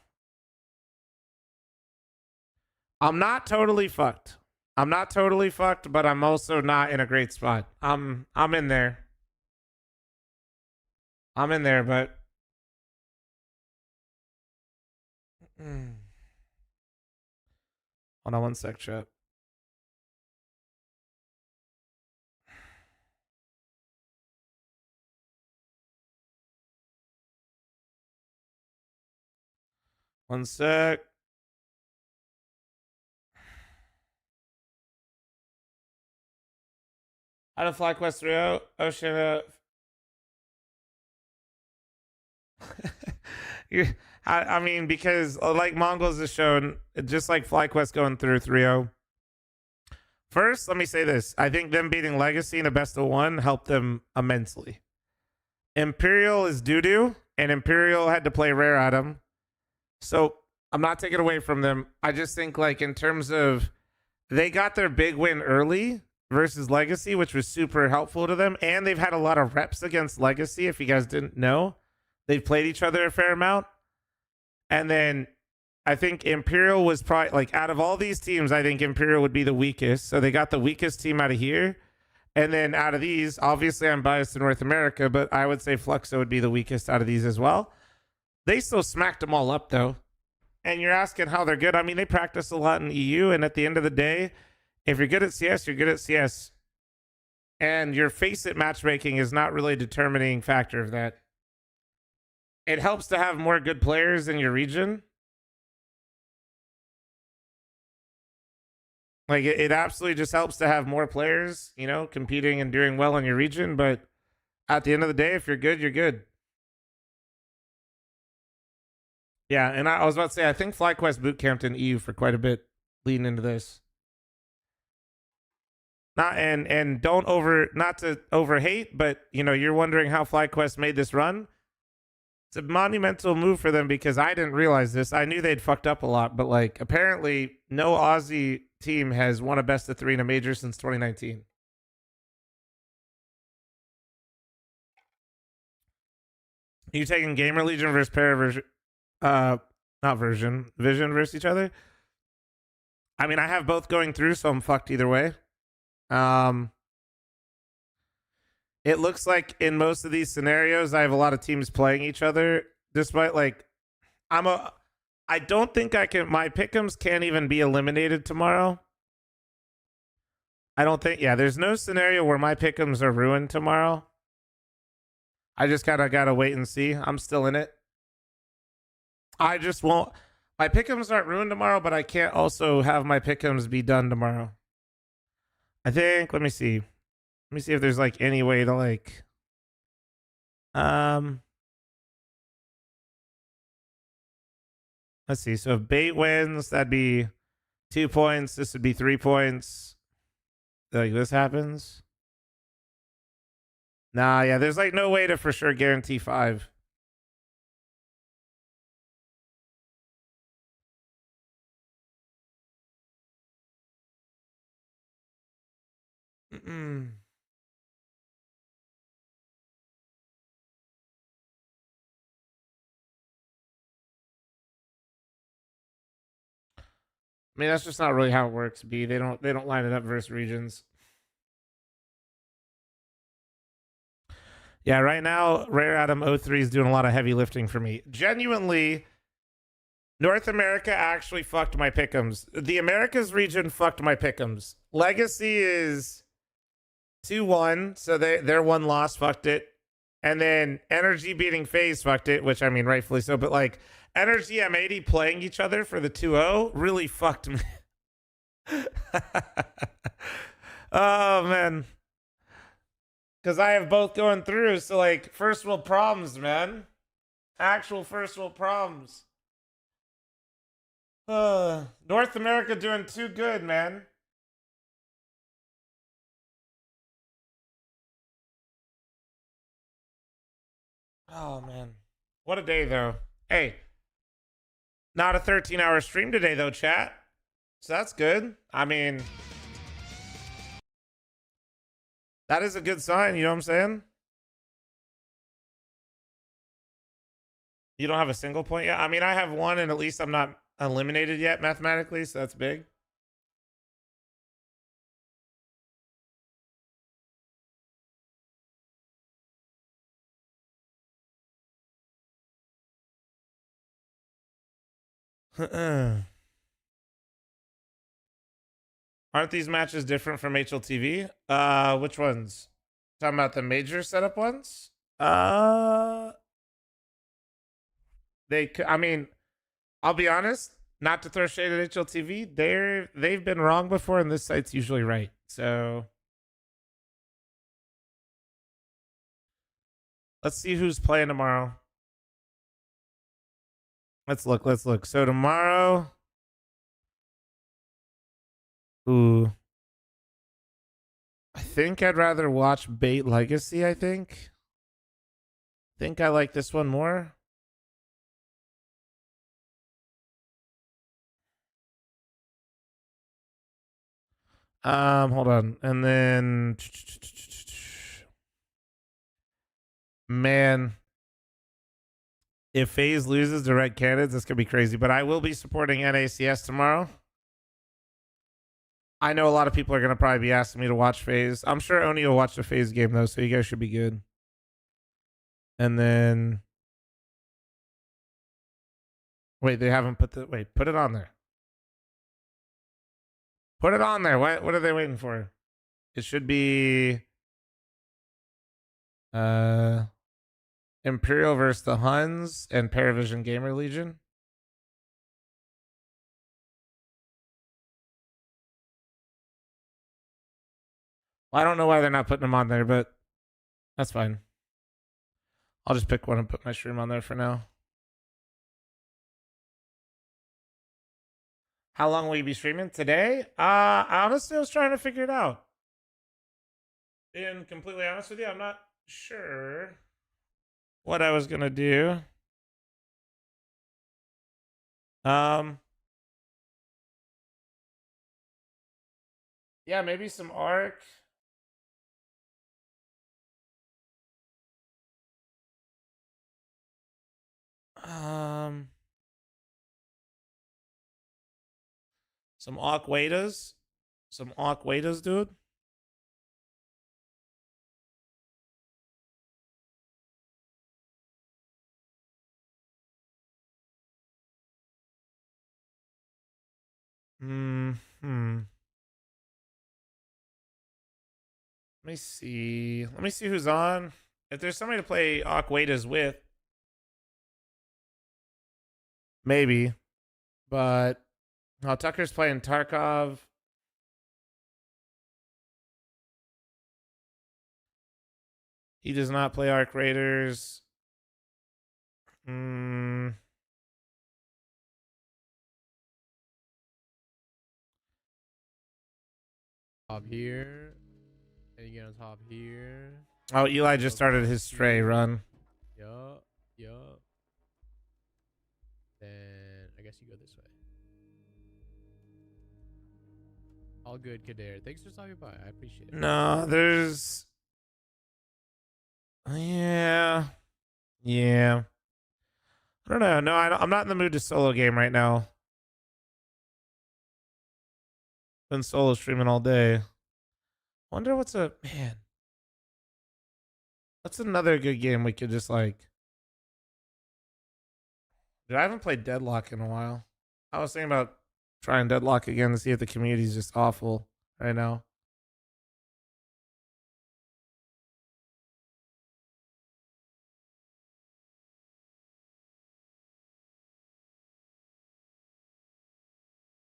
I'm not totally fucked. I'm not totally fucked, but I'm also not in a great spot. I'm in there. I'm in there, but hold on one sec, chat. One sec. How to FlyQuest 3.0? Ocean. I mean, because like Mongols has shown, just like FlyQuest going through 3.0. First, let me say this. I think them beating Legacy in a best of one helped them immensely. Imperial is doo-doo, and Imperial had to play Rare Atom. So I'm not taking away from them. I just think, like, in terms of they got their big win early versus Legacy, which was super helpful to them. And they've had a lot of reps against Legacy, if you guys didn't know. They've played each other a fair amount. And then I think Imperial was probably, like, out of all these teams, I think Imperial would be the weakest. So they got the weakest team out of here. And then out of these, obviously I'm biased to North America, but I would say Fluxo would be the weakest out of these as well. They still smacked them all up, though. And you're asking how they're good. I mean, they practice a lot in EU, and at the end of the day, if you're good at CS, you're good at CS. And your face-it matchmaking is not really a determining factor of that. It helps to have more good players in your region. Like, it absolutely just helps to have more players, you know, competing and doing well in your region. But at the end of the day, if you're good, you're good. Yeah, and I was about to say, I think FlyQuest bootcamped in EU for quite a bit leading into this. Not to overhate, but you know, you're wondering how FlyQuest made this run. It's a monumental move for them because I didn't realize this. I knew they'd fucked up a lot, but like apparently no Aussie team has won a best of 3 in a major since 2019. You taking Gamer Legion versus Paraversion? Vision versus each other. I mean, I have both going through, so I'm fucked either way. It looks like in most of these scenarios, I have a lot of teams playing each other. Despite like, I don't think I can. My pick'ems can't even be eliminated tomorrow. I don't think. Yeah, there's no scenario where my pick'ems are ruined tomorrow. I just kind of gotta wait and see. I'm still in it. I just won't. My pick'ems aren't ruined tomorrow, but I can't also have my pick'ems be done tomorrow. I think. Let me see. Let me see if there's like any way to like. Let's see. So if bait wins, that'd be 2 points. This would be 3 points. Like this happens. Nah, yeah. There's like no way to for sure guarantee 5. I mean, that's just not really how it works, B. They don't line it up versus regions. Yeah, right now, Rare Atom 03 is doing a lot of heavy lifting for me. Genuinely, North America actually fucked my pick'ems. The Americas region fucked my pick'ems. Legacy is 2-1, so their one loss fucked it. And then Energy beating FaZe fucked it, which I mean, rightfully so. But like, Energy M80 playing each other for the 2-0 really fucked me. Oh, man. Because I have both going through. So, like, first world problems, man. Actual first world problems. North America doing too good, man. Oh, man. What a day, though. Hey. Not a 13-hour stream today, though, chat. So that's good. I mean, that is a good sign. You know what I'm saying? You don't have a single point yet? I mean, I have one, and at least I'm not eliminated yet mathematically, so that's big. Aren't these matches different from HLTV? Which ones? Talking about the major setup ones? I mean, I'll be honest, not to throw shade at HLTV, they've been wrong before, and this site's usually right. So let's see who's playing tomorrow. Let's look. So tomorrow, ooh, I think I'd rather watch Bait Legacy. I think I like this one more. Hold on. And then, man, if FaZe loses to Red Canids, this could be crazy. But I will be supporting NACS tomorrow. I know a lot of people are going to probably be asking me to watch FaZe. I'm sure Oni will watch the FaZe game, though, so you guys should be good. And then, wait, they haven't put the, wait, put it on there. Put it on there. What are they waiting for? It should be Imperial versus the Huns and Paravision Gamer Legion. Well, I don't know why they're not putting them on there, but that's fine. I'll just pick one and put my stream on there for now. How long will you be streaming today? Honestly, I was trying to figure it out. Being completely honest with you, I'm not sure what I was gonna do. Yeah, maybe some Arc. Some Aquadas. Some Aquadas, dude. Let me see. Let me see who's on. If there's somebody to play Aquadas with, maybe. But oh, Tucker's playing Tarkov. He does not play Arc Raiders. Top here. And you get on top here. Oh, Eli just started his Stray run. Yup. Then I guess you go this way. All good, Kader. Thanks for stopping by. I appreciate it. No, there's... Yeah. I don't know. No, I'm not in the mood to solo game right now. Been solo streaming all day. Wonder what's a... Man. What's another good game we could just like... Dude, I haven't played Deadlock in a while. I was thinking about trying Deadlock again to see if the community's just awful right now.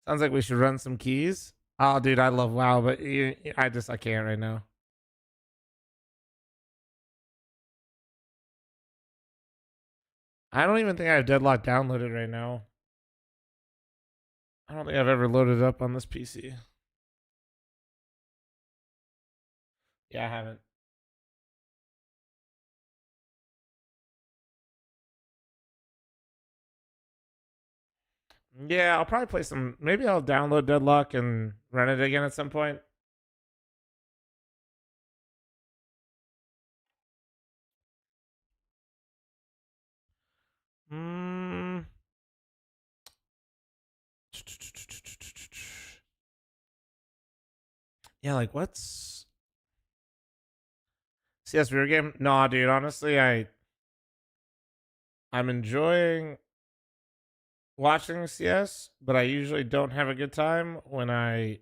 Sounds like we should run some keys. Oh, dude, I love WoW, but I can't right now. I don't even think I have Deadlock downloaded right now. I don't think I've ever loaded it up on this PC. Yeah, I haven't. Yeah, I'll probably play some. Maybe I'll download Deadlock and run it again at some point. Yeah, like what's CS rear game? Nah, dude, honestly, I'm enjoying watching CS, but I usually don't have a good time when I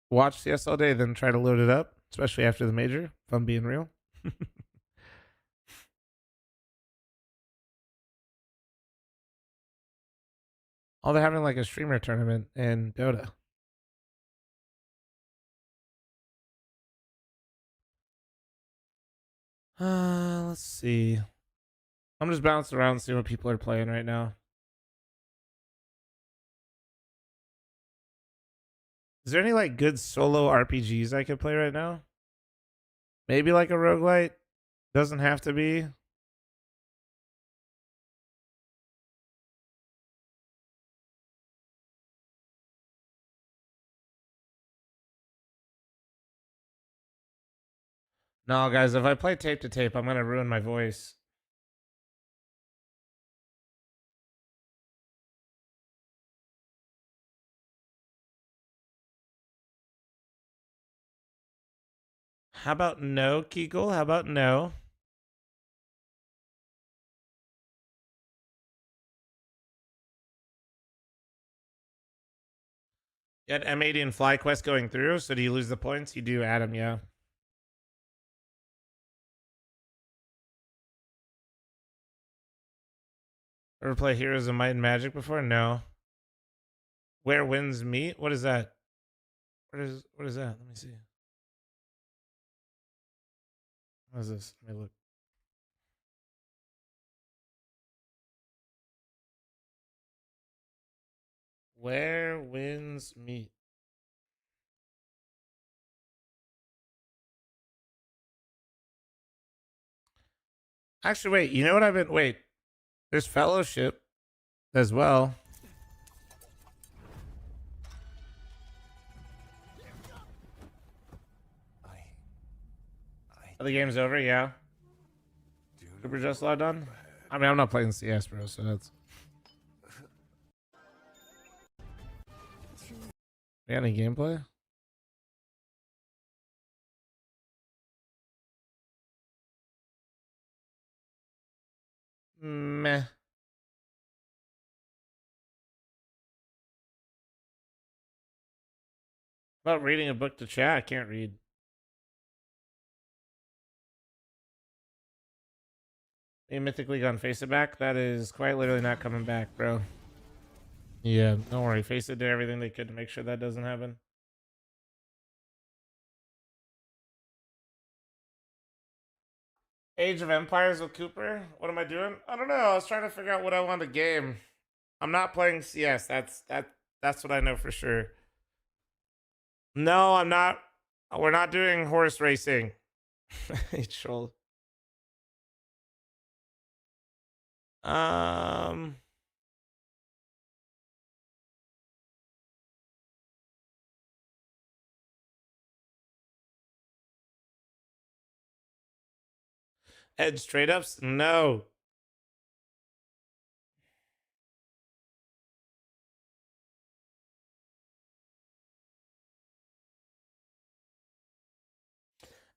watch CS all day, then try to load it up, especially after the major, if I'm being real. Oh, they're having like a streamer tournament in Dota. Let's see. I'm just bouncing around and seeing what people are playing right now. Is there any like good solo RPGs I could play right now? Maybe like a roguelite? Doesn't have to be. No, guys, if I play tape to tape, I'm gonna ruin my voice. How about no, Kegel? How about no? You had M80 and FlyQuest going through, so do you lose the points? You do, Adam, yeah. Ever play Heroes of Might and Magic before? No. Where Winds Meet? What is that? What is that? Let me see. What is this? Let me look. Where Winds Meet. Actually, wait. You know what I've been... Wait. There's Fellowship as well. Oh, the game's over, yeah. Super just logged on? I mean, I'm not playing CS, bro, so that's... We got any gameplay? Meh. About reading a book to chat? I can't read. A mythically gone face it back? That is quite literally not coming back, bro. Yeah, don't worry. Face it did everything they could to make sure that doesn't happen. Age of Empires with Cooper? What am I doing? I don't know. I was trying to figure out what I want to game. I'm not playing CS. That's what I know for sure. No, I'm not. We're not doing horse racing. Troll. Edge trade ups? No.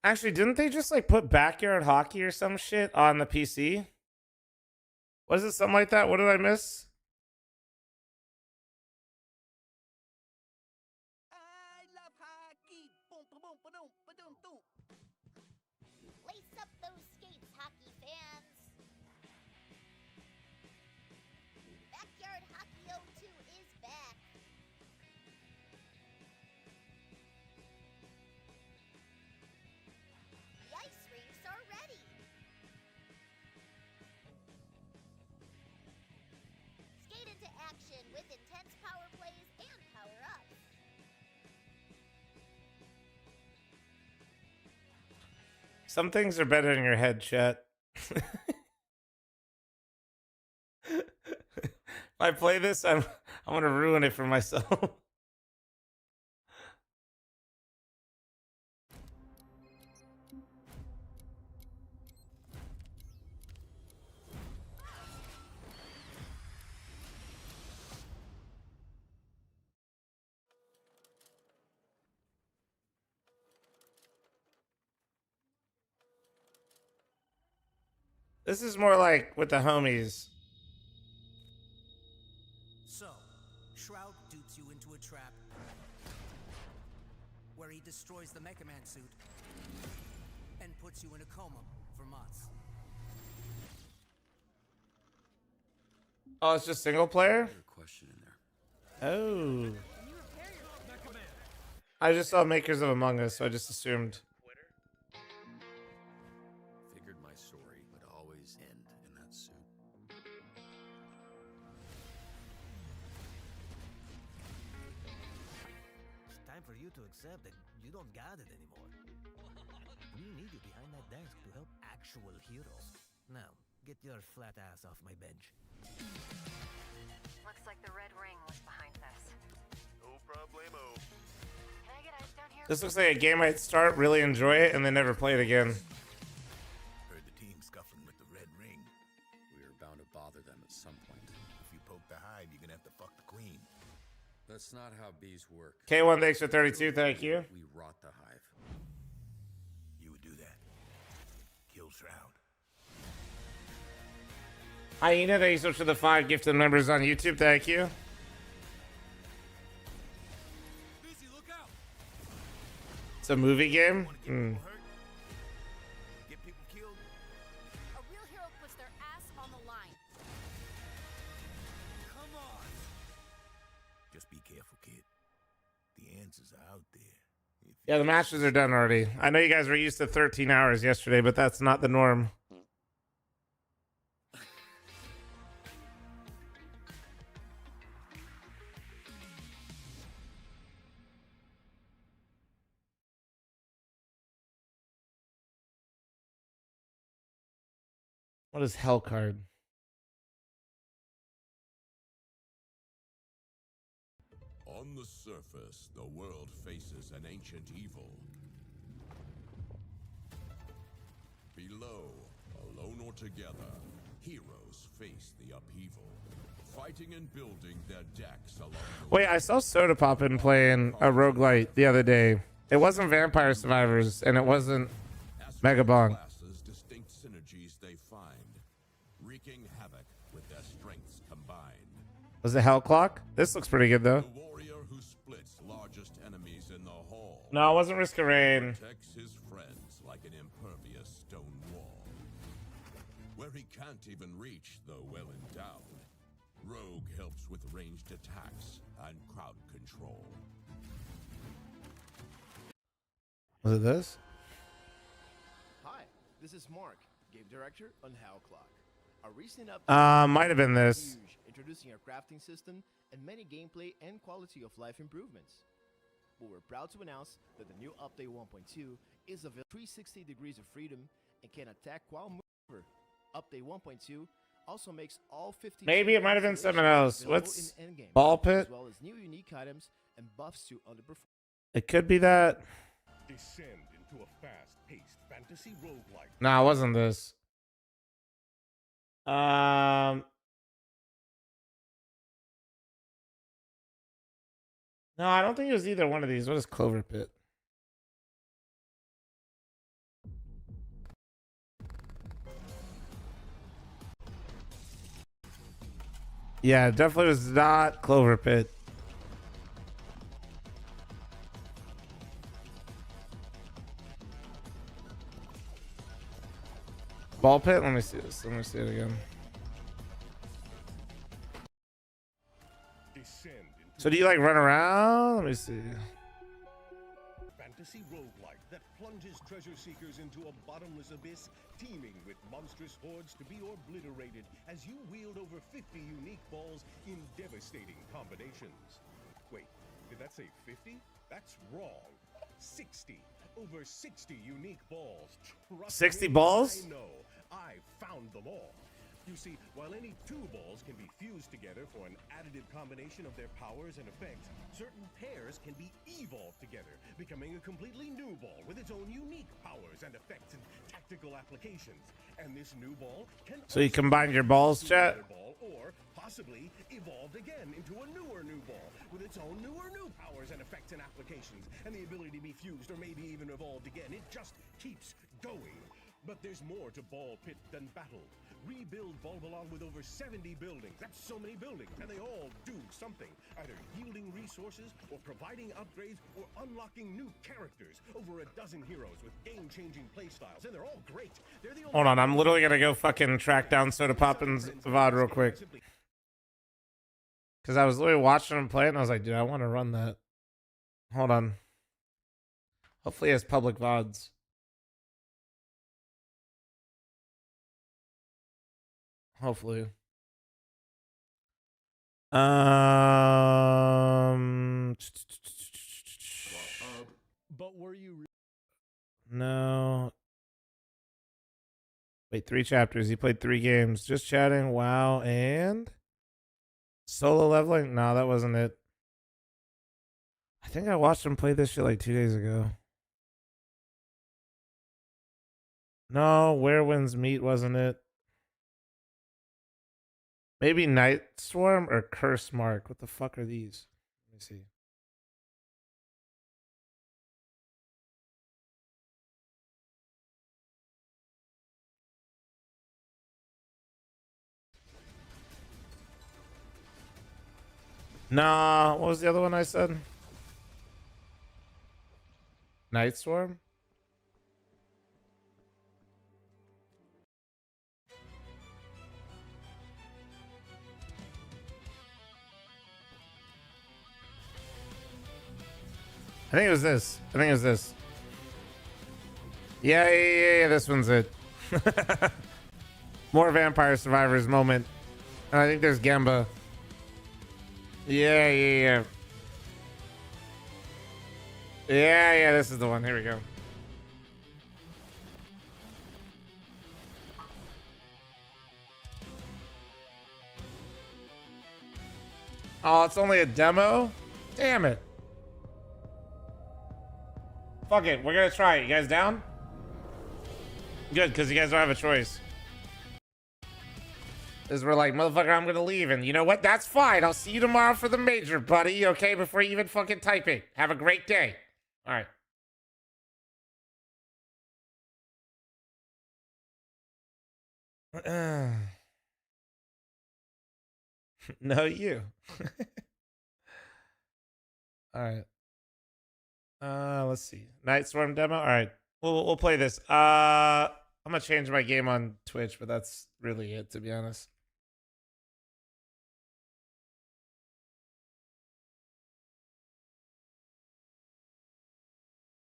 Actually, didn't they just like put backyard hockey or some shit on the PC? Was it something like that? What did I miss? Lace up those skates, hockey fans. Backyard Hockey 02 is back. The ice rinks are ready. Skate into action with intense power plays and power-ups. Some things are better in your head, chat. If I play this, I'm gonna ruin it for myself. This is more like with the homies. So, Shroud dupes you into a trap where he destroys the Mecha Man suit and puts you in a coma for months. Oh, it's just single player? Question in there. Oh. I just saw Makers of Among Us, so I just assumed. Figured my story would always end in that suit. It's time for you to accept that you don't got it anymore. We need you behind that desk to help actual heroes. Now, get your flat ass off my bench. Looks like the red ring was behind this. No problemo. Can I get ice down here? This looks like a game I'd start, really enjoy it, and then never play it again. Heard the team scuffling with the red ring. We were bound to bother them at some point. If you poke the hive, you're gonna have to fuck the queen. That's not how bees work. K1, thanks for 32, thank you. We rot the hive. You would do that. Kill Shroud. Hyena, thank you so much for the 5 gifted members on YouTube, thank you. It's a movie game? Hmm. Get people killed. A real hero puts their ass on the line. Come on. Just be careful, kid. The answers are out there. Yeah, the matches are done already. I know you guys were used to 13 hours yesterday, but that's not the norm. What is Hell card? On the surface, the world faces an ancient evil. Below, alone or together, heroes face the upheaval, fighting and building their decks along the Wait, I saw Soda Poppin playing a roguelite the other day. It wasn't Vampire Survivors, and it wasn't Mega Bong. classes distinct synergies they find, wreaking havoc with their strengths combined. Was it Hell Clock? This looks pretty good, though. The warrior who splits largest enemies in the hall. No, it wasn't Risk of Rain. Protects his friends like an impervious stone wall. Where he can't even reach, though well endowed, Rogue helps with ranged attacks and crowd control. Was it this? Hi, this is Mark, game director on Hell Clock. A recent update Might have been this. huge, introducing a crafting system and many gameplay and quality of life improvements. But we're proud to announce that the new update 1.2 is available 360 degrees of freedom and can attack while moving. Update 1.2 also makes all 50 Maybe it might have been something else. available What's in endgame, Ball Pit? as well as new unique items and buffs to underperform. It could be that. Descend into a fast-paced fantasy roguelike. Nah, it wasn't this. No, I don't think it was either one of these. What is Clover Pit? Yeah, it definitely was not Clover Pit. Ball Pit? Let me see this. Let me see it again. Descend into So do you like run around? Let me see. fantasy roguelike that plunges treasure seekers into a bottomless abyss teeming with monstrous hordes to be obliterated as you wield over 50 unique balls in devastating combinations. Wait, did that say 50? That's wrong. 60. Over 60 unique balls. Trust 60 me, balls? I know. I found them all. You see, while any two balls can be fused together for an additive combination of their powers and effects, certain pairs can be evolved together, becoming a completely new ball with its own unique powers and effects and tactical applications. And this new ball can So you also combine your be balls, fused to chat? another ball, or possibly evolved again into a newer new ball with its own newer new powers and effects and applications, and the ability to be fused or maybe even evolved again. It just keeps going. But there's more to Ball Pit than battle. Rebuild Balbalon with over 70 buildings. That's so many buildings, and they all do something, either yielding resources or providing upgrades or unlocking new characters. Over a dozen heroes with game-changing playstyles, and they're all great. They're the only Hold on, I'm literally gonna go fucking track down Soda Poppin's VOD real quick. Because I was literally watching him play it, and I was like, dude, I want to run that. Hold on. Hopefully he has public VODs. Hopefully. But were you... No. Wait, 3 chapters. He played 3 games. Just chatting. Wow. And solo leveling? No, that wasn't it. I think I watched him play this shit like 2 days ago. No, Where Winds Meet wasn't it. Maybe Night Swarm or Curse Mark. What the fuck are these? Let me see. Nah, what was the other one I said? Night Swarm? I think it was this. Yeah, this one's it. More Vampire Survivors moment. And I think there's Gamba. Yeah, this is the one. Here we go. Oh, it's only a demo? Damn it. Fuck it, we're gonna try it. You guys down? Good, because you guys don't have a choice. Is we're like, motherfucker, I'm gonna leave, and you know what? That's fine. I'll see you tomorrow for the major, buddy. Okay, before you even fucking type it. Have a great day. All right. No, you. All right. Let's see. Night Storm demo. All right. We'll play this. I'm gonna change my game on Twitch, but that's really it, to be honest.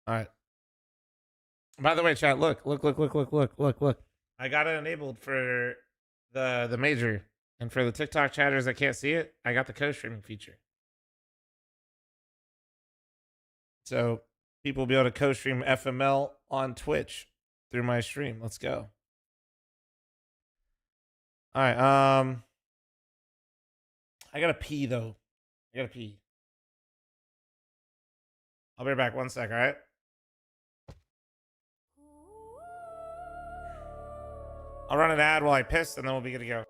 All right. By the way, chat, look. I got it enabled for the major, and for the TikTok chatters that can't see it, I got the co-streaming feature. So people will be able to co-stream FML on Twitch through my stream. Let's go. All right. I gotta pee though. I'll be right back. 1 sec. All right. I'll run an ad while I piss, and then we'll be good to go.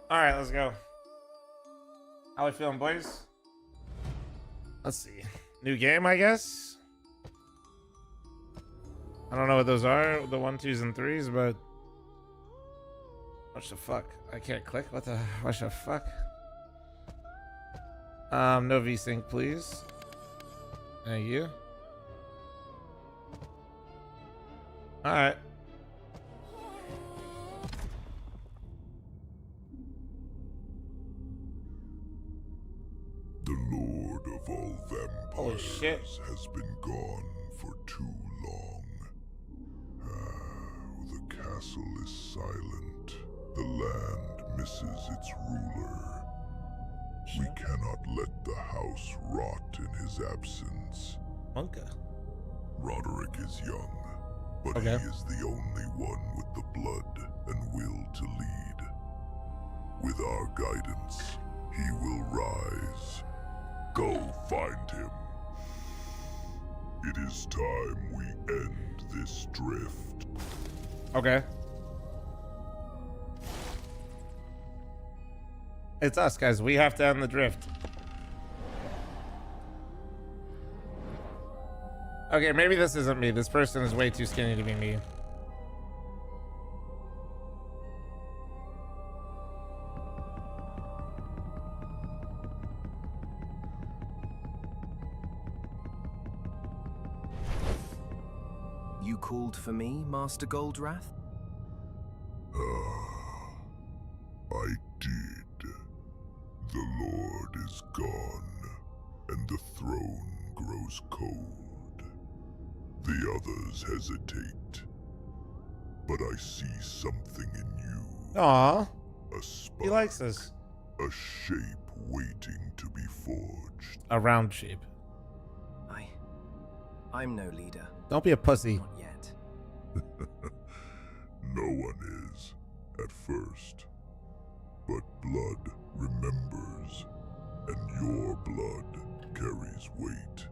All right, let's go. How we feeling, boys? Let's see. New game, I guess. I don't know what those are, the 1, 2s, and 3s, but what the fuck? I can't click. What the fuck? No VSync, please. Thank you. All right. The Lord of evil Holy shit. vampires has been gone for too long. The castle is silent. The land misses its ruler. We cannot let the house rot in his absence. Monka. Roderick is young, but Okay. he is the only one with the blood and will to lead. With our guidance, he will rise. Go find him. It is time we end this drift. Okay. It's us, guys. We have to end the drift. Okay, maybe this isn't me. This person is way too skinny to be me. You called for me, Master Goldrath? I did. The Lord is gone, and the throne grows cold. The others hesitate, but I see something in you. Aw. A spark. He likes us. A shape waiting to be forged. A round shape. I'm no leader. Don't be a pussy. Not yet. No one is, at first. But blood remembers, and your blood carries weight.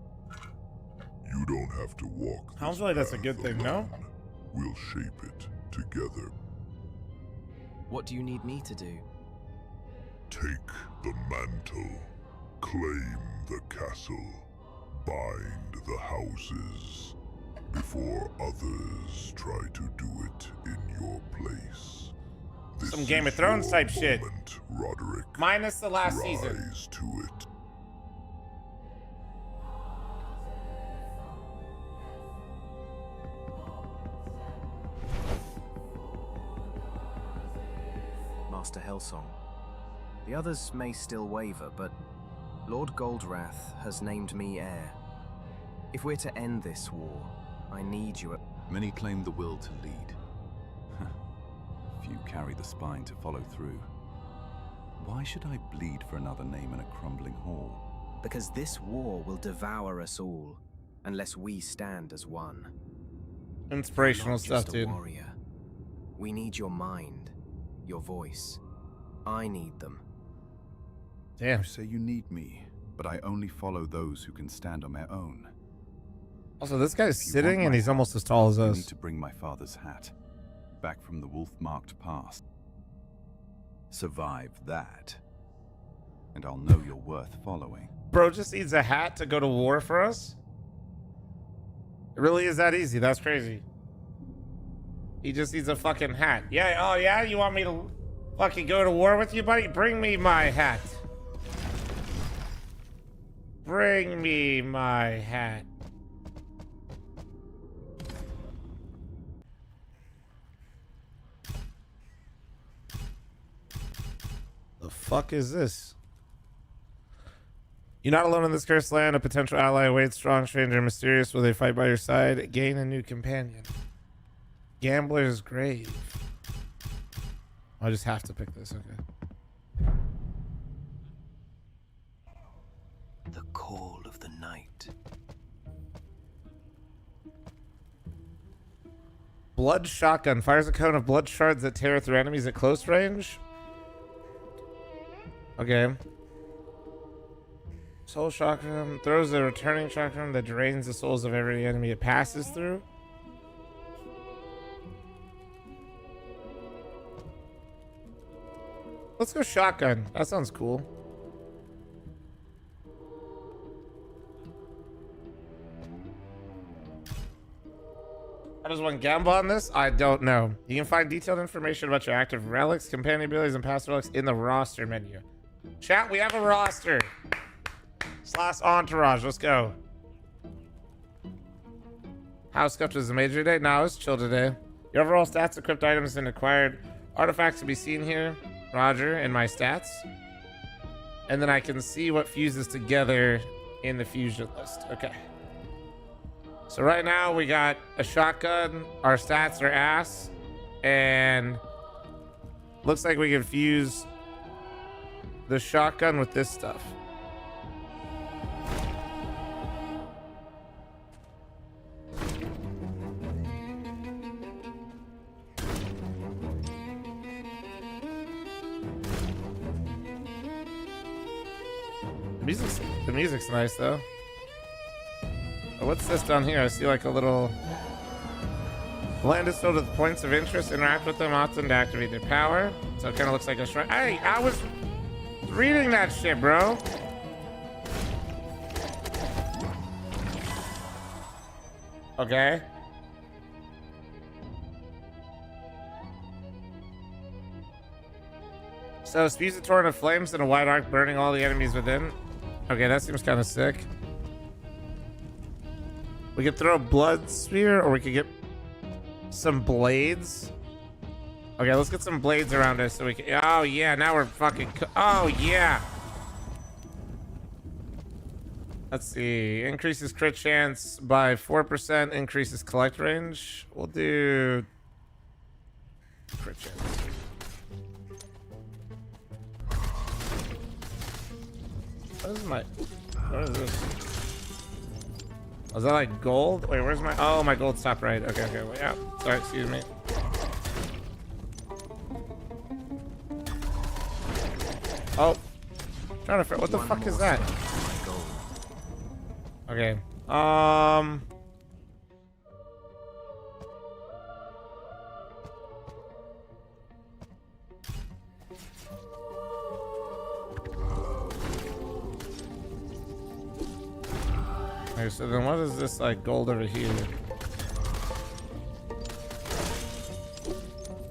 You don't have to walk. Sounds like that's a good thing, no? We'll shape it together. What do you need me to do? Take the mantle, claim the castle, bind the houses, before others try to do it in your place. This Some Game of is Thrones your type shit. moment, Roderick. Minus the last season. Rise to it. Master Hellsong. The others may still waver, but Lord Goldrath has named me heir. If we're to end this war, I need you at... Many claim the will to lead. Few carry the spine to follow through. Why should I bleed for another name in a crumbling hall? Because this war will devour us all, unless we stand as one. Inspirational You're not stuff, just a dude. warrior. We need your mind, your voice. I need them. Damn. You say you need me, but I only follow those who can stand on their own. Also, this guy's If you sitting want and my he's almost as tall as you us. need to bring my father's hat, back from the wolf-marked past. Survive that, and I'll know you're worth following. Bro just needs a hat to go to war for us? It really is that easy. That's crazy. He just needs a fucking hat. Yeah, oh yeah? You want me to fucking go to war with you, buddy? Bring me my hat. Bring me my hat. The fuck is this? You're not alone in this cursed land. A potential ally awaits. Strong, stranger, mysterious. Will they fight by your side? Gain a new companion. Gambler's Grave. I just have to pick this. Okay. The call of the night. Blood shotgun fires a cone of blood shards that tear through enemies at close range. Okay. Soul chakram throws a returning chakram that drains the souls of every enemy it passes through. Let's go shotgun. That sounds cool. How does one gamble on this? I don't know. You can find detailed information about your active relics, companion abilities, and past relics in the roster menu. Chat, we have a roster. / entourage. Let's go. How scuffed is the major today? No, it's chill today. Your overall stats, equipped items, and acquired artifacts to be seen here. Roger, in my stats. And then I can see what fuses together in the fusion list. Okay. So right now we got a shotgun. Our stats are ass. And looks like we can fuse the shotgun with this stuff. The music's nice though. Oh, what's this down here? I see like a little land is filled with points of interest. Interact with them often to activate their power. So it kind of looks like a shrine. Hey, I was reading that shit, bro. Okay. So spews a torrent of flames in a wide arc, burning all the enemies within. Okay, that seems kind of sick. We could throw a blood spear, or we could get some blades. Okay, let's get some blades around us so we can. Oh yeah, now we're fucking. Oh yeah. Let's see. Increases crit chance by 4%. Increases collect range. We'll do crit chance. What is my... What is this? Oh, is that like gold? Wait, where's my... Oh, my gold's top right. Okay, okay, wait, yeah. Sorry, excuse me. Oh. Trying to... What the fuck is that? Okay. Okay, so then what is this like gold over here?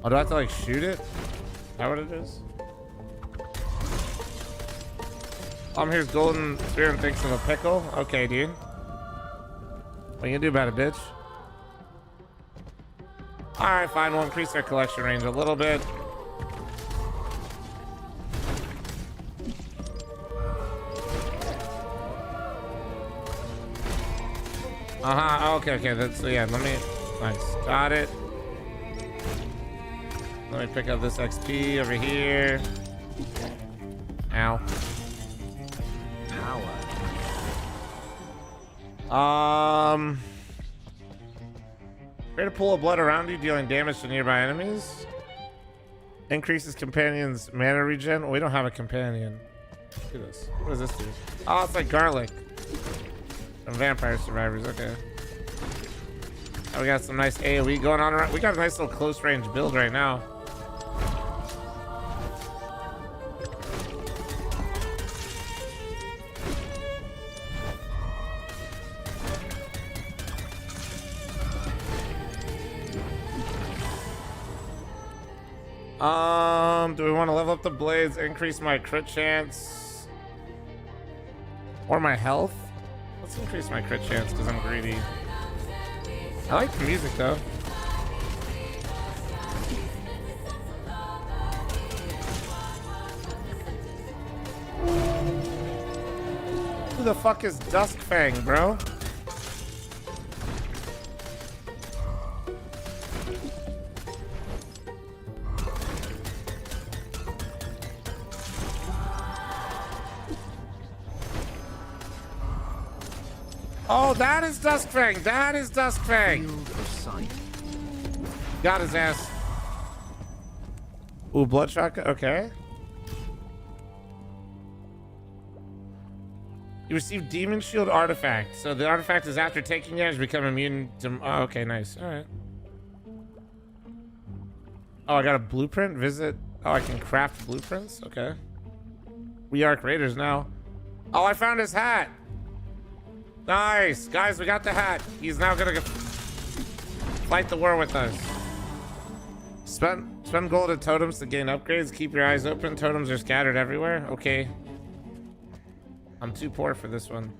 Oh, do I have to like shoot it? Is that what it is? Here's golden spear and thinks of a pickle. Okay, dude. What are you gonna do about it, bitch? Alright, fine. We'll increase our collection range a little bit. Okay, okay. That's, yeah, let me... Nice. Got it. Let me pick up this XP over here. Ow. Create a pool of blood around you, dealing damage to nearby enemies. Increases companions' mana regen. We don't have a companion. Look at this. What does this do? Oh, it's like garlic. Some vampire survivors. Okay. Now we got some nice AoE going on around. We got a nice little close range build right now. Do we want to level up the blades, increase my crit chance, or my health? Let's increase my crit chance because I'm greedy. I like the music though. Who the fuck is Duskfang, bro? Oh, that is Duskfang. That is Duskfang. Got his ass. Ooh, bloodshot. Okay. You receive Demon Shield artifact. So the artifact is after taking damage, become immune to. Oh, okay, nice. All right. Oh, I got a blueprint. Visit. Oh, I can craft blueprints. Okay. We are creators now. Oh, I found his hat. Nice, guys. We got the hat. He's now gonna fight the war with us. Spend gold at totems to gain upgrades. Keep your eyes open. Totems are scattered everywhere. Okay. I'm too poor for this one.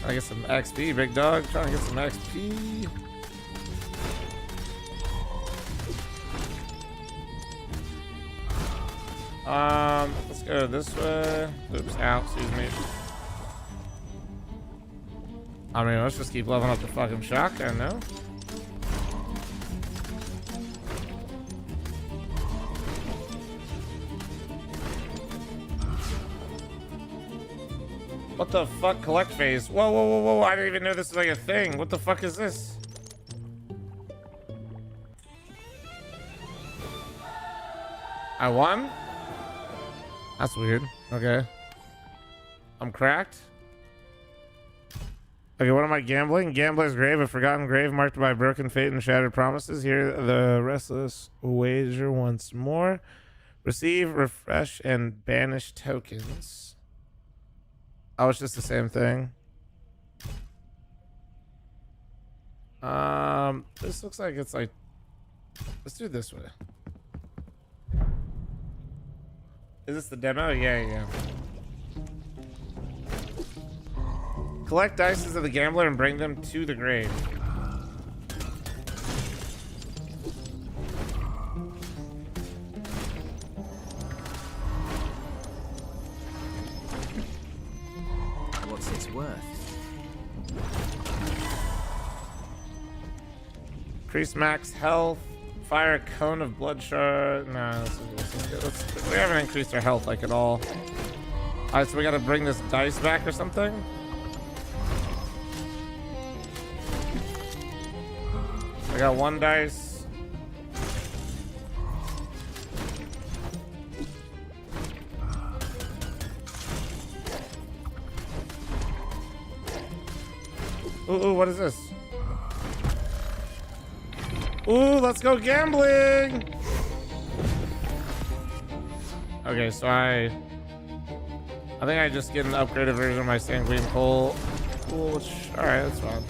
Trying to get some XP, big dog. Trying to get some XP. Let's go this way. Oops, ow, excuse me. I mean, let's just keep leveling up the fucking shotgun, no? What the fuck? Collect phase. Whoa, whoa, whoa, whoa. I didn't even know this was like a thing. What the fuck is this? I won? That's weird. Okay. I'm cracked. Okay, what am I gambling? Gambler's grave, a forgotten grave marked by broken fate and shattered promises. Here, the restless wager once more. Receive, refresh, and banish tokens. Oh, it's just the same thing. This looks like it's like... Let's do it this way. Is this the demo? Yeah. Collect dices of the gambler and bring them to the grave. What's its worth? Increase max health. Fire a cone of blood shard. No, we haven't increased our health like at all. Alright, so we gotta bring this dice back or something? I got one dice. Ooh, what is this? Ooh, let's go gambling! Okay, so I think I just get an upgraded version of my sanguine pole. Cool, alright, that's fine.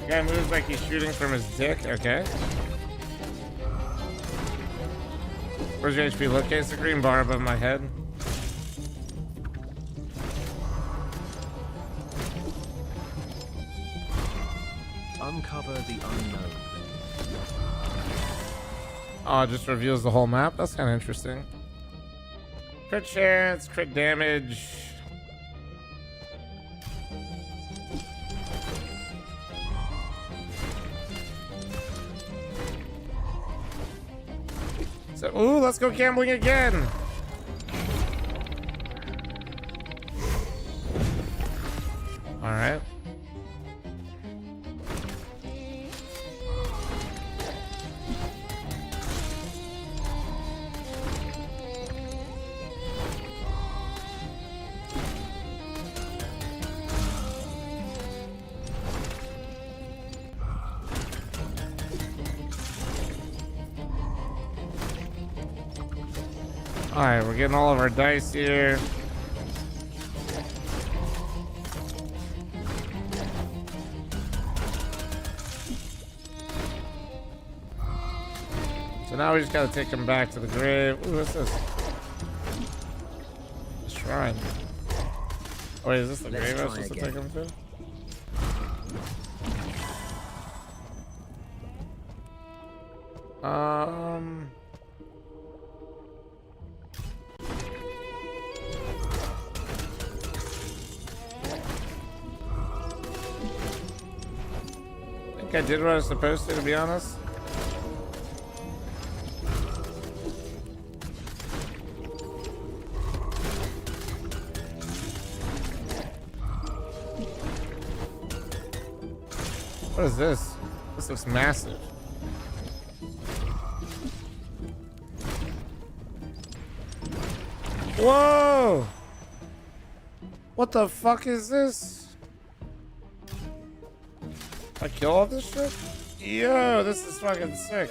Guy moves like he's shooting from his dick. Okay. Where's your HP? Look, it's a green bar above my head. Uncover the unknown. Oh, it just reveals the whole map. That's kind of interesting. Crit chance, crit damage. So, ooh, let's go gambling again. All right. All right, we're getting all of our dice here. So now we just gotta take him back to the grave. Ooh, what's this? The shrine. Oh, wait, is this the grave I was supposed to take him to? I did what I was supposed to be honest. What is this? This looks massive. Whoa! What the fuck is this? I kill all this shit? Yo, this is fucking sick.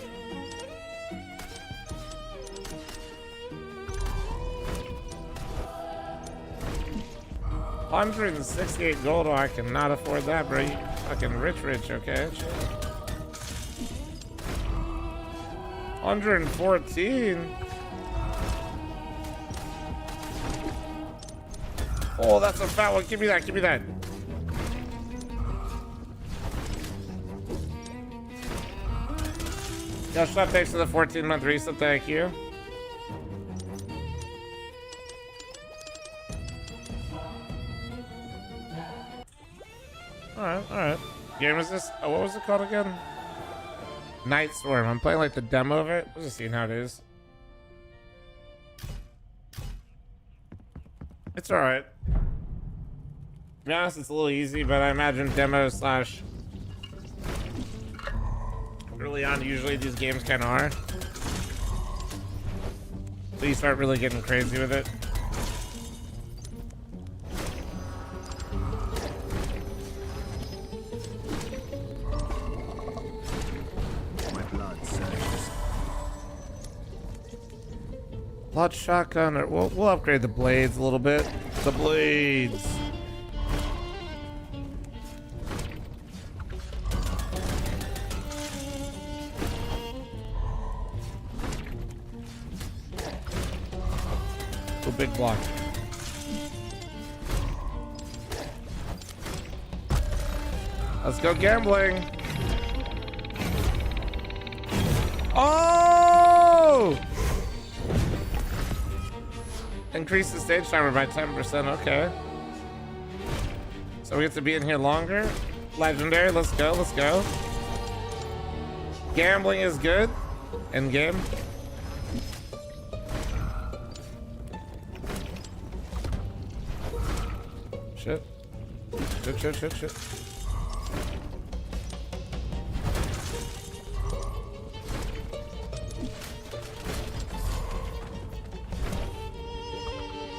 $168 gold. Oh, I cannot afford that, bro. You fucking rich, okay? 114. Oh, that's a fat one. Give me that. Give me that. Yo, Chef, thanks for the 14-month reset. Thank you. Alright. Game is this? Oh, what was it called again? Night Storm. I'm playing like the demo of it. We're just seeing how it is. It's alright. To be honest, it's a little easy, but I imagine demo slash early on, usually these games kind of are. So you start really getting crazy with it. Blood shotgun, or we'll upgrade the blades a little bit. The blades. The big block. Let's go gambling. Oh! Increase the stage timer by 10%. Okay. So we get to be in here longer. Legendary. Let's go. Let's go. Gambling is good. End game. Shit. Shit.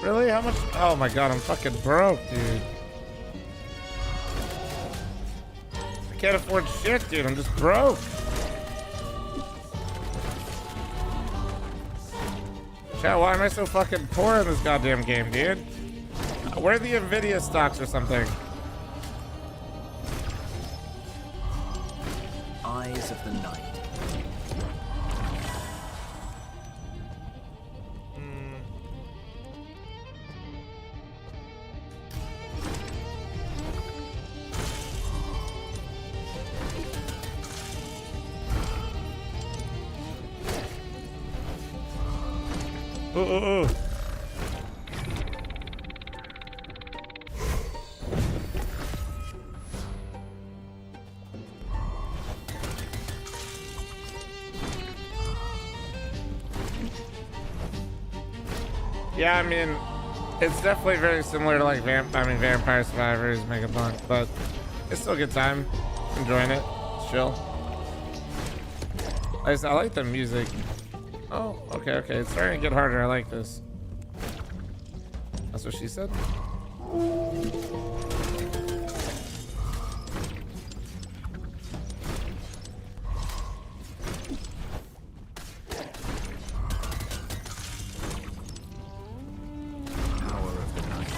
Really? How much? Oh my god, I'm fucking broke, dude. I can't afford shit, dude. I'm just broke. Chat, why am I so fucking poor in this goddamn game, dude? Where are the Nvidia stocks or something? Eyes of the Night. Ooh. Yeah, I mean, it's definitely very similar to like Vampire Survivors, Megapunk, but it's still a good time. Enjoying it. It's chill. I like the music. Oh, okay. It's starting to get harder. I like this. That's what she said. Power of the Night.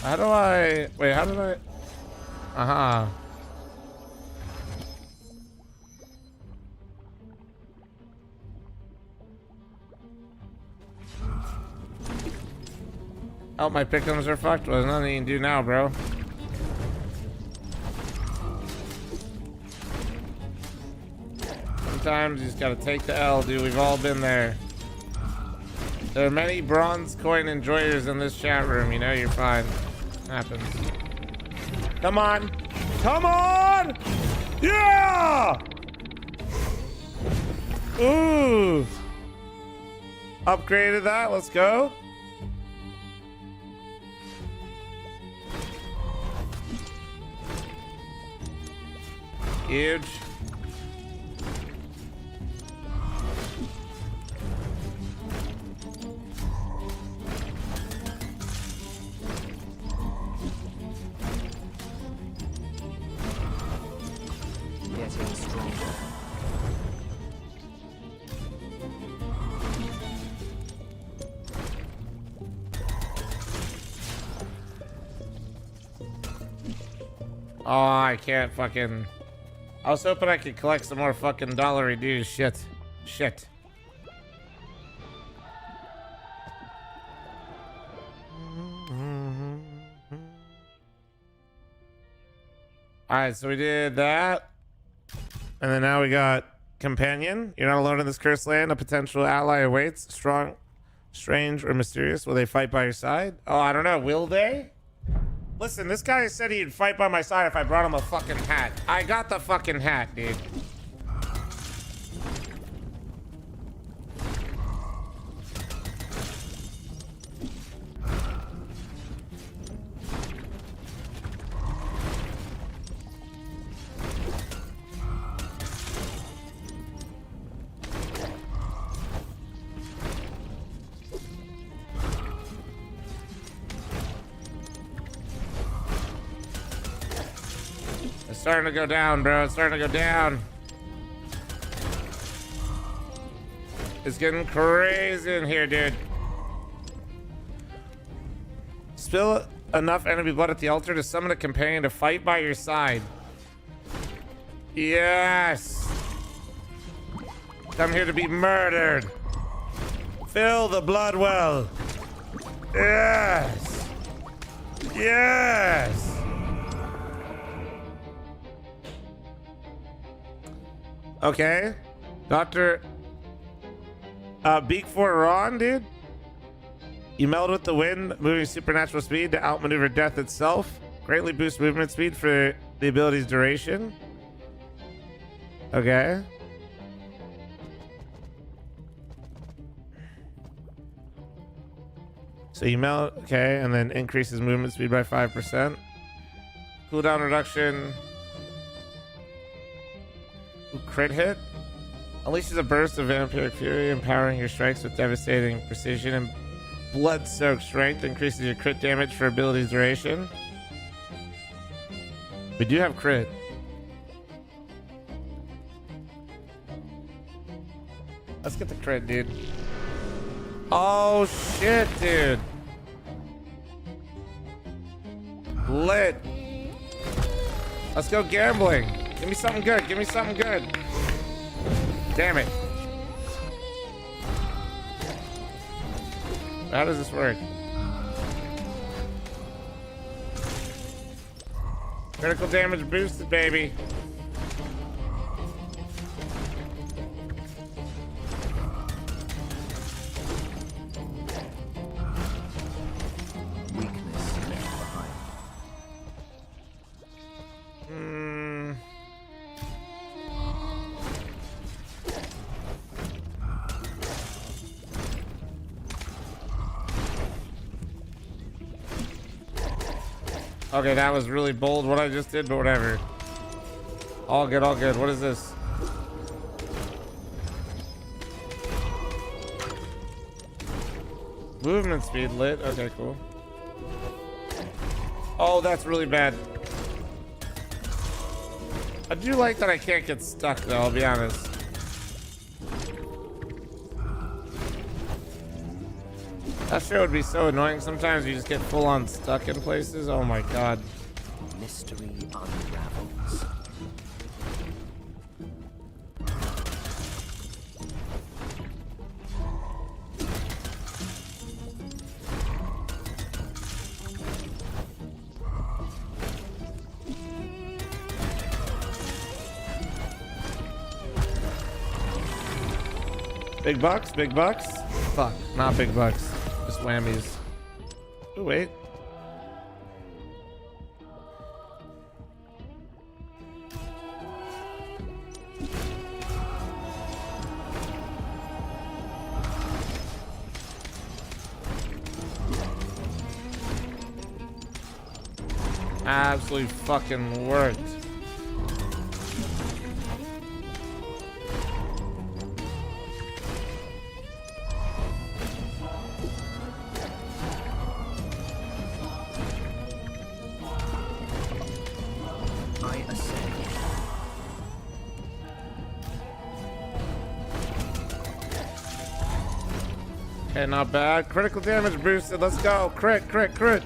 How do I... Wait, how did I... Aha. Oh, my pick'ems are fucked. Well, there's nothing you can do now, bro. Sometimes you just gotta take the L, dude. We've all been there. There are many bronze coin enjoyers in this chat room. You know, you're fine. Happens. Come on. Come on! Yeah! Ooh. Upgraded that. Let's go. Huge. Getting stronger. Oh, I can't fucking... I was hoping I could collect some more fucking dollary dues. Shit. Shit. Alright, so we did that. And then now we got companion. You're not alone in this cursed land. A potential ally awaits. Strong, strange, or mysterious. Will they fight by your side? Oh, I don't know. Will they? Listen, this guy said he'd fight by my side if I brought him a fucking hat. I got the fucking hat, dude. It's starting to go down, bro. It's starting to go down. It's getting crazy in here, dude. Spill enough enemy blood at the altar to summon a companion to fight by your side. Yes. Come here to be murdered. Fill the blood well. Yes. Yes. Okay. Dr. Beak for Ron, dude. You meld with the wind, moving supernatural speed to outmaneuver death itself. Greatly boost movement speed for the ability's duration. Okay. So you melt, okay, and then increases movement speed by 5%. Cooldown reduction. Crit hit. Unleashes a burst of vampiric fury, empowering your strikes with devastating precision and blood-soaked strength. Increases your crit damage for ability's duration. We do have crit. Let's get the crit, dude. Oh shit, dude. Lit. Let's go gambling. Give me something good. Give me something good. Damn it. How does this work? Critical damage boosted, baby. Okay, that was really bold what I just did, but whatever. All good, all good. What is this? Movement speed lit. Okay, cool. Oh, that's really bad. I do like that I can't get stuck though, I'll be honest. That shit would be so annoying. Sometimes you just get full on stuck in places. Oh my god. Mystery unravels. Big bucks, big bucks. Fuck, not big bucks. Just whammies. Oh, wait. Absolutely fucking worked. Okay, not bad. Critical damage boosted. Let's go. Crit, crit, crit.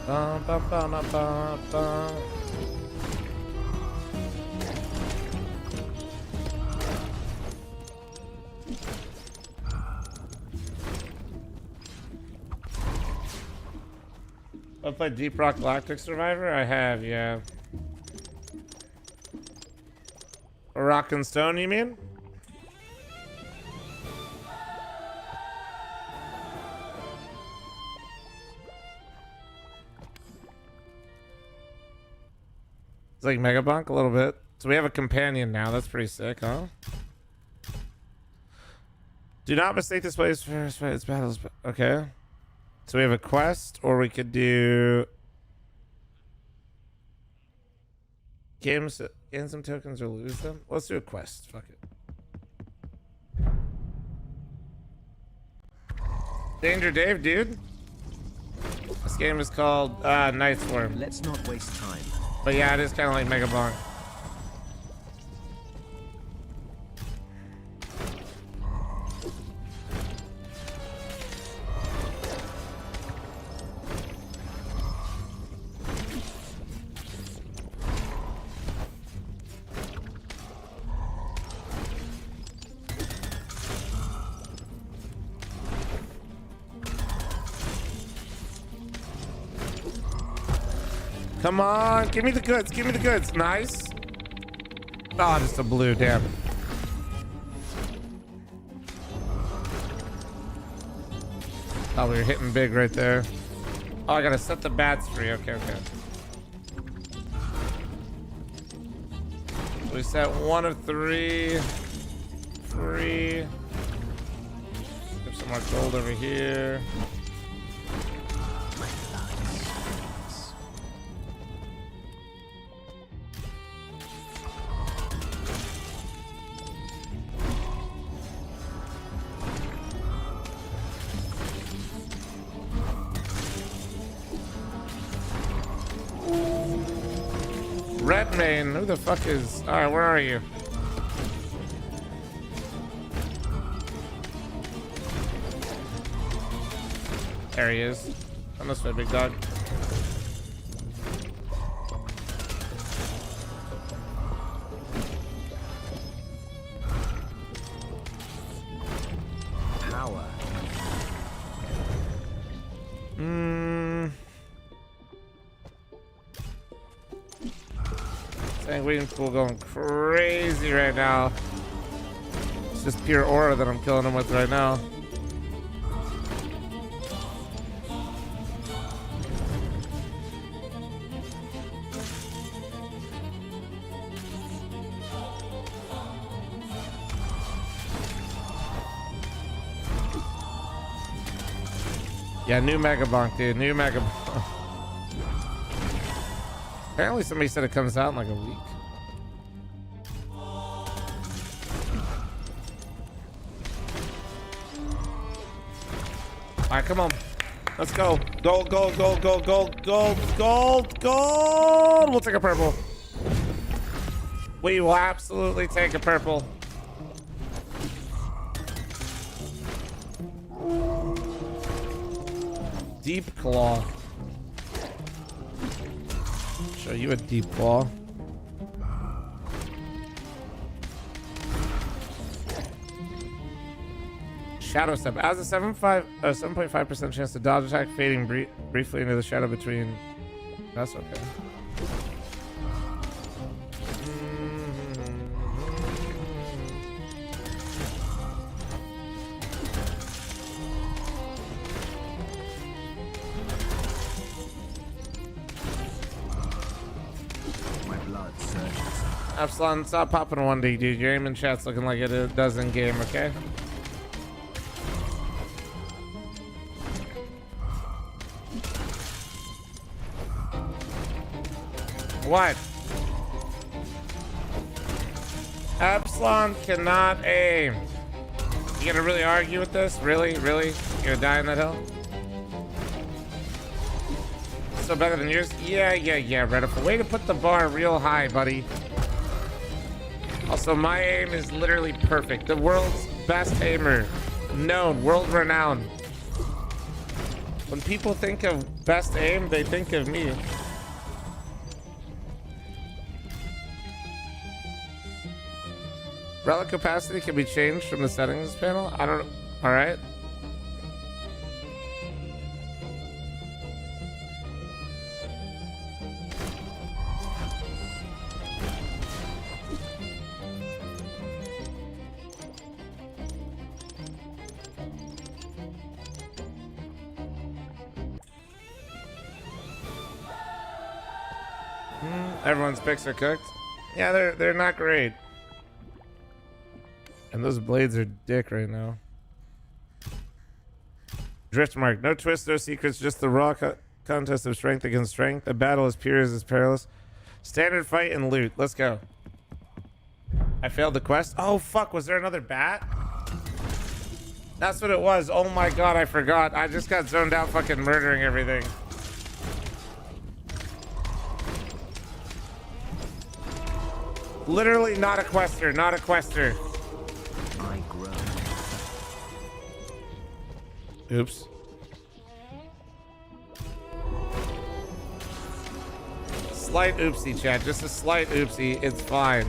Bum, bum, bum, bum, bum, bum. I played Deep Rock Galactic Survivor? I have, yeah. Rock and Stone, you mean? It's like Megabonk a little bit. So we have a companion now. That's pretty sick, huh? Do not mistake this place for its battles. Okay. So we have a quest, or we could do gain some tokens or lose them. Let's do a quest. Fuck it. Danger Dave, dude. This game is called Night Swarm. Let's not waste time. But yeah, it is kind of like Megabonk. Come on, give me the goods, give me the goods. Nice. Oh, just a blue, damn. Oh, we were hitting big right there. Oh, I gotta set the bats free. Okay, okay. We set 1 of 3 free. Get some more gold over here. Redmayne, who the fuck is... Alright, where are you? There he is. On this way, big dog. Power. Sanguine Pool going crazy right now. It's just pure aura that I'm killing him with right now. Yeah, new Megabonk, dude. New Megabonk. Apparently somebody said it comes out in like a week. Alright, come on. Let's go. Gold, gold, gold, gold, gold, gold, gold, gold. We'll take a purple. We will absolutely take a purple. Deep Claw. Show you a Deep Claw. Shadow Step. As a 7.5% chance to dodge attack, fading briefly into the shadow between. That's okay. Epsilon, stop popping 1D, dude. Your aim in chat's looking like it does in game, okay? What? Epsilon cannot aim. You gonna really argue with this? Really? Really? You gonna die in that hill? Still better than yours? Yeah, Redifer. Way to put the bar real high, buddy. Also, my aim is literally perfect. The world's best aimer. Known, world renowned. When people think of best aim, they think of me. Relic capacity can be changed from the settings panel. I don't. All right. Everyone's picks are cooked. Yeah, they're not great. And those blades are dick right now. Drift mark. No twists, no secrets, just the raw contest of strength against strength. The battle is pure as perilous. Standard fight and loot. Let's go. I failed the quest. Oh, fuck. Was there another bat? That's what it was. Oh, my God. I forgot. I just got zoned out fucking murdering everything. Literally not a quester. Not a quester. Oops. Slight oopsie, chat. Just a slight oopsie. It's fine.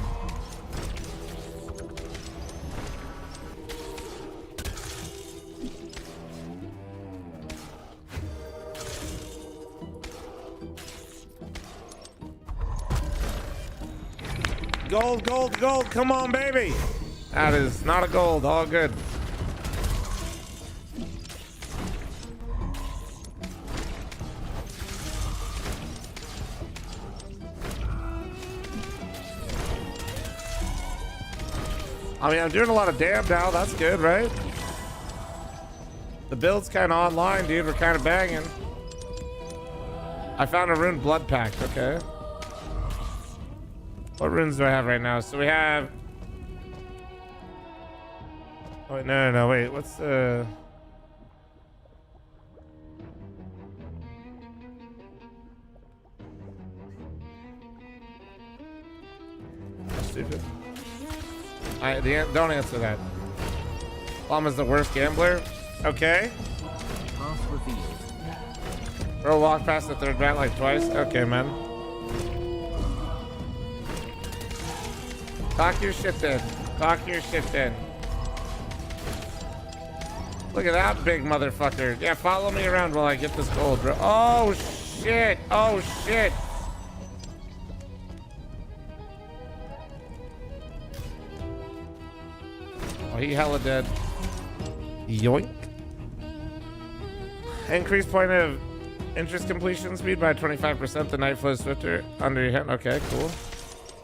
Gold, gold, gold. Come on, baby. That is not a gold. All good. I mean, I'm doing a lot of damn now. That's good, right? The build's kind of online, dude. We're kind of banging. I found a rune blood pact. Okay. What runes do I have right now? So we have... Oh, wait, no. Wait, what's the... Stupid. Don't answer that. Plum is the worst gambler. Okay. Bro, walk past the third bat like twice. Okay, man. Talk your shit then. Talk your shit then. Look at that big motherfucker. Yeah, follow me around while I get this gold, bro. Oh, shit. Oh, shit. Oh, he hella dead. Yoink. Increase point of interest completion speed by 25%. The night flows swifter under your hand. Okay, cool.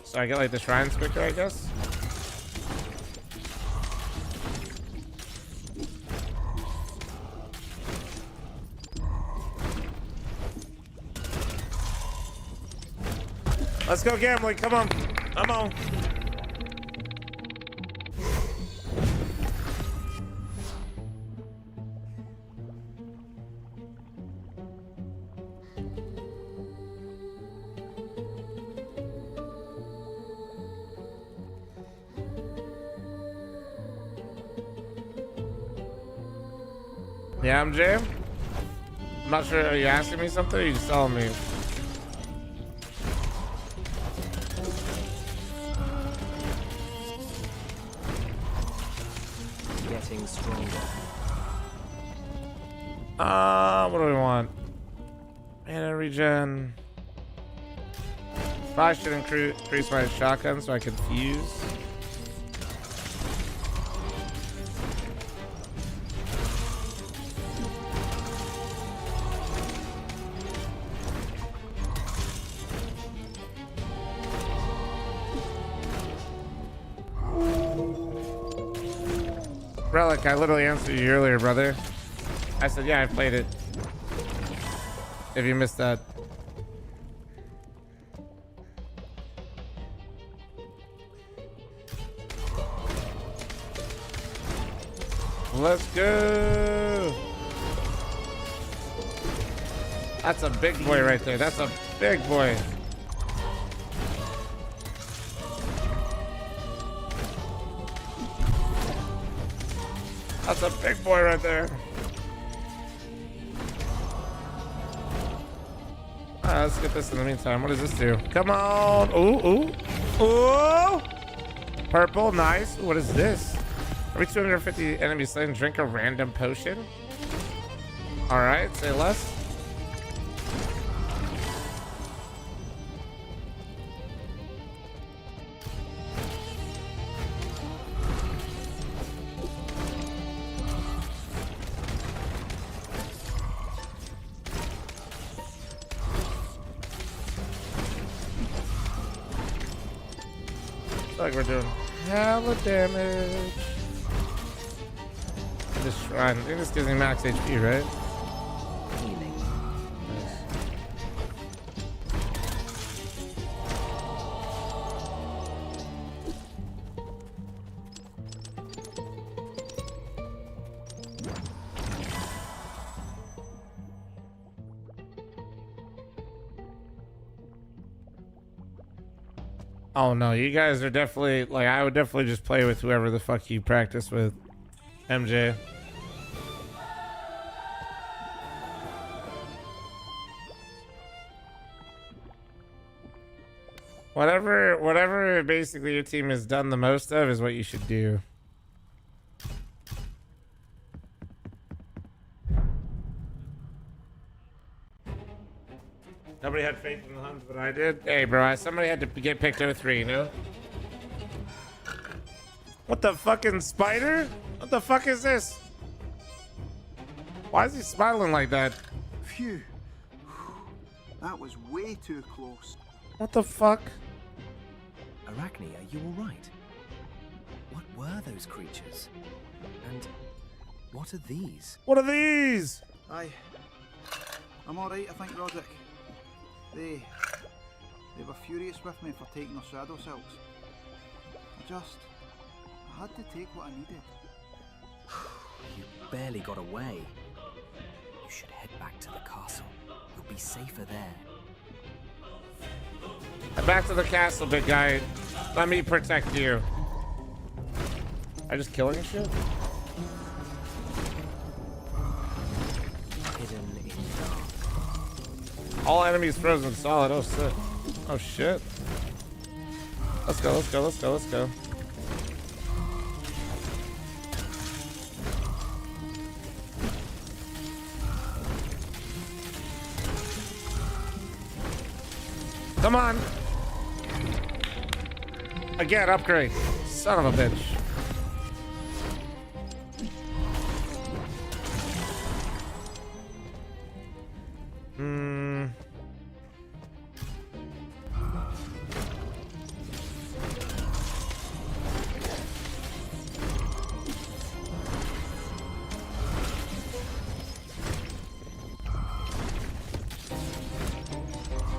So I get like the shrines quicker, I guess. Let's go gambling. Come on. Come on. Yeah, I'm Jam. I'm not sure. Are you asking me something or are you just telling me? Getting stronger. What do we want? Mana regen. Probably should increase my shotgun so I can fuse. Relic, I literally answered you earlier, brother. I said, yeah, I played it. If you missed that. Let's go. That's a big boy right there. That's a big boy. That's a big boy right there. Alright, let's get this in the meantime. What does this do? Come on. Ooh. Purple, nice. What is this? Every 250 enemies slain, drink a random potion. Alright, say less. Like we're doing hella damage. This shrine. I think this gives me max HP, right? Healing. Nice. Oh no, you guys are definitely like, I would definitely just play with whoever the fuck you practice with. MJ. Whatever basically your team has done the most of is what you should do. Nobody had faith in the Huns, but I did. Hey, bro, somebody had to get picked 03, you know? What the fucking spider? What the fuck is this? Why is he smiling like that? Phew. That was way too close. What the fuck? Arachne, are you alright? What were those creatures? And what are these? What are these? I'm alright, I think, Roderick. They were furious with me for taking their shadow silks. I had to take what I needed. You barely got away. You should head back to the castle. You'll be safer there. Back to the castle, big guy. Let me protect you. I just killing shit? Hidden in dark. All enemies frozen solid. Oh shit. Oh shit. Let's go, let's go, let's go, let's go. Come on. Again, upgrade. Son of a bitch.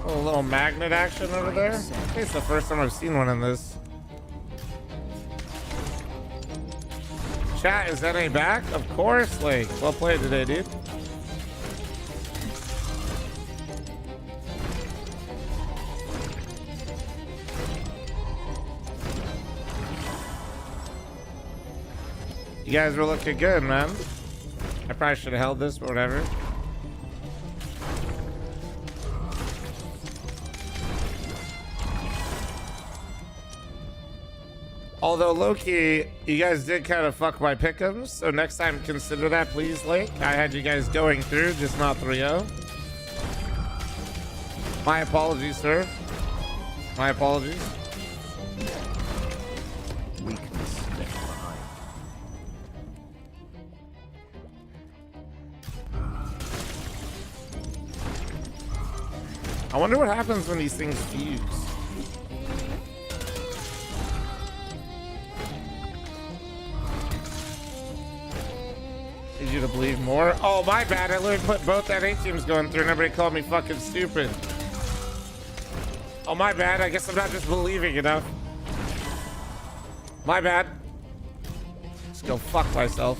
A little magnet action over there. I think it's the first time I've seen one in this. Chat, is NA back? Of course, like, well played today, dude. You guys were looking good, man. I probably should have held this, but whatever. Although low-key, you guys did kind of fuck my pick'ems, so next time consider that, please, Lake. I had you guys going through, just not 3-0. My apologies, sir. My apologies. Weakness left behind. I wonder what happens when these things fuse. Need you to believe more. Oh, my bad. I literally put both NA teams going through and everybody called me fucking stupid. Oh, my bad. I guess I'm not just believing enough. My bad. Just go fuck myself.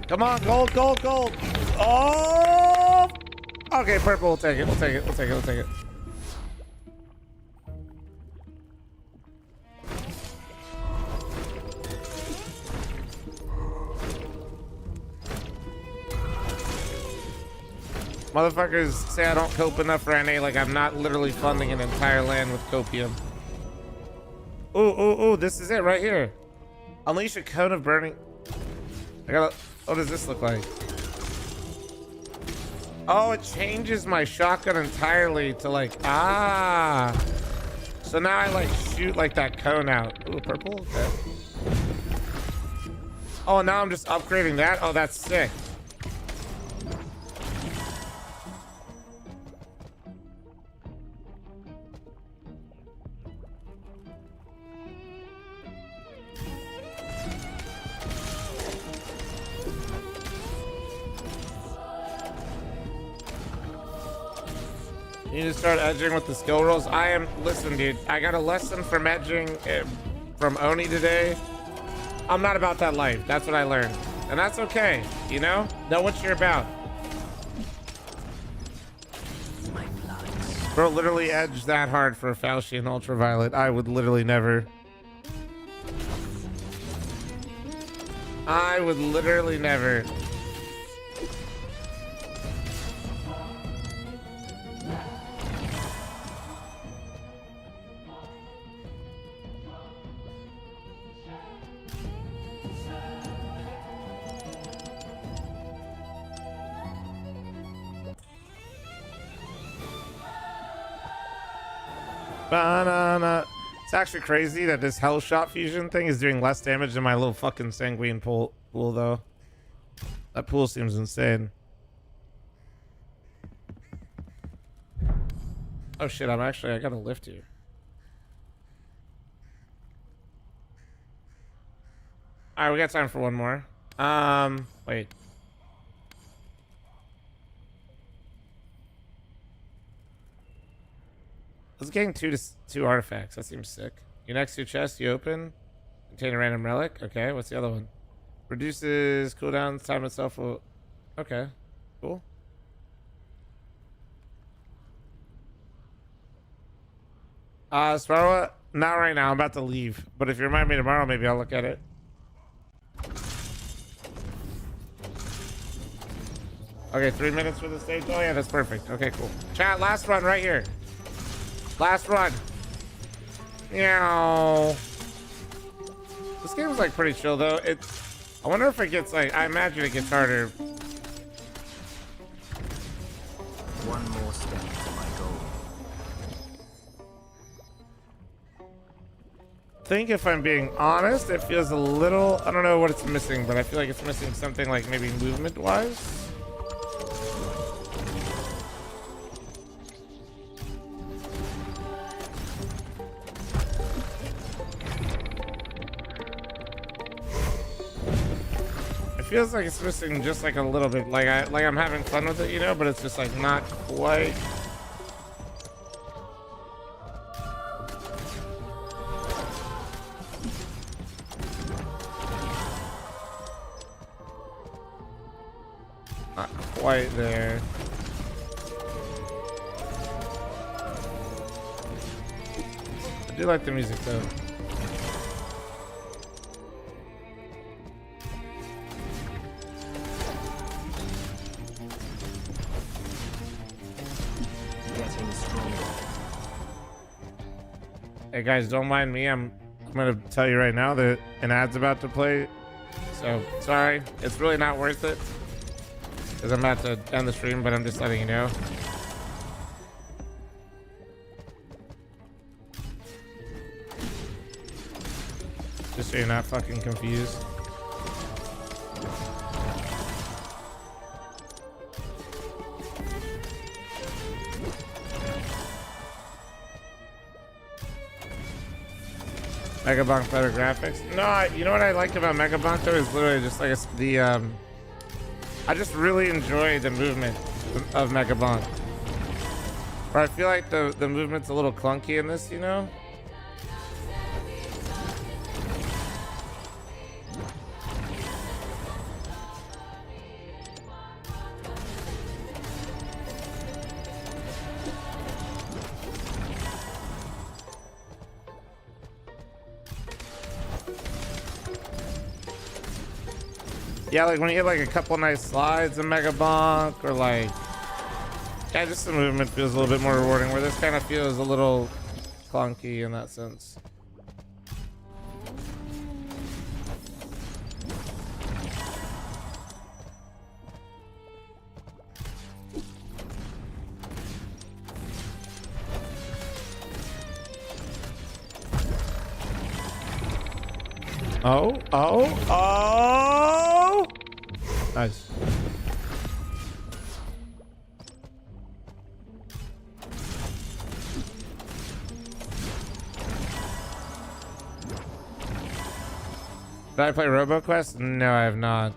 Come on, gold, gold, gold. Oh! Okay, purple, we'll take it, we'll take it, we'll take it, we'll take it. Motherfuckers say I don't cope enough for NA, like I'm not literally funding an entire land with copium. Ooh, this is it right here. Unleash a cone of burning. What does this look like? Oh, it changes my shotgun entirely to like, so now I like shoot like that cone out. Ooh, purple, okay. Oh, now I'm just upgrading that. Oh, that's sick. You need to start edging with the skill rolls. Listen, dude, I got a lesson from edging from Oni today. I'm not about that life. That's what I learned. And that's okay, you know? Know what you're about. Bro, literally edged that hard for a Falchion Ultraviolet. I would literally never. I would literally never. Banana. It's actually crazy that this Hell Shot fusion thing is doing less damage than my little fucking Sanguine pool though. That pool seems insane. Oh shit, I got a lift here. Alright, we got time for one more. Wait. Let's gain two artifacts. That seems sick. Your next two chests you open contain a random relic. Okay, what's the other one? Reduces cooldowns, time itself will... Okay, cool. Sparrow, not right now. I'm about to leave. But if you remind me tomorrow, maybe I'll look at it. Okay, 3 minutes for the stage. Oh yeah, that's perfect. Okay, cool. Chat, last run right here. Last run. Meow. This game's like pretty chill though. I wonder if it gets like, I imagine it gets harder. One more step to my goal. I think if I'm being honest, it feels a little, I don't know what it's missing, but I feel like it's missing something like maybe movement wise. Feels like it's missing just like a little bit, like I'm having fun with it, you know, but it's just like not quite. Not quite there. I do like the music though. Hey guys, don't mind me. I'm gonna tell you right now that an ad's about to play. So sorry, it's really not worth it. Because I'm about to end the stream, but I'm just letting you know. Just so you're not fucking confused. Megabonk better graphics? No, you know what I like about Megabonk though is literally just like I just really enjoy the movement of Megabonk. But I feel like the movement's a little clunky in this, you know? Yeah, like when you get like a couple nice slides in Megabonk, or like Yeah, just the movement feels a little bit more rewarding, where this kind of feels a little clunky in that sense. Oh, oh, oh! Nice. Did I play RoboQuest? No, I have not.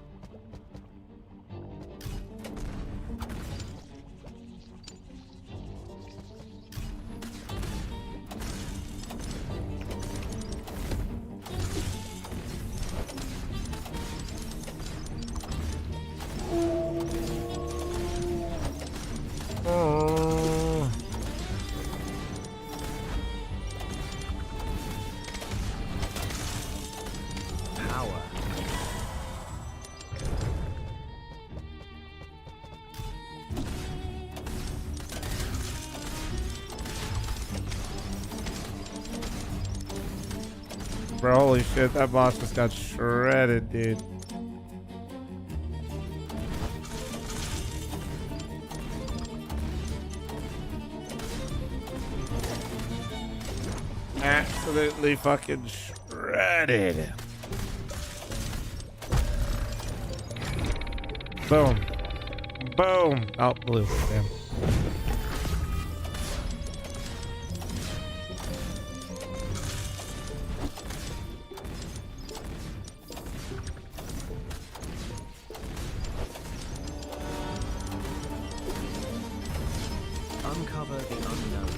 Oh. Power. Bro, holy shit, that boss just got shredded, dude. Absolutely fucking shredded. Boom. Boom. Oh, blue. Damn. Uncover the unknown.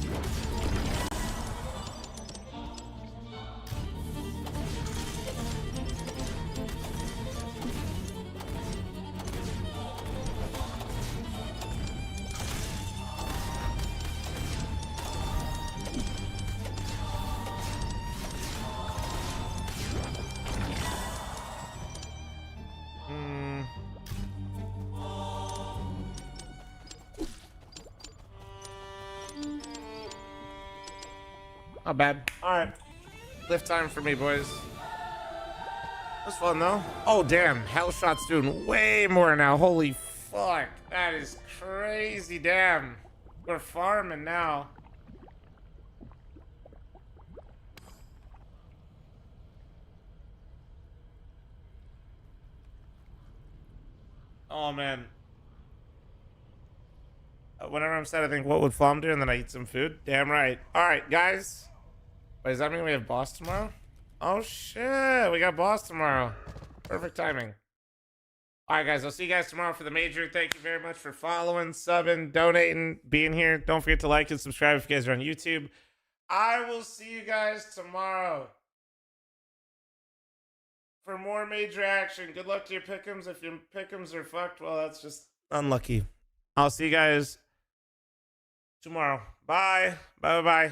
Not bad. All right. Lift time for me, boys. That's fun, though. Oh, damn. Hellshot's doing way more now. Holy fuck. That is crazy. Damn. We're farming now. Oh, man. Whenever I'm sad, I think, what would fl0m do? And then I eat some food. Damn right. All right, guys. Wait, does that mean we have boss tomorrow? Oh, shit. We got boss tomorrow. Perfect timing. All right, guys. I'll see you guys tomorrow for the major. Thank you very much for following, subbing, donating, being here. Don't forget to like and subscribe if you guys are on YouTube. I will see you guys tomorrow for more major action. Good luck to your pick'ems. If your pick'ems are fucked, well, that's just unlucky. I'll see you guys tomorrow. Bye. Bye-bye.